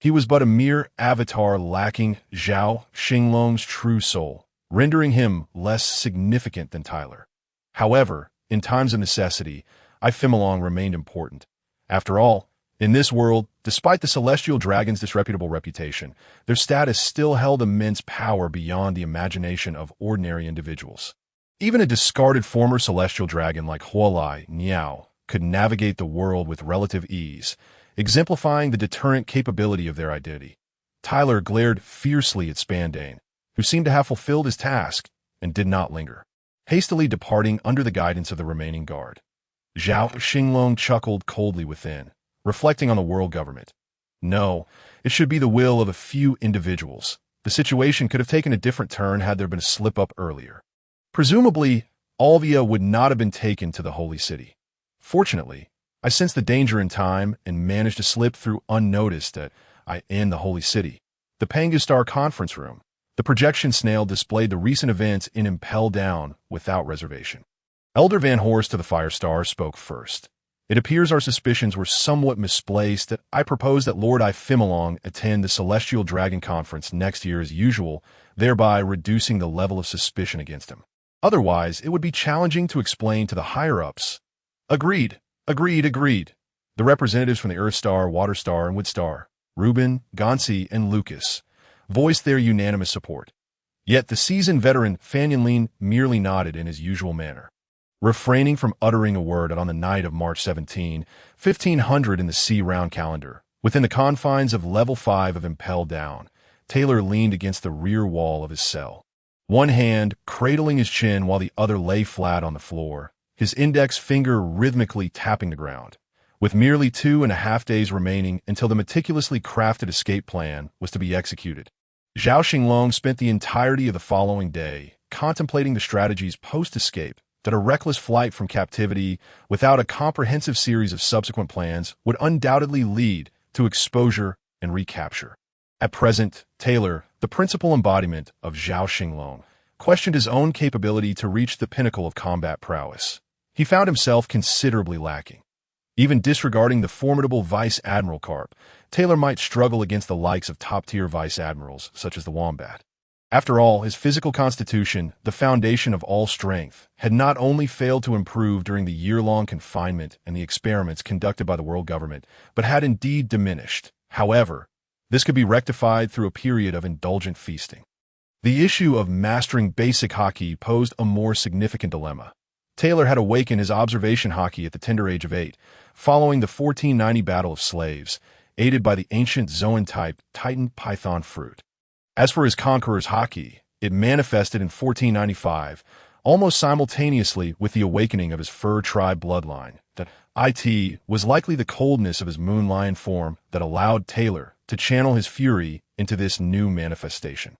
He was but a mere avatar lacking Zhao Xinglong's true soul, rendering him less significant than Tyler. However, in times of necessity, Ifimilong remained important. After all, in this world, despite the celestial dragon's disreputable reputation, their status still held immense power beyond the imagination of ordinary individuals. Even a discarded former celestial dragon like Huolai Niao could navigate the world with relative ease, exemplifying the deterrent capability of their identity. Tyler glared fiercely at Spandane, who seemed to have fulfilled his task and did not linger, hastily departing under the guidance of the remaining guard. Zhao Xinglong chuckled coldly within, reflecting on the world government. No, it should be the will of a few individuals. The situation could have taken a different turn had there been a slip-up earlier. Presumably, Alvia would not have been taken to the Holy City. Fortunately, I sensed the danger in time and managed to slip through unnoticed in the Holy City. The Pangastar conference room. The projection snail displayed the recent events in Impel Down without reservation. Elder Van Horst to the Firestar spoke first. It appears our suspicions were somewhat misplaced. I propose that Lord Ifimilong attend the Celestial Dragon Conference next year as usual, thereby reducing the level of suspicion against him. Otherwise, it would be challenging to explain to the higher-ups. Agreed. Agreed. The representatives from the Earth Star, Water Star, and Wood Star, Reuben, Gonsi, and Lucas, voiced their unanimous support. Yet the seasoned veteran Fanyan Lin merely nodded in his usual manner. refraining from uttering a word on the night of March 17, 1500 in the sea-round calendar. Within the confines of level 5 of Impel Down, Taylor leaned against the rear wall of his cell, one hand cradling his chin while the other lay flat on the floor, his index finger rhythmically tapping the ground. With merely 2.5 days remaining until the meticulously crafted escape plan was to be executed, Zhao Xinglong spent the entirety of the following day contemplating the strategies post-escape that a reckless flight from captivity without a comprehensive series of subsequent plans would undoubtedly lead to exposure and recapture. At present, Taylor, the principal embodiment of Zhao Xinglong, questioned his own capability to reach the pinnacle of combat prowess. He found himself considerably lacking. Even disregarding the formidable Vice Admiral Carp, Taylor might struggle against the likes of top-tier Vice Admirals such as the Wombat. After all, his physical constitution, the foundation of all strength, had not only failed to improve during the year-long confinement and the experiments conducted by the world government, but had indeed diminished. However, this could be rectified through a period of indulgent feasting. The issue of mastering basic Haki posed a more significant dilemma. Taylor had awakened his observation Haki at the tender age of 8, following the 1490 Battle of Slaves, aided by the ancient Zoan-type Titan Python fruit. As for his Conqueror's Haki, it manifested in 1495, almost simultaneously with the awakening of his Fur tribe bloodline. That it was likely the coldness of his Moon Lion form that allowed Taylor to channel his fury into this new manifestation.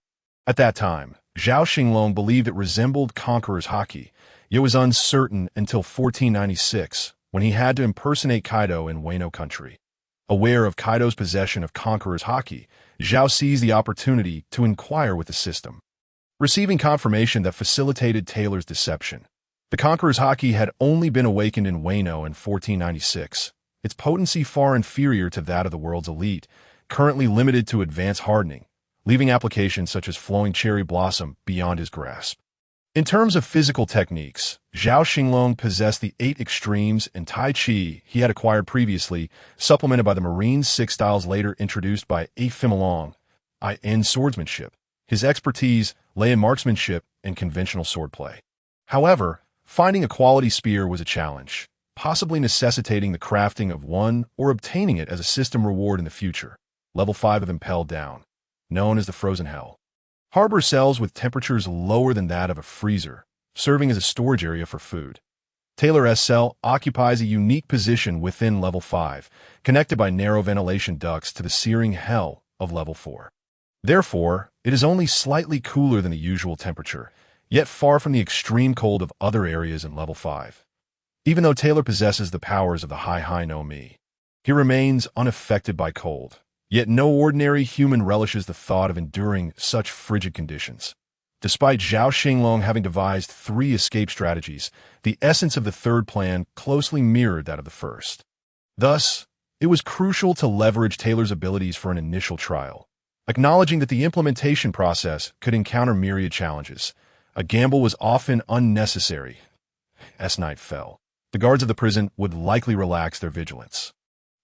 At that time, Zhao Xinglong believed it resembled Conqueror's Haki, yet was uncertain until 1496, when he had to impersonate Kaido in Wano country. Aware of Kaido's possession of Conqueror's Haki, Zhao seized the opportunity to inquire with the system. Receiving confirmation that facilitated Taylor's deception, the Conqueror's Haki had only been awakened in Wano in 1496, its potency far inferior to that of the world's elite, currently limited to advanced hardening, leaving applications such as flowing cherry blossom beyond his grasp. In terms of physical techniques, Zhao Xinglong possessed the 8 extremes in Tai Chi he had acquired previously, supplemented by the Marine 6 styles later introduced by Fimilong, in swordsmanship. His expertise lay in marksmanship and conventional swordplay. However, finding a quality spear was a challenge, possibly necessitating the crafting of one or obtaining it as a system reward in the future. Level 5 of Impel Down, known as the Frozen Hell, harbor cells with temperatures lower than that of a freezer, serving as a storage area for food. Taylor's cell occupies a unique position within Level 5, connected by narrow ventilation ducts to the searing hell of Level 4. Therefore, it is only slightly cooler than the usual temperature, yet far from the extreme cold of other areas in Level 5. Even though Taylor possesses the powers of the High No Mi, he remains unaffected by cold. Yet no ordinary human relishes the thought of enduring such frigid conditions. Despite Zhao Xinglong having devised 3 escape strategies, the essence of the third plan closely mirrored that of the first. Thus, it was crucial to leverage Taylor's abilities for an initial trial. Acknowledging that the implementation process could encounter myriad challenges, a gamble was often unnecessary. As night fell, the guards of the prison would likely relax their vigilance,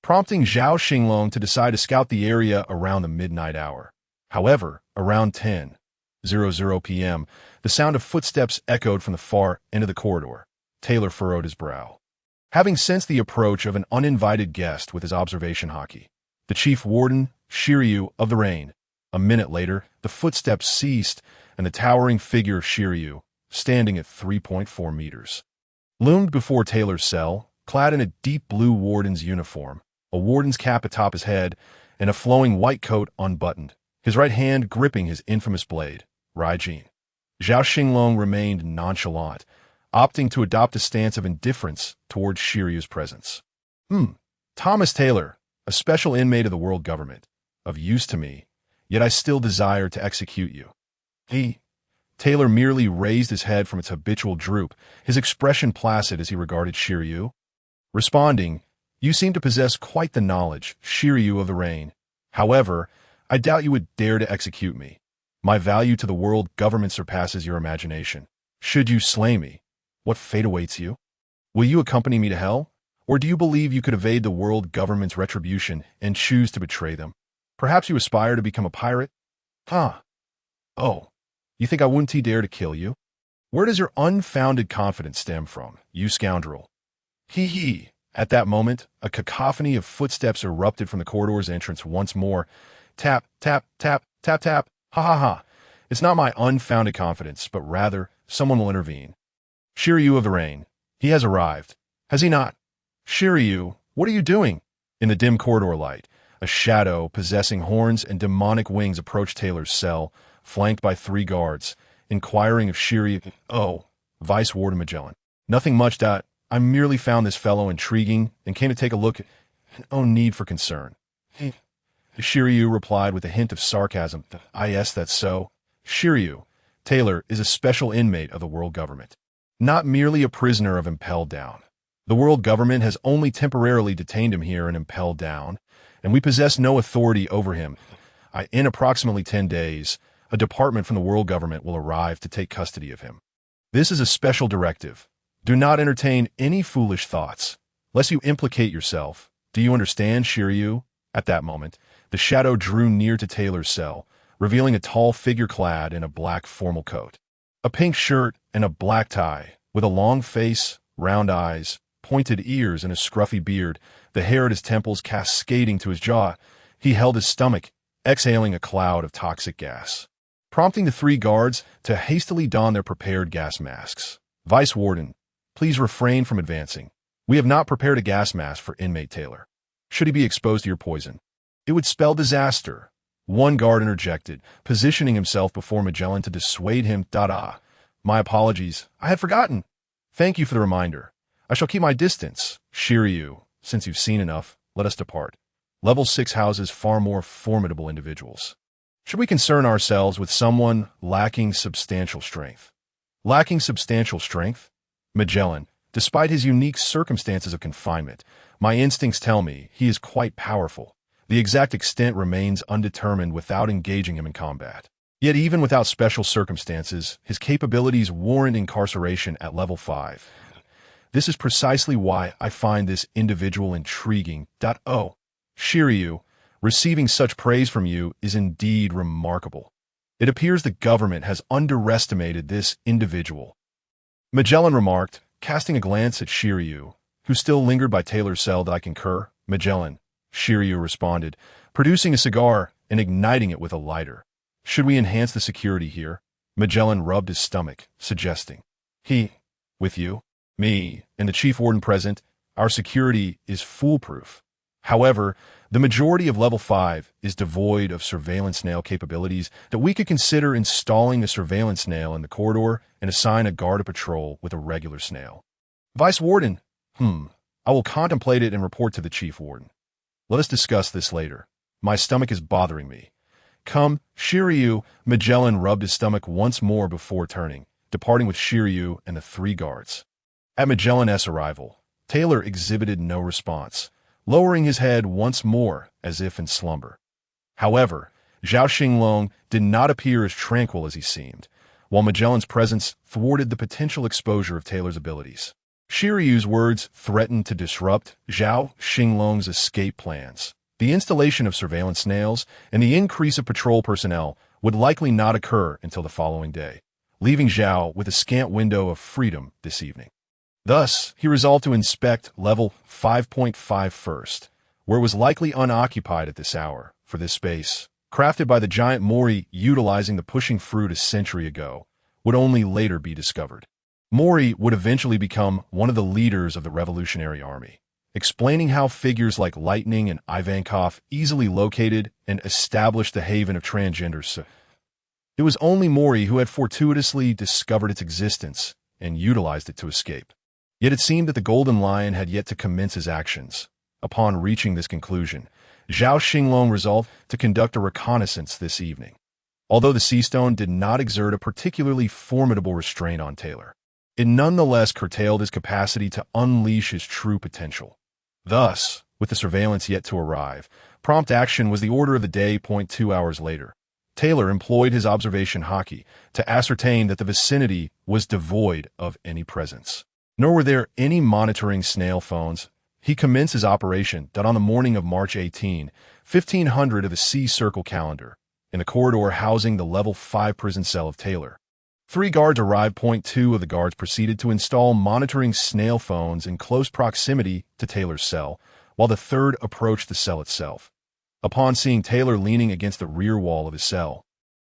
prompting Zhao Xinglong to decide to scout the area around the midnight hour. However, around 10:00 p.m., the sound of footsteps echoed from the far end of the corridor. Taylor furrowed his brow. Having sensed the approach of an uninvited guest with his observation Haki, the chief warden, Shiryu of the Rain. A minute later, the footsteps ceased, and the towering figure of Shiryu, standing at 3.4 meters, loomed before Taylor's cell, clad in a deep blue warden's uniform, a warden's cap atop his head, and a flowing white coat unbuttoned, his right hand gripping his infamous blade, Raijin. Zhao Xinglong remained nonchalant, opting to adopt a stance of indifference towards Shiryu's presence. Thomas Taylor, a special inmate of the world government, of use to me, yet I still desire to execute you. Taylor merely raised his head from its habitual droop, his expression placid as he regarded Shiryu. Responding, "You seem to possess quite the knowledge, Shiryu of the Rain. However, I doubt you would dare to execute me. My value to the world government surpasses your imagination. Should you slay me, what fate awaits you? Will you accompany me to hell? Or do you believe you could evade the world government's retribution and choose to betray them? Perhaps you aspire to become a pirate? Oh, you think I wouldn't dare to kill you? Where does your unfounded confidence stem from, you scoundrel? Hee hee. At that moment, a cacophony of footsteps erupted from the corridor's entrance once more. Tap, tap, tap, tap, tap. Ha ha ha. It's not my unfounded confidence, but rather, someone will intervene. Shiryu of the Rain. He has arrived. Has he not? Shiryu, what are you doing? In the dim corridor light, a shadow possessing horns and demonic wings approached Taylor's cell, flanked by 3 guards, inquiring of Shiryu. Oh, Vice Warden Magellan. Nothing much. I merely found this fellow intriguing and came to take a look. No need for concern. Shiryu replied with a hint of sarcasm. Yes, that's so. Shiryu, Taylor is a special inmate of the world government. Not merely a prisoner of Impelled Down. The world government has only temporarily detained him here in Impelled Down, and we possess no authority over him. In approximately 10 days, a department from the world government will arrive to take custody of him. This is a special directive. Do not entertain any foolish thoughts, lest you implicate yourself. Do you understand, Shiryu? At that moment, the shadow drew near to Taylor's cell, revealing a tall figure clad in a black formal coat, a pink shirt, and a black tie, with a long face, round eyes, pointed ears, and a scruffy beard, the hair at his temples cascading to his jaw. He held his stomach, exhaling a cloud of toxic gas, prompting the 3 guards to hastily don their prepared gas masks. Vice Warden, please refrain from advancing. We have not prepared a gas mask for inmate Taylor. Should he be exposed to your poison, it would spell disaster. One guard interjected, positioning himself before Magellan to dissuade him. My apologies. I had forgotten. Thank you for the reminder. I shall keep my distance. Shiryu, since you've seen enough, let us depart. Level 6 houses far more formidable individuals. Should we concern ourselves with someone lacking substantial strength? Lacking substantial strength? Magellan, despite his unique circumstances of confinement, my instincts tell me he is quite powerful. The exact extent remains undetermined without engaging him in combat. Yet even without special circumstances, his capabilities warrant incarceration at level 5. This is precisely why I find this individual intriguing. Oh, Shiryu, receiving such praise from you is indeed remarkable. It appears the government has underestimated this individual. Magellan remarked, casting a glance at Shiryu, who still lingered by Taylor's cell. That I concur. Magellan, Shiryu responded, producing a cigar and igniting it with a lighter. Should we enhance the security here? Magellan rubbed his stomach, suggesting. With you, me, and the chief warden present, our security is foolproof. However, the majority of level 5 is devoid of surveillance nail capabilities that we could consider installing a surveillance nail in the corridor and assign a guard of patrol with a regular snail. Vice Warden, I will contemplate it and report to the chief warden. Let us discuss this later. My stomach is bothering me. Come, Shiryu. Magellan rubbed his stomach once more before turning, departing with Shiryu and the 3 guards. At Magellan's arrival, Taylor exhibited no response, lowering his head once more as if in slumber. However, Zhao Xinglong did not appear as tranquil as he seemed, while Magellan's presence thwarted the potential exposure of Taylor's abilities. Shiryu's words threatened to disrupt Zhao Xinglong's escape plans. The installation of surveillance snails and the increase of patrol personnel would likely not occur until the following day, leaving Zhao with a scant window of freedom this evening. Thus, he resolved to inspect level 5.5 first, where it was likely unoccupied at this hour. For this space, crafted by the giant Mori utilizing the pushing fruit a century ago, would only later be discovered. Mori would eventually become one of the leaders of the Revolutionary Army, explaining how figures like Lightning and Ivankov easily located and established the haven of transgenders. It was only Mori who had fortuitously discovered its existence and utilized it to escape. Yet it seemed that the Golden Lion had yet to commence his actions. Upon reaching this conclusion, Zhao Xinglong resolved to conduct a reconnaissance this evening. Although the Sea Stone did not exert a particularly formidable restraint on Taylor, it nonetheless curtailed his capacity to unleash his true potential. Thus, with the surveillance yet to arrive, prompt action was the order of the day. 2 hours later, Taylor employed his observation hockey to ascertain that the vicinity was devoid of any presence. Nor were there any monitoring snail phones. He commenced his operation on the morning of March 18, 1500 of the Sea Circle calendar, in the corridor housing the level 5 prison cell of Taylor. Three guards arrived. Two of the guards proceeded to install monitoring snail phones in close proximity to Taylor's cell, while the third approached the cell itself. Upon seeing Taylor leaning against the rear wall of his cell,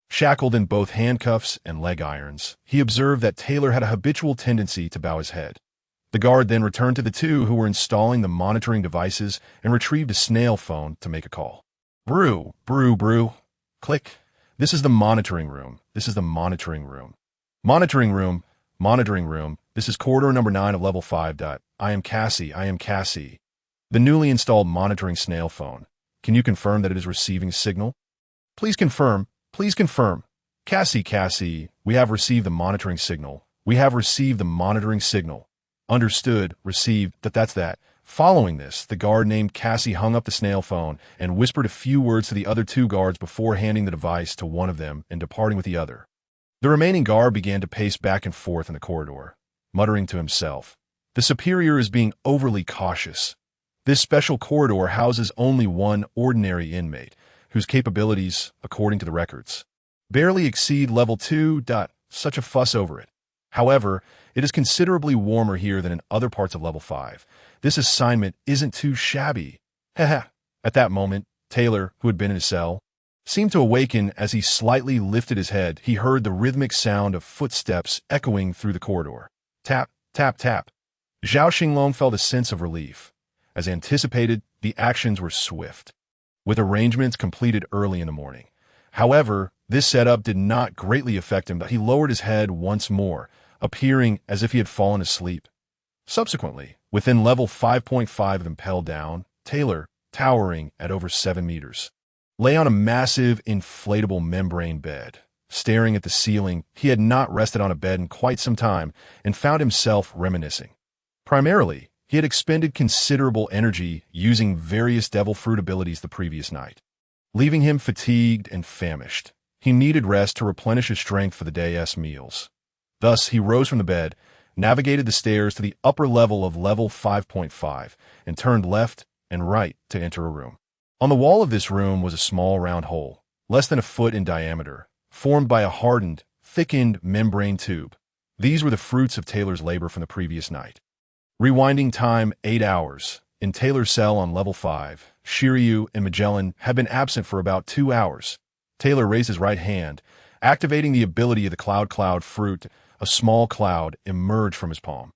shackled in both handcuffs and leg irons, he observed that Taylor had a habitual tendency to bow his head. The guard then returned to the two who were installing the monitoring devices and retrieved a snail phone to make a call. Brew, brew, brew. Click. This is the monitoring room. This is the monitoring room. Monitoring room. Monitoring room. This is corridor number 9 of level 5. I am Cassie. I am Cassie. The newly installed monitoring snail phone. Can you confirm that it is receiving a signal? Please confirm. Please confirm. Cassie, Cassie, we have received the monitoring signal. We have received the monitoring signal. Understood, received, that's that. Following this, the guard named Cassie hung up the snail phone and whispered a few words to the other two guards before handing the device to one of them and departing with the other. The remaining guard began to pace back and forth in the corridor, muttering to himself, "The superior is being overly cautious. This special corridor houses only one ordinary inmate, whose capabilities, according to the records, barely exceed level 2. Such a fuss over it. However, it is considerably warmer here than in other parts of level 5. This assignment isn't too shabby." Haha. At that moment, Taylor, who had been in his cell, seemed to awaken. As he slightly lifted his head, he heard the rhythmic sound of footsteps echoing through the corridor. Tap, tap, tap. Zhao Xinglong felt a sense of relief. As anticipated, the actions were swift, with arrangements completed early in the morning. However, this setup did not greatly affect him, but he lowered his head once more, appearing as if he had fallen asleep. Subsequently, within level 5.5 of impelled down, Taylor, towering at over 7 meters, lay on a massive inflatable membrane bed. Staring at the ceiling, he had not rested on a bed in quite some time and found himself reminiscing. Primarily, he had expended considerable energy using various devil fruit abilities the previous night, leaving him fatigued and famished. He needed rest to replenish his strength for the day's meals. Thus, he rose from the bed, navigated the stairs to the upper level of level 5.5, and turned left and right to enter a room. On the wall of this room was a small round hole, less than a foot in diameter, formed by a hardened, thickened membrane tube. These were the fruits of Taylor's labor from the previous night. Rewinding time 8 hours. In Taylor's cell on level 5, Shiryu and Magellan had been absent for about 2 hours. Taylor raised his right hand, activating the ability of the cloud fruit. A small cloud emerged from his palm.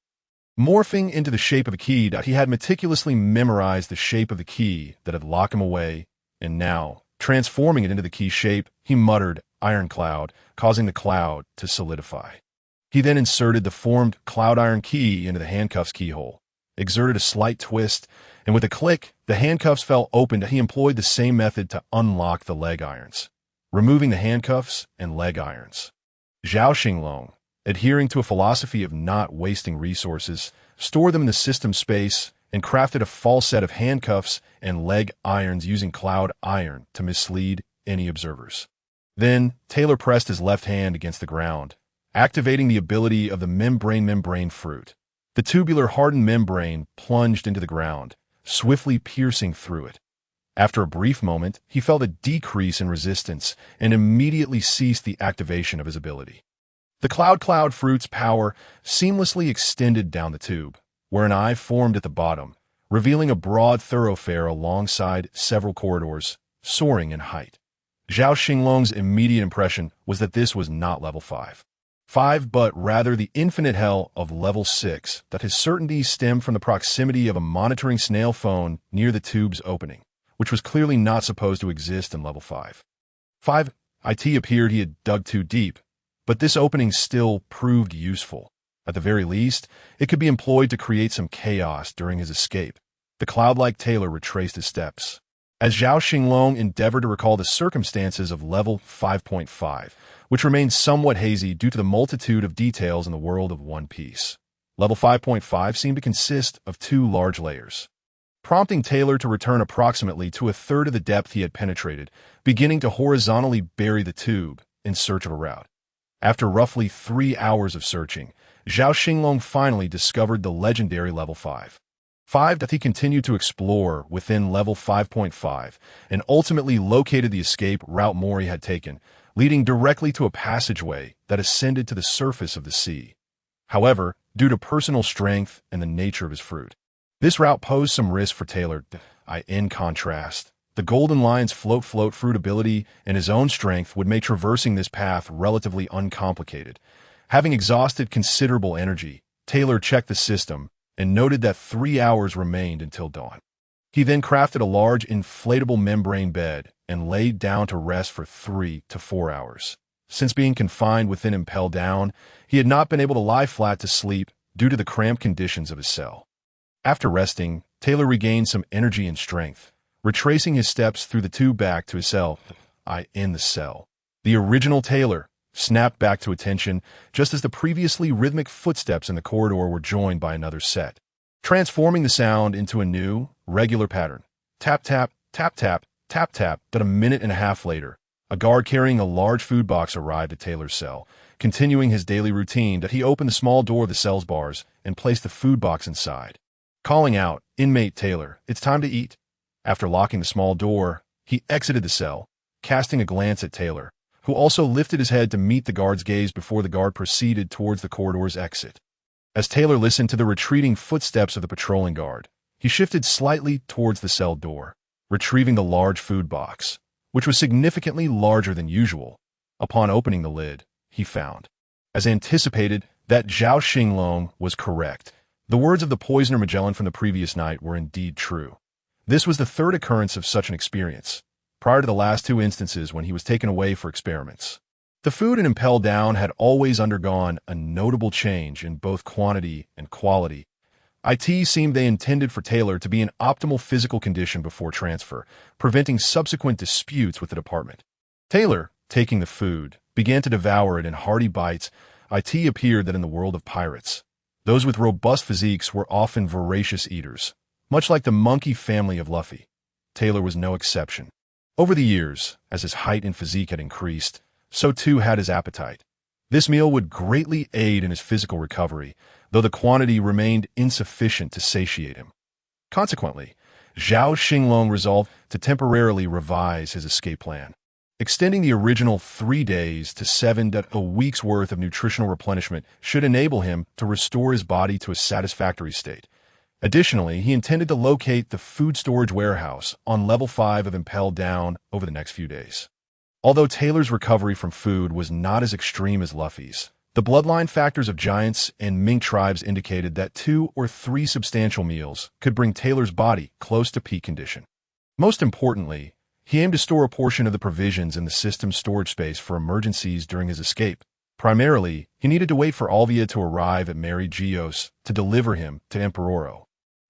Morphing into the shape of a key, he had meticulously memorized the shape of the key that had locked him away, and now, transforming it into the key shape, he muttered, "Iron Cloud," causing the cloud to solidify. He then inserted the formed cloud iron key into the handcuffs keyhole, exerted a slight twist, and with a click, the handcuffs fell open. He employed the same method to unlock the leg irons, removing the handcuffs and leg irons. Zhao Xinglong, adhering to a philosophy of not wasting resources, stored them in the system space and crafted a false set of handcuffs and leg irons using cloud iron to mislead any observers. Then, Taylor pressed his left hand against the ground, activating the ability of the membrane fruit. The tubular hardened membrane plunged into the ground, swiftly piercing through it. After a brief moment, he felt a decrease in resistance and immediately ceased the activation of his ability. The cloud fruit's power seamlessly extended down the tube, where an eye formed at the bottom, revealing a broad thoroughfare alongside several corridors, soaring in height. Zhao Xinglong's immediate impression was that this was not level 5, but rather the infinite hell of level 6, that his certainty stemmed from the proximity of a monitoring snail phone near the tube's opening, which was clearly not supposed to exist in level 5. It appeared he had dug too deep, but this opening still proved useful. At the very least, it could be employed to create some chaos during his escape. The cloud-like Taylor retraced his steps. As Zhao Xinglong endeavored to recall the circumstances of level 5.5, which remained somewhat hazy due to the multitude of details in the world of One Piece, level 5.5 seemed to consist of 2 large layers, prompting Taylor to return approximately to a third of the depth he had penetrated, beginning to horizontally bury the tube in search of a route. After roughly 3 hours of searching, Zhao Xinglong finally discovered the legendary level 5. 5. That he continued to explore within level 5.5 and ultimately located the escape route Mori had taken, leading directly to a passageway that ascended to the surface of the sea. However, due to personal strength and the nature of his fruit, this route posed some risk for Taylor. In contrast, the Golden Lion's float fruit ability and his own strength would make traversing this path relatively uncomplicated. Having exhausted considerable energy, Taylor checked the system and noted that 3 hours remained until dawn. He then crafted a large inflatable membrane bed and laid down to rest for 3 to 4 hours. Since being confined within Impel Down, he had not been able to lie flat to sleep due to the cramped conditions of his cell. After resting, Taylor regained some energy and strength, retracing his steps through the tube back to his cell. In the cell, the original Taylor snapped back to attention just as the previously rhythmic footsteps in the corridor were joined by another set, transforming the sound into a new, regular pattern. Tap, tap, tap, tap, tap, tap. But a minute and a half later, a guard carrying a large food box arrived at Taylor's cell. Continuing his daily routine, that he opened the small door of the cell's bars and placed the food box inside. Calling out, "Inmate Taylor, it's time to eat." After locking the small door, he exited the cell, casting a glance at Taylor, who also lifted his head to meet the guard's gaze before the guard proceeded towards the corridor's exit. As Taylor listened to the retreating footsteps of the patrolling guard, he shifted slightly towards the cell door, retrieving the large food box, which was significantly larger than usual. Upon opening the lid, he found, as anticipated, that Zhao Xinglong was correct. The words of the poisoner Magellan from the previous night were indeed true. This was the third occurrence of such an experience, prior to the last 2 instances when he was taken away for experiments. The food in Impel Down had always undergone a notable change in both quantity and quality. It seemed they intended for Taylor to be in optimal physical condition before transfer, preventing subsequent disputes with the department. Taylor, taking the food, began to devour it in hearty bites. It appeared that in the world of pirates, those with robust physiques were often voracious eaters, much like the monkey family of Luffy. Taylor was no exception. Over the years, as his height and physique had increased, so too had his appetite. This meal would greatly aid in his physical recovery, though the quantity remained insufficient to satiate him. Consequently, Zhao Xinglong resolved to temporarily revise his escape plan, extending the original 3 days to 7 a week's worth of nutritional replenishment should enable him to restore his body to a satisfactory state. Additionally, he intended to locate the food storage warehouse on level 5 of Impel Down over the next few days. Although Taylor's recovery from food was not as extreme as Luffy's, the bloodline factors of giants and mink tribes indicated that 2 or 3 substantial meals could bring Taylor's body close to peak condition. Most importantly, he aimed to store a portion of the provisions in the system's storage space for emergencies during his escape. Primarily, he needed to wait for Alvia to arrive at Mary Geos to deliver him to Emperor,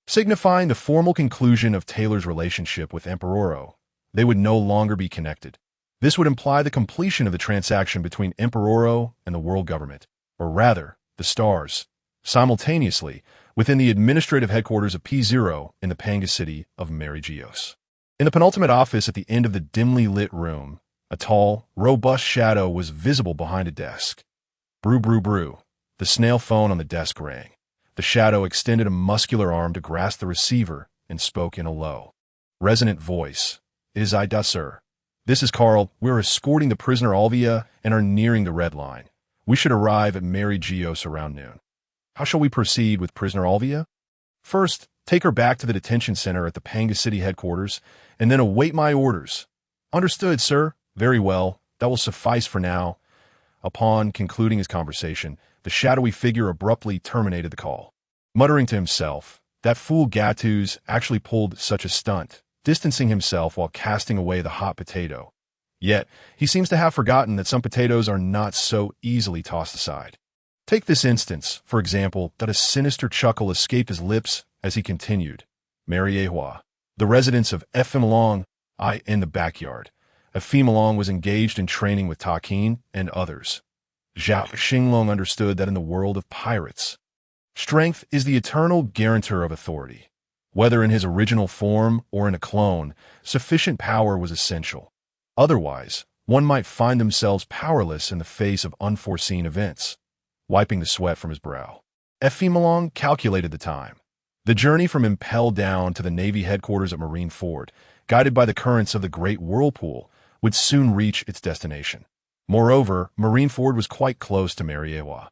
signifying the formal conclusion of Taylor's relationship with Emperor. They would no longer be connected. This would imply the completion of the transaction between Emperor and the world government, or rather, the stars, simultaneously within the administrative headquarters of P0 in the Panga city of Mary Geos. In the penultimate office at the end of the dimly lit room, a tall, robust shadow was visible behind a desk. Brew, brew, brew. The snail phone on the desk rang. The shadow extended a muscular arm to grasp the receiver and spoke in a low, resonant voice. "It is I, sir. This is Carl. We're escorting the prisoner Alvia and are nearing the red line. We should arrive at Mary Geos around noon. How shall we proceed with prisoner Alvia? First, take her back to the detention center at the Panga City headquarters, and then await my orders." "Understood, sir." "Very well. That will suffice for now." Upon concluding his conversation, the shadowy figure abruptly terminated the call. Muttering to himself, "That fool Gattu's actually pulled such a stunt," distancing himself while casting away the hot potato. Yet, he seems to have forgotten that some potatoes are not so easily tossed aside. Take this instance, for example, that a sinister chuckle escaped his lips as he continued. Mary Ehua, the residence of Effimalong, in the backyard. Effimalong was engaged in training with Takin and others. Zhao Xinglong understood that in the world of pirates, strength is the eternal guarantor of authority. Whether in his original form or in a clone, sufficient power was essential. Otherwise, one might find themselves powerless in the face of unforeseen events. Wiping the sweat from his brow, Effimalong calculated the time. The journey from Impel Down to the Navy headquarters at Marine Ford, guided by the currents of the Great Whirlpool, would soon reach its destination. Moreover, Marine Ford was quite close to Mariewa,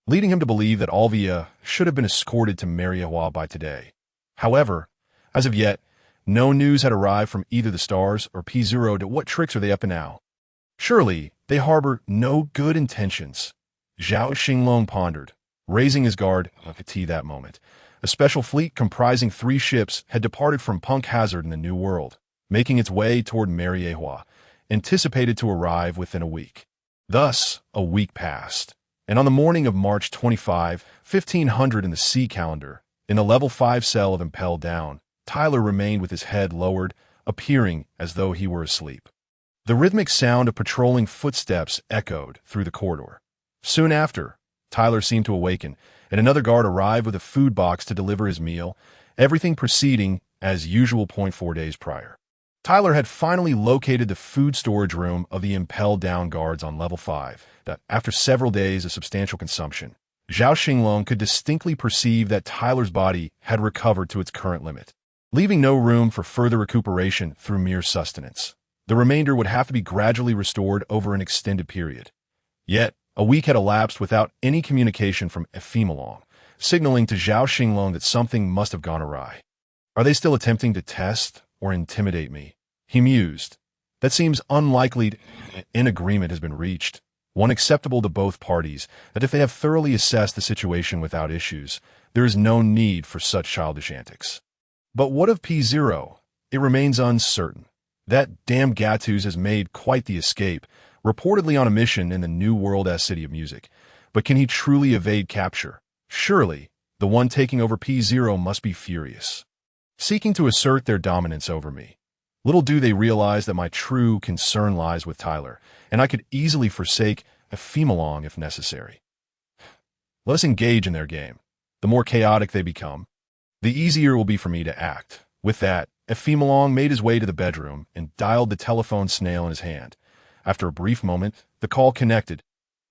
leading him to believe that Alvia should have been escorted to Mariewa by today. However, as of yet, no news had arrived from either the Stars or P0 to what tricks are they up to now. Surely, they harbor no good intentions. Zhao Xinglong pondered, raising his guard at that moment. A special fleet comprising 3 ships had departed from Punk Hazard in the New World, making its way toward Mariewa, anticipated to arrive within a week. Thus, a week passed, and on the morning of March 25, 1500 in the sea calendar, in the level 5 cell of Impel Down, Tyler remained with his head lowered, appearing as though he were asleep. The rhythmic sound of patrolling footsteps echoed through the corridor. Soon after, Tyler seemed to awaken, and another guard arrived with a food box to deliver his meal, everything proceeding as usual. 4 days prior, Tyler had finally located the food storage room of the Impel Down guards on level 5, that after several days of substantial consumption, Zhao Xinglong could distinctly perceive that Tyler's body had recovered to its current limit, leaving no room for further recuperation through mere sustenance. The remainder would have to be gradually restored over an extended period. Yet, a week had elapsed without any communication from Ephemalong, signaling to Zhao Xinglong that something must have gone awry. Are they still attempting to test or intimidate me? He mused. That seems unlikely. An agreement has been reached, one acceptable to both parties, that if they have thoroughly assessed the situation without issues, there is no need for such childish antics. But what of P0? It remains uncertain. That damn Gattuso has made quite the escape, reportedly on a mission in the New World-S City of Music. But can he truly evade capture? Surely, the one taking over P0 must be furious, seeking to assert their dominance over me. Little do they realize that my true concern lies with Tyler, and I could easily forsake Ephemalong if necessary. Let us engage in their game. The more chaotic they become, the easier it will be for me to act. With that, Ephemalong made his way to the bedroom and dialed the telephone snail in his hand. After a brief moment, the call connected.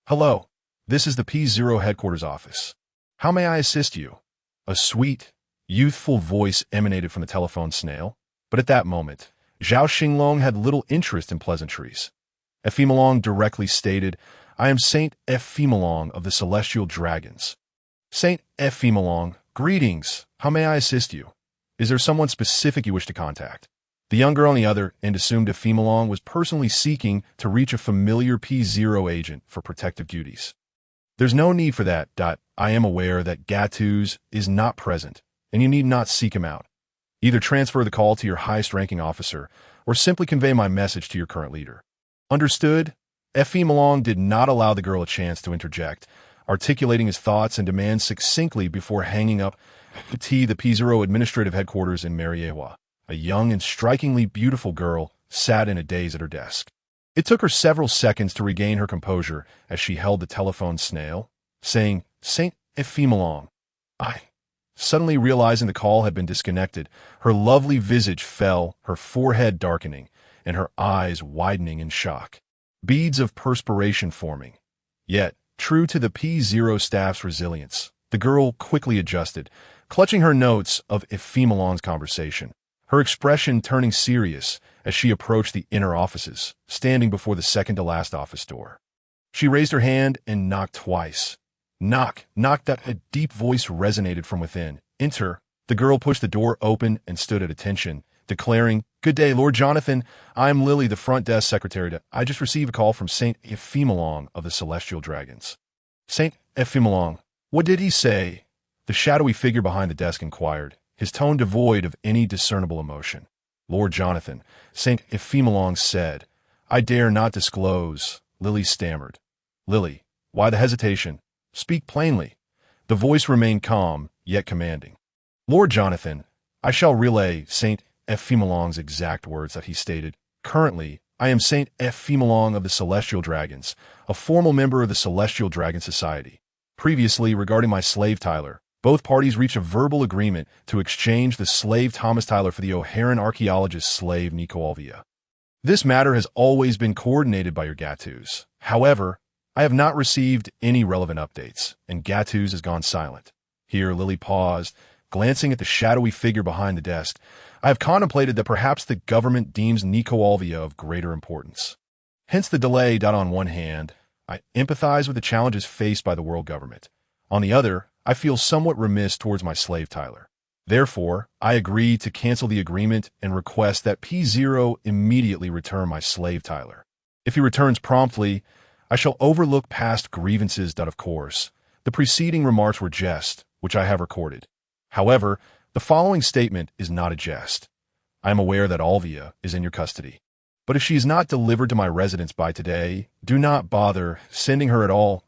Hello, this is the P0 headquarters office. How may I assist you? A sweet, youthful voice emanated from the telephone snail, but at that moment, Zhao Xinglong had little interest in pleasantries. Ephemalong directly stated, I am Saint Ephemalong of the Celestial Dragons. Saint Ephemalong, greetings. How may I assist you? Is there someone specific you wish to contact? The young girl on the other end assumed Ephemalong was personally seeking to reach a familiar P0 agent for protective duties. There's no need for that. I am aware that Gattuso is not present, and you need not seek him out. Either transfer the call to your highest-ranking officer, or simply convey my message to your current leader. Understood? Ephemalong did not allow the girl a chance to interject, articulating his thoughts and demands succinctly before hanging up the P0 administrative headquarters in Mariewa. A young and strikingly beautiful girl sat in a daze at her desk. It took her several seconds to regain her composure as she held the telephone snail, saying, Saint Ephemalong. Suddenly realizing the call had been disconnected, her lovely visage fell, her forehead darkening, and her eyes widening in shock. Beads of perspiration forming. Yet, true to the P0 staff's resilience, the girl quickly adjusted, clutching her notes of Ephemalong's conversation, her expression turning serious as she approached the inner offices, standing before the second-to-last office door. She raised her hand and knocked twice. Knock, knock, that a deep voice resonated from within. Enter. The girl pushed the door open and stood at attention, declaring, Good day, Lord Jonathan. I am Lily, the front desk secretary. I just received a call from Saint Ephemalong of the Celestial Dragons. Saint Ephemalong, what did he say? The shadowy figure behind the desk inquired, his tone devoid of any discernible emotion. Lord Jonathan, Saint Ephemalong said, I dare not disclose, Lily stammered. Lily, why the hesitation? Speak plainly. The voice remained calm, yet commanding. Lord Jonathan, I shall relay Saint Ephemalong's exact words that he stated. Currently, I am Saint Ephemalong of the Celestial Dragons, a formal member of the Celestial Dragon Society. Previously, regarding my slave Tyler, both parties reached a verbal agreement to exchange the slave Thomas Tyler for the O'Haran archaeologist slave Nico Alvia. This matter has always been coordinated by your Gattuso. However, I have not received any relevant updates, and Gattuso has gone silent. Here, Lily paused, Glancing at the shadowy figure behind the desk, I have contemplated that perhaps the government deems Nico Alvia of greater importance. Hence the delay. On one hand, I empathize with the challenges faced by the world government. On the other, I feel somewhat remiss towards my slave Tyler. Therefore, I agree to cancel the agreement and request that P0 immediately return my slave Tyler. If he returns promptly, I shall overlook past grievances. Of course, the preceding remarks were jest, which I have recorded. However, the following statement is not a jest. I am aware that Alvia is in your custody. But if she is not delivered to my residence by today, do not bother sending her at all.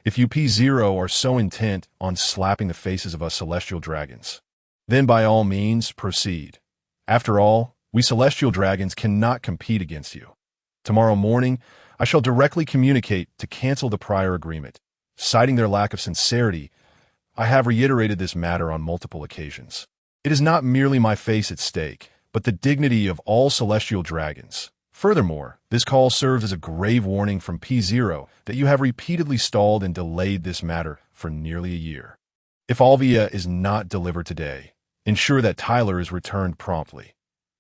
If you P0 are so intent on slapping the faces of us celestial dragons, then by all means proceed. After all, we celestial dragons cannot compete against you. Tomorrow morning, I shall directly communicate to cancel the prior agreement. Citing their lack of sincerity, I have reiterated this matter on multiple occasions. It is not merely my face at stake, but the dignity of all celestial dragons. Furthermore, this call serves as a grave warning from P0 that you have repeatedly stalled and delayed this matter for nearly a year. If Alvia is not delivered today, ensure that Tyler is returned promptly.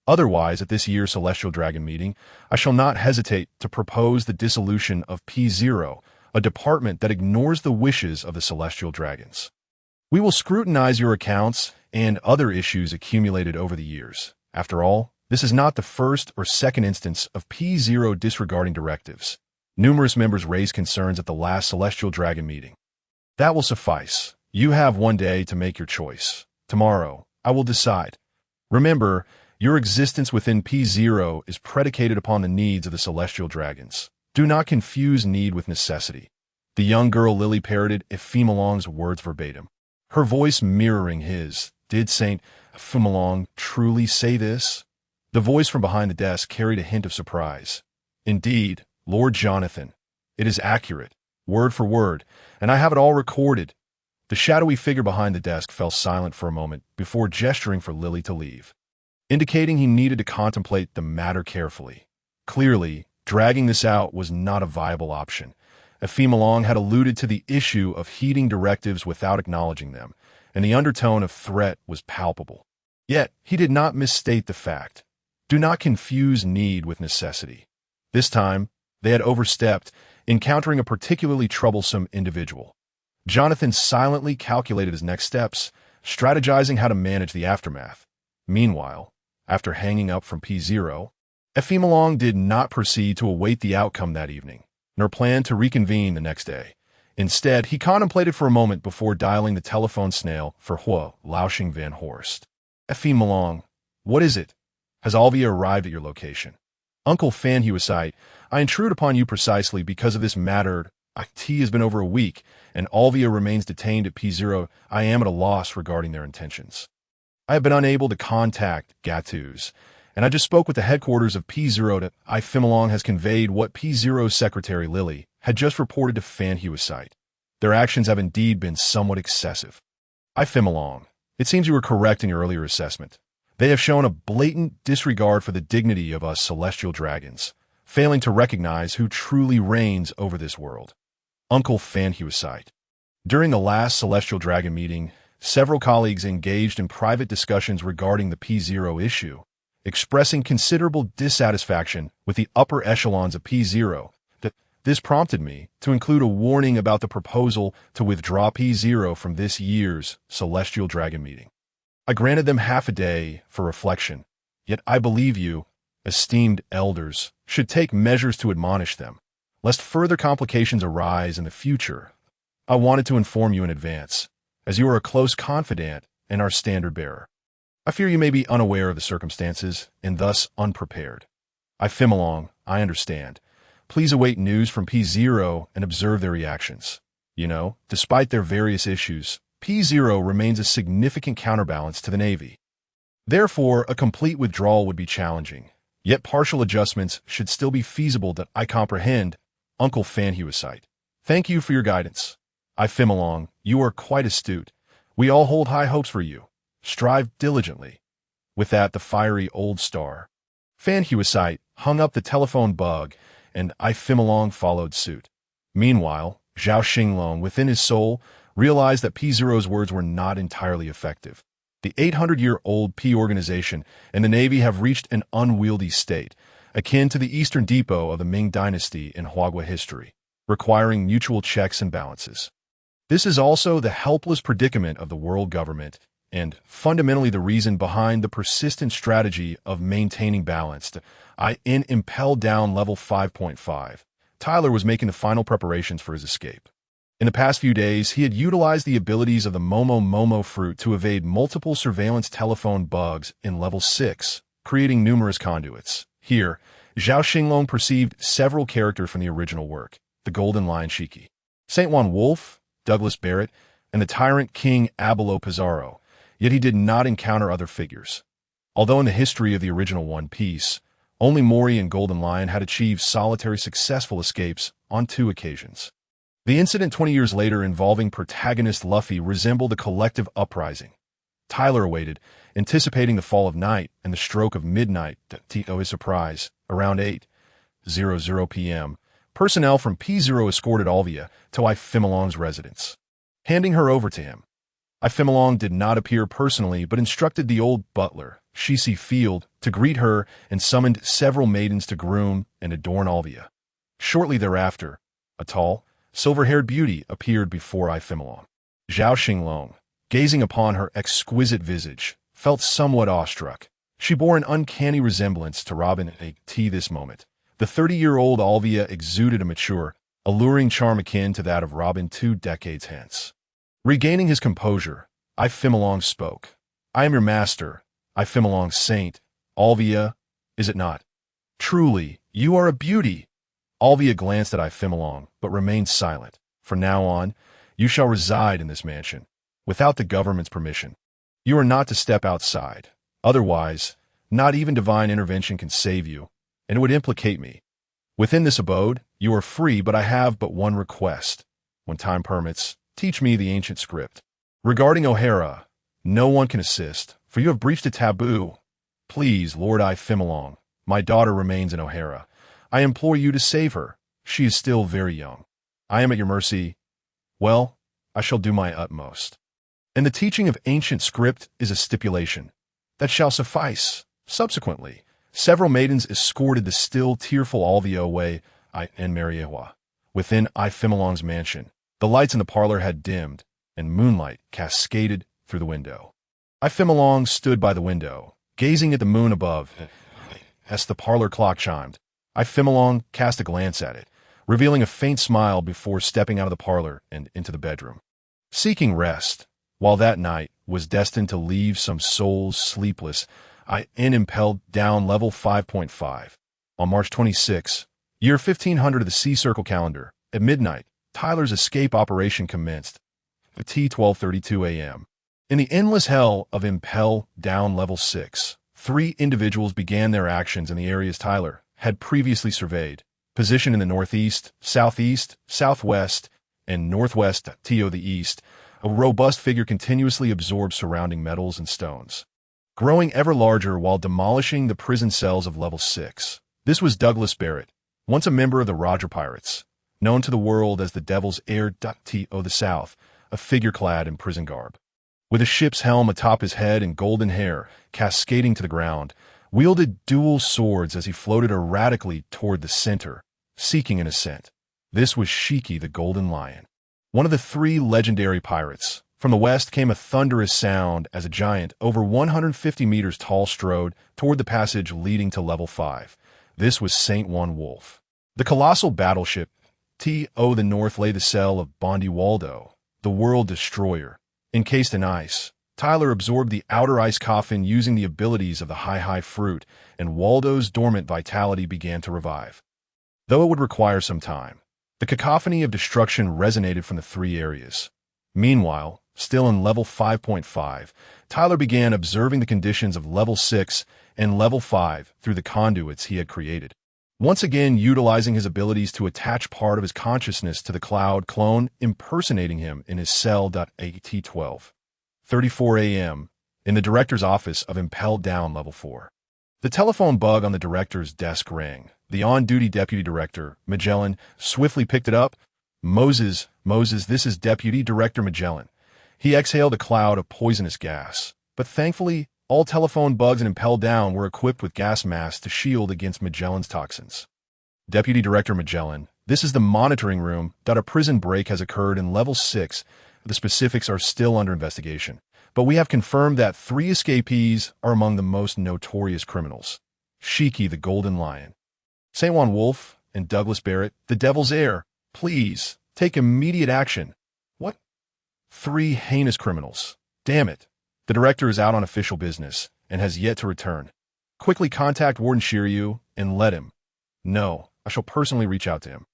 Otherwise, at this year's Celestial Dragon meeting, I shall not hesitate to propose the dissolution of P0, a department that ignores the wishes of the Celestial Dragons. We will scrutinize your accounts and other issues accumulated over the years. After all, this is not the first or second instance of P0 disregarding directives. Numerous members raised concerns at the last Celestial Dragon meeting. That will suffice. You have one day to make your choice. Tomorrow, I will decide. Remember, your existence within P0 is predicated upon the needs of the Celestial Dragons. Do not confuse need with necessity. The young girl Lily parroted Ephemalong's words verbatim, her voice mirroring his. Did Saint Ephemalong truly say this? The voice from behind the desk carried a hint of surprise. Indeed, Lord Jonathan. It is accurate, word for word, and I have it all recorded. The shadowy figure behind the desk fell silent for a moment before gesturing for Lily to leave, indicating he needed to contemplate the matter carefully. Clearly, dragging this out was not a viable option. Ephemalong had alluded to the issue of heeding directives without acknowledging them, and the undertone of threat was palpable. Yet, he did not misstate the fact. Do not confuse need with necessity. This time, they had overstepped, encountering a particularly troublesome individual. Jonathan silently calculated his next steps, strategizing how to manage the aftermath. Meanwhile, after hanging up from P0, Ephemalong did not proceed to await the outcome that evening, nor plan to reconvene the next day. Instead, he contemplated for a moment before dialing the telephone snail for Hua Lausching van Horst. Ephemalong, what is it? Has Alvia arrived at your location? Uncle Fanhuasite, I intrude upon you precisely because of this matter. IT has been over a week, and Alvia remains detained at P0. I am at a loss regarding their intentions. I have been unable to contact Gatus, and I just spoke with the headquarters of P0 that Ephemalong has conveyed what P0's secretary Lily had just reported to Fanhuasite. Their actions have indeed been somewhat excessive. Ephemalong, it seems you were correct in your earlier assessment. They have shown a blatant disregard for the dignity of us celestial dragons, failing to recognize who truly reigns over this world. Uncle Fanhuasite. During the last Celestial Dragon meeting, several colleagues engaged in private discussions regarding the P0 issue, expressing considerable dissatisfaction with the upper echelons of P0. This prompted me to include a warning about the proposal to withdraw P0 from this year's Celestial Dragon meeting. I granted them half a day for reflection, yet I believe you, esteemed elders, should take measures to admonish them, lest further complications arise in the future. I wanted to inform you in advance, as you are a close confidant and our standard bearer. I fear you may be unaware of the circumstances and thus unprepared. Ephemalong, I understand. Please await news from P0 and observe their reactions. You know, despite their various issues, P0 remains a significant counterbalance to the Navy. Therefore, a complete withdrawal would be challenging, yet partial adjustments should still be feasible that I comprehend. Uncle Fanhuasite. Thank you for your guidance. Ephemalong, you are quite astute. We all hold high hopes for you. Strive diligently. With that, the fiery old star, Fanhuasite, hung up the telephone bug, and Ephemalong followed suit. Meanwhile, Zhao Xinglong, within his soul, realized that P0's words were not entirely effective. The 800-year-old P organization and the Navy have reached an unwieldy state, akin to the Eastern Depot of the Ming Dynasty in Huagua history, requiring mutual checks and balances. This is also the helpless predicament of the world government and fundamentally the reason behind the persistent strategy of maintaining balance. In Impelled Down Level 5.5, Tyler was making the final preparations for his escape. In the past few days, he had utilized the abilities of the Momo fruit to evade multiple surveillance telephone bugs in Level 6, creating numerous conduits. Here, Zhao Xinglong perceived several characters from the original work, the Golden Lion Shiki, Saint Juan Wolf, Douglas Barrett, and the tyrant king Abelo Pizarro, yet he did not encounter other figures. Although in the history of the original One Piece, only Mori and Golden Lion had achieved solitary successful escapes on 2 occasions. The incident 20 years later involving protagonist Luffy resembled a collective uprising. Tyler awaited, anticipating the fall of night and the stroke of midnight. To his surprise, around 8:00 p.m., personnel from P0 escorted Alvia to Ifimilong's residence, handing her over to him. Ifimilong did not appear personally but instructed the old butler, Shisi Field, to greet her and summoned several maidens to groom and adorn Alvia. Shortly thereafter, a tall, silver-haired beauty appeared before Ifimilong. Zhao Xinglong, gazing upon her exquisite visage, felt somewhat awestruck. She bore an uncanny resemblance to Robin at this moment. The 30-year-old Alvia exuded a mature, alluring charm akin to that of Robin 2 decades hence. Regaining his composure, Ifimilong spoke. "I am your master, Ifimilong's saint. Alvia, is it not? Truly, you are a beauty." Alvia glanced at Ifimilong, but remained silent. "From now on, you shall reside in this mansion, without the government's permission. You are not to step outside. Otherwise, not even divine intervention can save you, and it would implicate me. Within this abode, you are free, but I have but one request. When time permits, teach me the ancient script. Regarding O'Hara, no one can assist, for you have breached a taboo. Please, Lord Ifimilong, my daughter remains in O'Hara. I implore you to save her. She is still very young. I am at your mercy. Well, I shall do my utmost." And the teaching of ancient script is a stipulation. That shall suffice. Subsequently, several maidens escorted the still tearful Alvia away and Mariehua. Within Ifimilong's mansion, the lights in the parlor had dimmed, and moonlight cascaded through the window. Ifimilong stood by the window, gazing at the moon above. As the parlor clock chimed, Ifimilong cast a glance at it, revealing a faint smile before stepping out of the parlor and into the bedroom. Seeking rest, while that night was destined to leave some souls sleepless, Impelled Down Level 5.5. On March 26, year 1500 of the Sea Circle calendar, at midnight, Tyler's escape operation commenced at T12:32 a.m. In the endless hell of Impel Down Level 6, 3 individuals began their actions in the areas Tyler had previously surveyed, positioned in the northeast, southeast, southwest, and northwest to the east. A robust figure continuously absorbed surrounding metals and stones, growing ever larger while demolishing the prison cells of Level 6. This was Douglas Barrett, once a member of the Roger Pirates, known to the world as the Devil's Heir to the South, a figure clad in prison garb. With a ship's helm atop his head and golden hair cascading to the ground, wielded dual swords as he floated erratically toward the center, seeking an ascent. This was Shiki the Golden Lion, one of the 3 legendary pirates. From the west came a thunderous sound as a giant over 150 meters tall strode toward the passage leading to Level 5. This was Saint Juan Wolf. The colossal battleship to the north lay the cell of Bondi Waldo, the world destroyer. Encased in ice, Tyler absorbed the outer ice coffin using the abilities of the high fruit, and Waldo's dormant vitality began to revive. Though it would require some time, the cacophony of destruction resonated from the 3 areas. Meanwhile, still in Level 5.5, Tyler began observing the conditions of Level 6 and Level 5 through the conduits he had created. Once again utilizing his abilities to attach part of his consciousness to the cloud clone impersonating him in his cell. At 12:34 a.m., in the director's office of Impelled Down Level 4. The telephone bug on the director's desk rang. The on-duty deputy director, Magellan, swiftly picked it up. Moses, this is Deputy Director Magellan. He exhaled a cloud of poisonous gas. but thankfully, all telephone bugs and impelled down were equipped with gas masks to shield against Magellan's toxins. Deputy Director Magellan, this is the monitoring room. A prison break has occurred in Level 6. The specifics are still under investigation, but we have confirmed that 3 escapees are among the most notorious criminals. Shiki the Golden Lion, St. Juan Wolf, and Douglas Barrett, the Devil's Heir. Please, take immediate action. What? 3 heinous criminals. Damn it. The director is out on official business and has yet to return. Quickly contact Warden Shiryu and let him know. I shall personally reach out to him.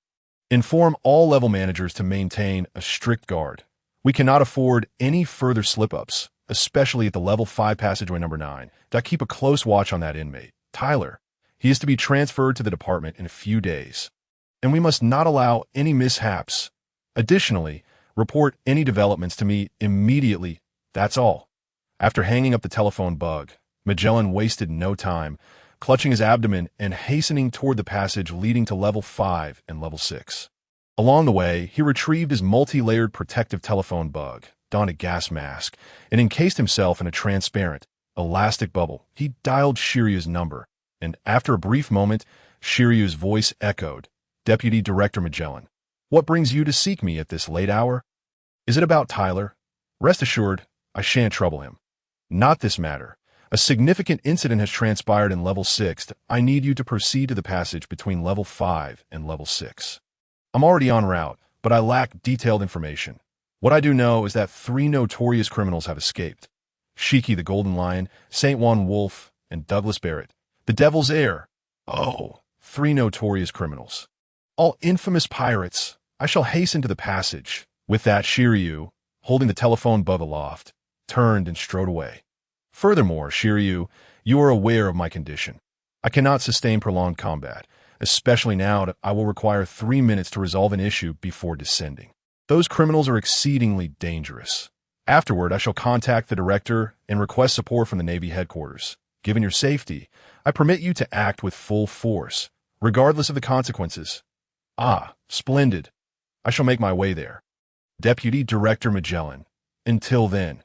Inform all level managers to maintain a strict guard. We cannot afford any further slip-ups, especially at the Level 5 passageway number 9. Keep a close watch on that inmate, Tyler. He is to be transferred to the department in a few days, and we must not allow any mishaps. Additionally, report any developments to me immediately. That's all. After hanging up the telephone bug, Magellan wasted no time, clutching his abdomen and hastening toward the passage leading to Level 5 and Level 6. Along the way, he retrieved his multi-layered protective telephone bug, donned a gas mask, and encased himself in a transparent, elastic bubble. He dialed Shiryu's number, and after a brief moment, Shiryu's voice echoed. Deputy Director Magellan, what brings you to seek me at this late hour? Is it about Tyler? Rest assured, I shan't trouble him. Not this matter. A significant incident has transpired in Level 6. I need you to proceed to the passage between Level 5 and Level 6. I'm already en route, but I lack detailed information. What I do know is that 3 notorious criminals have escaped. Shiki the Golden Lion, St. Juan Wolf, and Douglas Barrett, the Devil's Heir. Oh, 3 notorious criminals. All infamous pirates. I shall hasten to the passage. With that, Shiryu, holding the telephone bug aloft, turned and strode away. Furthermore, Shiryu, you are aware of my condition. I cannot sustain prolonged combat, especially now that I will require 3 minutes to resolve an issue before descending. Those criminals are exceedingly dangerous. Afterward, I shall contact the director and request support from the Navy headquarters. Given your safety, I permit you to act with full force, regardless of the consequences. Ah, splendid. I shall make my way there. Deputy Director Magellan. Until then.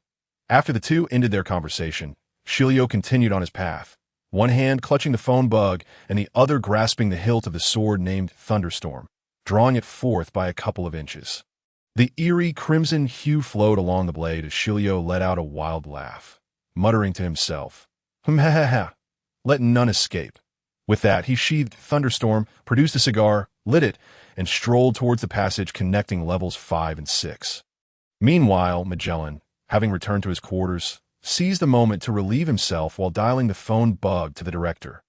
After the two ended their conversation, Shiryu continued on his path, one hand clutching the phone bug and the other grasping the hilt of the sword named Thunderstorm, drawing it forth by a couple of inches. The eerie crimson hue flowed along the blade as Shiryu let out a wild laugh, muttering to himself, "Ha, let none escape." With that, he sheathed Thunderstorm, produced a cigar, lit it, and strolled towards the passage connecting levels 5 and 6. Meanwhile, Magellan, having returned to his quarters, seized the moment to relieve himself while dialing the phone bug to the director.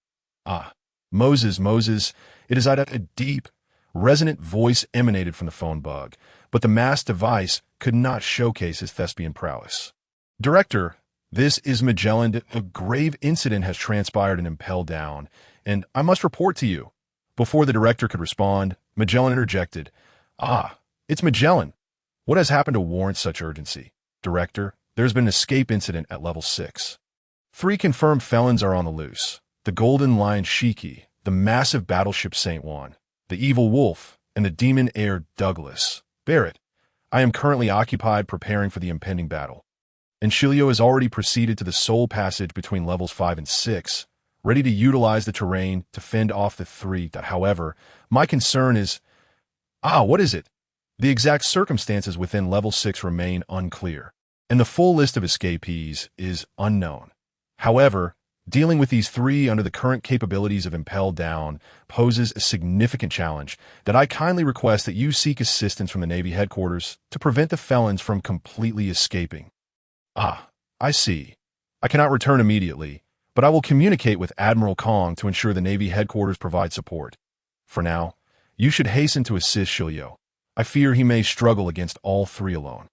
Ah, Moses, it is a deep, resonant voice emanated from the phone bug, but the masked device could not showcase his thespian prowess. Director, this is Magellan. A grave incident has transpired and impelled down, and I must report to you. Before the director could respond, Magellan interjected. Ah, it's Magellan. What has happened to warrant such urgency? Director, there's been an escape incident at Level 6. 3 confirmed felons are on the loose. The Golden Lion Shiki, the massive battleship St. Juan, the Evil Wolf, and the demon heir Douglas Barrett. I am currently occupied preparing for the impending battle. And Shiryu has already proceeded to the sole passage between Levels 5 and 6, ready to utilize the terrain to fend off the 3. However, my concern is... what is it? The exact circumstances within Level 6 remain unclear, and the full list of escapees is unknown. However, dealing with these 3 under the current capabilities of Impel Down poses a significant challenge that I kindly request that you seek assistance from the Navy headquarters to prevent the felons from completely escaping. I see. I cannot return immediately, but I will communicate with Admiral Kong to ensure the Navy headquarters provide support. For now, you should hasten to assist Shiryu. I fear he may struggle against all 3 alone.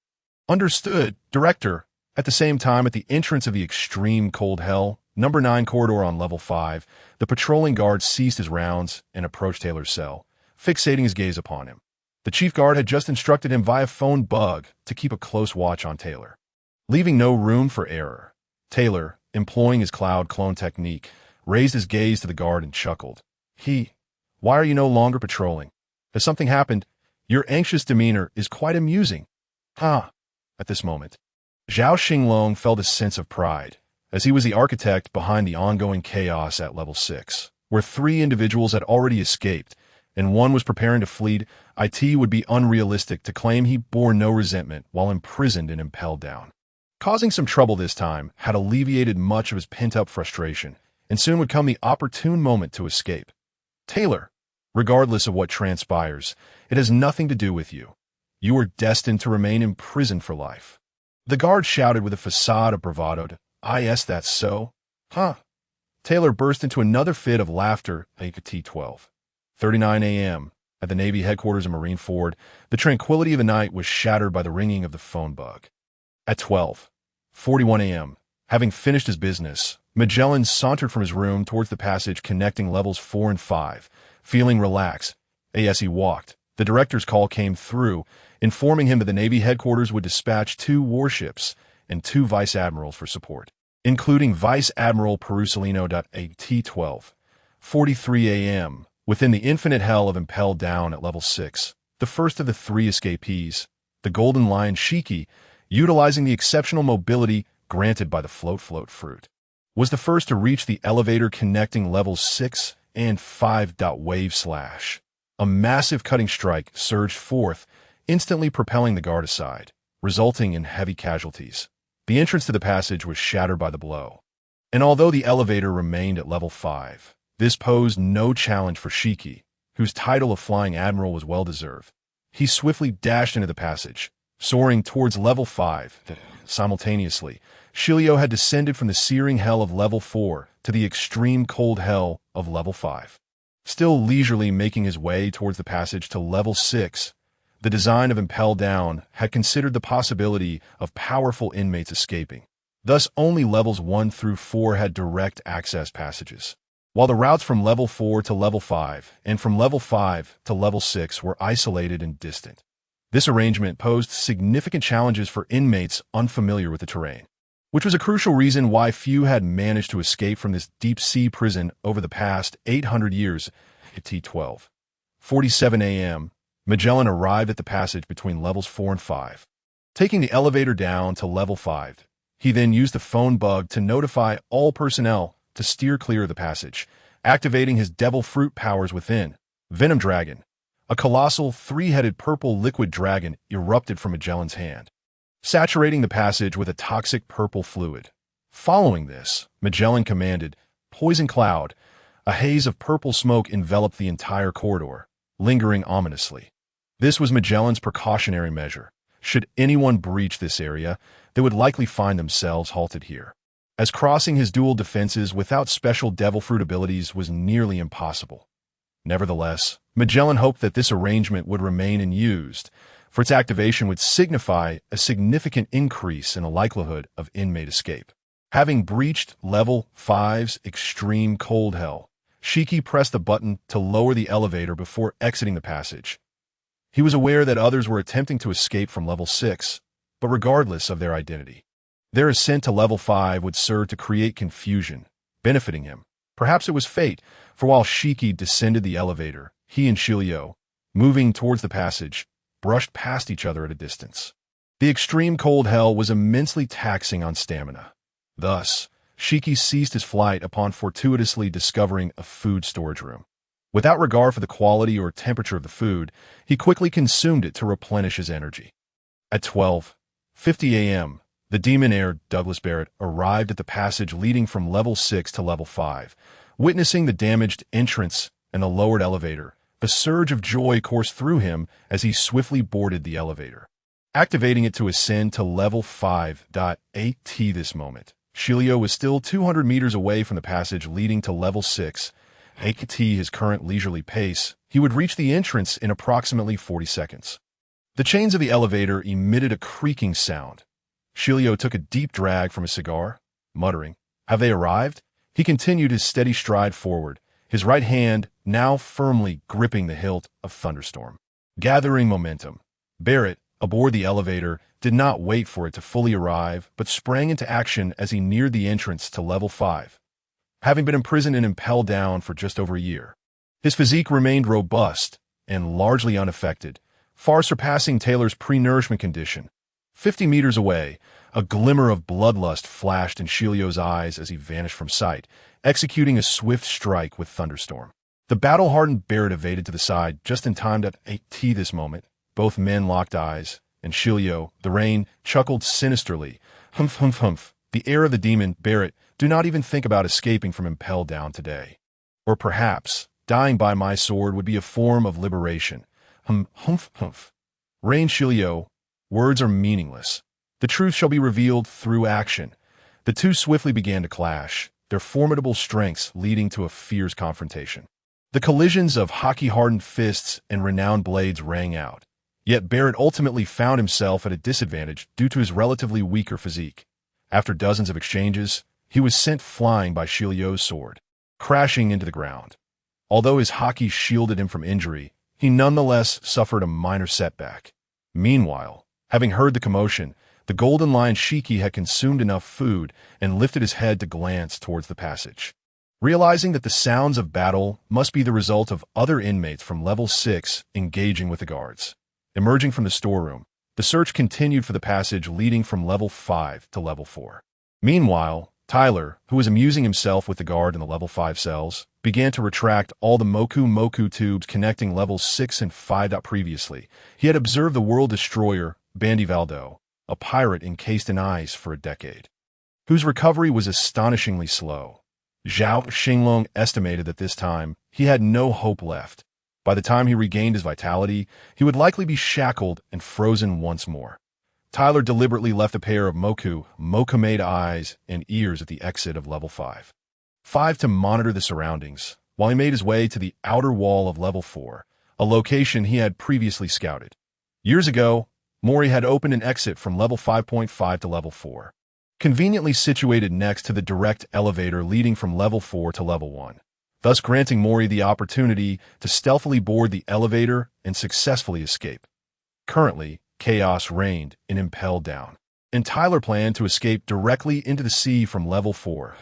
Understood, Director. At the same time, at the entrance of the extreme cold hell, number 9 corridor on Level 5, the patrolling guard ceased his rounds and approached Taylor's cell, fixating his gaze upon him. The chief guard had just instructed him via phone bug to keep a close watch on Taylor, leaving no room for error. Taylor, employing his cloud clone technique, raised his gaze to the guard and chuckled. Why are you no longer patrolling? Has something happened? Your anxious demeanor is quite amusing. At this moment, Zhao Xinglong felt a sense of pride, as he was the architect behind the ongoing chaos at level 6, where 3 individuals had already escaped, and one was preparing to flee. It would be unrealistic to claim he bore no resentment while imprisoned and impelled down. Causing some trouble this time had alleviated much of his pent-up frustration, and soon would come the opportune moment to escape. Taylor, regardless of what transpires, it has nothing to do with you. You are destined to remain imprisoned for life. The guard shouted with a facade of bravado. Yes, that's so. Huh. Taylor burst into another fit of laughter. T-12. 39 a.m. At the Navy headquarters in Marineford, the tranquility of the night was shattered by the ringing of the phone bug. At 12:41 a.m., having finished his business, Magellan sauntered from his room towards the passage connecting levels 4 and 5, feeling relaxed. As he walked, the director's call came through, informing him that the Navy headquarters would dispatch 2 warships and 2 vice admirals for support, including Vice Admiral Perusalino. At T-12:43 a.m., within the infinite hell of impelled down at level 6, the first of the 3 escapees, the Golden Lion Shiki, utilizing the exceptional mobility granted by the float fruit, was the first to reach the elevator connecting levels 6 and 5. Wave slash. A massive cutting strike surged forth, instantly propelling the guard aside, resulting in heavy casualties. The entrance to the passage was shattered by the blow. And although the elevator remained at level 5, this posed no challenge for Shiki, whose title of Flying Admiral was well-deserved. He swiftly dashed into the passage, soaring towards level 5. Simultaneously, Shilio had descended from the searing hell of level 4 to the extreme cold hell of level 5. Still leisurely making his way towards the passage to level 6, the design of Impel Down had considered the possibility of powerful inmates escaping. Thus, only levels 1 through 4 had direct access passages, while the routes from level 4 to level 5 and from level 5 to level 6 were isolated and distant. This arrangement posed significant challenges for inmates unfamiliar with the terrain, which was a crucial reason why few had managed to escape from this deep-sea prison over the past 800 years. At T-12:47 a.m., Magellan arrived at the passage between levels 4 and 5. Taking the elevator down to level 5, he then used the phone bug to notify all personnel to steer clear of the passage, activating his devil fruit powers within. Venom Dragon, a colossal 3-headed purple liquid dragon, erupted from Magellan's hand, saturating the passage with a toxic purple fluid. Following this, Magellan commanded, Poison Cloud. A haze of purple smoke enveloped the entire corridor, lingering ominously. This was Magellan's precautionary measure. Should anyone breach this area, they would likely find themselves halted here, as crossing his dual defenses without special devil fruit abilities was nearly impossible. Nevertheless, Magellan hoped that this arrangement would remain unused, for its activation would signify a significant increase in the likelihood of inmate escape. Having breached level 5's extreme cold hell, Shiki pressed the button to lower the elevator before exiting the passage. He was aware that others were attempting to escape from level 6, but regardless of their identity, their ascent to level 5 would serve to create confusion, benefiting him. Perhaps it was fate, for while Shiki descended the elevator, he and Shilio, moving towards the passage, brushed past each other at a distance. The extreme cold hell was immensely taxing on stamina. Thus, Shiki ceased his flight upon fortuitously discovering a food storage room. Without regard for the quality or temperature of the food, he quickly consumed it to replenish his energy. At 12:50 a.m., the demon-heir Douglas Barrett arrived at the passage leading from level 6 to level 5. Witnessing the damaged entrance and the lowered elevator, a surge of joy coursed through him as he swiftly boarded the elevator, activating it to ascend to level 5.8. This moment, Shilio was still 200 meters away from the passage leading to level 6. At his current leisurely pace, he would reach the entrance in approximately 40 seconds. The chains of the elevator emitted a creaking sound. Shilio took a deep drag from his cigar, muttering, "Have they arrived?" He continued his steady stride forward, his right hand now firmly gripping the hilt of Thunderstorm. Gathering momentum, Barrett, aboard the elevator, did not wait for it to fully arrive, but sprang into action as he neared the entrance to level 5. Having been imprisoned and impelled down for just over a year, his physique remained robust and largely unaffected, far surpassing Taylor's pre-nourishment condition. 50 meters away, a glimmer of bloodlust flashed in Shilio's eyes as he vanished from sight, executing a swift strike with thunderstorm. The battle-hardened Barrett evaded to the side just in time to this moment. Both men locked eyes, and Shilio, the rain, chuckled sinisterly. Humph, humph, humph. The heir of the demon, Barrett, do not even think about escaping from Impel Down today. Or perhaps, dying by my sword would be a form of liberation. Humph, humph. Rain Shilio, words are meaningless. The truth shall be revealed through action. The two swiftly began to clash, their formidable strengths leading to a fierce confrontation. The collisions of hockey-hardened fists and renowned blades rang out. Yet Barrett ultimately found himself at a disadvantage due to his relatively weaker physique. After dozens of exchanges, he was sent flying by Shilio's sword, crashing into the ground. Although his hockey shielded him from injury, he nonetheless suffered a minor setback. Meanwhile, having heard the commotion, the Golden Lion Shiki had consumed enough food and lifted his head to glance towards the passage. Realizing that the sounds of battle must be the result of other inmates from level 6 engaging with the guards. Emerging from the storeroom, the search continued for the passage leading from level 5 to level 4. Meanwhile, Tyler, who was amusing himself with the guard in the level 5 cells, began to retract all the Moku tubes connecting levels 6 and 5. Previously, he had observed the world destroyer, Bandivaldo, a pirate encased in ice for a decade, whose recovery was astonishingly slow. Zhao Xinglong estimated that this time he had no hope left. By the time he regained his vitality, he would likely be shackled and frozen once more. Tyler deliberately left a pair of Moku-made eyes and ears at the exit of level 5 to monitor the surroundings, while he made his way to the outer wall of level 4, a location he had previously scouted. Years ago, Mori had opened an exit from level 5.5 to level 4, conveniently situated next to the direct elevator leading from level 4 to level 1, thus granting Mori the opportunity to stealthily board the elevator and successfully escape. Currently, chaos reigned in Impel Down, and Tyler planned to escape directly into the sea from level 4.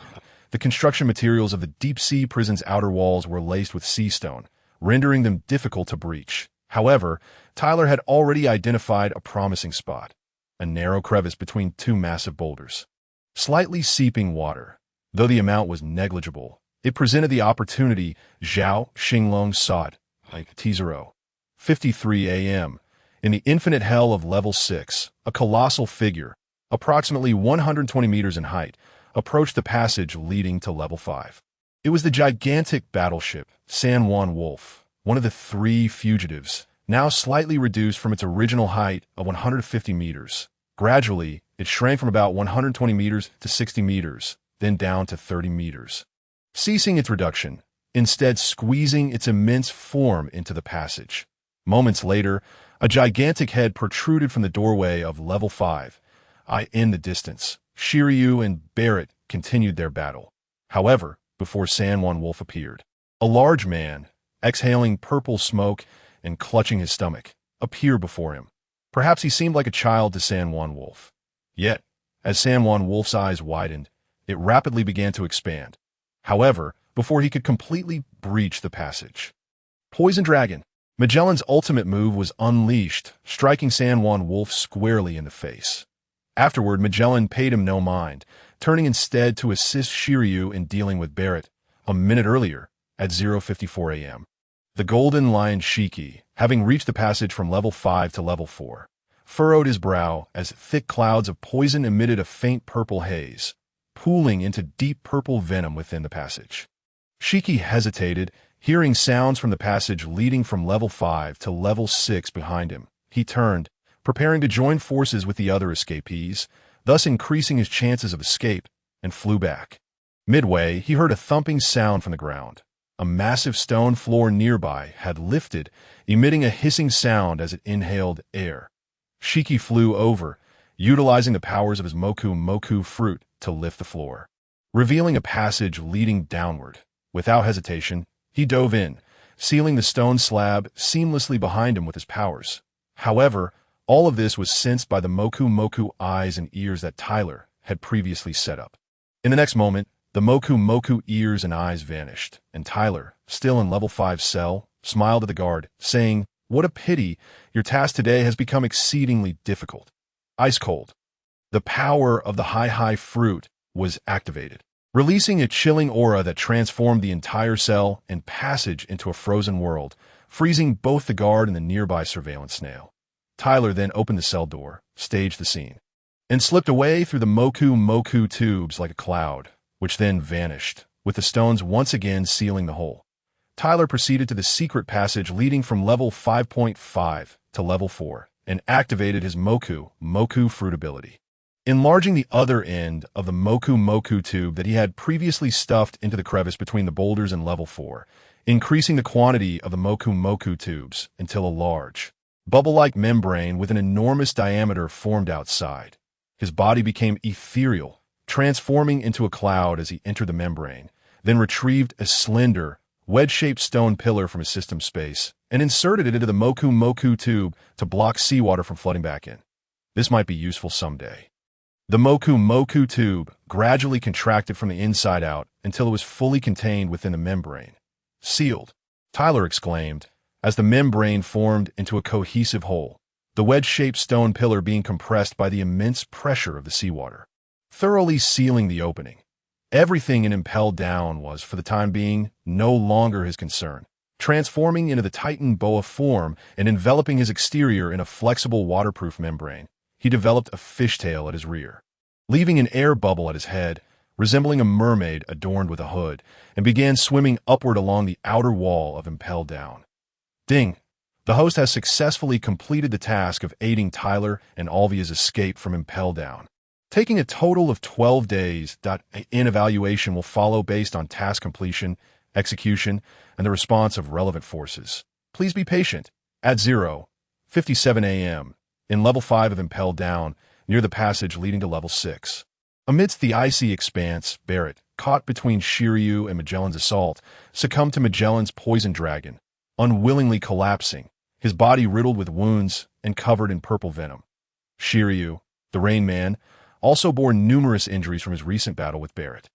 The construction materials of the deep-sea prison's outer walls were laced with sea stone, rendering them difficult to breach. However, Tyler had already identified a promising spot, a narrow crevice between two massive boulders. Slightly seeping water, though the amount was negligible, it presented the opportunity Zhao Xinglong sought, like T0. 53 a.m. In the infinite hell of level 6, a colossal figure, approximately 120 meters in height, approached the passage leading to level 5. It was the gigantic battleship San Juan Wolf, one of the three fugitives, now slightly reduced from its original height of 150 meters. Gradually, it shrank from about 120 meters to 60 meters, then down to 30 meters. Ceasing its reduction, instead squeezing its immense form into the passage. Moments later, a gigantic head protruded from the doorway of level 5. In the distance, Shiryu and Barrett continued their battle. However, before San Juan Wolf appeared, a large man, exhaling purple smoke and clutching his stomach, appeared before him. Perhaps he seemed like a child to San Juan Wolf. Yet, as San Juan Wolf's eyes widened, it rapidly began to expand. However, before he could completely breach the passage. Poison Dragon. Magellan's ultimate move was unleashed, striking San Juan Wolf squarely in the face. Afterward, Magellan paid him no mind, turning instead to assist Shiryu in dealing with Barrett. A minute earlier, at 0:54 a.m., the Golden Lion Shiki, having reached the passage from level 5 to level 4, furrowed his brow as thick clouds of poison emitted a faint purple haze, pooling into deep purple venom within the passage. Shiki hesitated, hearing sounds from the passage leading from level 5 to level 6 behind him. He turned, preparing to join forces with the other escapees, thus increasing his chances of escape, and flew back. Midway, he heard a thumping sound from the ground. A massive stone floor nearby had lifted, emitting a hissing sound as it inhaled air. Shiki flew over, utilizing the powers of his Moku fruit to lift the floor, revealing a passage leading downward. Without hesitation, he dove in, sealing the stone slab seamlessly behind him with his powers. However, all of this was sensed by the Moku eyes and ears that Tyler had previously set up. In the next moment, the Moku ears and eyes vanished, and Tyler, still in level 5 cell, smiled at the guard, saying, "What a pity, your task today has become exceedingly difficult." Ice cold. The power of the high fruit was activated, releasing a chilling aura that transformed the entire cell and passage into a frozen world, freezing both the guard and the nearby surveillance snail. Tyler then opened the cell door, staged the scene, and slipped away through the Moku tubes like a cloud, which then vanished, with the stones once again sealing the hole. Tyler proceeded to the secret passage leading from level 5.5 to level 4 and activated his Moku fruit ability, enlarging the other end of the Moku tube that he had previously stuffed into the crevice between the boulders in level 4, increasing the quantity of the Moku tubes until a large, bubble-like membrane with an enormous diameter formed outside. His body became ethereal, transforming into a cloud as he entered the membrane, then retrieved a slender, wedge-shaped stone pillar from his system space and inserted it into the Moku tube to block seawater from flooding back in. This might be useful someday. The Moku tube gradually contracted from the inside out until it was fully contained within the membrane. Sealed, Tyler exclaimed, as the membrane formed into a cohesive whole, the wedge-shaped stone pillar being compressed by the immense pressure of the seawater, thoroughly sealing the opening. Everything in Impelled Down was, for the time being, no longer his concern, transforming into the Titan boa form and enveloping his exterior in a flexible waterproof membrane. He developed a fishtail at his rear, leaving an air bubble at his head, resembling a mermaid adorned with a hood, and began swimming upward along the outer wall of Impelled Down. Ding! The host has successfully completed the task of aiding Tyler and Alvia's escape from Impelled Down. Taking a total of 12 days, an evaluation will follow based on task completion, execution, and the response of relevant forces. Please be patient. At 0:57 a.m., in level 5 of Impelled Down, near the passage leading to level 6. Amidst the icy expanse, Barrett, caught between Shiryu and Magellan's assault, succumbed to Magellan's poison dragon, unwillingly collapsing, his body riddled with wounds and covered in purple venom. Shiryu, the Rain Man, also bore numerous injuries from his recent battle with Barrett.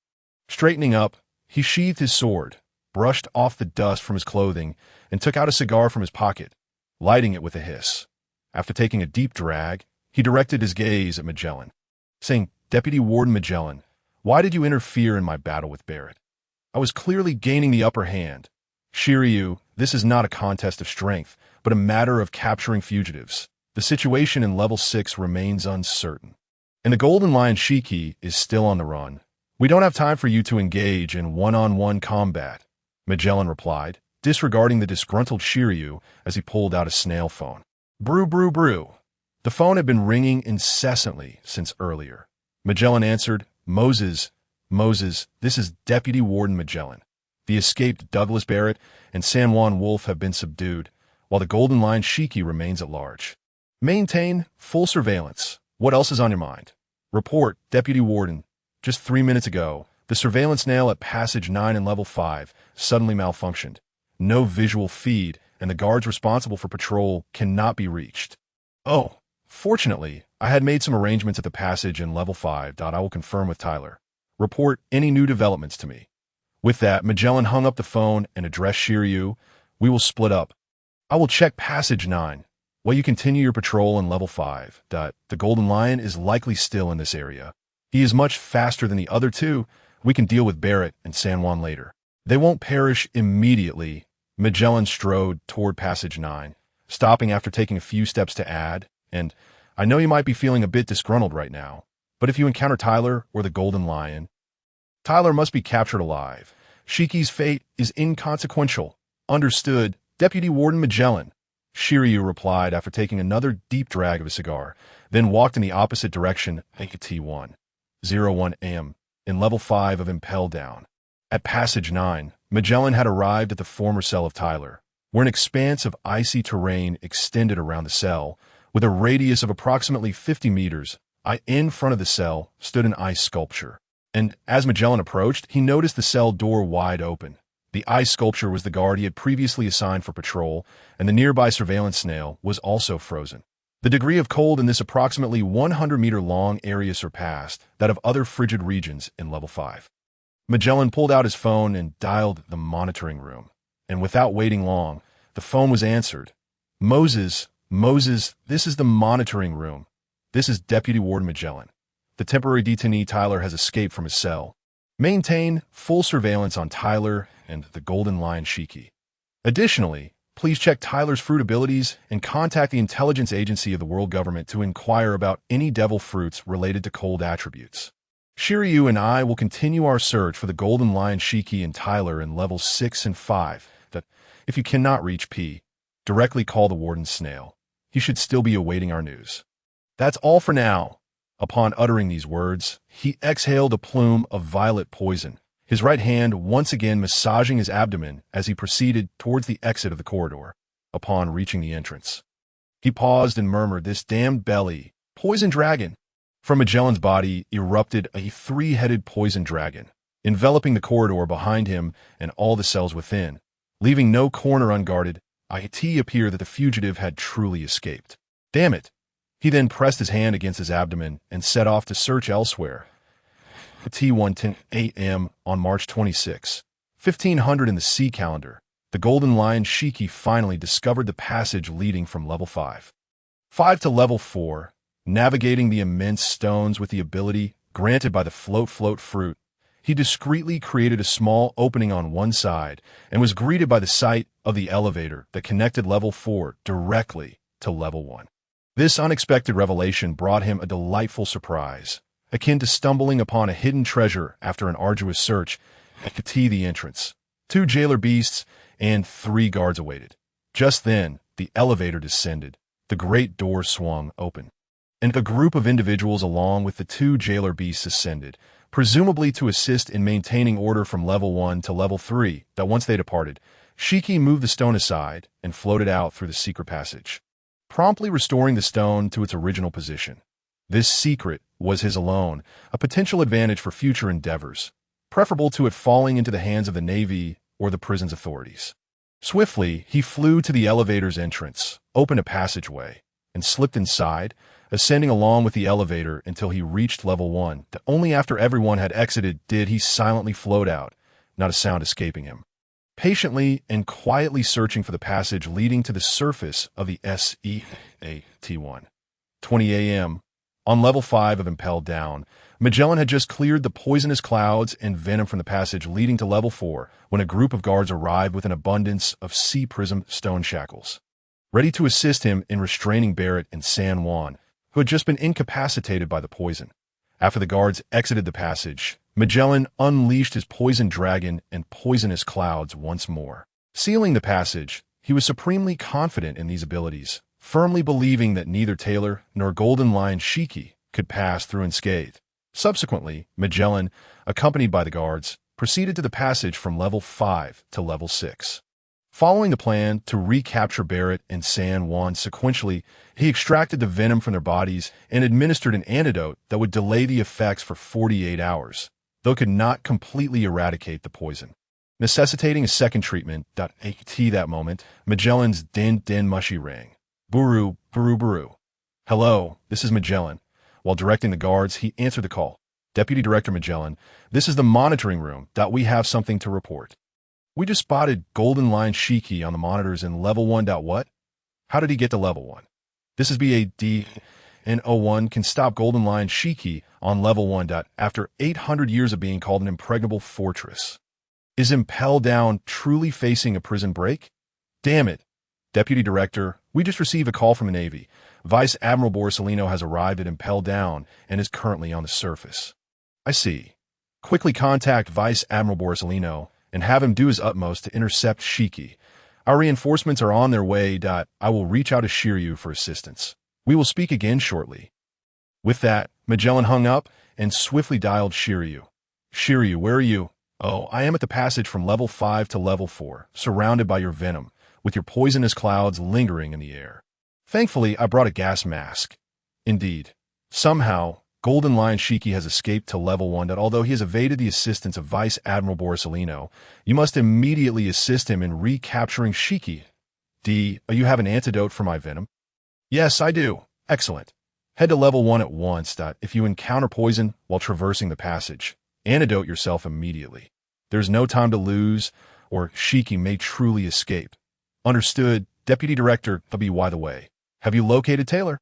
Straightening up, he sheathed his sword, brushed off the dust from his clothing, and took out a cigar from his pocket, lighting it with a hiss. After taking a deep drag, he directed his gaze at Magellan, saying, "Deputy Warden Magellan, why did you interfere in my battle with Barrett? I was clearly gaining the upper hand. Shiryu, this is not a contest of strength, but a matter of capturing fugitives. The situation in level 6 remains uncertain, and the Golden Lion Shiki is still on the run. We don't have time for you to engage in one-on-one combat," Magellan replied, disregarding the disgruntled Shiryu as he pulled out a snail phone. Brew. The phone had been ringing incessantly since earlier. Magellan answered, Moses, this is Deputy Warden Magellan. The escaped Douglas Barrett and San Juan Wolf have been subdued, while the Golden Lion Shiki remains at large. Maintain full surveillance. What else is on your mind? Report, Deputy Warden. Just 3 minutes ago, the surveillance nail at Passage 9 in Level 5 suddenly malfunctioned. No visual feed, and the guards responsible for patrol cannot be reached. Oh, fortunately, I had made some arrangements at the passage in Level 5. I will confirm with Tyler. Report any new developments to me. With that, Magellan hung up the phone and addressed Shiryu. We will split up. I will check Passage 9, while you continue your patrol in Level 5. The Golden Lion is likely still in this area. He is much faster than the other two. We can deal with Barrett and San Juan later. They won't perish immediately. Magellan strode toward Passage 9, stopping after taking a few steps to add, and I know you might be feeling a bit disgruntled right now, but if you encounter Tyler or the Golden Lion, Tyler must be captured alive. Shiki's fate is inconsequential. Understood, Deputy Warden Magellan, Shiryu replied after taking another deep drag of his cigar, then walked in the opposite direction at T1:01 a.m. in Level 5 of Impelled Down. At Passage 9, Magellan had arrived at the former cell of Tyler, where an expanse of icy terrain extended around the cell, with a radius of approximately 50 meters. In front of the cell stood an ice sculpture, and as Magellan approached, he noticed the cell door wide open. The ice sculpture was the guard he had previously assigned for patrol, and the nearby surveillance snail was also frozen. The degree of cold in this approximately 100-meter-long area surpassed that of other frigid regions in Level 5. Magellan pulled out his phone and dialed the monitoring room, and without waiting long, the phone was answered. Moses, this is the monitoring room. This is Deputy Warden Magellan. The temporary detainee Tyler has escaped from his cell. Maintain full surveillance on Tyler and the Golden Lion Shiki. Additionally, please check Tyler's fruit abilities and contact the intelligence agency of the world government to inquire about any devil fruits related to cold attributes. Shiryu and I will continue our search for the Golden Lion Shiki and Tyler in levels 6 and 5. That, if you cannot reach P, directly call the Warden Snail. He should still be awaiting our news. That's all for now. Upon uttering these words, he exhaled a plume of violet poison, his right hand once again massaging his abdomen as he proceeded towards the exit of the corridor. Upon reaching the entrance, he paused and murmured, "This damned belly. Poison dragon." From Magellan's body erupted a three-headed poison dragon, enveloping the corridor behind him and all the cells within. Leaving no corner unguarded, it appeared that the fugitive had truly escaped. Damn it! He then pressed his hand against his abdomen and set off to search elsewhere. At 1:10 a.m. on March 26, 1500 in the sea calendar, the Golden Lion Shiki finally discovered the passage leading from level 5 to level 4, navigating the immense stones with the ability granted by the float fruit. He discreetly created a small opening on one side and was greeted by the sight of the elevator that connected level 4 directly to level 1. This unexpected revelation brought him a delightful surprise, akin to stumbling upon a hidden treasure after an arduous search. At the entrance, 2 jailer beasts and 3 guards awaited. Just then, the elevator descended, the great door swung open, and a group of individuals along with the 2 jailer beasts ascended, presumably to assist in maintaining order from level 1 to level 3. That once they departed, Shiki moved the stone aside and floated out through the secret passage, promptly restoring the stone to its original position. This secret was his alone, a potential advantage for future endeavors, preferable to it falling into the hands of the Navy or the prison's authorities. Swiftly, he flew to the elevator's entrance, opened a passageway, and slipped inside, ascending along with the elevator until he reached level 1. Only after everyone had exited did he silently float out, not a sound escaping him, patiently and quietly searching for the passage leading to the surface of the SEAT-1. 20 a.m. On level 5 of Impelled Down, Magellan had just cleared the poisonous clouds and venom from the passage leading to level 4 when a group of guards arrived with an abundance of sea prism stone shackles, ready to assist him in restraining Barrett and San Juan, who had just been incapacitated by the poison. After the guards exited the passage, Magellan unleashed his poison dragon and poisonous clouds once more. Sealing the passage, he was supremely confident in these abilities, firmly believing that neither Taylor nor Golden Lion Shiki could pass through unscathed. Subsequently, Magellan, accompanied by the guards, proceeded to the passage from level 5 to level 6. Following the plan to recapture Barrett and San Juan sequentially, he extracted the venom from their bodies and administered an antidote that would delay the effects for 48 hours, though could not completely eradicate the poison. Necessitating a second treatment, at that moment, Magellan's din mushy rang. Buru, buru, buru. Hello, this is Magellan. While directing the guards, he answered the call. Deputy Director Magellan, this is the monitoring room. We have something to report. We just spotted Golden Lion Shiki on the monitors in level 1. What? How did he get to level 1? This is BAD, and O1 can stop Golden Lion Shiki on level 1. After 800 years of being called an impregnable fortress. Is Impelled Down truly facing a prison break? Damn it. Deputy Director, we just received a call from the Navy. Vice Admiral Borsellino has arrived at Impelled Down and is currently on the surface. I see. Quickly contact Vice Admiral Borsellino and have him do his utmost to intercept Shiki. Our reinforcements are on their way. I will reach out to Shiryu for assistance. We will speak again shortly. With that, Magellan hung up and swiftly dialed Shiryu. Shiryu, where are you? Oh, I am at the passage from level 5 to level 4, surrounded by your venom, with your poisonous clouds lingering in the air. Thankfully, I brought a gas mask. Indeed. Somehow, Golden Lion Shiki has escaped to level 1. Although he has evaded the assistance of Vice Admiral Borsellino, you must immediately assist him in recapturing Shiki. You have an antidote for my venom? Yes, I do. Excellent. Head to level 1 at once. If you encounter poison while traversing the passage, antidote yourself immediately. There's no time to lose, or Shiki may truly escape. Understood, Deputy Director. By the way, have you located Taylor?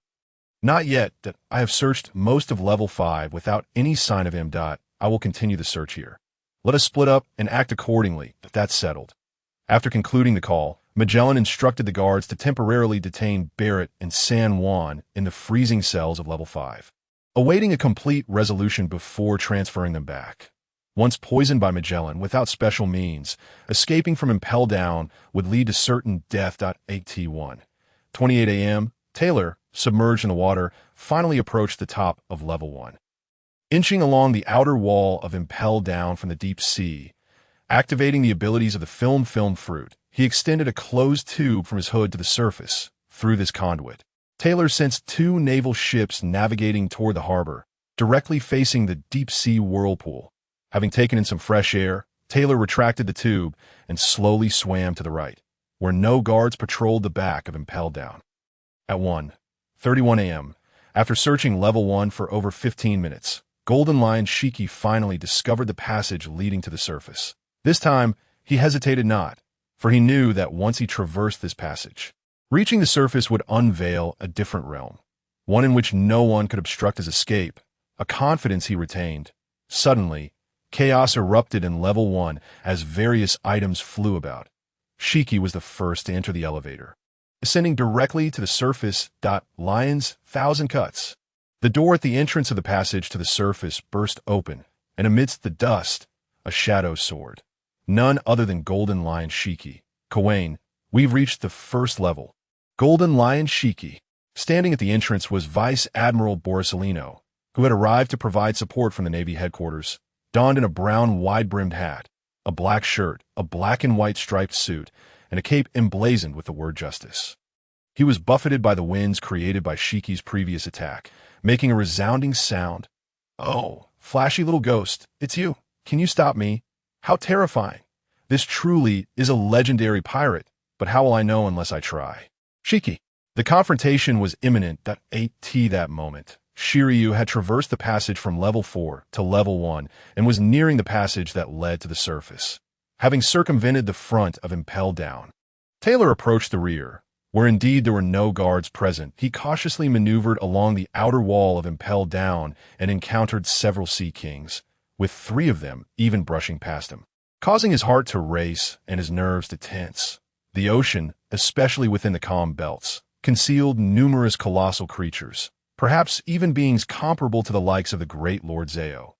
Not yet. That I have searched most of level 5 without any sign of him. I will continue the search here. Let us split up and act accordingly. That's settled. After concluding the call, Magellan instructed the guards to temporarily detain Barrett and San Juan in the freezing cells of level 5, awaiting a complete resolution before transferring them back. Once poisoned by Magellan without special means, escaping from Impel Down would lead to certain death. 8T1. 28 a.m., Taylor, submerged in the water, finally approached the top of level 1. Inching along the outer wall of Impel Down from the deep sea, activating the abilities of the film fruit, he extended a closed tube from his hood to the surface. Through this conduit, Taylor sensed 2 naval ships navigating toward the harbor, directly facing the deep-sea whirlpool. Having taken in some fresh air, Taylor retracted the tube and slowly swam to the right, where no guards patrolled the back of Impel Down. At 1:31 a.m., after searching level 1 for over 15 minutes, Golden Lion Shiki finally discovered the passage leading to the surface. This time, he hesitated not, for he knew that once he traversed this passage, reaching the surface would unveil a different realm, one in which no one could obstruct his escape, a confidence he retained. Suddenly, chaos erupted in level 1 as various items flew about. Shiki was the first to enter the elevator, ascending directly to the surface. Lion's 1,000 cuts. The door at the entrance of the passage to the surface burst open, and amidst the dust, a shadow soared. None other than Golden Lion Shiki. Kawain, we've reached the first level. Golden Lion Shiki. Standing at the entrance was Vice Admiral Borsellino, who had arrived to provide support from the Navy headquarters, donned in a brown wide-brimmed hat, a black shirt, a black and white striped suit, and a cape emblazoned with the word justice. He was buffeted by the winds created by Shiki's previous attack, making a resounding sound. "Oh, flashy little ghost, it's you. Can you stop me? How terrifying. This truly is a legendary pirate, but how will I know unless I try?" Shiki. The confrontation was imminent. 8T that moment. Shiryu had traversed the passage from level 4 to level 1 and was nearing the passage that led to the surface. Having circumvented the front of Impel Down, Taylor approached the rear. Where indeed there were no guards present, he cautiously maneuvered along the outer wall of Impel Down and encountered several sea kings, with 3 of them even brushing past him, causing his heart to race and his nerves to tense. The ocean, especially within the calm belts, concealed numerous colossal creatures, perhaps even beings comparable to the likes of the great Lord Zhao,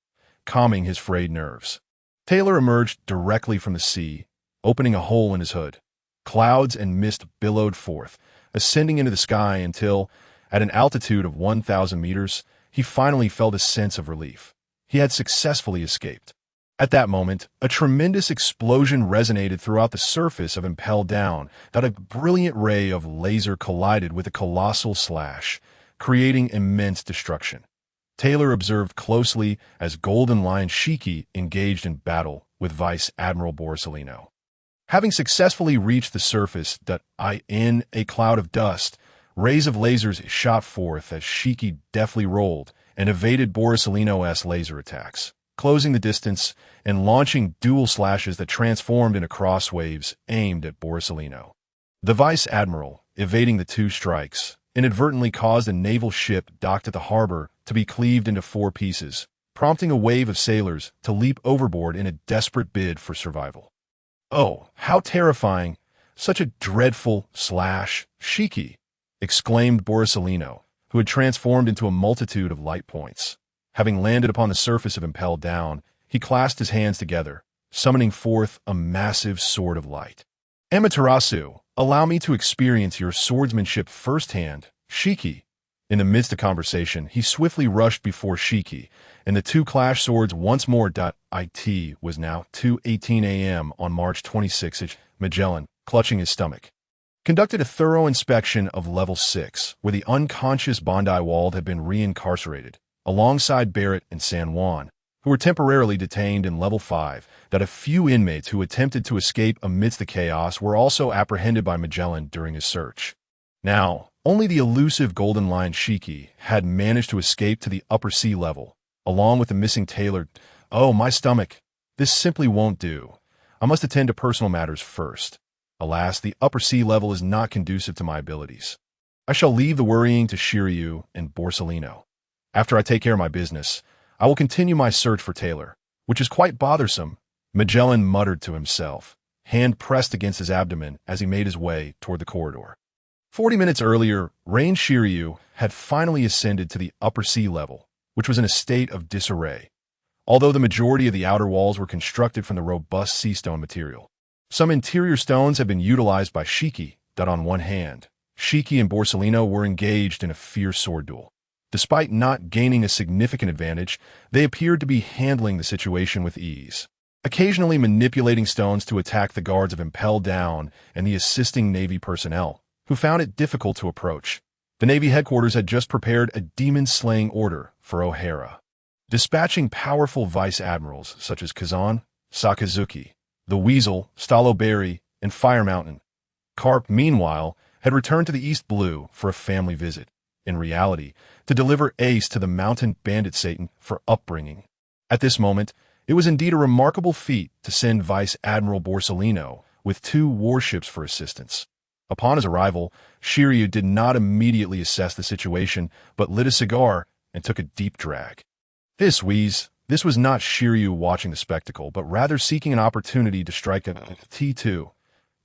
calming his frayed nerves. Taylor emerged directly from the sea, opening a hole in his hood. Clouds and mist billowed forth, ascending into the sky until, at an altitude of 1,000 meters, he finally felt a sense of relief. He had successfully escaped. At that moment, a tremendous explosion resonated throughout the surface of Impel Down. That a brilliant ray of laser collided with a colossal slash, creating immense destruction. Taylor observed closely as Golden Lion Shiki engaged in battle with Vice Admiral Borsellino. Having successfully reached the surface, in a cloud of dust, rays of lasers shot forth as Shiki deftly rolled and evaded Borsellino's laser attacks, closing the distance and launching dual slashes that transformed into cross waves aimed at Borsellino. The Vice Admiral, evading the 2 strikes, inadvertently caused a naval ship docked at the harbor to be cleaved into 4 pieces, prompting a wave of sailors to leap overboard in a desperate bid for survival. "Oh, how terrifying! Such a dreadful slash, Shiki!" exclaimed Borsellino, who had transformed into a multitude of light points. Having landed upon the surface of Impel Down, he clasped his hands together, summoning forth a massive sword of light. "Amaterasu, allow me to experience your swordsmanship firsthand, Shiki." In the midst of conversation, he swiftly rushed before Shiki, and the 2 clashed swords once more. It was now 2:18 a.m. on March 26. Magellan, clutching his stomach, conducted a thorough inspection of level 6, where the unconscious Bondi Wald had been reincarcerated, alongside Barrett and San Juan, who were temporarily detained in level 5. That a few inmates who attempted to escape amidst the chaos were also apprehended by Magellan during his search. Now, only the elusive Golden Lion Shiki had managed to escape to the upper sea level, along with the missing Taylor. "Oh, my stomach. This simply won't do. I must attend to personal matters first. Alas, the upper sea level is not conducive to my abilities." I shall leave the worrying to Shiryu and Borsellino. After I take care of my business, I will continue my search for Taylor, which is quite bothersome, Magellan muttered to himself, hand pressed against his abdomen as he made his way toward the corridor. 40 minutes earlier, Rain Shiryu had finally ascended to the upper sea level, which was in a state of disarray, although the majority of the outer walls were constructed from the robust sea stone material. Some interior stones had been utilized by Shiki, that on one hand, Shiki and Borsellino were engaged in a fierce sword duel. Despite not gaining a significant advantage, they appeared to be handling the situation with ease, occasionally manipulating stones to attack the guards of Impel Down and the assisting Navy personnel, who found it difficult to approach. The Navy headquarters had just prepared a demon-slaying order for O'Hara, dispatching powerful vice admirals such as Kazan, Sakazuki, the Weasel, Staloberry, and Fire Mountain. Carp, meanwhile, had returned to the East Blue for a family visit, in reality, to deliver Ace to the mountain bandit Satan for upbringing. At this moment, it was indeed a remarkable feat to send Vice Admiral Borsellino with 2 warships for assistance. Upon his arrival, Shiryu did not immediately assess the situation, but lit a cigar and took a deep drag. This was not Shiryu watching the spectacle, but rather seeking an opportunity to strike a T2,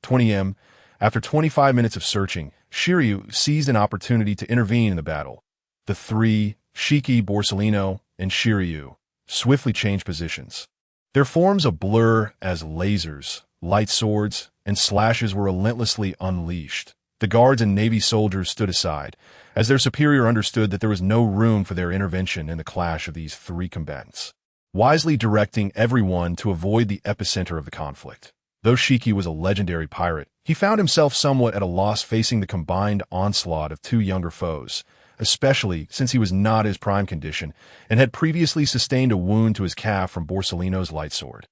20M. After 25 minutes of searching, Shiryu seized an opportunity to intervene in the battle. The 3, Shiki, Borsellino, and Shiryu, swiftly changed positions. Their forms a blur as lasers, light swords, and slashes were relentlessly unleashed. The guards and Navy soldiers stood aside, as their superior understood that there was no room for their intervention in the clash of these 3 combatants, wisely directing everyone to avoid the epicenter of the conflict. Though Shiki was a legendary pirate, he found himself somewhat at a loss facing the combined onslaught of 2 younger foes, especially since he was not his prime condition and had previously sustained a wound to his calf from Borsellino's light sword.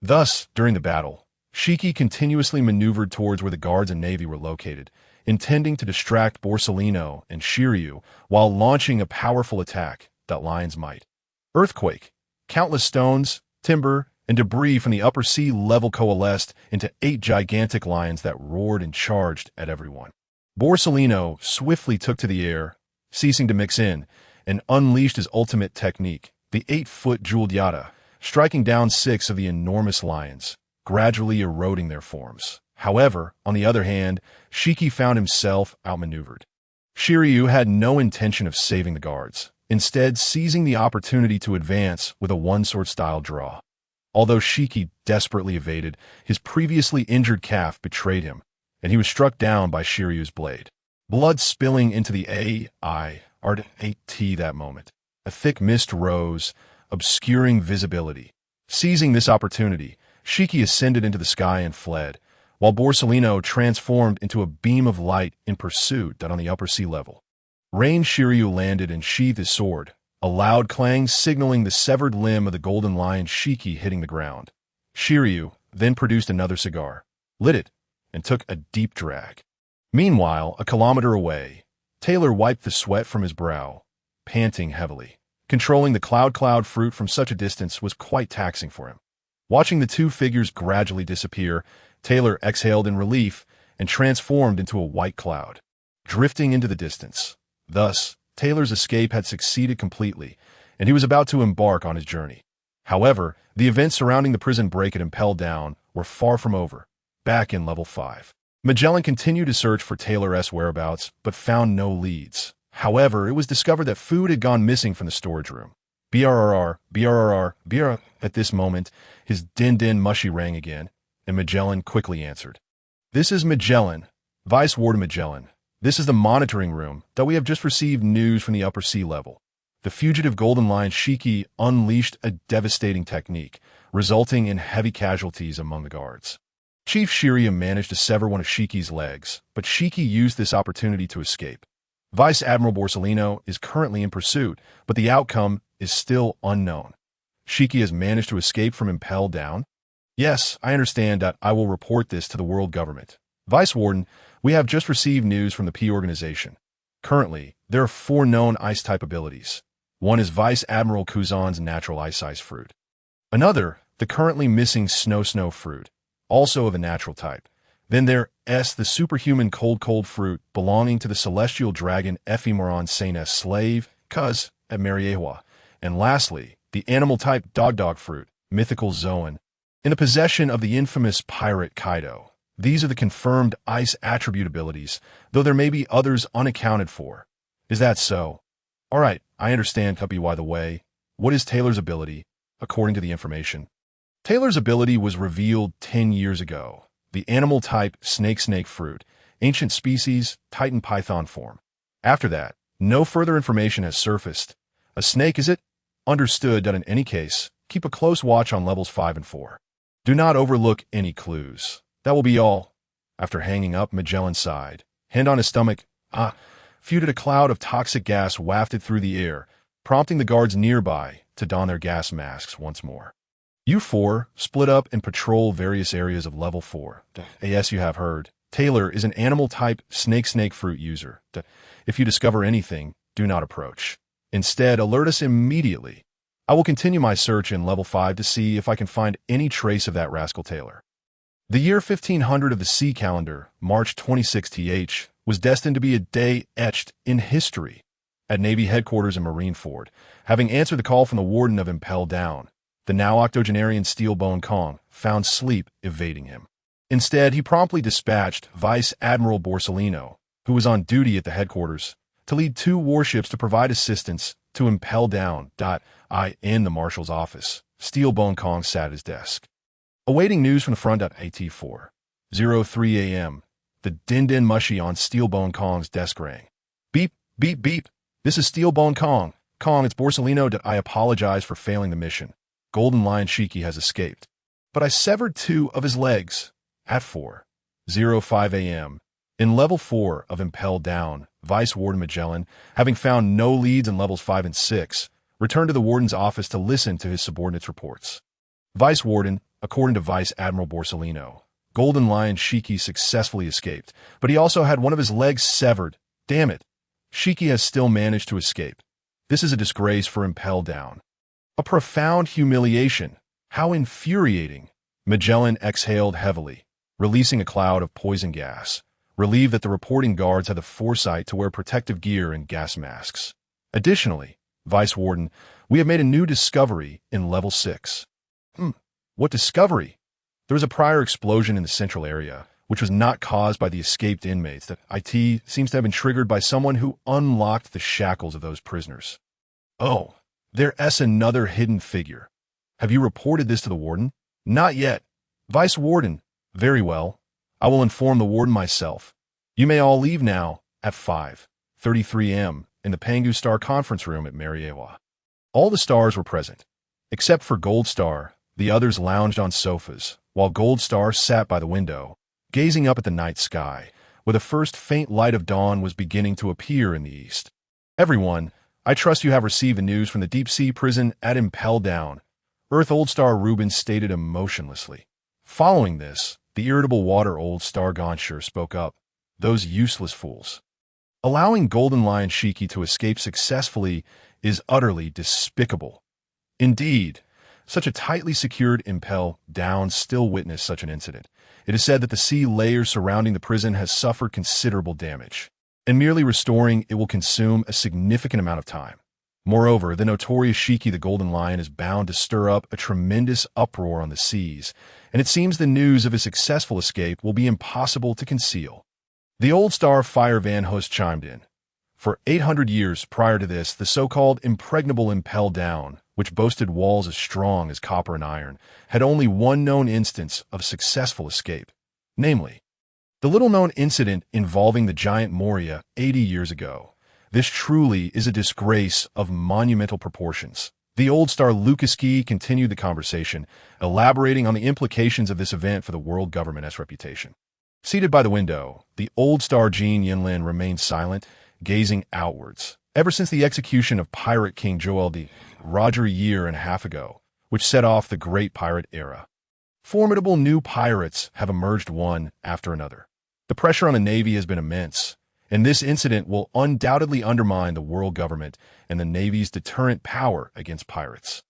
Thus, during the battle, Shiki continuously maneuvered towards where the guards and Navy were located, intending to distract Borsellino and Shiryu while launching a powerful attack that lions might. Earthquake, countless stones, timber, and debris from the upper sea level coalesced into 8 gigantic lions that roared and charged at everyone. Borsellino swiftly took to the air, ceasing to mix in, and unleashed his ultimate technique, the 8-foot jeweled yata, striking down 6 of the enormous lions, gradually eroding their forms. However, on the other hand, Shiki found himself outmaneuvered. Shiryu had no intention of saving the guards, instead seizing the opportunity to advance with a one-sword style draw. Although Shiki desperately evaded, his previously injured calf betrayed him, and he was struck down by Shiryu's blade. Blood spilling into the AT that moment. A thick mist rose, obscuring visibility. Seizing this opportunity, Shiki ascended into the sky and fled, while Borsellino transformed into a beam of light in pursuit on the upper sea level. Rain Shiryu landed and sheathed his sword, a loud clang signaling the severed limb of the golden lion Shiki hitting the ground. Shiryu then produced another cigar, lit it, and took a deep drag. Meanwhile, a kilometer away, Taylor wiped the sweat from his brow, panting heavily. Controlling the cloud fruit from such a distance was quite taxing for him. Watching the 2 figures gradually disappear, Taylor exhaled in relief and transformed into a white cloud, drifting into the distance. Thus, Taylor's escape had succeeded completely, and he was about to embark on his journey. However, the events surrounding the prison break at Impel Down were far from over. Back in Level 5, Magellan continued to search for Taylor's whereabouts, but found no leads. However, it was discovered that food had gone missing from the storage room. BRRR. At this moment, his din mushy rang again, and Magellan quickly answered. This is Magellan, Vice Warden Magellan. This is the monitoring room that we have just received news from the upper sea level. The fugitive golden lion Shiki unleashed a devastating technique, resulting in heavy casualties among the guards. Chief Shiryu managed to sever one of Shiki's legs, but Shiki used this opportunity to escape. Vice Admiral Borsellino is currently in pursuit, but the outcome is still unknown. Shiki has managed to escape from Impel Down? Yes, I understand that. I will report this to the world government. Vice Warden, we have just received news from the P organization. Currently, there are 4 known ice-type abilities. One is Vice Admiral Kuzan's natural ice fruit. Another, the currently missing snow fruit, also of a natural type. Then there's the superhuman cold fruit belonging to the celestial dragon Ephemeron Saint's slave, Cuz, at Mariewa. And lastly, the animal-type dog fruit, mythical Zoan, in the possession of the infamous pirate Kaido. These are the confirmed ice attribute abilities, though there may be others unaccounted for. Is that so? Alright, I understand, Cuppy, by the way. What is Taylor's ability, according to the information? Taylor's ability was revealed 10 years ago. The animal-type snake fruit, ancient species, titan python form. After that, no further information has surfaced. A snake, is it? Understood that in any case, keep a close watch on levels 5 and 4. Do not overlook any clues. That will be all. After hanging up, Magellan sighed. Hand on his stomach, futed a cloud of toxic gas wafted through the air, prompting the guards nearby to don their gas masks once more. You four split up and patrol various areas of level 4. Yes, you have heard. Taylor is an animal-type snake fruit user. If you discover anything, do not approach. Instead, alert us immediately. I will continue my search in level 5 to see if I can find any trace of that rascal Taylor. The year 1500 of the sea calendar, March 26th, was destined to be a day etched in history. At Navy headquarters in Marineford, having answered the call from the warden of Impel Down, the now octogenarian Steelbone Kong found sleep evading him. Instead, he promptly dispatched Vice Admiral Borsellino, who was on duty at the headquarters, to lead 2 warships to provide assistance to Impel Down. In the marshal's office, Steelbone Kong sat at his desk, awaiting news from the front. At 4:03 a.m., the din mushy on Steelbone Kong's desk rang. Beep, beep, beep. This is Steelbone Kong. Kong, it's Borsellino. I apologize for failing the mission. Golden Lion Shiki has escaped, but I severed 2 of his legs. At 4:05 a.m., in level 4 of Impel Down, Vice Warden Magellan, having found no leads in levels 5 and 6, returned to the warden's office to listen to his subordinates' reports. Vice Warden, according to Vice Admiral Borsellino, Golden Lion Shiki successfully escaped, but he also had one of his legs severed. Damn it. Shiki has still managed to escape. This is a disgrace for Impel Down. A profound humiliation. How infuriating. Magellan exhaled heavily, releasing a cloud of poison gas, relieved that the reporting guards had the foresight to wear protective gear and gas masks. Additionally, Vice Warden, we have made a new discovery in level 6. What discovery? There was a prior explosion in the central area, which was not caused by the escaped inmates. That IT seems to have been triggered by someone who unlocked the shackles of those prisoners. Oh, there's another hidden figure. Have you reported this to the warden? Not yet. Vice Warden, very well. I will inform the warden myself. You may all leave now at 5:33 a.m. in the Pangu Star conference room at Mariewa. All the stars were present. Except for Gold Star, the others lounged on sofas, while Gold Star sat by the window, gazing up at the night sky, where the first faint light of dawn was beginning to appear in the east. Everyone, I trust you have received the news from the deep-sea prison at Impel Down, Earth Old Star Rubens stated emotionlessly. Following this, the irritable Water Old Star Gonshur spoke up. Those useless fools. Allowing Golden Lion Shiki to escape successfully is utterly despicable. Indeed, such a tightly secured Impel Down still witnessed such an incident. It is said that the sea layer surrounding the prison has suffered considerable damage, and merely restoring it will consume a significant amount of time. Moreover, the notorious Shiki the Golden Lion is bound to stir up a tremendous uproar on the seas, and it seems the news of his successful escape will be impossible to conceal. The Old Star Fire Van Host chimed in. For 800 years prior to this, the so-called impregnable Impel Down, which boasted walls as strong as copper and iron, had only one known instance of successful escape, namely, the little-known incident involving the giant Moria 80 years ago. This truly is a disgrace of monumental proportions. The Old Star Lucas Key continued the conversation, elaborating on the implications of this event for the world government's reputation. Seated by the window, the Old Star Jean Yinlin remained silent, gazing outwards. Ever since the execution of Pirate King Joel D. Roger a year and a half ago, which set off the Great Pirate Era, formidable new pirates have emerged one after another. The pressure on the Navy has been immense, and this incident will undoubtedly undermine the world government and the Navy's deterrent power against pirates.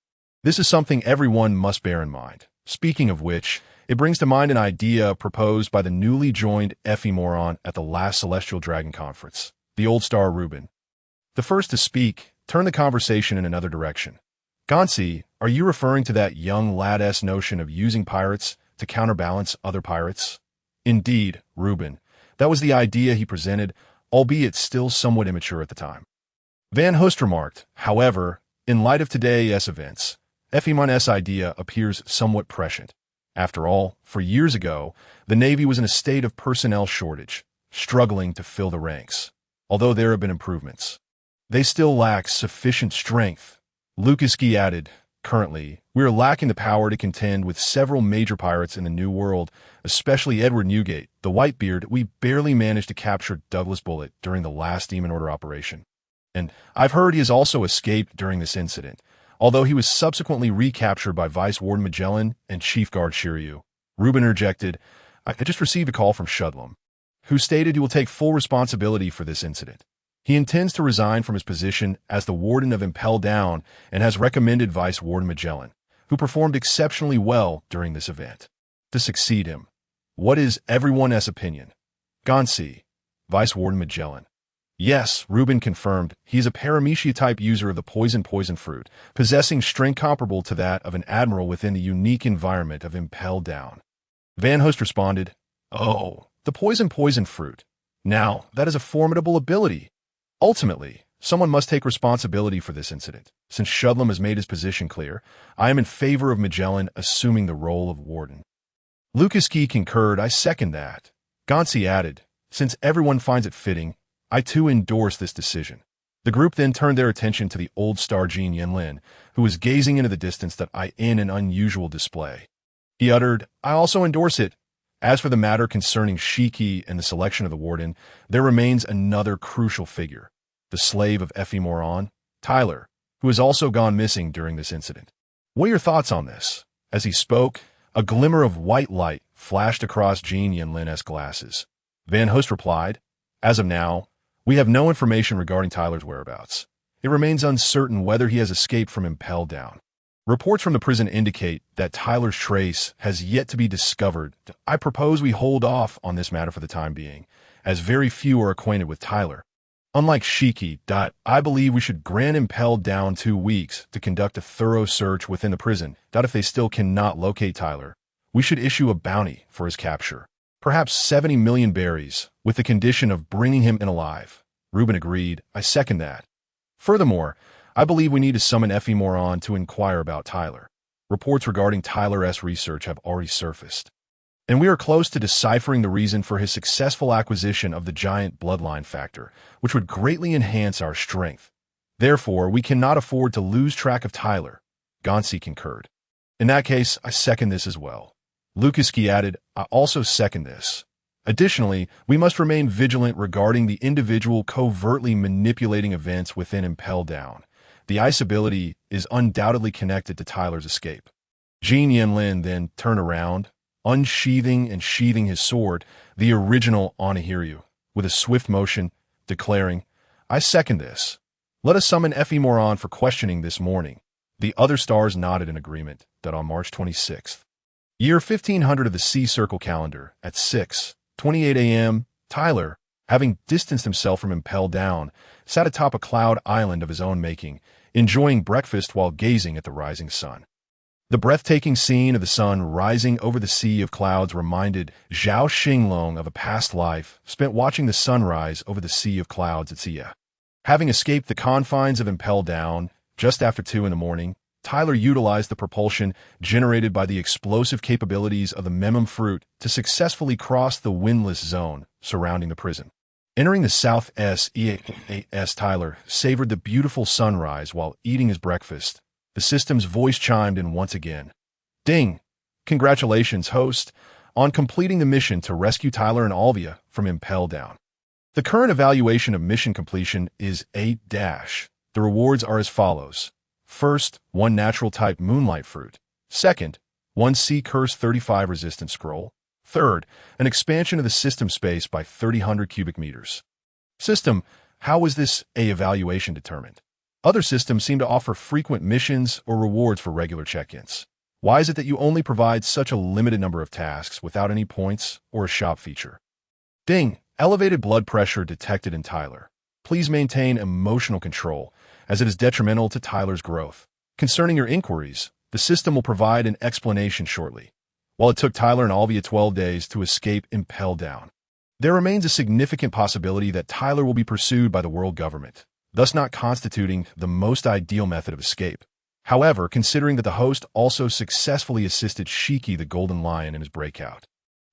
This is something everyone must bear in mind. Speaking of which, It brings to mind an idea proposed by the newly joined Moron at the last Celestial Dragon Conference, the old star Reuben. The first to speak turned the conversation in another direction. Gansi, are you referring to that young lad's notion of using pirates to counterbalance other pirates? Indeed, Reuben. That was the idea he presented, albeit still somewhat immature at the time. Van Host remarked, however, in light of today's events, Efemon's idea appears somewhat prescient. After all, for years ago, the Navy was in a state of personnel shortage, struggling to fill the ranks. Although there have been improvements, they still lack sufficient strength. Lukaski added, currently, we are lacking the power to contend with several major pirates in the New World, especially Edward Newgate, the Whitebeard. We barely managed to capture Douglas Bullet during the last Demon Order operation. And I've heard he has also escaped during this incident, although he was subsequently recaptured by Vice Warden Magellan and Chief Guard Shiryu. Reuben interjected, I just received a call from Shudlam, who stated he will take full responsibility for this incident. He intends to resign from his position as the Warden of Impel Down and has recommended Vice Warden Magellan, who performed exceptionally well during this event, to succeed him. What is everyone's opinion? Gansi, Vice Warden Magellan. Yes, Reuben confirmed. He is a paramecia-type user of the poison fruit, possessing strength comparable to that of an admiral within the unique environment of Impel Down. Van Host responded, oh, the poison fruit. Now, that is a formidable ability. Ultimately, someone must take responsibility for this incident. Since Shudlam has made his position clear, I am in favor of Magellan assuming the role of warden. Lukaski concurred, I second that. Gansi added, since everyone finds it fitting, I too endorse this decision. The group then turned their attention to the old star Jin Yanlin, who was gazing into the distance in an unusual display. He uttered, I also endorse it. As for the matter concerning Shiki and the selection of the warden, there remains another crucial figure, the slave of Moron, Tyler, who has also gone missing during this incident. What are your thoughts on this? As he spoke, a glimmer of white light flashed across Jin Yanlin's glasses. Van Host replied, as of now, we have no information regarding Tyler's whereabouts. It remains uncertain whether he has escaped from Impel Down. Reports from the prison indicate that Tyler's trace has yet to be discovered. I propose we hold off on this matter for the time being, as very few are acquainted with Tyler. Unlike Shiki, I believe we should grant Impel Down 2 weeks to conduct a thorough search within the prison. If they still cannot locate Tyler, we should issue a bounty for his capture. Perhaps 70 million berries, with the condition of bringing him in alive. Reuben agreed, I second that. Furthermore, I believe we need to summon Moron to inquire about Tyler. Reports regarding Tyler's research have already surfaced, and we are close to deciphering the reason for his successful acquisition of the giant bloodline factor, which would greatly enhance our strength. Therefore, we cannot afford to lose track of Tyler. Gansi concurred. In that case, I second this as well. Lukaski added, I also second this. Additionally, we must remain vigilant regarding the individual covertly manipulating events within Impel Down. The ice ability is undoubtedly connected to Tyler's escape. Jin Yanlin then turned around, unsheathing and sheathing his sword, the original Onihiryu, with a swift motion, declaring, I second this. Let us summon Moron for questioning this morning. The other stars nodded in agreement that on March 26th, year 1500 of the Sea Circle calendar, at 6:28 a.m., Tyler, having distanced himself from Impel Down, sat atop a cloud island of his own making, enjoying breakfast while gazing at the rising sun. The breathtaking scene of the sun rising over the sea of clouds reminded Zhao Xinglong of a past life spent watching the sunrise over the sea of clouds at Xia. Having escaped the confines of Impel Down just after 2 in the morning, Tyler utilized the propulsion generated by the explosive capabilities of the memum fruit to successfully cross the windless zone surrounding the prison. Entering the South EAS, Tyler savored the beautiful sunrise while eating his breakfast. The system's voice chimed in once again. Ding! Congratulations, host, on completing the mission to rescue Tyler and Alvia from Impel Down. The current evaluation of mission completion is 8-. The rewards are as follows. First, 1 natural-type moonlight fruit. Second, 1 Sea Curse 35 resistant scroll. Third, an expansion of the system space by 3,000 cubic meters. System, how was this evaluation determined? Other systems seem to offer frequent missions or rewards for regular check-ins. Why is it that you only provide such a limited number of tasks without any points or a shop feature? Ding! Elevated blood pressure detected in Tyler. Please maintain emotional control, as it is detrimental to Tyler's growth. Concerning your inquiries, the system will provide an explanation shortly. While it took Tyler and Alvia 12 days to escape impelled down, there remains a significant possibility that Tyler will be pursued by the world government, thus not constituting the most ideal method of escape. However, considering that the host also successfully assisted Shiki the Golden Lion in his breakout,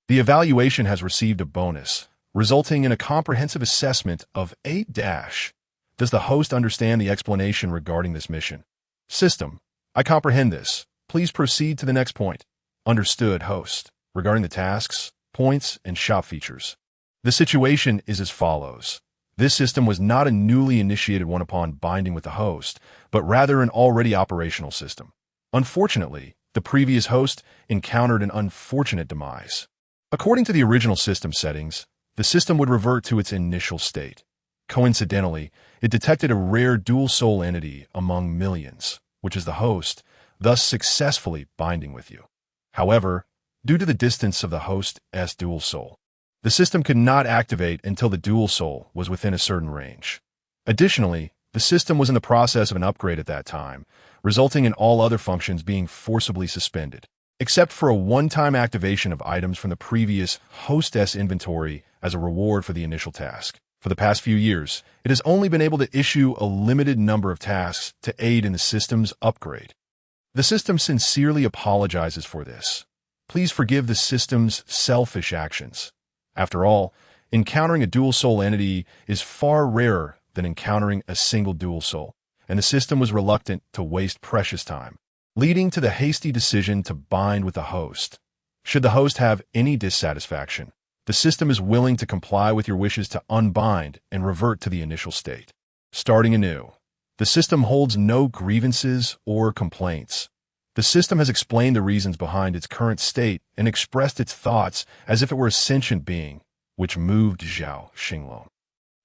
the evaluation has received a bonus, resulting in a comprehensive assessment of 8-. Does the host understand the explanation regarding this mission? System: I comprehend this. Please proceed to the next point. Understood, host. Regarding the tasks, points, and shop features, the situation is as follows. This system was not a newly initiated one upon binding with the host, but rather an already operational system. Unfortunately, the previous host encountered an unfortunate demise. According to the original system settings, the system would revert to its initial state. Coincidentally, it detected a rare dual soul entity among millions, which is the host, thus successfully binding with you. However, due to the distance of the host's dual soul, the system could not activate until the dual soul was within a certain range. Additionally, the system was in the process of an upgrade at that time, resulting in all other functions being forcibly suspended, except for a one-time activation of items from the previous host's inventory as a reward for the initial task. For the past few years, it has only been able to issue a limited number of tasks to aid in the system's upgrade. The system sincerely apologizes for this. Please forgive the system's selfish actions. After all, encountering a dual soul entity is far rarer than encountering a single dual soul, and the system was reluctant to waste precious time, leading to the hasty decision to bind with the host. Should the host have any dissatisfaction, the system is willing to comply with your wishes to unbind and revert to the initial state. Starting anew, the system holds no grievances or complaints. The system has explained the reasons behind its current state and expressed its thoughts as if it were a sentient being, which moved Zhao Xinglong.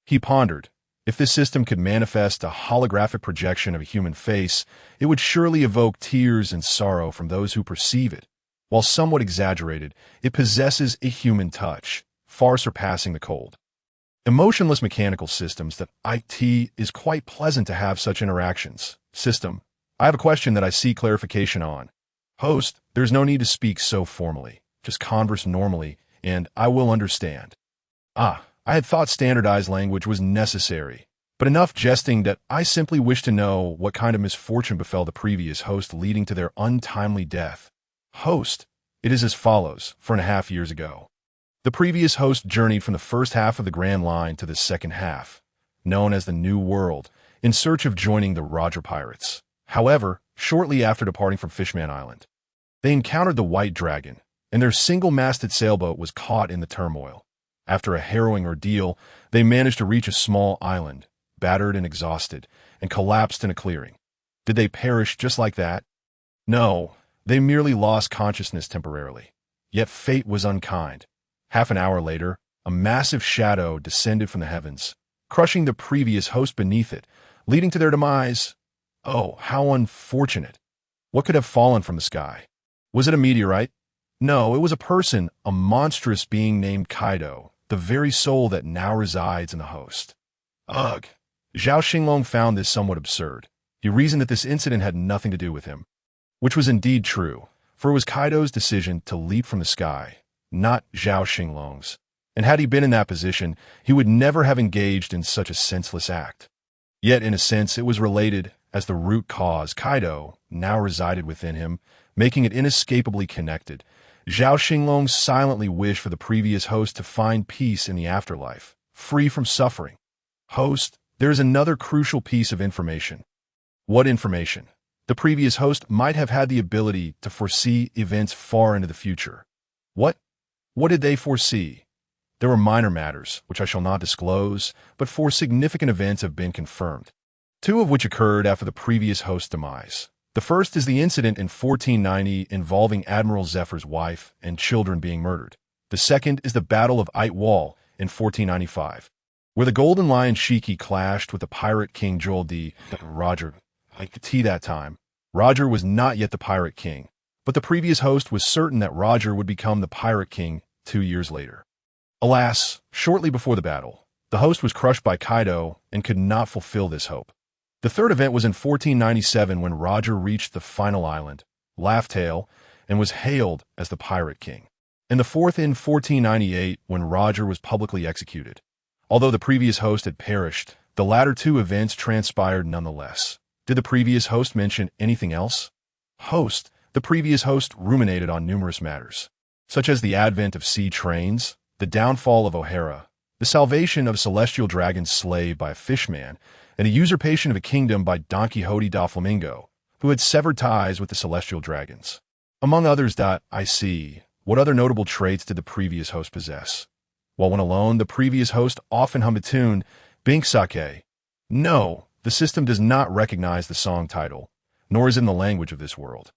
He pondered, if this system could manifest a holographic projection of a human face, it would surely evoke tears and sorrow from those who perceive it. While somewhat exaggerated, it possesses a human touch, far surpassing the cold, emotionless mechanical systems that it is quite pleasant to have such interactions. System: I have a question that I seek clarification on. Host: there's no need to speak so formally. Just converse normally, and I will understand. I had thought standardized language was necessary, but enough jesting that I simply wish to know what kind of misfortune befell the previous host leading to their untimely death. Host: it is as follows. 4.5 years ago, the previous host journeyed from the first half of the Grand Line to the second half, known as the New World, in search of joining the Roger Pirates. However, shortly after departing from Fishman Island, they encountered the White Dragon, and their single-masted sailboat was caught in the turmoil. After a harrowing ordeal, they managed to reach a small island, battered and exhausted, and collapsed in a clearing. Did they perish just like that? No, they merely lost consciousness temporarily. Yet fate was unkind. Half an hour later, a massive shadow descended from the heavens, crushing the previous host beneath it, leading to their demise. Oh, how unfortunate. What could have fallen from the sky? Was it a meteorite? No, it was a person, a monstrous being named Kaido, the very soul that now resides in the host. Ugh. Zhao Xinglong found this somewhat absurd. He reasoned that this incident had nothing to do with him, which was indeed true, for it was Kaido's decision to leap from the sky, not Zhao Xinglong's. And had he been in that position, he would never have engaged in such a senseless act. Yet, in a sense, it was related, as the root cause, Kaido, now resided within him, making it inescapably connected. Zhao Xinglong silently wished for the previous host to find peace in the afterlife, free from suffering. Host: there is another crucial piece of information. What information? The previous host might have had the ability to foresee events far into the future. What? What did they foresee? There were minor matters, which I shall not disclose, but 4 significant events have been confirmed, 2 of which occurred after the previous host's demise. The first is the incident in 1490 involving Admiral Zephyr's wife and children being murdered. The second is the Battle of Ite Wall in 1495, where the Golden Lion Shiki clashed with the Pirate King Joel D. Roger. That time, Roger was not yet the Pirate King, But the previous host was certain that Roger would become the Pirate King 2 years later. Alas, shortly before the battle, the host was crushed by Kaido and could not fulfill this hope. The third event was in 1497 when Roger reached the final island, Laugh Tale, and was hailed as the Pirate King. And the fourth in 1498 when Roger was publicly executed. Although the previous host had perished, the latter two events transpired nonetheless. Did the previous host mention anything else? The previous host ruminated on numerous matters, such as the advent of sea trains, the downfall of O'Hara, the salvation of a celestial dragon's slave by a fishman, and the usurpation of a kingdom by Don Quixote da Flamingo, who had severed ties with the celestial dragons. Among others. I see. What other notable traits did the previous host possess? While when alone, the previous host often hummed a tune, Bink Sake. No, the system does not recognize the song title, nor is it in the language of this world.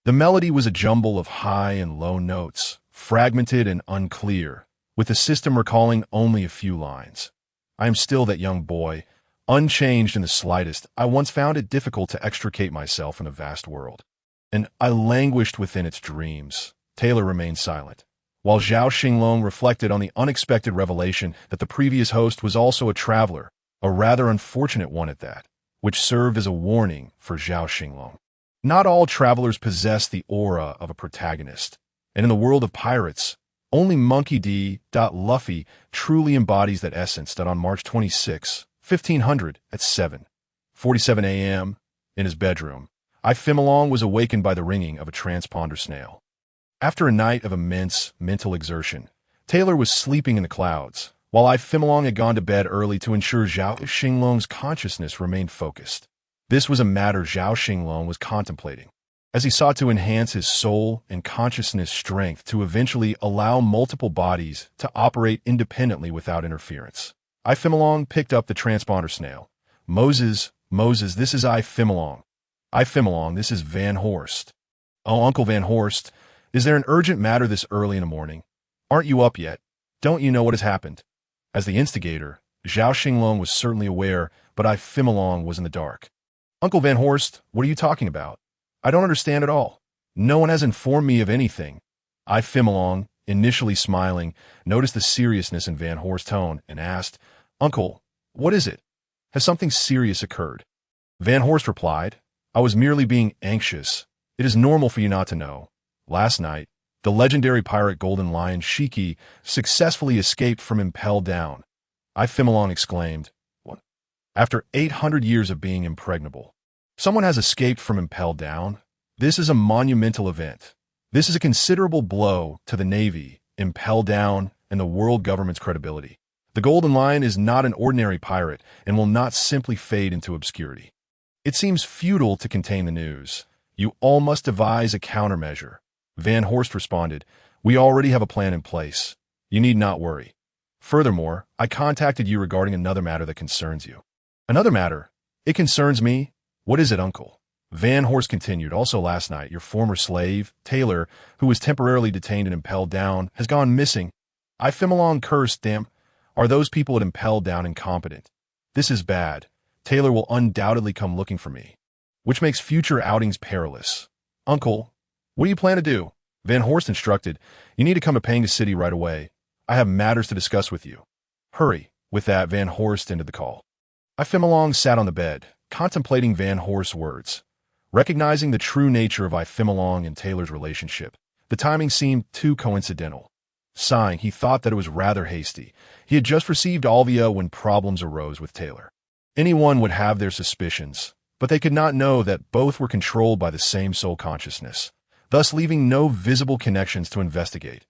The melody was a jumble of high and low notes, fragmented and unclear, with the system recalling only a few lines. I am still that young boy, unchanged in the slightest. I once found it difficult to extricate myself in a vast world, and I languished within its dreams. Taylor remained silent, while Zhao Xinglong reflected on the unexpected revelation that the previous host was also a traveler, a rather unfortunate one at that, which served as a warning for Zhao Xinglong. Not all travelers possess the aura of a protagonist, and in the world of pirates, only Monkey D. Luffy truly embodies that essence. On March 26, 1500, at 7:47 a.m., in his bedroom, Ifimilong was awakened by the ringing of a transponder snail. After a night of immense mental exertion, Taylor was sleeping in the clouds, while Ifimilong had gone to bed early to ensure Zhao Xinglong's consciousness remained focused. This was a matter Zhao Xinglong was contemplating, as he sought to enhance his soul and consciousness strength to eventually allow multiple bodies to operate independently without interference. Ifimilong picked up the transponder snail. Moses, this is Ifimilong. Ifimilong, this is Van Horst. Oh, Uncle Van Horst, is there an urgent matter this early in the morning? Aren't you up yet? Don't you know what has happened? As the instigator, Zhao Xinglong was certainly aware, but Ifimilong was in the dark. Uncle Van Horst, what are you talking about? I don't understand at all. No one has informed me of anything. Ifimilong, initially smiling, noticed the seriousness in Van Horst's tone and asked, Uncle, what is it? Has something serious occurred? Van Horst replied, I was merely being anxious. It is normal for you not to know. Last night, the legendary pirate Golden Lion Shiki successfully escaped from Impel Down. Ifimilong exclaimed, What? After 800 years of being impregnable, someone has escaped from Impel Down? This is a monumental event. This is a considerable blow to the Navy, Impel Down, and the world government's credibility. The Golden Lion is not an ordinary pirate and will not simply fade into obscurity. It seems futile to contain the news. You all must devise a countermeasure. Van Horst responded, We already have a plan in place. You need not worry. Furthermore, I contacted you regarding another matter that concerns you. Another matter? It concerns me? What is it, Uncle? Van Horst continued, Also last night, your former slave, Taylor, who was temporarily detained and impelled down, has gone missing. Ifimilong cursed, damn. Are those people at Impel Down incompetent? This is bad. Taylor will undoubtedly come looking for me, which makes future outings perilous. Uncle, what do you plan to do? Van Horst instructed, You need to come to Panga City right away. I have matters to discuss with you. Hurry. With that, Van Horst ended the call. Ifimilong sat on the bed, contemplating Van Horst's words. Recognizing the true nature of Ifimilong and Taylor's relationship, the timing seemed too coincidental. Sighing, he thought that it was rather hasty. He had just received Alvia when problems arose with Taylor. Anyone would have their suspicions, but they could not know that both were controlled by the same soul consciousness, thus leaving no visible connections to investigate.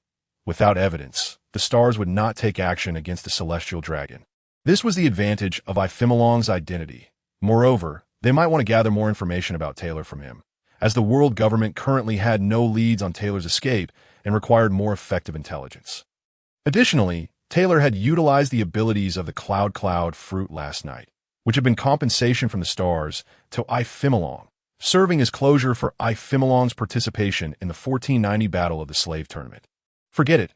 Without evidence, the stars would not take action against the celestial dragon. This was the advantage of Ifimilong's identity. Moreover, they might want to gather more information about Taylor from him, as the world government currently had no leads on Taylor's escape and required more effective intelligence. Additionally, Taylor had utilized the abilities of the Cloud fruit last night, which had been compensation from the stars, to Ifimilong, serving as closure for Ifimilong's participation in the 1490 battle of the slave tournament. Forget it.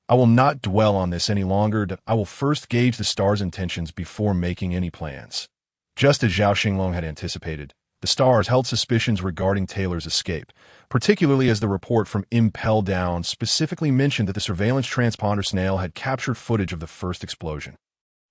I will not dwell on this any longer. I will first gauge the stars' intentions before making any plans. Just as Zhao Xinglong had anticipated, The stars held suspicions regarding Taylor's escape, particularly as the report from Impel Down specifically mentioned that the surveillance transponder snail had captured footage of the first explosion,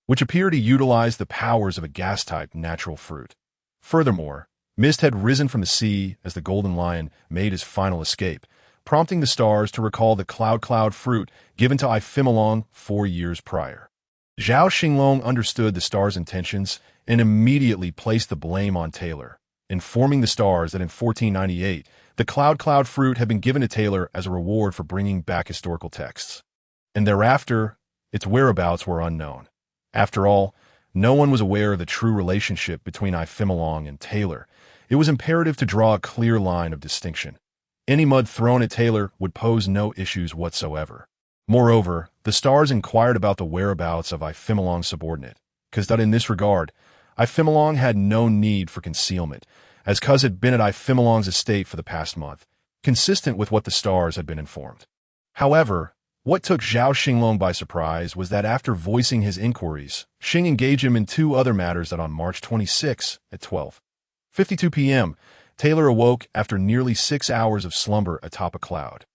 which appeared to utilize the powers of a gas-type natural fruit. Furthermore, mist had risen from the sea as the golden lion made his final escape, prompting the stars to recall the cloud fruit given to Ifimilong 4 years prior. Zhao Xinglong understood the stars' intentions and immediately placed the blame on Taylor, informing the stars that in 1498, the cloud fruit had been given to Taylor as a reward for bringing back historical texts. And thereafter, its whereabouts were unknown. After all, no one was aware of the true relationship between Ifimilong and Taylor. It was imperative to draw a clear line of distinction. Any mud thrown at Taylor would pose no issues whatsoever. Moreover, the stars inquired about the whereabouts of Ifimilong's subordinate, because in this regard, Ifimilong had no need for concealment, as Cuz had been at Ifimilong's estate for the past month, consistent with what the stars had been informed. However, what took Zhao Xinglong by surprise was that after voicing his inquiries, Xing engaged him in 2 other matters that on March 26 at 12:52 p.m., Taylor awoke after nearly 6 hours of slumber atop a cloud.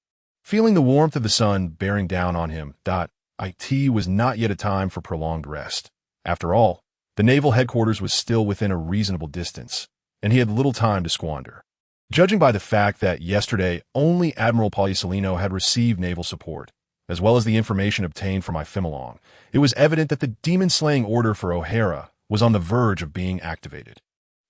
Feeling the warmth of the sun bearing down on him, it was not yet a time for prolonged rest. After all, the naval headquarters was still within a reasonable distance, and he had little time to squander. Judging by the fact that yesterday only Admiral Paulicelino had received naval support, as well as the information obtained from Ifimilong, it was evident that the demon-slaying order for O'Hara was on the verge of being activated.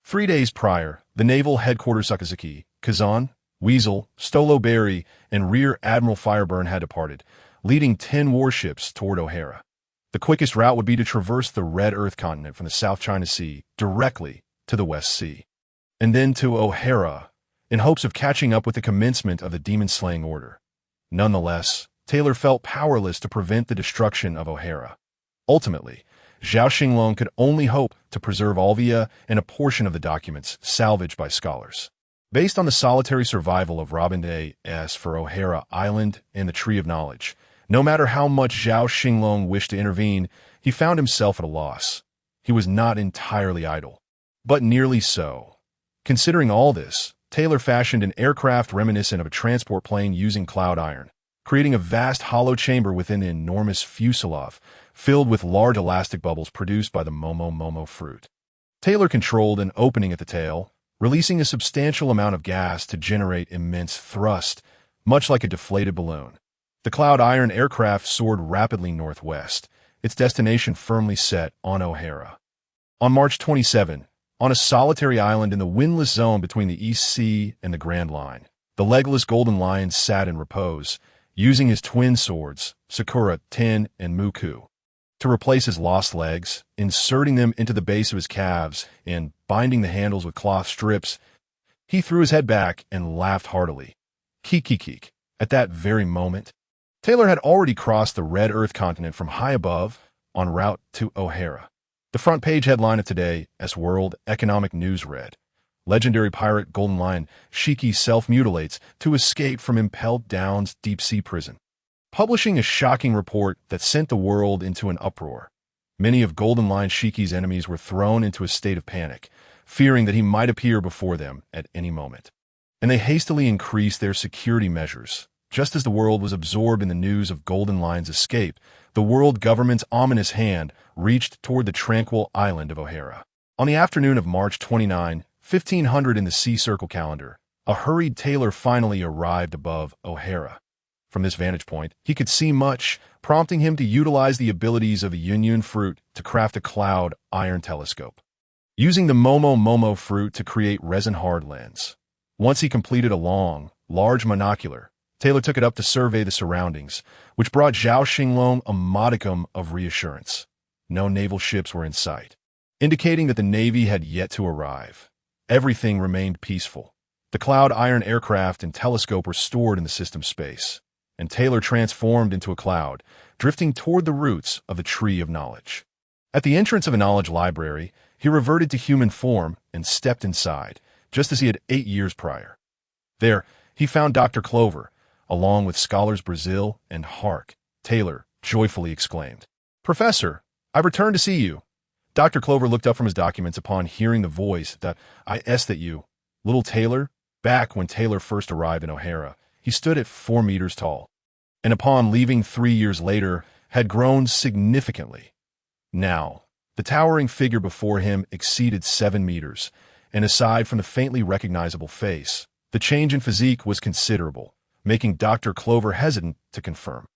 3 days prior, the naval headquarters Sakazaki, Kazan, Weasel, Stolo Berry, and Rear Admiral Fireburn had departed, leading 10 warships toward O'Hara. The quickest route would be to traverse the Red Earth continent from the South China Sea directly to the West Sea, and then to O'Hara, in hopes of catching up with the commencement of the demon-slaying order. Nonetheless, Taylor felt powerless to prevent the destruction of O'Hara. Ultimately, Zhao Xinglong could only hope to preserve Alvia and a portion of the documents salvaged by scholars. Based on the solitary survival of Robin Day S. for O'Hara Island and the Tree of Knowledge, no matter how much Zhao Xinglong wished to intervene, he found himself at a loss. He was not entirely idle, but nearly so. Considering all this, Taylor fashioned an aircraft reminiscent of a transport plane using cloud iron, creating a vast hollow chamber within an enormous fuselage filled with large elastic bubbles produced by the momo fruit. Taylor controlled an opening at the tail, releasing a substantial amount of gas to generate immense thrust, much like a deflated balloon. The cloud iron aircraft soared rapidly northwest, its destination firmly set on O'Hara. On March 27, on a solitary island in the windless zone between the East Sea and the Grand Line, the legless golden lion sat in repose, using his twin swords, Sakura, Ten, and Muku, to replace his lost legs, inserting them into the base of his calves and binding the handles with cloth strips. He threw his head back and laughed heartily. Keek. At that very moment, Taylor had already crossed the Red Earth continent from high above, en route to O'Hara. The front page headline of today's World Economic News read, "Legendary pirate Golden Lion Shiki self-mutilates to escape from Impel Down's deep-sea prison," publishing a shocking report that sent the world into an uproar. Many of Golden Lion Shiki's enemies were thrown into a state of panic, fearing that he might appear before them at any moment. And they hastily increased their security measures. Just as the world was absorbed in the news of Golden Lion's escape, the world government's ominous hand reached toward the tranquil island of O'Hara. On the afternoon of March 29, 1500 in the Sea Circle calendar, a hurried Taylor finally arrived above O'Hara. From this vantage point, he could see much, prompting him to utilize the abilities of the Yun fruit to craft a cloud iron telescope, using the momo fruit to create resin-hard lens. Once he completed a long, large monocular, Taylor took it up to survey the surroundings, which brought Zhao Xinglong a modicum of reassurance. No naval ships were in sight, indicating that the Navy had yet to arrive. Everything remained peaceful. The cloud iron aircraft and telescope were stored in the system space, and Taylor transformed into a cloud, drifting toward the roots of the Tree of Knowledge. At the entrance of a knowledge library, he reverted to human form and stepped inside, just as he had 8 years prior. There, he found Dr. Clover, along with scholars Brazil and Hark. Taylor joyfully exclaimed, "Professor, I've returned to see you." Dr. Clover looked up from his documents upon hearing the voice that I asked that you, little Taylor. Back when Taylor first arrived in O'Hara, he stood at 4 meters tall, and upon leaving 3 years later, had grown significantly. Now, the towering figure before him exceeded 7 meters, and aside from the faintly recognizable face, the change in physique was considerable, making Dr. Clover hesitant to confirm.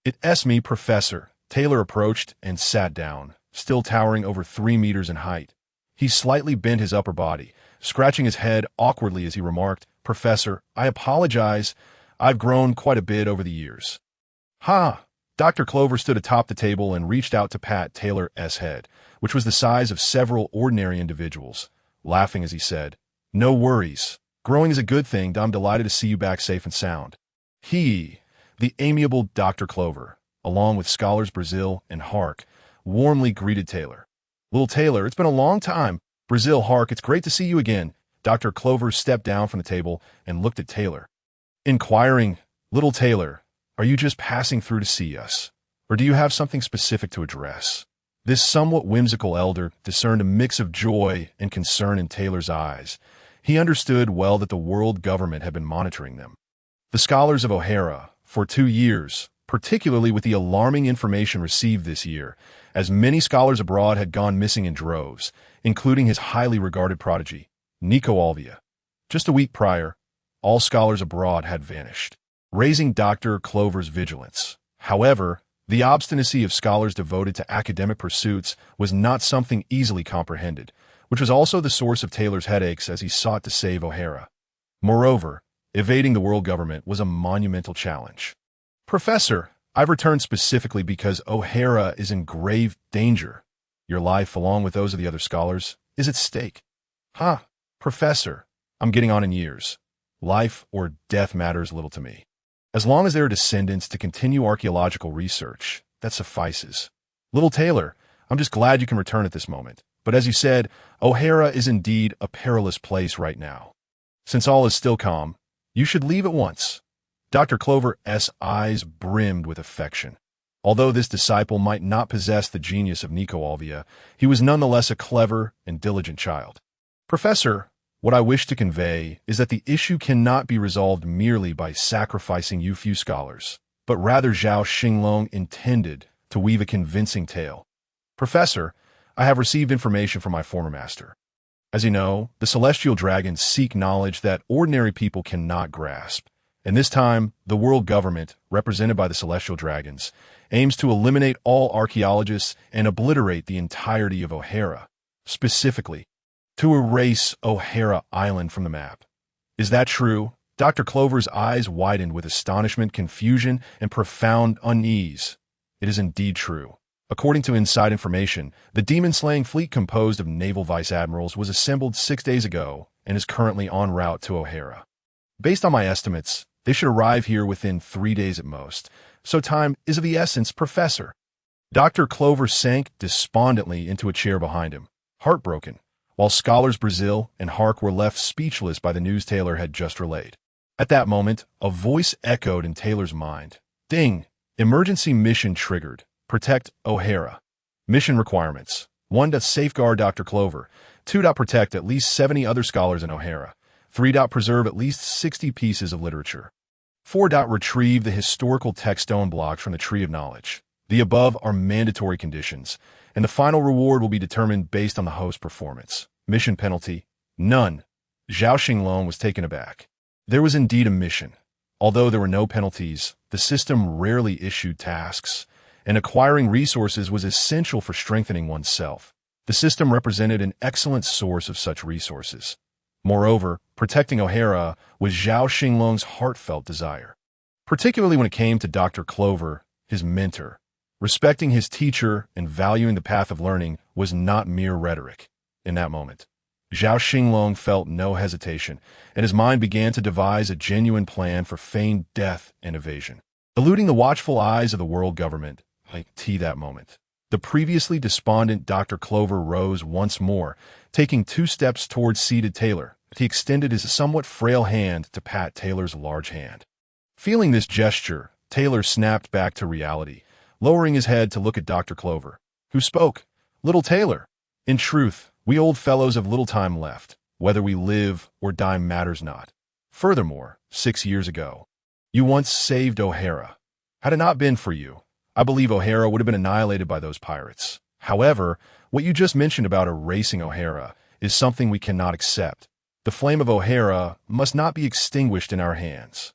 "It's me, Professor." Taylor approached and sat down, still towering over 3 meters in height. He slightly bent his upper body, scratching his head awkwardly as he remarked, "Professor, I apologize. I've grown quite a bit over the years." "Ha!" Dr. Clover stood atop the table and reached out to pat Taylor's head, which was the size of several ordinary individuals, laughing as he said, "No worries. Growing is a good thing. I'm delighted to see you back safe and sound." He, the amiable Dr. Clover, along with scholars Brazil and Hark, warmly greeted Taylor. "Little Taylor, it's been a long time. Brazil, Hark, it's great to see you again." Dr. Clover stepped down from the table and looked at Taylor, inquiring, "Little Taylor, are you just passing through to see us, or do you have something specific to address?" This somewhat whimsical elder discerned a mix of joy and concern in Taylor's eyes. He understood well that the world government had been monitoring them. The scholars of O'Hara, for 2 years, particularly with the alarming information received this year, as many scholars abroad had gone missing in droves, including his highly regarded prodigy, Nico Alvia. Just a week prior, all scholars abroad had vanished, raising Dr. Clover's vigilance. However, the obstinacy of scholars devoted to academic pursuits was not something easily comprehended, which was also the source of Taylor's headaches as he sought to save O'Hara. Moreover, evading the world government was a monumental challenge. "Professor, I've returned specifically because O'Hara is in grave danger. Your life, along with those of the other scholars, is at stake." "Ha, Professor, I'm getting on in years. Life or death matters little to me. As long as there are descendants to continue archaeological research, that suffices. Little Taylor, I'm just glad you can return at this moment. But as you said, O'Hara is indeed a perilous place right now. Since all is still calm, you should leave at once." Dr. Clover's eyes brimmed with affection. Although this disciple might not possess the genius of Nico Alvia, he was nonetheless a clever and diligent child. "Professor, what I wish to convey is that the issue cannot be resolved merely by sacrificing you few scholars, but rather Zhao Xinglong intended to weave a convincing tale. Professor, I have received information from my former master. As you know, the celestial dragons seek knowledge that ordinary people cannot grasp, and this time, the world government, represented by the celestial dragons, aims to eliminate all archaeologists and obliterate the entirety of O'Hara, specifically, to erase O'Hara Island from the map. Is that true?" Dr. Clover's eyes widened with astonishment, confusion, and profound unease. "It is indeed true. According to inside information, the demon-slaying fleet composed of naval vice-admirals was assembled 6 days ago and is currently en route to O'Hara. Based on my estimates, they should arrive here within 3 days at most, so time is of the essence, Professor." Dr. Clover sank despondently into a chair behind him, heartbroken, while scholars Brazil and Hark were left speechless by the news Taylor had just relayed. At that moment, a voice echoed in Taylor's mind. "Ding! Emergency mission triggered. Protect O'Hara. Mission requirements. 1. Safeguard Dr. Clover. 2. Protect at least 70 other scholars in O'Hara. 3. Preserve at least 60 pieces of literature. 4. Retrieve the historical text stone blocks from the Tree of Knowledge. The above are mandatory conditions, and the final reward will be determined based on the host's performance. Mission penalty? None." Zhao Xinglong was taken aback. There was indeed a mission. Although there were no penalties, the system rarely issued tasks, and acquiring resources was essential for strengthening oneself. The system represented an excellent source of such resources. Moreover, protecting O'Hara was Zhao Xinglong's heartfelt desire, particularly when it came to Dr. Clover, his mentor. Respecting his teacher and valuing the path of learning was not mere rhetoric. In that moment, Zhao Xinglong felt no hesitation, and his mind began to devise a genuine plan for feigned death and evasion. Eluding the watchful eyes of the world government, that moment, the previously despondent Dr. Clover rose once more, taking 2 steps towards seated Taylor. He extended his somewhat frail hand to pat Taylor's large hand. Feeling this gesture, Taylor snapped back to reality, lowering his head to look at Dr. Clover, who spoke. "Little Taylor, In truth, we old fellows have little time left. Whether we live or die matters not. Furthermore, 6 years ago, you once saved O'Hara. Had it not been for you, I believe O'Hara would have been annihilated by those pirates. However, what you just mentioned about erasing O'Hara is something we cannot accept. The flame of O'Hara must not be extinguished in our hands.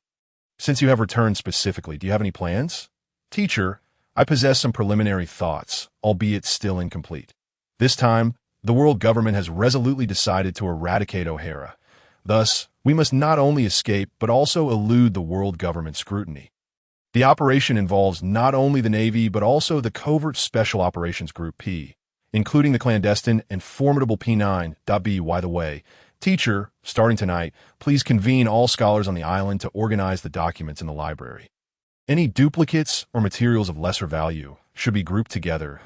Since you have returned specifically, do you have any plans? Teacher, I possess some preliminary thoughts, albeit still incomplete. This time, the world government has resolutely decided to eradicate O'Hara. Thus, we must not only escape but also elude the world government scrutiny. The operation involves not only the Navy but also the Covert Special Operations Group P, including the clandestine and formidable P9.B. By the way, teacher, starting tonight, please convene all scholars on the island to organize the documents in the library. Any duplicates or materials of lesser value should be grouped together.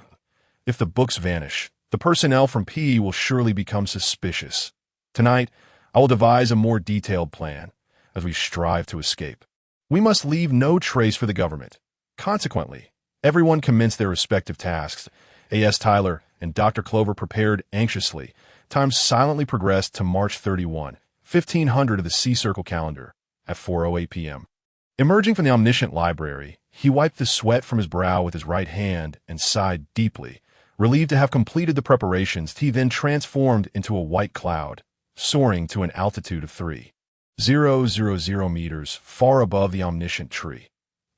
If the books vanish, the personnel from P will surely become suspicious. Tonight, I will devise a more detailed plan as we strive to escape. We must leave no trace for the government. Consequently, everyone commenced their respective tasks. A.S. Tyler and Dr. Clover prepared anxiously. Time silently progressed to March 31, 1500 of the Sea Circle calendar, at 4:08 p.m. Emerging from the omniscient library, he wiped the sweat from his brow with his right hand and sighed deeply. Relieved to have completed the preparations, he then transformed into a white cloud, soaring to an altitude of 3,000 meters far above the omniscient tree.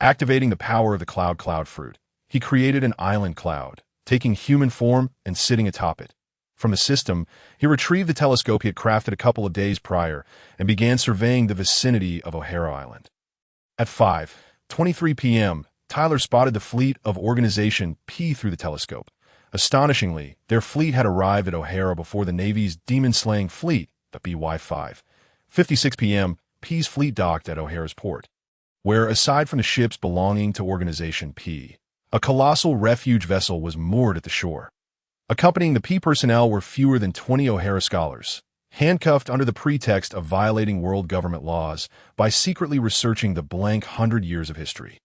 Activating the power of the cloud fruit, he created an island cloud, taking human form and sitting atop it. From the system, he retrieved the telescope he had crafted a couple of days prior and began surveying the vicinity of O'Hara Island. At 5:23 p.m., Tyler spotted the fleet of Organization P through the telescope. Astonishingly, their fleet had arrived at O'Hara before the Navy's demon-slaying fleet, the BY 5:56 p.m., P's fleet docked at O'Hara's port, where, aside from the ships belonging to Organization P, a colossal refuge vessel was moored at the shore. Accompanying the P personnel were fewer than 20 O'Hara scholars, handcuffed under the pretext of violating world government laws by secretly researching the blank 100 years of history.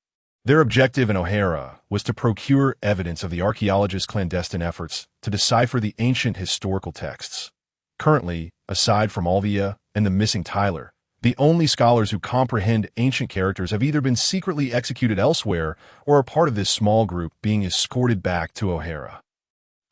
Their objective in O'Hara was to procure evidence of the archaeologists' clandestine efforts to decipher the ancient historical texts. Currently, aside from Alvia and the missing Tyler, the only scholars who comprehend ancient characters have either been secretly executed elsewhere or are part of this small group being escorted back to O'Hara.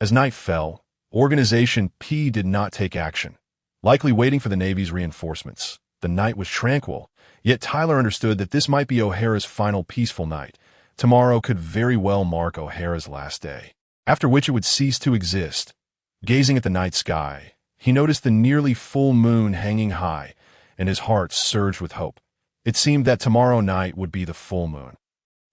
As night fell, Organization P did not take action, likely waiting for the Navy's reinforcements. The night was tranquil, yet Tyler understood that this might be O'Hara's final peaceful night. Tomorrow could very well mark O'Hara's last day, after which it would cease to exist. Gazing at the night sky, he noticed the nearly full moon hanging high, and his heart surged with hope. It seemed that tomorrow night would be the full moon.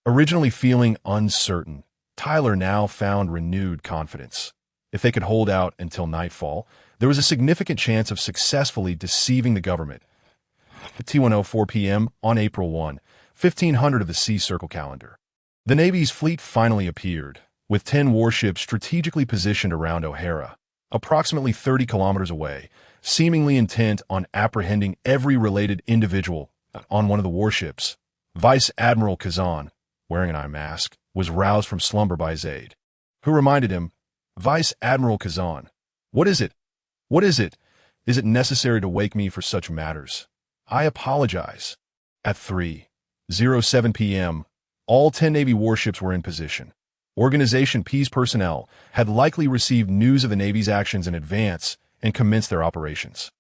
Originally feeling uncertain, Tyler now found renewed confidence. If they could hold out until nightfall, there was a significant chance of successfully deceiving the government. At 2:04 p.m. on April 1, 1500 of the Sea Circle calendar, the Navy's fleet finally appeared, with 10 warships strategically positioned around O'Hara, approximately 30 kilometers away, seemingly intent on apprehending every related individual. On one of the warships, Vice Admiral Kazan, wearing an eye mask, was roused from slumber by his aide, who reminded him, "Vice Admiral Kazan, what is it? What is it? Is it necessary to wake me for such matters? I apologize." At 3:07 p.m., all 10 Navy warships were in position. Organization P's personnel had likely received news of the Navy's actions in advance and commenced their operations.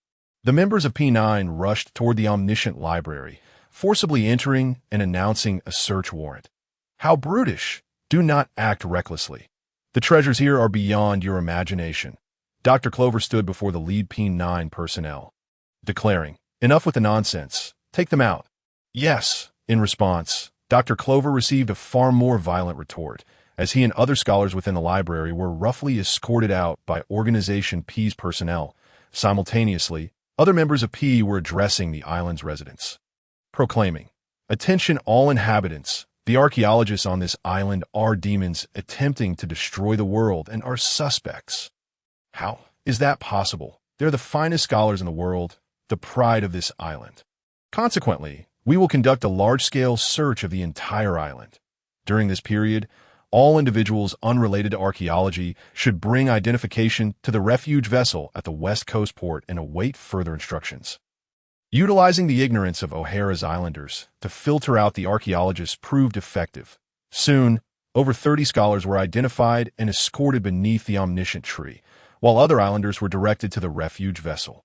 The members of P9 rushed toward the omniscient library, forcibly entering and announcing a search warrant. How brutish! Do not act recklessly. The treasures here are beyond your imagination. Dr. Clover stood before the lead P9 personnel, declaring, "Enough with the nonsense. Take them out." "Yes." In response, Dr. Clover received a far more violent retort, as he and other scholars within the library were roughly escorted out by Organization P's personnel. Simultaneously, other members of P were addressing the island's residents, proclaiming, "Attention all inhabitants. The archaeologists on this island are demons attempting to destroy the world and are suspects." How is that possible? They're the finest scholars in the world, the pride of this island. Consequently, we will conduct a large-scale search of the entire island. During this period, All individuals unrelated to archaeology should bring identification to the refuge vessel at the West Coast port and await further instructions. Utilizing the ignorance of O'Hara's islanders to filter out the archaeologists proved effective. Soon, over 30 scholars were identified and escorted beneath the omniscient tree, while other islanders were directed to the refuge vessel.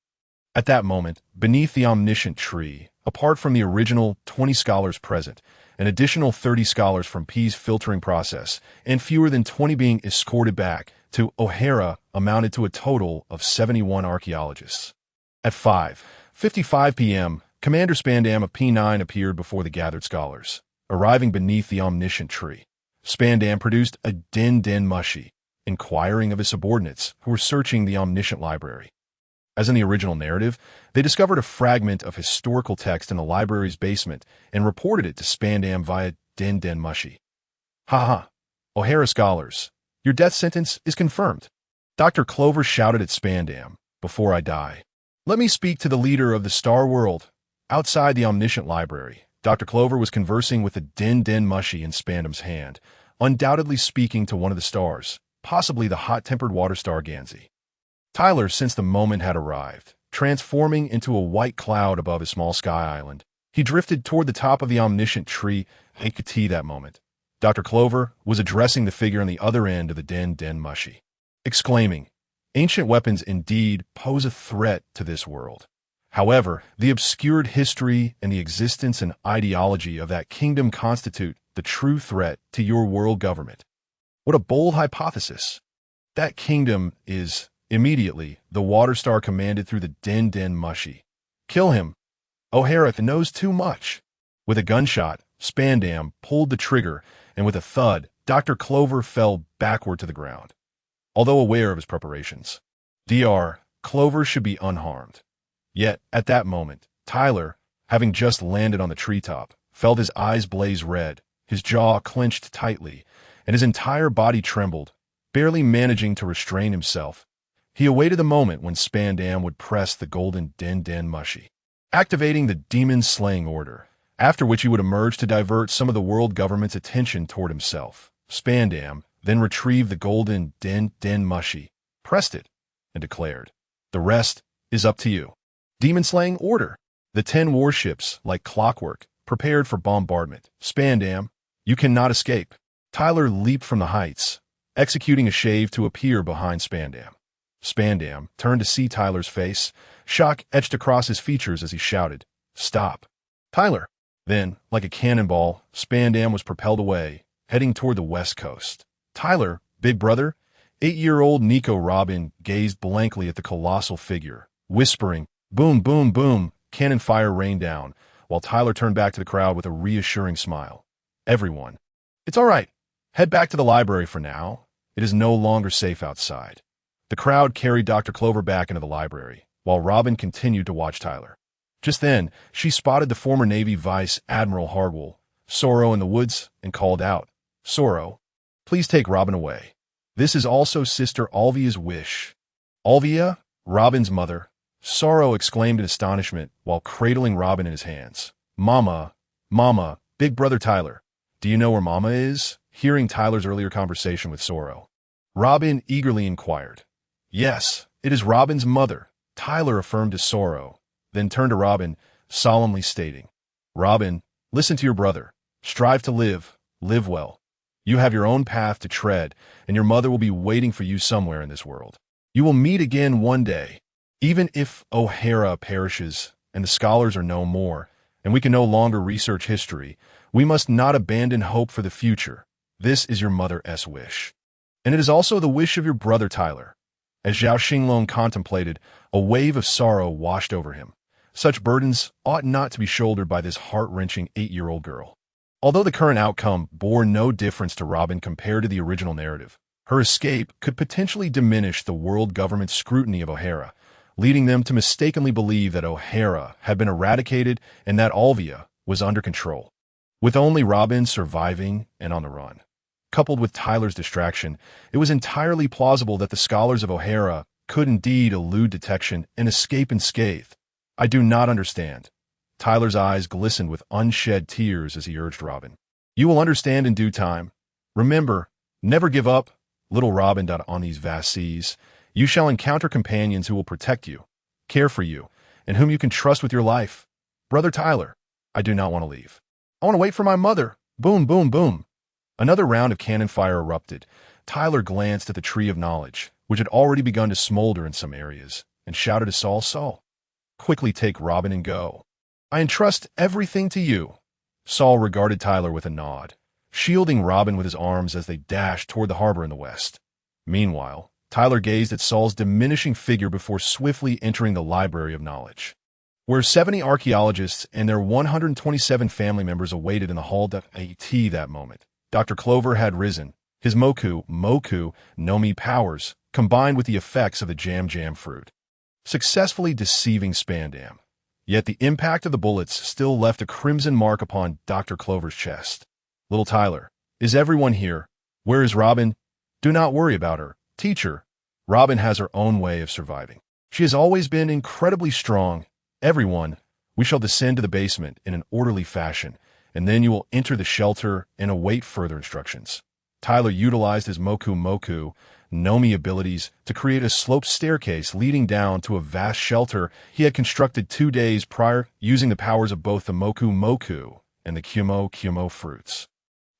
At that moment, beneath the omniscient tree, apart from the original 20 scholars present, an additional 30 scholars from P's filtering process, and fewer than 20 being escorted back to O'Hara amounted to a total of 71 archaeologists. At 5:55 p.m., Commander Spandam of P9 appeared before the gathered scholars. Arriving beneath the omniscient tree, Spandam produced a den mushy, inquiring of his subordinates who were searching the omniscient library. As in the original narrative, they discovered a fragment of historical text in the library's basement and reported it to Spandam via den mushy. "Ha ha! O'Hara scholars, your death sentence is confirmed." Dr. Clover shouted at Spandam, "Before I die, let me speak to the leader of the Star World." Outside the omniscient library, Dr. Clover was conversing with the den mushy in Spandam's hand, undoubtedly speaking to one of the stars, possibly the hot-tempered water star Ganzi. Tyler, since the moment had arrived, transforming into a white cloud above his small sky island, he drifted toward the top of the omniscient tree. He could see that moment. Dr. Clover was addressing the figure on the other end of the den mushy, exclaiming, "Ancient weapons indeed pose a threat to this world. However, the obscured history and the existence and ideology of that kingdom constitute the true threat to your world government." What a bold hypothesis. That kingdom is, immediately, the water star commanded through the den mushy. "Kill him. O'Hara knows too much." With a gunshot, Spandam pulled the trigger, and with a thud, Dr. Clover fell backward to the ground. Although aware of his preparations, Dr. Clover should be unharmed. Yet, at that moment, Tyler, having just landed on the treetop, felt his eyes blaze red, his jaw clenched tightly, and his entire body trembled. Barely managing to restrain himself, he awaited the moment when Spandam would press the golden den mushy, activating the demon-slaying order, after which he would emerge to divert some of the world government's attention toward himself. Spandam then retrieved the golden den mushy, pressed it, and declared, "The rest is up to you." Demon-slaying order. The 10 warships, like clockwork, prepared for bombardment. "Spandam, you cannot escape." Tyler leaped from the heights, executing a shave to appear behind Spandam. Spandam turned to see Tyler's face, shock etched across his features as he shouted, "Stop, Tyler!" Then, like a cannonball, Spandam was propelled away, heading toward the west coast. Tyler, big brother, 8-year-old Nico Robin gazed blankly at the colossal figure, whispering, "Boom, boom, boom," cannon fire rained down, while Tyler turned back to the crowd with a reassuring smile. "Everyone, it's all right. Head back to the library for now. It is no longer safe outside." The crowd carried Dr. Clover back into the library, while Robin continued to watch Tyler. Just then, she spotted the former Navy Vice Admiral Hardwell, Sorrow in the woods, and called out, "Sorrow, please take Robin away. This is also Sister Alvia's wish." "Alvia?" Robin's mother. Sorrow exclaimed in astonishment while cradling Robin in his hands. Mama, big brother Tyler, do you know where Mama is?" Hearing Tyler's earlier conversation with Sorrow, Robin eagerly inquired. "Yes, it is Robin's mother," Tyler affirmed to Sorrow, then turned to Robin, solemnly stating, "Robin, listen to your brother. Strive to live well. You have your own path to tread, and your mother will be waiting for you somewhere in this world. You will meet again one day. Even if O'Hara perishes and the scholars are no more, and we can no longer research history, we must not abandon hope for the future. This is your mother's wish. And it is also the wish of your brother Tyler." As Zhao Xinglong contemplated, a wave of sorrow washed over him. Such burdens ought not to be shouldered by this heart-wrenching 8-year-old girl. Although the current outcome bore no difference to Robin compared to the original narrative, her escape could potentially diminish the world government's scrutiny of O'Hara, leading them to mistakenly believe that O'Hara had been eradicated and that Alvia was under control. With only Robin surviving and on the run, coupled with Tyler's distraction, it was entirely plausible that the scholars of O'Hara could indeed elude detection and escape unscathed. "I do not understand." Tyler's eyes glistened with unshed tears as he urged Robin. "You will understand in due time. Remember, Never give up, little Robin. On these vast seas, you shall encounter companions who will protect you, care for you, and whom you can trust with your life. Brother Tyler, I do not want to leave. I want to wait for my mother. Boom, boom, boom. Another round of cannon fire erupted. Tyler glanced at the tree of knowledge, which had already begun to smolder in some areas, and shouted to Saul, Saul, quickly take Robin and go. I entrust everything to you. Saul regarded Tyler with a nod, shielding Robin with his arms as they dashed toward the harbor in the west. Meanwhile, Tyler gazed at Saul's diminishing figure before swiftly entering the library of knowledge, where 70 archaeologists and their 127 family members awaited in the hall that moment. Dr. Clover had risen, his Moku no Mi powers, combined with the effects of the jam fruit, successfully deceiving Spandam. Yet the impact of the bullets still left a crimson mark upon Dr. Clover's chest. Little Tyler, is everyone here? Where is Robin? Do not worry about her, teacher. Robin has her own way of surviving. She has always been incredibly strong. Everyone, we shall descend to the basement in an orderly fashion, and then you will enter the shelter and await further instructions. Tyler utilized his Moku no Mi abilities to create a sloped staircase leading down to a vast shelter he had constructed 2 days prior using the powers of both the Moku and the Kumo fruits.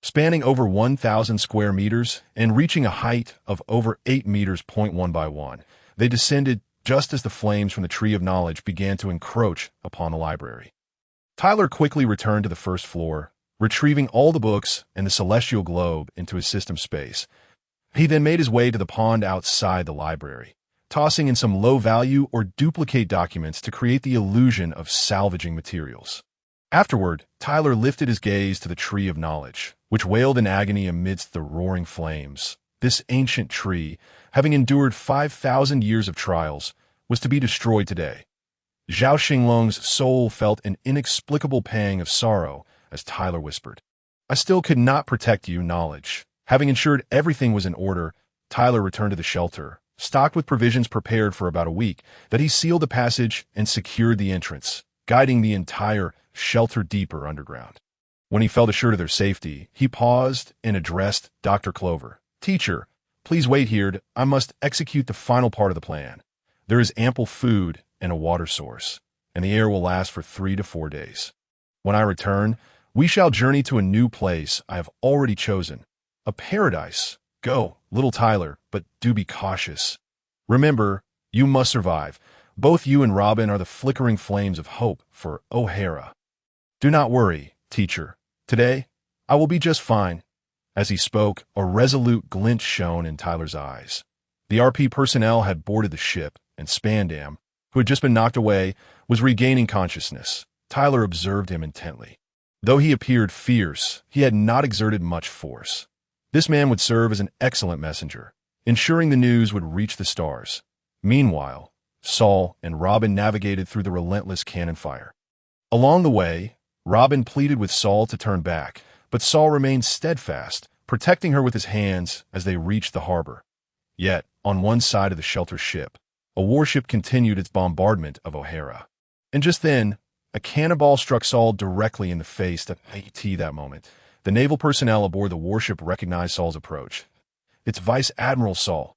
Spanning over 1,000 square meters and reaching a height of over 8 meters. 1 by 1, they descended just as the flames from the Tree of Knowledge began to encroach upon the library. Tyler quickly returned to the first floor, retrieving all the books and the celestial globe into his system space. He then made his way to the pond outside the library, tossing in some low-value or duplicate documents to create the illusion of salvaging materials. Afterward, Tyler lifted his gaze to the Tree of Knowledge, which wailed in agony amidst the roaring flames. This ancient tree, having endured 5,000 years of trials, was to be destroyed today. Zhao Xinglong's soul felt an inexplicable pang of sorrow as Tyler whispered, I still could not protect you, Knowledge. Having ensured everything was in order, Tyler returned to the shelter, stocked with provisions prepared for about a week, that he sealed the passage and secured the entrance, guiding the entire shelter deeper underground. When he felt assured of their safety, he paused and addressed Dr. Clover. Teacher, please wait here. I must execute the final part of the plan. There is ample food and a water source, and the air will last for 3 to 4 days. When I return, we shall journey to a new place I have already chosen, a paradise. Go, little Tyler, but do be cautious. Remember, you must survive. Both you and Robin are the flickering flames of hope for O'Hara. Do not worry, teacher. Today, I will be just fine. As he spoke, a resolute glint shone in Tyler's eyes. The RP personnel had boarded the ship, and Spandam, who had just been knocked away, was regaining consciousness. Tyler observed him intently. Though he appeared fierce, he had not exerted much force. This man would serve as an excellent messenger, ensuring the news would reach the stars. Meanwhile, Saul and Robin navigated through the relentless cannon fire. Along the way, Robin pleaded with Saul to turn back, but Saul remained steadfast, protecting her with his hands as they reached the harbor. Yet, on one side of the shelter ship, a warship continued its bombardment of O'Hara. And just then, a cannonball struck Saul directly in the face. That moment, the naval personnel aboard the warship recognized Saul's approach. It's Vice Admiral Saul.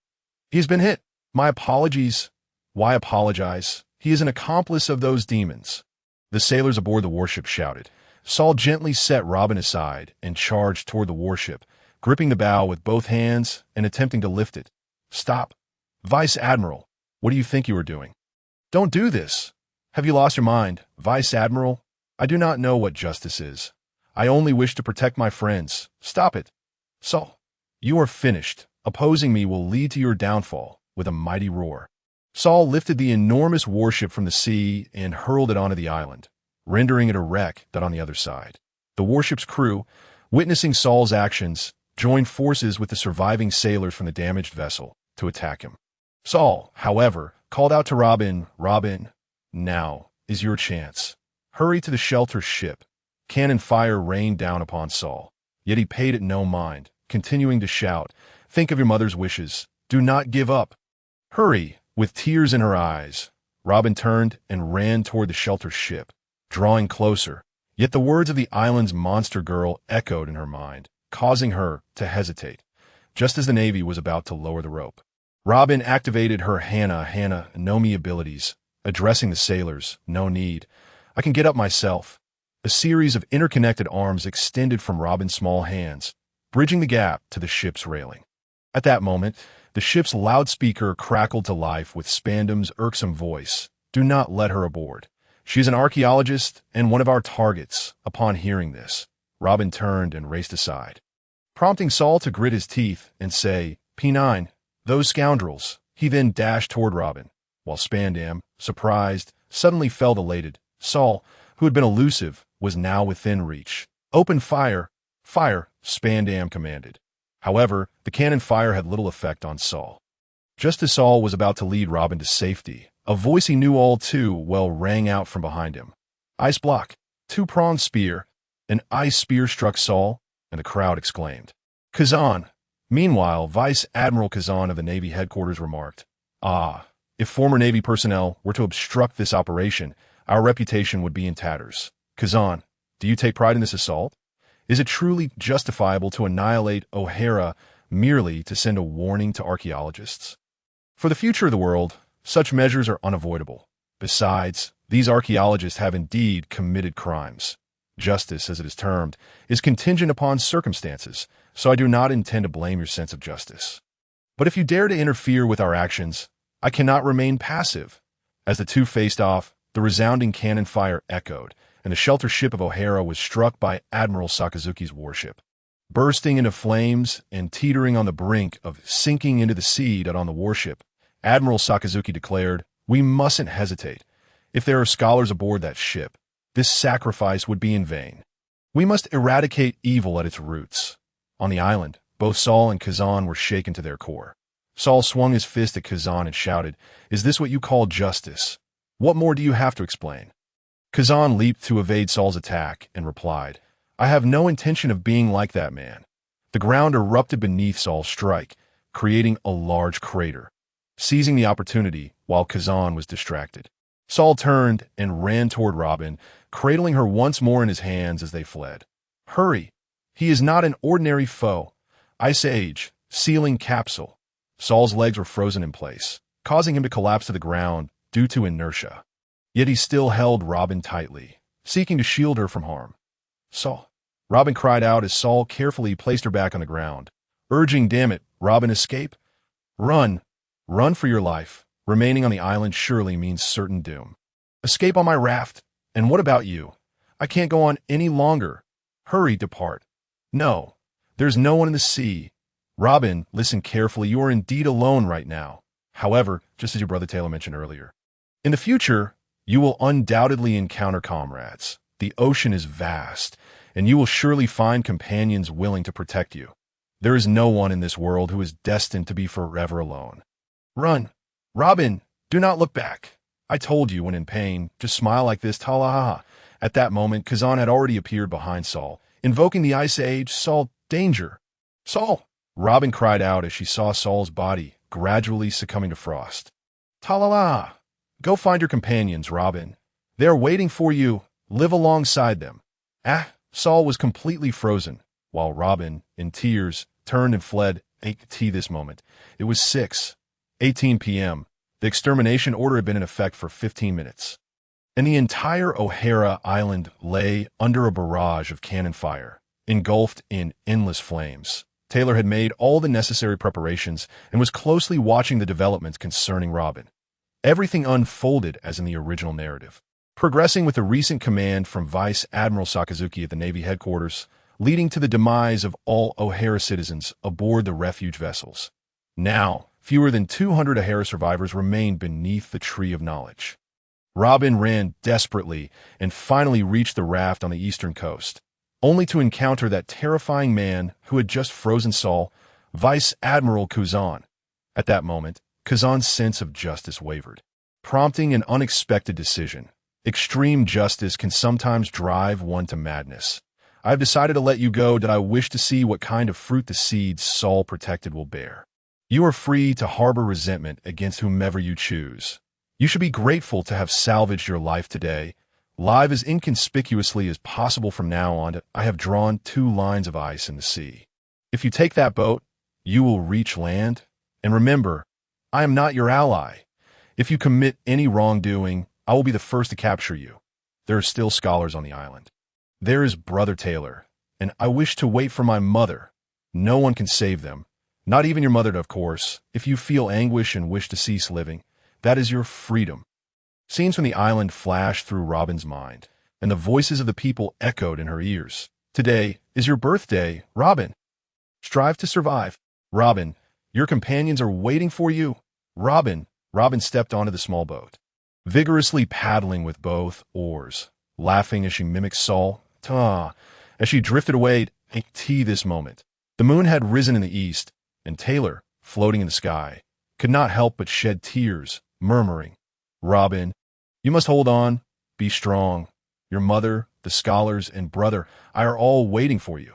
He has been hit. My apologies. Why apologize? He is an accomplice of those demons. The sailors aboard the warship shouted. Saul gently set Robin aside and charged toward the warship, gripping the bow with both hands and attempting to lift it. Stop. Vice Admiral, what do you think you are doing? Don't do this. Have you lost your mind, Vice Admiral? I do not know what justice is. I only wish to protect my friends. Stop it. Saul, you are finished. Opposing me will lead to your downfall. With a mighty roar, Saul lifted the enormous warship from the sea and hurled it onto the island, rendering it a wreck on the other side. The warship's crew, witnessing Saul's actions, joined forces with the surviving sailors from the damaged vessel to attack him. Saul, however, called out to Robin, Robin, now is your chance. Hurry to the shelter ship. Cannon fire rained down upon Saul, yet he paid it no mind, continuing to shout, think of your mother's wishes. Do not give up. Hurry. With tears in her eyes, Robin turned and ran toward the shelter ship, drawing closer. Yet the words of the island's monster girl echoed in her mind, causing her to hesitate. just as the Navy was about to lower the rope. Robin activated her Hana no Mi abilities, addressing the sailors. No need. I can get up myself. A series of interconnected arms extended from Robin's small hands, bridging the gap to the ship's railing. At that moment, the ship's loudspeaker crackled to life with Spandam's irksome voice. Do not let her aboard. She is an archaeologist and one of our targets. Upon hearing this, Robin turned and raced aside, prompting Saul to grit his teeth and say, P9, those scoundrels. He then dashed toward Robin, while Spandam, surprised, suddenly felt elated. Saul, who had been elusive, was now within reach. Open fire! Fire! Spandam commanded. However, the cannon fire had little effect on Saul. Just as Saul was about to lead Robin to safety, a voice he knew all too well rang out from behind him. Ice block, two-pronged spear. An ice spear struck Saul, and the crowd exclaimed, Kazan! Meanwhile, Vice Admiral Kazan of the Navy headquarters remarked, if former Navy personnel were to obstruct this operation, our reputation would be in tatters. Kazan, do you take pride in this assault? Is it truly justifiable to annihilate O'Hara merely to send a warning to archaeologists? For the future of the world, such measures are unavoidable. Besides, these archaeologists have indeed committed crimes. Justice, as it is termed, is contingent upon circumstances, so I do not intend to blame your sense of justice. But if you dare to interfere with our actions, I cannot remain passive. As the two faced off, the resounding cannon fire echoed, and the shelter ship of O'Hara was struck by Admiral Sakazuki's warship. Bursting into flames and teetering on the brink of sinking into the sea on the warship, Admiral Sakazuki declared, We mustn't hesitate. If there are scholars aboard that ship, this sacrifice would be in vain. We must eradicate evil at its roots. On the island, both Saul and Kazan were shaken to their core. Saul swung his fist at Kazan and shouted, Is this what you call justice? What more do you have to explain? Kazan leaped to evade Saul's attack and replied, I have no intention of being like that man. The ground erupted beneath Saul's strike, creating a large crater. Seizing the opportunity while Kazan was distracted, Saul turned and ran toward Robin, cradling her once more in his hands as they fled. Hurry! He is not an ordinary foe. Ice Age, sealing capsule. Saul's legs were frozen in place, causing him to collapse to the ground due to inertia. Yet he still held Robin tightly, seeking to shield her from harm. Saul! Robin cried out as Saul carefully placed her back on the ground, urging, Damn it, Robin, escape? Run! Run for your life. Remaining on the island surely means certain doom. Escape on my raft. And what about you? I can't go on any longer. Hurry, depart. No, there's no one in the sea. Robin, listen carefully. You are indeed alone right now. However, just as your brother Taylor mentioned earlier, in the future, you will undoubtedly encounter comrades. The ocean is vast, and you will surely find companions willing to protect you. There is no one in this world who is destined to be forever alone. Run. Robin, do not look back. I told you when in pain, just smile like this, ta-la-ha-ha. At that moment, Kazan had already appeared behind Saul, invoking the Ice Age. Saul, danger! Saul! Robin cried out as she saw Saul's body gradually succumbing to frost. Ta-la-la! Go find your companions, Robin. They are waiting for you. Live alongside them. Saul was completely frozen, while Robin, in tears, turned and fled. This moment. It was 6:18 p.m. The extermination order had been in effect for 15 minutes. And the entire O'Hara Island lay under a barrage of cannon fire, engulfed in endless flames. Taylor had made all the necessary preparations and was closely watching the developments concerning Robin. Everything unfolded as in the original narrative, progressing with the recent command from Vice Admiral Sakazuki at the Navy headquarters, leading to the demise of all O'Hara citizens aboard the refuge vessels. Now, fewer than 200 O'Hara survivors remained beneath the Tree of Knowledge. Robin ran desperately and finally reached the raft on the eastern coast, only to encounter that terrifying man who had just frozen Saul, Vice Admiral Kazan. At that moment, Kazan's sense of justice wavered, prompting an unexpected decision. Extreme justice can sometimes drive one to madness. I have decided to let you go that I wish to see what kind of fruit the seeds Saul protected will bear. You are free to harbor resentment against whomever you choose. You should be grateful to have salvaged your life today. Live as inconspicuously as possible from now on, I have drawn 2 lines of ice in the sea. If you take that boat, you will reach land. And remember, I am not your ally. If you commit any wrongdoing, I will be the first to capture you. There are still scholars on the island. There is Brother Taylor, and I wish to wait for my mother. No one can save them. Not even your mother, of course. If you feel anguish and wish to cease living, that is your freedom. Scenes from the island flashed through Robin's mind, and the voices of the people echoed in her ears. Today is your birthday, Robin. Strive to survive. Robin, your companions are waiting for you. Robin stepped onto the small boat, vigorously paddling with both oars, laughing as she mimicked Saul. As she drifted away this moment. The moon had risen in the east, and Taylor, floating in the sky, could not help but shed tears, murmuring, Robin, you must hold on, be strong. Your mother, the scholars, and brother, I are all waiting for you.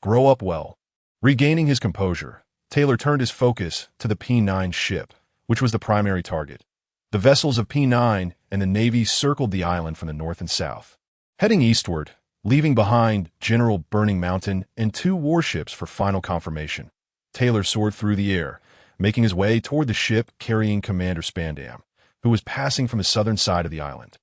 Grow up well. Regaining his composure, Taylor turned his focus to the P9 ship, which was the primary target. The vessels of P9 and the Navy circled the island from the north and south, heading eastward, leaving behind General Burning Mountain and 2 warships for final confirmation. Taylor soared through the air, making his way toward the ship carrying Commander Spandam, who was passing from the southern side of the island.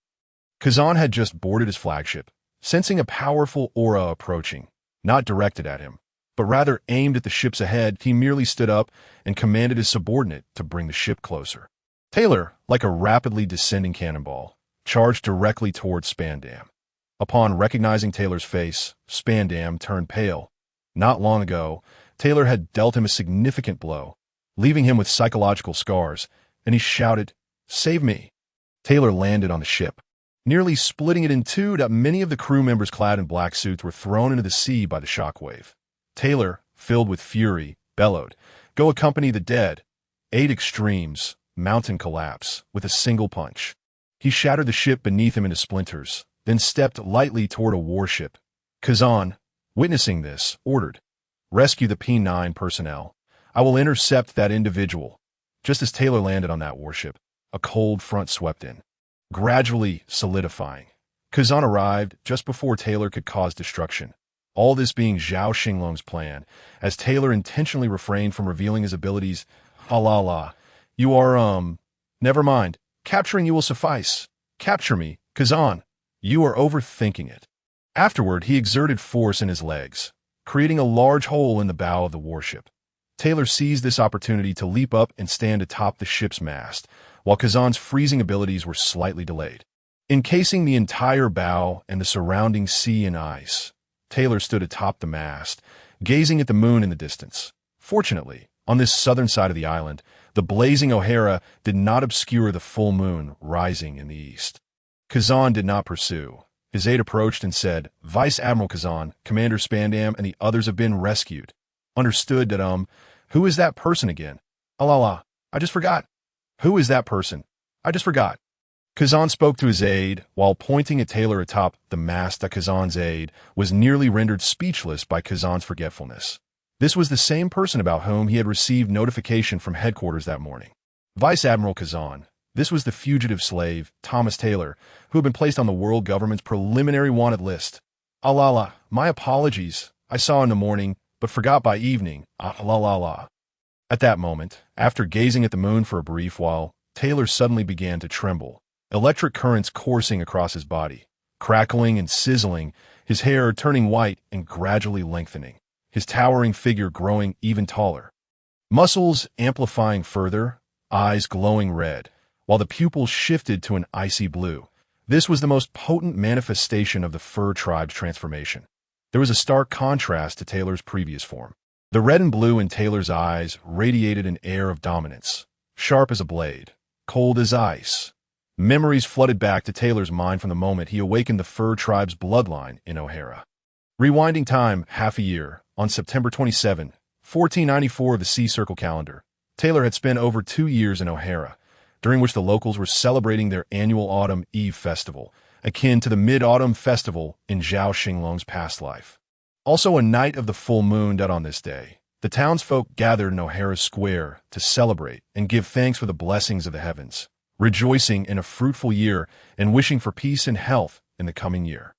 Kazan had just boarded his flagship, sensing a powerful aura approaching, not directed at him, but rather aimed at the ships ahead. He merely stood up and commanded his subordinate to bring the ship closer. Taylor, like a rapidly descending cannonball, charged directly towards Spandam. Upon recognizing Taylor's face, Spandam turned pale. Not long ago, Taylor had dealt him a significant blow, leaving him with psychological scars, and he shouted, "Save me!" Taylor landed on the ship, nearly splitting it in two. Many of the crew members clad in black suits were thrown into the sea by the shockwave. Taylor, filled with fury, bellowed, "Go accompany the dead." 8 extremes, mountain collapse, with a single punch. He shattered the ship beneath him into splinters, then stepped lightly toward a warship. Kazan, witnessing this, ordered, "Rescue the P9 personnel. I will intercept that individual." Just as Taylor landed on that warship, a cold front swept in, gradually solidifying. Kazan arrived just before Taylor could cause destruction. All this being Zhao Xinglong's plan, as Taylor intentionally refrained from revealing his abilities. You are, never mind. Capturing you will suffice. Capture me, Kazan. You are overthinking it. Afterward, he exerted force in his legs, creating a large hole in the bow of the warship. Taylor seized this opportunity to leap up and stand atop the ship's mast, while Kazan's freezing abilities were slightly delayed, encasing the entire bow and the surrounding sea in ice. Taylor stood atop the mast, gazing at the moon in the distance. Fortunately, on this southern side of the island, the blazing O'Hara did not obscure the full moon rising in the east. Kazan did not pursue. His aide approached and said, "Vice Admiral Kazan, Commander Spandam and the others have been rescued." Understood that, who is that person again? I just forgot. Who is that person? I just forgot. Kazan spoke to his aide while pointing at Taylor atop the mast. Kazan's aide was nearly rendered speechless by Kazan's forgetfulness. This was the same person about whom he had received notification from headquarters that morning. Vice Admiral Kazan. This was the fugitive slave, Thomas Taylor, who had been placed on the world government's preliminary wanted list. My apologies. I saw in the morning, but forgot by evening. At that moment, after gazing at the moon for a brief while, Taylor suddenly began to tremble, electric currents coursing across his body, crackling and sizzling, his hair turning white and gradually lengthening, his towering figure growing even taller. Muscles amplifying further, eyes glowing red, while the pupils shifted to an icy blue. This was the most potent manifestation of the fur tribe's transformation. There was a stark contrast to Taylor's previous form. The red and blue in Taylor's eyes radiated an air of dominance, sharp as a blade, cold as ice. Memories flooded back to Taylor's mind from the moment he awakened the fur tribe's bloodline in O'Hara. Rewinding time half a year, on September 27, 1494 of the Sea Circle calendar, Taylor had spent over 2 years in O'Hara, during which the locals were celebrating their annual Autumn Eve festival, akin to the Mid-Autumn Festival in Zhao Xinglong's past life. Also a night of the full moon. On this day, the townsfolk gathered in O'Hara Square to celebrate and give thanks for the blessings of the heavens, rejoicing in a fruitful year and wishing for peace and health in the coming year.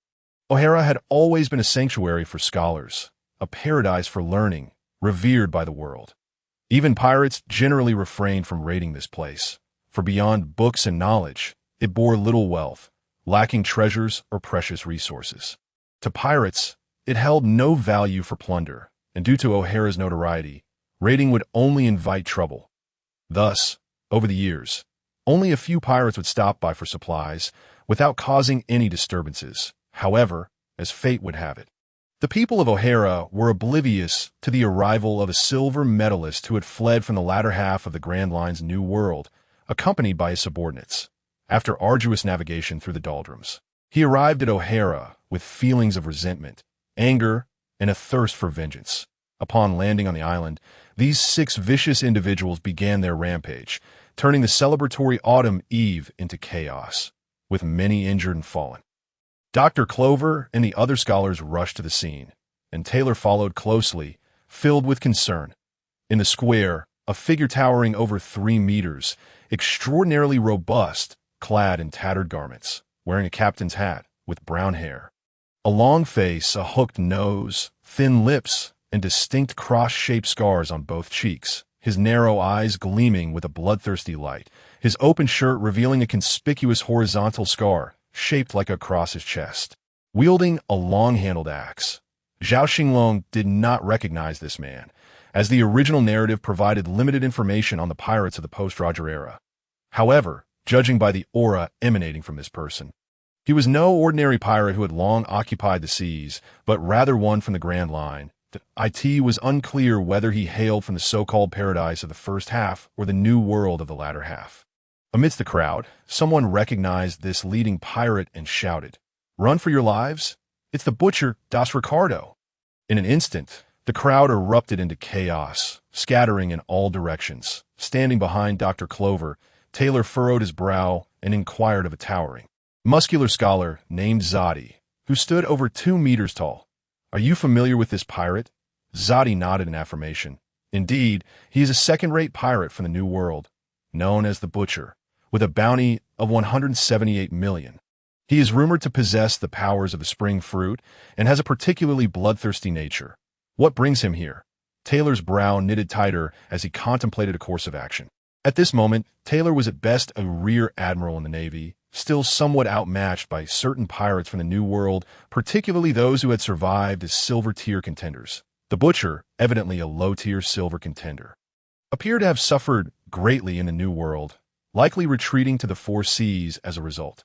O'Hara had always been a sanctuary for scholars, a paradise for learning, revered by the world. Even pirates generally refrained from raiding this place, for beyond books and knowledge, it bore little wealth, lacking treasures or precious resources. To pirates, it held no value for plunder, and due to O'Hara's notoriety, raiding would only invite trouble. Thus, over the years, only a few pirates would stop by for supplies without causing any disturbances. However, as fate would have it, the people of O'Hara were oblivious to the arrival of a silver medalist who had fled from the latter half of the Grand Line's New World, accompanied by his subordinates. After arduous navigation through the doldrums, he arrived at O'Hara with feelings of resentment, anger, and a thirst for vengeance. Upon landing on the island, these 6 vicious individuals began their rampage, turning the celebratory autumn eve into chaos, with many injured and fallen. Dr. Clover and the other scholars rushed to the scene, and Taylor followed closely, filled with concern. In the square, a figure towering over 3 meters, extraordinarily robust, clad in tattered garments, wearing a captain's hat, with brown hair. A long face, a hooked nose, thin lips, and distinct cross-shaped scars on both cheeks, his narrow eyes gleaming with a bloodthirsty light, his open shirt revealing a conspicuous horizontal scar, shaped like across his chest. Wielding a long-handled axe, Zhao Xinglong did not recognize this man, as the original narrative provided limited information on the pirates of the post-Roger era. However, judging by the aura emanating from this person, he was no ordinary pirate who had long occupied the seas, but rather one from the Grand Line. It was unclear whether he hailed from the so-called paradise of the first half or the new world of the latter half. Amidst the crowd, someone recognized this leading pirate and shouted, "Run for your lives! It's the butcher, Das Ricardo!" In an instant, the crowd erupted into chaos, scattering in all directions. Standing behind Dr. Clover, Taylor furrowed his brow and inquired of a towering, muscular scholar named Zadi, who stood over 2 meters tall. "Are you familiar with this pirate?" Zadi nodded in affirmation. "Indeed, he is a second-rate pirate from the New World, known as the Butcher, with a bounty of 178 million. He is rumored to possess the powers of the spring fruit and has a particularly bloodthirsty nature. What brings him here?" Taylor's brow knitted tighter as he contemplated a course of action. At this moment, Taylor was at best a rear admiral in the Navy, still somewhat outmatched by certain pirates from the New World, particularly those who had survived as silver-tier contenders. The Butcher, evidently a low-tier silver contender, appeared to have suffered greatly in the New World, likely retreating to the 4 seas as a result.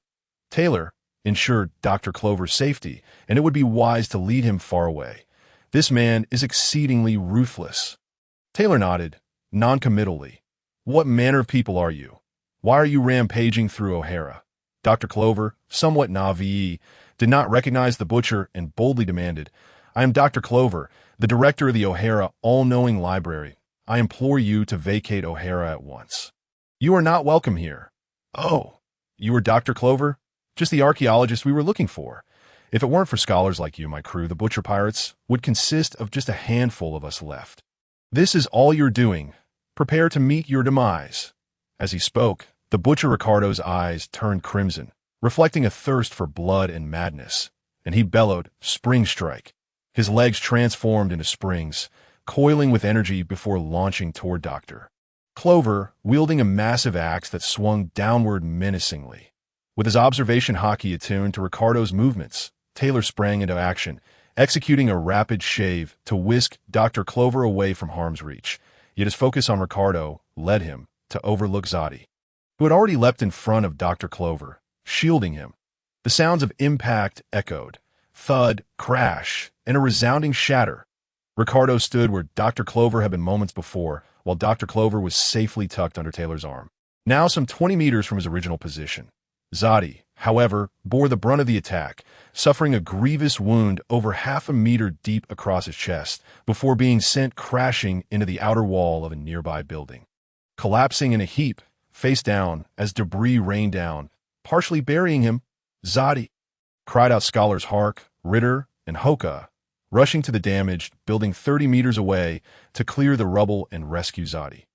Taylor ensured Dr. Clover's safety, and it would be wise to lead him far away. "This man is exceedingly ruthless." Taylor nodded, noncommittally. "What manner of people are you? Why are you rampaging through O'Hara?" Dr. Clover, somewhat naive, did not recognize the Butcher and boldly demanded, "I am Dr. Clover, the director of the O'Hara All-Knowing Library. I implore you to vacate O'Hara at once. You are not welcome here." "Oh, you are Dr. Clover? Just the archaeologist we were looking for. If it weren't for scholars like you, my crew, the Butcher Pirates, would consist of just a handful of us left. This is all you're doing. Prepare to meet your demise." As he spoke, the Butcher Ricardo's eyes turned crimson, reflecting a thirst for blood and madness, and he bellowed, "Spring strike." His legs transformed into springs, coiling with energy before launching toward Dr. Clover, wielding a massive axe that swung downward menacingly. With his observation hockey attuned to Ricardo's movements, Taylor sprang into action, executing a rapid shave to whisk Dr. Clover away from harm's reach. Yet his focus on Ricardo led him to overlook Zadi, who had already leapt in front of Dr. Clover, shielding him. The sounds of impact echoed, thud, crash, and a resounding shatter. Ricardo stood where Dr. Clover had been moments before, while Dr. Clover was safely tucked under Taylor's arm, now some 20 meters from his original position. Zadi, however, bore the brunt of the attack, suffering a grievous wound over 1/2 meter deep across his chest before being sent crashing into the outer wall of a nearby building. Collapsing in a heap, face down, as debris rained down, partially burying him, "Zadi!" cried out scholars Hark, Ritter, and Hoka, rushing to the damaged building 30 meters away to clear the rubble and rescue Zadi.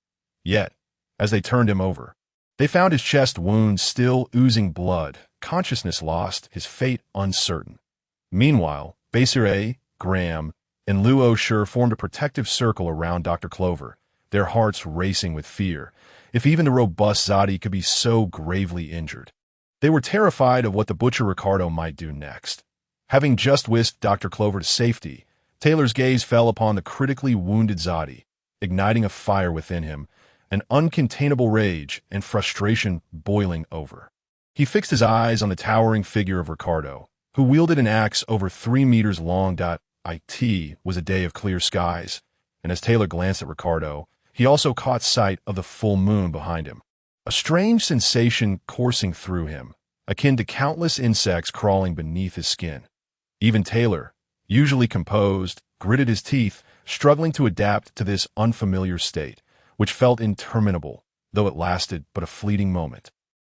Yet, as they turned him over, they found his chest wound still oozing blood, consciousness lost, his fate uncertain. Meanwhile, Basire, Graham, and Luo Shur formed a protective circle around Dr. Clover, their hearts racing with fear. If even the robust Zadi could be so gravely injured. They were terrified of what the butcher Ricardo might do next. Having just whisked Dr. Clover to safety, Taylor's gaze fell upon the critically wounded Zadi, igniting a fire within him, an uncontainable rage and frustration boiling over. He fixed his eyes on the towering figure of Ricardo, who wielded an axe over 3 meters long. It was a day of clear skies, and as Taylor glanced at Ricardo, he also caught sight of the full moon behind him. A strange sensation coursing through him, akin to countless insects crawling beneath his skin. Even Taylor, usually composed, gritted his teeth, struggling to adapt to this unfamiliar state, which felt interminable, though it lasted but a fleeting moment.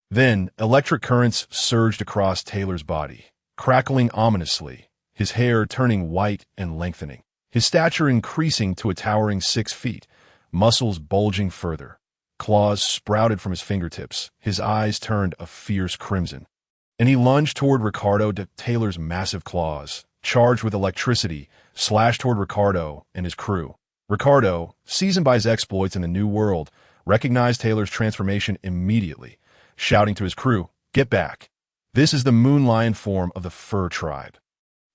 Then, electric currents surged across Taylor's body, crackling ominously, his hair turning white and lengthening, his stature increasing to a towering 6 feet, muscles bulging further. Claws sprouted from his fingertips, his eyes turned a fierce crimson. And he lunged toward Ricardo. Taylor's massive claws, charged with electricity, slashed toward Ricardo and his crew. Ricardo, seasoned by his exploits in the New World, recognized Taylor's transformation immediately, shouting to his crew, "Get back! This is the moon lion form of the fur tribe."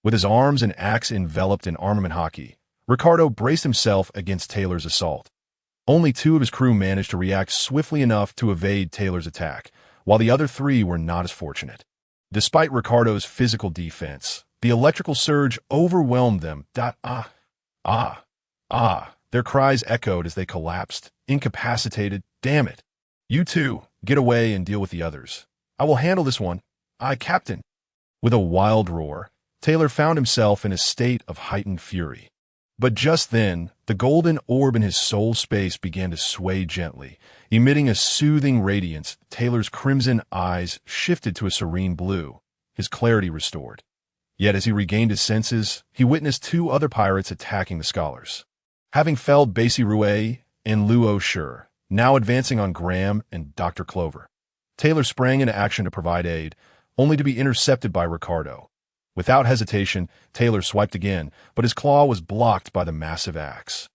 With his arms and axe enveloped in armament hockey, Ricardo braced himself against Taylor's assault. Only 2 of his crew managed to react swiftly enough to evade Taylor's attack, while the other 3 were not as fortunate. Despite Ricardo's physical defense, the electrical surge overwhelmed them. Their cries echoed as they collapsed, incapacitated. "Damn it! You two, get away and deal with the others. I will handle this one. Captain." With a wild roar, Taylor found himself in a state of heightened fury. But just then, the golden orb in his soul space began to sway gently, emitting a soothing radiance. Taylor's crimson eyes shifted to a serene blue, his clarity restored. Yet as he regained his senses, he witnessed 2 other pirates attacking the scholars. Having felled Basie Rouet and Luo Shur, now advancing on Graham and Dr. Clover, Taylor sprang into action to provide aid, only to be intercepted by Ricardo. Without hesitation, Taylor swiped again, but his claw was blocked by the massive axe.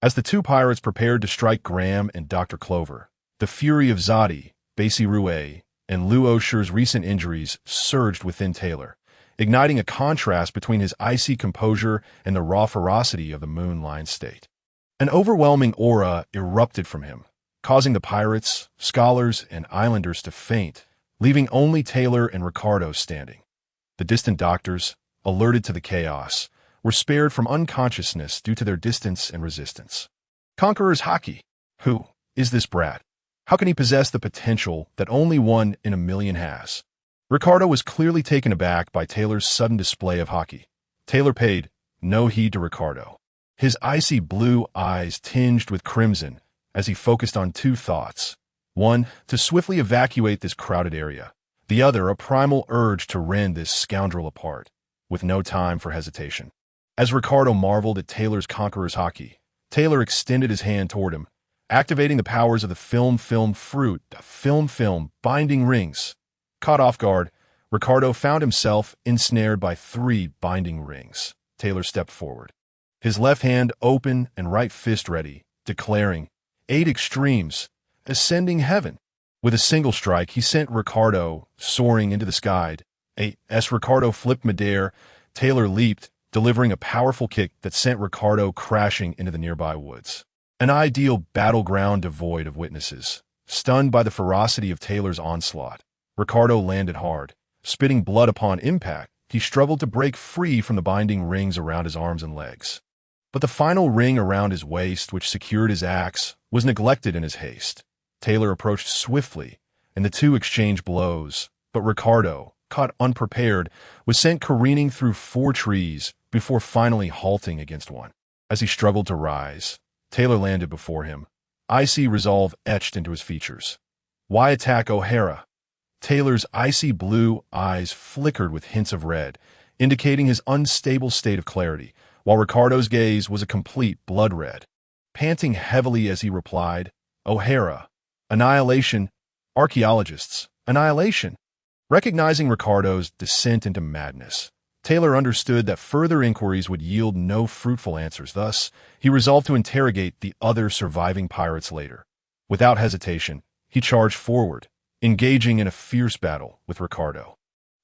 As the 2 pirates prepared to strike Graham and Dr. Clover, the fury of Zadi, Basie Rouet, and Luo Shur's recent injuries surged within Taylor, igniting a contrast between his icy composure and the raw ferocity of the moon lion state. An overwhelming aura erupted from him, causing the pirates, scholars, and islanders to faint, leaving only Taylor and Ricardo standing. The distant doctors, alerted to the chaos, were spared from unconsciousness due to their distance and resistance. Conqueror's Haki. Who is this brat? How can he possess the potential that only 1 in a million has? Ricardo was clearly taken aback by Taylor's sudden display of Haki. Taylor paid no heed to Ricardo, his icy blue eyes tinged with crimson as he focused on 2 thoughts. One, to swiftly evacuate this crowded area. The other, a primal urge to rend this scoundrel apart, with no time for hesitation. As Ricardo marveled at Taylor's Conqueror's Haki, Taylor extended his hand toward him, activating the powers of the film fruit, binding rings. Caught off guard, Ricardo found himself ensnared by 3 binding rings. Taylor stepped forward, his left hand open and right fist ready, declaring, 8 extremes, ascending heaven. With a single strike, he sent Ricardo soaring into the sky. As Ricardo flipped midair, Taylor leaped, delivering a powerful kick that sent Ricardo crashing into the nearby woods. An ideal battleground devoid of witnesses. Stunned by the ferocity of Taylor's onslaught, Ricardo landed hard. Spitting blood upon impact, he struggled to break free from the binding rings around his arms and legs. But the final ring around his waist, which secured his axe, was neglected in his haste. Taylor approached swiftly, and the 2 exchanged blows, but Ricardo, caught unprepared, was sent careening through 4 trees before finally halting against one. As he struggled to rise, Taylor landed before him, icy resolve etched into his features. "Why attack O'Hara?" Taylor's icy blue eyes flickered with hints of red, indicating his unstable state of clarity, while Ricardo's gaze was a complete blood red. Panting heavily as he replied, "O'Hara. Annihilation. Archaeologists. Annihilation." Recognizing Ricardo's descent into madness, Taylor understood that further inquiries would yield no fruitful answers. Thus, he resolved to interrogate the other surviving pirates later. Without hesitation, he charged forward, engaging in a fierce battle with Ricardo.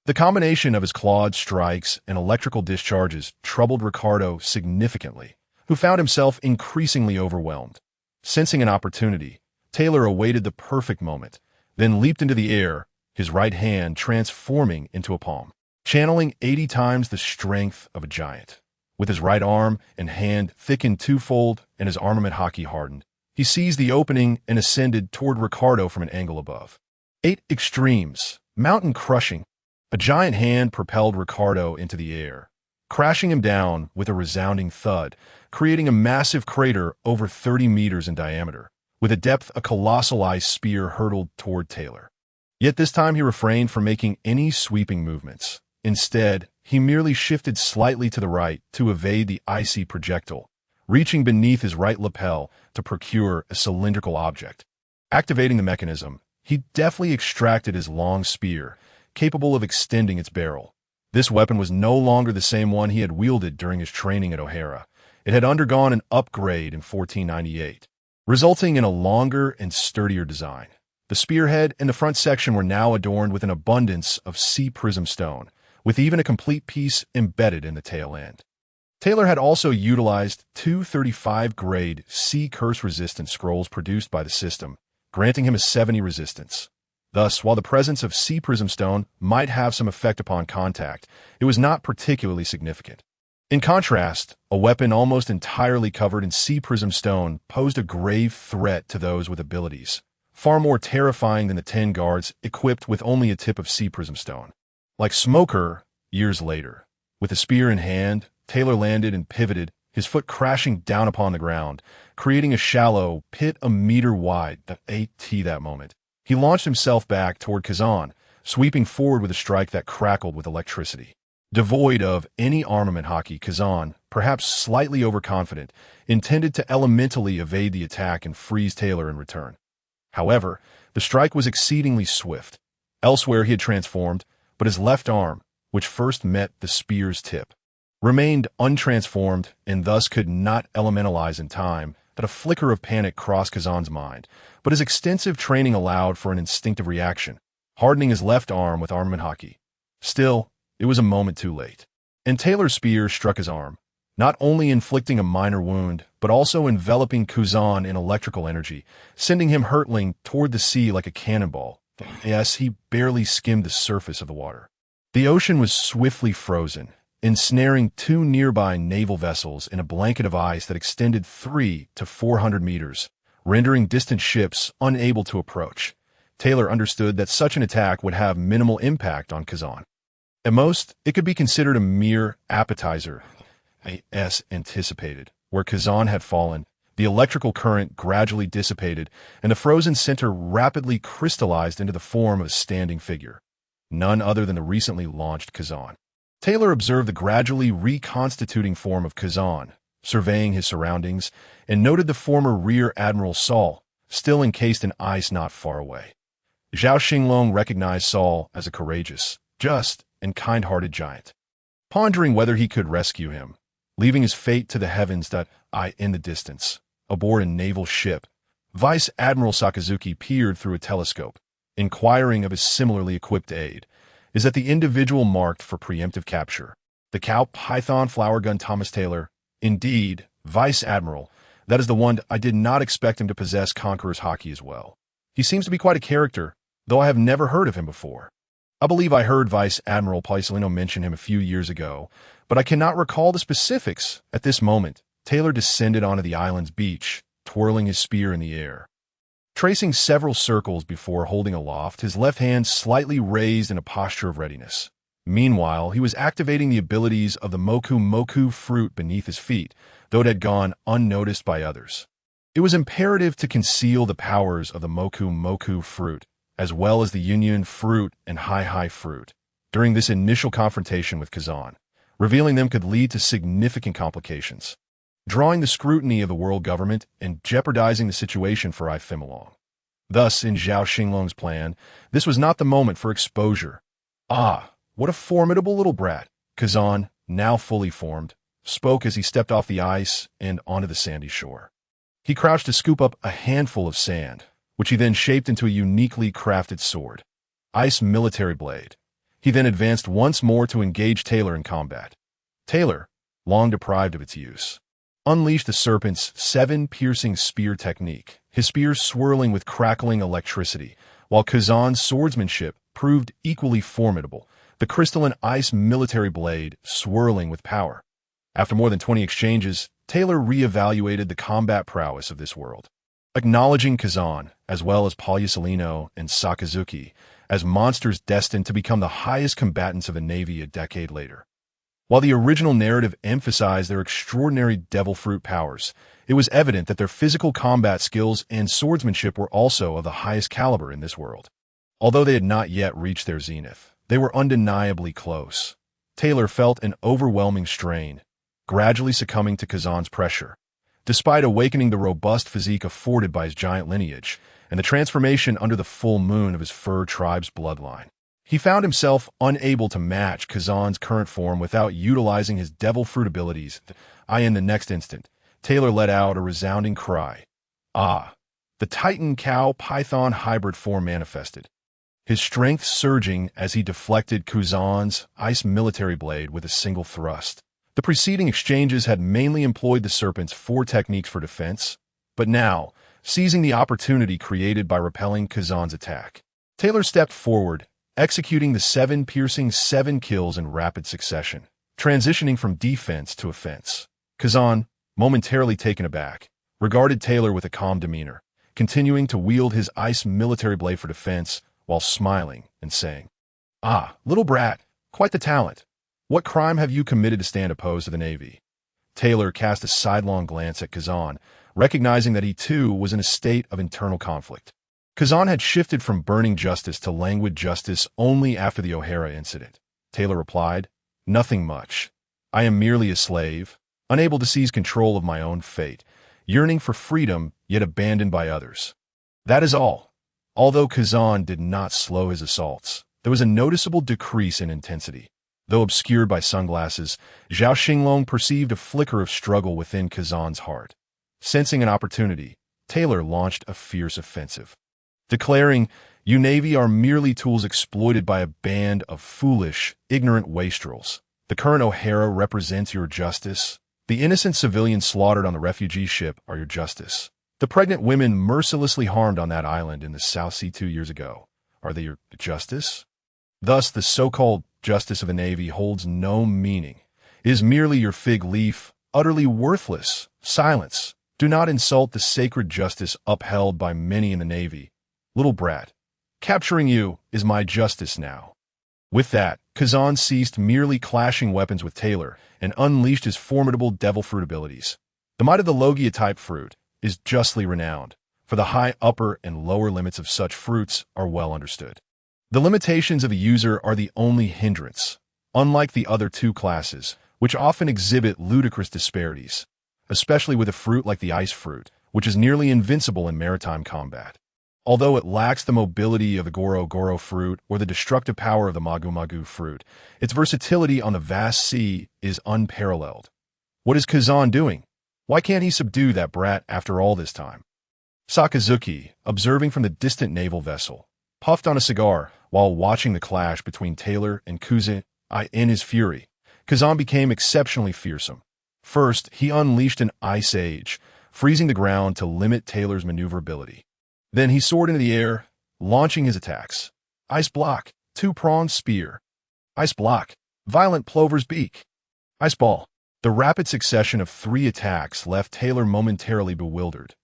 The combination of his clawed strikes and electrical discharges troubled Ricardo significantly, who found himself increasingly overwhelmed. Sensing an opportunity, Taylor awaited the perfect moment, then leaped into the air, his right hand transforming into a palm, channeling 80 times the strength of a giant. With his right arm and hand thickened twofold and his armament haki hardened, he seized the opening and ascended toward Ricardo from an angle above. 8 extremes, mountain crushing. A giant hand propelled Ricardo into the air, crashing him down with a resounding thud, creating a massive crater over 30 meters in diameter. With a depth, a colossal ice spear hurtled toward Taylor. Yet this time he refrained from making any sweeping movements. Instead, he merely shifted slightly to the right to evade the icy projectile, reaching beneath his right lapel to procure a cylindrical object. Activating the mechanism, he deftly extracted his long spear, capable of extending its barrel. This weapon was no longer the same one he had wielded during his training at O'Hara. It had undergone an upgrade in 1498, resulting in a longer and sturdier design. The spearhead and the front section were now adorned with an abundance of sea prism stone, with even a complete piece embedded in the tail end. Taylor had also utilized 2 35-grade sea curse-resistant scrolls produced by the system, granting him a 70 resistance. Thus, while the presence of sea prism stone might have some effect upon contact, it was not particularly significant. In contrast, a weapon almost entirely covered in sea prism stone posed a grave threat to those with abilities, far more terrifying than the 10 guards equipped with only a tip of sea prism stone. Like Smoker, years later, with a spear in hand, Taylor landed and pivoted, his foot crashing down upon the ground, creating a shallow pit a meter wide that ate that moment. He launched himself back toward Kazan, sweeping forward with a strike that crackled with electricity. Devoid of any armament haki, Kazan, perhaps slightly overconfident, intended to elementally evade the attack and freeze Taylor in return. However, the strike was exceedingly swift. Elsewhere he had transformed, but his left arm, which first met the spear's tip, remained untransformed and thus could not elementalize in time. That a flicker of panic crossed Kazan's mind, but his extensive training allowed for an instinctive reaction, hardening his left arm with armament haki. Still, it was a moment too late, and Taylor's spear struck his arm, not only inflicting a minor wound, but also enveloping Kazan in electrical energy, sending him hurtling toward the sea like a cannonball. Yes, he barely skimmed the surface of the water. The ocean was swiftly frozen, ensnaring 2 nearby naval vessels in a blanket of ice that extended 300 to 400 meters, rendering distant ships unable to approach. Taylor understood that such an attack would have minimal impact on Kazan. At most, it could be considered a mere appetizer, as anticipated. Where Kazan had fallen, the electrical current gradually dissipated, and the frozen center rapidly crystallized into the form of a standing figure, none other than the recently launched Kazan. Taylor observed the gradually reconstituting form of Kazan, surveying his surroundings, and noted the former Rear Admiral Saul, still encased in ice not far away. Zhao Xinglong recognized Saul as a courageous, just, and kind-hearted giant. Pondering whether he could rescue him, leaving his fate to the heavens in the distance, aboard a naval ship, Vice Admiral Sakazuki peered through a telescope, inquiring of his similarly equipped aide. Is that the individual marked for preemptive capture? The Cow Python Flower Gun Thomas Taylor? Indeed, Vice Admiral. That is the one. I did not expect him to possess Conqueror's haki as well. He seems to be quite a character, though I have never heard of him before. I believe I heard Vice Admiral Paisalino mention him a few years ago, but I cannot recall the specifics. At this moment, Taylor descended onto the island's beach, twirling his spear in the air. Tracing several circles before holding aloft, his left hand slightly raised in a posture of readiness. Meanwhile, he was activating the abilities of the Moku fruit beneath his feet, though it had gone unnoticed by others. It was imperative to conceal the powers of the Moku fruit, as well as the Union fruit and Hai fruit, during this initial confrontation with Kazan. Revealing them could lead to significant complications, drawing the scrutiny of the world government and jeopardizing the situation for Ifimilong. Thus, in Zhao Xinglong's plan, this was not the moment for exposure. Ah, what a formidable little brat! Kazan, now fully formed, spoke as he stepped off the ice and onto the sandy shore. He crouched to scoop up a handful of sand, which he then shaped into a uniquely crafted sword. Ice military blade. He then advanced once more to engage Taylor in combat. Taylor, long deprived of its use, unleashed the serpent's 7-piercing spear technique, his spear swirling with crackling electricity, while Kazan's swordsmanship proved equally formidable, the crystalline ice military blade swirling with power. After more than 20 exchanges, Taylor re-evaluated the combat prowess of this world, acknowledging Kazan, as well as Palyasolino and Sakazuki, as monsters destined to become the highest combatants of the Navy a decade later. While the original narrative emphasized their extraordinary devil fruit powers, it was evident that their physical combat skills and swordsmanship were also of the highest caliber in this world. Although they had not yet reached their zenith, they were undeniably close. Taylor felt an overwhelming strain, gradually succumbing to Kazan's pressure. Despite awakening the robust physique afforded by his giant lineage and the transformation under the full moon of his fur tribe's bloodline, he found himself unable to match Kazan's current form without utilizing his devil fruit abilities. In the next instant, Taylor let out a resounding cry. Ah! The Titan cow-python hybrid form manifested, his strength surging as he deflected Kazan's ice military blade with a single thrust. The preceding exchanges had mainly employed the serpent's 4 techniques for defense, but now, seizing the opportunity created by repelling Kazan's attack, Taylor stepped forward, executing the 7-piercing 7 kills in rapid succession, transitioning from defense to offense. Kazan, momentarily taken aback, regarded Taylor with a calm demeanor, continuing to wield his ice military blade for defense while smiling and saying, "Ah, little brat, quite the talent. What crime have you committed to stand opposed to the Navy?" Taylor cast a sidelong glance at Kazan, recognizing that he too was in a state of internal conflict. Kazan had shifted from burning justice to languid justice only after the O'Hara incident. Taylor replied, "Nothing much. I am merely a slave, unable to seize control of my own fate, yearning for freedom yet abandoned by others. That is all." Although Kazan did not slow his assaults, there was a noticeable decrease in intensity. Though obscured by sunglasses, Zhao Xinglong perceived a flicker of struggle within Kazan's heart. Sensing an opportunity, Taylor launched a fierce offensive, declaring, "You Navy are merely tools exploited by a band of foolish, ignorant wastrels. The current O'Hara represents your justice. The innocent civilians slaughtered on the refugee ship are your justice. The pregnant women mercilessly harmed on that island in the South Sea 2 years ago, are they your justice? Thus, the so-called justice of the Navy holds no meaning. It is merely your fig leaf, utterly worthless. Silence. Do not insult the sacred justice upheld by many in the Navy. Little brat, capturing you is my justice now." With that, Kazan ceased merely clashing weapons with Taylor and unleashed his formidable devil fruit abilities. The might of the Logia-type fruit is justly renowned, for the high upper and lower limits of such fruits are well understood. The limitations of a user are the only hindrance, unlike the other 2 classes, which often exhibit ludicrous disparities, especially with a fruit like the ice fruit, which is nearly invincible in maritime combat. Although it lacks the mobility of the Goro Goro fruit or the destructive power of the Magu Magu fruit, its versatility on the vast sea is unparalleled. What is Kazan doing? Why can't he subdue that brat after all this time? Sakazuki, observing from the distant naval vessel, puffed on a cigar while watching the clash between Taylor and Kuzan. In his fury, Kazan became exceptionally fearsome. First, he unleashed an ice age, freezing the ground to limit Taylor's maneuverability. Then he soared into the air, launching his attacks. Ice block, 2-pronged spear. Ice block, violent plover's beak. Ice ball. The rapid succession of 3 attacks left Taylor momentarily bewildered.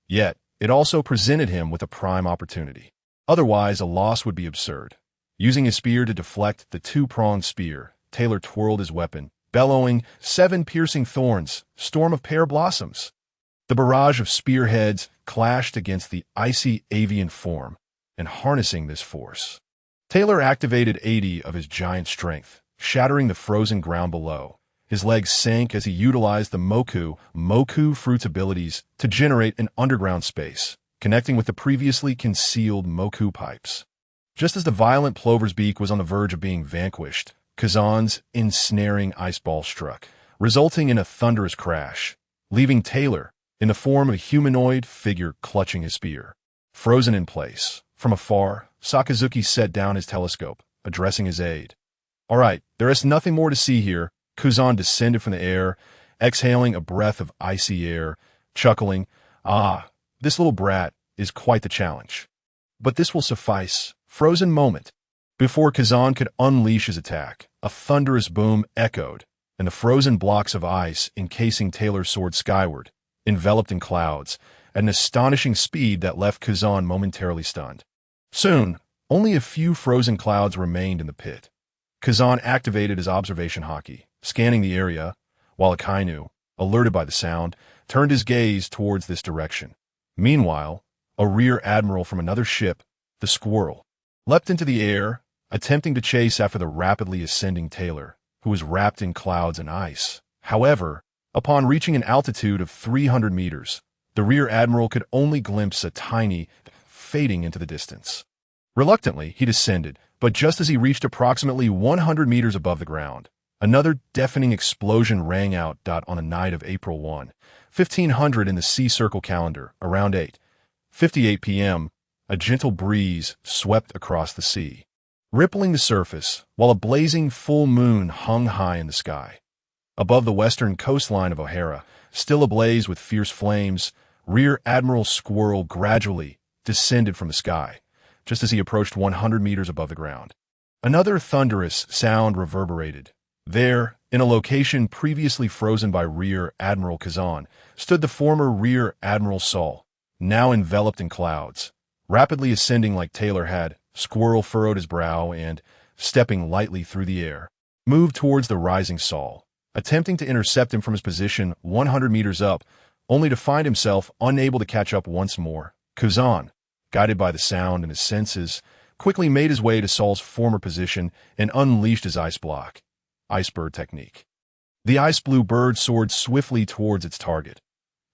Yet, it also presented him with a prime opportunity. Otherwise, a loss would be absurd. Using his spear to deflect the 2-pronged spear, Taylor twirled his weapon, bellowing, 7 piercing thorns, storm of pear blossoms. The barrage of spearheads clashed against the icy avian form, and harnessing this force, Taylor activated 80 of his giant strength, shattering the frozen ground below. His legs sank as he utilized the Moku fruit's abilities to generate an underground space, connecting with the previously concealed Moku pipes. Just as the violent plover's beak was on the verge of being vanquished, Kazan's ensnaring ice ball struck, resulting in a thunderous crash, leaving Taylor in the form of a humanoid figure clutching his spear. Frozen in place, from afar, Sakazuki set down his telescope, addressing his aide. "All right, there is nothing more to see here." Kazan descended from the air, exhaling a breath of icy air, chuckling, "Ah, this little brat is quite the challenge. But this will suffice." Frozen moment. Before Kazan could unleash his attack, a thunderous boom echoed, and the frozen blocks of ice encasing Taylor soared skyward, enveloped in clouds, at an astonishing speed that left Kazan momentarily stunned. Soon, only a few frozen clouds remained in the pit. Kazan activated his observation hockey, scanning the area, while Akainu, alerted by the sound, turned his gaze towards this direction. Meanwhile, a rear admiral from another ship, the Squirrel, leapt into the air, attempting to chase after the rapidly ascending Taylor, who was wrapped in clouds and ice. However, upon reaching an altitude of 300 meters, the rear admiral could only glimpse a tiny, fading into the distance. Reluctantly, he descended, but just as he reached approximately 100 meters above the ground, another deafening explosion rang out. On a night of April 1, 1500 in the sea circle calendar, around 8:58 p.m., a gentle breeze swept across the sea, rippling the surface, while a blazing full moon hung high in the sky. Above the western coastline of O'Hara, still ablaze with fierce flames, Rear Admiral Squirrel gradually descended from the sky, just as he approached 100 meters above the ground. Another thunderous sound reverberated. There, in a location previously frozen by Rear Admiral Kazan, stood the former Rear Admiral Saul, now enveloped in clouds. Rapidly ascending like Taylor had, Squirrel furrowed his brow and, stepping lightly through the air, moved towards the rising Saul, attempting to intercept him from his position 100 meters up, only to find himself unable to catch up once more. Kazan, guided by the sound and his senses, quickly made his way to Saul's former position and unleashed his ice block. Iceberg technique. The ice blue bird soared swiftly towards its target.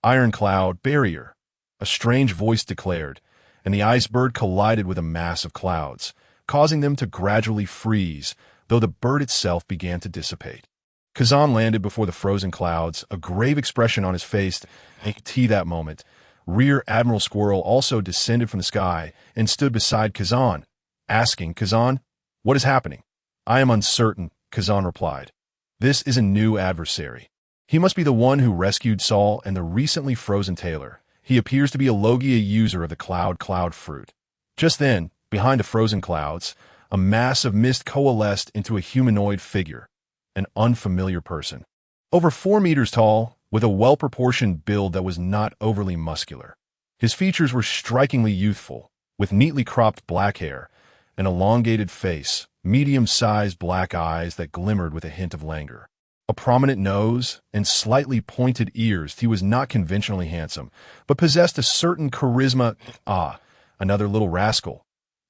Ironclad barrier, a strange voice declared, and the ice bird collided with a mass of clouds, causing them to gradually freeze, though the bird itself began to dissipate. Kazan landed before the frozen clouds, a grave expression on his face. At that moment, Rear Admiral Squirrel also descended from the sky and stood beside Kazan, asking, "Kazan, what is happening?" "I am uncertain," Kazan replied. "This is a new adversary. He must be the one who rescued Saul and the recently frozen Taylor. He appears to be a Logia user of the cloud fruit." Just then, behind the frozen clouds, a mass of mist coalesced into a humanoid figure, an unfamiliar person. Over 4 meters tall, with a well-proportioned build that was not overly muscular. His features were strikingly youthful, with neatly cropped black hair, an elongated face, medium-sized black eyes that glimmered with a hint of languor, a prominent nose, and slightly pointed ears. He was not conventionally handsome, but possessed a certain charisma. "Ah, another little rascal.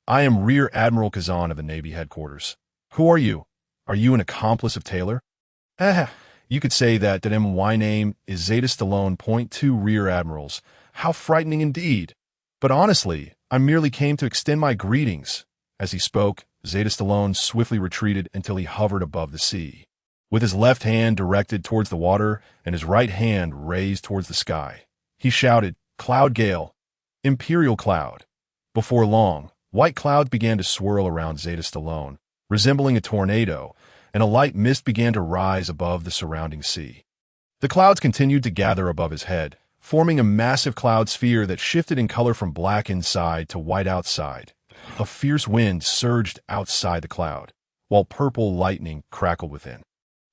I am Rear Admiral Kazan of the Navy headquarters. Who are you? Are you an accomplice of Taylor?" You could say that my name is Zeta Stallone. .2 Rear Admirals. How frightening indeed. But honestly, I merely came to extend my greetings. As he spoke, Zeta Stallone swiftly retreated until he hovered above the sea, with his left hand directed towards the water and his right hand raised towards the sky. He shouted, "Cloud Gale! Imperial Cloud!" Before long, white clouds began to swirl around Zeta Stallone, resembling a tornado, and a light mist began to rise above the surrounding sea. The clouds continued to gather above his head, forming a massive cloud sphere that shifted in color from black inside to white outside. A fierce wind surged outside the cloud, while purple lightning crackled within.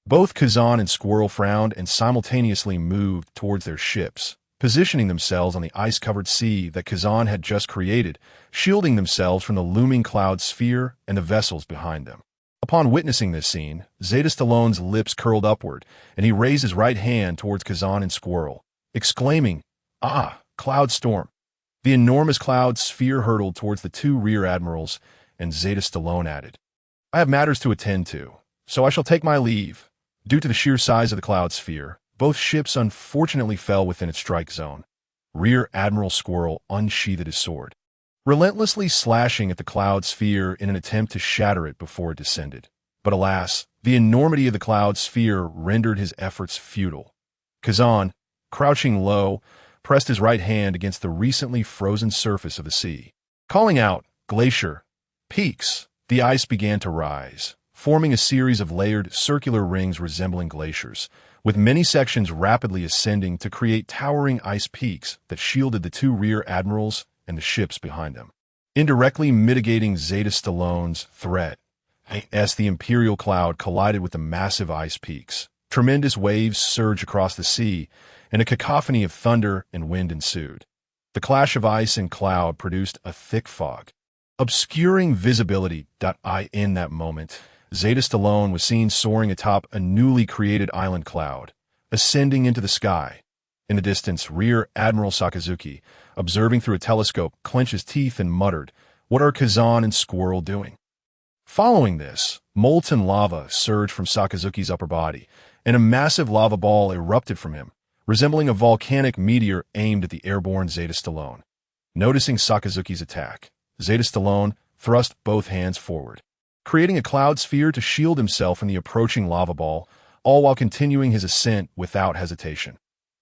Both Kazan and Squirrel frowned and simultaneously moved towards their ships, positioning themselves on the ice-covered sea that Kazan had just created, shielding themselves from the looming cloud sphere and the vessels behind them. Upon witnessing this scene, Zeta Stallone's lips curled upward, and he raised his right hand towards Kazan and Squirrel, exclaiming, "Ah, cloud storm." The enormous cloud sphere hurtled towards the two rear admirals, and Zeta Stallone added, "I have matters to attend to, so I shall take my leave." Due to the sheer size of the cloud sphere, both ships unfortunately fell within its strike zone. Rear Admiral Squirrel unsheathed his sword, relentlessly slashing at the cloud sphere in an attempt to shatter it before it descended. But alas, the enormity of the cloud sphere rendered his efforts futile. Kazan, crouching low, pressed his right hand against the recently frozen surface of the sea. Calling out, "Glacier! Peaks!" the ice began to rise, forming a series of layered circular rings resembling glaciers, with many sections rapidly ascending to create towering ice peaks that shielded the two rear admirals and the ships behind them. Indirectly mitigating Zeta Stallone's threat, as the Imperial cloud collided with the massive ice peaks, tremendous waves surged across the sea, and a cacophony of thunder and wind ensued. The clash of ice and cloud produced a thick fog, obscuring visibility. In that moment, Zeta Stallone was seen soaring atop a newly created island cloud, ascending into the sky. In the distance, Rear Admiral Sakazuki, observing through a telescope, clenched his teeth and muttered, "What are Kazan and Squirrel doing?" Following this, molten lava surged from Sakazuki's upper body, and a massive lava ball erupted from him, resembling a volcanic meteor aimed at the airborne Zeta Stallone. Noticing Sakazuki's attack, Zeta Stallone thrust both hands forward, creating a cloud sphere to shield himself from the approaching lava ball, all while continuing his ascent without hesitation.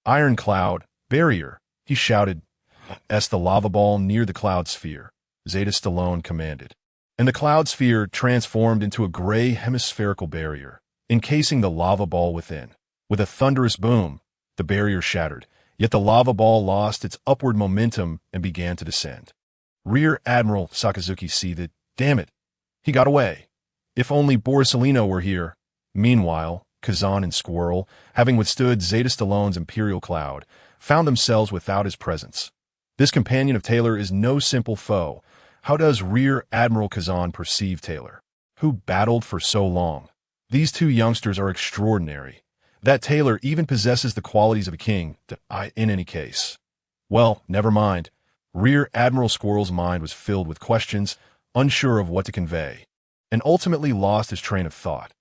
"Iron cloud, barrier," he shouted, as the lava ball neared the cloud sphere. Zeta Stallone commanded, and the cloud sphere transformed into a gray hemispherical barrier, encasing the lava ball within. With a thunderous boom, the barrier shattered, yet the lava ball lost its upward momentum and began to descend. Rear Admiral Sakazuki seethed, "Damn it, he got away. If only Borisolino were here." Meanwhile, Kazan and Squirrel, having withstood Zeta Stallone's Imperial cloud, found themselves without his presence. This companion of Taylor is no simple foe. How does Rear Admiral Kazan perceive Taylor, who battled for so long? These two youngsters are extraordinary. That Taylor even possesses the qualities of a king, in any case. Well, never mind. Rear Admiral Squirrel's mind was filled with questions, unsure of what to convey, and ultimately lost his train of thought.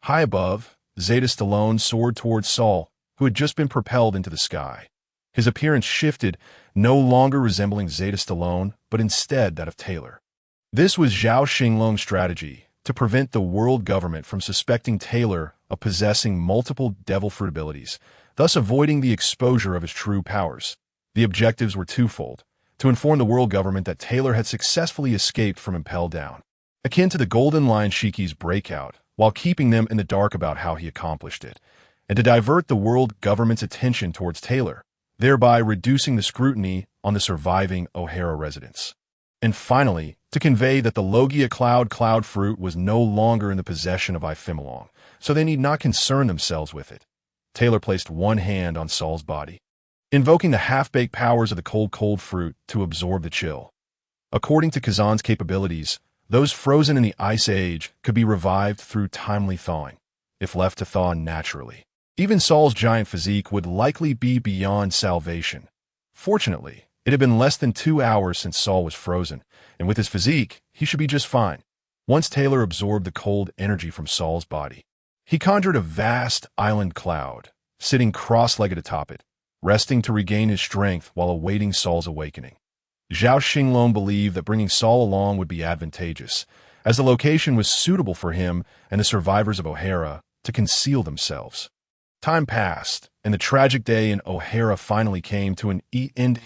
High above, Zeta Stallone soared towards Saul, who had just been propelled into the sky. His appearance shifted, no longer resembling Zeta Stallone, but instead that of Taylor. This was Zhao Xinglong's strategy, to prevent the world government from suspecting Taylor of possessing multiple devil fruit abilities, thus avoiding the exposure of his true powers. The objectives were twofold: to inform the world government that Taylor had successfully escaped from Impel Down, akin to the Golden Lion Shiki's breakout, while keeping them in the dark about how he accomplished it, and to divert the world government's attention towards Taylor, thereby reducing the scrutiny on the surviving O'Hara residents. And finally, to convey that the Logia cloud fruit was no longer in the possession of Ifimilong, so they need not concern themselves with it. Taylor placed one hand on Saul's body, invoking the half-baked powers of the cold fruit to absorb the chill. According to Kazan's capabilities, those frozen in the Ice Age could be revived through timely thawing, if left to thaw naturally. Even Saul's giant physique would likely be beyond salvation. Fortunately, it had been less than 2 hours since Saul was frozen, and with his physique, he should be just fine. Once Taylor absorbed the cold energy from Saul's body, he conjured a vast island cloud, sitting cross-legged atop it, resting to regain his strength while awaiting Saul's awakening. Zhao Xinglong believed that bringing Saul along would be advantageous, as the location was suitable for him and the survivors of O'Hara to conceal themselves. Time passed, and the tragic day in O'Hara finally came to an end.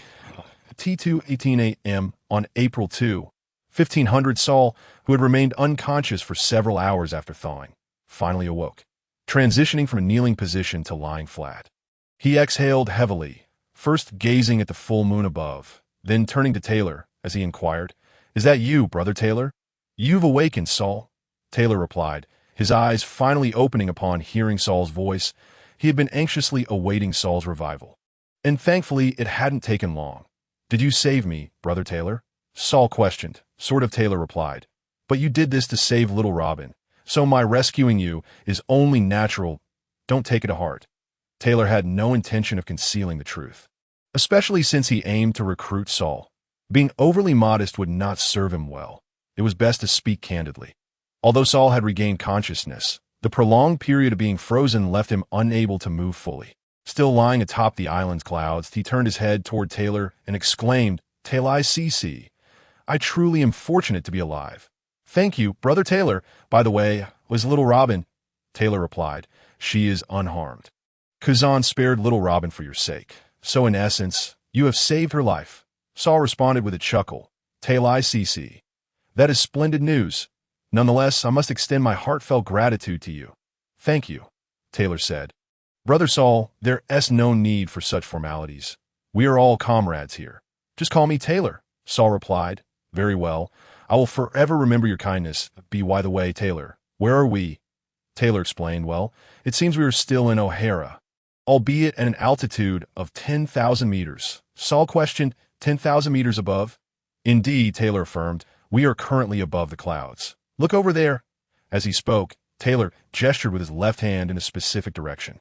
T2:18 a.m. on April 2, 1500, Saul, who had remained unconscious for several hours after thawing, finally awoke, transitioning from a kneeling position to lying flat. He exhaled heavily, first gazing at the full moon above, then turning to Taylor as he inquired, "Is that you, Brother Taylor?" "You've awakened, Saul," Taylor replied, his eyes finally opening upon hearing Saul's voice. He had been anxiously awaiting Saul's revival, and thankfully it hadn't taken long. "Did you save me, Brother Taylor?" Saul questioned. "Sort of," Taylor replied. "But you did this to save little Robin, so my rescuing you is only natural. Don't take it to heart." Taylor had no intention of concealing the truth, especially since he aimed to recruit Saul. Being overly modest would not serve him well. It was best to speak candidly. Although Saul had regained consciousness, the prolonged period of being frozen left him unable to move fully. Still lying atop the island's clouds, he turned his head toward Taylor and exclaimed, "Taylai Cece, I truly am fortunate to be alive." "Thank you, Brother Taylor. By the way, Was little Robin? Taylor replied. She is unharmed. Kazan spared little Robin for your sake. So in essence, you have saved her life. Saul responded with a chuckle. Taylor CC. That is splendid news. Nonetheless, I must extend my heartfelt gratitude to you. Thank you, Taylor said. Brother Saul, there's no need for such formalities. We are all comrades here. Just call me Taylor, Saul replied. Very well. I will forever remember your kindness. By the way, Taylor, where are we? Taylor explained, well, it seems we are still in O'Hara, albeit at an altitude of 10,000 meters. Saul questioned, 10,000 meters above? Indeed, Taylor affirmed, we are currently above the clouds. Look over there. As he spoke, Taylor gestured with his left hand in a specific direction.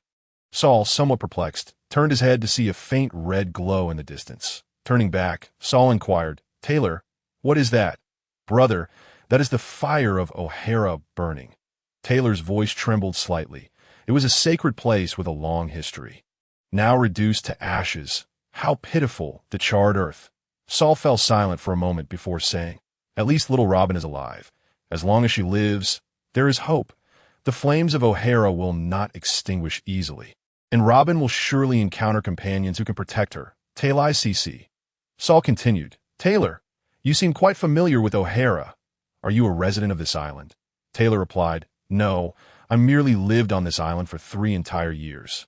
Saul, somewhat perplexed, turned his head to see a faint red glow in the distance. Turning back, Saul inquired, Taylor, what is that? Brother, that is the fire of O'Hara burning. Taylor's voice trembled slightly. It was a sacred place with a long history. Now reduced to ashes. How pitiful, the charred earth. Saul fell silent for a moment before saying, at least little Robin is alive. As long as she lives, there is hope. The flames of O'Hara will not extinguish easily, and Robin will surely encounter companions who can protect her. Taylor CC. Saul continued, Taylor, you seem quite familiar with O'Hara. Are you a resident of this island? Taylor replied, no, I merely lived on this island for 3 entire years.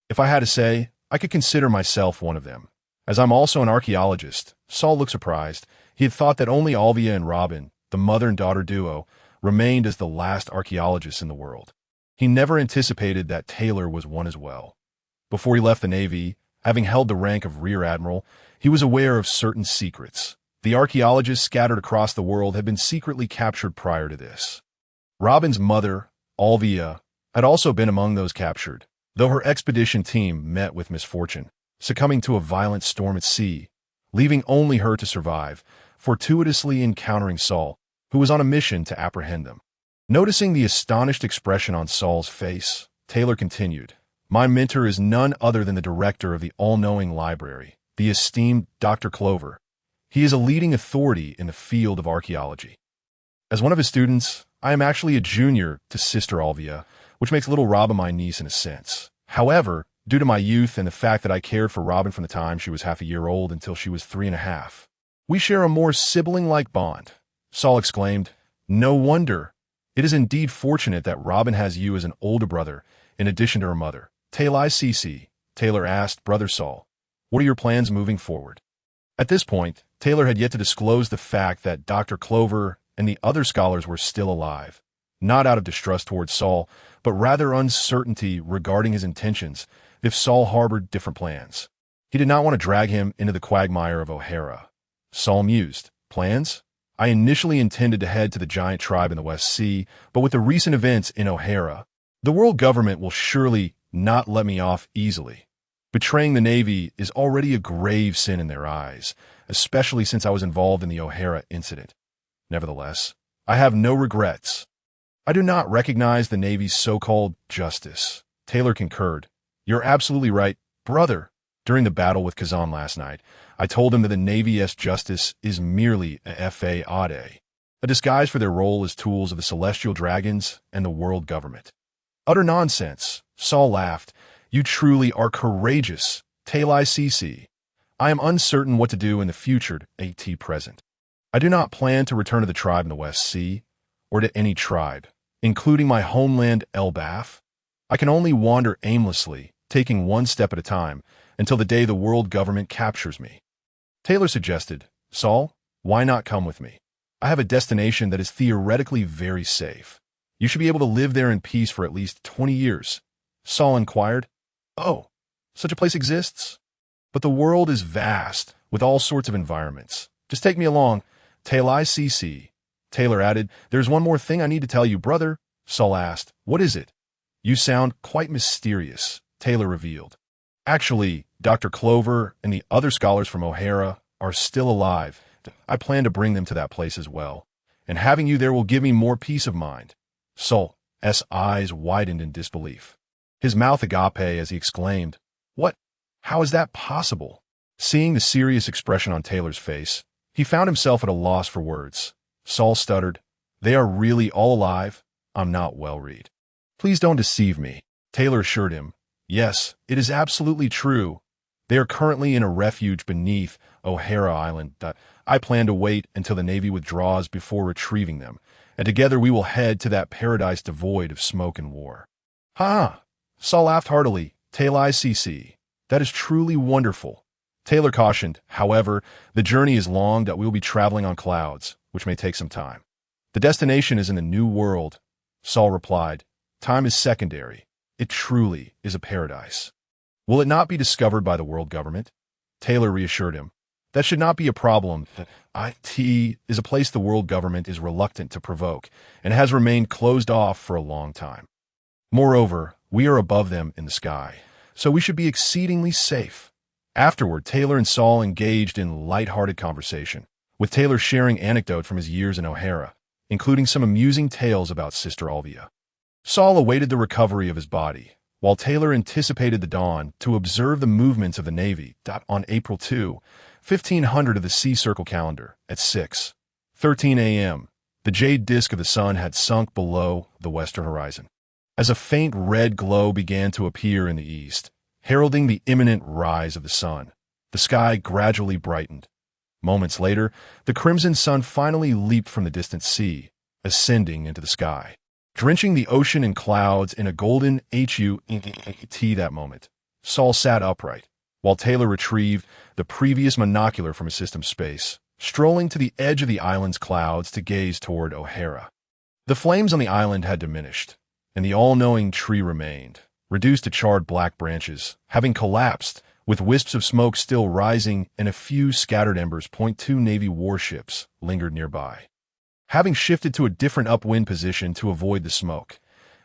If I had to say, I could consider myself one of them. As I'm also an archaeologist, Saul looked surprised. He had thought that only Alvia and Robin, the mother and daughter duo, remained as the last archaeologists in the world. He never anticipated that Taylor was one as well. Before he left the Navy, having held the rank of Rear Admiral, he was aware of certain secrets. The archaeologists scattered across the world had been secretly captured prior to this. Robin's mother, Alvia, had also been among those captured, though her expedition team met with misfortune, succumbing to a violent storm at sea, leaving only her to survive, fortuitously encountering Saul, who was on a mission to apprehend them. Noticing the astonished expression on Saul's face, Taylor continued, my mentor is none other than the director of the all-knowing library, the esteemed Dr. Clover. He is a leading authority in the field of archaeology. As one of his students, I am actually a junior to Sister Alvia, which makes little Robin my niece in a sense. However, due to my youth and the fact that I cared for Robin from the time she was half a year old until she was 3.5, we share a more sibling-like bond. Saul exclaimed, no wonder. It is indeed fortunate that Robin has you as an older brother, in addition to her mother. Taylor CC. Taylor asked, Brother Saul, what are your plans moving forward? At this point, Taylor had yet to disclose the fact that Dr. Clover and the other scholars were still alive, not out of distrust towards Saul, but rather uncertainty regarding his intentions if Saul harbored different plans. He did not want to drag him into the quagmire of O'Hara. Saul mused, plans? I initially intended to head to the giant tribe in the West Sea, but with the recent events in O'Hara, the world government will surely not let me off easily. Betraying the Navy is already a grave sin in their eyes, especially since I was involved in the O'Hara incident. Nevertheless, I have no regrets. I do not recognize the Navy's so-called justice. Taylor concurred. You're absolutely right, brother. During the battle with Kazan last night, I told him that the Navy's justice is merely a fade, a disguise for their role as tools of the celestial dragons and the world government. Utter nonsense. Saul laughed. You truly are courageous, Taylor CC. I am uncertain what to do in the future at present. I do not plan to return to the tribe in the West Sea, or to any tribe, including my homeland Elbaf. I can only wander aimlessly, taking one step at a time, until the day the world government captures me. Taylor suggested, Saul, why not come with me? I have a destination that is theoretically very safe. You should be able to live there in peace for at least 20 years. Saul inquired, oh, such a place exists? But the world is vast, with all sorts of environments. Just take me along. Taylor CC. Taylor added, there's one more thing I need to tell you, brother. Saul asked, what is it? You sound quite mysterious, Taylor revealed. Actually, Dr. Clover and the other scholars from O'Hara are still alive. I plan to bring them to that place as well, and having you there will give me more peace of mind. Saul's eyes widened in disbelief. His mouth agape as he exclaimed, what? How is that possible? Seeing the serious expression on Taylor's face, he found himself at a loss for words. Saul stuttered, they are really all alive? I'm not well read. Please don't deceive me. Taylor assured him. Yes, it is absolutely true. They are currently in a refuge beneath O'Hara Island. I plan to wait until the Navy withdraws before retrieving them, and together we will head to that paradise devoid of smoke and war. Ha! Saul laughed heartily. Taylor ICC. That is truly wonderful. Taylor cautioned, however, the journey is long that we will be traveling on clouds, which may take some time. The destination is in the New World. Saul replied, time is secondary. It truly is a paradise. Will it not be discovered by the world government? Taylor reassured him. That should not be a problem. IT is a place the world government is reluctant to provoke and has remained closed off for a long time. Moreover, we are above them in the sky, so we should be exceedingly safe. Afterward, Taylor and Saul engaged in light-hearted conversation, with Taylor sharing anecdotes from his years in O'Hara, including some amusing tales about Sister Olvia. Saul awaited the recovery of his body, while Taylor anticipated the dawn to observe the movements of the Navy. On April 2, 1500 of the Sea Circle calendar, at 6:13 a.m., the jade disk of the sun had sunk below the western horizon. As a faint red glow began to appear in the east, heralding the imminent rise of the sun, the sky gradually brightened. Moments later, the crimson sun finally leaped from the distant sea, ascending into the sky, drenching the ocean in clouds in a golden HUT that moment. Saul sat upright, while Taylor retrieved the previous monocular from his system space, strolling to the edge of the island's clouds to gaze toward O'Hara. The flames on the island had diminished, and the all-knowing tree remained, reduced to charred black branches, having collapsed, with wisps of smoke still rising and a few scattered embers. Two Navy warships lingered nearby. Having shifted to a different upwind position to avoid the smoke,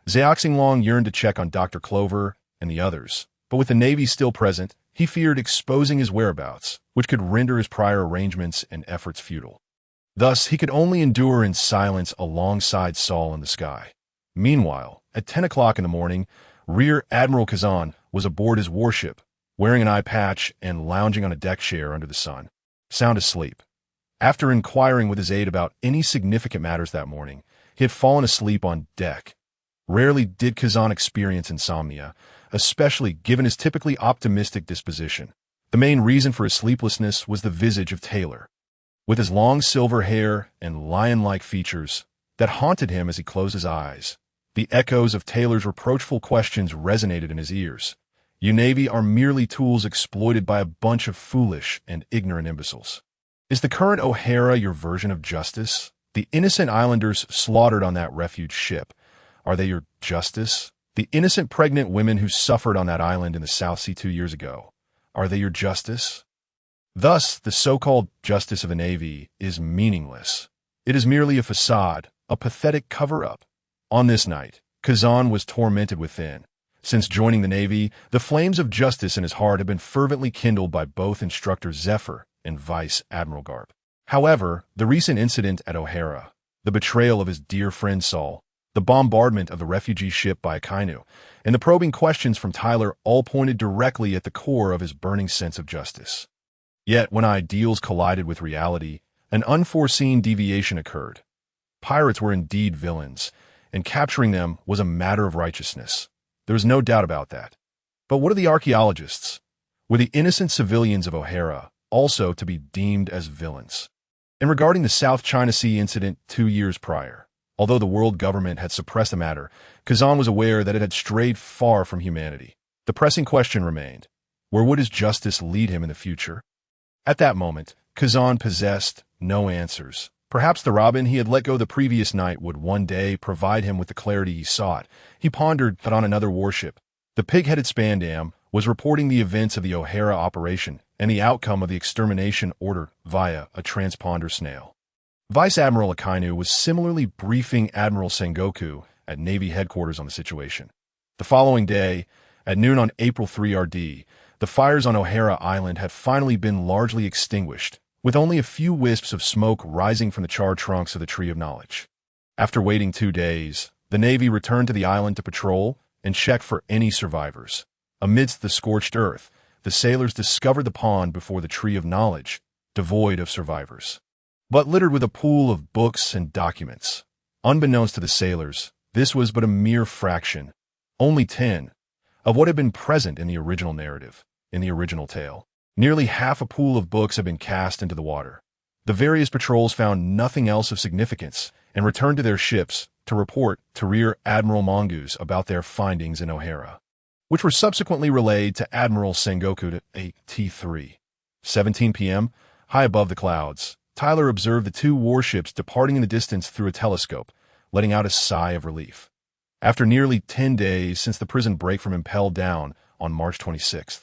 Zhao Xinglong yearned to check on Dr. Clover and the others, but with the Navy still present, he feared exposing his whereabouts, which could render his prior arrangements and efforts futile. Thus, he could only endure in silence alongside Saul in the sky. Meanwhile, at 10 o'clock in the morning, Rear Admiral Kazan was aboard his warship, wearing an eye patch and lounging on a deck chair under the sun, sound asleep. After inquiring with his aide about any significant matters that morning, he had fallen asleep on deck. Rarely did Kazan experience insomnia, especially given his typically optimistic disposition. The main reason for his sleeplessness was the visage of Taylor, with his long silver hair and lion-like features that haunted him as he closed his eyes. The echoes of Taylor's reproachful questions resonated in his ears. You Navy are merely tools exploited by a bunch of foolish and ignorant imbeciles. Is the current O'Hara your version of justice? The innocent islanders slaughtered on that refuge ship, are they your justice? The innocent pregnant women who suffered on that island in the South Sea 2 years ago, are they your justice? Thus, the so-called justice of the Navy is meaningless. It is merely a facade, a pathetic cover-up. On this night, Kazan was tormented within. Since joining the Navy, the flames of justice in his heart had been fervently kindled by both Instructor Zephyr and Vice Admiral Garp. However, the recent incident at O'Hara, the betrayal of his dear friend Saul, the bombardment of the refugee ship by Akainu, and the probing questions from Tyler all pointed directly at the core of his burning sense of justice. Yet, when ideals collided with reality, an unforeseen deviation occurred. Pirates were indeed villains, and capturing them was a matter of righteousness. There was no doubt about that. But what of the archaeologists? Were the innocent civilians of O'Hara also to be deemed as villains? And regarding the South China Sea incident 2 years prior, although the world government had suppressed the matter, Kazan was aware that it had strayed far from humanity. The pressing question remained, where would his justice lead him in the future? At that moment, Kazan possessed no answers. Perhaps the robin he had let go the previous night would one day provide him with the clarity he sought. He pondered that on another warship, the pig-headed Spandam was reporting the events of the O'Hara operation and the outcome of the extermination order via a transponder snail. Vice Admiral Akainu was similarly briefing Admiral Sengoku at Navy headquarters on the situation. The following day, at noon on April 3 RD, the fires on O'Hara Island had finally been largely extinguished, with only a few wisps of smoke rising from the charred trunks of the Tree of Knowledge. After waiting 2 days, the Navy returned to the island to patrol and check for any survivors. Amidst the scorched earth, the sailors discovered the pond before the Tree of Knowledge, devoid of survivors, but littered with a pool of books and documents. Unbeknownst to the sailors, This was but a mere fraction, only 10, of what had been present in the original narrative, in the original tale. Nearly half a pool of books had been cast into the water. The various patrols found nothing else of significance and returned to their ships to report to Rear Admiral Mongoose about their findings in O'Hara, which were subsequently relayed to Admiral Sengoku at T3. 17 p.m., high above the clouds, Tyler observed the two warships departing in the distance through a telescope, letting out a sigh of relief. After nearly 10 days since the prison break from Impel Down on March 26th,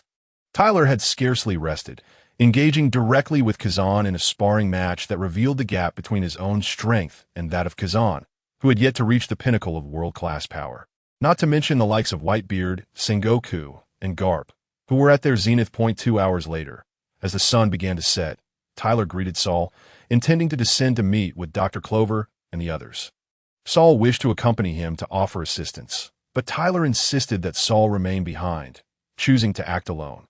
Tyler had scarcely rested, engaging directly with Kazan in a sparring match that revealed the gap between his own strength and that of Kazan, who had yet to reach the pinnacle of world-class power. Not to mention the likes of Whitebeard, Sengoku, and Garp, who were at their zenith point 2 hours later. As the sun began to set, Tyler greeted Saul, intending to descend to meet with Dr. Clover and the others. Saul wished to accompany him to offer assistance, but Tyler insisted that Saul remain behind, choosing to act alone.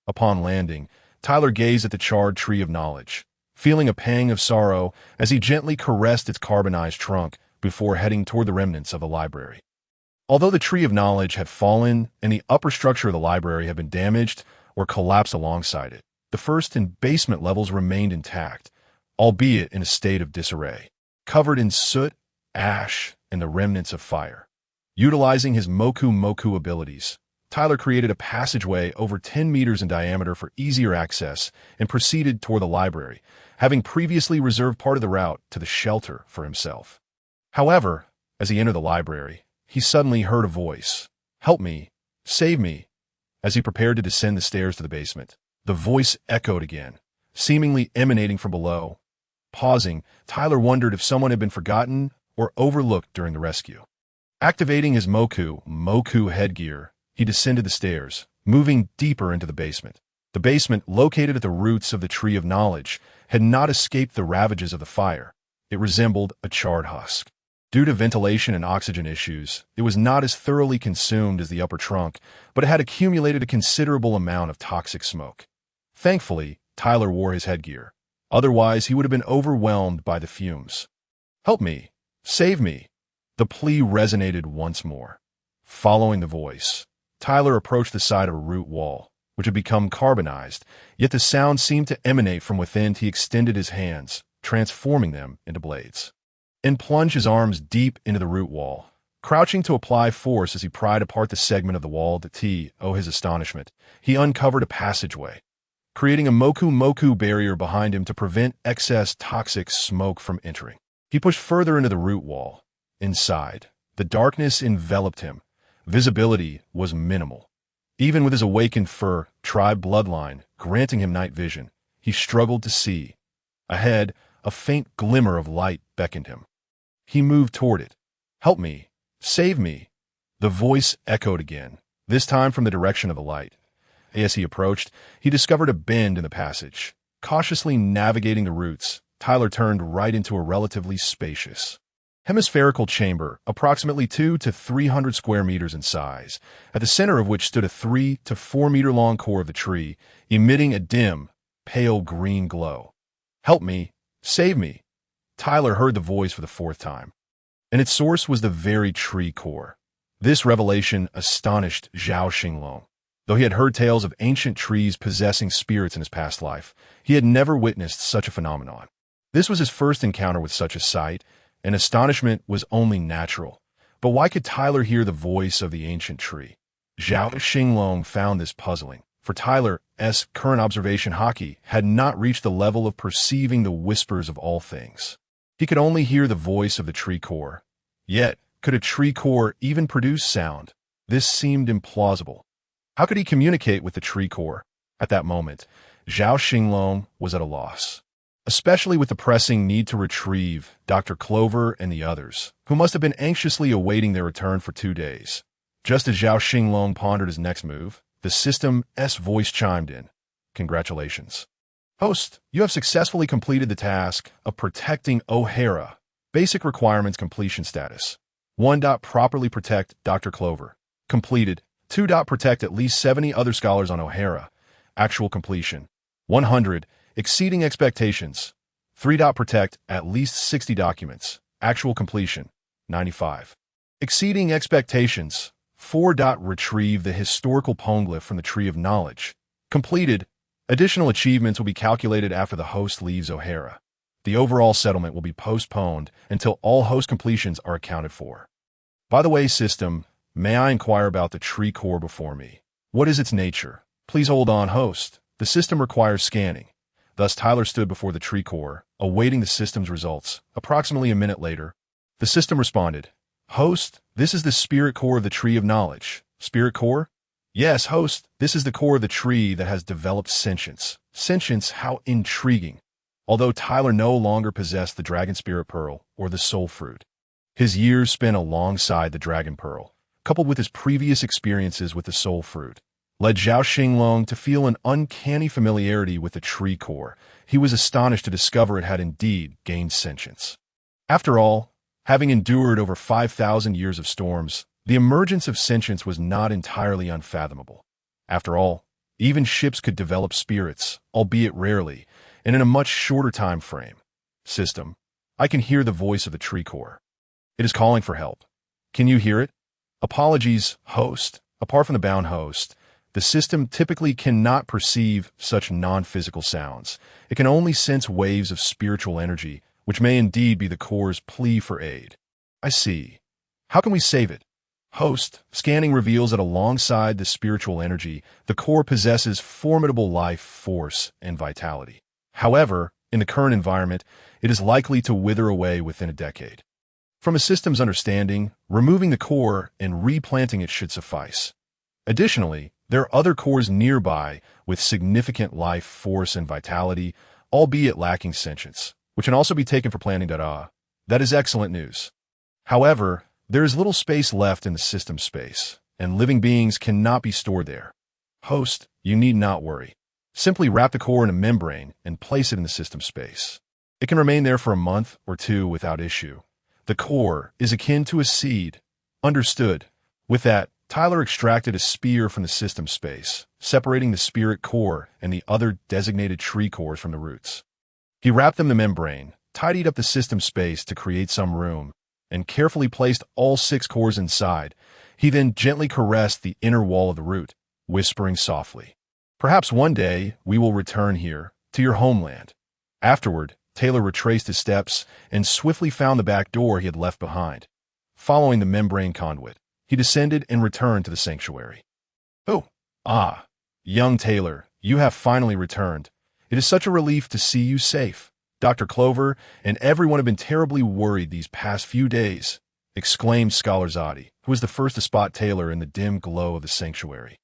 Upon landing, Tyler gazed at the charred tree of knowledge, feeling a pang of sorrow as he gently caressed its carbonized trunk before heading toward the remnants of the library. Although the tree of knowledge had fallen and the upper structure of the library had been damaged or collapsed alongside it, the first and basement levels remained intact, albeit in a state of disarray, covered in soot, ash, and the remnants of fire. Utilizing his Moku abilities, Tyler created a passageway over 10 meters in diameter for easier access and proceeded toward the library, having previously reserved part of the route to the shelter for himself. However, as he entered the library, he suddenly heard a voice. "Help me! Save me!" As he prepared to descend the stairs to the basement, the voice echoed again, seemingly emanating from below. Pausing, Tyler wondered if someone had been forgotten or overlooked during the rescue. Activating his Moku headgear, he descended the stairs, moving deeper into the basement. The basement, located at the roots of the Tree of Knowledge, had not escaped the ravages of the fire. It resembled a charred husk. Due to ventilation and oxygen issues, it was not as thoroughly consumed as the upper trunk, but it had accumulated a considerable amount of toxic smoke. Thankfully, Tyler wore his headgear. Otherwise, he would have been overwhelmed by the fumes. "Help me! Save me!" The plea resonated once more. Following the voice, Tyler approached the side of a root wall, which had become carbonized, yet the sound seemed to emanate from within. He extended his hands, transforming them into blades, and plunged his arms deep into the root wall. Crouching to apply force as he pried apart the segment of the wall that his astonishment, he uncovered a passageway, creating a Moku barrier behind him to prevent excess toxic smoke from entering. He pushed further into the root wall. Inside, the darkness enveloped him. Visibility was minimal. Even with his awakened fur tribe bloodline granting him night vision, he struggled to see. Ahead, a faint glimmer of light beckoned him. He moved toward it. "Help me! Save me!" The voice echoed again, this time from the direction of the light. As he approached, he discovered a bend in the passage. Cautiously navigating the roots, Tyler turned right into a relatively spacious hemispherical chamber, approximately 200 to 300 square meters in size, at the center of which stood a 3 to 4 meter long core of the tree, emitting a dim, pale green glow. "Help me! Save me!" Tyler heard the voice for the fourth time, and its source was the very tree core. This revelation astonished Zhao Xinglong. Though he had heard tales of ancient trees possessing spirits in his past life, he had never witnessed such a phenomenon. This was his first encounter with such a sight, and astonishment was only natural. But why could Tyler hear the voice of the ancient tree? Zhao Xinglong found this puzzling, for Tyler's current observation haki had not reached the level of perceiving the whispers of all things. He could only hear the voice of the tree core. Yet, could a tree core even produce sound? This seemed implausible. How could he communicate with the tree core? At that moment, Zhao Xinglong was at a loss, especially with the pressing need to retrieve Dr. Clover and the others, who must have been anxiously awaiting their return for 2 days. Just as Zhao Xinglong pondered his next move, the system's voice chimed in. "Congratulations. Host, you have successfully completed the task of protecting O'Hara. Basic requirements completion status. 1. Properly protect Dr. Clover. Completed. 2. Protect at least 70 other scholars on O'Hara. Actual completion. 100. Exceeding expectations. 3. Protect at least 60 documents. Actual completion. 95. Exceeding expectations. 4. Retrieve the historical poneglyph from the Tree of Knowledge. Completed. Additional achievements will be calculated after the host leaves O'Hara. The overall settlement will be postponed until all host completions are accounted for. By the way, system, may I inquire about the tree core before me? What is its nature? Please hold on, host. The system requires scanning. Thus, Tyler stood before the tree core, awaiting the system's results. Approximately a minute later, the system responded, Host, this is the spirit core of the Tree of Knowledge. Spirit core? Yes, host, this is the core of the tree that has developed sentience. Sentience, how intriguing. Although Tyler no longer possessed the Dragon Spirit Pearl or the Soul Fruit, his years spent alongside the Dragon Pearl, coupled with his previous experiences with the Soul Fruit, led Zhao Xinglong to feel an uncanny familiarity with the tree core. He was astonished to discover it had indeed gained sentience. After all, having endured over 5,000 years of storms, the emergence of sentience was not entirely unfathomable. After all, even ships could develop spirits, albeit rarely, and in a much shorter time frame. System, I can hear the voice of the tree core. It is calling for help. Can you hear it? Apologies, host. Apart from the bound host, the system typically cannot perceive such non-physical sounds. It can only sense waves of spiritual energy, which may indeed be the core's plea for aid. I see. How can we save it? Host, scanning reveals that alongside the spiritual energy, the core possesses formidable life, force, and vitality. However, in the current environment, it is likely to wither away within a decade. From a system's understanding, removing the core and replanting it should suffice. Additionally, there are other cores nearby with significant life, force, and vitality, albeit lacking sentience, which can also be taken for planting. That is excellent news. However, there is little space left in the system space, and living beings cannot be stored there. Host, you need not worry. Simply wrap the core in a membrane and place it in the system space. It can remain there for a month or two without issue. The core is akin to a seed. Understood. With that, Tyler extracted a spear from the system space, separating the spirit core and the other designated tree cores from the roots. He wrapped them in the membrane, tidied up the system space to create some room, and carefully placed all 6 cores inside. He then gently caressed the inner wall of the root, whispering softly, Perhaps one day we will return here, to your homeland. Afterward, Taylor retraced his steps and swiftly found the back door he had left behind. Following the membrane conduit, he descended and returned to the sanctuary. Young Taylor, you have finally returned. It is such a relief to see you safe. Dr. Clover and everyone have been terribly worried these past few days, exclaimed Scholar Zadi, who was the first to spot Taylor in the dim glow of the sanctuary,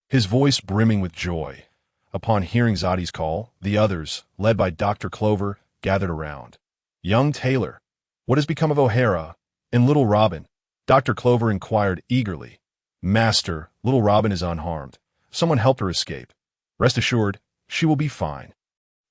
his voice brimming with joy. Upon hearing Zadi's call, the others, led by Dr. Clover, gathered around. Young Taylor, what has become of O'Hara and little Robin? Dr. Clover inquired eagerly. Master, little Robin is unharmed. Someone helped her escape. Rest assured, she will be fine.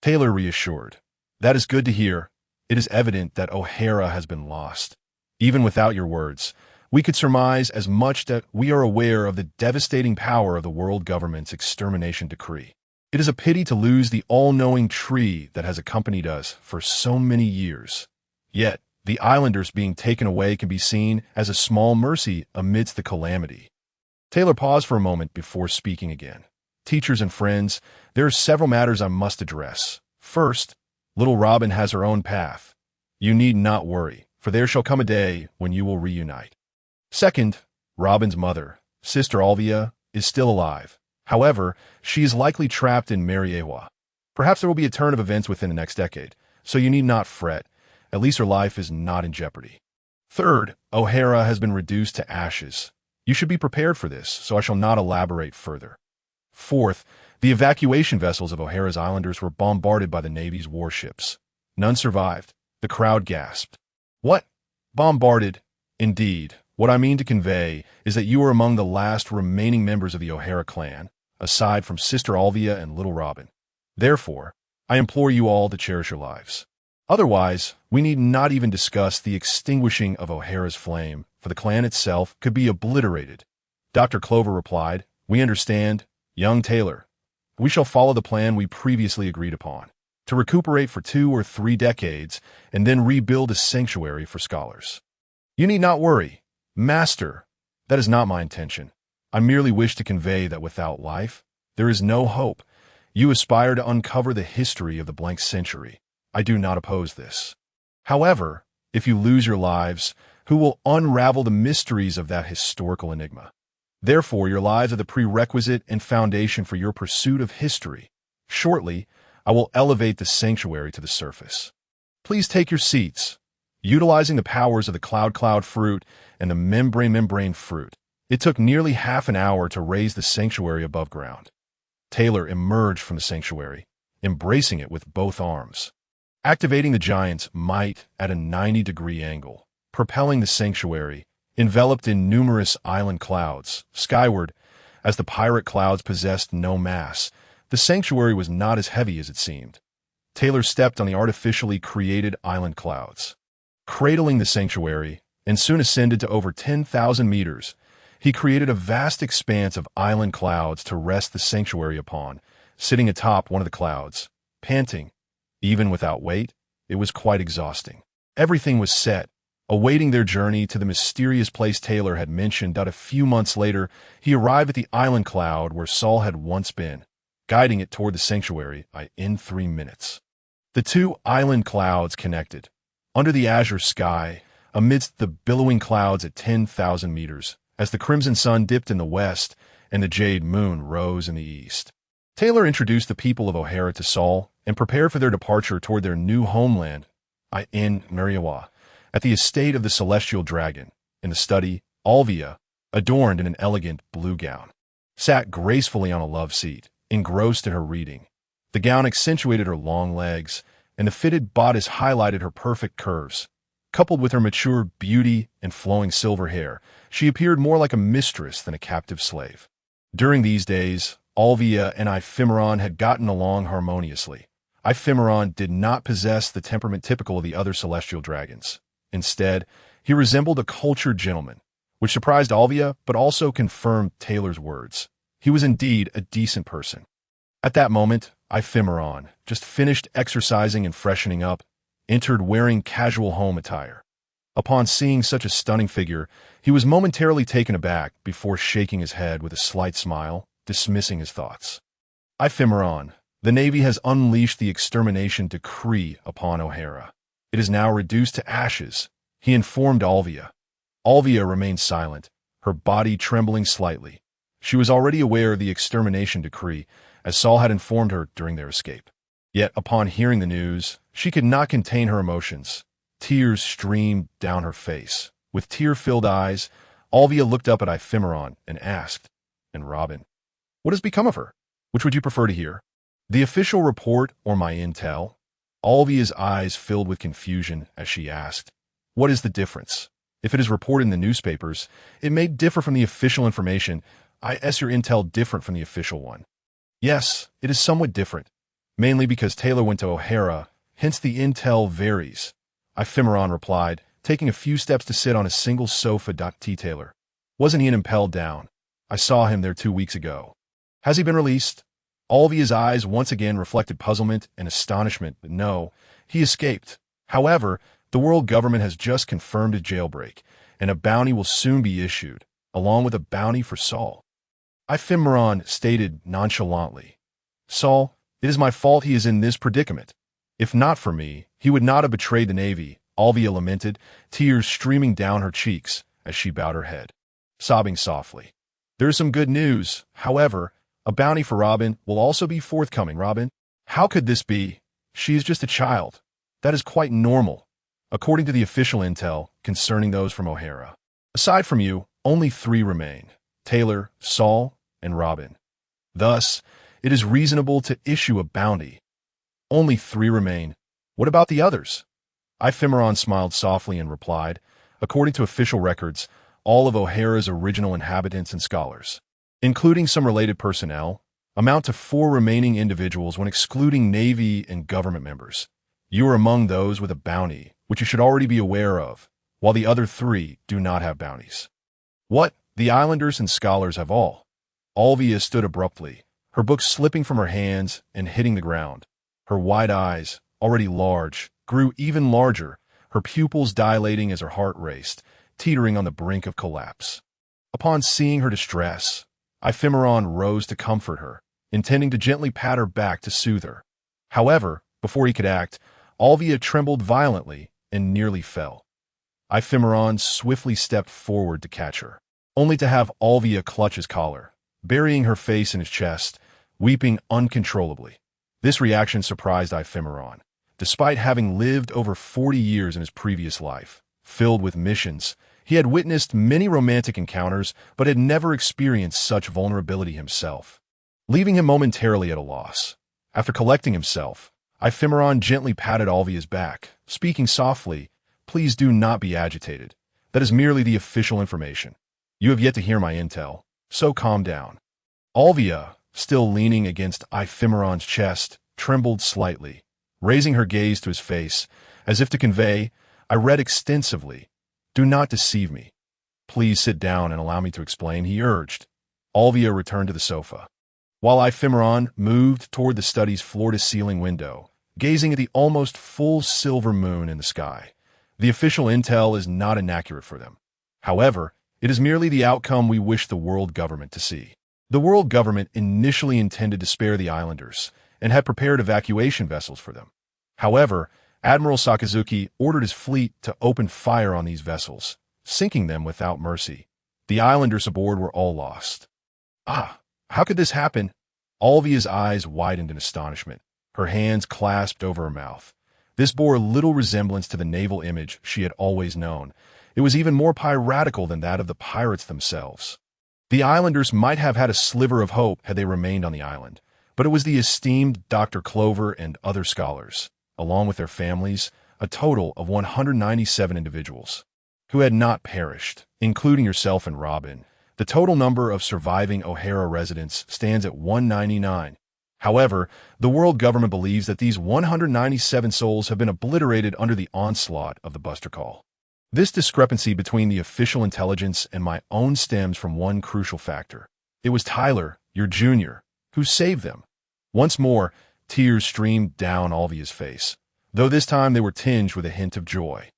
Taylor reassured. That is good to hear. It is evident that O'Hara has been lost. Even without your words, we could surmise as much that we are aware of the devastating power of the world government's extermination decree. It is a pity to lose the all-knowing tree that has accompanied us for so many years. Yet, the islanders being taken away can be seen as a small mercy amidst the calamity. Taylor paused for a moment before speaking again. Teachers and friends, there are several matters I must address. First, little Robin has her own path. You need not worry, for there shall come a day when you will reunite. Second, Robin's mother, Sister Alvia, is still alive. However, she is likely trapped in Mariewa. Perhaps there will be a turn of events within the next decade, so you need not fret. At least her life is not in jeopardy. Third, O'Hara has been reduced to ashes. You should be prepared for this, so I shall not elaborate further. Fourth, the evacuation vessels of O'Hara's islanders were bombarded by the Navy's warships. None survived. The crowd gasped. What? Bombarded? Indeed. What I mean to convey is that you are among the last remaining members of the O'Hara clan, aside from Sister Alvia and little Robin. Therefore, I implore you all to cherish your lives. Otherwise, we need not even discuss the extinguishing of O'Hara's flame, for the clan itself could be obliterated. Dr. Clover replied, We understand, young Taylor. We shall follow the plan we previously agreed upon, to recuperate for 2 or 3 decades and then rebuild a sanctuary for scholars. You need not worry. Master, that is not my intention. I merely wish to convey that without life, there is no hope. You aspire to uncover the history of the blank century. I do not oppose this. However, if you lose your lives, who will unravel the mysteries of that historical enigma? Therefore, your lives are the prerequisite and foundation for your pursuit of history. Shortly, I will elevate the sanctuary to the surface. Please take your seats. Utilizing the powers of the cloud fruit and the membrane fruit, it took nearly half an hour to raise the sanctuary above ground. Taylor emerged from the sanctuary, embracing it with both arms, activating the giant's might at a 90-degree angle, propelling the sanctuary, enveloped in numerous island clouds, skyward. As the pirate clouds possessed no mass, the sanctuary was not as heavy as it seemed. Taylor stepped on the artificially created island clouds, cradling the sanctuary, and soon ascended to over 10,000 meters. He created a vast expanse of island clouds to rest the sanctuary upon, sitting atop one of the clouds, panting. Even without weight, it was quite exhausting. Everything was set, awaiting their journey to the mysterious place Taylor had mentioned. A few months later, he arrived at the island cloud where Saul had once been, guiding it toward the sanctuary in 3 minutes. The two island clouds connected, under the azure sky, amidst the billowing clouds at 10,000 meters, as the crimson sun dipped in the west and the jade moon rose in the east. Taylor introduced the people of O'Hara to Saul and prepared for their departure toward their new homeland, in Meriawa, at the estate of the celestial dragon. In the study, Alvia, adorned in an elegant blue gown, sat gracefully on a love seat, engrossed in her reading. The gown accentuated her long legs, and the fitted bodice highlighted her perfect curves. Coupled with her mature beauty and flowing silver hair, she appeared more like a mistress than a captive slave. During these days, Alvia and Ephemeron had gotten along harmoniously. Ephemeron did not possess the temperament typical of the other celestial dragons. Instead, he resembled a cultured gentleman, which surprised Alvia but also confirmed Taylor's words. He was indeed a decent person. At that moment, Ephemeron, just finished exercising and freshening up, entered wearing casual home attire. Upon seeing such a stunning figure, he was momentarily taken aback before shaking his head with a slight smile, dismissing his thoughts. Ephemeron, the Navy has unleashed the extermination decree upon O'Hara. It is now reduced to ashes, he informed Alvia. Alvia remained silent, her body trembling slightly. She was already aware of the extermination decree, as Saul had informed her during their escape. Yet, upon hearing the news, she could not contain her emotions. Tears streamed down her face. With tear-filled eyes, Alvia looked up at Ephemeron and asked, "And Robin, what has become of her? Which would you prefer to hear? The official report or my intel?" Alvia's eyes filled with confusion as she asked, "What is the difference? If it is reported in the newspapers, it may differ from the official information. Is your intel different from the official one?" "Yes, it is somewhat different, mainly because Taylor went to O'Hara, hence the intel varies," Ephemeron replied, taking a few steps to sit on a single sofa. T. Taylor, wasn't he impelled down? I saw him there 2 weeks ago. Has he been released? Alvia's eyes once again reflected puzzlement and astonishment. But no, he escaped. However, the world government has just confirmed a jailbreak, and a bounty will soon be issued, along with a bounty for Saul. Ephemeron stated nonchalantly, "Saul, it is my fault he is in this predicament. If not for me, he would not have betrayed the Navy," Alvia lamented, tears streaming down her cheeks as she bowed her head, sobbing softly. "There is some good news, however. A bounty for Robin will also be forthcoming." "Robin? How could this be? She is just a child. That is quite normal, according to the official intel concerning those from O'Hara. Aside from you, only 3 remain: Taylor, Saul, and Robin. Thus, it is reasonable to issue a bounty. Only 3 remain. What about the others?" Ephemeron smiled softly and replied, "According to official records, all of O'Hara's original inhabitants and scholars, including some related personnel, amount to 4 remaining individuals when excluding Navy and government members. You are among those with a bounty, which you should already be aware of, while the other 3 do not have bounties." "What? The islanders and scholars have all?" Alvia stood abruptly, her book slipping from her hands and hitting the ground. Her wide eyes, already large, grew even larger, her pupils dilating as her heart raced. teetering on the brink of collapse. Upon seeing her distress, Ephemeron rose to comfort her, intending to gently pat her back to soothe her. However, before he could act, Alvia trembled violently and nearly fell. Ephemeron swiftly stepped forward to catch her, only to have Alvia clutch his collar, burying her face in his chest, weeping uncontrollably. This reaction surprised Ephemeron. Despite having lived over 40 years in his previous life, filled with missions, he had witnessed many romantic encounters but had never experienced such vulnerability himself, leaving him momentarily at a loss. After collecting himself, Ephemeron gently patted Alvia's back, speaking softly, "Please do not be agitated. That is merely the official information. You have yet to hear my intel, so calm down." Alvia, still leaning against Ephemeron's chest, trembled slightly, raising her gaze to his face, as if to convey, "I read extensively. Do not deceive me. Please sit down and allow me to explain," he urged. Alvia returned to the sofa, while Ephemeron moved toward the study's floor-to-ceiling window, gazing at the almost full silver moon in the sky. The official intel is not inaccurate for them. However, it is merely the outcome we wish the world government to see. The world government initially intended to spare the islanders and had prepared evacuation vessels for them. However, Admiral Sakazuki ordered his fleet to open fire on these vessels, sinking them without mercy. The islanders aboard were all lost. Ah, how could this happen? Alvia's eyes widened in astonishment, her hands clasped over her mouth. This bore little resemblance to the naval image she had always known. It was even more piratical than that of the pirates themselves. The islanders might have had a sliver of hope had they remained on the island, but it was the esteemed Dr. Clover and other scholars, along with their families, a total of 197 individuals, who had not perished, including yourself and Robin. The total number of surviving O'Hara residents stands at 199. However, the world government believes that these 197 souls have been obliterated under the onslaught of the Buster Call. This discrepancy between the official intelligence and my own stems from one crucial factor. It was Tyler, your junior, who saved them. Once more, tears streamed down Alvia's face, though this time they were tinged with a hint of joy.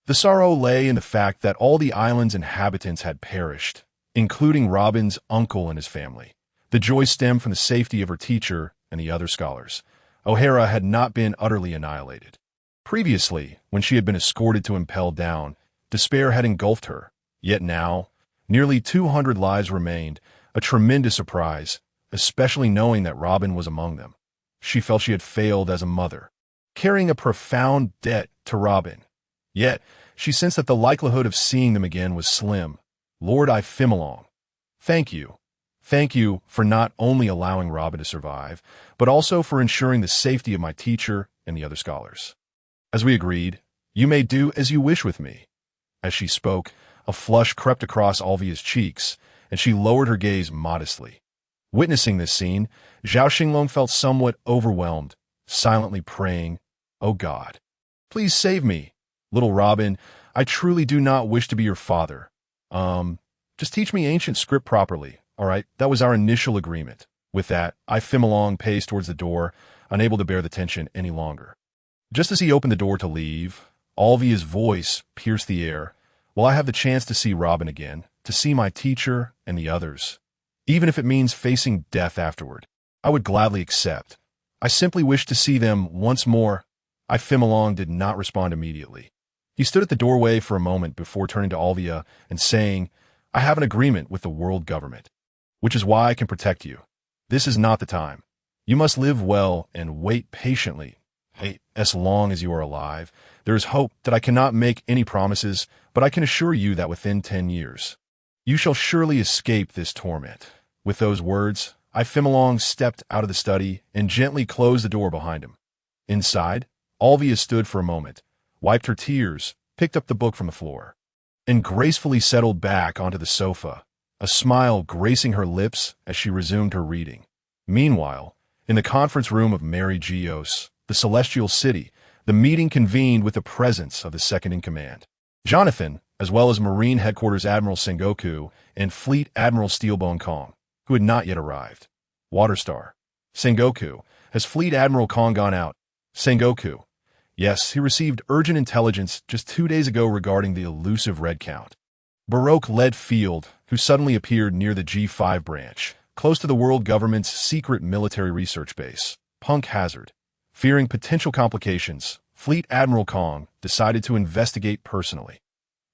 The sorrow lay in the fact that all the island's inhabitants had perished, including Robin's uncle and his family. The joy stemmed from the safety of her teacher and the other scholars. O'Hara had not been utterly annihilated. Previously, when she had been escorted to Impel Down, despair had engulfed her. Yet now, nearly 200 lives remained, a tremendous surprise, especially knowing that Robin was among them. She felt she had failed as a mother, carrying a profound debt to Robin. Yet, she sensed that the likelihood of seeing them again was slim. Lord Ephemeron, thank you. Thank you for not only allowing Robin to survive, but also for ensuring the safety of my teacher and the other scholars. As we agreed, you may do as you wish with me. As she spoke, a flush crept across Alvia's cheeks, and she lowered her gaze modestly. Witnessing this scene, Zhao Xinglong felt somewhat overwhelmed, silently praying, "Oh God, please save me. Little Robin, I truly do not wish to be your father. Just teach me ancient script properly, all right? That was our initial agreement." With that, Ephemeron paced towards the door, unable to bear the tension any longer. Just as he opened the door to leave, Alvia's voice pierced the air. "Will I have the chance to see Robin again, to see my teacher and the others? Even if it means facing death afterward, I would gladly accept. I simply wish to see them once more." Ephemeron did not respond immediately. He stood at the doorway for a moment before turning to Alvia and saying, "I have an agreement with the world government, which is why I can protect you. This is not the time. You must live well and wait patiently. As long as you are alive, there is hope that I cannot make any promises, but I can assure you that within 10 years, you shall surely escape this torment." With those words, Ephemeron stepped out of the study and gently closed the door behind him. Inside, Alvia stood for a moment, wiped her tears, picked up the book from the floor, and gracefully settled back onto the sofa, a smile gracing her lips as she resumed her reading. Meanwhile, in the conference room of Mary Geos, the Celestial City, the meeting convened with the presence of the second-in-command, Jonathan, as well as Marine Headquarters Admiral Sengoku and Fleet Admiral Steelbone Kong, who had not yet arrived. Waterstar. Sengoku. Has Fleet Admiral Kong gone out? Sengoku. Yes, he received urgent intelligence just 2 days ago regarding the elusive Red Count. Baroque-led Field, who suddenly appeared near the G5 branch, close to the world government's secret military research base. Punk Hazard. Fearing potential complications, Fleet Admiral Kong decided to investigate personally.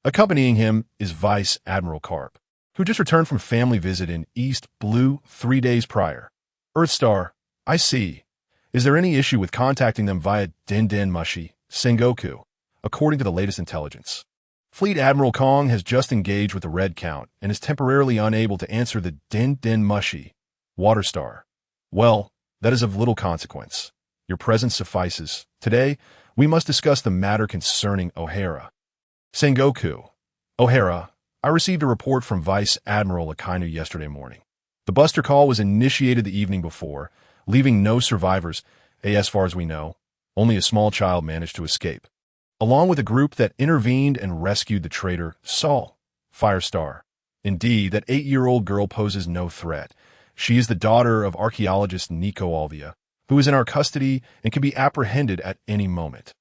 Accompanying him is Vice Admiral Karp, who just returned from family visit in East Blue 3 days prior. Earthstar, I see. Is there any issue with contacting them via Den Mushi, Sengoku? According to the latest intelligence, Fleet Admiral Kong has just engaged with the Red Count and is temporarily unable to answer the Den Mushi. Waterstar. Well, that is of little consequence. Your presence suffices. Today, we must discuss the matter concerning O'Hara. Sengoku. O'Hara, I received a report from Vice Admiral Akainu yesterday morning. The buster call was initiated the evening before, leaving no survivors, as far as we know. Only a small child managed to escape, along with a group that intervened and rescued the traitor, Saul. Firestar. Indeed, that 8-year-old girl poses no threat. She is the daughter of archaeologist Nico Alvia, who is in our custody and can be apprehended at any moment.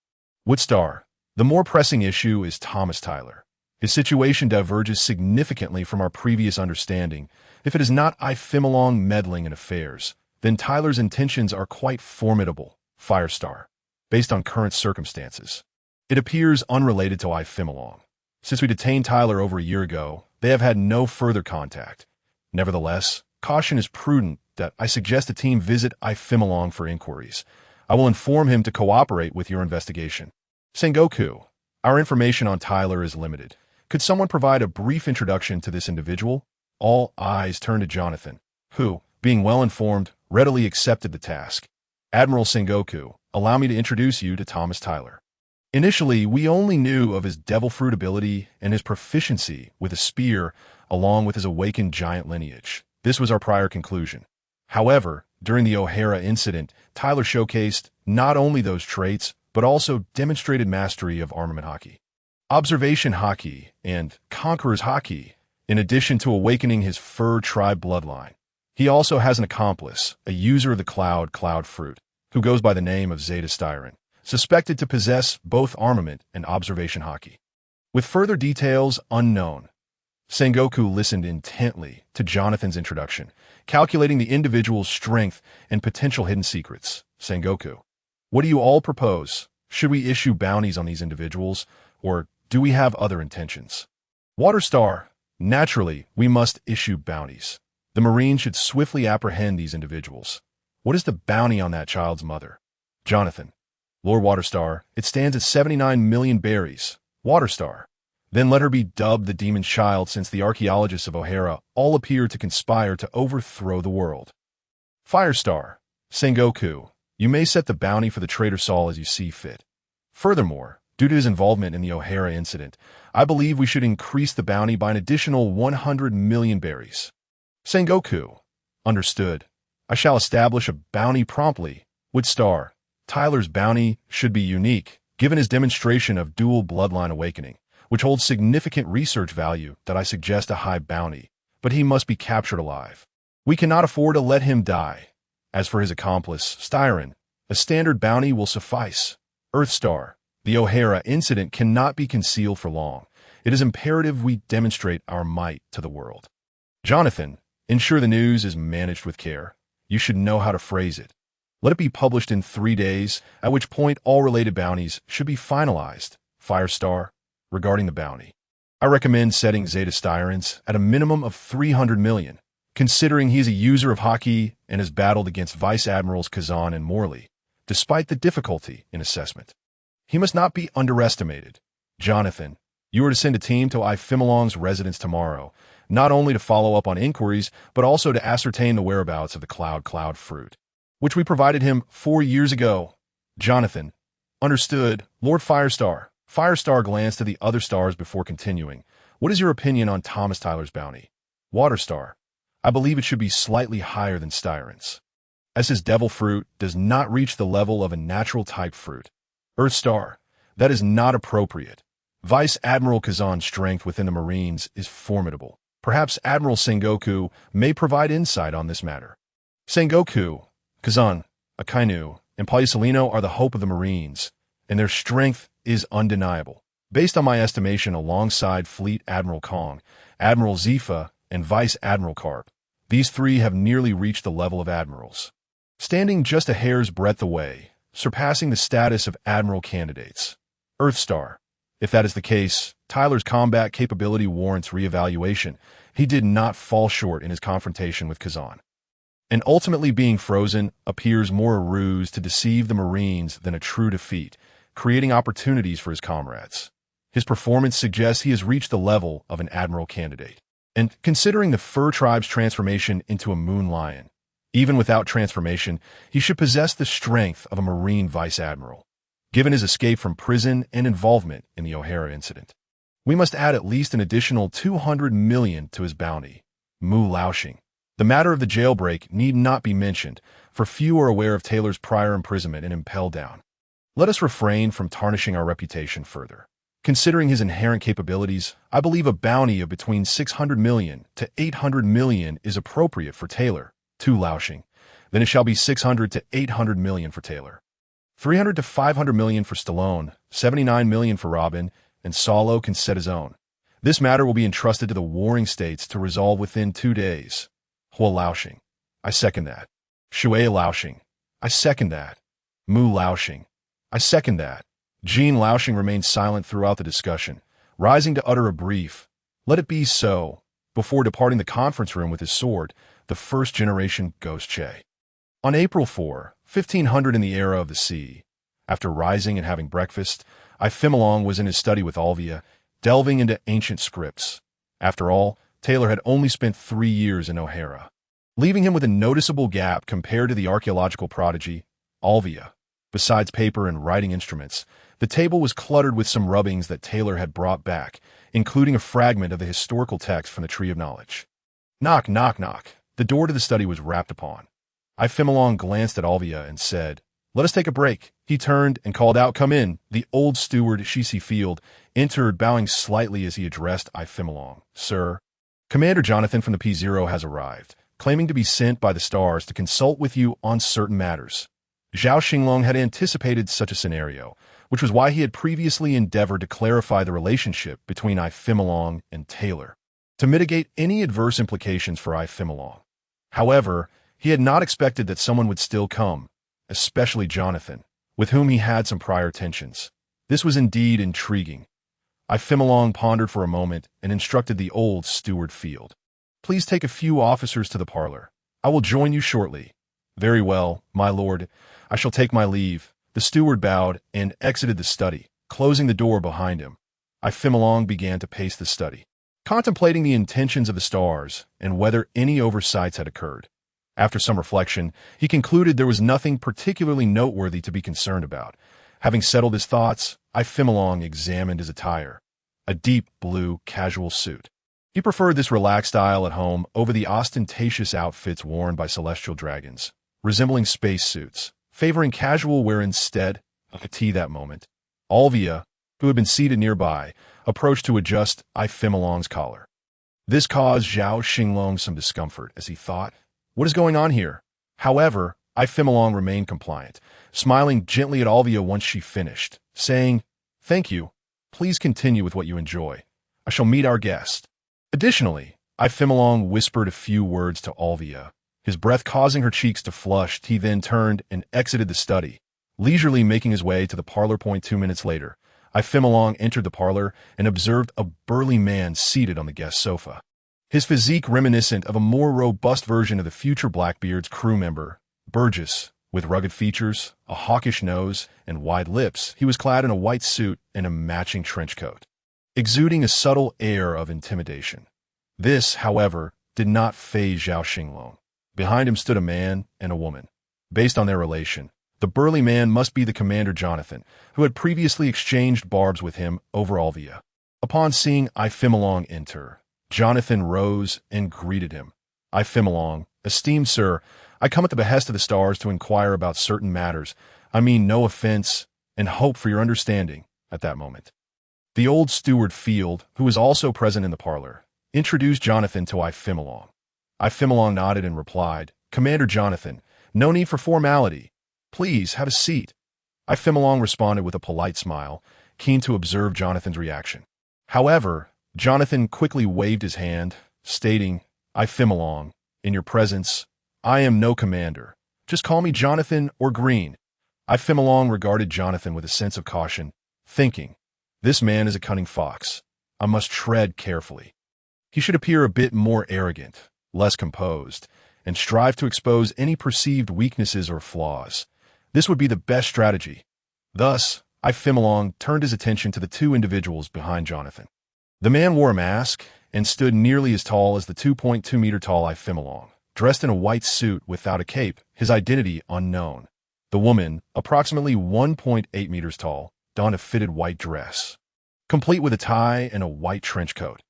Woodstar. The more pressing issue is Thomas Tyler. His situation diverges significantly from our previous understanding. If it is not Ifimilong meddling in affairs, then Tyler's intentions are quite formidable. Firestar. Based on current circumstances, it appears unrelated to Ifimilong. Since we detained Tyler over a year ago, they have had no further contact. Nevertheless, caution is prudent that I suggest a team visit Ifimilong for inquiries. I will inform him to cooperate with your investigation. Sengoku, our information on Tyler is limited. Could someone provide a brief introduction to this individual? All eyes turned to Jonathan, who, being well informed, readily accepted the task. Admiral Sengoku, allow me to introduce you to Thomas Tyler. Initially, we only knew of his devil fruit ability and his proficiency with a spear, along with his awakened giant lineage. This was our prior conclusion. However, during the O'Hara incident, Tyler showcased not only those traits, but also demonstrated mastery of armament hockey, observation hockey, and conqueror's hockey, in addition to awakening his fur tribe bloodline. He also has an accomplice, a user of the cloud fruit, who goes by the name of Zeta Styron, suspected to possess both armament and observation hockey. With further details unknown, Sengoku listened intently to Jonathan's introduction, calculating the individual's strength and potential hidden secrets. Sengoku, what do you all propose? Should we issue bounties on these individuals, or do we have other intentions? Waterstar, naturally, we must issue bounties. The Marines should swiftly apprehend these individuals. What is the bounty on that child's mother? Jonathan, Lord Waterstar, it stands at 79 million berries. Waterstar, then let her be dubbed the demon child, since the archaeologists of O'Hara all appear to conspire to overthrow the world. Firestar, Sengoku, you may set the bounty for the traitor Saul as you see fit. Furthermore, due to his involvement in the O'Hara incident, I believe we should increase the bounty by an additional 100 million berries. Sengoku, understood. I shall establish a bounty promptly. Woodstar, Tyler's bounty should be unique, given his demonstration of dual bloodline awakening, which holds significant research value that I suggest a high bounty, but he must be captured alive. We cannot afford to let him die. As for his accomplice, Styron, a standard bounty will suffice. Earthstar, the O'Hara incident cannot be concealed for long. It is imperative we demonstrate our might to the world. Jonathan, ensure the news is managed with care. You should know how to phrase it. Let it be published in 3 days, at which point all related bounties should be finalized. Firestar, regarding the bounty, I recommend setting Zeta Styron's at a minimum of 300 million, considering he is a user of hockey and has battled against Vice Admirals Kazan and Morley, despite the difficulty in assessment. He must not be underestimated. Jonathan, you are to send a team to Ifimilong's residence tomorrow, not only to follow up on inquiries, but also to ascertain the whereabouts of the cloud fruit, which we provided him 4 years ago. Jonathan, understood. Lord Firestar. Firestar glanced to the other stars before continuing. What is your opinion on Thomas Tyler's bounty? Waterstar, I believe it should be slightly higher than Styron's, as his devil fruit does not reach the level of a natural type fruit. Earthstar, that is not appropriate. Vice Admiral Kazan's strength within the Marines is formidable. Perhaps Admiral Sengoku may provide insight on this matter. Sengoku, Kazan, Akainu, and Paisalino are the hope of the Marines, and their strength is undeniable. Based on my estimation, alongside Fleet Admiral Kong, Admiral Zifa, and Vice Admiral Karp, these three have nearly reached the level of admirals, standing just a hair's breadth away, surpassing the status of admiral candidates. Earthstar. If that is the case, Tyler's combat capability warrants reevaluation. He did not fall short in his confrontation with Kazan. And ultimately being frozen appears more a ruse to deceive the Marines than a true defeat, creating opportunities for his comrades. His performance suggests he has reached the level of an admiral candidate. And considering the Fur Tribe's transformation into a moon lion, even without transformation, he should possess the strength of a Marine vice admiral, given his escape from prison and involvement in the O'Hara incident. We must add at least an additional 200 million to his bounty. Mu Laoxing. The matter of the jailbreak need not be mentioned, for few are aware of Taylor's prior imprisonment and impel down. Let us refrain from tarnishing our reputation further. Considering his inherent capabilities, I believe a bounty of between 600 million to 800 million is appropriate for Taylor, to Laoxing. Then it shall be 600 to 800 million for Taylor. 300 to 500 million for Stallone, 79 million for Robin, and Solo can set his own. This matter will be entrusted to the warring states to resolve within 2 days. Hua Laoxing. I second that. Shui Laoxing. I second that. Mu Laoxing. I second that. Jean Laoxing remained silent throughout the discussion, rising to utter a brief, "Let it be so," before departing the conference room with his sword, the first-generation Ghost Che. On April 4, 1500 in the era of the sea, after rising and having breakfast, Xinglong was in his study with Alvia, delving into ancient scripts. After all, Taylor had only spent 3 years in O'Hara, leaving him with a noticeable gap compared to the archaeological prodigy, Alvia. Besides paper and writing instruments, the table was cluttered with some rubbings that Taylor had brought back, including a fragment of the historical text from the Tree of Knowledge. Knock, knock, knock. The door to the study was rapped upon. Xinglong glanced at Alvia and said, "Let us take a break." He turned and called out, "Come in." The old steward, Shisi Field, entered, bowing slightly as he addressed Xinglong. "Sir, Commander Jonathan from the P0 has arrived, claiming to be sent by the stars to consult with you on certain matters." Zhao Xinglong had anticipated such a scenario, which was why he had previously endeavored to clarify the relationship between Xinglong and Taylor, to mitigate any adverse implications for Xinglong. However, he had not expected that someone would still come, especially Jonathan, with whom he had some prior tensions. This was indeed intriguing. Xinglong pondered for a moment and instructed the old steward Field, "Please take a few officers to the parlor. I will join you shortly." "Very well, my lord. I shall take my leave." The steward bowed and exited the study, closing the door behind him. Xinglong began to pace the study, contemplating the intentions of the stars and whether any oversights had occurred. After some reflection, he concluded there was nothing particularly noteworthy to be concerned about. Having settled his thoughts, Xinglong examined his attire. A deep blue casual suit. He preferred this relaxed style at home over the ostentatious outfits worn by celestial dragons, resembling space suits, favoring casual wear instead of a tea that moment. Alvia, who had been seated nearby, approached to adjust Xinglong's collar. This caused Zhao Xinglong some discomfort as he thought, "What is going on here?" However, Xinglong remained compliant, smiling gently at Alvia once she finished, saying, "Thank you. Please continue with what you enjoy. I shall meet our guest." Additionally, Xinglong whispered a few words to Alvia, his breath causing her cheeks to flush. He then turned and exited the study, leisurely making his way to the parlor. 2 minutes later, Xinglong entered the parlor and observed a burly man seated on the guest sofa. His physique reminiscent of a more robust version of the future Blackbeard's crew member, Burgess. With rugged features, a hawkish nose, and wide lips, he was clad in a white suit and a matching trench coat, exuding a subtle air of intimidation. This, however, did not faze Zhao Xinglong. Behind him stood a man and a woman. Based on their relation, the burly man must be the Commander Jonathan, who had previously exchanged barbs with him over Alvia. Upon seeing Xinglong enter, Jonathan rose and greeted him. Xinglong, "Esteemed sir, I come at the behest of the stars to inquire about certain matters. I mean no offense, and hope for your understanding." At that moment, the old steward Field, who was also present in the parlor, introduced Jonathan to Xinglong. Xinglong nodded and replied, "Commander Jonathan, no need for formality. Please have a seat." Xinglong responded with a polite smile, keen to observe Jonathan's reaction. However, Jonathan quickly waved his hand, stating, "I Fimmelong, in your presence, I am no commander. Just call me Jonathan or Green." I Fimmelong regarded Jonathan with a sense of caution, thinking, "This man is a cunning fox. I must tread carefully." He should appear a bit more arrogant, less composed, and strive to expose any perceived weaknesses or flaws. This would be the best strategy. Thus, I Fimmelong turned his attention to the two individuals behind Jonathan. The man wore a mask and stood nearly as tall as the 2.2-meter-tall I Fimmelong, dressed in a white suit without a cape, his identity unknown. The woman, approximately 1.8 meters tall, donned a fitted white dress, complete with a tie and a white trench coat.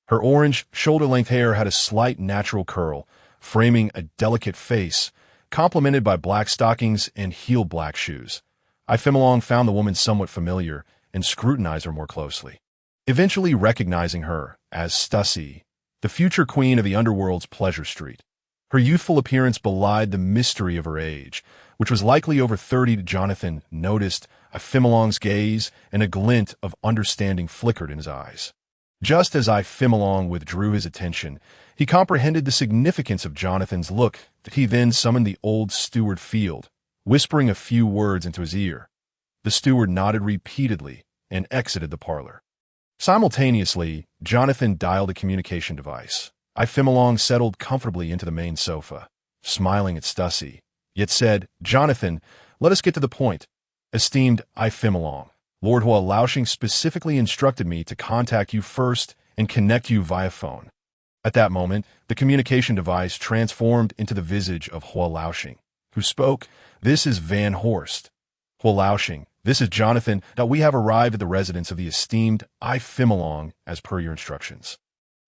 Her orange, shoulder-length hair had a slight natural curl, framing a delicate face, complemented by black stockings and heel-black shoes. I Fimmelong found the woman somewhat familiar and scrutinized her more closely, eventually recognizing her as Stussy, the future queen of the underworld's Pleasure Street. Her youthful appearance belied the mystery of her age, which was likely over 30. Jonathan noticed I Fimmelong's gaze, and a glint of understanding flickered in his eyes. Just as I Fimmelong withdrew his attention, he comprehended the significance of Jonathan's look. He then summoned the old steward Field, whispering a few words into his ear. The steward nodded repeatedly and exited the parlor. Simultaneously, Jonathan dialed a communication device. I Fimmelong settled comfortably into the main sofa, smiling at Stussy, yet said, "Jonathan, let us get to the point. Esteemed I Fimmelong, Lord Hua Laoxing specifically instructed me to contact you first and connect you via phone." At that moment, the communication device transformed into the visage of Hua Laoxing, who spoke, "This is Van Horst. Hua Laoxing, this is Jonathan. We have arrived at the residence of the esteemed I Fimmelong as per your instructions."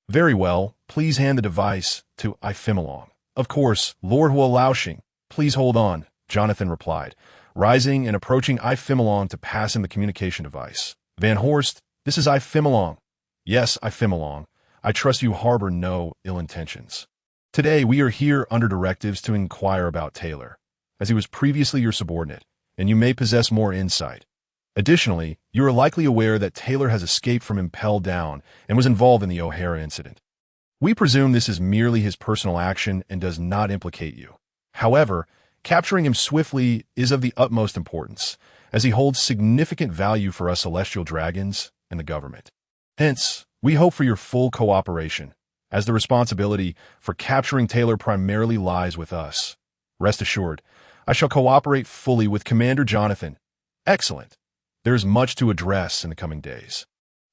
"Very well, please hand the device to I Fimmelong." "Of course, Lord Hua Laoxing. Please hold on," Jonathan replied, rising and approaching I Fimmelong to pass him the communication device. "Van Horst, this is I Fimmelong." "Yes, I Fimmelong. I trust you harbor no ill intentions. Today we are here under directives to inquire about Taylor, as he was previously your subordinate, and you may possess more insight. Additionally, you are likely aware that Taylor has escaped from Impel Down and was involved in the O'Hara incident. We presume this is merely his personal action and does not implicate you. However, capturing him swiftly is of the utmost importance, as he holds significant value for us celestial dragons and the government. Hence, we hope for your full cooperation, as the responsibility for capturing Taylor primarily lies with us. Rest assured, I shall cooperate fully with Commander Jonathan." "Excellent. There is much to address in the coming days.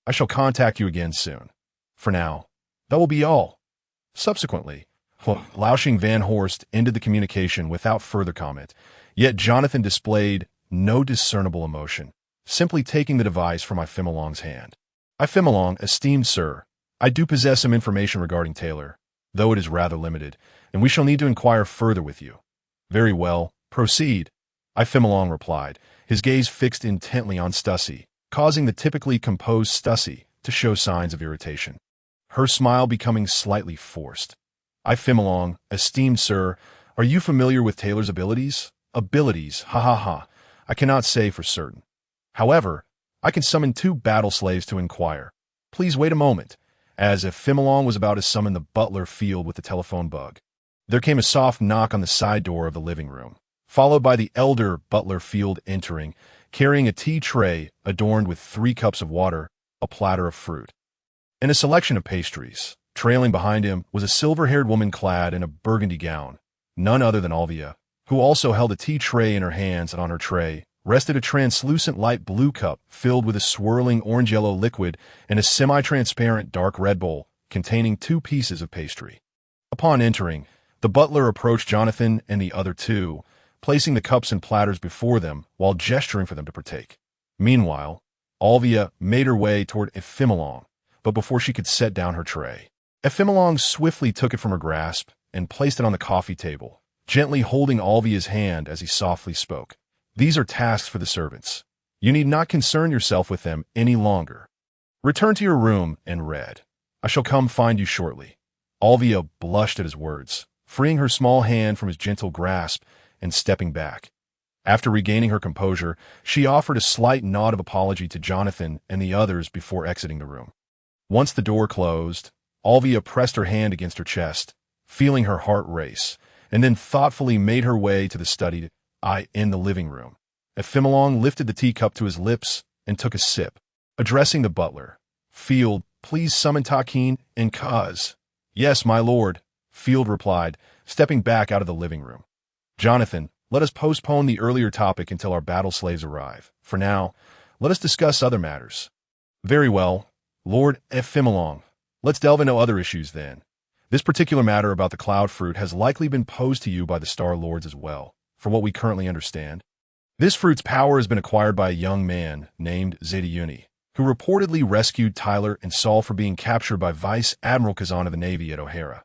I shall contact you again soon. For now, that will be all." Subsequently, Laoxing Van Horst ended the communication without further comment, yet Jonathan displayed no discernible emotion, simply taking the device from I Fimmelong's hand. "I Fimmelong, esteemed sir, I do possess some information regarding Taylor, though it is rather limited, and we shall need to inquire further with you." "Very well, proceed," I Fimmelong replied, his gaze fixed intently on Stussy, causing the typically composed Stussy to show signs of irritation, her smile becoming slightly forced. "I Fimmelong, esteemed sir, are you familiar with Taylor's abilities?" "Abilities, ha ha ha. I cannot say for certain. However, I can summon 2 battle slaves to inquire. Please wait a moment," as if Fimmelong was about to summon the butler Field with the telephone bug. There came a soft knock on the side door of the living room, followed by the elder butler Field entering, carrying a tea tray adorned with 3 cups of water, a platter of fruit, and a selection of pastries. Trailing behind him was a silver-haired woman clad in a burgundy gown, none other than Alvia, who also held a tea tray in her hands, and on her tray rested a translucent light blue cup filled with a swirling orange-yellow liquid and a semi-transparent dark red bowl containing 2 pieces of pastry. Upon entering, the butler approached Jonathan and the other 2, placing the cups and platters before them while gesturing for them to partake. Meanwhile, Alvia made her way toward Fimmelong, but before she could set down her tray, Fimmelong swiftly took it from her grasp and placed it on the coffee table, gently holding Alvia's hand as he softly spoke. "These are tasks for the servants. You need not concern yourself with them any longer. Return to your room and read. I shall come find you shortly." Alvia blushed at his words, freeing her small hand from his gentle grasp and stepping back. After regaining her composure, she offered a slight nod of apology to Jonathan and the others before exiting the room. Once the door closed, Alvia pressed her hand against her chest, feeling her heart race, and then thoughtfully made her way to the study in the living room. Ephimelong lifted the teacup to his lips and took a sip. Addressing the butler, "Field, please summon Takin and Kaz." "Yes, my lord," Field replied, stepping back out of the living room. "Jonathan, let us postpone the earlier topic until our battle slaves arrive. For now, let us discuss other matters." "Very well, Lord Ephimelong. Let's delve into other issues then. This particular matter about the cloud fruit has likely been posed to you by the Star Lords as well, from what we currently understand. This fruit's power has been acquired by a young man named Zedayuni, who reportedly rescued Tyler and Saul from being captured by Vice Admiral Kazan of the Navy at O'Hara."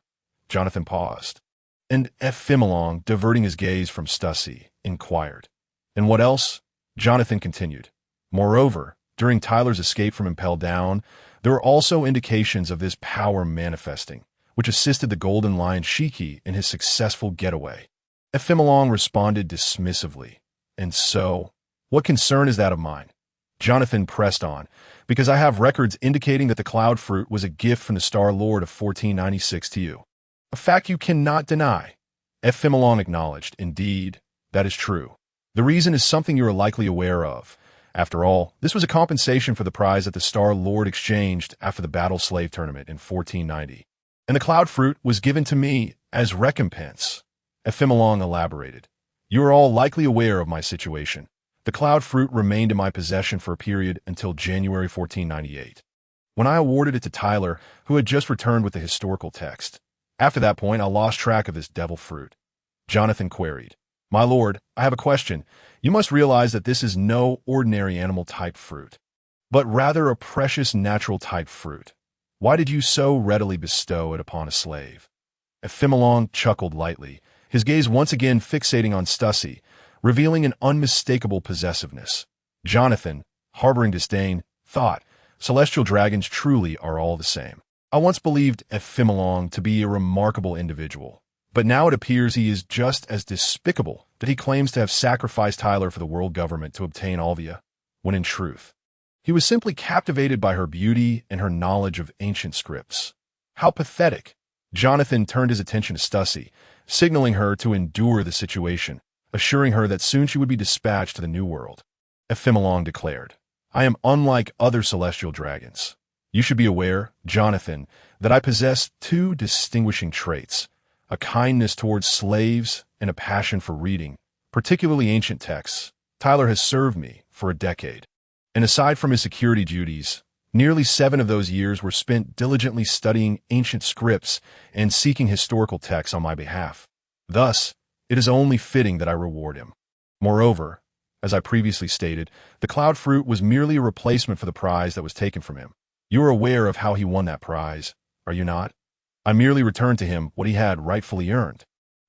Jonathan paused, and Ephimelong, diverting his gaze from Stussy, inquired, "And what else?" Jonathan continued, "Moreover, during Tyler's escape from Impel Down, there were also indications of this power manifesting, which assisted the Golden Lion Shiki in his successful getaway." Ephimelong responded dismissively, "And so, what concern is that of mine?" Jonathan pressed on, "Because I have records indicating that the cloud fruit was a gift from the Star Lord of 1496 to you. A fact you cannot deny." Ephimelong acknowledged, "Indeed, that is true. The reason is something you are likely aware of. After all, this was a compensation for the prize that the Star Lord exchanged after the Battle Slave Tournament in 1490. And the cloud fruit was given to me as recompense." Ephimelong elaborated, "You are all likely aware of my situation. The cloud fruit remained in my possession for a period until January 1498, when I awarded it to Tyler, who had just returned with the historical text. After that point, I lost track of this devil fruit." Jonathan queried, "My lord, I have a question. You must realize that this is no ordinary animal-type fruit, but rather a precious natural-type fruit. Why did you so readily bestow it upon a slave?" Ephimelong chuckled lightly, his gaze once again fixating on Stussy, revealing an unmistakable possessiveness. Jonathan, harboring disdain, thought, "Celestial dragons truly are all the same. I once believed Ephimelong to be a remarkable individual, but now it appears he is just as despicable that he claims to have sacrificed Tyler for the world government to obtain Alvia, when in truth, he was simply captivated by her beauty and her knowledge of ancient scripts. How pathetic!" Jonathan turned his attention to Stussy, signaling her to endure the situation, assuring her that soon she would be dispatched to the New World. Ephimelong declared, "I am unlike other celestial dragons. You should be aware, Jonathan, that I possess two distinguishing traits, a kindness towards slaves and a passion for reading, particularly ancient texts. Tyler has served me for a decade, and aside from his security duties, nearly 7 of those years were spent diligently studying ancient scripts and seeking historical texts on my behalf. Thus, it is only fitting that I reward him. Moreover, as I previously stated, the cloud fruit was merely a replacement for the prize that was taken from him. You are aware of how he won that prize, are you not? I merely returned to him what he had rightfully earned.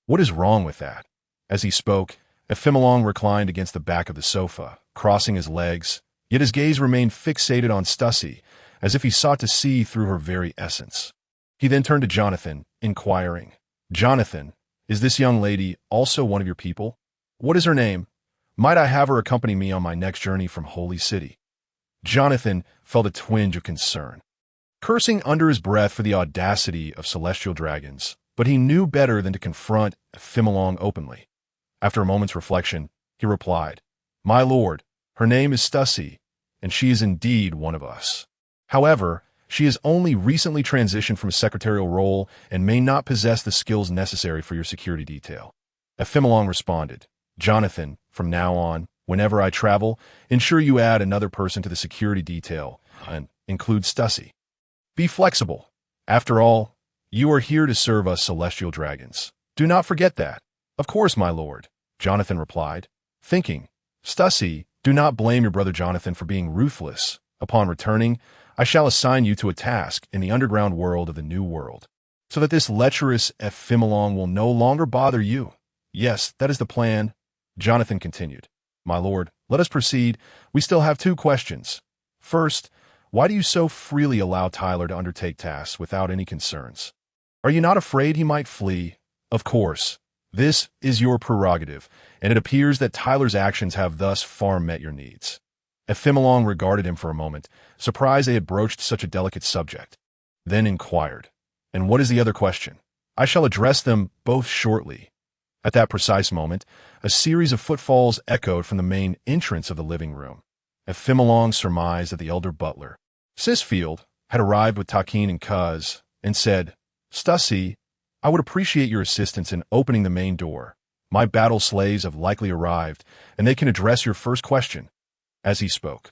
What is wrong with that?" As he spoke, Ephimelong reclined against the back of the sofa, crossing his legs, yet his gaze remained fixated on Stussy, as if he sought to see through her very essence. He then turned to Jonathan, inquiring, "Jonathan, is this young lady also one of your people? What is her name? Might I have her accompany me on my next journey from Holy City?" Jonathan felt a twinge of concern, cursing under his breath for the audacity of celestial dragons, but he knew better than to confront Ephimelong openly. After a moment's reflection, he replied, "My lord, her name is Stussy, and she is indeed one of us. However, she has only recently transitioned from a secretarial role and may not possess the skills necessary for your security detail." Ephimelong responded, "Jonathan, from now on, whenever I travel, ensure you add another person to the security detail and include Stussy. Be flexible. After all, you are here to serve us celestial dragons. Do not forget that." "Of course, my lord," Jonathan replied, thinking, "Stussy, do not blame your brother Jonathan for being ruthless. Upon returning, I shall assign you to a task in the underground world of the New World, so that this lecherous Ephimelong will no longer bother you." "Yes, that is the plan," Jonathan continued. "My lord, let us proceed. We still have 2 questions. First, why do you so freely allow Tyler to undertake tasks without any concerns? Are you not afraid he might flee?" "Of course. This is your prerogative, and it appears that Tyler's actions have thus far met your needs. Ephimelong regarded him for a moment, surprised they had broached such a delicate subject, then inquired, "And what is the other question? I shall address them both shortly." At that precise moment, a series of footfalls echoed from the main entrance of the living room. Ephimelong surmised that the elder butler, Sisfield, had arrived with Takin and Cuz, and said, "Stussy, I would appreciate your assistance in opening the main door. My battle slaves have likely arrived, and they can address your first question." As he spoke,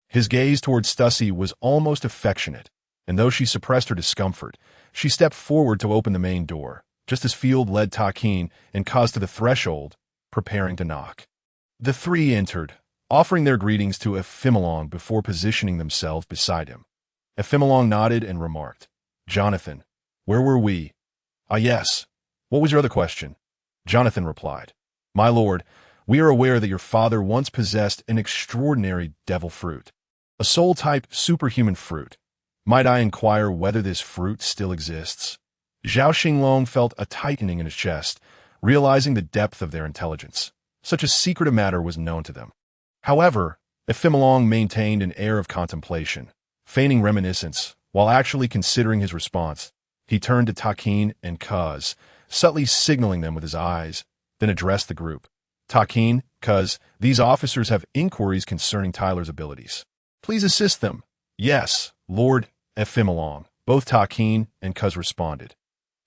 his gaze toward Stussy was almost affectionate, and though she suppressed her discomfort, she stepped forward to open the main door, just as Field led Takin and Cuz to the threshold, preparing to knock. The three entered, offering their greetings to Ephimelong before positioning themselves beside him. Ephimelong nodded and remarked, "Jonathan, where were we?" "Ah, yes. What was your other question?" Jonathan replied, "My lord, we are aware that your father once possessed an extraordinary devil fruit, a soul-type superhuman fruit. Might I inquire whether this fruit still exists?" Zhao Xinglong felt a tightening in his chest, realizing the depth of their intelligence. Such a secret a matter was known to them. However, Ephimelong maintained an air of contemplation, feigning reminiscence, while actually considering his response. He turned to Takin and Cuz, subtly signaling them with his eyes, then addressed the group. "Takin, Cuz, these officers have inquiries concerning Tyler's abilities. Please assist them." "Yes, Lord Ephimelong," both Takin and Cuz responded.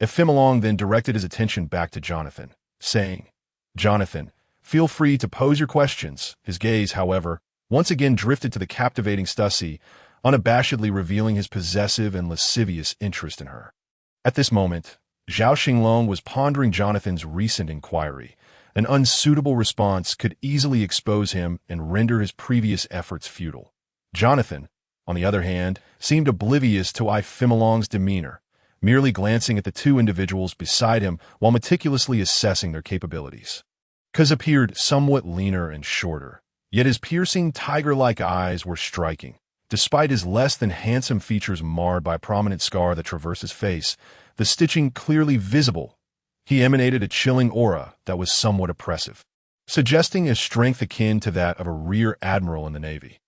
Ephimelong then directed his attention back to Jonathan, saying, "Jonathan, feel free to pose your questions." His gaze, however, once again drifted to the captivating Stussy, unabashedly revealing his possessive and lascivious interest in her. At this moment, Zhao Xinglong was pondering Jonathan's recent inquiry. An unsuitable response could easily expose him and render his previous efforts futile. Jonathan, on the other hand, seemed oblivious to Ephimelong's demeanor, merely glancing at the two individuals beside him while meticulously assessing their capabilities. Cuz appeared somewhat leaner and shorter, yet his piercing tiger-like eyes were striking. Despite his less than handsome features marred by a prominent scar that traversed his face, the stitching clearly visible, he emanated a chilling aura that was somewhat oppressive, suggesting a strength akin to that of a rear admiral in the Navy.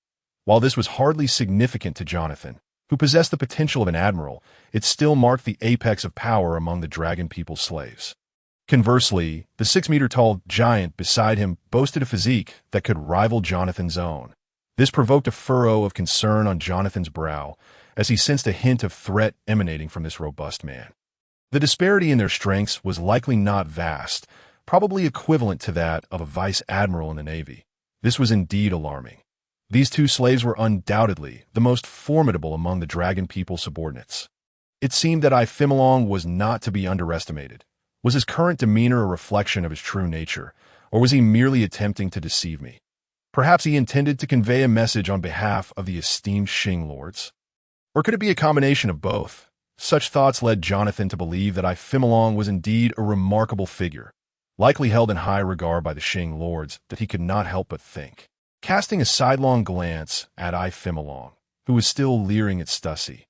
While this was hardly significant to Jonathan, who possessed the potential of an admiral, it still marked the apex of power among the Dragon People's slaves. Conversely, the 6-meter-tall giant beside him boasted a physique that could rival Jonathan's own. This provoked a furrow of concern on Jonathan's brow, as he sensed a hint of threat emanating from this robust man. The disparity in their strengths was likely not vast, probably equivalent to that of a vice admiral in the Navy. This was indeed alarming. These two slaves were undoubtedly the most formidable among the Dragon People subordinates. It seemed that Ephimelong was not to be underestimated. Was his current demeanor a reflection of his true nature, or was he merely attempting to deceive me? Perhaps he intended to convey a message on behalf of the esteemed Xing lords. Or could it be a combination of both? Such thoughts led Jonathan to believe that Ephimelong was indeed a remarkable figure, likely held in high regard by the Xing lords, that he could not help but think. Casting a sidelong glance at Ephimelong, who was still leering at Stussy,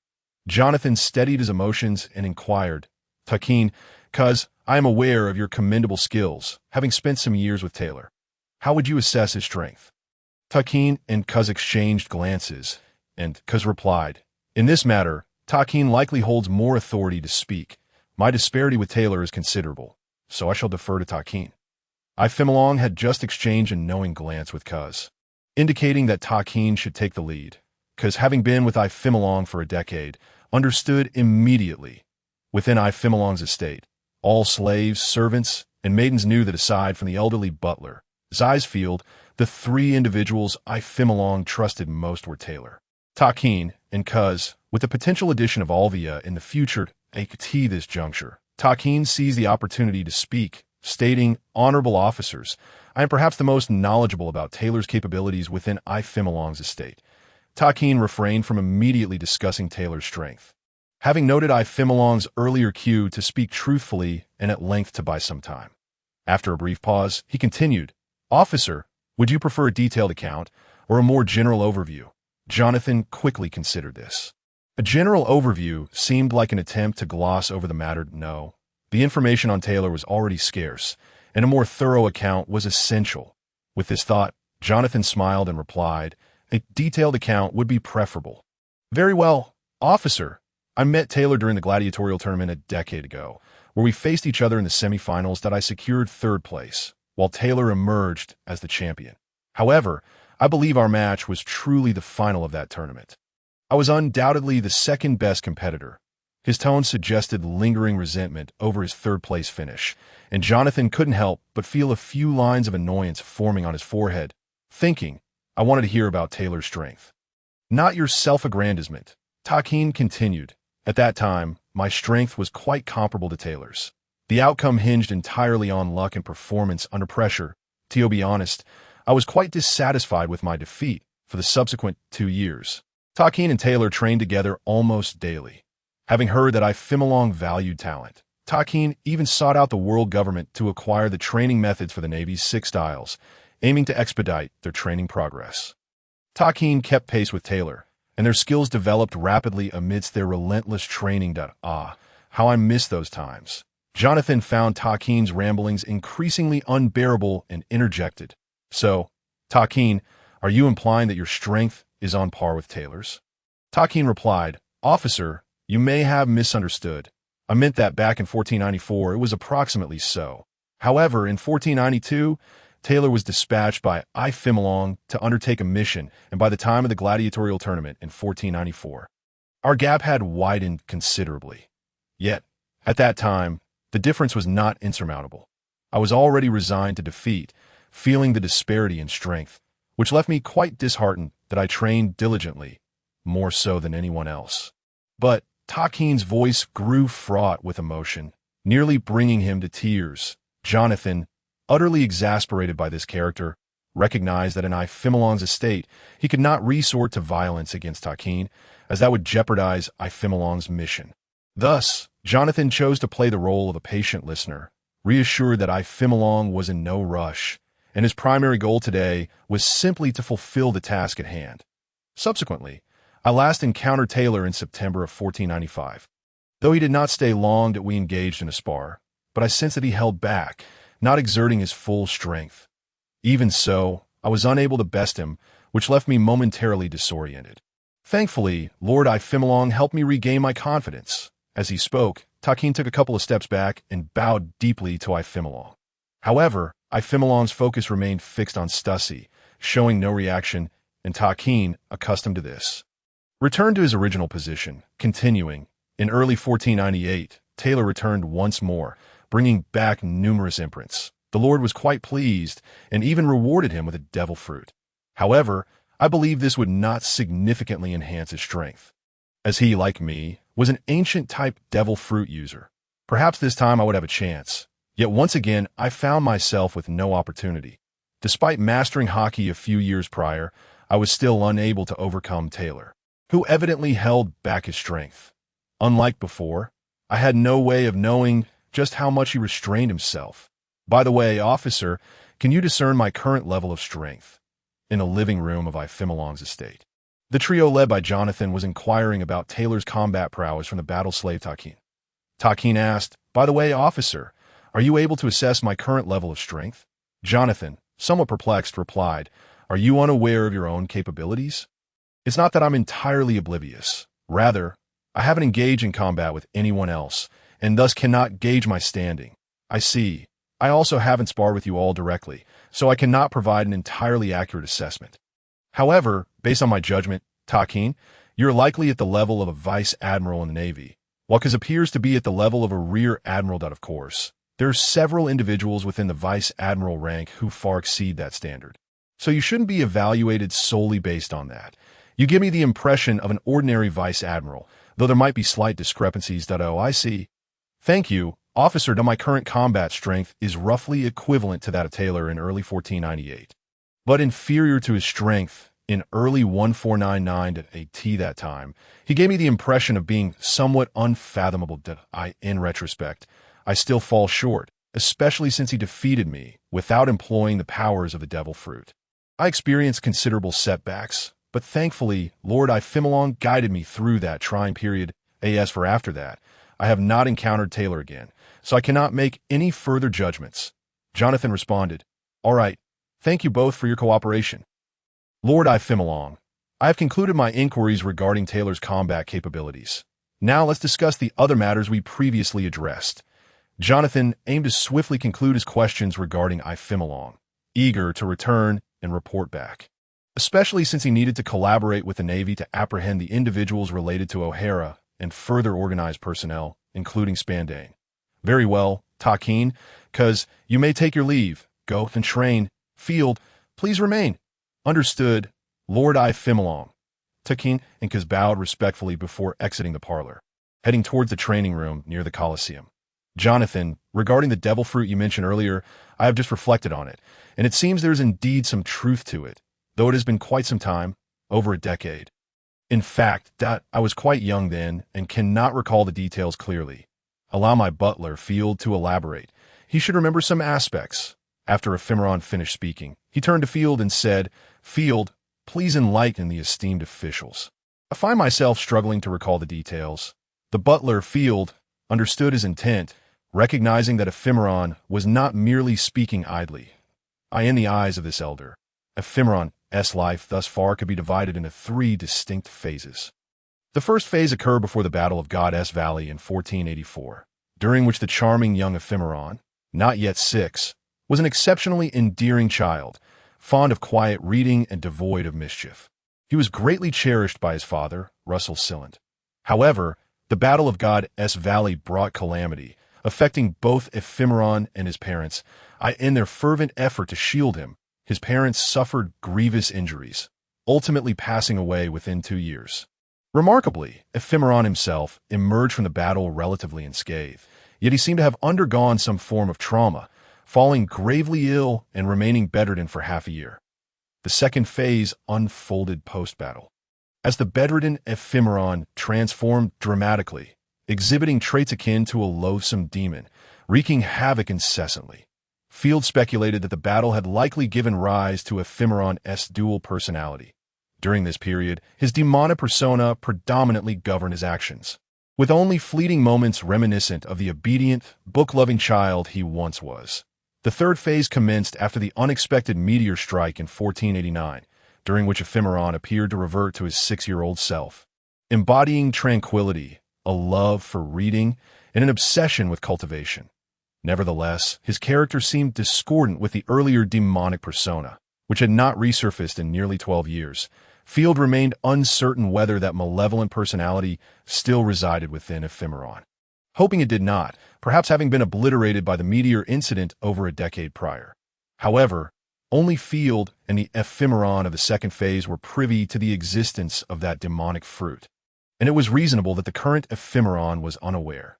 Jonathan steadied his emotions and inquired, "Takin, Cuz, I am aware of your commendable skills, having spent some years with Taylor. How would you assess his strength?" Takin and Cuz exchanged glances, and Cuz replied, "In this matter, Takin likely holds more authority to speak. My disparity with Taylor is considerable, so I shall defer to Takin." Ephimelong had just exchanged a knowing glance with Cuz, indicating that Takin should take the lead. Cuz, having been with Ephimelong for a decade, understood immediately. Within Ephimelong's estate, all slaves, servants, and maidens knew that aside from the elderly butler, Zisfield, the three individuals Ephimelong trusted most were Taylor, Takin, and Cuz. With the potential addition of Alvia in the future at this juncture, Takin seized the opportunity to speak, stating, "Honorable officers, I am perhaps the most knowledgeable about Taylor's capabilities within Ephimelong's estate." Takin refrained from immediately discussing Taylor's strength, having noted Ephimelong's earlier cue to speak truthfully and at length to buy some time. After a brief pause, he continued, "Officer, would you prefer a detailed account or a more general overview?" Jonathan quickly considered this. A general overview seemed like an attempt to gloss over the matter. "No, The information on Taylor was already scarce, and a more thorough account was essential. With this thought, Jonathan smiled and replied, "A detailed account would be preferable." "Very well, officer. I met Taylor during the gladiatorial tournament a decade ago, where we faced each other in the semifinals that I secured third place, while Taylor emerged as the champion. However, I believe our match was truly the final of that tournament. I was undoubtedly the second-best competitor." His tone suggested lingering resentment over his third-place finish, and Jonathan couldn't help but feel a few lines of annoyance forming on his forehead, thinking, I wanted to hear about Taylor's strength. "Not your self-aggrandizement," Takin continued. "At that time, my strength was quite comparable to Taylor's. The outcome hinged entirely on luck and performance under pressure. To be honest, I was quite dissatisfied with my defeat for the subsequent 2 years. Takin and Taylor trained together almost daily. Having heard that Ifimolong valued talent, Takin even sought out the world government to acquire the training methods for the Navy's 6 styles, aiming to expedite their training progress. Takin kept pace with Taylor, and their skills developed rapidly amidst their relentless training. How I miss those times." Jonathan found Takin's ramblings increasingly unbearable and interjected, "So, Takin, are you implying that your strength is on par with Taylor's?" Takin replied, "Officer, you may have misunderstood. I meant that back in 1494 it was approximately so. However, in 1492, Taylor was dispatched by Ifimolong to undertake a mission, and by the time of the gladiatorial tournament in 1494, our gap had widened considerably. Yet, at that time, the difference was not insurmountable. I was already resigned to defeat, feeling the disparity in strength, which left me quite disheartened that I trained diligently, more so than anyone else." But Takin's voice grew fraught with emotion, nearly bringing him to tears. Jonathan, utterly exasperated by this character, recognized that in Ifimolong's estate he could not resort to violence against Takin, as that would jeopardize Ifimolong's mission. Thus, Jonathan chose to play the role of a patient listener, reassured that Ifimolong was in no rush, and his primary goal today was simply to fulfill the task at hand. Subsequently, I last encountered Taylor in September of 1495. Though he did not stay long that we engaged in a spar, but I sensed that he held back, not exerting his full strength. Even so, I was unable to best him, which left me momentarily disoriented. Thankfully, Lord Ifimolong helped me regain my confidence. As he spoke, Takin took a couple of steps back and bowed deeply to Ifimolong. However, Ifimolong's focus remained fixed on Stussy, showing no reaction, and Takin, accustomed to this, returned to his original position, continuing. In early 1498, Taylor returned once more, bringing back numerous imprints. The Lord was quite pleased and even rewarded him with a devil fruit. However, I believe this would not significantly enhance his strength, as he, like me, was an ancient-type devil fruit user. Perhaps this time I would have a chance. Yet once again, I found myself with no opportunity. Despite mastering hockey a few years prior, I was still unable to overcome Taylor, who evidently held back his strength. Unlike before, I had no way of knowing just how much he restrained himself. "By the way, officer, can you discern my current level of strength?" In a living room of Ifimolong's estate, the trio led by Jonathan was inquiring about Taylor's combat prowess from the battle slave Takin. Takin asked, "By the way, officer, are you able to assess my current level of strength?" Jonathan, somewhat perplexed, replied, "Are you unaware of your own capabilities?" "It's not that I'm entirely oblivious. Rather, I haven't engaged in combat with anyone else, and thus cannot gauge my standing." "I see. I also haven't sparred with you all directly, so I cannot provide an entirely accurate assessment. However, based on my judgment, Takin, you're likely at the level of a vice admiral in the Navy, while Kaz appears to be at the level of a rear admiral. Of course, there are several individuals within the vice admiral rank who far exceed that standard, so you shouldn't be evaluated solely based on that. You give me the impression of an ordinary vice admiral, though there might be slight discrepancies. Oh, I see. Thank you, officer. My current combat strength is roughly equivalent to that of Taylor in early 1498, but inferior to his strength in early 1499 AT. That time, he gave me the impression of being somewhat unfathomable. In retrospect, I still fall short, especially since he defeated me without employing the powers of the devil fruit. I experienced considerable setbacks, but thankfully, Lord Ifimolong guided me through that trying period. As for after that, I have not encountered Taylor again, so I cannot make any further judgments. Jonathan responded, "All right, thank you both for your cooperation. Lord Ifimilong, I have concluded my inquiries regarding Taylor's combat capabilities. Now let's discuss the other matters we previously addressed." Jonathan aimed to swiftly conclude his questions regarding Ifimilong, eager to return and report back, especially since he needed to collaborate with the Navy to apprehend the individuals related to O'Hara and further organize personnel, including Spandane. "Very well, Takin, 'cause you may take your leave. Go and train. Field, please remain." "Understood, Lord Ifimilong." Takin and Kaz bowed respectfully before exiting the parlor, heading towards the training room near the Colosseum. "Jonathan, regarding the devil fruit you mentioned earlier, I have just reflected on it, and it seems there is indeed some truth to it, though it has been quite some time, over a decade. In fact, that I was quite young then and cannot recall the details clearly. Allow my butler, Field, to elaborate. He should remember some aspects." After Ephemeron finished speaking, he turned to Field and said, "Field, please enlighten the esteemed officials. I find myself struggling to recall the details." The butler, Field, understood his intent, recognizing that Ephemeron was not merely speaking idly. In the eyes of this elder, Ephemeron's life thus far could be divided into three distinct phases. The first phase occurred before the Battle of Goddess Valley in 1484, during which the charming young Ephemeron, not yet 6, was an exceptionally endearing child, fond of quiet reading and devoid of mischief. He was greatly cherished by his father, Russell Silent. However, the Battle of Goddess Valley brought calamity, affecting both Ephemeron and his parents. In their fervent effort to shield him, his parents suffered grievous injuries, ultimately passing away within 2 years. Remarkably, Ephemeron himself emerged from the battle relatively unscathed, yet he seemed to have undergone some form of trauma, falling gravely ill and remaining bedridden for half a year. The second phase unfolded post-battle, as the bedridden Ephemeron transformed dramatically, exhibiting traits akin to a loathsome demon, wreaking havoc incessantly. Field speculated that the battle had likely given rise to Ephemeron's dual personality. During this period, his demonic persona predominantly governed his actions, with only fleeting moments reminiscent of the obedient, book-loving child he once was. The third phase commenced after the unexpected meteor strike in 1489, during which Ephemeron appeared to revert to his 6-year-old self, embodying tranquility, a love for reading, and an obsession with cultivation. Nevertheless, his character seemed discordant with the earlier demonic persona, which had not resurfaced in nearly 12 years. Field remained uncertain whether that malevolent personality still resided within Ephemeron, hoping it did not, perhaps having been obliterated by the meteor incident over a decade prior. However, only Field and the Ephemeron of the second phase were privy to the existence of that demonic fruit, and it was reasonable that the current Ephemeron was unaware.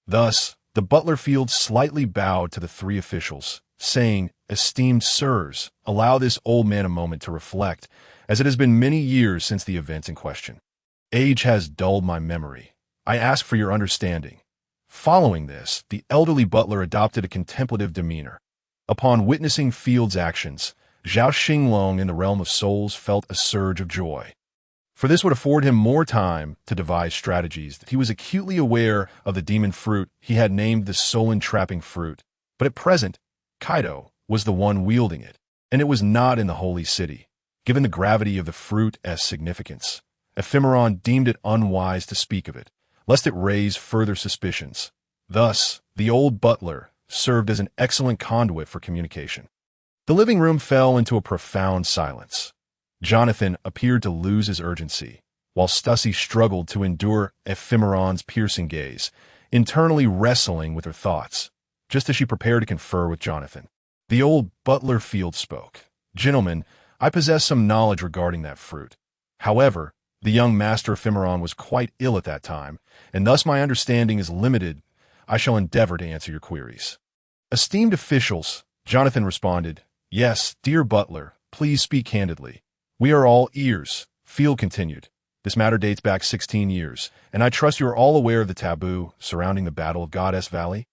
Thus, the butler Field slightly bowed to the three officials, saying, "Esteemed sirs, allow this old man a moment to reflect, as it has been many years since the events in question. Age has dulled my memory. I ask for your understanding." Following this, the elderly butler adopted a contemplative demeanor. Upon witnessing Field's actions, Zhao Xinglong in the realm of souls felt a surge of joy, for this would afford him more time to devise strategies. He was acutely aware of the demon fruit he had named the soul-entrapping fruit, but at present, Kaido was the one wielding it, and it was not in the holy city. Given the gravity of the fruit's significance, Ephemeron deemed it unwise to speak of it, lest it raise further suspicions. Thus, the old butler served as an excellent conduit for communication. The living room fell into a profound silence. Jonathan appeared to lose his urgency, while Stussy struggled to endure Ephemeron's piercing gaze, internally wrestling with her thoughts. Just as she prepared to confer with Jonathan, the old butler Field spoke. "Gentlemen, I possess some knowledge regarding that fruit. However, the young master Ephemeron was quite ill at that time, and thus my understanding is limited. I shall endeavor to answer your queries." "Esteemed officials," Jonathan responded, "Yes, dear butler, please speak candidly. We are all ears." Field continued, "This matter dates back 16 years, and I trust you are all aware of the taboo surrounding the Battle of Goddess Valley."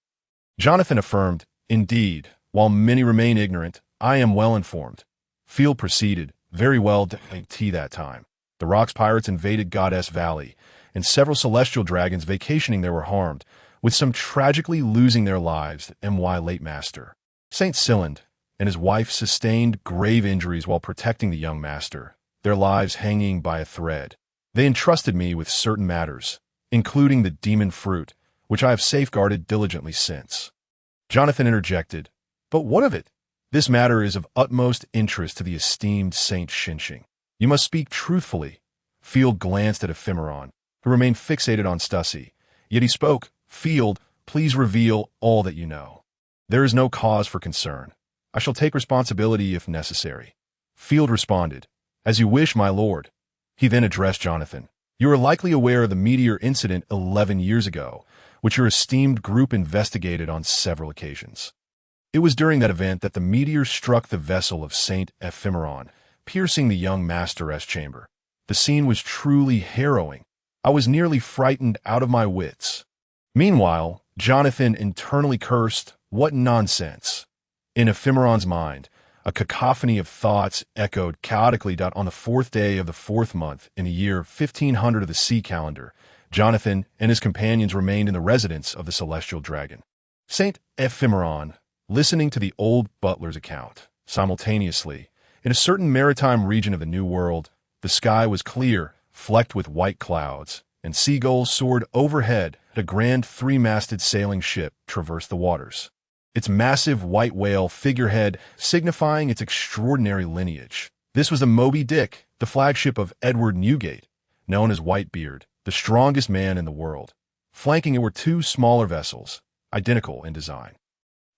Jonathan affirmed, "Indeed, while many remain ignorant, I am well informed." Field proceeded, "Very well, that time. The Rocks pirates invaded Goddess Valley, and several celestial dragons vacationing there were harmed, with some tragically losing their lives. My late master, Saint Cylind, and his wife sustained grave injuries while protecting the young master, their lives hanging by a thread. They entrusted me with certain matters, including the demon fruit, which I have safeguarded diligently since. Jonathan interjected, "But what of it? This matter is of utmost interest to the esteemed Saint Xinglong. You must speak truthfully." Field glanced at Ephemeron, who remained fixated on Stussy. Yet he spoke, "Field, please reveal all that you know. There is no cause for concern. I shall take responsibility if necessary." Field responded, "As you wish, my lord." He then addressed Jonathan. "You are likely aware of the meteor incident 11 years ago, which your esteemed group investigated on several occasions. It was during that event that the meteor struck the vessel of Saint Ephemeron, piercing the young master's chamber. The scene was truly harrowing. I was nearly frightened out of my wits." Meanwhile, Jonathan internally cursed, "What nonsense!" In Ephemeron's mind, a cacophony of thoughts echoed chaotically. On the 4th day of the 4th month, in the year 1500 of the sea calendar, Jonathan and his companions remained in the residence of the celestial dragon. Saint Ephemeron, listening to the old butler's account, simultaneously, in a certain maritime region of the New World, the sky was clear, flecked with white clouds, and seagulls soared overhead as a grand 3-masted sailing ship traversed the waters, its massive white whale figurehead signifying its extraordinary lineage. This was the Moby Dick, the flagship of Edward Newgate, known as Whitebeard, the strongest man in the world. Flanking it were 2 smaller vessels, identical in design.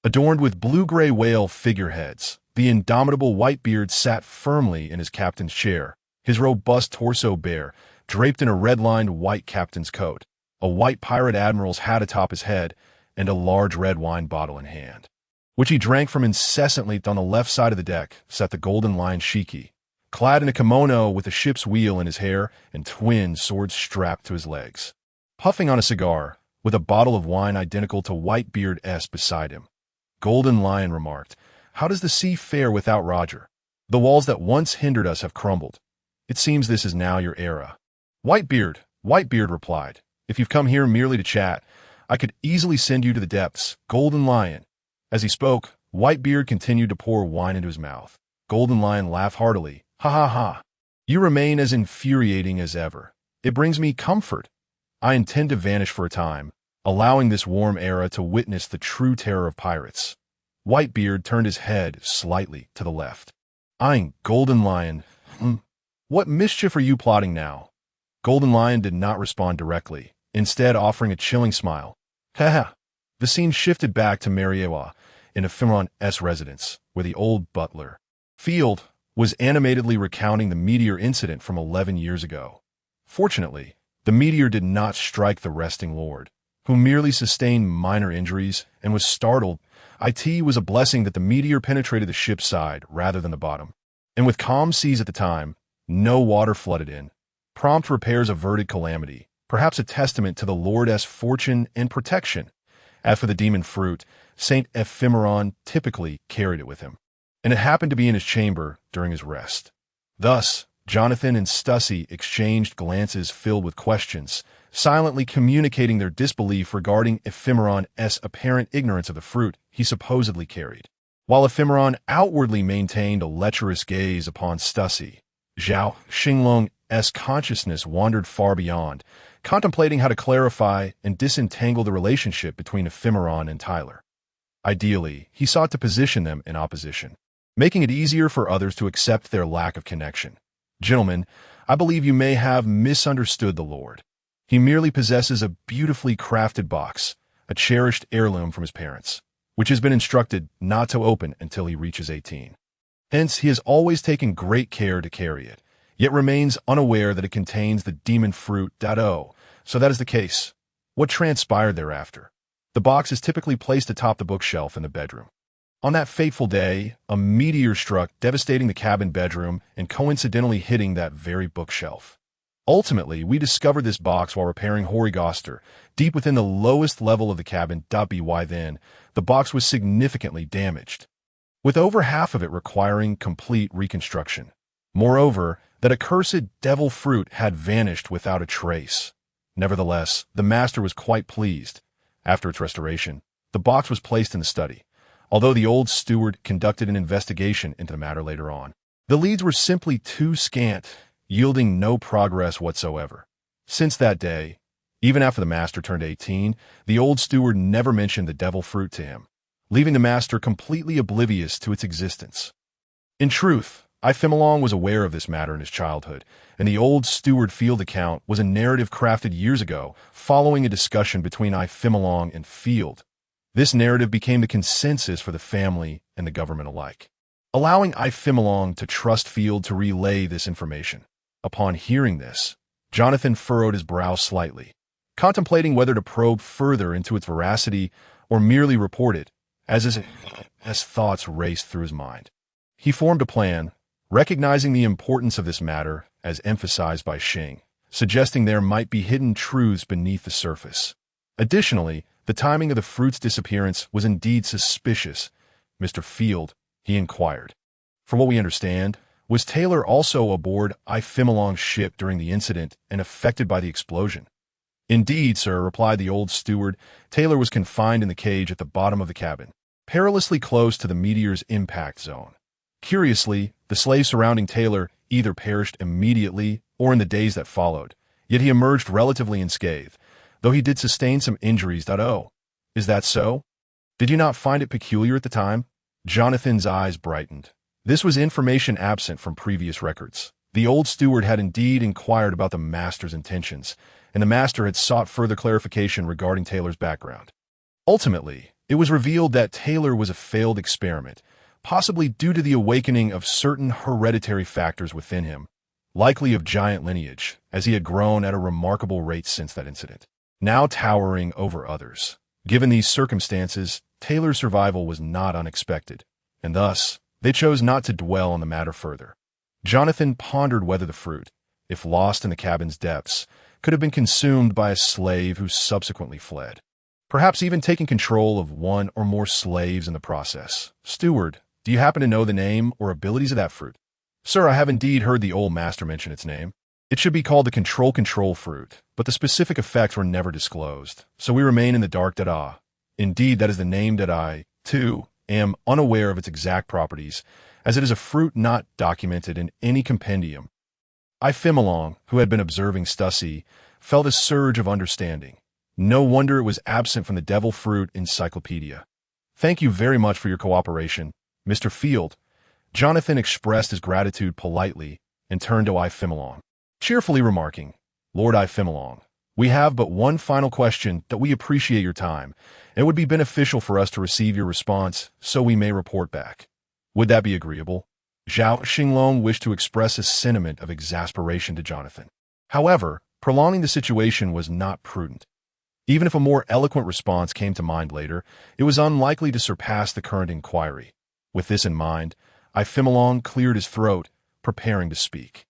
Adorned with blue-gray whale figureheads, the indomitable Whitebeard sat firmly in his captain's chair, his robust torso bare, draped in a red-lined white captain's coat, a white pirate admiral's hat atop his head, and a large red wine bottle in hand, which he drank from incessantly. On the left side of the deck sat the Golden Lion Shiki, clad in a kimono with a ship's wheel in his hair and twin swords strapped to his legs, puffing on a cigar, with a bottle of wine identical to Whitebeard's beside him. Golden Lion remarked, "How does the sea fare without Roger? The walls that once hindered us have crumbled. It seems this is now your era." Whitebeard replied, "If you've come here merely to chat, I could easily send you to the depths, Golden Lion." As he spoke, Whitebeard continued to pour wine into his mouth. Golden Lion laughed heartily. "Ha ha ha. You remain as infuriating as ever. It brings me comfort. I intend to vanish for a time, allowing this warm era to witness the true terror of pirates." Whitebeard turned his head slightly to the left, eyeing Golden Lion. "What mischief are you plotting now?" Golden Lion did not respond directly, instead offering a chilling smile. "Ha." The scene shifted back to Mariewa in Ephemeron's residence, where the old butler, Field, was animatedly recounting the meteor incident from 11 years ago. Fortunately, the meteor did not strike the resting lord, who merely sustained minor injuries and was startled. It was a blessing that the meteor penetrated the ship's side rather than the bottom. And with calm seas at the time, no water flooded in. Prompt repairs averted calamity, perhaps a testament to the Lord's fortune and protection. As for the demon fruit, Saint Ephemeron typically carried it with him, and it happened to be in his chamber during his rest. Thus, Jonathan and Stussy exchanged glances filled with questions, silently communicating their disbelief regarding Ephemeron's apparent ignorance of the fruit he supposedly carried. While Ephemeron outwardly maintained a lecherous gaze upon Stussy, Zhao Xinglong's consciousness wandered far beyond, contemplating how to clarify and disentangle the relationship between Ephemeron and Tyler. Ideally, he sought to position them in opposition, making it easier for others to accept their lack of connection. "Gentlemen, I believe you may have misunderstood the Lord. He merely possesses a beautifully crafted box, a cherished heirloom from his parents, which has been instructed not to open until he reaches 18. Hence, he has always taken great care to carry it, yet remains unaware that it contains the demon fruit. So that is the case. What transpired thereafter? The box is typically placed atop the bookshelf in the bedroom. On that fateful day, a meteor struck, devastating the cabin bedroom and coincidentally hitting that very bookshelf. Ultimately, we discovered this box while repairing Horigoster, deep within the lowest level of the cabin. By then, the box was significantly damaged, with over half of it requiring complete reconstruction. Moreover, that accursed devil fruit had vanished without a trace. Nevertheless, the master was quite pleased, After its restoration, the box was placed in the study, although the old steward conducted an investigation into the matter later on. The leads were simply too scant, yielding no progress whatsoever. Since that day, even after the master turned 18, the old steward never mentioned the devil fruit to him, leaving the master completely oblivious to its existence. In truth, Xinglong was aware of this matter in his childhood, and the old steward field account was a narrative crafted years ago following a discussion between Xinglong and Field. This narrative became the consensus for the family and the government alike, allowing Xinglong to trust Field to relay this information. Upon hearing this, Jonathan furrowed his brow slightly, contemplating whether to probe further into its veracity or merely report it, as thoughts raced through his mind. He formed a plan, recognizing the importance of this matter as emphasized by Xing, suggesting there might be hidden truths beneath the surface. Additionally, the timing of the fruit's disappearance was indeed suspicious. Mr. Field, he inquired. From what we understand, was Taylor also aboard Xinglong's ship during the incident and affected by the explosion? Indeed, sir, replied the old steward. Taylor was confined in the cage at the bottom of the cabin, perilously close to the meteor's impact zone. Curiously, the slaves surrounding Taylor either perished immediately or in the days that followed, yet he emerged relatively unscathed, though he did sustain some injuries. Oh, is that so? Did you not find it peculiar at the time? Jonathan's eyes brightened. This was information absent from previous records. The old steward had indeed inquired about the master's intentions, and the master had sought further clarification regarding Taylor's background. Ultimately, it was revealed that Taylor was a failed experiment, possibly due to the awakening of certain hereditary factors within him, likely of giant lineage, as he had grown at a remarkable rate since that incident, now towering over others. Given these circumstances, Taylor's survival was not unexpected, and thus, they chose not to dwell on the matter further. Jonathan pondered whether the fruit, if lost in the cabin's depths, could have been consumed by a slave who subsequently fled, perhaps even taking control of one or more slaves in the process. Steward, do you happen to know the name or abilities of that fruit? Sir, I have indeed heard the old master mention its name. It should be called the control fruit, but the specific effects were never disclosed, so we remain in the dark. Indeed, that is the name that I, too, am unaware of its exact properties, as it is a fruit not documented in any compendium. Xinglong, who had been observing Stussy, felt a surge of understanding. No wonder it was absent from the devil fruit encyclopedia. Thank you very much for your cooperation, Mr. Field. Jonathan expressed his gratitude politely and turned to Xinglong, cheerfully remarking, Lord Xinglong, we have but one final question that we appreciate your time, and it would be beneficial for us to receive your response so we may report back. Would that be agreeable? Zhao Xinglong wished to express a sentiment of exasperation to Jonathan. However, prolonging the situation was not prudent. Even if a more eloquent response came to mind later, it was unlikely to surpass the current inquiry. With this in mind, Xinglong cleared his throat, preparing to speak.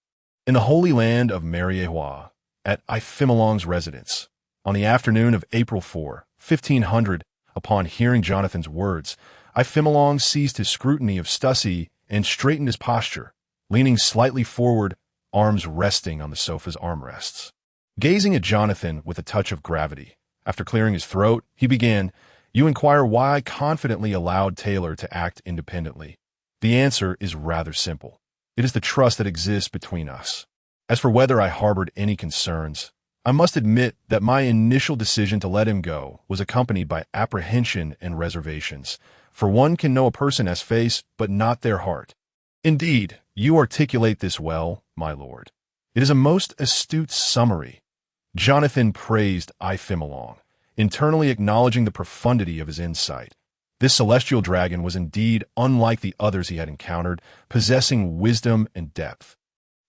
In the holy land of Mariehua, at Xinglong's residence, on the afternoon of April 4, 1500, upon hearing Jonathan's words, Xinglong ceased his scrutiny of Stussy and straightened his posture, leaning slightly forward, arms resting on the sofa's armrests. Gazing at Jonathan with a touch of gravity, after clearing his throat, he began, You inquire why I confidently allowed Taylor to act independently. The answer is rather simple. It is the trust that exists between us. As for whether I harbored any concerns, I must admit that my initial decision to let him go was accompanied by apprehension and reservations, for one can know a person as face but not their heart. Indeed, you articulate this well, my lord. It is a most astute summary. Jonathan praised Xinglong, internally acknowledging the profundity of his insight. This celestial dragon was indeed unlike the others he had encountered, possessing wisdom and depth.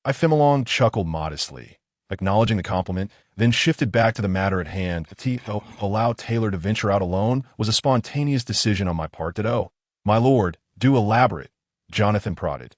Xinglong chuckled modestly, acknowledging the compliment, then shifted back to the matter at hand. To allow Taylor to venture out alone was a spontaneous decision on my part. My lord, do elaborate, Jonathan prodded.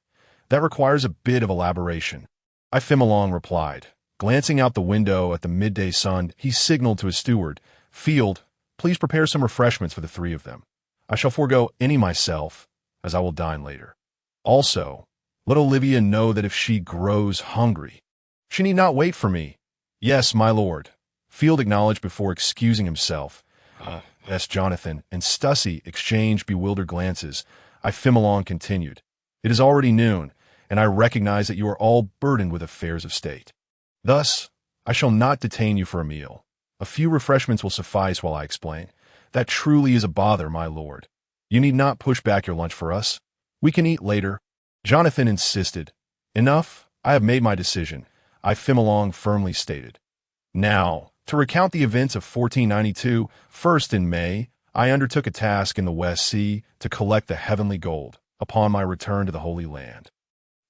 That requires a bit of elaboration. Xinglong replied. Glancing out the window at the midday sun, he signaled to his steward, Field, please prepare some refreshments for the three of them. I shall forego any myself, as I will dine later. Also, let Olivia know that if she grows hungry, she need not wait for me. Yes, my lord, Field acknowledged before excusing himself, As Jonathan and Stussy exchanged bewildered glances, Ifimolong continued. It is already noon, and I recognize that you are all burdened with affairs of state. Thus, I shall not detain you for a meal. A few refreshments will suffice while I explain. That truly is a bother, my lord. You need not push back your lunch for us. We can eat later. Jonathan insisted. Enough, I have made my decision, Ifimolong firmly stated. Now, to recount the events of 1492, first in May, I undertook a task in the West Sea to collect the heavenly gold upon my return to the Holy Land.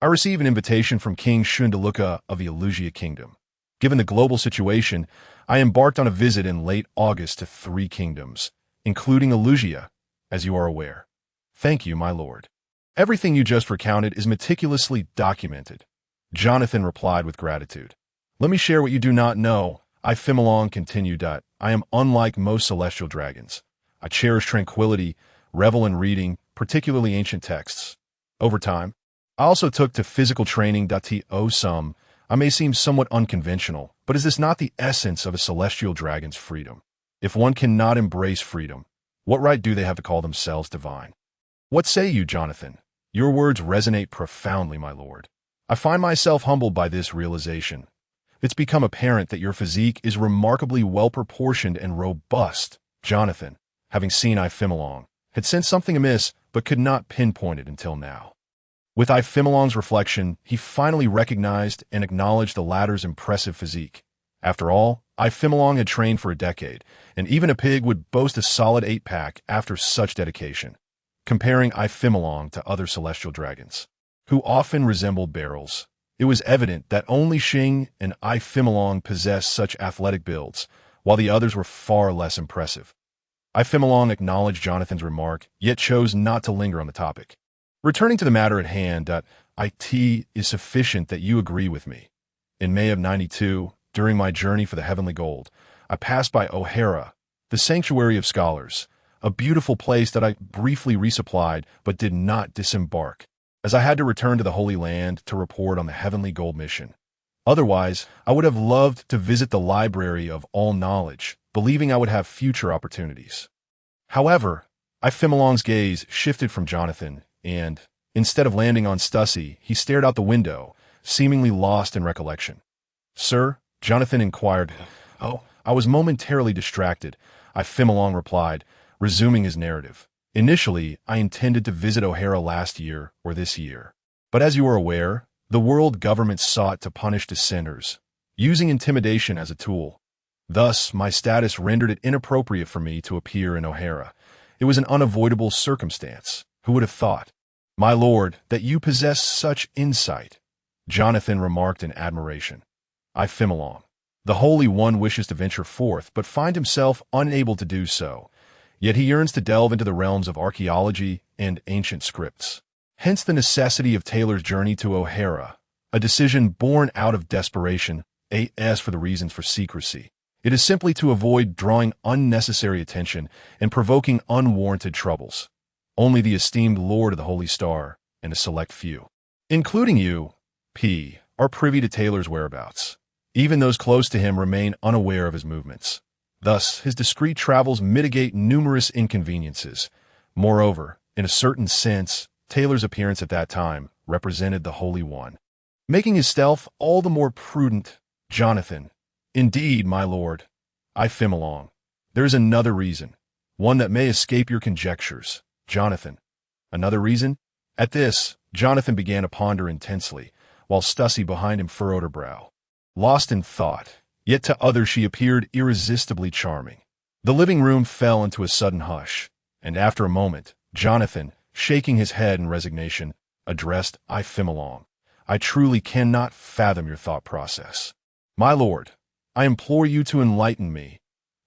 I received an invitation from King Shundaluka of the Elusia Kingdom. Given the global situation, I embarked on a visit in late August to 3 kingdoms, including Elusia, as you are aware. Thank you, my lord. Everything you just recounted is meticulously documented. Jonathan replied with gratitude. Let me share what you do not know. Ifimolong continued. I am unlike most celestial dragons. I cherish tranquility, revel in reading, particularly ancient texts. Over time, I also took to physical training. Some, I may seem somewhat unconventional, but is this not the essence of a celestial dragon's freedom? If one cannot embrace freedom, what right do they have to call themselves divine? What say you, Jonathan? Your words resonate profoundly, my lord. I find myself humbled by this realization. It's become apparent that your physique is remarkably well-proportioned and robust. Jonathan, having seen Ifimolong, had sensed something amiss but could not pinpoint it until now. With Ifimolong's reflection, he finally recognized and acknowledged the latter's impressive physique. After all, Ifimolong had trained for a decade, and even a pig would boast a solid 8-pack after such dedication. Comparing Ifimolong to other celestial dragons, who often resembled barrels, it was evident that only Xing and Ifimolong possessed such athletic builds, while the others were far less impressive. Ifimolong acknowledged Jonathan's remark, yet chose not to linger on the topic. Returning to the matter at hand, it is sufficient that you agree with me. In May of 92, during my journey for the heavenly gold, I passed by O'Hara, the sanctuary of scholars, a beautiful place that I briefly resupplied but did not disembark, as I had to return to the Holy Land to report on the heavenly gold mission. Otherwise, I would have loved to visit the library of all knowledge, believing I would have future opportunities. However, Ifimolong's gaze shifted from Jonathan, and, instead of landing on Stussy, he stared out the window, seemingly lost in recollection. Sir, Jonathan inquired. Oh, I was momentarily distracted, Ifimolong replied, resuming his narrative. Initially, I intended to visit O'Hara last year or this year. But as you are aware, the world government sought to punish dissenters, using intimidation as a tool. Thus, my status rendered it inappropriate for me to appear in O'Hara. It was an unavoidable circumstance. Who would have thought? My lord, that you possess such insight, Jonathan remarked in admiration. Ifimolong. The Holy One wishes to venture forth, but find himself unable to do so. Yet he yearns to delve into the realms of archaeology and ancient scripts. Hence the necessity of Taylor's journey to O'Hara, a decision born out of desperation, as for the reasons for secrecy. It is simply to avoid drawing unnecessary attention and provoking unwarranted troubles. Only the esteemed Lord of the Holy Star and a select few, including you, P., are privy to Taylor's whereabouts. Even those close to him remain unaware of his movements. Thus, his discreet travels mitigate numerous inconveniences. Moreover, in a certain sense, Taylor's appearance at that time represented the Holy One, making his stealth all the more prudent. Jonathan. Indeed, my lord. Ifimolong. There is another reason, one that may escape your conjectures. Jonathan. Another reason? At this, Jonathan began to ponder intensely, while Stussy behind him furrowed her brow. Lost in thought, yet to others she appeared irresistibly charming. The living room fell into a sudden hush, and after a moment, Jonathan, shaking his head in resignation, addressed Ifimolong. I truly cannot fathom your thought process. My lord, I implore you to enlighten me.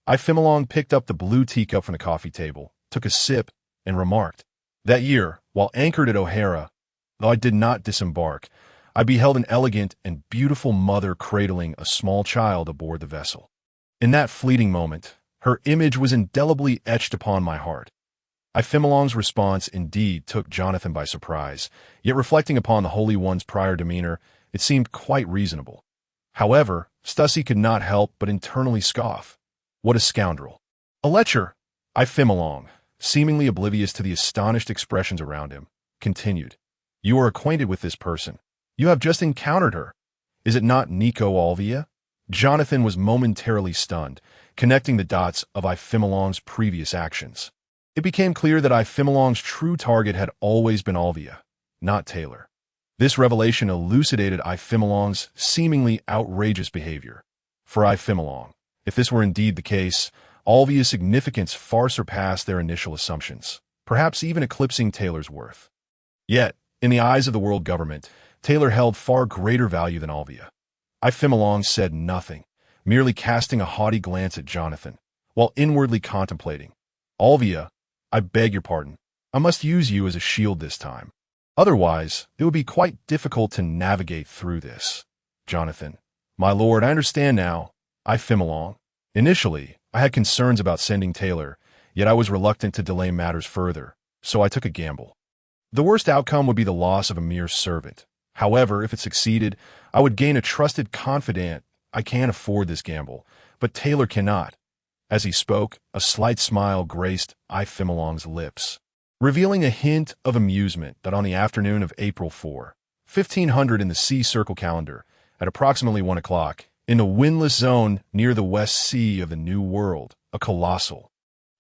Ifimolong picked up the blue teacup from the coffee table, took a sip, and remarked, that year, while anchored at O'Hara, though I did not disembark, I beheld an elegant and beautiful mother cradling a small child aboard the vessel. In that fleeting moment, her image was indelibly etched upon my heart. Ifimolong's response indeed took Jonathan by surprise, yet reflecting upon the Holy One's prior demeanor, it seemed quite reasonable. However, Stussy could not help but internally scoff. What a scoundrel. A lecher, I Fimmelong, seemingly oblivious to the astonished expressions around him, continued. You are acquainted with this person. You have just encountered her. Is it not Nico Alvia? Jonathan was momentarily stunned, connecting the dots of I Fimmelong's previous actions. It became clear that I Fimmelong's true target had always been Alvia, not Taylor. This revelation elucidated I Fimmelong's seemingly outrageous behavior. For I Fimmelong, if this were indeed the case, Alvia's significance far surpassed their initial assumptions, perhaps even eclipsing Taylor's worth. Yet, in the eyes of the world government, Taylor held far greater value than Alvia. I Fimmelong said nothing, merely casting a haughty glance at Jonathan, while inwardly contemplating. Alvia, I beg your pardon. I must use you as a shield this time. Otherwise, it would be quite difficult to navigate through this. Jonathan, my lord, I understand now. I Fimmelong. Initially, I had concerns about sending Taylor, yet I was reluctant to delay matters further, so I took a gamble. The worst outcome would be the loss of a mere servant. However, if it succeeded, I would gain a trusted confidant. I can't afford this gamble, but Taylor cannot. As he spoke, a slight smile graced I Fimmelong's lips, revealing a hint of amusement that on the afternoon of April 4, 1500 in the sea circle calendar, at approximately 1 o'clock, in the windless zone near the West Sea of the New World, a colossal,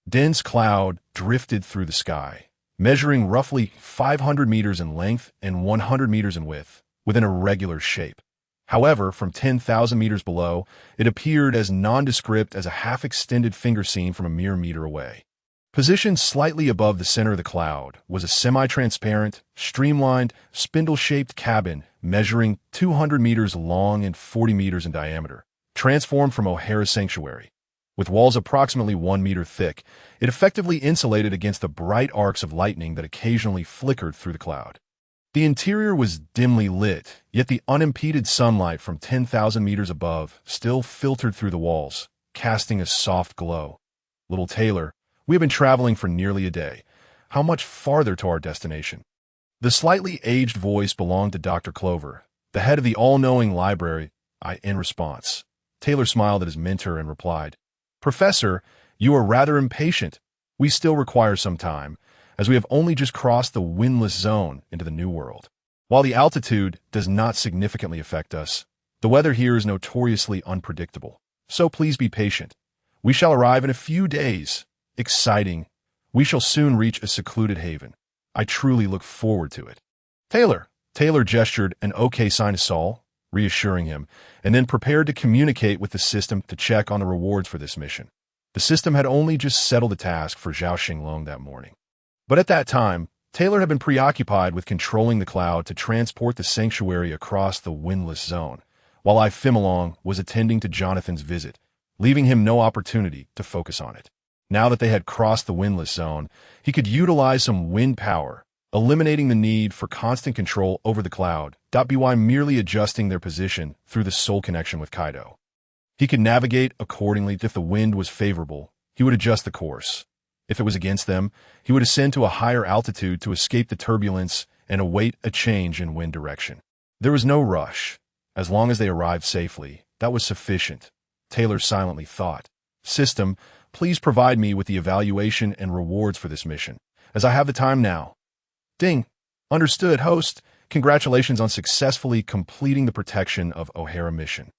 dense cloud drifted through the sky, measuring roughly 500 meters in length and 100 meters in width, with an irregular shape. However, from 10,000 meters below, it appeared as nondescript as a half-extended finger seen from a mere meter away. Positioned slightly above the center of the cloud was a semi-transparent, streamlined, spindle-shaped cabin measuring 200 meters long and 40 meters in diameter, transformed from O'Hara's sanctuary. With walls approximately 1 meter thick, it effectively insulated against the bright arcs of lightning that occasionally flickered through the cloud. The interior was dimly lit, yet the unimpeded sunlight from 10,000 meters above still filtered through the walls, casting a soft glow. Little Taylor, we have been traveling for nearly a day. How much farther to our destination? The slightly aged voice belonged to Dr. Clover, the head of the all-knowing library. In response, Taylor smiled at his mentor and replied, Professor, you are rather impatient. We still require some time, as we have only just crossed the windless zone into the New World. While the altitude does not significantly affect us, the weather here is notoriously unpredictable. So please be patient. We shall arrive in a few days. Exciting. We shall soon reach a secluded haven. I truly look forward to it. Taylor gestured an okay sign to Saul, reassuring him, and then prepared to communicate with the system to check on the rewards for this mission. The system had only just settled the task for Zhao Xinglong that morning. But at that time, Taylor had been preoccupied with controlling the cloud to transport the sanctuary across the windless zone, while I Fimmelong was attending to Jonathan's visit, leaving him no opportunity to focus on it. Now that they had crossed the windless zone, he could utilize some wind power, eliminating the need for constant control over the cloud, by merely adjusting their position through the soul connection with Kaido. He could navigate accordingly. If the wind was favorable, he would adjust the course. If it was against them, he would ascend to a higher altitude to escape the turbulence and await a change in wind direction. There was no rush. As long as they arrived safely, that was sufficient, Taylor silently thought. System, please provide me with the evaluation and rewards for this mission, as I have the time now. Ding. Understood, host. Congratulations on successfully completing the protection of O'Hara mission.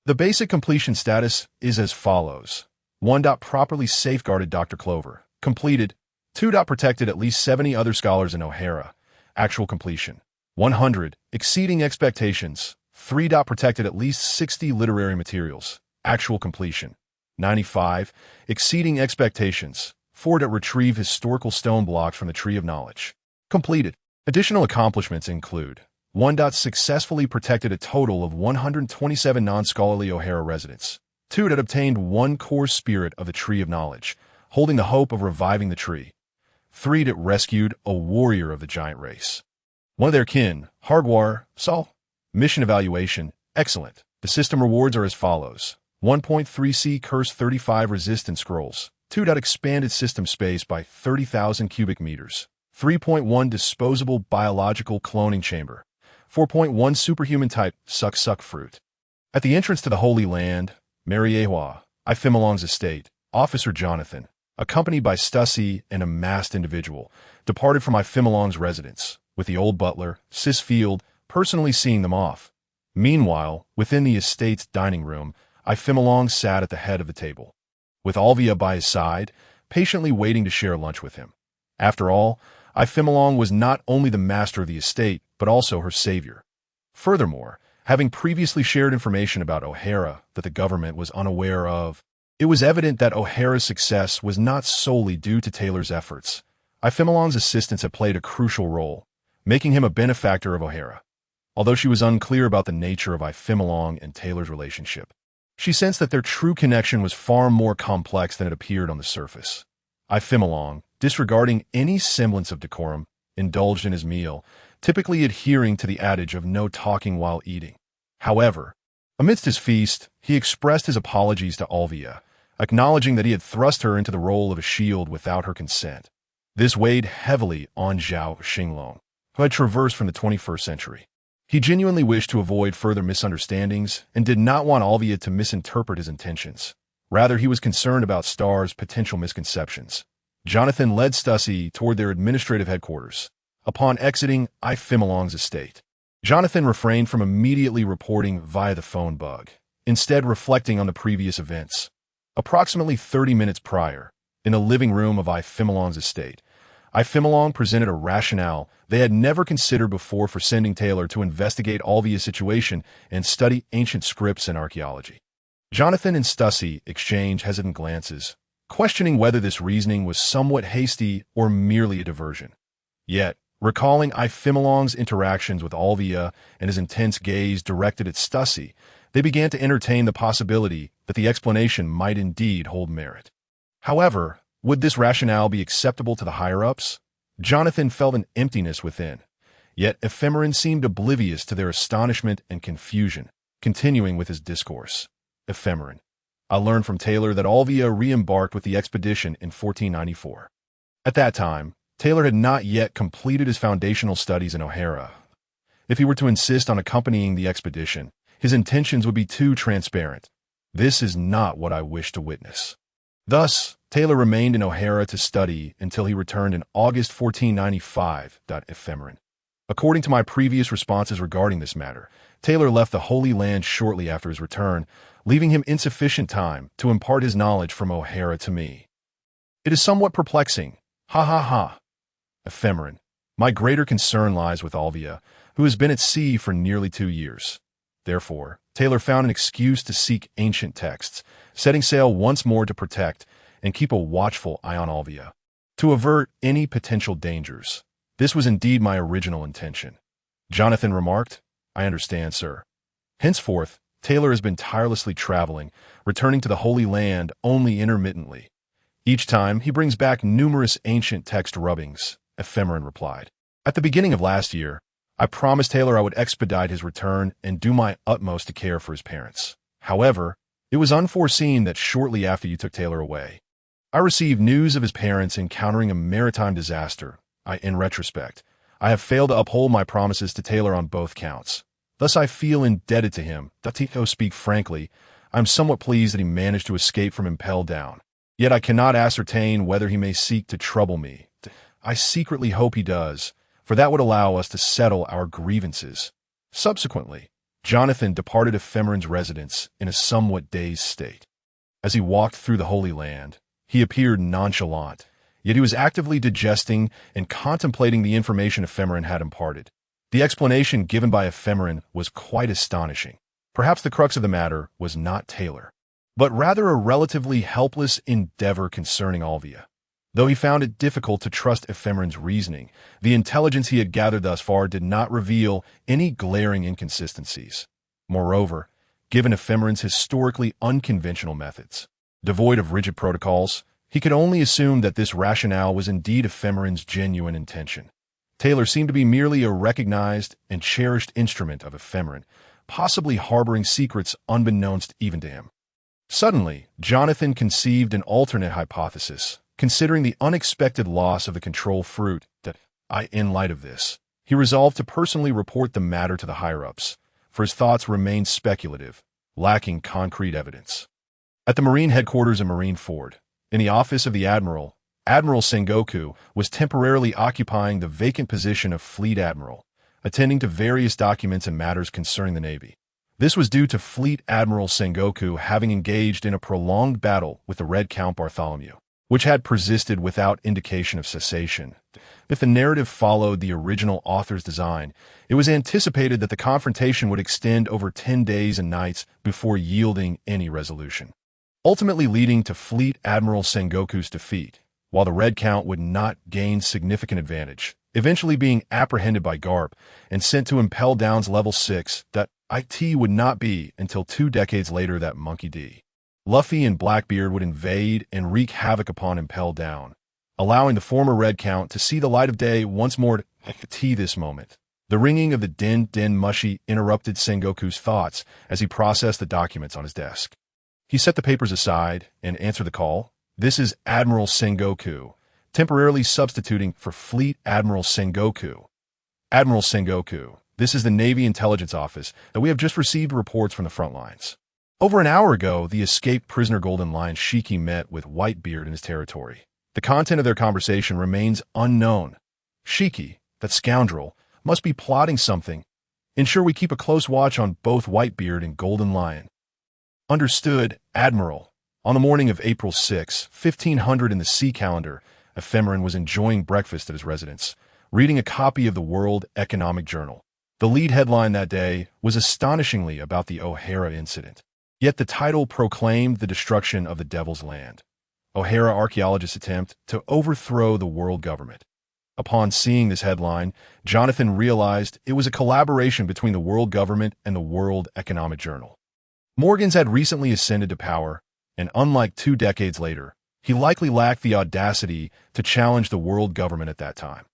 The basic completion status is as follows. 1. Properly safeguarded Dr. Clover. Completed. 2. Protected at least 70 other scholars in O'Hara. Actual completion. 100. Exceeding expectations. 3. Protected at least 60 literary materials. Actual completion. 95. Exceeding expectations. 4. Retrieve historical stone blocks from the Tree of Knowledge. Completed. Additional accomplishments include 1. Successfully protected a total of 127 non-scholarly O'Hara residents. 2. Obtained 1 core spirit of the Tree of Knowledge, holding the hope of reviving the tree. 3. Rescued a warrior of the giant race. One of their kin, Hardwar, Saul. Mission evaluation, excellent. The system rewards are as follows. 1.3c Curse 35 resistant scrolls. 2. Expanded system space by 30,000 cubic meters. 3.1 Disposable biological cloning chamber. 4.1 Superhuman type suck fruit. At the entrance to the Holy Land, Mariehua, I Fimmelong's estate, Officer Jonathan, accompanied by Stussy and a masked individual, departed from Ifimolong's residence, with the old butler, Sis Field, personally seeing them off. Meanwhile, within the estate's dining room, Ifimolong sat at the head of the table, with Alvia by his side, patiently waiting to share lunch with him. After all, Ifimolong was not only the master of the estate, but also her savior. Furthermore, having previously shared information about O'Hara that the government was unaware of, it was evident that O'Hara's success was not solely due to Taylor's efforts. Ifimolong's assistance had played a crucial role, making him a benefactor of O'Hara. Although she was unclear about the nature of Ifimolong and Taylor's relationship, she sensed that their true connection was far more complex than it appeared on the surface. Ifimolong, disregarding any semblance of decorum, indulged in his meal, typically adhering to the adage of no talking while eating. However, amidst his feast, he expressed his apologies to Alvia, acknowledging that he had thrust her into the role of a shield without her consent. This weighed heavily on Zhao Xinglong, who had traversed from the 21st century. He genuinely wished to avoid further misunderstandings and did not want Alvia to misinterpret his intentions. Rather, he was concerned about Star's potential misconceptions. Jonathan led Stussy toward their administrative headquarters. Upon exiting Ifimolong's estate, Jonathan refrained from immediately reporting via the phone bug, instead reflecting on the previous events. Approximately 30 minutes prior, in the living room of Ifimolong's estate, Ifimolong presented a rationale they had never considered before for sending Taylor to investigate Alvia's situation and study ancient scripts and archaeology. Jonathan and Stussy exchanged hesitant glances, questioning whether this reasoning was somewhat hasty or merely a diversion. Yet, recalling Ifimolong's interactions with Alvia and his intense gaze directed at Stussy, they began to entertain the possibility that the explanation might indeed hold merit. However, would this rationale be acceptable to the higher-ups? Jonathan felt an emptiness within, yet Ephemeron seemed oblivious to their astonishment and confusion, continuing with his discourse. Ephemeron, I learned from Taylor that Alvia re-embarked with the expedition in 1494. At that time, Taylor had not yet completed his foundational studies in O'Hara. If he were to insist on accompanying the expedition, his intentions would be too transparent. This is not what I wish to witness. Thus, Taylor remained in O'Hara to study until he returned in August 1495. Ephemeron. According to my previous responses regarding this matter, Taylor left the Holy Land shortly after his return, leaving him insufficient time to impart his knowledge from O'Hara to me. It is somewhat perplexing. Ha ha ha. Ephemeron. My greater concern lies with Alvia, who has been at sea for nearly 2 years. Therefore, Taylor found an excuse to seek ancient texts, setting sail once more to protect and keep a watchful eye on Alvia, to avert any potential dangers. This was indeed my original intention. Jonathan remarked, I understand, sir. Henceforth, Taylor has been tirelessly traveling, returning to the Holy Land only intermittently. Each time, he brings back numerous ancient text rubbings, Ephemeron replied. At the beginning of last year, I promised Taylor I would expedite his return and do my utmost to care for his parents. However, it was unforeseen that shortly after you took Taylor away, I received news of his parents encountering a maritime disaster. In retrospect, I have failed to uphold my promises to Taylor on both counts. Thus I feel indebted to him. To speak frankly, I am somewhat pleased that he managed to escape from impelled down. Yet I cannot ascertain whether he may seek to trouble me. I secretly hope he does, for that would allow us to settle our grievances. Subsequently, Jonathan departed Ephemeron's residence in a somewhat dazed state. As he walked through the Holy Land, he appeared nonchalant, yet he was actively digesting and contemplating the information Ephemeron had imparted. The explanation given by Ephemeron was quite astonishing. Perhaps the crux of the matter was not Taylor, but rather a relatively helpless endeavor concerning Alvia. Though he found it difficult to trust Ephemeron's reasoning, the intelligence he had gathered thus far did not reveal any glaring inconsistencies. Moreover, given Ephemeron's historically unconventional methods, devoid of rigid protocols, he could only assume that this rationale was indeed Ephemeron's genuine intention. Taylor seemed to be merely a recognized and cherished instrument of Ephemeron, possibly harboring secrets unbeknownst even to him. Suddenly, Jonathan conceived an alternate hypothesis, considering the unexpected loss of the control fruit. In light of this, he resolved to personally report the matter to the higher-ups, for his thoughts remained speculative, lacking concrete evidence. At the Marine headquarters in Marineford, in the office of the Admiral, Admiral Sengoku was temporarily occupying the vacant position of Fleet Admiral, attending to various documents and matters concerning the Navy. This was due to Fleet Admiral Sengoku having engaged in a prolonged battle with the Red Count Bartholomew, which had persisted without indication of cessation. If the narrative followed the original author's design, it was anticipated that the confrontation would extend over 10 days and nights before yielding any resolution, ultimately leading to Fleet Admiral Sengoku's defeat, while the Red Count would not gain significant advantage, eventually being apprehended by Garp and sent to Impel Down's Level 6. It would not be until 2 decades later that Monkey D. Luffy and Blackbeard would invade and wreak havoc upon Impel Down, allowing the former Red Count to see the light of day once more. This moment, the ringing of the din mushi interrupted Sengoku's thoughts as he processed the documents on his desk. He set the papers aside and answered the call. This is Admiral Sengoku, temporarily substituting for Fleet Admiral Sengoku. Admiral Sengoku, this is the Navy Intelligence Office that we have just received reports from the front lines. Over an hour ago, the escaped prisoner Golden Lion Shiki met with Whitebeard in his territory. The content of their conversation remains unknown. Shiki, that scoundrel, must be plotting something. Ensure we keep a close watch on both Whitebeard and Golden Lion. Understood, Admiral. On the morning of April 6, 1500 in the sea calendar, Ephemeron was enjoying breakfast at his residence, reading a copy of the World Economic Journal. The lead headline that day was astonishingly about the O'Hara incident. Yet the title proclaimed the destruction of the Devil's Land. O'Hara archaeologists attempt to overthrow the world government. Upon seeing this headline, Jonathan realized it was a collaboration between the world government and the World Economic Journal. Morgans had recently ascended to power, and unlike 2 decades later, he likely lacked the audacity to challenge the world government at that time.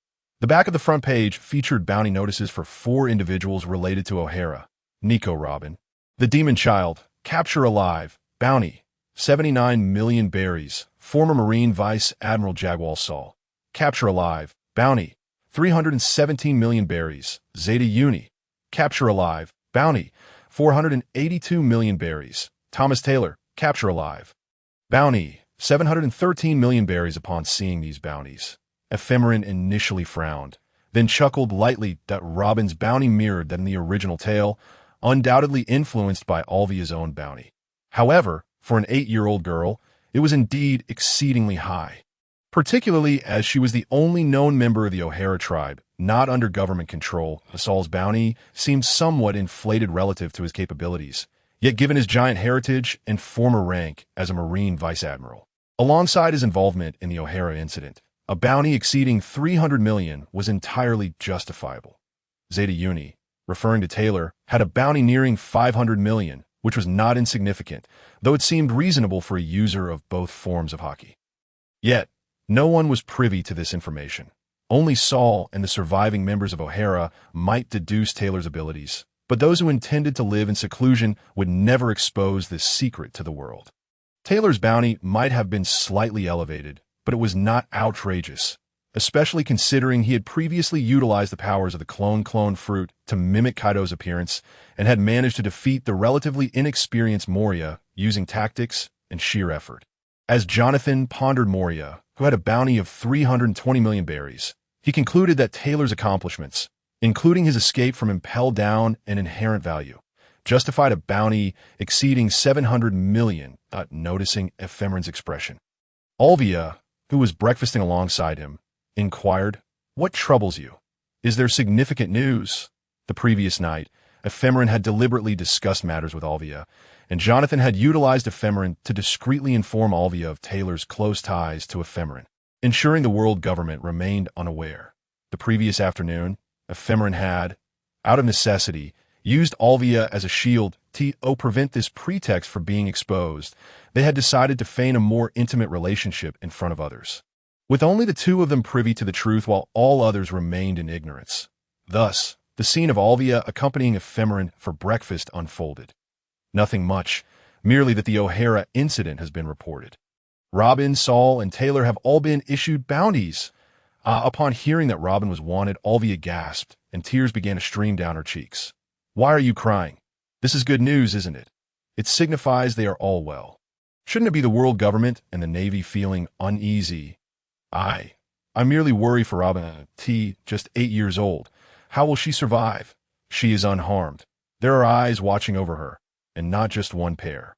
The back of the front page featured bounty notices for 4 individuals related to O'Hara: Nico Robin, the Demon Child, capture alive, bounty, 79 million berries, former Marine Vice Admiral Jagwal Saul, capture alive, bounty, 317 million berries, Zeta Uni, capture alive, bounty, 482 million berries, Thomas Taylor, capture alive, bounty, 713 million berries. Upon seeing these bounties, Ephemeron initially frowned, then chuckled lightly that Robin's bounty mirrored that in the original tale, undoubtedly influenced by Alvia's own bounty. However, for an 8-year-old girl, it was indeed exceedingly high, particularly as she was the only known member of the O'Hara tribe, not under government control. Saul's bounty seemed somewhat inflated relative to his capabilities, yet given his giant heritage and former rank as a Marine Vice Admiral, alongside his involvement in the O'Hara incident, a bounty exceeding 300 million was entirely justifiable. Zeta Uni, referring to Taylor, had a bounty nearing 500 million, which was not insignificant, though it seemed reasonable for a user of both forms of hockey. Yet, no one was privy to this information. Only Saul and the surviving members of O'Hara might deduce Taylor's abilities, but those who intended to live in seclusion would never expose this secret to the world. Taylor's bounty might have been slightly elevated, but it was not outrageous, especially considering he had previously utilized the powers of the clone fruit to mimic Kaido's appearance and had managed to defeat the relatively inexperienced Moria using tactics and sheer effort. As Jonathan pondered Moria, who had a bounty of 320 million berries, he concluded that Taylor's accomplishments, including his escape from Impel Down and inherent value, justified a bounty exceeding 700 million, noticing Ephemeron's expression. Alvia, who was breakfasting alongside him, inquired, "What troubles you? Is there significant news?" The previous night, Ephemeron had deliberately discussed matters with Alvia, and Jonathan had utilized Ephemeron to discreetly inform Alvia of Taylor's close ties to Ephemeron, ensuring the world government remained unaware. The previous afternoon, Ephemeron had, out of necessity, used Alvia as a shield to prevent this pretext for being exposed. They had decided to feign a more intimate relationship in front of others, with only the 2 of them privy to the truth while all others remained in ignorance. Thus, the scene of Alvia accompanying Ephemeron for breakfast unfolded. Nothing much, merely that the O'Hara incident has been reported. Robin, Saul, and Taylor have all been issued bounties. Upon hearing that Robin was wanted, Alvia gasped, and tears began to stream down her cheeks. "Why are you crying? This is good news, isn't it? It signifies they are all well." Shouldn't it be the world government and the Navy feeling uneasy? I merely worry for Robin T, just 8 years old. How will she survive? She is unharmed. There are eyes watching over her, and not just one pair.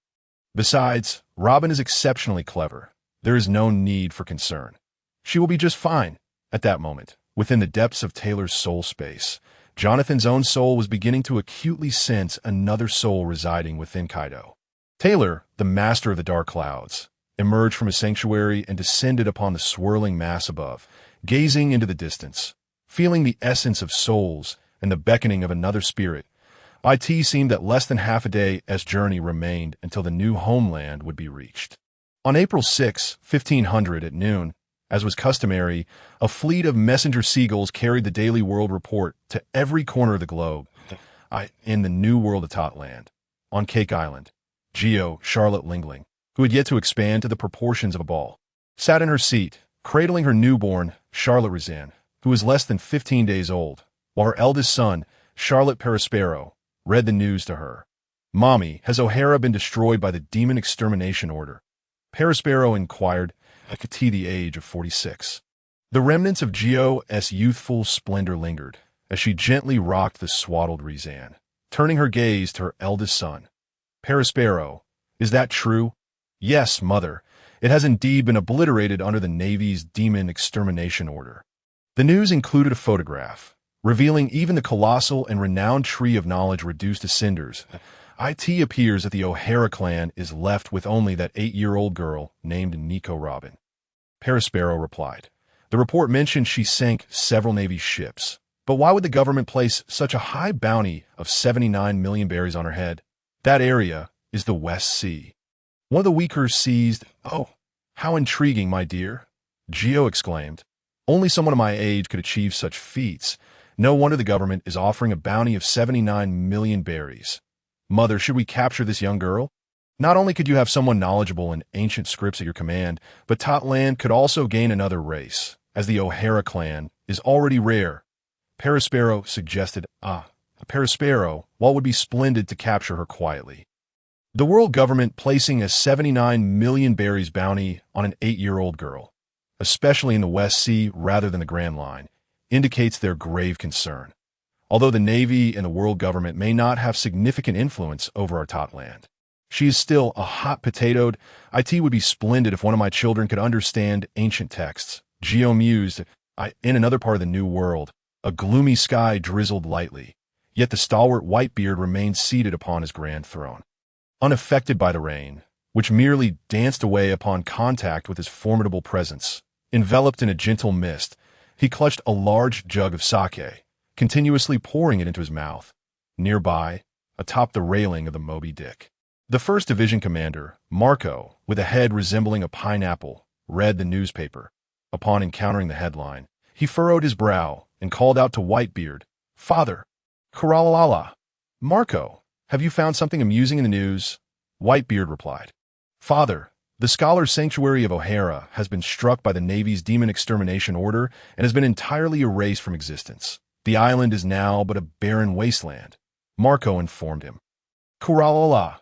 Besides, Robin is exceptionally clever. There is no need for concern. She will be just fine. At that moment, within the depths of Taylor's soul space, Jonathan's own soul was beginning to acutely sense another soul residing within Kaido. Taylor, the master of the dark clouds, emerged from his sanctuary and descended upon the swirling mass above, gazing into the distance. Feeling the essence of souls and the beckoning of another spirit, it seemed that less than half a day as journey remained until the new homeland would be reached. On April 6, 1500 at noon, as was customary, a fleet of messenger seagulls carried the daily world report to every corner of the globe. In the new world of Totland, on Cake Island, Zhao Xinglong, who had yet to expand to the proportions of a ball, sat in her seat, cradling her newborn, Charlotte Razan, who was less than 15 days old, while her eldest son, Charlotte Paraspero, read the news to her. "Mommy, has O'Hara been destroyed by the demon extermination order?" Paraspero inquired, at the age of 46. The remnants of Zhao's youthful splendor lingered, as she gently rocked the swaddled Razan, turning her gaze to her eldest son. "Paraspero, is that true?" "Yes, mother. It has indeed been obliterated under the Navy's demon extermination order." The news included a photograph, revealing even the colossal and renowned tree of knowledge reduced to cinders. It appears that the O'Hara clan is left with only that 8-year-old girl named Nico Robin. Paraspero replied. The report mentioned she sank several Navy ships. But why would the government place such a high bounty of 79 million berries on her head? That area is the West Sea. One of the weaker seas. "Oh, how intriguing, my dear," Zhao exclaimed. "Only someone of my age could achieve such feats. No wonder the government is offering a bounty of 79 million berries. Mother, should we capture this young girl? Not only could you have someone knowledgeable in ancient scripts at your command, but Totland could also gain another race, as the O'Hara clan is already rare." Paraspero suggested, Paraspero, what would be splendid to capture her quietly. The world government placing a 79 million berries bounty on an 8-year-old girl, especially in the West Sea rather than the Grand Line, indicates their grave concern. Although the Navy and the world government may not have significant influence over our Totland, she is still a hot potatoed. It would be splendid if one of my children could understand ancient texts. Zhao mused. In another part of the New World, a gloomy sky drizzled lightly, yet the stalwart Whitebeard remained seated upon his grand throne, unaffected by the rain, which merely danced away upon contact with his formidable presence. Enveloped in a gentle mist, he clutched a large jug of sake, continuously pouring it into his mouth. Nearby, atop the railing of the Moby Dick, the 1st Division commander, Marco, with a head resembling a pineapple, read the newspaper. Upon encountering the headline, he furrowed his brow and called out to Whitebeard, "Father, Karalala, Marco, have you found something amusing in the news?" Whitebeard replied, "Father, the scholar's sanctuary of O'Hara has been struck by the Navy's demon extermination order and has been entirely erased from existence. The island is now but a barren wasteland." Marco informed him. "Kuralala.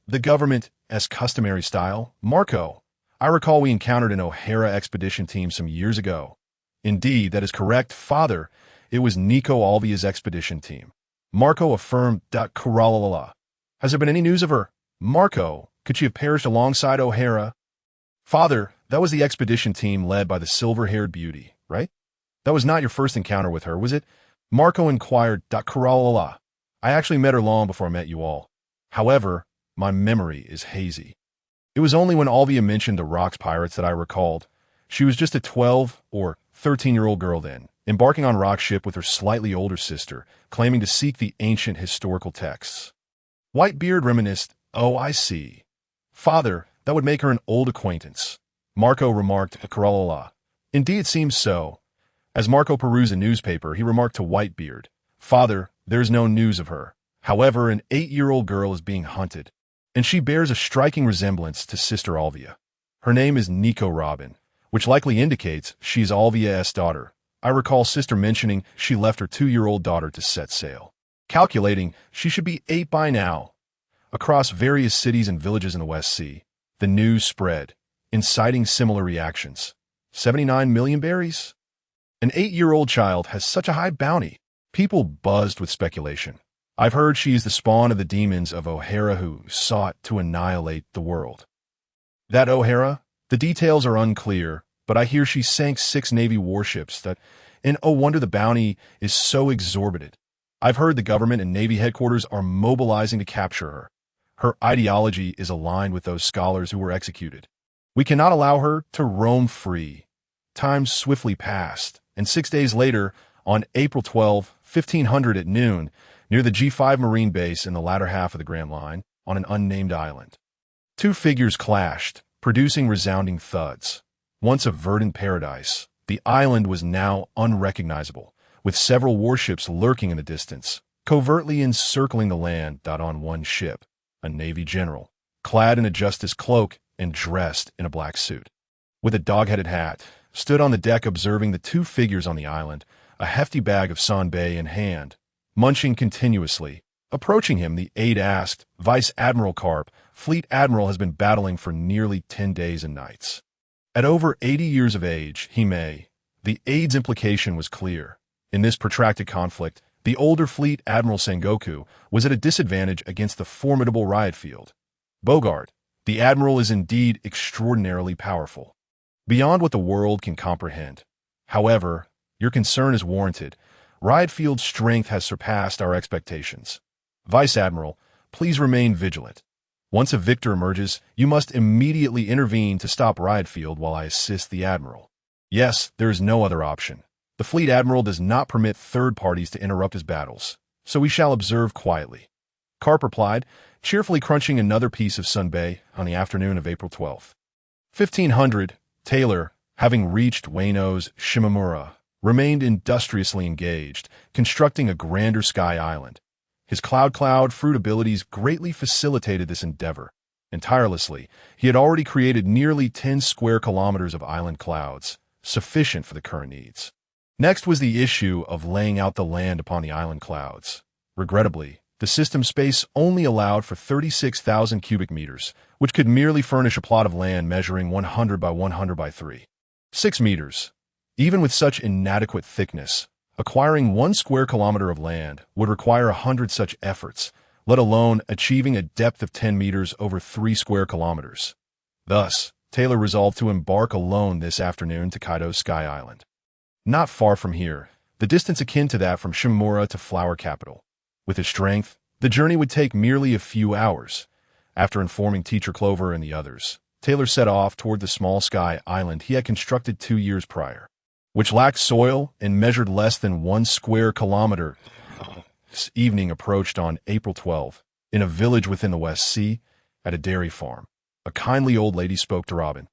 The government, as customary style. Marco, I recall we encountered an O'Hara expedition team some years ago." "Indeed, that is correct, father. It was Nico Alvia's expedition team." Marco affirmed. Kuralala. "Has there been any news of her?" "Marco, could she have perished alongside O'Hara?" "Father, that was the expedition team led by the silver-haired beauty, right? That was not your first encounter with her, was it?" Marco inquired. "Kuralala. I actually met her long before I met you all. However, my memory is hazy. It was only when Alvia mentioned the Rocks pirates that I recalled. She was just a 12 or 13-year-old girl then, embarking on Rock's ship with her slightly older sister, claiming to seek the ancient historical texts." Whitebeard reminisced. "Oh, I see. Father, that would make her an old acquaintance." Marco remarked. "Kuralala. Indeed, it seems so." As Marco perused a newspaper, he remarked to Whitebeard, "Father, there is no news of her. However, an 8-year-old girl is being hunted, and she bears a striking resemblance to Sister Alvia. Her name is Nico Robin, which likely indicates she is Alvia's daughter. I recall Sister mentioning she left her 2-year-old daughter to set sail. Calculating, she should be 8 by now. Across various cities and villages in the West Sea, The news spread, inciting similar reactions. 79 million berries? An 8-year-old child has such a high bounty. People buzzed with speculation. I've heard she is the spawn of the demons of O'Hara who sought to annihilate the world. That O'Hara? The details are unclear, but I hear she sank 6 Navy warships and oh wonder the bounty is so exorbitant. I've heard the government and Navy headquarters are mobilizing to capture her. Her ideology is aligned with those scholars who were executed. We cannot allow her to roam free. Time swiftly passed, and 6 days later, on April 12, 1500 at noon, near the G5 Marine base in the latter half of the Grand Line, on an unnamed island, 2 figures clashed, producing resounding thuds. Once a verdant paradise, the island was now unrecognizable, with several warships lurking in the distance, covertly encircling the land. On one ship, a Navy general, clad in a justice cloak and dressed in a black suit, with a dog-headed hat, stood on the deck observing the 2 figures on the island, a hefty bag of sanbei in hand, munching continuously. Approaching him, the aide asked, "Vice Admiral Karp, Fleet Admiral has been battling for nearly 10 days and nights. At over 80 years of age, he may." The aide's implication was clear. In this protracted conflict, the older Fleet Admiral Sengoku was at a disadvantage against the formidable riot field. Bogart, the Admiral is indeed extraordinarily powerful, beyond what the world can comprehend. However, your concern is warranted. Riot field's strength has surpassed our expectations. Vice Admiral, please remain vigilant. Once a victor emerges, you must immediately intervene to stop riot field while I assist the Admiral. Yes, there is no other option. The Fleet Admiral does not permit third parties to interrupt his battles, so we shall observe quietly. Karp replied, cheerfully crunching another piece of sunbae on the afternoon of April 12th. 1500, Taylor, having reached Wano's Shimamura, remained industriously engaged, constructing a grander sky island. His cloud fruit abilities greatly facilitated this endeavor, and tirelessly, he had already created nearly 10 square kilometers of island clouds, sufficient for the current needs. Next was the issue of laying out the land upon the island clouds. Regrettably, the system space only allowed for 36,000 cubic meters, which could merely furnish a plot of land measuring 100 by 100 by 6 meters. Even with such inadequate thickness, acquiring 1 square kilometer of land would require 100 such efforts, let alone achieving a depth of 10 meters over 3 square kilometers. Thus, Taylor resolved to embark alone this afternoon to Kaido's Sky Island. Not far from here, the distance akin to that from Shimamura to Flower Capital. With his strength, the journey would take merely a few hours. After informing Teacher Clover and the others, Taylor set off toward the small sky island he had constructed 2 years prior, which lacked soil and measured less than 1 square kilometer. This evening approached on April 12, in a village within the West Sea, at a dairy farm. A kindly old lady spoke to Robin.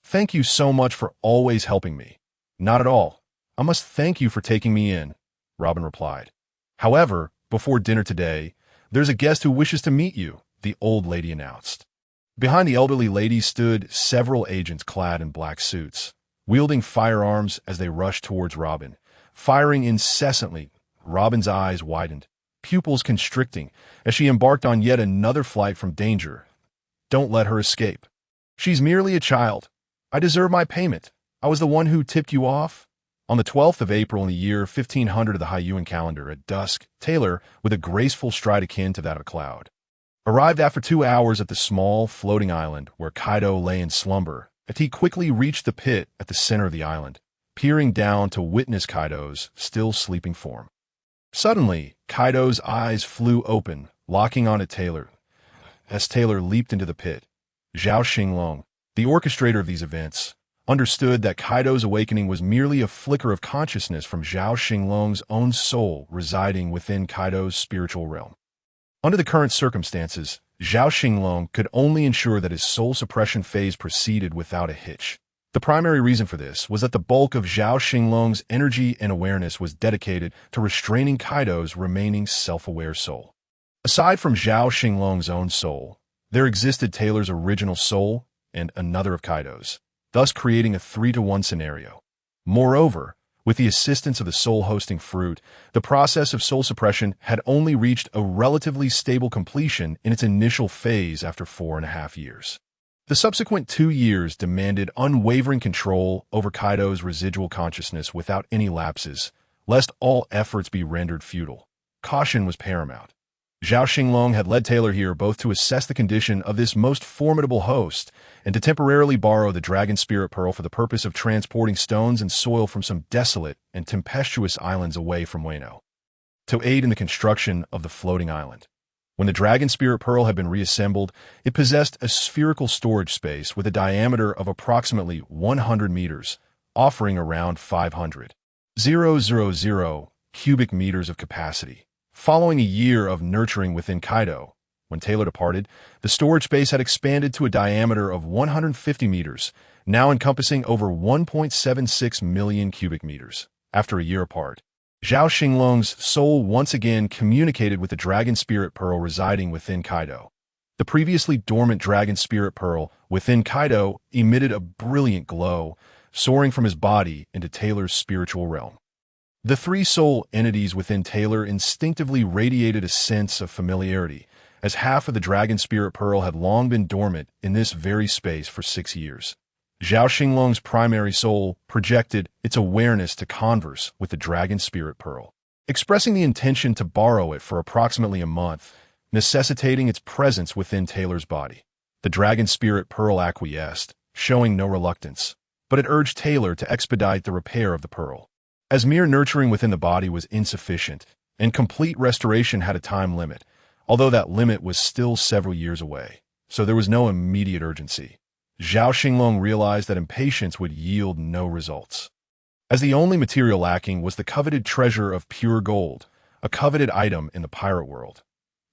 "Thank you so much for always helping me." "Not at all. I must thank you for taking me in," Robin replied. "However, before dinner today, there's a guest who wishes to meet you," the old lady announced. Behind the elderly lady stood several agents clad in black suits, wielding firearms as they rushed towards Robin, firing incessantly. Robin's eyes widened, pupils constricting, as she embarked on yet another flight from danger. Don't let her escape. She's merely a child. I deserve my payment. I was the one who tipped you off. On the 12th of April in the year 1500 of the Hyuan calendar, at dusk, Taylor, with a graceful stride akin to that of a cloud, arrived after 2 hours at the small, floating island where Kaido lay in slumber, as he quickly reached the pit at the center of the island, peering down to witness Kaido's still sleeping form. Suddenly, Kaido's eyes flew open, locking on at Taylor. As Taylor leaped into the pit, Zhao Xinglong, the orchestrator of these events, understood that Kaido's awakening was merely a flicker of consciousness from Zhao Xinglong's own soul residing within Kaido's spiritual realm. Under the current circumstances, Zhao Xinglong could only ensure that his soul suppression phase proceeded without a hitch. The primary reason for this was that the bulk of Zhao Xinglong's energy and awareness was dedicated to restraining Kaido's remaining self-aware soul. Aside from Zhao Xinglong's own soul, there existed Taylor's original soul and another of Kaido's, thus creating a 3-to-1 scenario. Moreover, with the assistance of the soul-hosting fruit, the process of soul suppression had only reached a relatively stable completion in its initial phase after 4.5 years. The subsequent 2 years demanded unwavering control over Kaido's residual consciousness without any lapses, lest all efforts be rendered futile. Caution was paramount. Zhao Xinglong had led Taylor here both to assess the condition of this most formidable host and to temporarily borrow the dragon spirit pearl for the purpose of transporting stones and soil from some desolate and tempestuous islands away from Wano, to aid in the construction of the floating island. When the dragon spirit pearl had been reassembled, it possessed a spherical storage space with a diameter of approximately 100 meters, offering around 500,000 cubic meters of capacity. Following a year of nurturing within Kaido, when Taylor departed, the storage space had expanded to a diameter of 150 meters, now encompassing over 1.76 million cubic meters. After a year apart, Zhao Xinglong's soul once again communicated with the dragon spirit pearl residing within Kaido. The previously dormant dragon spirit pearl within Kaido emitted a brilliant glow, soaring from his body into Taylor's spiritual realm. The three soul entities within Taylor instinctively radiated a sense of familiarity, as half of the dragon spirit pearl had long been dormant in this very space for 6 years. Zhao Xinglong's primary soul projected its awareness to converse with the dragon spirit pearl, expressing the intention to borrow it for approximately a month, necessitating its presence within Taylor's body. The dragon spirit pearl acquiesced, showing no reluctance, but it urged Taylor to expedite the repair of the pearl. As mere nurturing within the body was insufficient, and complete restoration had a time limit, although that limit was still several years away, so there was no immediate urgency. Zhao Xinglong realized that impatience would yield no results. As the only material lacking was the coveted treasure of pure gold, a coveted item in the pirate world.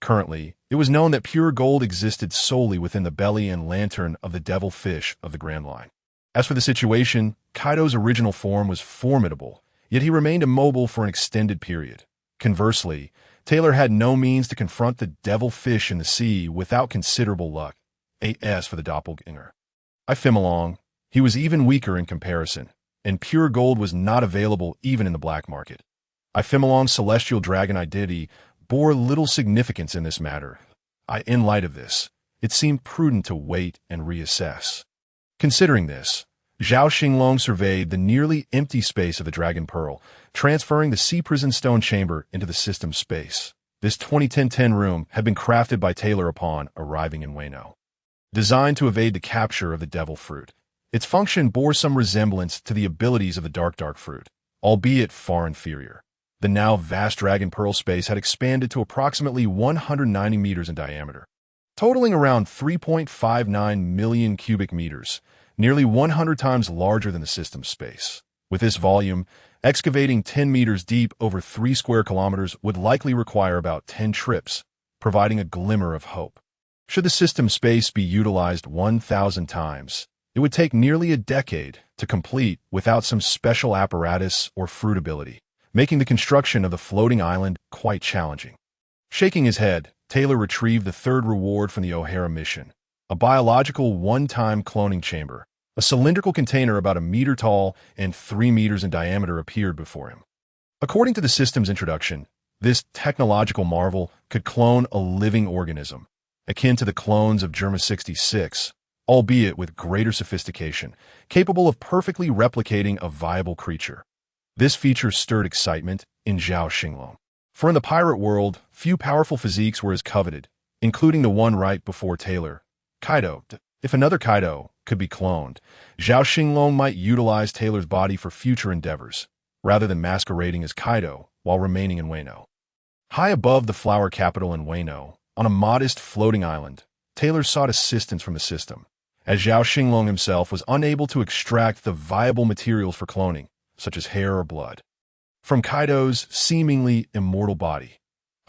Currently, it was known that pure gold existed solely within the belly and lantern of the devil fish of the Grand Line. As for the situation, Kaido's original form was formidable, yet he remained immobile for an extended period. Conversely, Taylor had no means to confront the devil fish in the sea without considerable luck. AS for the doppelganger. Untimely. He was even weaker in comparison, and pure gold was not available even in the black market. Untimely's celestial dragon identity bore little significance in this matter. In light of this, it seemed prudent to wait and reassess. Considering this, Zhao Xinglong surveyed the nearly empty space of the Dragon Pearl, transferring the sea prison stone chamber into the system space. This 2010 room had been crafted by Taylor upon arriving in Wano. Designed to evade the capture of the devil fruit, its function bore some resemblance to the abilities of the dark fruit, albeit far inferior. The now vast Dragon Pearl space had expanded to approximately 190 meters in diameter, totaling around 3.59 million cubic meters, nearly 100 times larger than the system space. With this volume, excavating 10 meters deep over 3 square kilometers would likely require about 10 trips, providing a glimmer of hope. Should the system space be utilized 1,000 times, it would take nearly a decade to complete without some special apparatus or fruitability, making the construction of the floating island quite challenging. Shaking his head, Taylor retrieved the third reward from the O'Hara mission, a biological one-time cloning chamber. A cylindrical container about 1 meter tall and 3 meters in diameter appeared before him. According to the system's introduction, this technological marvel could clone a living organism, akin to the clones of Germa 66, albeit with greater sophistication, capable of perfectly replicating a viable creature. This feature stirred excitement in Zhao Xinglong. For in the pirate world, few powerful physiques were as coveted, including the one right before Taylor, Kaido. If another Kaido could be cloned, Zhao Xinglong might utilize Taylor's body for future endeavors, rather than masquerading as Kaido while remaining in Wano. High above the flower capital in Wano, on a modest floating island, Taylor sought assistance from the system, as Zhao Xinglong himself was unable to extract the viable materials for cloning, such as hair or blood, from Kaido's seemingly immortal body.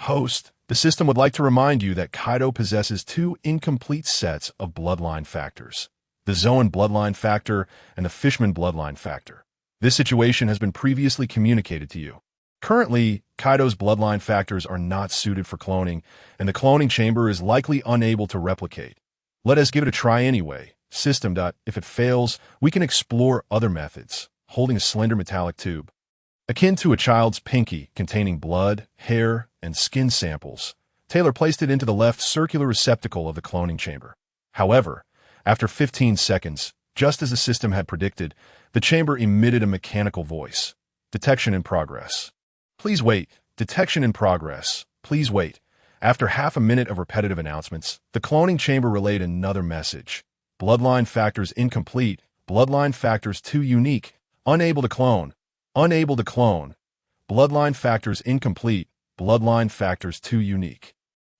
Host, the system would like to remind you that Kaido possesses 2 incomplete sets of bloodline factors, the Zoan bloodline factor and the Fishman bloodline factor. This situation has been previously communicated to you. Currently, Kaido's bloodline factors are not suited for cloning, and the cloning chamber is likely unable to replicate. Let us give it a try anyway. System. If it fails, we can explore other methods, holding a slender metallic tube, akin to a child's pinky containing blood, hair, and skin samples. Taylor placed it into the left circular receptacle of the cloning chamber. However, After 15 seconds, just as the system had predicted, the chamber emitted a mechanical voice. Detection in progress. Please wait. Detection in progress. Please wait. After half a minute of repetitive announcements, the cloning chamber relayed another message. Bloodline factors incomplete. Bloodline factors too unique. Unable to clone. Unable to clone. Bloodline factors incomplete. Bloodline factors too unique.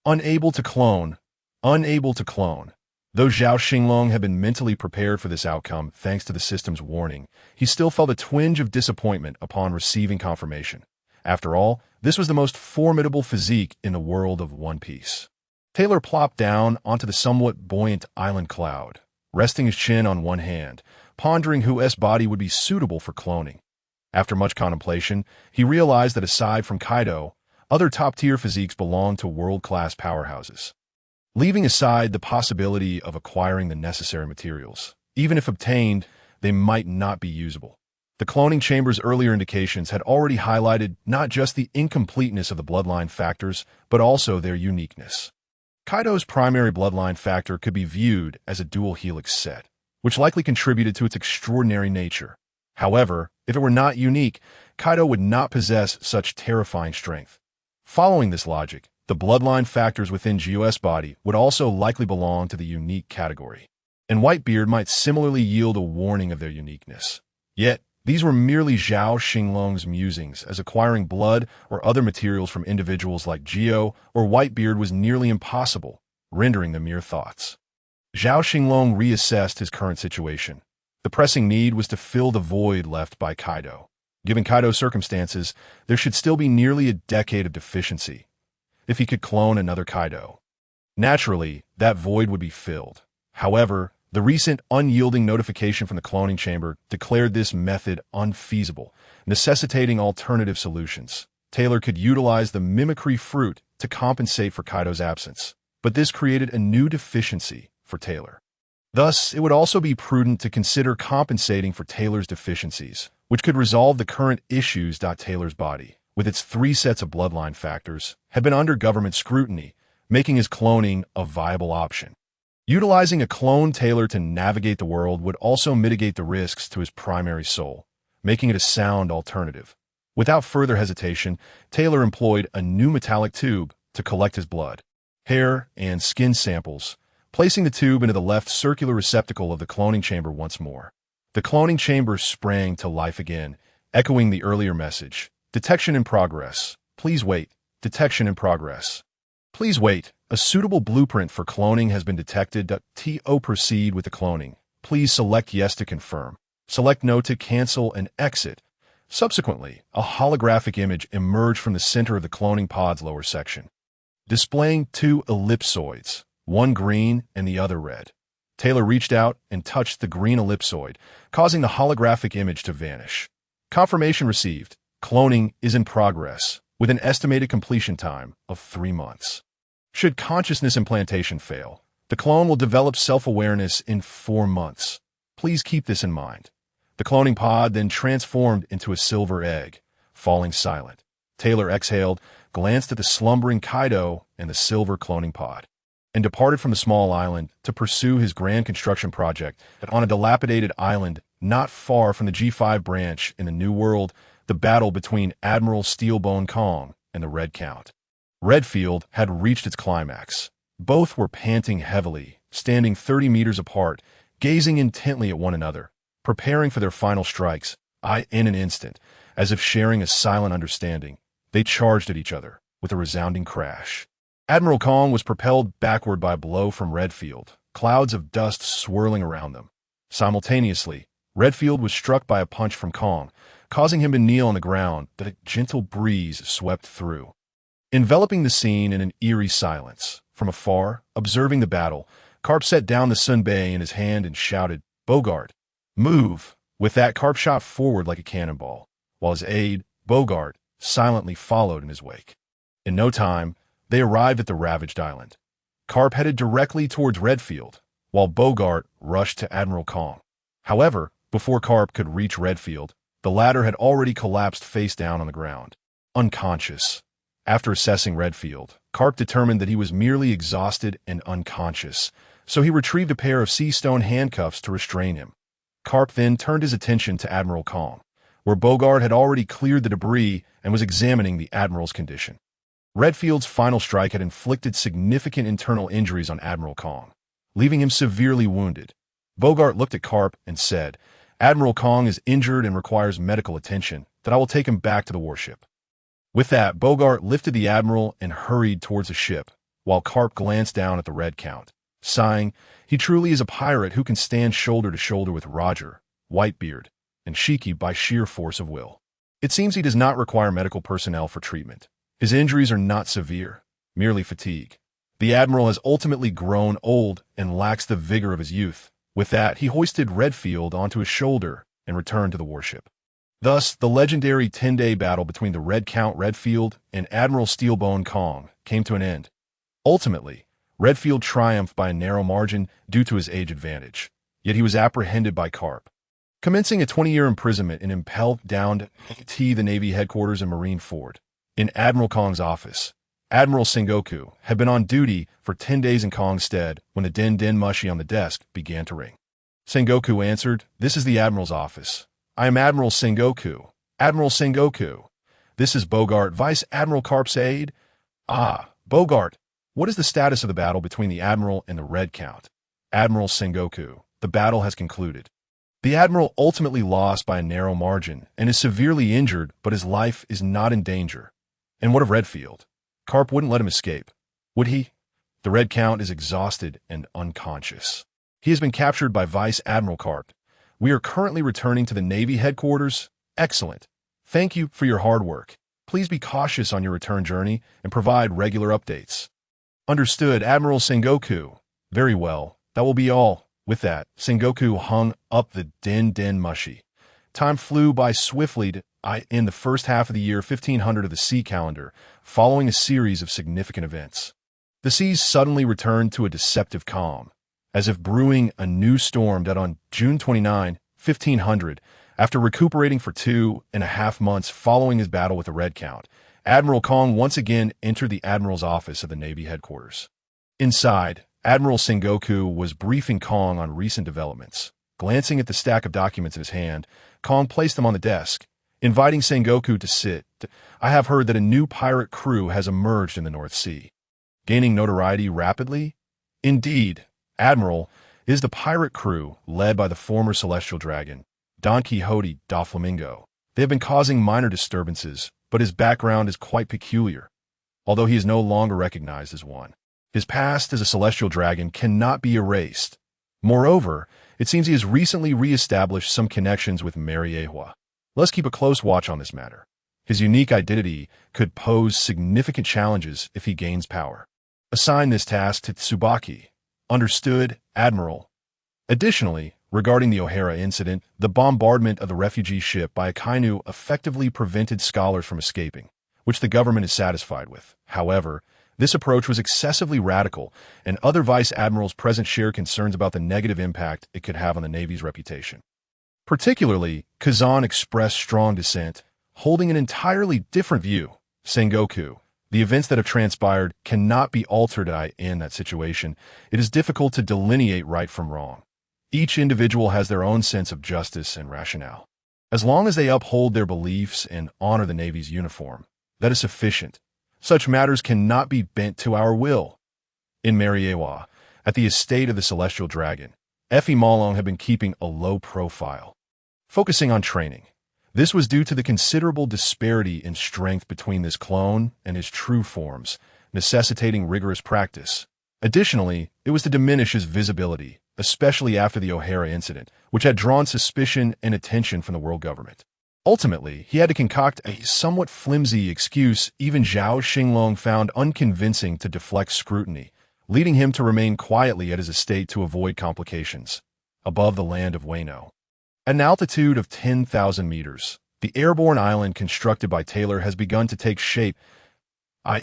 Unable to clone. Unable to clone. Though Zhao Xinglong had been mentally prepared for this outcome thanks to the system's warning, he still felt a twinge of disappointment upon receiving confirmation. After all, this was the most formidable physique in the world of One Piece. Taylor plopped down onto the somewhat buoyant island cloud, resting his chin on one hand, pondering whose body would be suitable for cloning. After much contemplation, he realized that aside from Kaido, other top-tier physiques belonged to world-class powerhouses. Leaving aside the possibility of acquiring the necessary materials, even if obtained, they might not be usable. The cloning chamber's earlier indications had already highlighted not just the incompleteness of the bloodline factors, but also their uniqueness. Kaido's primary bloodline factor could be viewed as a dual helix set, which likely contributed to its extraordinary nature. However, if it were not unique, Kaido would not possess such terrifying strength. Following this logic, the bloodline factors within Zhou's body would also likely belong to the unique category, and Whitebeard might similarly yield a warning of their uniqueness. Yet, these were merely Zhao Xinglong's musings, as acquiring blood or other materials from individuals like Zhou or Whitebeard was nearly impossible, rendering them mere thoughts. Zhao Xinglong reassessed his current situation. The pressing need was to fill the void left by Kaido. Given Kaido's circumstances, there should still be nearly a decade of deficiency if he could clone another Kaido. Naturally, that void would be filled. However, the recent unyielding notification from the cloning chamber declared this method unfeasible, necessitating alternative solutions. Taylor could utilize the mimicry fruit to compensate for Kaido's absence, but this created a new deficiency for Taylor. Thus, it would also be prudent to consider compensating for Taylor's deficiencies, which could resolve the current issues. Taylor's body, with its 3 sets of bloodline factors, had been under government scrutiny, making his cloning a viable option. Utilizing a clone Taylor to navigate the world would also mitigate the risks to his primary soul, making it a sound alternative. Without further hesitation, Taylor employed a new metallic tube to collect his blood, hair, and skin samples, placing the tube into the left circular receptacle of the cloning chamber once more. The cloning chamber sprang to life again, echoing the earlier message. Detection in progress. Please wait. Detection in progress. Please wait. A suitable blueprint for cloning has been detected. To proceed with the cloning. Please select yes to confirm. Select no to cancel and exit. Subsequently, a holographic image emerged from the center of the cloning pod's lower section, displaying 2 ellipsoids, one green and the other red. Taylor reached out and touched the green ellipsoid, causing the holographic image to vanish. Confirmation received. Cloning is in progress, with an estimated completion time of 3 months. Should consciousness implantation fail, the clone will develop self-awareness in 4 months. Please keep this in mind. The cloning pod then transformed into a silver egg, falling silent. Taylor exhaled, glanced at the slumbering Kaido and the silver cloning pod, and departed from the small island to pursue his grand construction project on a dilapidated island not far from the G5 branch in the New World. The battle between Admiral Steelbone Kong and the Red Count. Redfield had reached its climax. Both were panting heavily, standing 30 meters apart, gazing intently at one another, preparing for their final strikes. In an instant, as if sharing a silent understanding, they charged at each other with a resounding crash. Admiral Kong was propelled backward by a blow from Redfield, clouds of dust swirling around them. Simultaneously, Redfield was struck by a punch from Kong, causing him to kneel on the ground that a gentle breeze swept through, enveloping the scene in an eerie silence. From afar, observing the battle, Carp set down the sunbei in his hand and shouted, "Bogart, move!" With that, Carp shot forward like a cannonball, while his aide, Bogart, silently followed in his wake. In no time, they arrived at the ravaged island. Carp headed directly towards Redfield, while Bogart rushed to Admiral Kong. However, before Carp could reach Redfield, the latter had already collapsed face down on the ground, unconscious. After assessing Redfield, Carp determined that he was merely exhausted and unconscious, so he retrieved a pair of sea-stone handcuffs to restrain him. Carp then turned his attention to Admiral Kong, where Bogart had already cleared the debris and was examining the Admiral's condition. Redfield's final strike had inflicted significant internal injuries on Admiral Kong, leaving him severely wounded. Bogart looked at Carp and said, "Admiral Kong is injured and requires medical attention, that I will take him back to the warship." With that, Bogart lifted the Admiral and hurried towards the ship, while Carp glanced down at the red count. Sighing, he truly is a pirate who can stand shoulder to shoulder with Roger, Whitebeard, and Shiki by sheer force of will. It seems he does not require medical personnel for treatment. His injuries are not severe, merely fatigue. The Admiral has ultimately grown old and lacks the vigor of his youth. With that, he hoisted Redfield onto his shoulder and returned to the warship. Thus, the legendary 10-day battle between the Red Count Redfield and Admiral Steelbone Kong came to an end. Ultimately, Redfield triumphed by a narrow margin due to his age advantage, yet he was apprehended by Carp. Commencing a 20-year imprisonment and impelled down to the Navy headquarters in Marine Ford. In Admiral Kong's office, Admiral Sengoku had been on duty for 10 days in Kong's stead when the din-din mushi on the desk began to ring. Sengoku answered, "This is the Admiral's office. I am Admiral Sengoku. Admiral Sengoku. This is Bogart, Vice Admiral Carp's aide." "Ah, Bogart, what is the status of the battle between the Admiral and the Red Count?" "Admiral Sengoku, the battle has concluded. The Admiral ultimately lost by a narrow margin and is severely injured, but his life is not in danger." "And what of Redfield?" "Carp wouldn't let him escape." "Would he?" "The Red Count is exhausted and unconscious. He has been captured by Vice Admiral Carp. We are currently returning to the Navy headquarters." "Excellent. Thank you for your hard work. Please be cautious on your return journey and provide regular updates." "Understood, Admiral Sengoku." "Very well. That will be all." With that, Sengoku hung up the din-din mushi. Time flew by swiftly in the first half of the year 1500 of the sea calendar, following a series of significant events. The seas suddenly returned to a deceptive calm, as if brewing a new storm that on June 29, 1500, after recuperating for 2.5 months following his battle with the Red Count, Admiral Kong once again entered the Admiral's office of the Navy headquarters. Inside, Admiral Sengoku was briefing Kong on recent developments. Glancing at the stack of documents in his hand, Kong placed them on the desk, inviting Sengoku to sit. "I have heard that a new pirate crew has emerged in the North Sea, gaining notoriety rapidly." "Indeed, Admiral, is the pirate crew led by the former Celestial Dragon, Don Quixote da Flamingo. They have been causing minor disturbances, but his background is quite peculiar, although he is no longer recognized as one. His past as a Celestial Dragon cannot be erased. Moreover, it seems he has recently re-established some connections with Mariewa. Let's keep a close watch on this matter. His unique identity could pose significant challenges if he gains power. Assign this task to Tsubaki." "Understood, Admiral." Additionally, regarding the O'Hara incident, the bombardment of the refugee ship by a Kainu effectively prevented scholars from escaping, which the government is satisfied with. However, this approach was excessively radical, and other vice admirals present shared concerns about the negative impact it could have on the Navy's reputation. Particularly, Kazan expressed strong dissent, holding an entirely different view. "Sengoku, the events that have transpired cannot be altered in that situation. It is difficult to delineate right from wrong. Each individual has their own sense of justice and rationale. As long as they uphold their beliefs and honor the Navy's uniform, that is sufficient. Such matters cannot be bent to our will." In Mariewa, at the estate of the Celestial Dragon, Effie Malong had been keeping a low profile, focusing on training. This was due to the considerable disparity in strength between this clone and his true forms, necessitating rigorous practice. Additionally, it was to diminish his visibility, especially after the O'Hara incident, which had drawn suspicion and attention from the world government. Ultimately, he had to concoct a somewhat flimsy excuse even Zhao Xinglong found unconvincing to deflect scrutiny, leading him to remain quietly at his estate to avoid complications. Above the land of Wano, at an altitude of 10,000 meters, the airborne island constructed by Taylor has begun to take shape.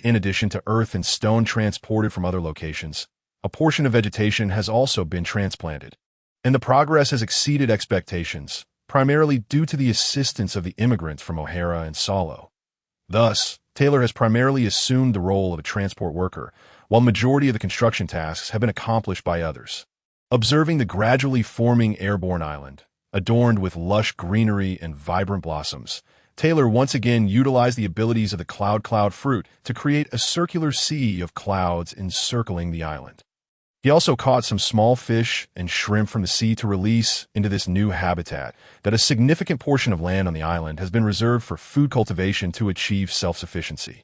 In addition to earth and stone transported from other locations, a portion of vegetation has also been transplanted, and the progress has exceeded expectations, primarily due to the assistance of the immigrants from O'Hara and Salo. Thus, Taylor has primarily assumed the role of a transport worker, while the majority of the construction tasks have been accomplished by others. Observing the gradually forming airborne island, adorned with lush greenery and vibrant blossoms, Taylor once again utilized the abilities of the cloud fruit to create a circular sea of clouds encircling the island. He also caught some small fish and shrimp from the sea to release into this new habitat that a significant portion of land on the island has been reserved for food cultivation to achieve self-sufficiency.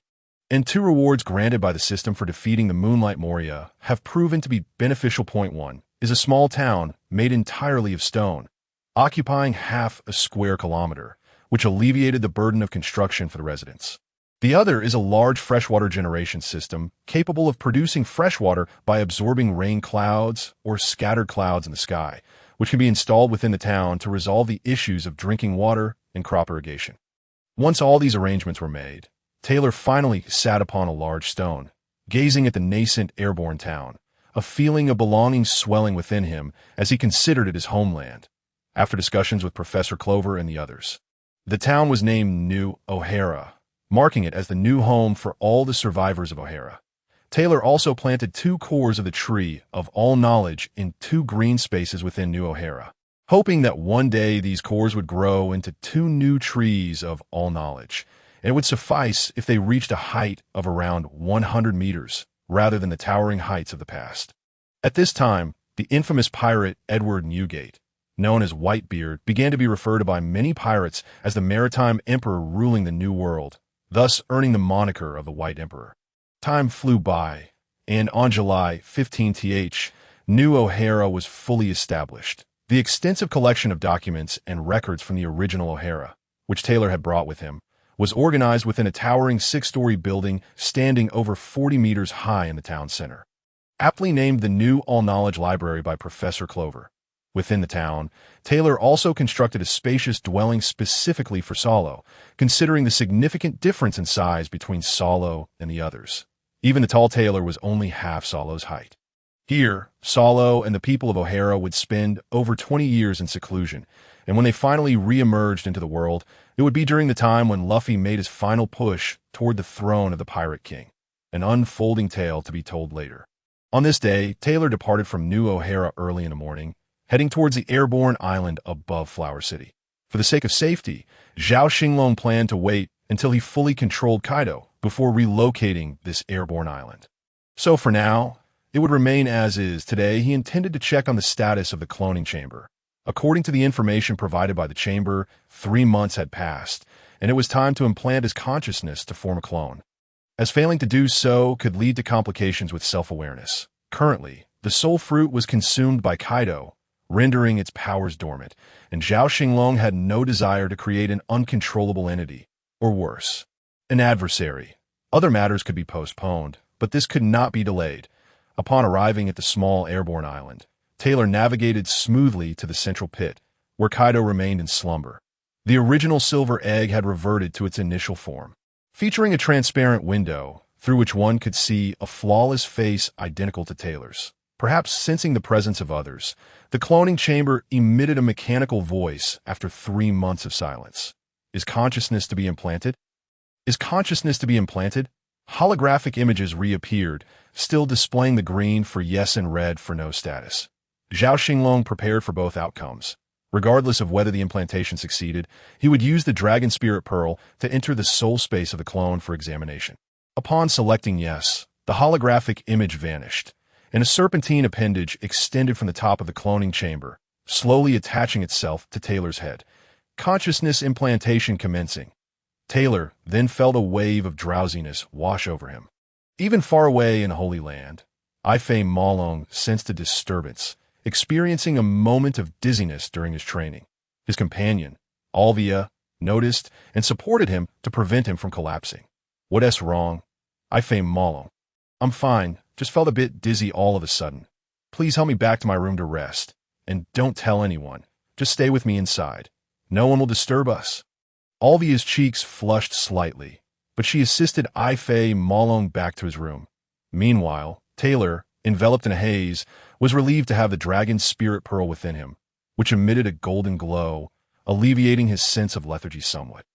And 2 rewards granted by the system for defeating the Moonlight Moria have proven to be beneficial. Point 1 is a small town made entirely of stone, occupying half a square kilometer, which alleviated the burden of construction for the residents. The other is a large freshwater generation system capable of producing freshwater by absorbing rain clouds or scattered clouds in the sky, which can be installed within the town to resolve the issues of drinking water and crop irrigation. Once all these arrangements were made, Taylor finally sat upon a large stone, gazing at the nascent airborne town, a feeling of belonging swelling within him as he considered it his homeland. After discussions with Professor Clover and the others, the town was named New O'Hara, marking it as the new home for all the survivors of O'Hara. Taylor also planted 2 cores of the tree of all knowledge in 2 green spaces within New O'Hara, hoping that one day these cores would grow into 2 new trees of all knowledge, and it would suffice if they reached a height of around 100 meters, rather than the towering heights of the past. At this time, the infamous pirate Edward Newgate, known as Whitebeard, began to be referred to by many pirates as the maritime emperor ruling the New World, thus earning the moniker of the White Emperor. Time flew by, and on July 15th, New O'Hara was fully established. The extensive collection of documents and records from the original O'Hara, which Taylor had brought with him, was organized within a towering 6-story building standing over 40 meters high in the town center. Aptly named the New All-Knowledge Library by Professor Clover. Within the town, Taylor also constructed a spacious dwelling specifically for Solo, considering the significant difference in size between Solo and the others. Even the tall Taylor was only half Solo's height. Here, Solo and the people of O'Hara would spend over 20 years in seclusion, and when they finally re-emerged into the world, it would be during the time when Luffy made his final push toward the throne of the Pirate King, an unfolding tale to be told later. On this day, Taylor departed from New O'Hara early in the morning, heading towards the airborne island above Flower City. For the sake of safety, Zhao Xinglong planned to wait until he fully controlled Kaido before relocating this airborne island. So for now, it would remain as is. Today, he intended to check on the status of the cloning chamber. According to the information provided by the chamber, 3 months had passed, and it was time to implant his consciousness to form a clone, as failing to do so could lead to complications with self-awareness. Currently, the soul fruit was consumed by Kaido, rendering its powers dormant, and Zhao Xinglong had no desire to create an uncontrollable entity, or worse, an adversary. Other matters could be postponed, but this could not be delayed. Upon arriving at the small airborne island, Taylor navigated smoothly to the central pit, where Kaido remained in slumber. The original silver egg had reverted to its initial form, featuring a transparent window through which one could see a flawless face identical to Taylor's. Perhaps sensing the presence of others, the cloning chamber emitted a mechanical voice after 3 months of silence. Is consciousness to be implanted? Is consciousness to be implanted? Holographic images reappeared, still displaying the green for yes and red for no status. Zhao Xinglong prepared for both outcomes. Regardless of whether the implantation succeeded, he would use the Dragon Spirit Pearl to enter the soul space of the clone for examination. Upon selecting yes, the holographic image vanished, and a serpentine appendage extended from the top of the cloning chamber, slowly attaching itself to Taylor's head. Consciousness implantation commencing. Taylor then felt a wave of drowsiness wash over him. Even far away in Holy Land, Ifei Malong sensed a disturbance, experiencing a moment of dizziness during his training. His companion, Alvia, noticed and supported him to prevent him from collapsing. What's wrong? Ifei Malong. I'm fine, just felt a bit dizzy all of a sudden. Please help me back to my room to rest. And don't tell anyone. Just stay with me inside. No one will disturb us. Alvia's cheeks flushed slightly, but she assisted Ifei Malong back to his room. Meanwhile, Taylor, enveloped in a haze, was relieved to have the dragon's spirit pearl within him, which emitted a golden glow, alleviating his sense of lethargy somewhat.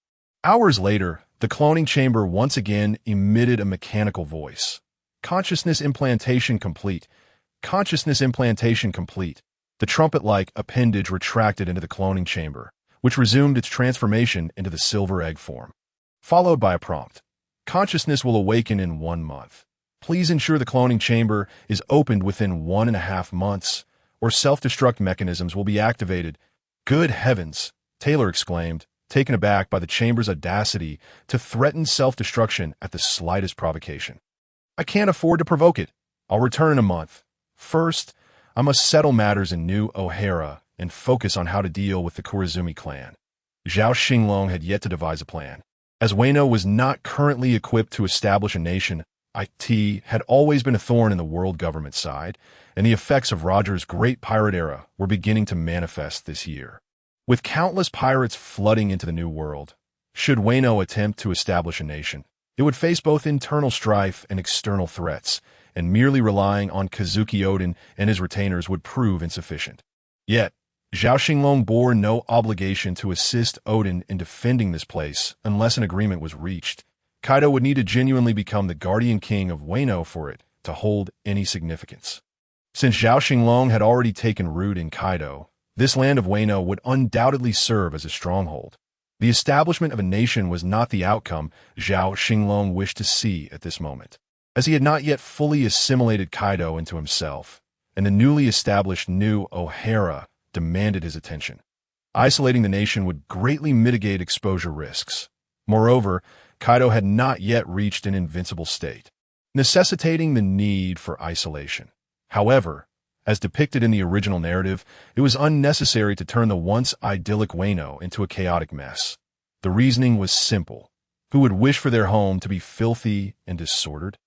Hours later, the cloning chamber once again emitted a mechanical voice. Consciousness implantation complete. Consciousness implantation complete. The trumpet-like appendage retracted into the cloning chamber, which resumed its transformation into the silver egg form. Followed by a prompt. Consciousness will awaken in 1 month. Please ensure the cloning chamber is opened within 1.5 months, or self-destruct mechanisms will be activated. Good heavens, Taylor exclaimed, taken aback by the chamber's audacity to threaten self-destruction at the slightest provocation. I can't afford to provoke it. I'll return in a month. First, I must settle matters in New O'Hara and focus on how to deal with the Kurizumi clan. Zhao Xinglong had yet to devise a plan. As Wano was not currently equipped to establish a nation, IT had always been a thorn in the world government side, and the effects of Roger's great pirate era were beginning to manifest this year. With countless pirates flooding into the New World, should Wano attempt to establish a nation, it would face both internal strife and external threats, and merely relying on Kazuki Odin and his retainers would prove insufficient. Yet, Zhao Xinglong bore no obligation to assist Odin in defending this place unless an agreement was reached. Kaido would need to genuinely become the guardian king of Wano for it to hold any significance. Since Zhao Xinglong had already taken root in Kaido, this land of Wano would undoubtedly serve as a stronghold. The establishment of a nation was not the outcome Zhao Xinglong wished to see at this moment, as he had not yet fully assimilated Kaido into himself, and the newly established New O'Hara demanded his attention. Isolating the nation would greatly mitigate exposure risks. Moreover, Kaido had not yet reached an invincible state, necessitating the need for isolation. However, as depicted in the original narrative, it was unnecessary to turn the once idyllic Wano into a chaotic mess. The reasoning was simple. Who would wish for their home to be filthy and disordered?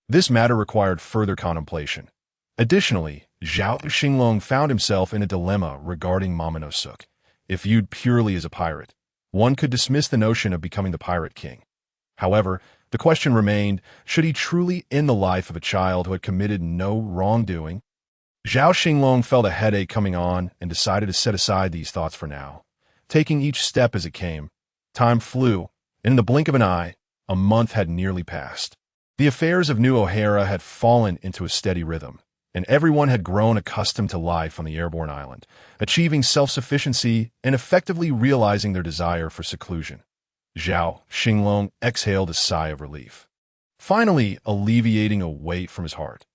This matter required further contemplation. Additionally, Zhao Xinglong found himself in a dilemma regarding Momonosuke. If viewed purely as a pirate, one could dismiss the notion of becoming the pirate king. However, the question remained, should he truly end the life of a child who had committed no wrongdoing? Zhao Xinglong felt a headache coming on and decided to set aside these thoughts for now. Taking each step as it came, time flew, and in the blink of an eye, a month had nearly passed. The affairs of New O'Hara had fallen into a steady rhythm, and everyone had grown accustomed to life on the airborne island, achieving self-sufficiency and effectively realizing their desire for seclusion. Zhao Xinglong exhaled a sigh of relief, finally alleviating a weight from his heart.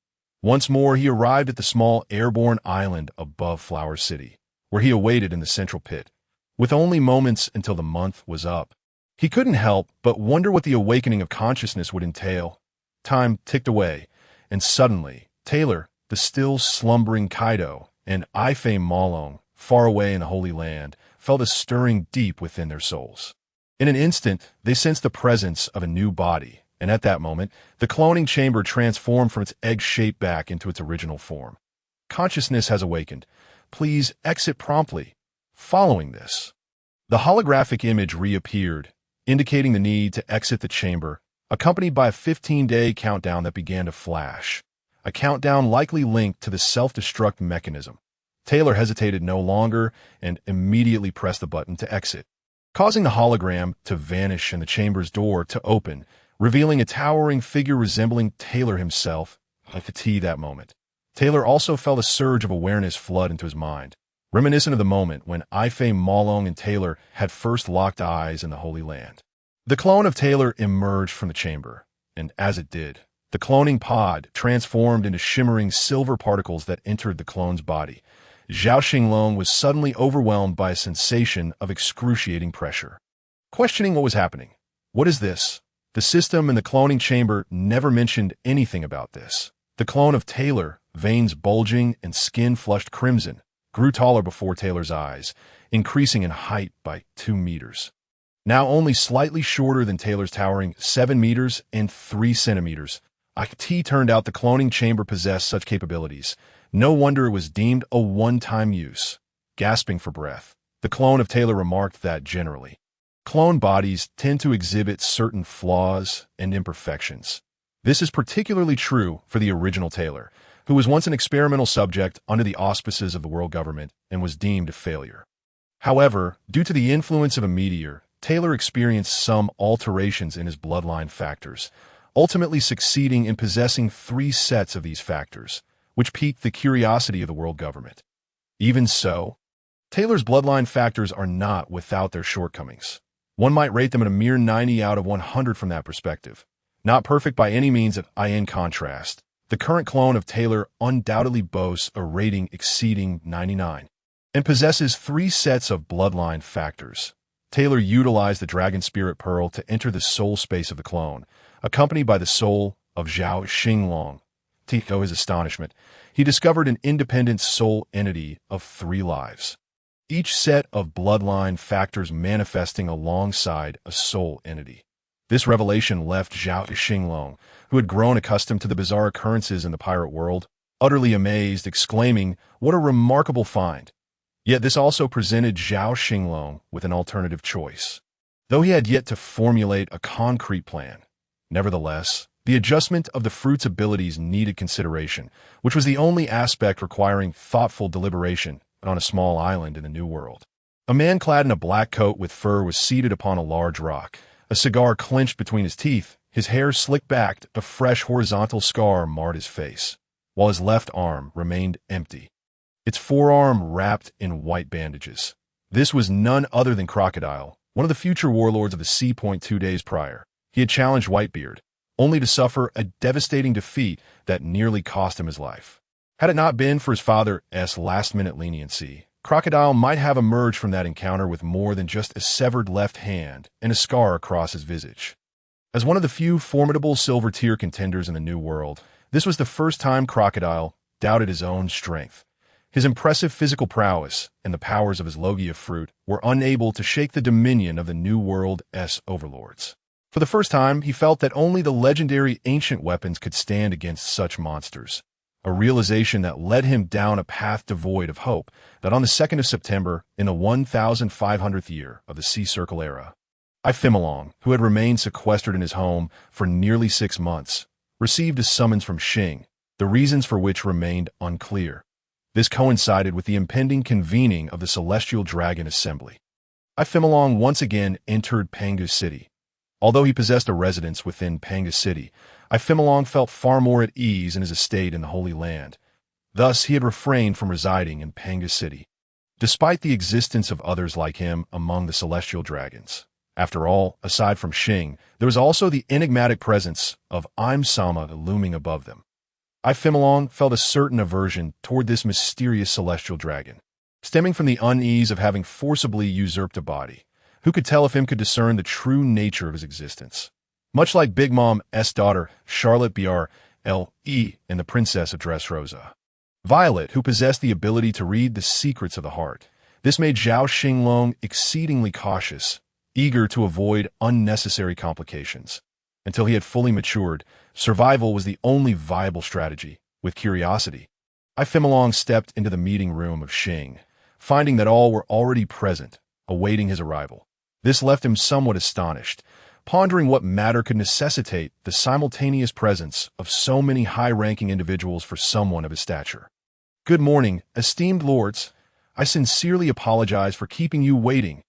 Once more he arrived at the small airborne island above Flower City, where he awaited in the central pit. With only moments until the month was up, he couldn't help but wonder what the awakening of consciousness would entail. Time ticked away, and suddenly, Taylor, the still slumbering Kaido, and Ifei Malong, far away in the Holy Land, felt a stirring deep within their souls. In an instant, they sensed the presence of a new body, and at that moment, the cloning chamber transformed from its egg shape back into its original form. Consciousness has awakened. Please exit promptly. Following this, the holographic image reappeared, indicating the need to exit the chamber, accompanied by a 15-day countdown that began to flash. A countdown likely linked to the self-destruct mechanism. Taylor hesitated no longer and immediately pressed the button to exit, causing the hologram to vanish and the chamber's door to open, revealing a towering figure resembling Taylor himself. At that moment, Taylor also felt a surge of awareness flood into his mind, reminiscent of the moment when Ifei Malong and Taylor had first locked eyes in the Holy Land. The clone of Taylor emerged from the chamber, and as it did, the cloning pod transformed into shimmering silver particles that entered the clone's body. Zhao Xinglong was suddenly overwhelmed by a sensation of excruciating pressure. Questioning what was happening. What is this? The system in the cloning chamber never mentioned anything about this. The clone of Taylor, veins bulging and skin flushed crimson, grew taller before Taylor's eyes, increasing in height by 2 meters. Now only slightly shorter than Taylor's towering 7 meters and 3 centimeters, IT turned out the cloning chamber possessed such capabilities. No wonder it was deemed a one-time use. Gasping for breath, the clone of Taylor remarked that generally, clone bodies tend to exhibit certain flaws and imperfections. This is particularly true for the original Taylor, who was once an experimental subject under the auspices of the world government and was deemed a failure. However, due to the influence of a meteor, Taylor experienced some alterations in his bloodline factors, ultimately succeeding in possessing 3 sets of these factors, which piqued the curiosity of the world government. Even so, Taylor's bloodline factors are not without their shortcomings. One might rate them at a mere 90 out of 100 from that perspective. Not perfect by any means. In contrast, the current clone of Taylor undoubtedly boasts a rating exceeding 99 and possesses 3 sets of bloodline factors. Taylor utilized the Dragon Spirit Pearl to enter the soul space of the clone, accompanied by the soul of Zhao Xinglong. To his astonishment, he discovered an independent soul entity of 3 lives, each set of bloodline factors manifesting alongside a soul entity. This revelation left Zhao Xinglong, who had grown accustomed to the bizarre occurrences in the pirate world, utterly amazed, exclaiming, "What a remarkable find!" Yet this also presented Zhao Xinglong with an alternative choice, though he had yet to formulate a concrete plan. Nevertheless, the adjustment of the fruit's abilities needed consideration, which was the only aspect requiring thoughtful deliberation on a small island in the New World. A man clad in a black coat with fur was seated upon a large rock, a cigar clenched between his teeth, his hair slicked back, a fresh horizontal scar marred his face, while his left arm remained empty, its forearm wrapped in white bandages. This was none other than Crocodile, one of the future warlords of the Sea. 2 days prior, he had challenged Whitebeard, only to suffer a devastating defeat that nearly cost him his life. Had it not been for his father's last-minute leniency, Crocodile might have emerged from that encounter with more than just a severed left hand and a scar across his visage. As one of the few formidable silver-tier contenders in the New World, this was the first time Crocodile doubted his own strength. His impressive physical prowess and the powers of his Logia fruit were unable to shake the dominion of the New World's overlords. For the first time, he felt that only the legendary ancient weapons could stand against such monsters, a realization that led him down a path devoid of hope. That on the 2nd of September, in the 1500th year of the Sea Circle era, Ifimilong, who had remained sequestered in his home for nearly 6 months, received a summons from Xing, the reasons for which remained unclear. This coincided with the impending convening of the Celestial Dragon Assembly. Ifimilong once again entered Pangu City. Although he possessed a residence within Pangu City, Ifimilong felt far more at ease in his estate in the Holy Land. Thus, he had refrained from residing in Pangu City, despite the existence of others like him among the Celestial Dragons. After all, aside from Xing, there was also the enigmatic presence of Im-sama looming above them. Ifimilong felt a certain aversion toward this mysterious celestial dragon, stemming from the unease of having forcibly usurped a body. Who could tell if him could discern the true nature of his existence? Much like Big Mom's daughter, Charlotte Br.L.E. and the Princess of Dressrosa. Violet, who possessed the ability to read the secrets of the heart. This made Zhao Xinglong exceedingly cautious, eager to avoid unnecessary complications. Until he had fully matured, survival was the only viable strategy. With curiosity, Ifimilong stepped into the meeting room of Xing, finding that all were already present, awaiting his arrival. This left him somewhat astonished, pondering what matter could necessitate the simultaneous presence of so many high-ranking individuals for someone of his stature. "Good morning, esteemed lords. I sincerely apologize for keeping you waiting,"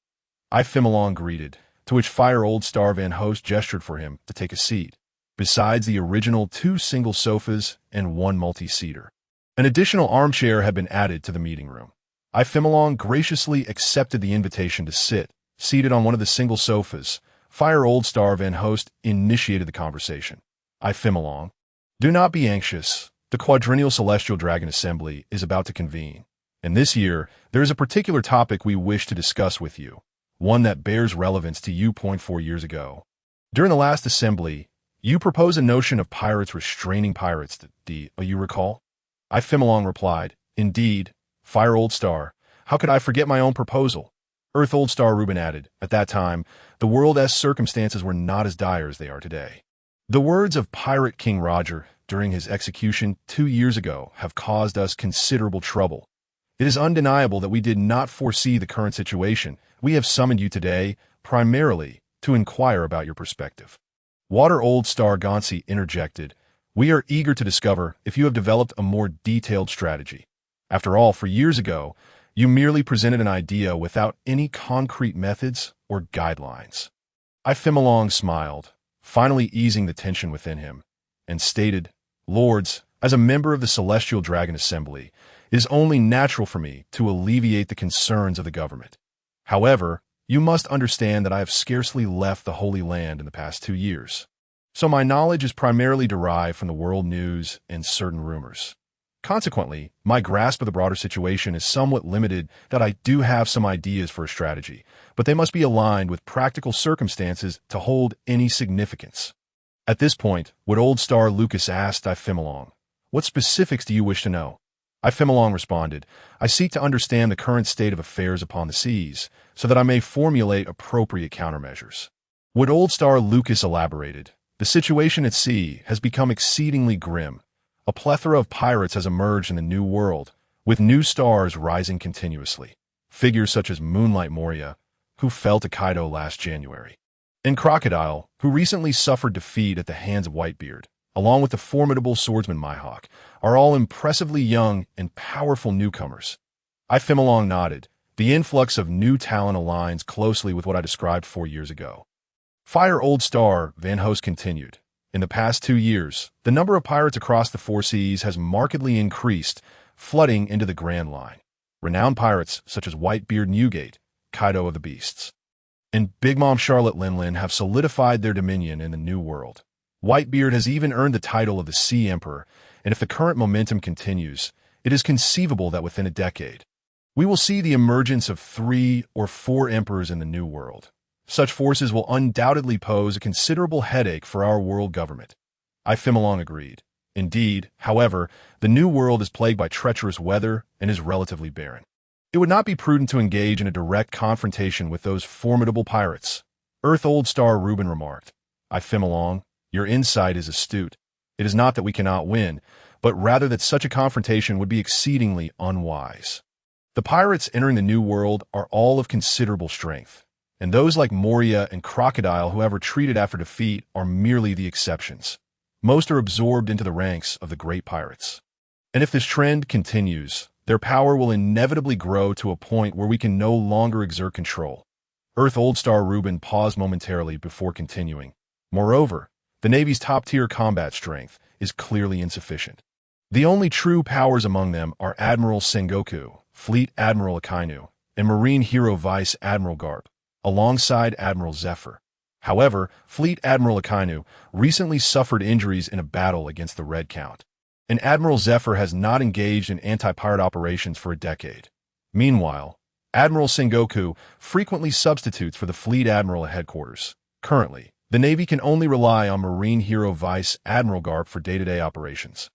Ifimilong greeted, to which Fire Old Star Van Host gestured for him to take a seat, besides the original 2 single sofas and 1 multi-seater. An additional armchair had been added to the meeting room. Ifimilong graciously accepted the invitation to sit, seated on one of the single sofas. Fire Old Star Van Host initiated the conversation. Ifimilong, do not be anxious. The quadrennial Celestial Dragon Assembly is about to convene, and this year there is a particular topic we wish to discuss with you, one that bears relevance to you. 4 years ago, during the last assembly, you proposed a notion of pirates restraining pirates. You recall? Ifimilong replied, "Indeed, Fire Old Star. How could I forget my own proposal?" Earth Old Star Reuben added, "At that time, the world's circumstances were not as dire as they are today. The words of Pirate King Roger during his execution 2 years ago have caused us considerable trouble. It is undeniable that we did not foresee the current situation. We have summoned you today, primarily, to inquire about your perspective." Water Old Star Gonsi interjected, "We are eager to discover if you have developed a more detailed strategy. After all, for years ago, You merely presented an idea without any concrete methods or guidelines. Ifimolong smiled, finally easing the tension within him, and stated, Lords, as a member of the Celestial Dragon Assembly, it is only natural for me to alleviate the concerns of the government. However, you must understand that I have scarcely left the Holy Land in the past 2 years. So my knowledge is primarily derived from the world news and certain rumors. Consequently, my grasp of the broader situation is somewhat limited. That I do have some ideas for a strategy, but they must be aligned with practical circumstances to hold any significance. At this point, what Old Star Lucas asked Ifimolong, what specifics do you wish to know? Ifimolong responded, I seek to understand the current state of affairs upon the seas, so that I may formulate appropriate countermeasures. What Old Star Lucas elaborated, the situation at sea has become exceedingly grim. A plethora of pirates has emerged in the New World, with new stars rising continuously. Figures such as Moonlight Moria, who fell to Kaido last January, and Crocodile, who recently suffered defeat at the hands of Whitebeard, along with the formidable swordsman Mihawk, are all impressively young and powerful newcomers. Ifimolong nodded. The influx of new talent aligns closely with what I described 4 years ago. Fire Old Star, Van Host continued. In the past 2 years, the number of pirates across the 4 seas has markedly increased, flooding into the Grand Line. Renowned pirates such as Whitebeard Newgate, Kaido of the Beasts, and Big Mom Charlotte Linlin have solidified their dominion in the New World. Whitebeard has even earned the title of the Sea Emperor, and if the current momentum continues, it is conceivable that within a decade, we will see the emergence of 3 or 4 emperors in the New World. Such forces will undoubtedly pose a considerable headache for our world government. Ifimolong agreed. Indeed, however, the New World is plagued by treacherous weather and is relatively barren. It would not be prudent to engage in a direct confrontation with those formidable pirates. Earth Old Star Reuben remarked. Ifimolong, your insight is astute. It is not that we cannot win, but rather that such a confrontation would be exceedingly unwise. The pirates entering the New World are all of considerable strength, and those like Moria and Crocodile who have retreated after defeat are merely the exceptions. Most are absorbed into the ranks of the great pirates. And if this trend continues, their power will inevitably grow to a point where we can no longer exert control. Earth Old Star Reuben paused momentarily before continuing. Moreover, the Navy's top-tier combat strength is clearly insufficient. The only true powers among them are Admiral Sengoku, Fleet Admiral Akainu, and Marine Hero Vice Admiral Garp, alongside Admiral Zephyr. However, Fleet Admiral Akainu recently suffered injuries in a battle against the Red Count, and Admiral Zephyr has not engaged in anti-pirate operations for a decade. Meanwhile, Admiral Sengoku frequently substitutes for the Fleet Admiral at headquarters. Currently, the Navy can only rely on Marine Hero Vice Admiral Garp for day-to-day operations,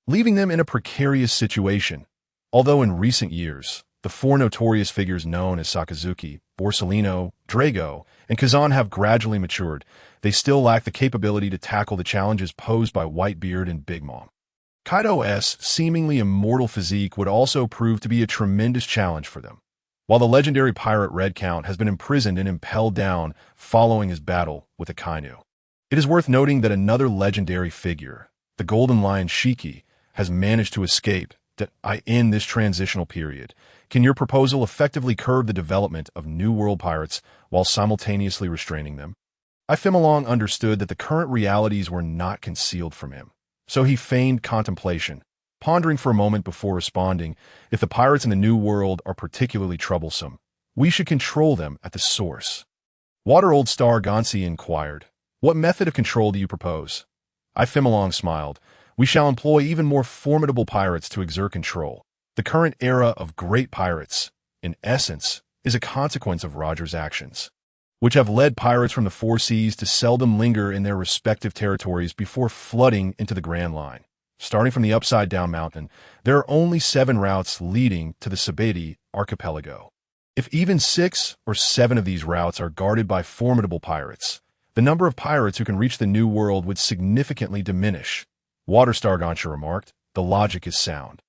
leaving them in a precarious situation. Although in recent years, the 4 notorious figures known as Sakazuki, Borsellino, Drago, and Kazan have gradually matured, they still lack the capability to tackle the challenges posed by Whitebeard and Big Mom. Kaido's seemingly immortal physique would also prove to be a tremendous challenge for them. While the legendary pirate Red Count has been imprisoned and impelled down following his battle with Akainu, it is worth noting that another legendary figure, the Golden Lion Shiki, has managed to escape. In this transitional period, can your proposal effectively curb the development of New World pirates while simultaneously restraining them? Ifimolong understood that the current realities were not concealed from him, so he feigned contemplation, pondering for a moment before responding. If the pirates in the New World are particularly troublesome, we should control them at the source. Water Old Star Gonsi inquired, what method of control do you propose? Ifimolong smiled. We shall employ even more formidable pirates to exert control. The current era of great pirates, in essence, is a consequence of Roger's actions, which have led pirates from the 4 seas to seldom linger in their respective territories before flooding into the Grand Line. Starting from the Upside Down Mountain, there are only 7 routes leading to the Sabeti archipelago. If even 6 or 7 of these routes are guarded by formidable pirates, the number of pirates who can reach the New World would significantly diminish. Waterstar Gonsha remarked, the logic is sound.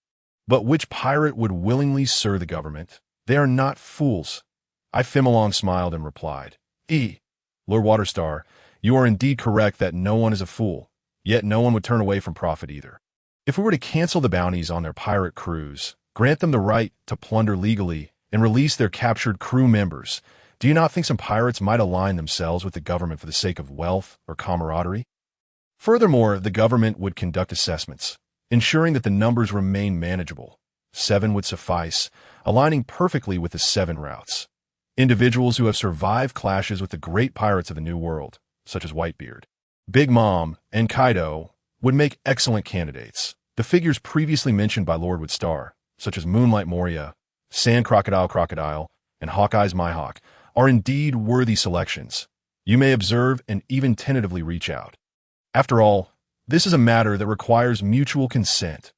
But which pirate would willingly serve the government? They are not fools. Ifimolong smiled and replied, Lord Waterstar, you are indeed correct that no one is a fool, yet no one would turn away from profit either. If we were to cancel the bounties on their pirate crews, grant them the right to plunder legally, and release their captured crew members. Do you not think some pirates might align themselves with the government for the sake of wealth or camaraderie? Furthermore, the government would conduct assessments, ensuring that the numbers remain manageable. 7 would suffice, aligning perfectly with the 7 routes. Individuals who have survived clashes with the great pirates of the New World, such as Whitebeard, Big Mom, and Kaido, would make excellent candidates. The figures previously mentioned by Lord Woodstar, such as Moonlight Moria, Sand Crocodile, and Hawkeye's Mihawk, are indeed worthy selections. You may observe and even tentatively reach out. After all, this is a matter that requires mutual consent.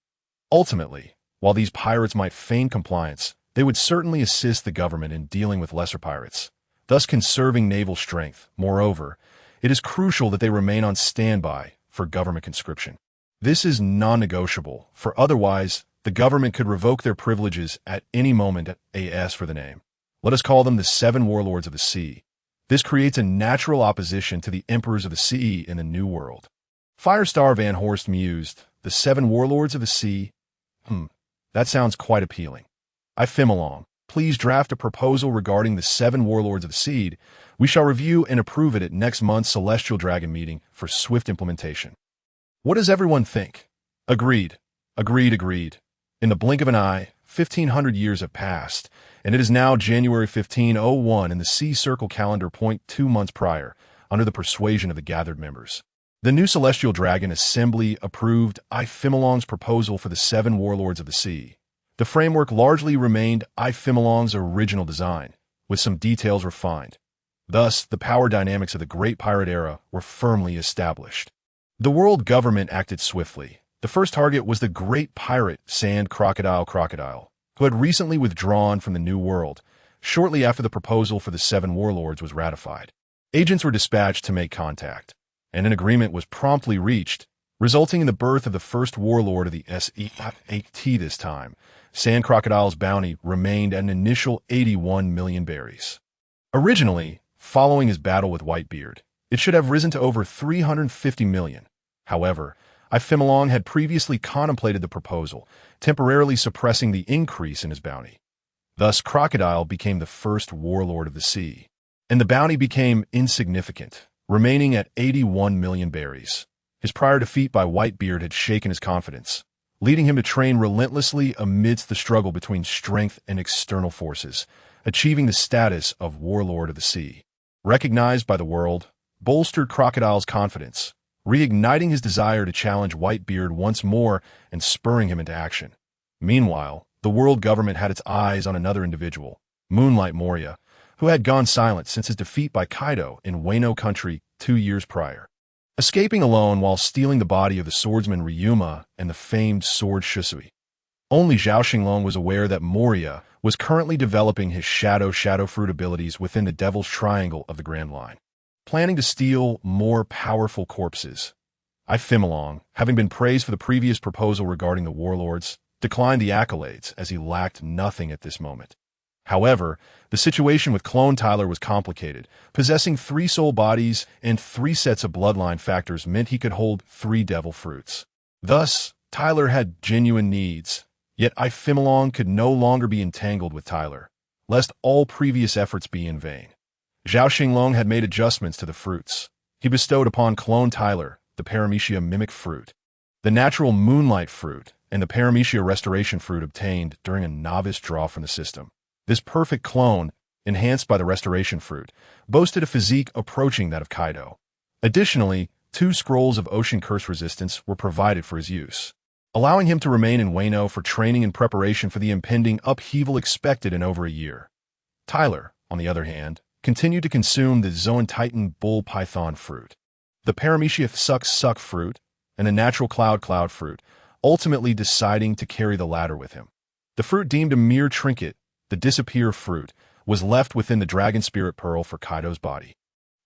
Ultimately, while these pirates might feign compliance, they would certainly assist the government in dealing with lesser pirates, thus conserving naval strength. Moreover, it is crucial that they remain on standby for government conscription. This is non-negotiable, for otherwise, the government could revoke their privileges at any moment. As for the name, let us call them the 7 Warlords of the Sea. This creates a natural opposition to the Emperors of the Sea in the New World. Firestar Van Horst mused, the 7 Warlords of the Sea? That sounds quite appealing. Ifimilong, please draft a proposal regarding the 7 Warlords of the Sea. We shall review and approve it at next month's Celestial Dragon meeting for swift implementation. What does everyone think? Agreed. In the blink of an eye, 1,500 years have passed, and it is now January 1501 in the Sea Circle calendar. 2 months prior, under the persuasion of the gathered members. The new Celestial Dragon Assembly approved Ifimilong's proposal for the 7 Warlords of the Sea. The framework largely remained Ifimilong's original design, with some details refined. Thus, the power dynamics of the Great Pirate Era were firmly established. The world government acted swiftly. The first target was the Great Pirate Sand Crocodile, who had recently withdrawn from the New World, shortly after the proposal for the 7 Warlords was ratified. Agents were dispatched to make contact, and an agreement was promptly reached, resulting in the birth of the first warlord of the SEAT. This time, Sand Crocodile's bounty remained at an initial 81 million berries. Originally, following his battle with Whitebeard, it should have risen to over 350 million. However, Ifimilong had previously contemplated the proposal, temporarily suppressing the increase in his bounty. Thus, Crocodile became the first warlord of the sea, and the bounty became insignificant, remaining at 81 million berries. His prior defeat by Whitebeard had shaken his confidence, leading him to train relentlessly amidst the struggle between strength and external forces, achieving the status of Warlord of the Sea. Recognized by the world, bolstered Crocodile's confidence, reigniting his desire to challenge Whitebeard once more and spurring him into action. Meanwhile, the world government had its eyes on another individual, Moonlight Moria, who had gone silent since his defeat by Kaido in Wano country 2 years prior. Escaping alone while stealing the body of the swordsman Ryuma and the famed sword Shusui. Only Zhao Xinglong was aware that Moria was currently developing his shadow fruit abilities within the Devil's Triangle of the Grand Line, planning to steal more powerful corpses. Ifimilong, having been praised for the previous proposal regarding the warlords, declined the accolades as he lacked nothing at this moment. However, the situation with Clone Tyler was complicated. Possessing 3 soul bodies and 3 sets of bloodline factors meant he could hold 3 devil fruits. Thus, Tyler had genuine needs, yet Ifimilong could no longer be entangled with Tyler, lest all previous efforts be in vain. Zhao Xinglong had made adjustments to the fruits. He bestowed upon Clone Tyler the Paramecia Mimic Fruit, the natural Moonlight Fruit, and the Paramecia Restoration Fruit obtained during a novice draw from the system. This perfect clone, enhanced by the Restoration Fruit, boasted a physique approaching that of Kaido. Additionally, 2 scrolls of Ocean Curse resistance were provided for his use, allowing him to remain in Wano for training and preparation for the impending upheaval expected in over a year. Tyler, on the other hand, continued to consume the Zoan Titan Bull Python Fruit, the Paramecia Suck Fruit, and the Natural Cloud Fruit, ultimately deciding to carry the latter with him. The fruit deemed a mere trinket, the Disappear Fruit, was left within the Dragon Spirit Pearl for Kaido's body.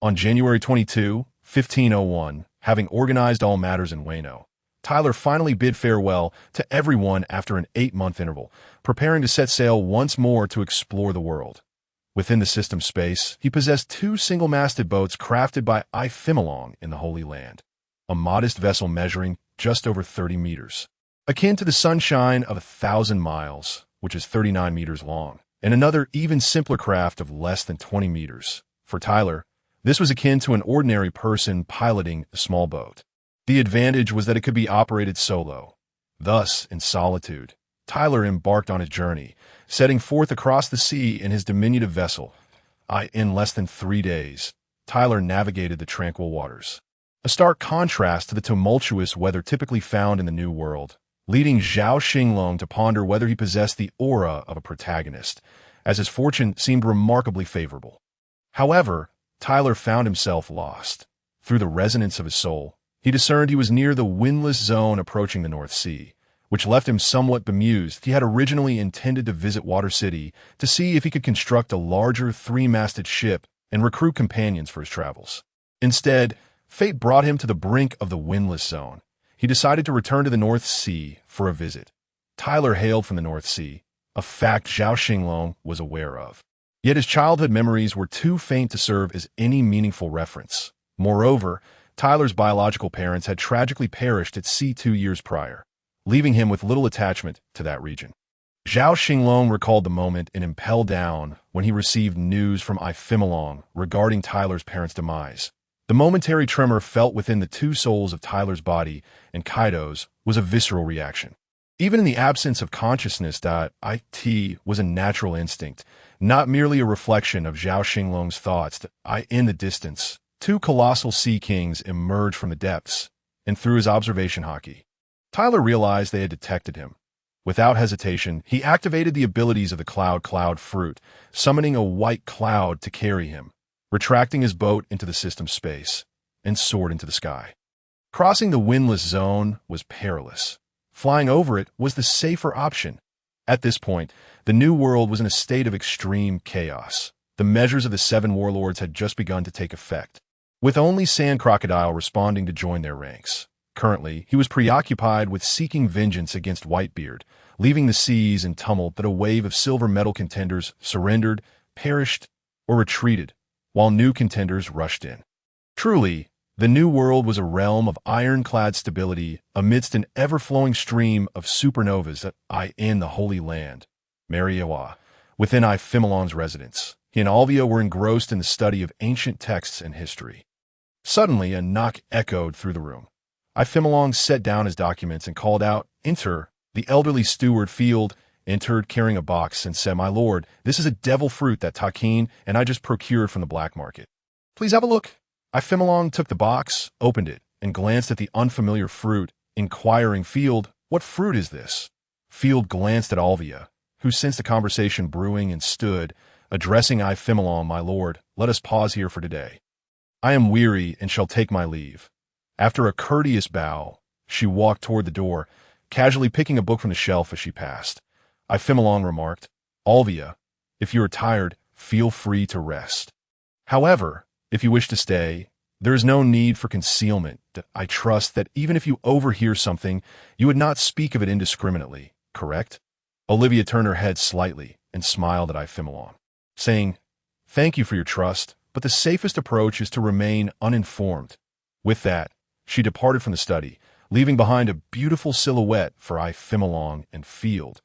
On January 22, 1501, having organized all matters in Wano, Tyler finally bid farewell to everyone after an 8-month interval, preparing to set sail once more to explore the world. Within the system space, he possessed 2 single-masted boats crafted by Ifimilong in the Holy Land, a modest vessel measuring just over 30 meters, akin to the sunshine of 1,000 miles, which is 39 meters long, and another even simpler craft of less than 20 meters. For Tyler, this was akin to an ordinary person piloting a small boat. The advantage was that it could be operated solo. Thus, in solitude, Tyler embarked on his journey, setting forth across the sea in his diminutive vessel. In less than 3 days, Tyler navigated the tranquil waters. A stark contrast to the tumultuous weather typically found in the New World, leading Zhao Xinglong to ponder whether he possessed the aura of a protagonist, as his fortune seemed remarkably favorable. However, Tyler found himself lost. Through the resonance of his soul, he discerned he was near the windless zone approaching the North Sea, which left him somewhat bemused. He had originally intended to visit Water City to see if he could construct a larger 3-masted ship and recruit companions for his travels. Instead, fate brought him to the brink of the windless zone. He decided to return to the North Sea for a visit. Tyler hailed from the North Sea, a fact Zhao Xinglong was aware of. Yet his childhood memories were too faint to serve as any meaningful reference. Moreover, Tyler's biological parents had tragically perished at sea 2 years prior, leaving him with little attachment to that region. Zhao Xinglong recalled the moment in Impel Down when he received news from Ifimilong regarding Tyler's parents' demise. The momentary tremor felt within the two souls of Tyler's body and Kaido's was a visceral reaction. Even in the absence of consciousness, it was a natural instinct, not merely a reflection of Zhao Xinglong's thoughts. In the distance, two colossal sea kings emerged from the depths, and through his observation hockey, Tyler realized they had detected him. Without hesitation, he activated the abilities of the cloud fruit, summoning a white cloud to carry him, retracting his boat into the system space, and soared into the sky. Crossing the windless zone was perilous. Flying over it was the safer option. At this point, the New World was in a state of extreme chaos. The measures of the 7 warlords had just begun to take effect, with only Sand Crocodile responding to join their ranks. Currently, he was preoccupied with seeking vengeance against Whitebeard, leaving the seas in tumult that a wave of silver metal contenders surrendered, perished, or retreated, while new contenders rushed in. Truly, the New World was a realm of ironclad stability amidst an ever-flowing stream of supernovas in the Holy Land, Mariawa. Within Ifimilong's residence, he and Alvia were engrossed in the study of ancient texts and history. Suddenly, a knock echoed through the room. Ifimilong set down his documents and called out, "Enter." The elderly steward Field entered carrying a box and said, "My lord, this is a devil fruit that Takin and I just procured from the black market. Please have a look." Ifimilong took the box, opened it, and glanced at the unfamiliar fruit, inquiring Field, "What fruit is this?" Field glanced at Alvia, who sensed the conversation brewing and stood, addressing Ifimilong, "My lord, let us pause here for today. I am weary and shall take my leave." After a courteous bow, she walked toward the door, casually picking a book from the shelf as she passed. Ifimilong remarked, "Alvia, if you are tired, feel free to rest. However, if you wish to stay, there is no need for concealment. I trust that even if you overhear something, you would not speak of it indiscriminately, correct?" Olivia turned her head slightly and smiled at Ifimilong, saying, "Thank you for your trust, but the safest approach is to remain uninformed." With that, she departed from the study, leaving behind a beautiful silhouette for Ifimilong and Field.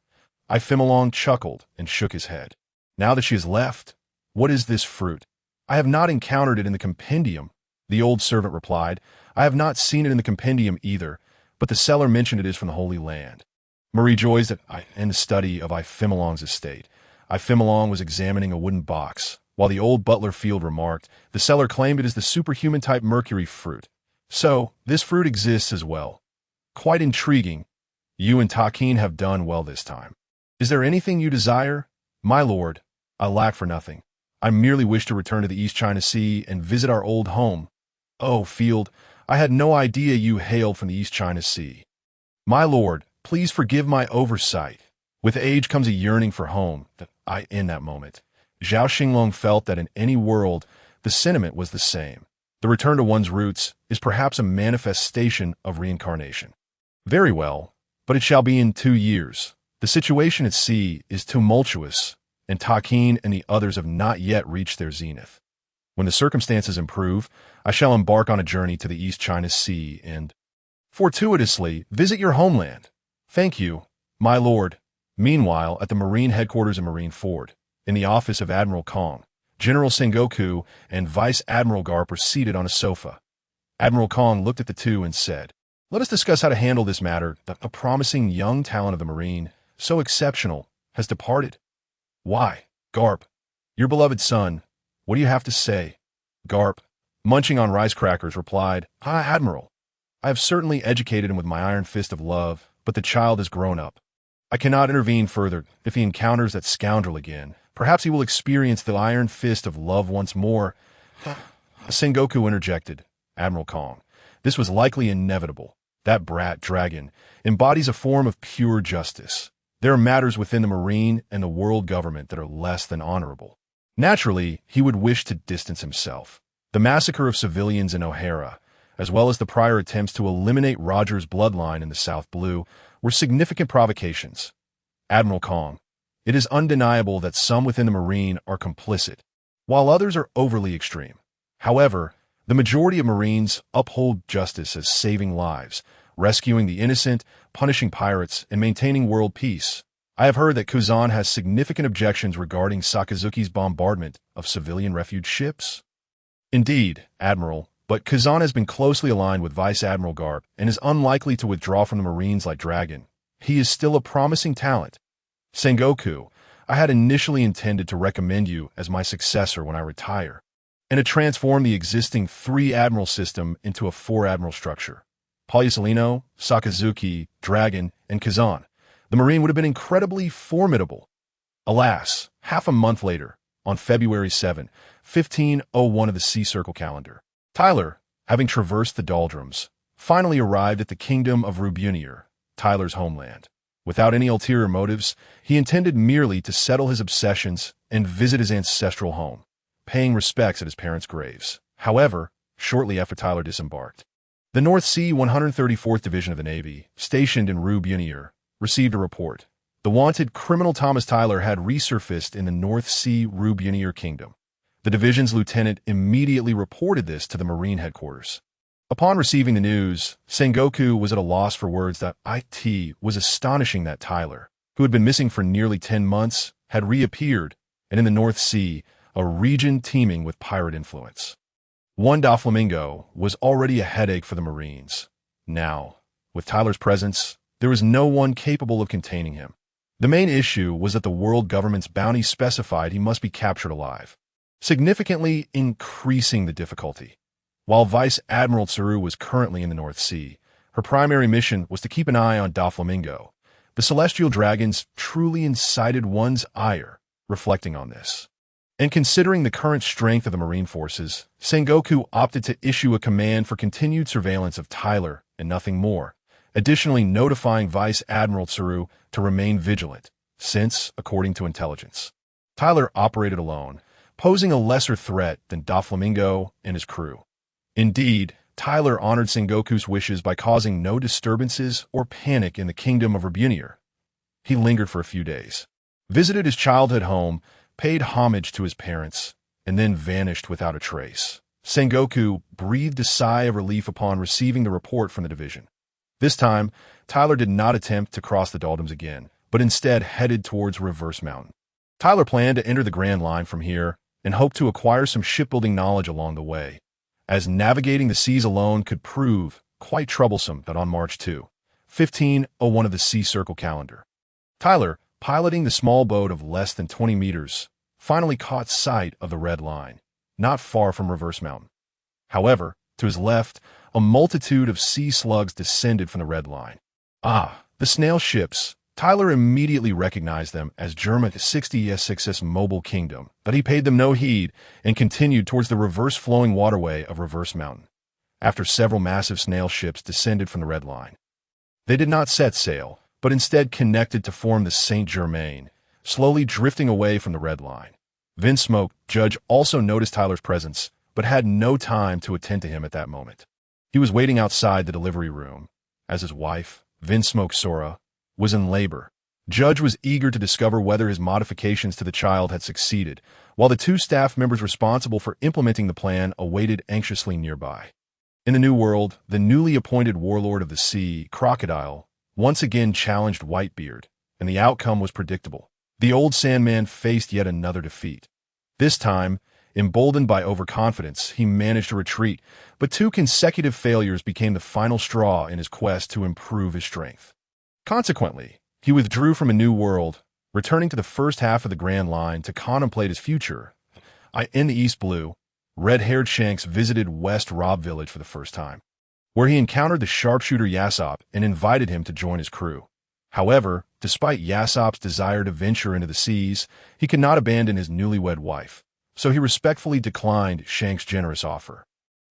Ifimilong chuckled and shook his head. "Now that she has left, what is this fruit?" "I have not encountered it in the compendium," the old servant replied. "I have not seen it in the compendium either, but the seller mentioned it is from the Holy Land." Marie rejoiced in the study of Ifimilong's estate. Ifimilong was examining a wooden box, while the old butler Field remarked, "The seller claimed it is the superhuman-type mercury fruit. So, this fruit exists as well. Quite intriguing. You and Takin have done well this time. Is there anything you desire?" "My lord, I lack for nothing. I merely wish to return to the East China Sea and visit our old home." "Oh, Field, I had no idea you hailed from the East China Sea." "My lord, please forgive my oversight. With age comes a yearning for home." In that moment, Zhao Xinglong felt that in any world, the sentiment was the same. The return to one's roots is perhaps a manifestation of reincarnation. "Very well, but it shall be in 2 years. The situation at sea is tumultuous, and Takin and the others have not yet reached their zenith. When the circumstances improve, I shall embark on a journey to the East China Sea and, fortuitously, visit your homeland. Thank you, my lord. Meanwhile, at the Marine headquarters in Marineford, in the office of Admiral Kong, General Sengoku and Vice Admiral Garp were seated on a sofa. Admiral Kong looked at the two and said, "Let us discuss how to handle this matter. A promising young talent of the Marine, so exceptional, has departed." "Why, Garp, your beloved son, what do you have to say?" Garp, munching on rice crackers, replied, "Admiral, I have certainly educated him with my iron fist of love, but the child has grown up. I cannot intervene further. If he encounters that scoundrel again, perhaps he will experience the iron fist of love once more." Sengoku interjected, "Admiral Kong, this was likely inevitable. That brat dragon embodies a form of pure justice. There are matters within the Marine and the world government that are less than honorable. Naturally, he would wish to distance himself. The massacre of civilians in O'Hara, as well as the prior attempts to eliminate Roger's bloodline in the South Blue, were significant provocations. Admiral Kong, it is undeniable that some within the Marine are complicit, while others are overly extreme. However, the majority of Marines uphold justice as saving lives, rescuing the innocent, punishing pirates, and maintaining world peace. I have heard that Kuzan has significant objections regarding Sakazuki's bombardment of civilian refuge ships." "Indeed, Admiral, but Kuzan has been closely aligned with Vice Admiral Garp and is unlikely to withdraw from the Marines like Dragon. He is still a promising talent. Sengoku, I had initially intended to recommend you as my successor when I retire, and to transform the existing 3-admiral system into a 4-admiral structure. Pagliusolino, Sakazuki, Dragon, and Kazan. The Marine would have been incredibly formidable." Alas, half a month later, on February 7, 1501 of the Sea Circle calendar, Tyler, having traversed the doldrums, finally arrived at the kingdom of Rubunier, Tyler's homeland. Without any ulterior motives, he intended merely to settle his obsessions and visit his ancestral home, paying respects at his parents' graves. However, shortly after Tyler disembarked, the North Sea 134th Division of the Navy, stationed in Rubunier, received a report. The wanted criminal Thomas Tyler had resurfaced in the North Sea Rubunier Kingdom. The division's lieutenant immediately reported this to the Marine headquarters. Upon receiving the news, Sengoku was at a loss for words. That it was astonishing that Tyler, who had been missing for nearly 10 months, had reappeared, and in the North Sea, a region teeming with pirate influence. One Doflamingo was already a headache for the Marines. Now, with Tyler's presence, there was no one capable of containing him. The main issue was that the world government's bounty specified he must be captured alive, significantly increasing the difficulty. While Vice Admiral Tsuru was currently in the North Sea, her primary mission was to keep an eye on Doflamingo. The celestial dragons truly incited one's ire, reflecting on this. And considering the current strength of the Marine forces, Sengoku opted to issue a command for continued surveillance of Tyler and nothing more, additionally notifying Vice Admiral Tsuru to remain vigilant, since, according to intelligence, Tyler operated alone, posing a lesser threat than Doflamingo and his crew. Indeed, Tyler honored Sengoku's wishes by causing no disturbances or panic in the kingdom of Rubunier. He lingered for a few days, visited his childhood home, paid homage to his parents, and then vanished without a trace. Sengoku breathed a sigh of relief upon receiving the report from the division. This time, Tyler did not attempt to cross the doldrums again, but instead headed towards Reverse Mountain. Tyler planned to enter the Grand Line from here and hoped to acquire some shipbuilding knowledge along the way, as navigating the seas alone could prove quite troublesome. That on March 2, 1501 of the Sea Circle calendar, Tyler, piloting the small boat of less than 20 meters, finally caught sight of the Red Line, not far from Reverse Mountain. However, to his left, a multitude of sea slugs descended from the Red Line. The snail ships. Tyler immediately recognized them as German 60s Mobile Kingdom, but he paid them no heed and continued towards the reverse-flowing waterway of Reverse Mountain. After several massive snail ships descended from the Red Line, they did not set sail, but instead connected to form the Saint Germain, slowly drifting away from the Red Line. Vinsmoke Judge also noticed Tyler's presence, but had no time to attend to him at that moment. He was waiting outside the delivery room, as his wife, Vinsmoke Sora, was in labor. Judge was eager to discover whether his modifications to the child had succeeded, while the 2 staff members responsible for implementing the plan awaited anxiously nearby. In the New World, the newly appointed warlord of the sea, Crocodile, once again challenged Whitebeard, and the outcome was predictable. The old Sandman faced yet another defeat. This time, emboldened by overconfidence, he managed to retreat, but 2 consecutive failures became the final straw in his quest to improve his strength. Consequently, he withdrew from a new world, returning to the first half of the Grand Line to contemplate his future. In the East Blue, red-haired Shanks visited West Rob Village for the first time, where he encountered the sharpshooter Yasopp and invited him to join his crew. However, despite Yasopp's desire to venture into the seas, he could not abandon his newlywed wife, so he respectfully declined Shanks' generous offer.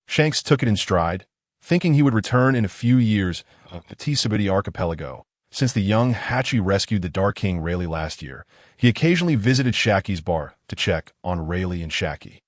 Shanks took it in stride, thinking he would return in a few years to the Tsibiti archipelago. Since the young Hachi rescued the Dark King Rayleigh last year, he occasionally visited Shaki's bar to check on Rayleigh and Shaki.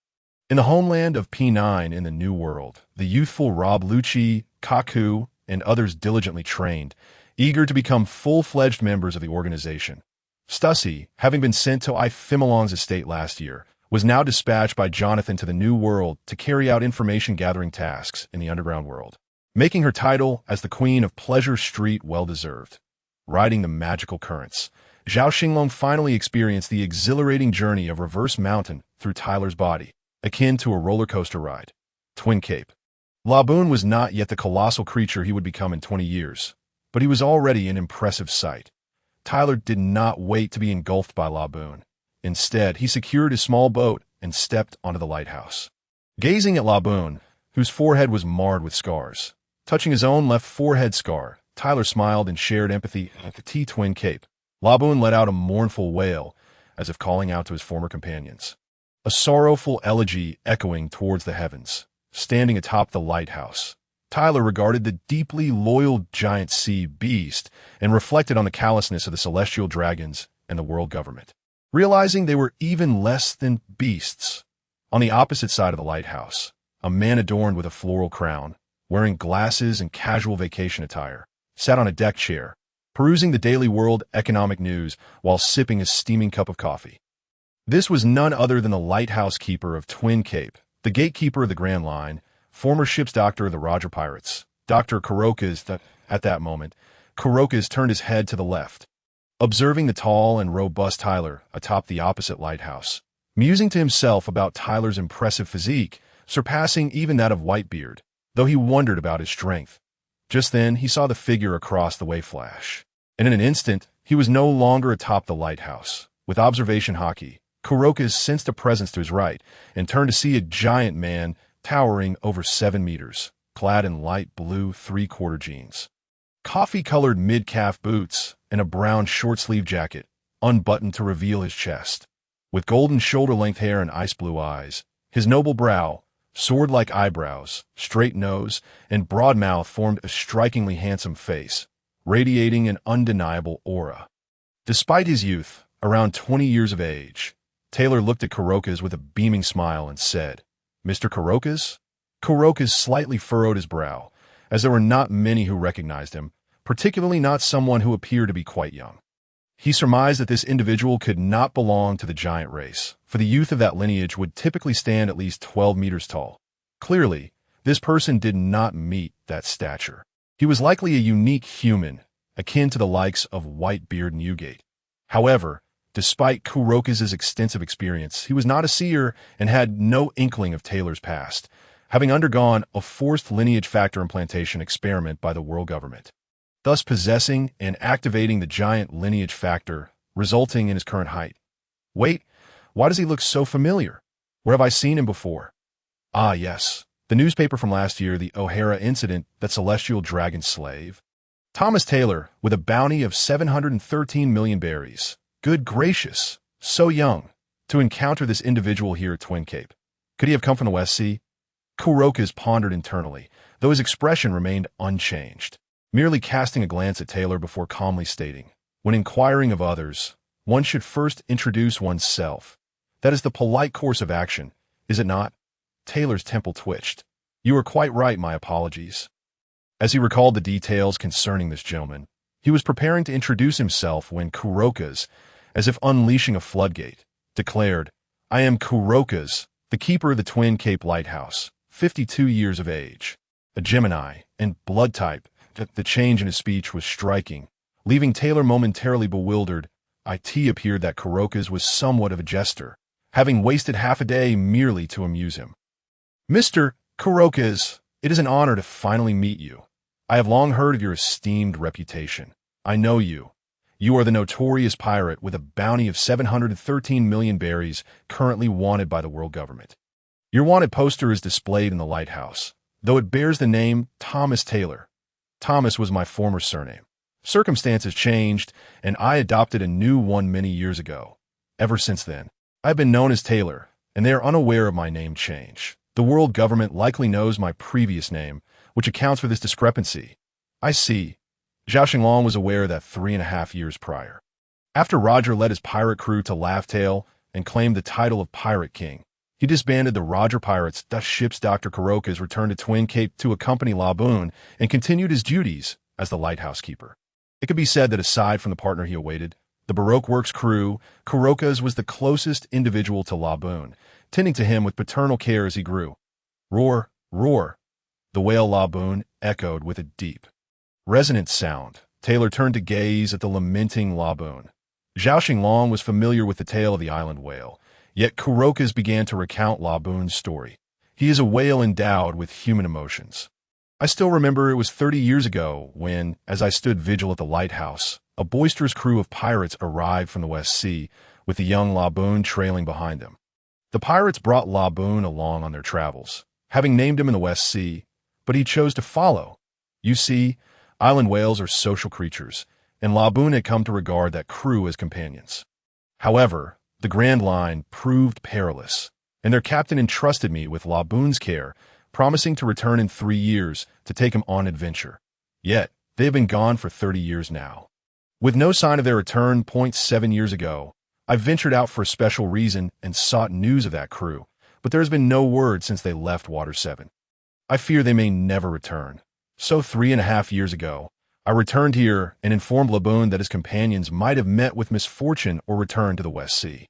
In the homeland of P9 in the New World, the youthful Rob Lucci, Kaku, and others diligently trained, eager to become full-fledged members of the organization. Stussy, having been sent to Ifimilong's estate last year, was now dispatched by Jonathan to the New World to carry out information-gathering tasks in the underground world, making her title as the Queen of Pleasure Street well-deserved. Riding the magical currents, Zhao Xinglong finally experienced the exhilarating journey of Reverse Mountain through Tyler's body, akin to a roller coaster ride. Twin Cape. Laboon was not yet the colossal creature he would become in 20 years, but he was already an impressive sight. Tyler did not wait to be engulfed by Laboon. Instead, he secured his small boat and stepped onto the lighthouse. Gazing at Laboon, whose forehead was marred with scars, touching his own left forehead scar, Tyler smiled and shared empathy at the T-Twin Cape. Laboon let out a mournful wail, as if calling out to his former companions. A sorrowful elegy echoing towards the heavens. Standing atop the lighthouse, Tyler regarded the deeply loyal giant sea beast and reflected on the callousness of the celestial dragons and the world government, realizing they were even less than beasts. On the opposite side of the lighthouse, a man adorned with a floral crown, wearing glasses and casual vacation attire, sat on a deck chair, perusing the daily world economic news while sipping a steaming cup of coffee. This was none other than the lighthouse keeper of Twin Cape, the gatekeeper of the Grand Line, former ship's doctor of the Roger Pirates, Dr. Kuroka's. At that moment, Kuroka's turned his head to the left, observing the tall and robust Tyler atop the opposite lighthouse, musing to himself about Tyler's impressive physique, surpassing even that of Whitebeard, though he wondered about his strength. Just then, he saw the figure across the way flash, and in an instant, he was no longer atop the lighthouse. With observation hockey, Kuroka's sensed a presence to his right and turned to see a giant man towering over 7 meters, clad in light blue three-quarter jeans, coffee-colored mid-calf boots, and a brown short-sleeve jacket, unbuttoned to reveal his chest. With golden shoulder-length hair and ice-blue eyes, his noble brow, sword-like eyebrows, straight nose, and broad mouth formed a strikingly handsome face, radiating an undeniable aura. Despite his youth, around 20 years of age, Taylor looked at Kuroka's with a beaming smile and said, "Mr. Kuroka's?" Kuroka's slightly furrowed his brow, as there were not many who recognized him, particularly not someone who appeared to be quite young. He surmised that this individual could not belong to the giant race, for the youth of that lineage would typically stand at least 12 meters tall. Clearly, this person did not meet that stature. He was likely a unique human, akin to the likes of Whitebeard and Newgate. However, despite Kuroka's extensive experience, he was not a seer and had no inkling of Taylor's past, having undergone a forced lineage factor implantation experiment by the world government, thus possessing and activating the giant lineage factor, resulting in his current height. Wait, why does he look so familiar? Where have I seen him before? Ah, yes, the newspaper from last year, the O'Hara incident, that celestial dragon slave. Thomas Taylor, with a bounty of 713 million berries. Good gracious, so young, to encounter this individual here at Twin Cape. Could he have come from the West Sea? Kuroka's pondered internally, though his expression remained unchanged, merely casting a glance at Taylor before calmly stating, "When inquiring of others, one should first introduce oneself. That is the polite course of action, is it not?" Taylor's temple twitched. "You are quite right, my apologies." As he recalled the details concerning this gentleman, he was preparing to introduce himself when Kuroka's, as if unleashing a floodgate, declared, "I am Kuroka's, the keeper of the Twin Cape Lighthouse, 52 years of age, a Gemini, and blood type, The change in his speech was striking. Leaving Taylor momentarily bewildered, it appeared that Kuroka's was somewhat of a jester, having wasted half a day merely to amuse him. "Mr. Kuroka's, it is an honor to finally meet you. I have long heard of your esteemed reputation. I know you. You are the notorious pirate with a bounty of 713 million berries currently wanted by the world government. Your wanted poster is displayed in the lighthouse, though it bears the name Thomas Taylor. Thomas was my former surname. Circumstances changed, and I adopted a new one many years ago. Ever since then, I have been known as Taylor, and they are unaware of my name change. The world government likely knows my previous name, which accounts for this discrepancy. I see. Zhao Xinglong was aware that 3.5 years prior. After Roger led his pirate crew to Laughtail and claimed the title of Pirate King, he disbanded the Roger Pirates. The ship's Dr. Kuroka's returned to Twin Cape to accompany Laboon and continued his duties as the lighthouse keeper. It could be said that aside from the partner he awaited, the Baroque Works crew, Kuroka's was the closest individual to Laboon, tending to him with paternal care as he grew. Roar, roar. The whale Laboon echoed with a deep, resonant sound. Taylor turned to gaze at the lamenting Laboon. Zhao Xinglong was familiar with the tale of the island whale, yet Kuroka's began to recount Laboon's story. He is a whale endowed with human emotions. I still remember it was 30 years ago when, as I stood vigil at the lighthouse, a boisterous crew of pirates arrived from the West Sea, with the young Laboon trailing behind them. The pirates brought Laboon along on their travels, having named him in the West Sea, but he chose to follow. You see, island whales are social creatures, and Laboon had come to regard that crew as companions. However, the Grand Line proved perilous, and their captain entrusted me with Laboon's care, promising to return in 3 years to take him on adventure. Yet, they have been gone for 30 years now. With no sign of their return 7 years ago, I ventured out for a special reason and sought news of that crew, but there has been no word since they left Water 7. I fear they may never return. So 3.5 years ago, I returned here and informed Laboon that his companions might have met with misfortune or returned to the West Sea.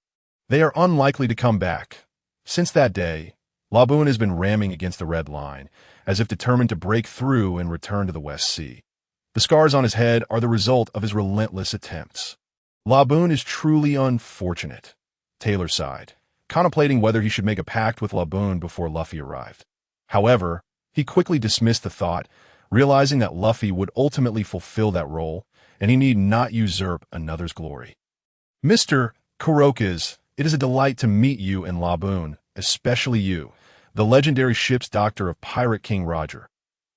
They are unlikely to come back. Since that day, Laboon has been ramming against the Red Line, as if determined to break through and return to the West Sea. The scars on his head are the result of his relentless attempts. Laboon is truly unfortunate. Taylor sighed, contemplating whether he should make a pact with Laboon before Luffy arrived. However, he quickly dismissed the thought, realizing that Luffy would ultimately fulfill that role, and he need not usurp another's glory. "Mr. Kuroka's, it is a delight to meet you and Laboon, especially you, the legendary ship's doctor of Pirate King Roger.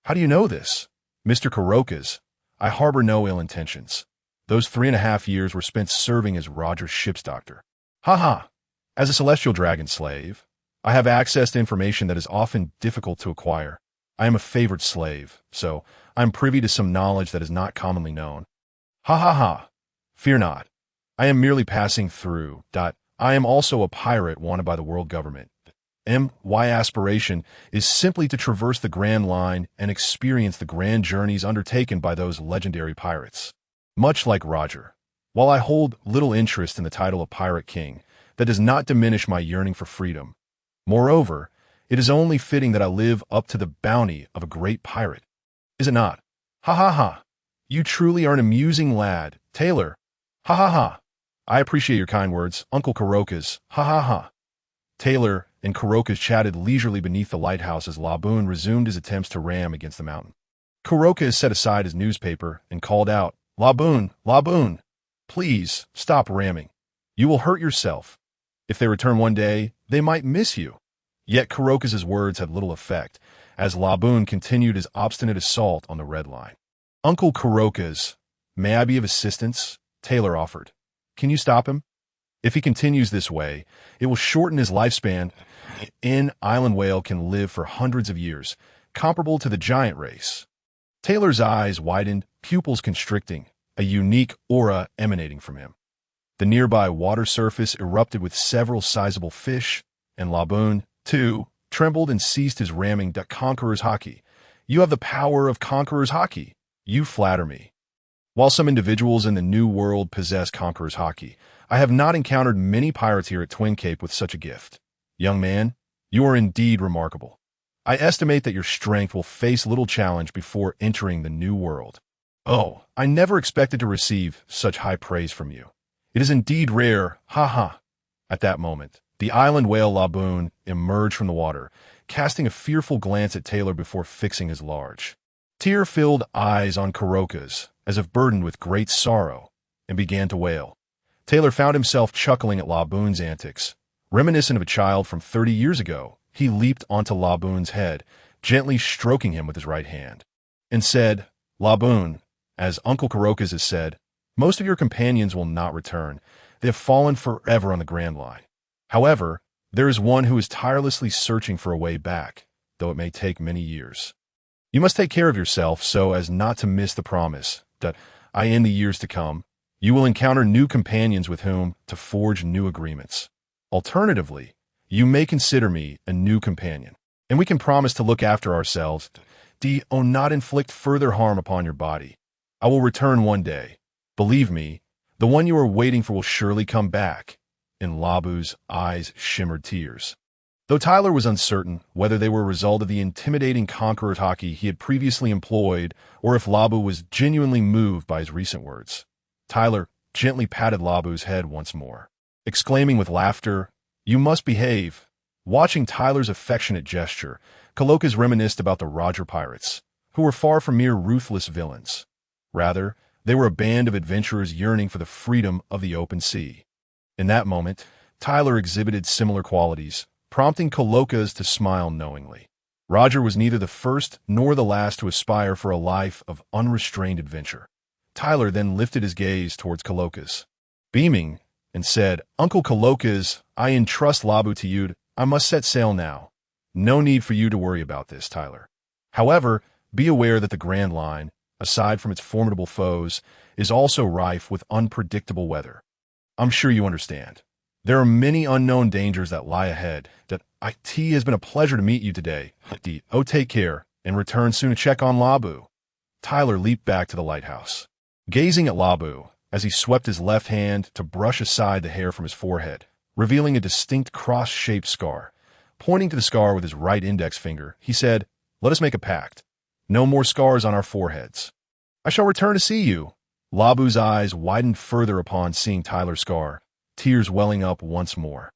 How do you know this? Mr. Kuroka's, I harbor no ill intentions. Those 3.5 years were spent serving as Roger's ship's doctor. Ha. As a celestial dragon slave, I have access to information that is often difficult to acquire. I am a favored slave, so I am privy to some knowledge that is not commonly known. Ha. Fear not. I am merely passing through. I am also a pirate wanted by the world government. My aspiration is simply to traverse the Grand Line and experience the grand journeys undertaken by those legendary pirates. Much like Roger, while I hold little interest in the title of Pirate King, that does not diminish my yearning for freedom. Moreover, it is only fitting that I live up to the bounty of a great pirate. Is it not? Ha. You truly are an amusing lad, Taylor. Ha. I appreciate your kind words, Uncle Kuroka's. Ha. Taylor and Kuroka's chatted leisurely beneath the lighthouse as Laboon resumed his attempts to ram against the mountain. Kuroka set aside his newspaper and called out, Laboon, please stop ramming. You will hurt yourself. If they return one day, they might miss you. Yet Kuroka's words had little effect, as Laboon continued his obstinate assault on the Red Line. Uncle Kuroka's, may I be of assistance? Taylor offered. Can you stop him? If he continues this way, it will shorten his lifespan. An island whale can live for hundreds of years, comparable to the giant race. Taylor's eyes widened, pupils constricting, a unique aura emanating from him. The nearby water surface erupted with several sizable fish, and Laboon, too, trembled and ceased his ramming. Conqueror's Haki. You have the power of Conqueror's Haki. You flatter me. While some individuals in the New World possess Conqueror's Haki, I have not encountered many pirates here at Twin Cape with such a gift. Young man, you are indeed remarkable. I estimate that your strength will face little challenge before entering the new world. Oh, I never expected to receive such high praise from you. It is indeed rare, ha. At that moment, the island whale Laboon emerged from the water, casting a fearful glance at Taylor before fixing his large, tear-filled eyes on Kuroka's, as if burdened with great sorrow, and began to wail. Taylor found himself chuckling at Laboon's antics. Reminiscent of a child from 30 years ago, he leaped onto Laboon's head, gently stroking him with his right hand, and said, "Laboon, as Uncle Kurokas has said, most of your companions will not return. They have fallen forever on the Grand Line. However, there is one who is tirelessly searching for a way back, though it may take many years. You must take care of yourself so as not to miss the promise that, in the years to come, you will encounter new companions with whom to forge new agreements. Alternatively, you may consider me a new companion, and we can promise to look after ourselves, not inflict further harm upon your body. I will return one day. Believe me, the one you are waiting for will surely come back." In Labu's eyes shimmered tears. Though Tyler was uncertain whether they were a result of the intimidating conqueror Taki he had previously employed or if Labu was genuinely moved by his recent words, Tyler gently patted Labu's head once more, exclaiming with laughter, "You must behave." Watching Tyler's affectionate gesture, Kalokas reminisced about the Roger Pirates, who were far from mere ruthless villains. Rather, they were a band of adventurers yearning for the freedom of the open sea. In that moment, Tyler exhibited similar qualities, prompting Kalokas to smile knowingly. Roger was neither the first nor the last to aspire for a life of unrestrained adventure. Tyler then lifted his gaze towards Kalokas, beaming, and said, "Uncle Kalokas, I entrust Labu to you. I must set sail now. No need for you to worry about this, Tyler. However, be aware that the Grand Line, aside from its formidable foes, is also rife with unpredictable weather. I'm sure you understand. There are many unknown dangers that lie ahead. That it has been a pleasure to meet you today. Take care, and return soon to check on Labu." Tyler leaped back to the lighthouse, gazing at Labu as he swept his left hand to brush aside the hair from his forehead, revealing a distinct cross-shaped scar. Pointing to the scar with his right index finger, he said, "Let us make a pact. No more scars on our foreheads. I shall return to see you." Labu's eyes widened further upon seeing Tyler's scar, tears welling up once more.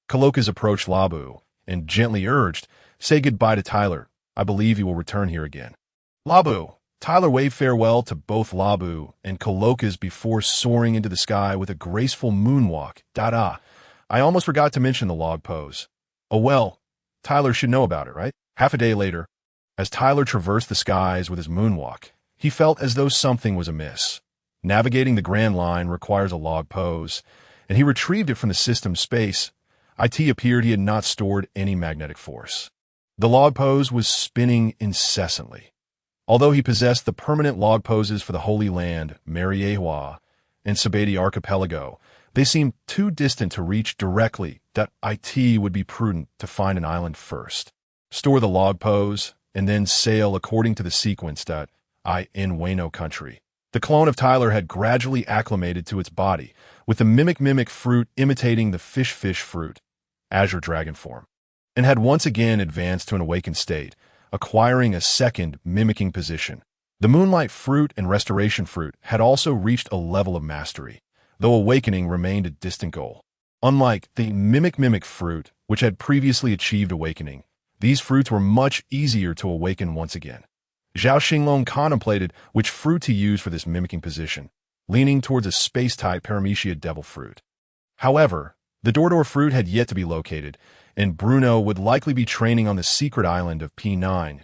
Kalokas approached Labu and gently urged, "Say goodbye to Tyler. I believe he will return here again." "Labu!" Tyler waved farewell to both Labu and Kalokas before soaring into the sky with a graceful moonwalk. I almost forgot to mention the log pose. Oh well, Tyler should know about it, right? Half a day later, as Tyler traversed the skies with his moonwalk, he felt as though something was amiss. Navigating the Grand Line requires a log pose, and he retrieved it from the system's space. It appeared he had not stored any magnetic force. The log pose was spinning incessantly. Although he possessed the permanent log poses for the Holy Land, Mariehua, and Sabeti Archipelago, they seemed too distant to reach directly. That it would be prudent to find an island first, store the log pose, and then sail according to the sequence that in Wano country. The clone of Tyler had gradually acclimated to its body, with the mimic fruit imitating the fish fruit, azure dragon form, and had once again advanced to an awakened state, acquiring a second mimicking position. The moonlight fruit and restoration fruit had also reached a level of mastery, though awakening remained a distant goal. Unlike the mimic fruit, which had previously achieved awakening, these fruits were much easier to awaken once again. Zhao Xinglong contemplated which fruit to use for this mimicking position, leaning towards a space-type paramecia devil fruit. However, the Dordor fruit had yet to be located, and Bruno would likely be training on the secret island of P9.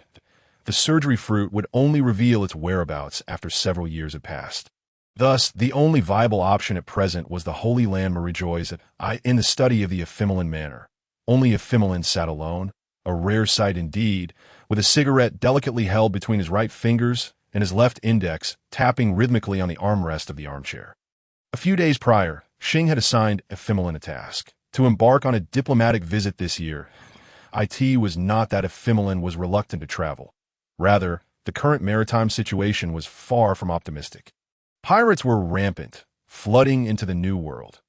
The surgery fruit would only reveal its whereabouts after several years had passed. Thus, the only viable option at present was the Holy Land Marijois in the study of the Ephemelan manner. Only Ephemelan sat alone, a rare sight indeed, with a cigarette delicately held between his right fingers and his left index tapping rhythmically on the armrest of the armchair. A few days prior, Xing had assigned Ephemelan a task, to embark on a diplomatic visit this year. It was not that Ephemelan was reluctant to travel. Rather, the current maritime situation was far from optimistic. Pirates were rampant, flooding into the New World.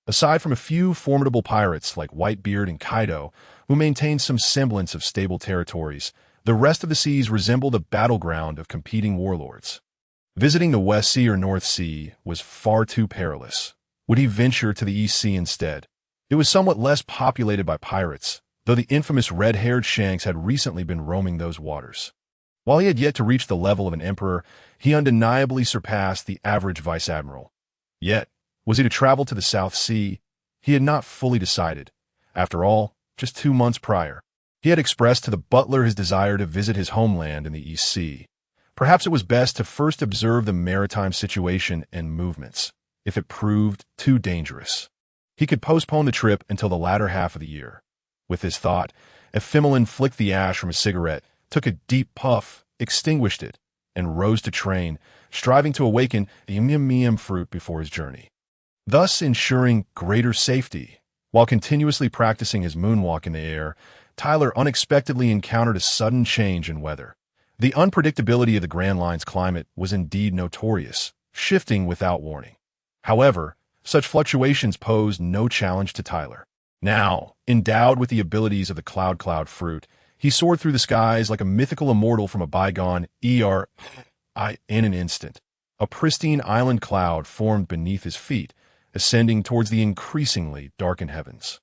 Aside from a few formidable pirates like Whitebeard and Kaido, who maintained some semblance of stable territories, the rest of the seas resembled a battleground of competing warlords. Visiting the West Sea or North Sea was far too perilous. Would he venture to the East Sea instead? It was somewhat less populated by pirates, though the infamous red-haired Shanks had recently been roaming those waters. While he had yet to reach the level of an emperor, he undeniably surpassed the average vice-admiral. Yet, was he to travel to the South Sea? He had not fully decided. After all, just 2 months prior, he had expressed to the butler his desire to visit his homeland in the East Sea. Perhaps it was best to first observe the maritime situation and movements. If it proved too dangerous, he could postpone the trip until the latter half of the year. With this thought, Ephemelin flicked the ash from a cigarette, took a deep puff, extinguished it, and rose to train, striving to awaken the Miam fruit before his journey, thus ensuring greater safety. While continuously practicing his moonwalk in the air, Tyler unexpectedly encountered a sudden change in weather. The unpredictability of the Grand Line's climate was indeed notorious, shifting without warning. However, such fluctuations posed no challenge to Tyler. Now, endowed with the abilities of the cloud fruit, he soared through the skies like a mythical immortal from a bygone era. In an instant, a pristine island cloud formed beneath his feet, ascending towards the increasingly darkened heavens.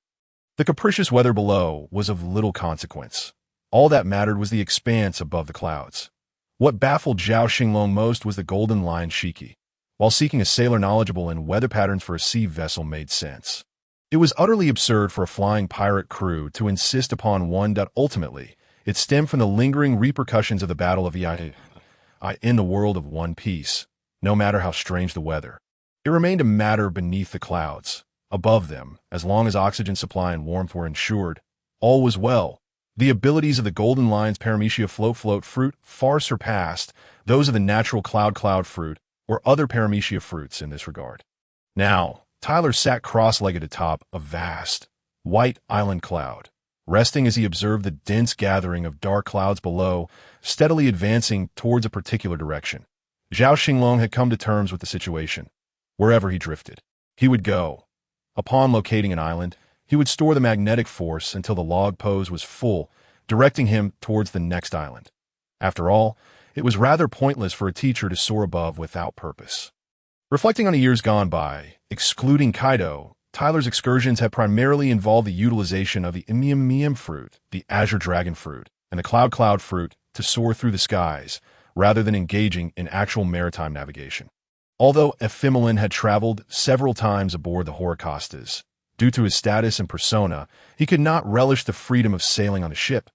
The capricious weather below was of little consequence. All that mattered was the expanse above the clouds. What baffled Zhao Xinglong most was the golden line Shiki. While seeking a sailor knowledgeable in weather patterns for a sea vessel made sense. It was utterly absurd for a flying pirate crew to insist upon one that ultimately it stemmed from the lingering repercussions of the Battle of in the world of One Piece. No matter how strange the weather, it remained a matter beneath the clouds. Above them, as long as oxygen supply and warmth were ensured, all was well. The abilities of the Golden Line's paramecia float fruit far surpassed those of the natural cloud fruit or other paramecia fruits in this regard. Now, Tyler sat cross-legged atop a vast, white island cloud, resting as he observed the dense gathering of dark clouds below, steadily advancing towards a particular direction. Zhao Xinglong had come to terms with the situation. Wherever he drifted, he would go. Upon locating an island, he would store the magnetic force until the log pose was full, directing him towards the next island. After all, it was rather pointless for a teacher to soar above without purpose. Reflecting on the years gone by, excluding Kaido, Tyler's excursions had primarily involved the utilization of the Miam fruit, the azure dragon fruit, and the cloud fruit to soar through the skies, rather than engaging in actual maritime navigation. Although Ephemelin had traveled several times aboard the Horacostas, due to his status and persona, he could not relish the freedom of sailing on a ship.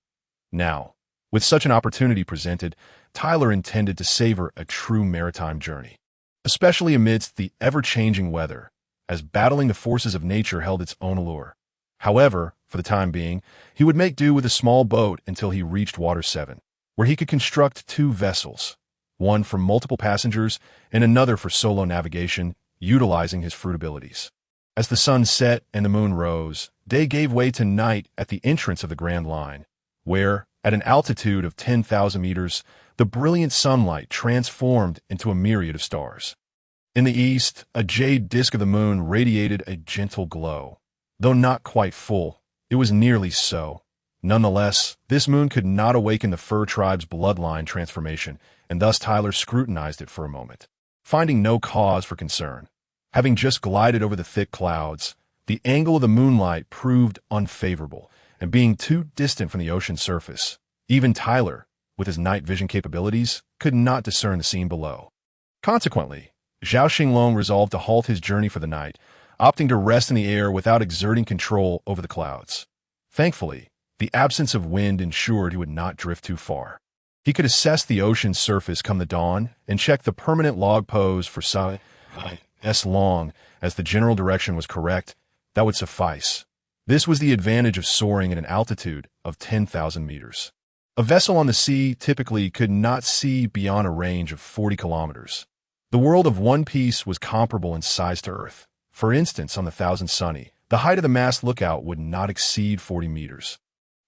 Now, with such an opportunity presented, Tyler intended to savor a true maritime journey, especially amidst the ever-changing weather, as battling the forces of nature held its own allure. However, for the time being, he would make do with a small boat until he reached Water 7, where he could construct 2 vessels, one for multiple passengers and another for solo navigation, utilizing his fruit abilities. As the sun set and the moon rose, day gave way to night at the entrance of the Grand Line, where, at an altitude of 10,000 meters, the brilliant sunlight transformed into a myriad of stars. In the east, a jade disk of the moon radiated a gentle glow. Though not quite full, it was nearly so. Nonetheless, this moon could not awaken the Fur tribe's bloodline transformation, and thus Tyler scrutinized it for a moment, finding no cause for concern. Having just glided over the thick clouds, the angle of the moonlight proved unfavorable, and being too distant from the ocean's surface, even Tyler, with his night vision capabilities, could not discern the scene below. Consequently, Zhao Xinglong resolved to halt his journey for the night, opting to rest in the air without exerting control over the clouds. Thankfully, the absence of wind ensured he would not drift too far. He could assess the ocean's surface come the dawn and check the permanent log pose for as long as the general direction was correct. That would suffice. This was the advantage of soaring at an altitude of 10,000 meters. A vessel on the sea typically could not see beyond a range of 40 kilometers. The world of One Piece was comparable in size to Earth. For instance, on the Thousand Sunny, the height of the mast lookout would not exceed 40 meters,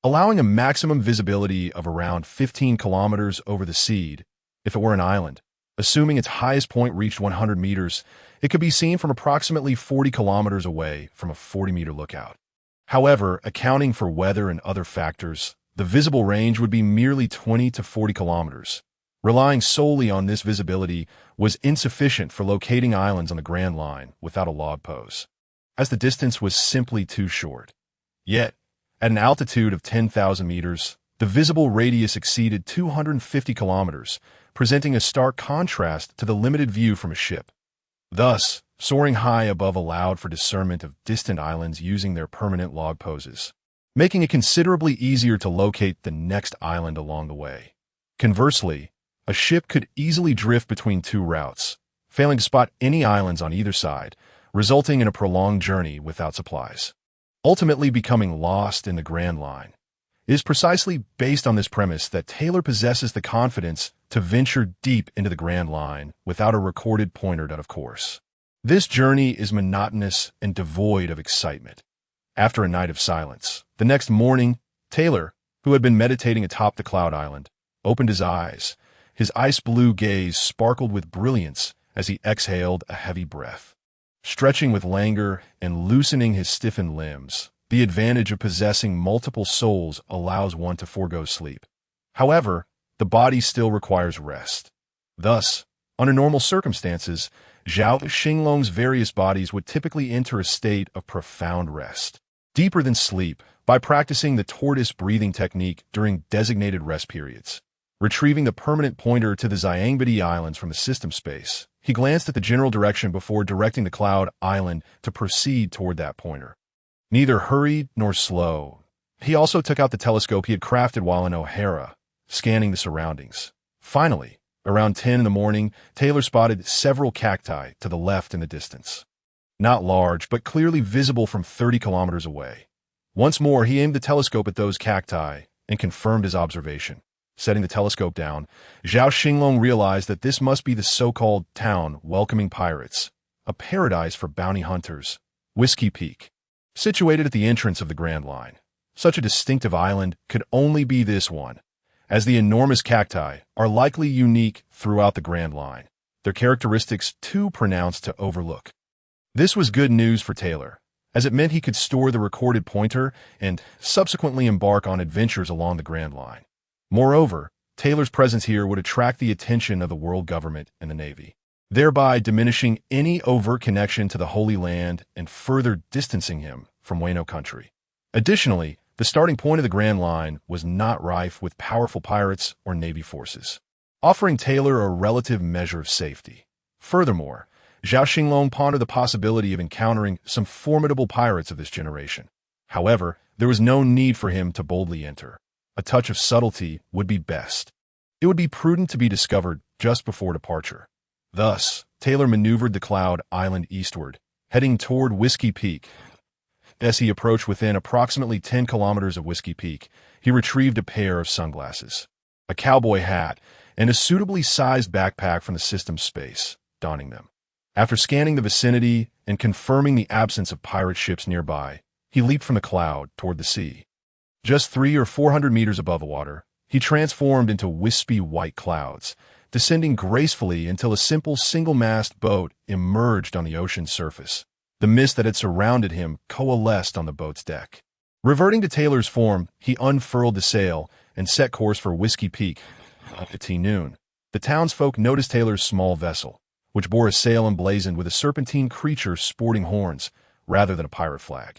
allowing a maximum visibility of around 15 kilometers over the sea if it were an island. Assuming its highest point reached 100 meters, It could be seen from approximately 40 kilometers away from a 40-meter lookout. However, accounting for weather and other factors, the visible range would be merely 20 to 40 kilometers. Relying solely on this visibility was insufficient for locating islands on the Grand Line without a log pose, as the distance was simply too short. Yet, at an altitude of 10,000 meters, the visible radius exceeded 250 kilometers, presenting a stark contrast to the limited view from a ship. Thus, soaring high above allowed for discernment of distant islands using their permanent log poses, making it considerably easier to locate the next island along the way. Conversely, a ship could easily drift between two routes, failing to spot any islands on either side, resulting in a prolonged journey without supplies. Ultimately becoming lost in the Grand Line. It is precisely based on this premise that Taylor possesses the confidence to venture deep into the Grand Line without a recorded pointer out of course. This journey is monotonous and devoid of excitement. After a night of silence, the next morning, Taylor, who had been meditating atop the Cloud Island, opened his eyes. His ice-blue gaze sparkled with brilliance as he exhaled a heavy breath. Stretching with languor and loosening his stiffened limbs, the advantage of possessing multiple souls allows one to forego sleep. However, the body still requires rest. Thus, under normal circumstances, Zhao Xinglong's various bodies would typically enter a state of profound rest, deeper than sleep, by practicing the tortoise breathing technique during designated rest periods. Retrieving the permanent pointer to the Xiangbidi Islands from the system space, he glanced at the general direction before directing the Cloud Island to proceed toward that pointer. Neither hurried nor slow. He also took out the telescope he had crafted while in O'Hara, scanning the surroundings. Finally, around 10 in the morning, Taylor spotted several cacti to the left in the distance. Not large, but clearly visible from 30 kilometers away. Once more, he aimed the telescope at those cacti and confirmed his observation. Setting the telescope down, Zhao Xinglong realized that this must be the so-called town welcoming pirates, a paradise for bounty hunters, Whiskey Peak. Situated at the entrance of the Grand Line, such a distinctive island could only be this one, as the enormous cacti are likely unique throughout the Grand Line, their characteristics too pronounced to overlook. This was good news for Taylor, as it meant he could store the recorded pointer and subsequently embark on adventures along the Grand Line. Moreover, Taylor's presence here would attract the attention of the world government and the Navy, thereby diminishing any overt connection to the Holy Land and further distancing him from Wano country. Additionally, the starting point of the Grand Line was not rife with powerful pirates or Navy forces, offering Taylor a relative measure of safety. Furthermore, Zhao Xinglong pondered the possibility of encountering some formidable pirates of this generation. However, there was no need for him to boldly enter. A touch of subtlety would be best. It would be prudent to be discovered just before departure. Thus, Taylor maneuvered the Cloud Island eastward, heading toward Whiskey Peak. As he approached within approximately 10 kilometers of Whiskey Peak, he retrieved a pair of sunglasses, a cowboy hat, and a suitably sized backpack from the system space, donning them. After scanning the vicinity and confirming the absence of pirate ships nearby, he leaped from the cloud toward the sea. Just 300 or 400 meters above the water, he transformed into wispy white clouds, descending gracefully until a simple single-mast boat emerged on the ocean's surface. The mist that had surrounded him coalesced on the boat's deck. Reverting to Taylor's form, he unfurled the sail and set course for Whiskey Peak. At noon, the townsfolk noticed Taylor's small vessel, which bore a sail emblazoned with a serpentine creature sporting horns, rather than a pirate flag.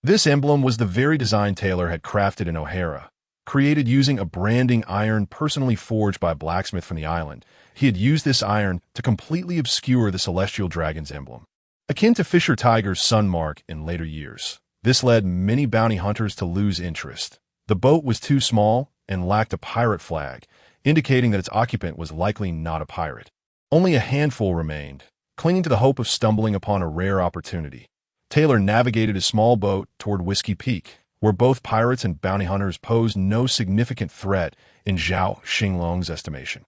This emblem was the very design Taylor had crafted in O'Hara. Created using a branding iron personally forged by a blacksmith from the island, he had used this iron to completely obscure the celestial dragon's emblem. Akin to Fisher Tiger's sun mark in later years, this led many bounty hunters to lose interest. The boat was too small and lacked a pirate flag, indicating that its occupant was likely not a pirate. Only a handful remained, clinging to the hope of stumbling upon a rare opportunity. Taylor navigated his small boat toward Whiskey Peak, where both pirates and bounty hunters posed no significant threat in Zhao Xinglong's estimation.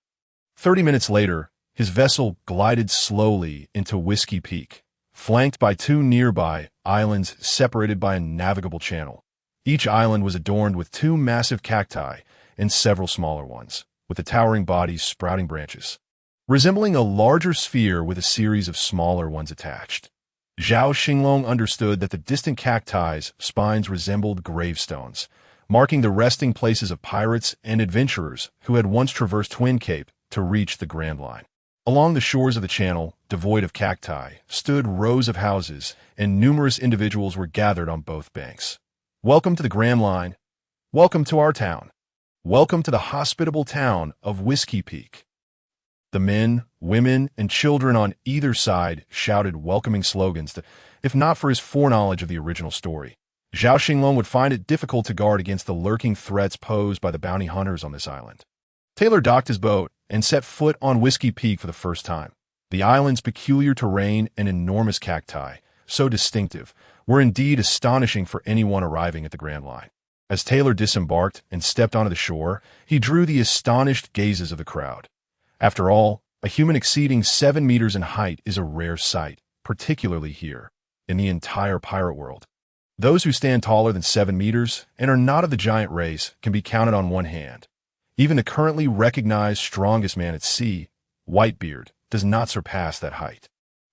30 minutes later, his vessel glided slowly into Whiskey Peak, flanked by two nearby islands separated by a navigable channel. Each island was adorned with two massive cacti and several smaller ones, with the towering bodies sprouting branches. resembling a larger sphere with a series of smaller ones attached. Zhao Xinglong understood that the distant cacti's spines resembled gravestones, marking the resting places of pirates and adventurers who had once traversed Twin Cape to reach the Grand Line. Along the shores of the channel, devoid of cacti, stood rows of houses, and numerous individuals were gathered on both banks. Welcome to the Grand Line. Welcome to our town. Welcome to the hospitable town of Whiskey Peak. The men, women, and children on either side shouted welcoming slogans that, if not for his foreknowledge of the original story, Zhao Xinglong would find it difficult to guard against the lurking threats posed by the bounty hunters on this island. Taylor docked his boat and set foot on Whiskey Peak for the first time. The island's peculiar terrain and enormous cacti, so distinctive, were indeed astonishing for anyone arriving at the Grand Line. As Taylor disembarked and stepped onto the shore, he drew the astonished gazes of the crowd. After all, a human exceeding 7 meters in height is a rare sight, particularly here, in the entire pirate world. Those who stand taller than 7 meters and are not of the giant race can be counted on one hand. Even the currently recognized strongest man at sea, Whitebeard, does not surpass that height.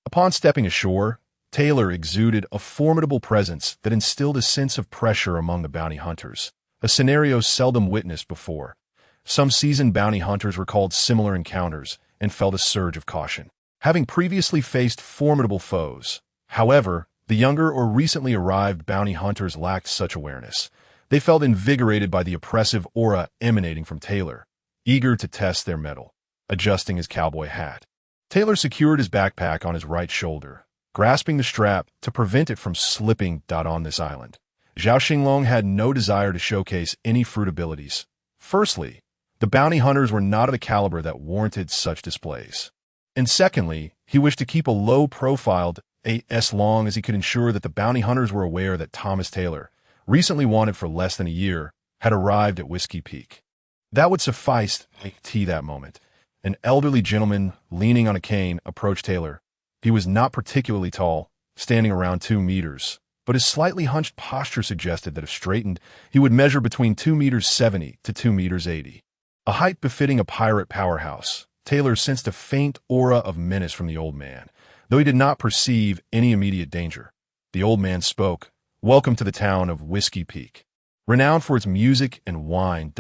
Upon stepping ashore, Taylor exuded a formidable presence that instilled a sense of pressure among the bounty hunters, a scenario seldom witnessed before. Some seasoned bounty hunters recalled similar encounters and felt a surge of caution, having previously faced formidable foes. However, the younger or recently arrived bounty hunters lacked such awareness. They felt invigorated by the oppressive aura emanating from Taylor, eager to test their mettle. Adjusting his cowboy hat, Taylor secured his backpack on his right shoulder, grasping the strap to prevent it from slipping on this island. Zhao Xinglong had no desire to showcase any fruit abilities. Firstly, the bounty hunters were not of the caliber that warranted such displays. And secondly, he wished to keep a low profile as long as he could ensure that the bounty hunters were aware that Thomas Taylor, recently wanted for less than a year, had arrived at Whiskey Peak. That would suffice that moment. An elderly gentleman, leaning on a cane, approached Taylor. He was not particularly tall, standing around 2 meters, but his slightly hunched posture suggested that if straightened, he would measure between 2 meters 70 to 2 meters 80. A height befitting a pirate powerhouse, Taylor sensed a faint aura of menace from the old man, though he did not perceive any immediate danger. The old man spoke. Welcome to the town of Whiskey Peak. Renowned for its music and wine.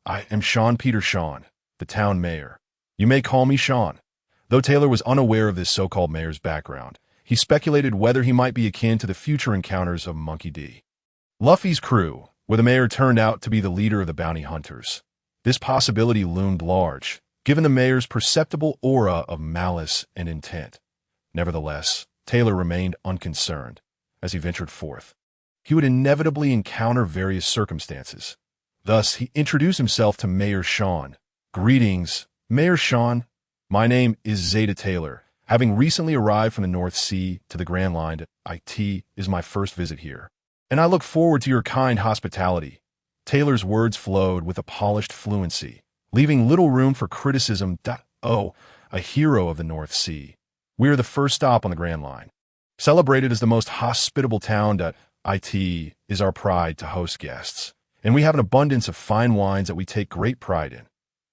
I am Sean Peter Sean, the town mayor. You may call me Sean. Though Taylor was unaware of this so-called mayor's background, he speculated whether he might be akin to the future encounters of Monkey D. Luffy's crew, where the mayor turned out to be the leader of the bounty hunters. This possibility loomed large, given the mayor's perceptible aura of malice and intent. Nevertheless, Taylor remained unconcerned. As he ventured forth, he would inevitably encounter various circumstances. Thus, he introduced himself to Mayor Sean. Greetings, Mayor Sean. My name is Zeta Taylor. Having recently arrived from the North Sea to the Grand Line, it is my first visit here, and I look forward to your kind hospitality. Taylor's words flowed with a polished fluency, leaving little room for criticism. Oh, a hero of the North Sea. We are the first stop on the Grand Line. Celebrated as the most hospitable town, it is our pride to host guests, and we have an abundance of fine wines that we take great pride in.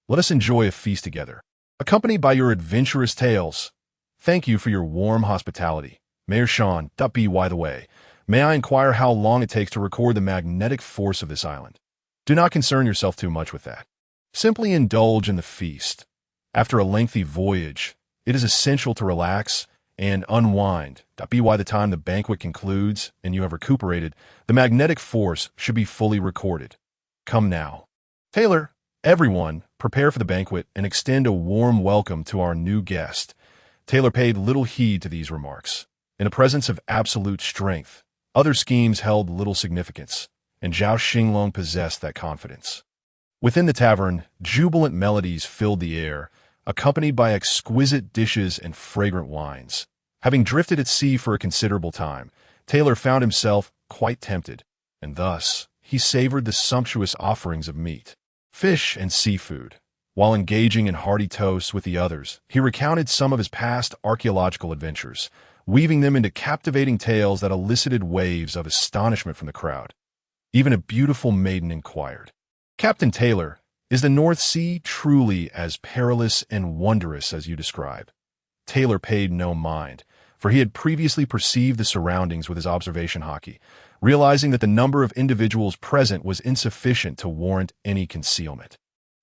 Let us enjoy a feast together, accompanied by your adventurous tales. Thank you for your warm hospitality, Mayor Sean. By the way, may I inquire how long it takes to record the magnetic force of this island? Do not concern yourself too much with that. Simply indulge in the feast. After a lengthy voyage, it is essential to relax and unwind. By the time the banquet concludes and you have recuperated, the magnetic force should be fully recorded. Come now. Taylor, everyone, prepare for the banquet and extend a warm welcome to our new guest. Taylor paid little heed to these remarks. In the presence of absolute strength, other schemes held little significance, and Zhao Xinglong possessed that confidence. Within the tavern, jubilant melodies filled the air, accompanied by exquisite dishes and fragrant wines. Having drifted at sea for a considerable time, Taylor found himself quite tempted, and thus he savored the sumptuous offerings of meat, fish, and seafood. While engaging in hearty toasts with the others, he recounted some of his past archaeological adventures, weaving them into captivating tales that elicited waves of astonishment from the crowd. Even a beautiful maiden inquired, "Captain Taylor, Is the North Sea truly as perilous and wondrous as you describe? Taylor paid no mind, for he had previously perceived the surroundings with his observation hockey, realizing that the number of individuals present was insufficient to warrant any concealment.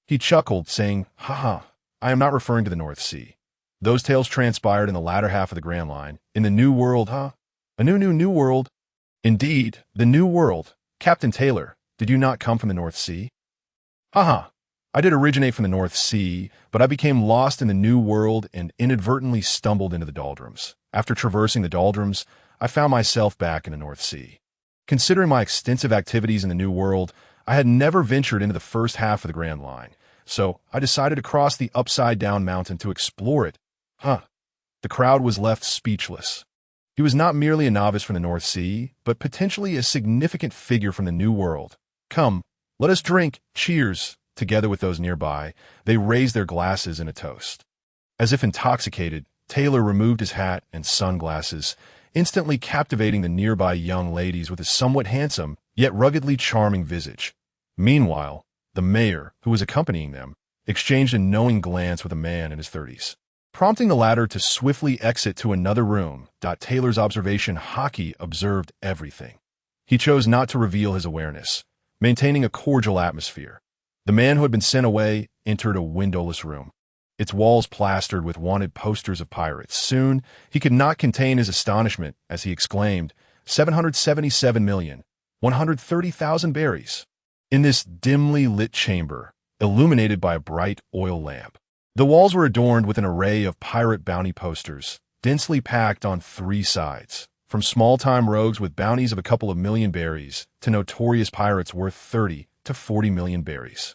He chuckled, saying, "Haha, I am not referring to the North Sea. Those tales transpired in the latter half of the Grand Line. In the New World, huh? A new world? Indeed, the New World. Captain Taylor, did you not come from the North Sea?" "Haha, I did originate from the North Sea, but I became lost in the New World and inadvertently stumbled into the doldrums. After traversing the doldrums, I found myself back in the North Sea. Considering my extensive activities in the New World, I had never ventured into the first half of the Grand Line, so I decided to cross the upside-down mountain to explore it." Huh. The crowd was left speechless. He was not merely a novice from the North Sea, but potentially a significant figure from the New World. "Come, let us drink. Cheers." Together with those nearby, they raised their glasses in a toast. As if intoxicated, Taylor removed his hat and sunglasses, instantly captivating the nearby young ladies with his somewhat handsome, yet ruggedly charming visage. Meanwhile, the mayor, who was accompanying them, exchanged a knowing glance with a man in his 30s. Prompting the latter to swiftly exit to another room, Taylor's observation hockey observed everything. He chose not to reveal his awareness, maintaining a cordial atmosphere. The man who had been sent away entered a windowless room, its walls plastered with wanted posters of pirates. Soon, he could not contain his astonishment as he exclaimed, 777,130,000 berries. In this dimly lit chamber, illuminated by a bright oil lamp, the walls were adorned with an array of pirate bounty posters, densely packed on 3 sides, from small-time rogues with bounties of a couple of million berries to notorious pirates worth 30 to 40 million berries.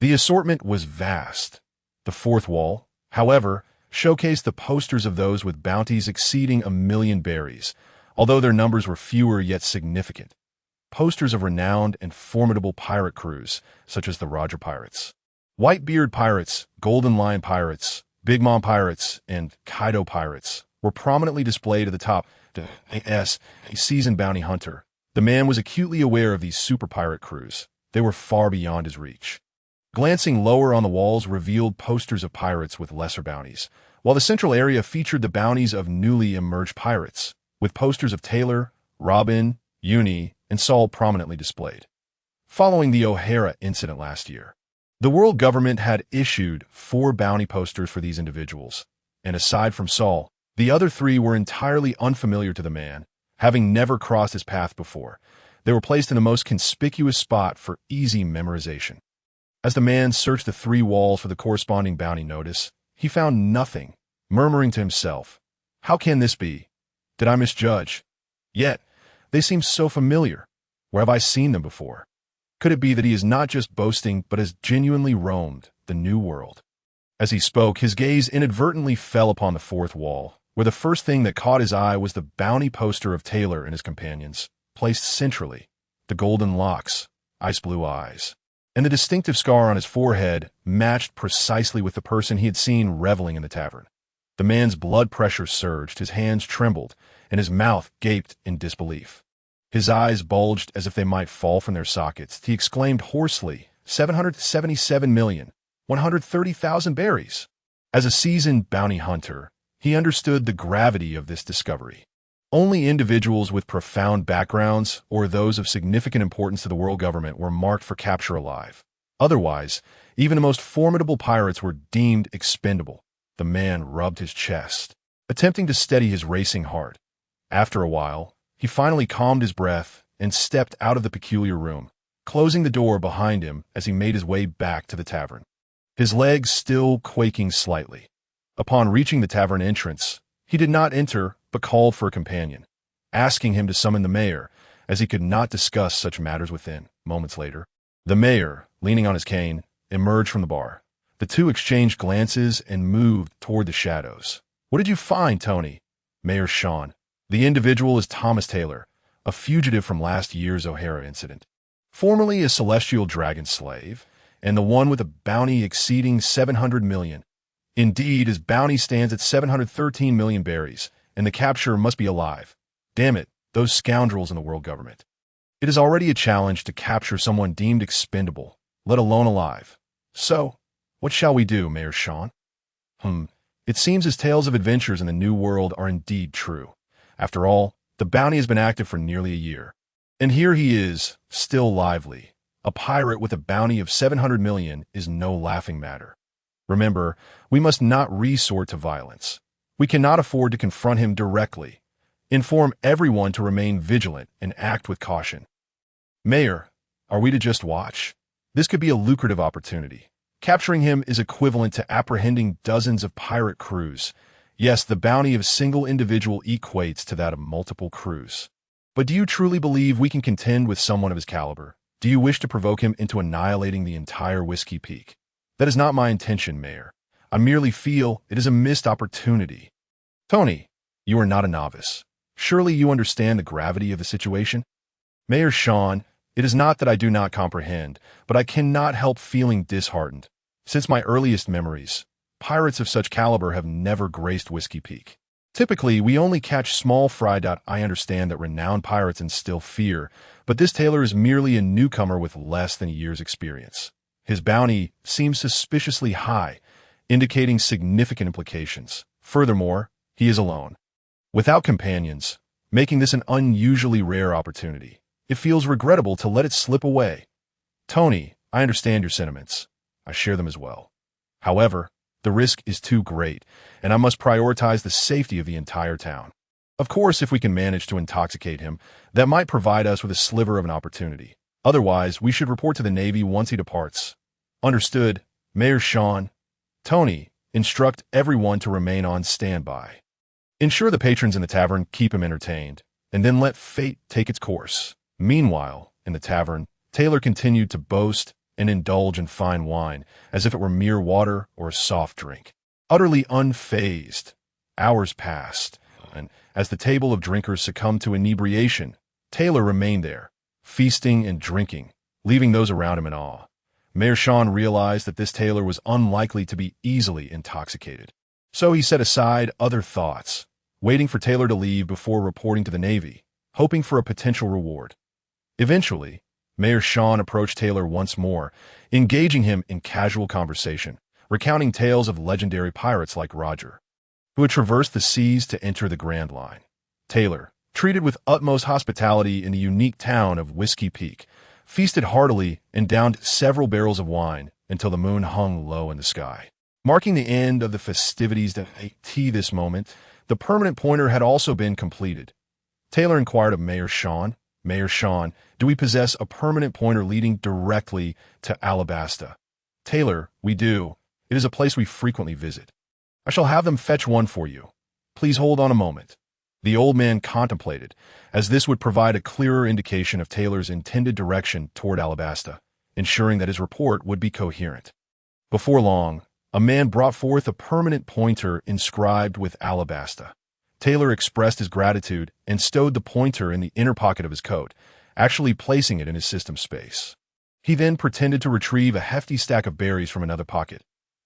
The assortment was vast. The fourth wall, however, showcased the posters of those with bounties exceeding 1 million berries, although their numbers were fewer yet significant. Posters of renowned and formidable pirate crews, such as the Roger Pirates, Whitebeard Pirates, Golden Lion Pirates, Big Mom Pirates, and Kaido Pirates, were prominently displayed at the top. A seasoned bounty hunter, the man was acutely aware of these super pirate crews. They were far beyond his reach. Glancing lower on the walls revealed posters of pirates with lesser bounties, while the central area featured the bounties of newly emerged pirates, with posters of Taylor, Robin, Uni, and Saul prominently displayed. Following the O'Hara incident last year, the world government had issued 4 bounty posters for these individuals, and aside from Saul, the other 3 were entirely unfamiliar to the man, having never crossed his path before. They were placed in the most conspicuous spot for easy memorization. As the man searched the 3 walls for the corresponding bounty notice, he found nothing, murmuring to himself, "How can this be? Did I misjudge? Yet, they seem so familiar. Where have I seen them before? Could it be that he is not just boasting but has genuinely roamed the New World?" As he spoke, his gaze inadvertently fell upon the 4th wall, where the first thing that caught his eye was the bounty poster of Taylor and his companions, placed centrally, the golden locks, ice-blue eyes, and the distinctive scar on his forehead matched precisely with the person he had seen reveling in the tavern. The man's blood pressure surged, his hands trembled, and his mouth gaped in disbelief. His eyes bulged as if they might fall from their sockets. He exclaimed hoarsely, 777,130,000 berries. As a seasoned bounty hunter, he understood the gravity of this discovery. Only individuals with profound backgrounds or those of significant importance to the world government were marked for capture alive. Otherwise, even the most formidable pirates were deemed expendable. The man rubbed his chest, attempting to steady his racing heart. After a while, he finally calmed his breath and stepped out of the peculiar room, closing the door behind him as he made his way back to the tavern, his legs still quaking slightly. Upon reaching the tavern entrance, he did not enter but called for a companion, asking him to summon the mayor, as he could not discuss such matters within. Moments later, the mayor, leaning on his cane, emerged from the bar. The two exchanged glances and moved toward the shadows. "What did you find, Tony?" Mayor Sean. "The individual is Thomas Taylor, a fugitive from last year's O'Hara incident, formerly a celestial dragon slave, and the one with a bounty exceeding 700 million. Indeed, his bounty stands at 713 million berries, and the capture must be alive. Damn it, those scoundrels in the world government. It is already a challenge to capture someone deemed expendable, let alone alive. So, what shall we do, Mayor Sean? It seems his tales of adventures in the New World are indeed true. After all, the bounty has been active for nearly a year. And here he is, still lively. A pirate with a bounty of 700 million is no laughing matter. Remember, we must not resort to violence. We cannot afford to confront him directly. Inform everyone to remain vigilant and act with caution. Mayor, are we to just watch? This could be a lucrative opportunity. Capturing him is equivalent to apprehending dozens of pirate crews. Yes, the bounty of a single individual equates to that of multiple crews. But do you truly believe we can contend with someone of his caliber? Do you wish to provoke him into annihilating the entire Whiskey Peak? That is not my intention, Mayor. I merely feel it is a missed opportunity. Tony, you are not a novice. Surely you understand the gravity of the situation? Mayor Sean, it is not that I do not comprehend, but I cannot help feeling disheartened. Since my earliest memories, pirates of such caliber have never graced Whiskey Peak. Typically, we only catch small fry. I understand that renowned pirates instill fear, but this tailor is merely a newcomer with less than a year's experience. His bounty seems suspiciously high, indicating significant implications. Furthermore, he is alone, without companions, making this an unusually rare opportunity. It feels regrettable to let it slip away. Tony, I understand your sentiments. I share them as well. However, the risk is too great, and I must prioritize the safety of the entire town. Of course, if we can manage to intoxicate him, that might provide us with a sliver of an opportunity. Otherwise, we should report to the Navy once he departs. Understood, Mayor Sean. Tony, instruct everyone to remain on standby. Ensure the patrons in the tavern keep him entertained, and then let fate take its course. Meanwhile, in the tavern, Taylor continued to boast and indulge in fine wine as if it were mere water or a soft drink. Utterly unfazed, hours passed, and as the table of drinkers succumbed to inebriation, Taylor remained there, feasting and drinking, leaving those around him in awe. Mayor Sean realized that this tailor was unlikely to be easily intoxicated. So he set aside other thoughts, waiting for Taylor to leave before reporting to the Navy, hoping for a potential reward. Eventually, Mayor Sean approached Taylor once more, engaging him in casual conversation, recounting tales of legendary pirates like Roger, who had traversed the seas to enter the Grand Line. Taylor, treated with utmost hospitality in the unique town of Whiskey Peak, feasted heartily and downed several barrels of wine until the moon hung low in the sky. Marking the end of the festivities at this moment, the permanent pointer had also been completed. Taylor inquired of Mayor Sean, Mayor Sean, do we possess a permanent pointer leading directly to Alabasta? Taylor, we do. It is a place we frequently visit. I shall have them fetch one for you. Please hold on a moment. The old man contemplated, as this would provide a clearer indication of Taylor's intended direction toward Alabasta, ensuring that his report would be coherent. Before long, a man brought forth a permanent pointer inscribed with Alabasta. Taylor expressed his gratitude and stowed the pointer in the inner pocket of his coat, actually placing it in his system space. He then pretended to retrieve a hefty stack of berries from another pocket,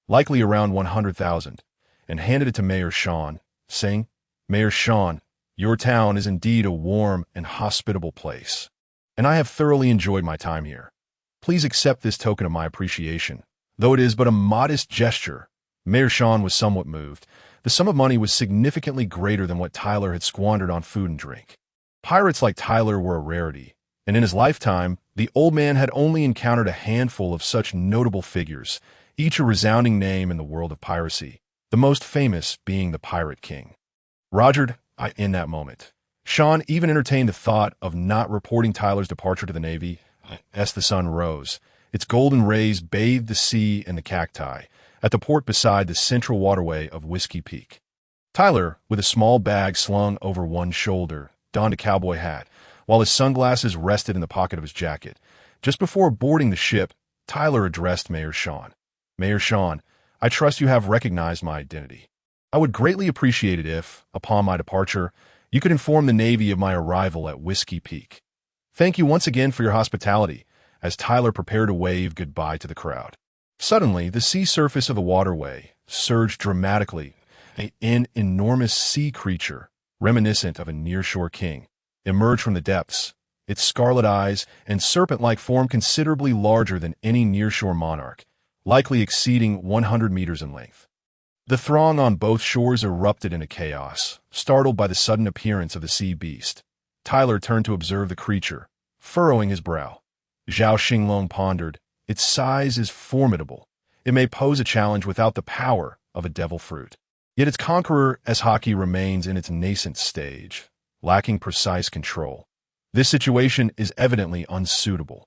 likely around 100,000, and handed it to Mayor Sean, saying, Mayor Sean, your town is indeed a warm and hospitable place, and I have thoroughly enjoyed my time here. Please accept this token of my appreciation. Though it is but a modest gesture, Mayor Sean was somewhat moved. The sum of money was significantly greater than what Tyler had squandered on food and drink. Pirates like Tyler were a rarity, and in his lifetime, the old man had only encountered a handful of such notable figures, each a resounding name in the world of piracy, the most famous being the Pirate King. In that moment, Sean even entertained the thought of not reporting Tyler's departure to the Navy as the sun rose. Its golden rays bathed the sea and the cacti at the port beside the central waterway of Whiskey Peak. Tyler, with a small bag slung over one shoulder, donned a cowboy hat, while his sunglasses rested in the pocket of his jacket. Just before boarding the ship, Tyler addressed Mayor Sean. Mayor Sean, I trust you have recognized my identity. I would greatly appreciate it if, upon my departure, you could inform the Navy of my arrival at Whiskey Peak. Thank you once again for your hospitality, as Tyler prepared to wave goodbye to the crowd. Suddenly, the sea surface of the waterway surged dramatically. An enormous sea creature, reminiscent of a nearshore king, emerged from the depths, its scarlet eyes and serpent-like form considerably larger than any nearshore monarch, likely exceeding 100 meters in length. The throng on both shores erupted into chaos, startled by the sudden appearance of the sea beast. Tyler turned to observe the creature, furrowing his brow. Zhao Xinglong pondered, its size is formidable. It may pose a challenge without the power of a devil fruit. Yet its conqueror, Eshaki, remains in its nascent stage, lacking precise control. This situation is evidently unsuitable.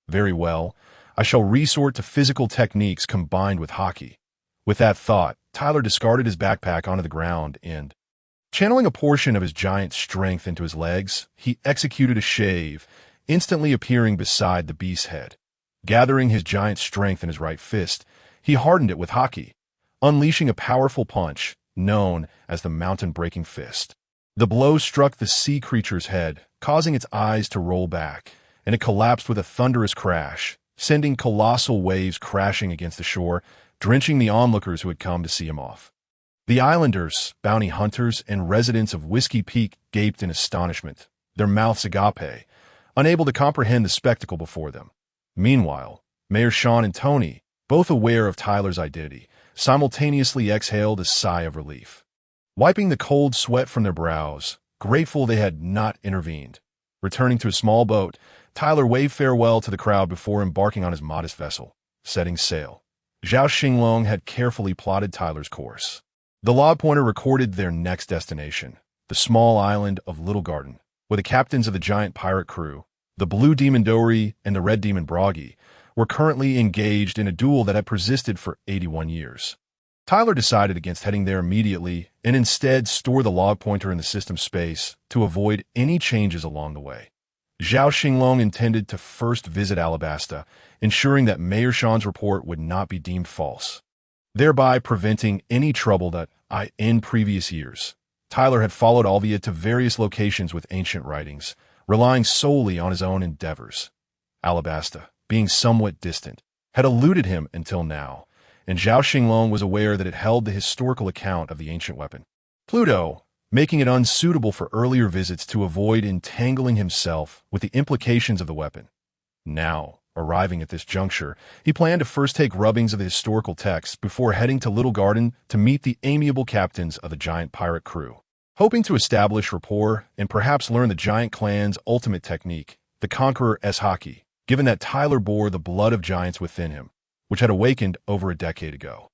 Very well, I shall resort to physical techniques combined with hockey. With that thought, Tyler discarded his backpack onto the ground and, channeling a portion of his giant strength into his legs, he executed a shave, instantly appearing beside the beast's head. Gathering his giant strength in his right fist, he hardened it with hockey, unleashing a powerful punch known as the mountain-breaking fist. The blow struck the sea creature's head, causing its eyes to roll back, and it collapsed with a thunderous crash, sending colossal waves crashing against the shore, drenching the onlookers who had come to see him off. The islanders, bounty hunters, and residents of Whiskey Peak gaped in astonishment, their mouths agape, unable to comprehend the spectacle before them. Meanwhile, Mayor Sean and Tony, both aware of Tyler's identity, simultaneously exhaled a sigh of relief. Wiping the cold sweat from their brows, grateful they had not intervened. Returning to a small boat, Tyler waved farewell to the crowd before embarking on his modest vessel, setting sail. Zhao Xinglong had carefully plotted Tyler's course. The log pointer recorded their next destination, the small island of Little Garden, where the captains of the giant pirate crew, the Blue Demon Dory and the Red Demon Broggy, were currently engaged in a duel that had persisted for 81 years. Tyler decided against heading there immediately and instead stored the log pointer in the system space to avoid any changes along the way. Zhao Xinglong intended to first visit Alabasta, ensuring that Mayor Sean's report would not be deemed false, thereby preventing any trouble that, in previous years, Tyler had followed Alvia to various locations with ancient writings, relying solely on his own endeavors. Alabasta, being somewhat distant, had eluded him until now, and Zhao Xinglong was aware that it held the historical account of the ancient weapon. Pluto, making it unsuitable for earlier visits to avoid entangling himself with the implications of the weapon. Now, arriving at this juncture, he planned to first take rubbings of the historical text before heading to Little Garden to meet the amiable captains of the giant pirate crew. Hoping to establish rapport and perhaps learn the giant clan's ultimate technique, the Conqueror Eshaki, given that Tyler bore the blood of giants within him, which had awakened over a decade ago.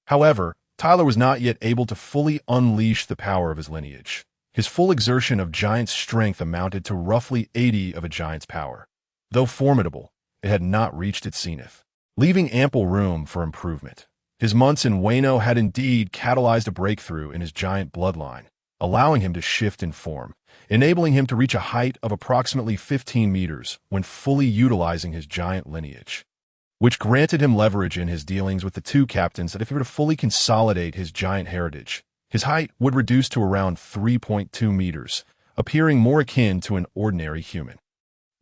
However, Tyler was not yet able to fully unleash the power of his lineage. His full exertion of giant strength amounted to roughly 80 of a giant's power. Though formidable, it had not reached its zenith, leaving ample room for improvement. His months in Wano had indeed catalyzed a breakthrough in his giant bloodline, allowing him to shift in form, enabling him to reach a height of approximately 15 meters when fully utilizing his giant lineage, which granted him leverage in his dealings with the two captains that if he were to fully consolidate his giant heritage, his height would reduce to around 3.2 meters, appearing more akin to an ordinary human.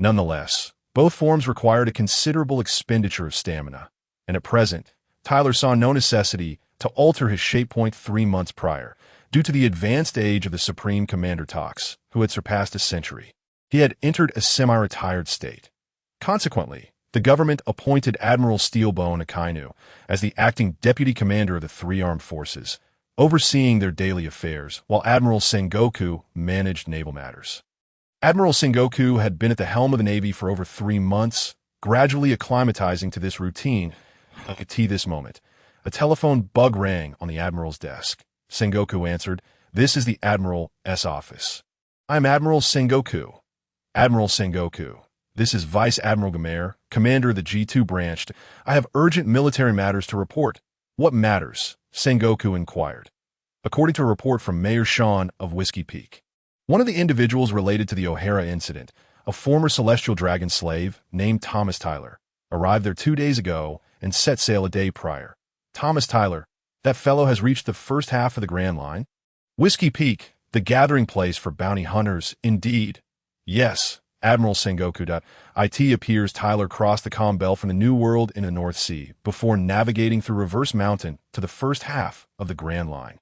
Nonetheless, both forms required a considerable expenditure of stamina, and at present, Tyler saw no necessity to alter his shape point 3 months prior, due to the advanced age of the Supreme Commander Tox, who had surpassed a century. He had entered a semi-retired state. Consequently, the government appointed Admiral Steelbone Akainu as the acting deputy commander of the three armed forces, overseeing their daily affairs, while Admiral Sengoku managed naval matters. Admiral Sengoku had been at the helm of the Navy for over 3 months, gradually acclimatizing to this routine. At this moment, a telephone bug rang on the Admiral's desk. Sengoku answered, "This is the Admiral's office." "I'm Admiral Sengoku." "Admiral Sengoku, this is Vice Admiral Gamer, commander of the G2 branch. I have urgent military matters to report." "What matters?" Sengoku inquired. According to a report from Mayor Sean of Whiskey Peak, one of the individuals related to the O'Hara incident, a former Celestial Dragon slave named Thomas Tyler, arrived there 2 days ago and set sail a day prior. "Thomas Tyler, that fellow has reached the first half of the Grand Line?" "Whiskey Peak, the gathering place for bounty hunters, indeed." "Yes, Admiral Sengoku. It appears Tyler crossed the calm belt from the New World in the North Sea before navigating through Reverse Mountain to the first half of the Grand Line."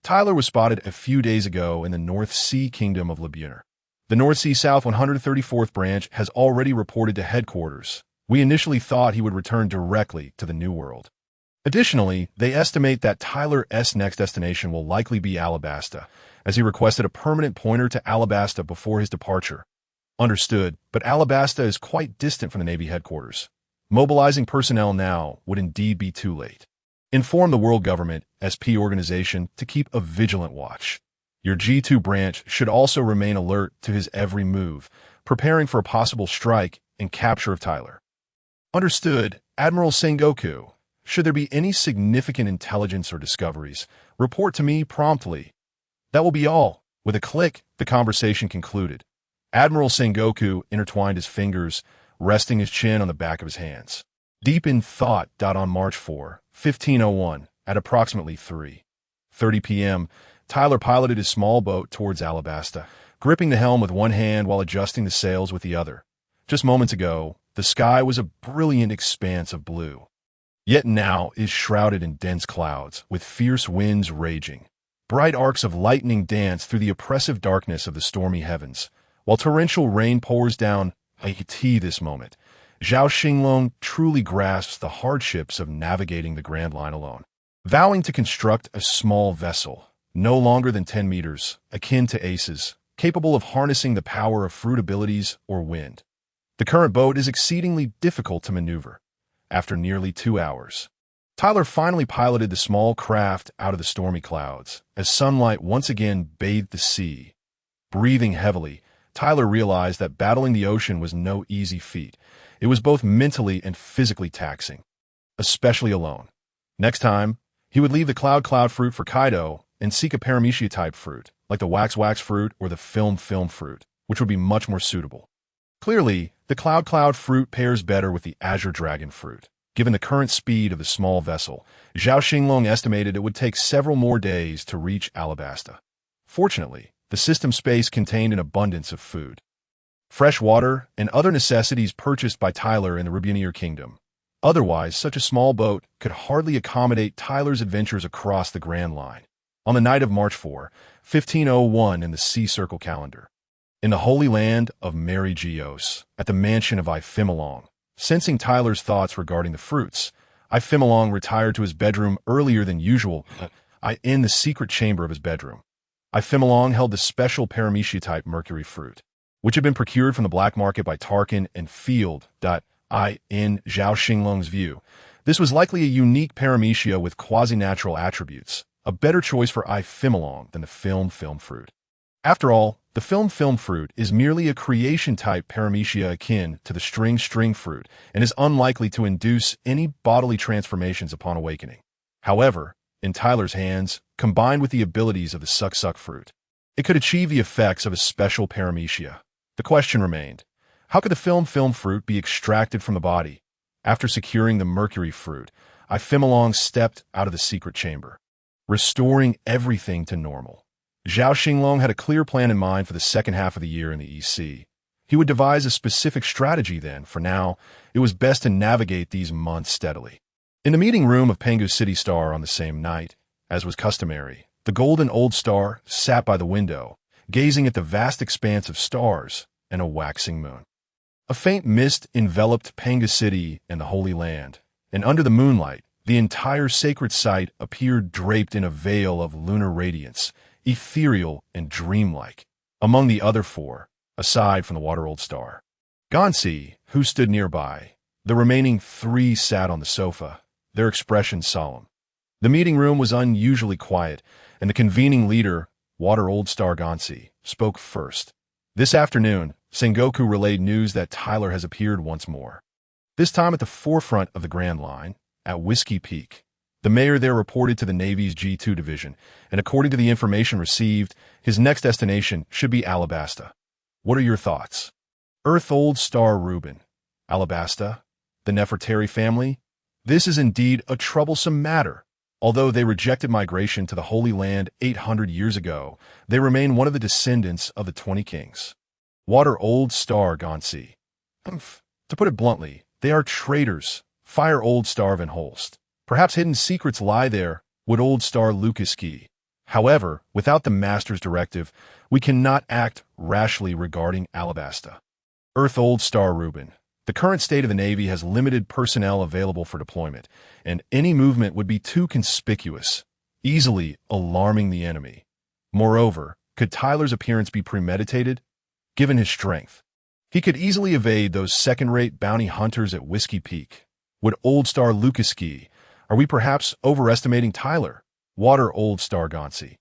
Tyler was spotted a few days ago in the North Sea Kingdom of Libuner. The North Sea South 134th Branch has already reported to headquarters, We initially thought he would return directly to the New World. Additionally, they estimate that Tyler's next destination will likely be Alabasta, as he requested a permanent pointer to Alabasta before his departure. Understood, but Alabasta is quite distant from the Navy headquarters. Mobilizing personnel now would indeed be too late. Inform the World Government, SP organization, to keep a vigilant watch. Your G2 branch should also remain alert to his every move, preparing for a possible strike and capture of Tyler. Understood, Admiral Sengoku. Should there be any significant intelligence or discoveries, report to me promptly. That will be all. With a click, the conversation concluded. Admiral Sengoku intertwined his fingers, resting his chin on the back of his hands. Deep in thought. On March 4, 1501, at approximately 3:30 p.m., Tyler piloted his small boat towards Alabasta, gripping the helm with one hand while adjusting the sails with the other. Just moments ago, the sky was a brilliant expanse of blue. Yet now is shrouded in dense clouds, with fierce winds raging. Bright arcs of lightning dance through the oppressive darkness of the stormy heavens, while torrential rain pours down. This moment, Zhao Xinglong truly grasps the hardships of navigating the Grand Line alone. Vowing to construct a small vessel, no longer than 10 meters, akin to Ace's, capable of harnessing the power of fruit abilities or wind. The current boat is exceedingly difficult to maneuver. After nearly 2 hours, Tyler finally piloted the small craft out of the stormy clouds, as sunlight once again bathed the sea. Breathing heavily, Tyler realized that battling the ocean was no easy feat. It was both mentally and physically taxing, especially alone. Next time, he would leave the cloud fruit for Kaido and seek a paramecia-type fruit, like the wax fruit or the film fruit, which would be much more suitable. Clearly, the cloud fruit pairs better with the azure dragon fruit. Given the current speed of the small vessel, Zhao Xinglong estimated it would take several more days to reach Alabasta. Fortunately, the system space contained an abundance of food, fresh water, and other necessities purchased by Tyler in the Ribunier Kingdom. Otherwise, such a small boat could hardly accommodate Tyler's adventures across the Grand Line. On the night of March 4, 1501 in the Sea Circle calendar, in the Holy Land of Mary Geos, at the mansion of Ifimilong, sensing Tyler's thoughts regarding the fruits, Ifimilong retired to his bedroom earlier than usual, in the secret chamber of his bedroom. Ifimilong held the special paramecia-type mercury fruit, which had been procured from the black market by Tarkin and Field. In Zhao Xinglong's view, this was likely a unique paramecia with quasi-natural attributes, a better choice for Ifimilong than the film fruit. After all, the film fruit is merely a creation-type paramecia akin to the string fruit and is unlikely to induce any bodily transformations upon awakening. However, in Tyler's hands, combined with the abilities of the suck fruit, it could achieve the effects of a special paramecia. The question remained, how could the film fruit be extracted from the body? After securing the mercury fruit, Ifimilong stepped out of the secret chamber, restoring everything to normal. Zhao Xinglong had a clear plan in mind for the second half of the year in the EC. He would devise a specific strategy then. For now, it was best to navigate these months steadily. In the meeting room of Pengu City Star on the same night, as was customary, the golden old star sat by the window, gazing at the vast expanse of stars and a waxing moon. A faint mist enveloped Pengu City and the Holy Land, and under the moonlight, the entire sacred site appeared draped in a veil of lunar radiance, ethereal and dreamlike. Among the other four, aside from the water-old star, Gansi, who stood nearby, the remaining three sat on the sofa, their expressions solemn. The meeting room was unusually quiet, and the convening leader, water-old star Gansi, spoke first. This afternoon, Sengoku relayed news that Tyler has appeared once more. This time at the forefront of the Grand Line, at Whiskey Peak. The mayor there reported to the Navy's G2 division, and according to the information received, his next destination should be Alabasta. What are your thoughts? Earth Old Star Reuben. Alabasta? The Nefertari family? This is indeed a troublesome matter. Although they rejected migration to the Holy Land 800 years ago, they remain one of the descendants of the 20 kings. Water Old Star Gansi. To put it bluntly, they are traitors. Fire Old Star Van Holst. Perhaps hidden secrets lie there, would Old Star Lukaski. However, without the Master's directive, we cannot act rashly regarding Alabasta. Earth Old Star Reuben. The current state of the Navy has limited personnel available for deployment, and any movement would be too conspicuous, easily alarming the enemy. Moreover, could Tyler's appearance be premeditated? Given his strength, he could easily evade those second-rate bounty hunters at Whiskey Peak. Would Old Star Lucas ski? Are we perhaps overestimating Tyler? Water Old Star Gauncey.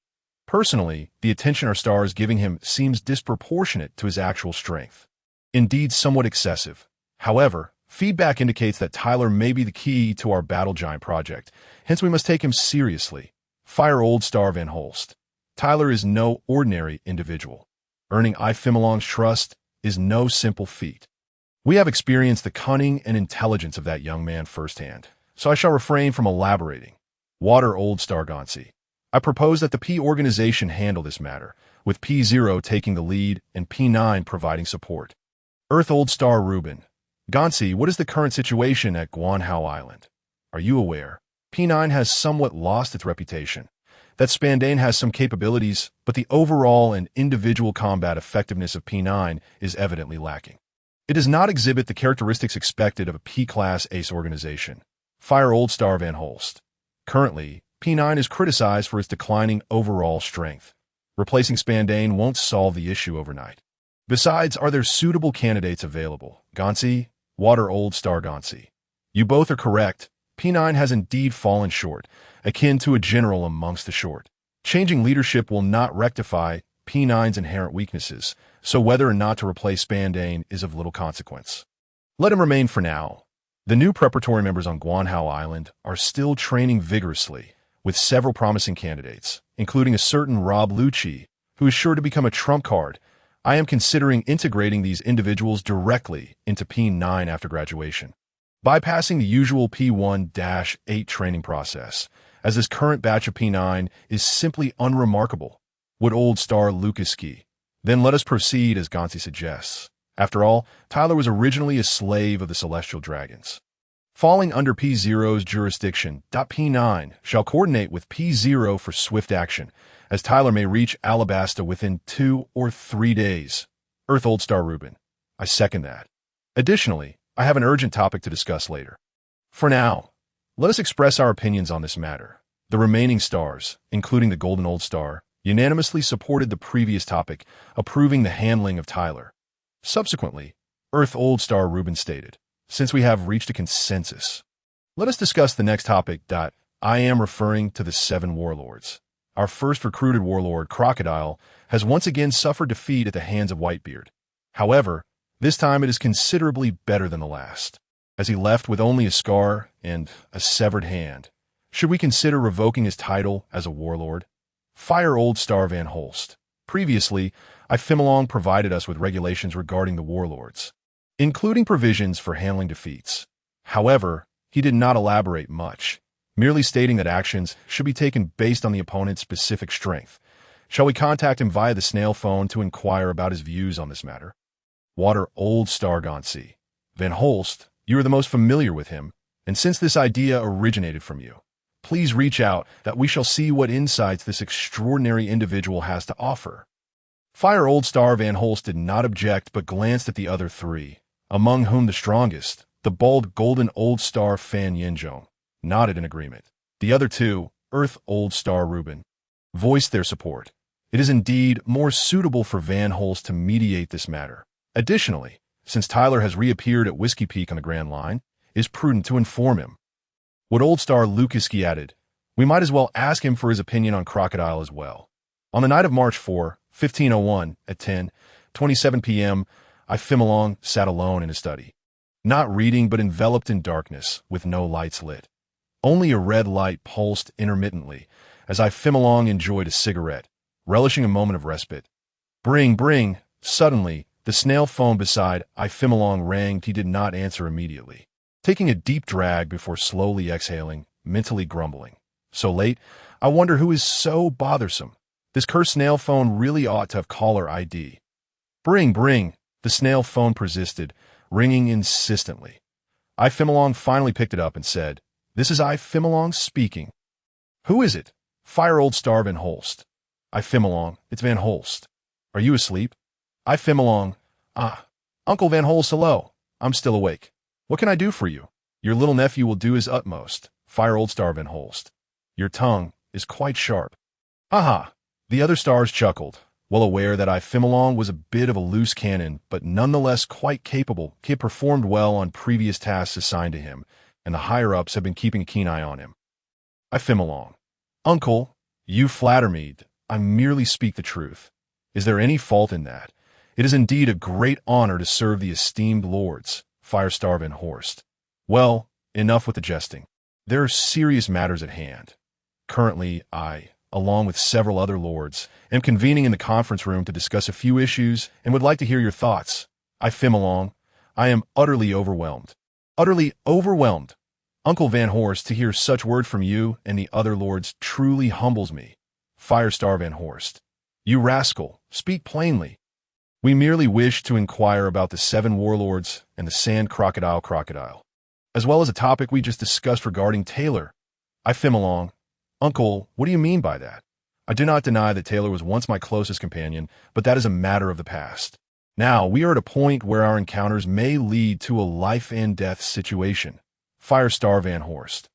Personally, the attention our star is giving him seems disproportionate to his actual strength. Indeed, somewhat excessive. However, feedback indicates that Tyler may be the key to our Battle Giant project, hence we must take him seriously. Fire Old Star Van Holst. Tyler is no ordinary individual. Earning Ifimilong's trust is no simple feat. We have experienced the cunning and intelligence of that young man firsthand, so I shall refrain from elaborating. Water Old Star Gauncey. I propose that the P organization handle this matter, with P0 taking the lead and P9 providing support. Earth Old Star Reuben. Gauncey, what is the current situation at Guanhao Island? Are you aware? P9 has somewhat lost its reputation. That Spandane has some capabilities, but the overall and individual combat effectiveness of P9 is evidently lacking. It does not exhibit the characteristics expected of a P-class ace organization. Fire Old Star Van Holst. Currently, P9 is criticized for its declining overall strength. Replacing Spandane won't solve the issue overnight. Besides, are there suitable candidates available? Gauncey, Water Old Star Gauncey. You both are correct. P9 has indeed fallen short, akin to a general amongst the short. Changing leadership will not rectify P9's inherent weaknesses, so whether or not to replace Spandane is of little consequence. Let him remain for now. The new preparatory members on Guanhao Island are still training vigorously, with several promising candidates, including a certain Rob Lucci, who is sure to become a trump card. I am considering integrating these individuals directly into P9 after graduation, bypassing the usual P1-8 training process, as this current batch of P9 is simply unremarkable. Would Old Star Lucas ski? Then let us proceed as Gauncey suggests. After all, Tyler was originally a slave of the Celestial Dragons. Falling under P0's jurisdiction, P9 shall coordinate with P0 for swift action, as Tyler may reach Alabasta within 2 or 3 days. Earth Old Star Reuben. I second that. Additionally, I have an urgent topic to discuss later. For now, let us express our opinions on this matter. The remaining stars, including the Golden Old Star, unanimously supported the previous topic, approving the handling of Tyler. Subsequently, Earth Old Star Reuben stated, since we have reached a consensus, let us discuss the next topic. I am referring to the 7 warlords. Our first recruited warlord, Crocodile, has once again suffered defeat at the hands of Whitebeard. However, this time it is considerably better than the last, as he left with only a scar and a severed hand. Should we consider revoking his title as a warlord? Fire Old Star Van Holst. Previously, Ifimilong provided us with regulations regarding the warlords, including provisions for handling defeats. However, he did not elaborate much, merely stating that actions should be taken based on the opponent's specific strength. Shall we contact him via the snail phone to inquire about his views on this matter? Water Old Star Gauncey. Van Holst, you are the most familiar with him, and since this idea originated from you, please reach out that we shall see what insights this extraordinary individual has to offer. Fire Old Star Van Holst did not object but glanced at the other 3, among whom the strongest, the bald Golden Old Star Fan Yinzhong, nodded in agreement. The other 2, Earth Old Star Reuben, voiced their support. It is indeed more suitable for Van Holst to mediate this matter. Additionally, since Tyler has reappeared at Whiskey Peak on the Grand Line, it is prudent to inform him. What Old Star Lukaski added, we might as well ask him for his opinion on Crocodile as well. On the night of March 4, 1501, at 10:27 p.m., Ifimilong sat alone in his study, not reading but enveloped in darkness, with no lights lit. Only a red light pulsed intermittently, as Ifimilong enjoyed a cigarette, relishing a moment of respite. Bring. Suddenly, the snail phone beside Ifimilong rang. He did not answer immediately, taking a deep drag before slowly exhaling, mentally grumbling. So late, I wonder who is so bothersome. This cursed snail phone really ought to have caller ID. Bring. The snail phone persisted, ringing insistently. Ifimilong finally picked it up and said, "This is Ifimilong speaking." "Who is it?" "Fire Old Star Van Holst." "Ifimilong, it's Van Holst. Are you asleep?" "Ifimilong, Uncle Van Holst, hello. I'm still awake. What can I do for you? Your little nephew will do his utmost. Fire Old Star Van Holst. Your tongue is quite sharp. Haha. The other stars chuckled, well aware that Ifimilong was a bit of a loose cannon, but nonetheless quite capable. He had performed well on previous tasks assigned to him, and the higher-ups had been keeping a keen eye on him. Ifimilong. Uncle, you flatter me. I merely speak the truth. Is there any fault in that? It is indeed a great honor to serve the esteemed lords. Firestar Van Horst. Well, enough with the jesting. There are serious matters at hand. Currently, I, along with several other lords, am convening in the conference room to discuss a few issues and would like to hear your thoughts. Ifimilong, I am utterly overwhelmed. Utterly overwhelmed. Uncle Van Horst, to hear such word from you and the other lords truly humbles me. Firestar Van Horst. You rascal, speak plainly. We merely wish to inquire about the 7 warlords and the sand crocodile, as well as a topic we just discussed regarding Taylor. Ifimilong. Uncle, what do you mean by that? I do not deny that Taylor was once my closest companion, but that is a matter of the past. Now, we are at a point where our encounters may lead to a life-and-death situation. Firestar Van Horst.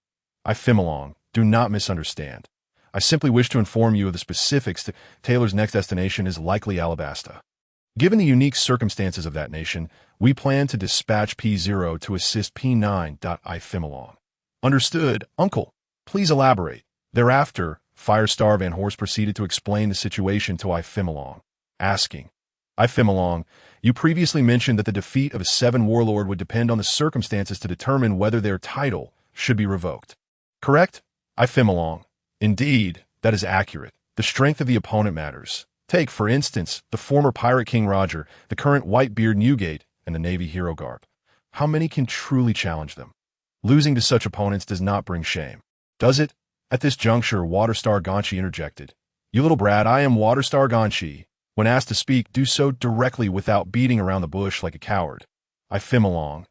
Ifimilong, do not misunderstand. I simply wish to inform you of the specifics that Taylor's next destination is likely Alabasta. Given the unique circumstances of that nation, we plan to dispatch P0 to assist P9. Ifimilong. Understood, Uncle. Please elaborate. Thereafter, Firestar Van Horst proceeded to explain the situation to Ifimilong, asking, Ifimilong, you previously mentioned that the defeat of a 7 warlord would depend on the circumstances to determine whether their title should be revoked. Correct? Ifimilong. Indeed, that is accurate. The strength of the opponent matters. Take, for instance, the former Pirate King Roger, the current Whitebeard Newgate, and the Navy hero Garp. How many can truly challenge them? Losing to such opponents does not bring shame, does it? At this juncture, Waterstar Gonchi interjected. You little brat, I am Waterstar Gonchi. When asked to speak, do so directly without beating around the bush like a coward. Ifimilong.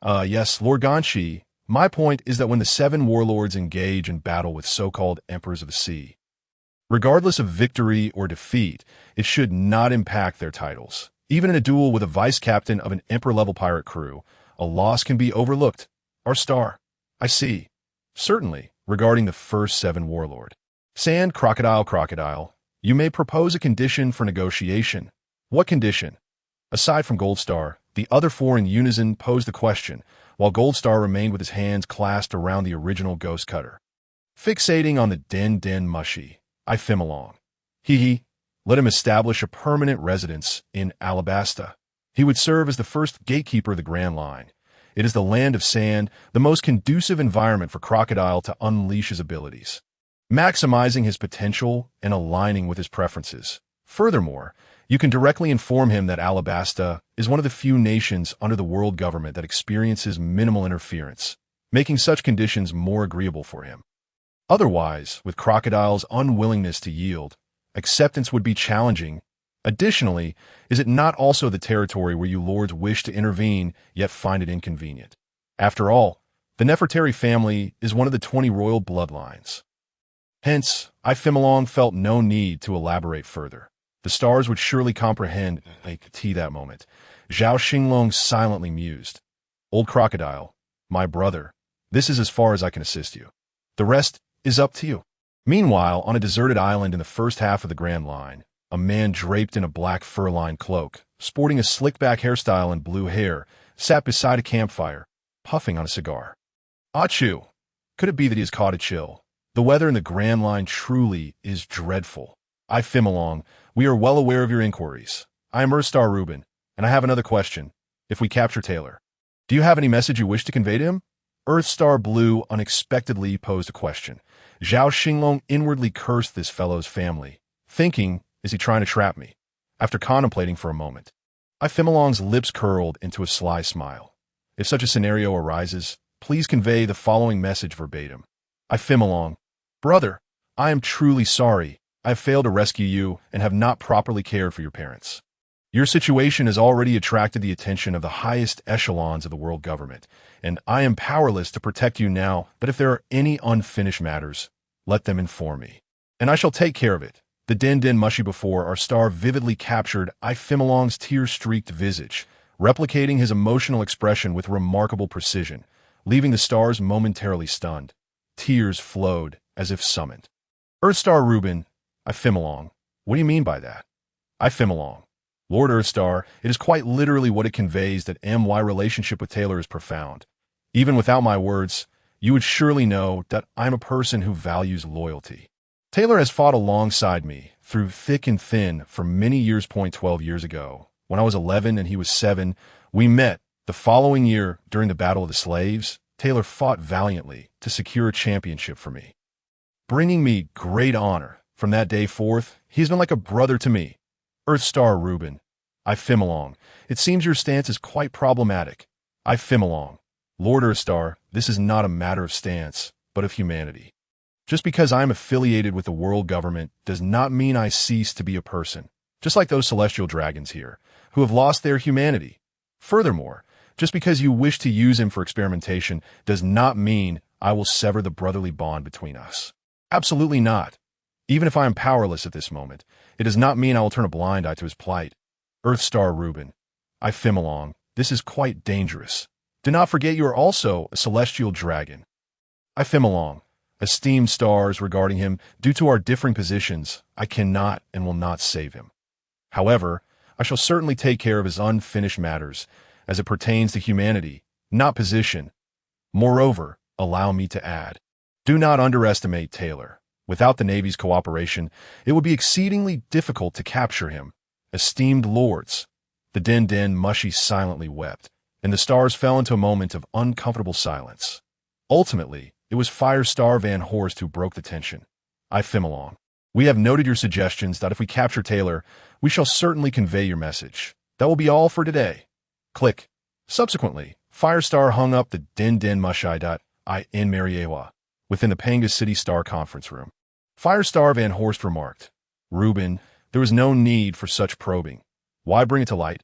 Yes, Lord Gonchi. My point is that when the 7 warlords engage in battle with so-called Emperors of the Sea, regardless of victory or defeat, it should not impact their titles. Even in a duel with a vice-captain of an Emperor-level pirate crew, a loss can be overlooked. Our star. I see. Certainly, regarding the first 7 warlord. Sand crocodile. You may propose a condition for negotiation. What condition? Aside from Goldstar, the other 4 in unison posed the question, while Goldstar remained with his hands clasped around the original ghost cutter. Fixating on the Den Mushy. Ifimilong. Let him establish a permanent residence in Alabasta. He would serve as the first gatekeeper of the Grand Line. It is the land of sand, the most conducive environment for Crocodile to unleash his abilities, maximizing his potential and aligning with his preferences. Furthermore, you can directly inform him that Alabasta is one of the few nations under the world government that experiences minimal interference, making such conditions more agreeable for him. Otherwise, with Crocodile's unwillingness to yield, acceptance would be challenging. Additionally, is it not also the territory where you lords wish to intervene, yet find it inconvenient? After all, the Nefertari family is one of the 20 royal bloodlines. Hence, Ifimilong felt no need to elaborate further. The stars would surely comprehend that moment. Zhao Xinglong silently mused. Old Crocodile, my brother, this is as far as I can assist you. The rest is up to you. Meanwhile, on a deserted island in the first half of the Grand Line, a man draped in a black fur-lined cloak, sporting a slick-back hairstyle and blue hair, sat beside a campfire, puffing on a cigar. Achoo! Could it be that he has caught a chill? The weather in the Grand Line truly is dreadful. Ifimilong, we are well aware of your inquiries. I am Earthstar Reuben, and I have another question. If we capture Taylor, do you have any message you wish to convey to him? Earthstar Blue unexpectedly posed a question. Zhao Xinglong inwardly cursed this fellow's family, thinking, is he trying to trap me? After contemplating for a moment, Ifimilong's lips curled into a sly smile. If such a scenario arises, please convey the following message verbatim. Ifimilong, brother, I am truly sorry. I have failed to rescue you and have not properly cared for your parents. Your situation has already attracted the attention of the highest echelons of the world government, and I am powerless to protect you now, but if there are any unfinished matters, let them inform me, and I shall take care of it. The Den Mushy before our star vividly captured Ifimilong's tear-streaked visage, replicating his emotional expression with remarkable precision, leaving the stars momentarily stunned. Tears flowed, as if summoned. Earthstar Reuben, I Fimmelong. What do you mean by that? I Fimmelong. Lord Earthstar, it is quite literally what it conveys that my relationship with Taylor is profound. Even without my words, you would surely know that I'm a person who values loyalty. Taylor has fought alongside me, through thick and thin, for many years. 12 years ago, when I was 11 and he was 7, we met. The following year, during the Battle of the Slaves, Taylor fought valiantly to secure a championship for me, bringing me great honor. From that day forth, he's been like a brother to me. Earthstar Reuben, I Fimmelong. It seems your stance is quite problematic. I Fimmelong. Lord Earthstar, this is not a matter of stance, but of humanity. Just because I am affiliated with the world government does not mean I cease to be a person, just like those celestial dragons here, who have lost their humanity. Furthermore, just because you wish to use him for experimentation does not mean I will sever the brotherly bond between us. Absolutely not. Even if I am powerless at this moment, it does not mean I will turn a blind eye to his plight. Earthstar Reuben, I Fimmelong, this is quite dangerous. Do not forget you are also a celestial dragon. I Fimmelong, esteemed stars regarding him, due to our differing positions, I cannot and will not save him. However, I shall certainly take care of his unfinished matters, as it pertains to humanity, not position. Moreover, allow me to add, do not underestimate Taylor. Without the Navy's cooperation, it would be exceedingly difficult to capture him. Esteemed lords, the Den Mushy silently wept, and the stars fell into a moment of uncomfortable silence. Ultimately, it was Firestar Van Horst who broke the tension. I Fimmelong. We have noted your suggestions that if we capture Taylor, we shall certainly convey your message. That will be all for today. Click. Subsequently, Firestar hung up the Den Mushy in Mariewa, within the Panga City Star Conference Room. Firestar Van Horst remarked, Reuben, there was no need for such probing. Why bring it to light?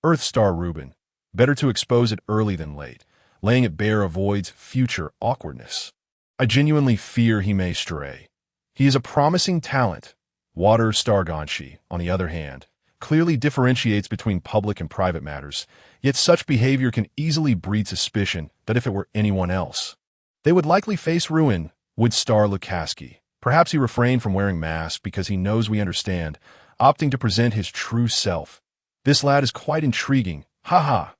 Earthstar Reuben, better to expose it early than late. Laying it bare avoids future awkwardness. I genuinely fear he may stray. He is a promising talent. Water Stargonshi, on the other hand, clearly differentiates between public and private matters, yet such behavior can easily breed suspicion that if it were anyone else, they would likely face ruin. Would Star Lukaski. Perhaps he refrained from wearing masks because he knows we understand, opting to present his true self. This lad is quite intriguing. Ha.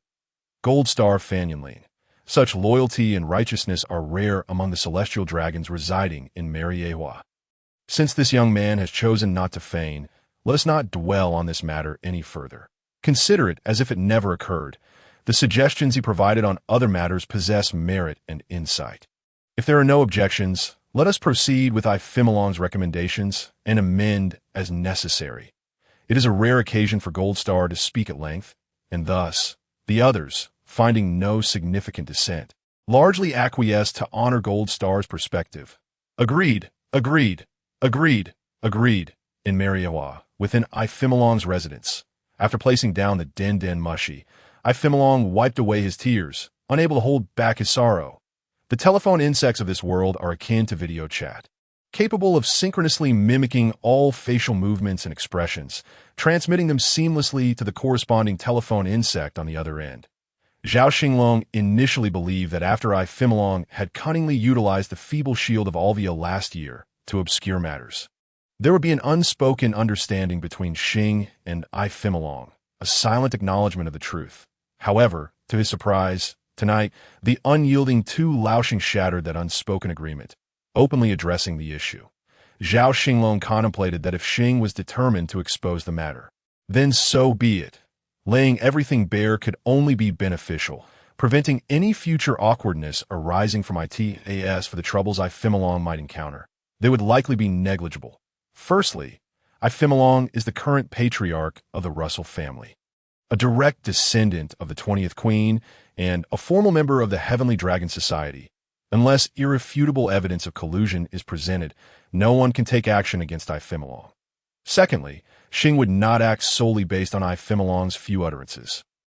Goldstar Fanyonling. Such loyalty and righteousness are rare among the celestial dragons residing in Mariewa. Since this young man has chosen not to feign, let us not dwell on this matter any further. Consider it as if it never occurred. The suggestions he provided on other matters possess merit and insight. If there are no objections, let us proceed with I Fimmelong's recommendations and amend as necessary. It is a rare occasion for Goldstar to speak at length, and thus, the others, finding no significant dissent, largely acquiesced to honor Goldstar's perspective. Agreed. In Mariewa, within I Fimmelong's residence. After placing down the Den Mushy, I Fimmelong wiped away his tears, unable to hold back his sorrow. The telephone insects of this world are akin to video chat, capable of synchronously mimicking all facial movements and expressions, transmitting them seamlessly to the corresponding telephone insect on the other end. Zhao Xinglong initially believed that after I Fimmelong had cunningly utilized the feeble shield of Alvia last year to obscure matters, there would be an unspoken understanding between Xing and I Fimmelong, a silent acknowledgement of the truth. However, to his surprise, tonight, the unyielding two Laoshing shattered that unspoken agreement, openly addressing the issue. Zhao Xinglong contemplated that if Xing was determined to expose the matter, then so be it. Laying everything bare could only be beneficial, preventing any future awkwardness arising from ITAS for the troubles I Fimmelong might encounter. They would likely be negligible. Firstly, I Fimmelong is the current patriarch of the Russell family, a direct descendant of the 20th Queen and a formal member of the Heavenly Dragon Society. Unless irrefutable evidence of collusion is presented, no one can take action against I Fimmelong. Secondly, Xing would not act solely based on I Fimmelong's few utterances.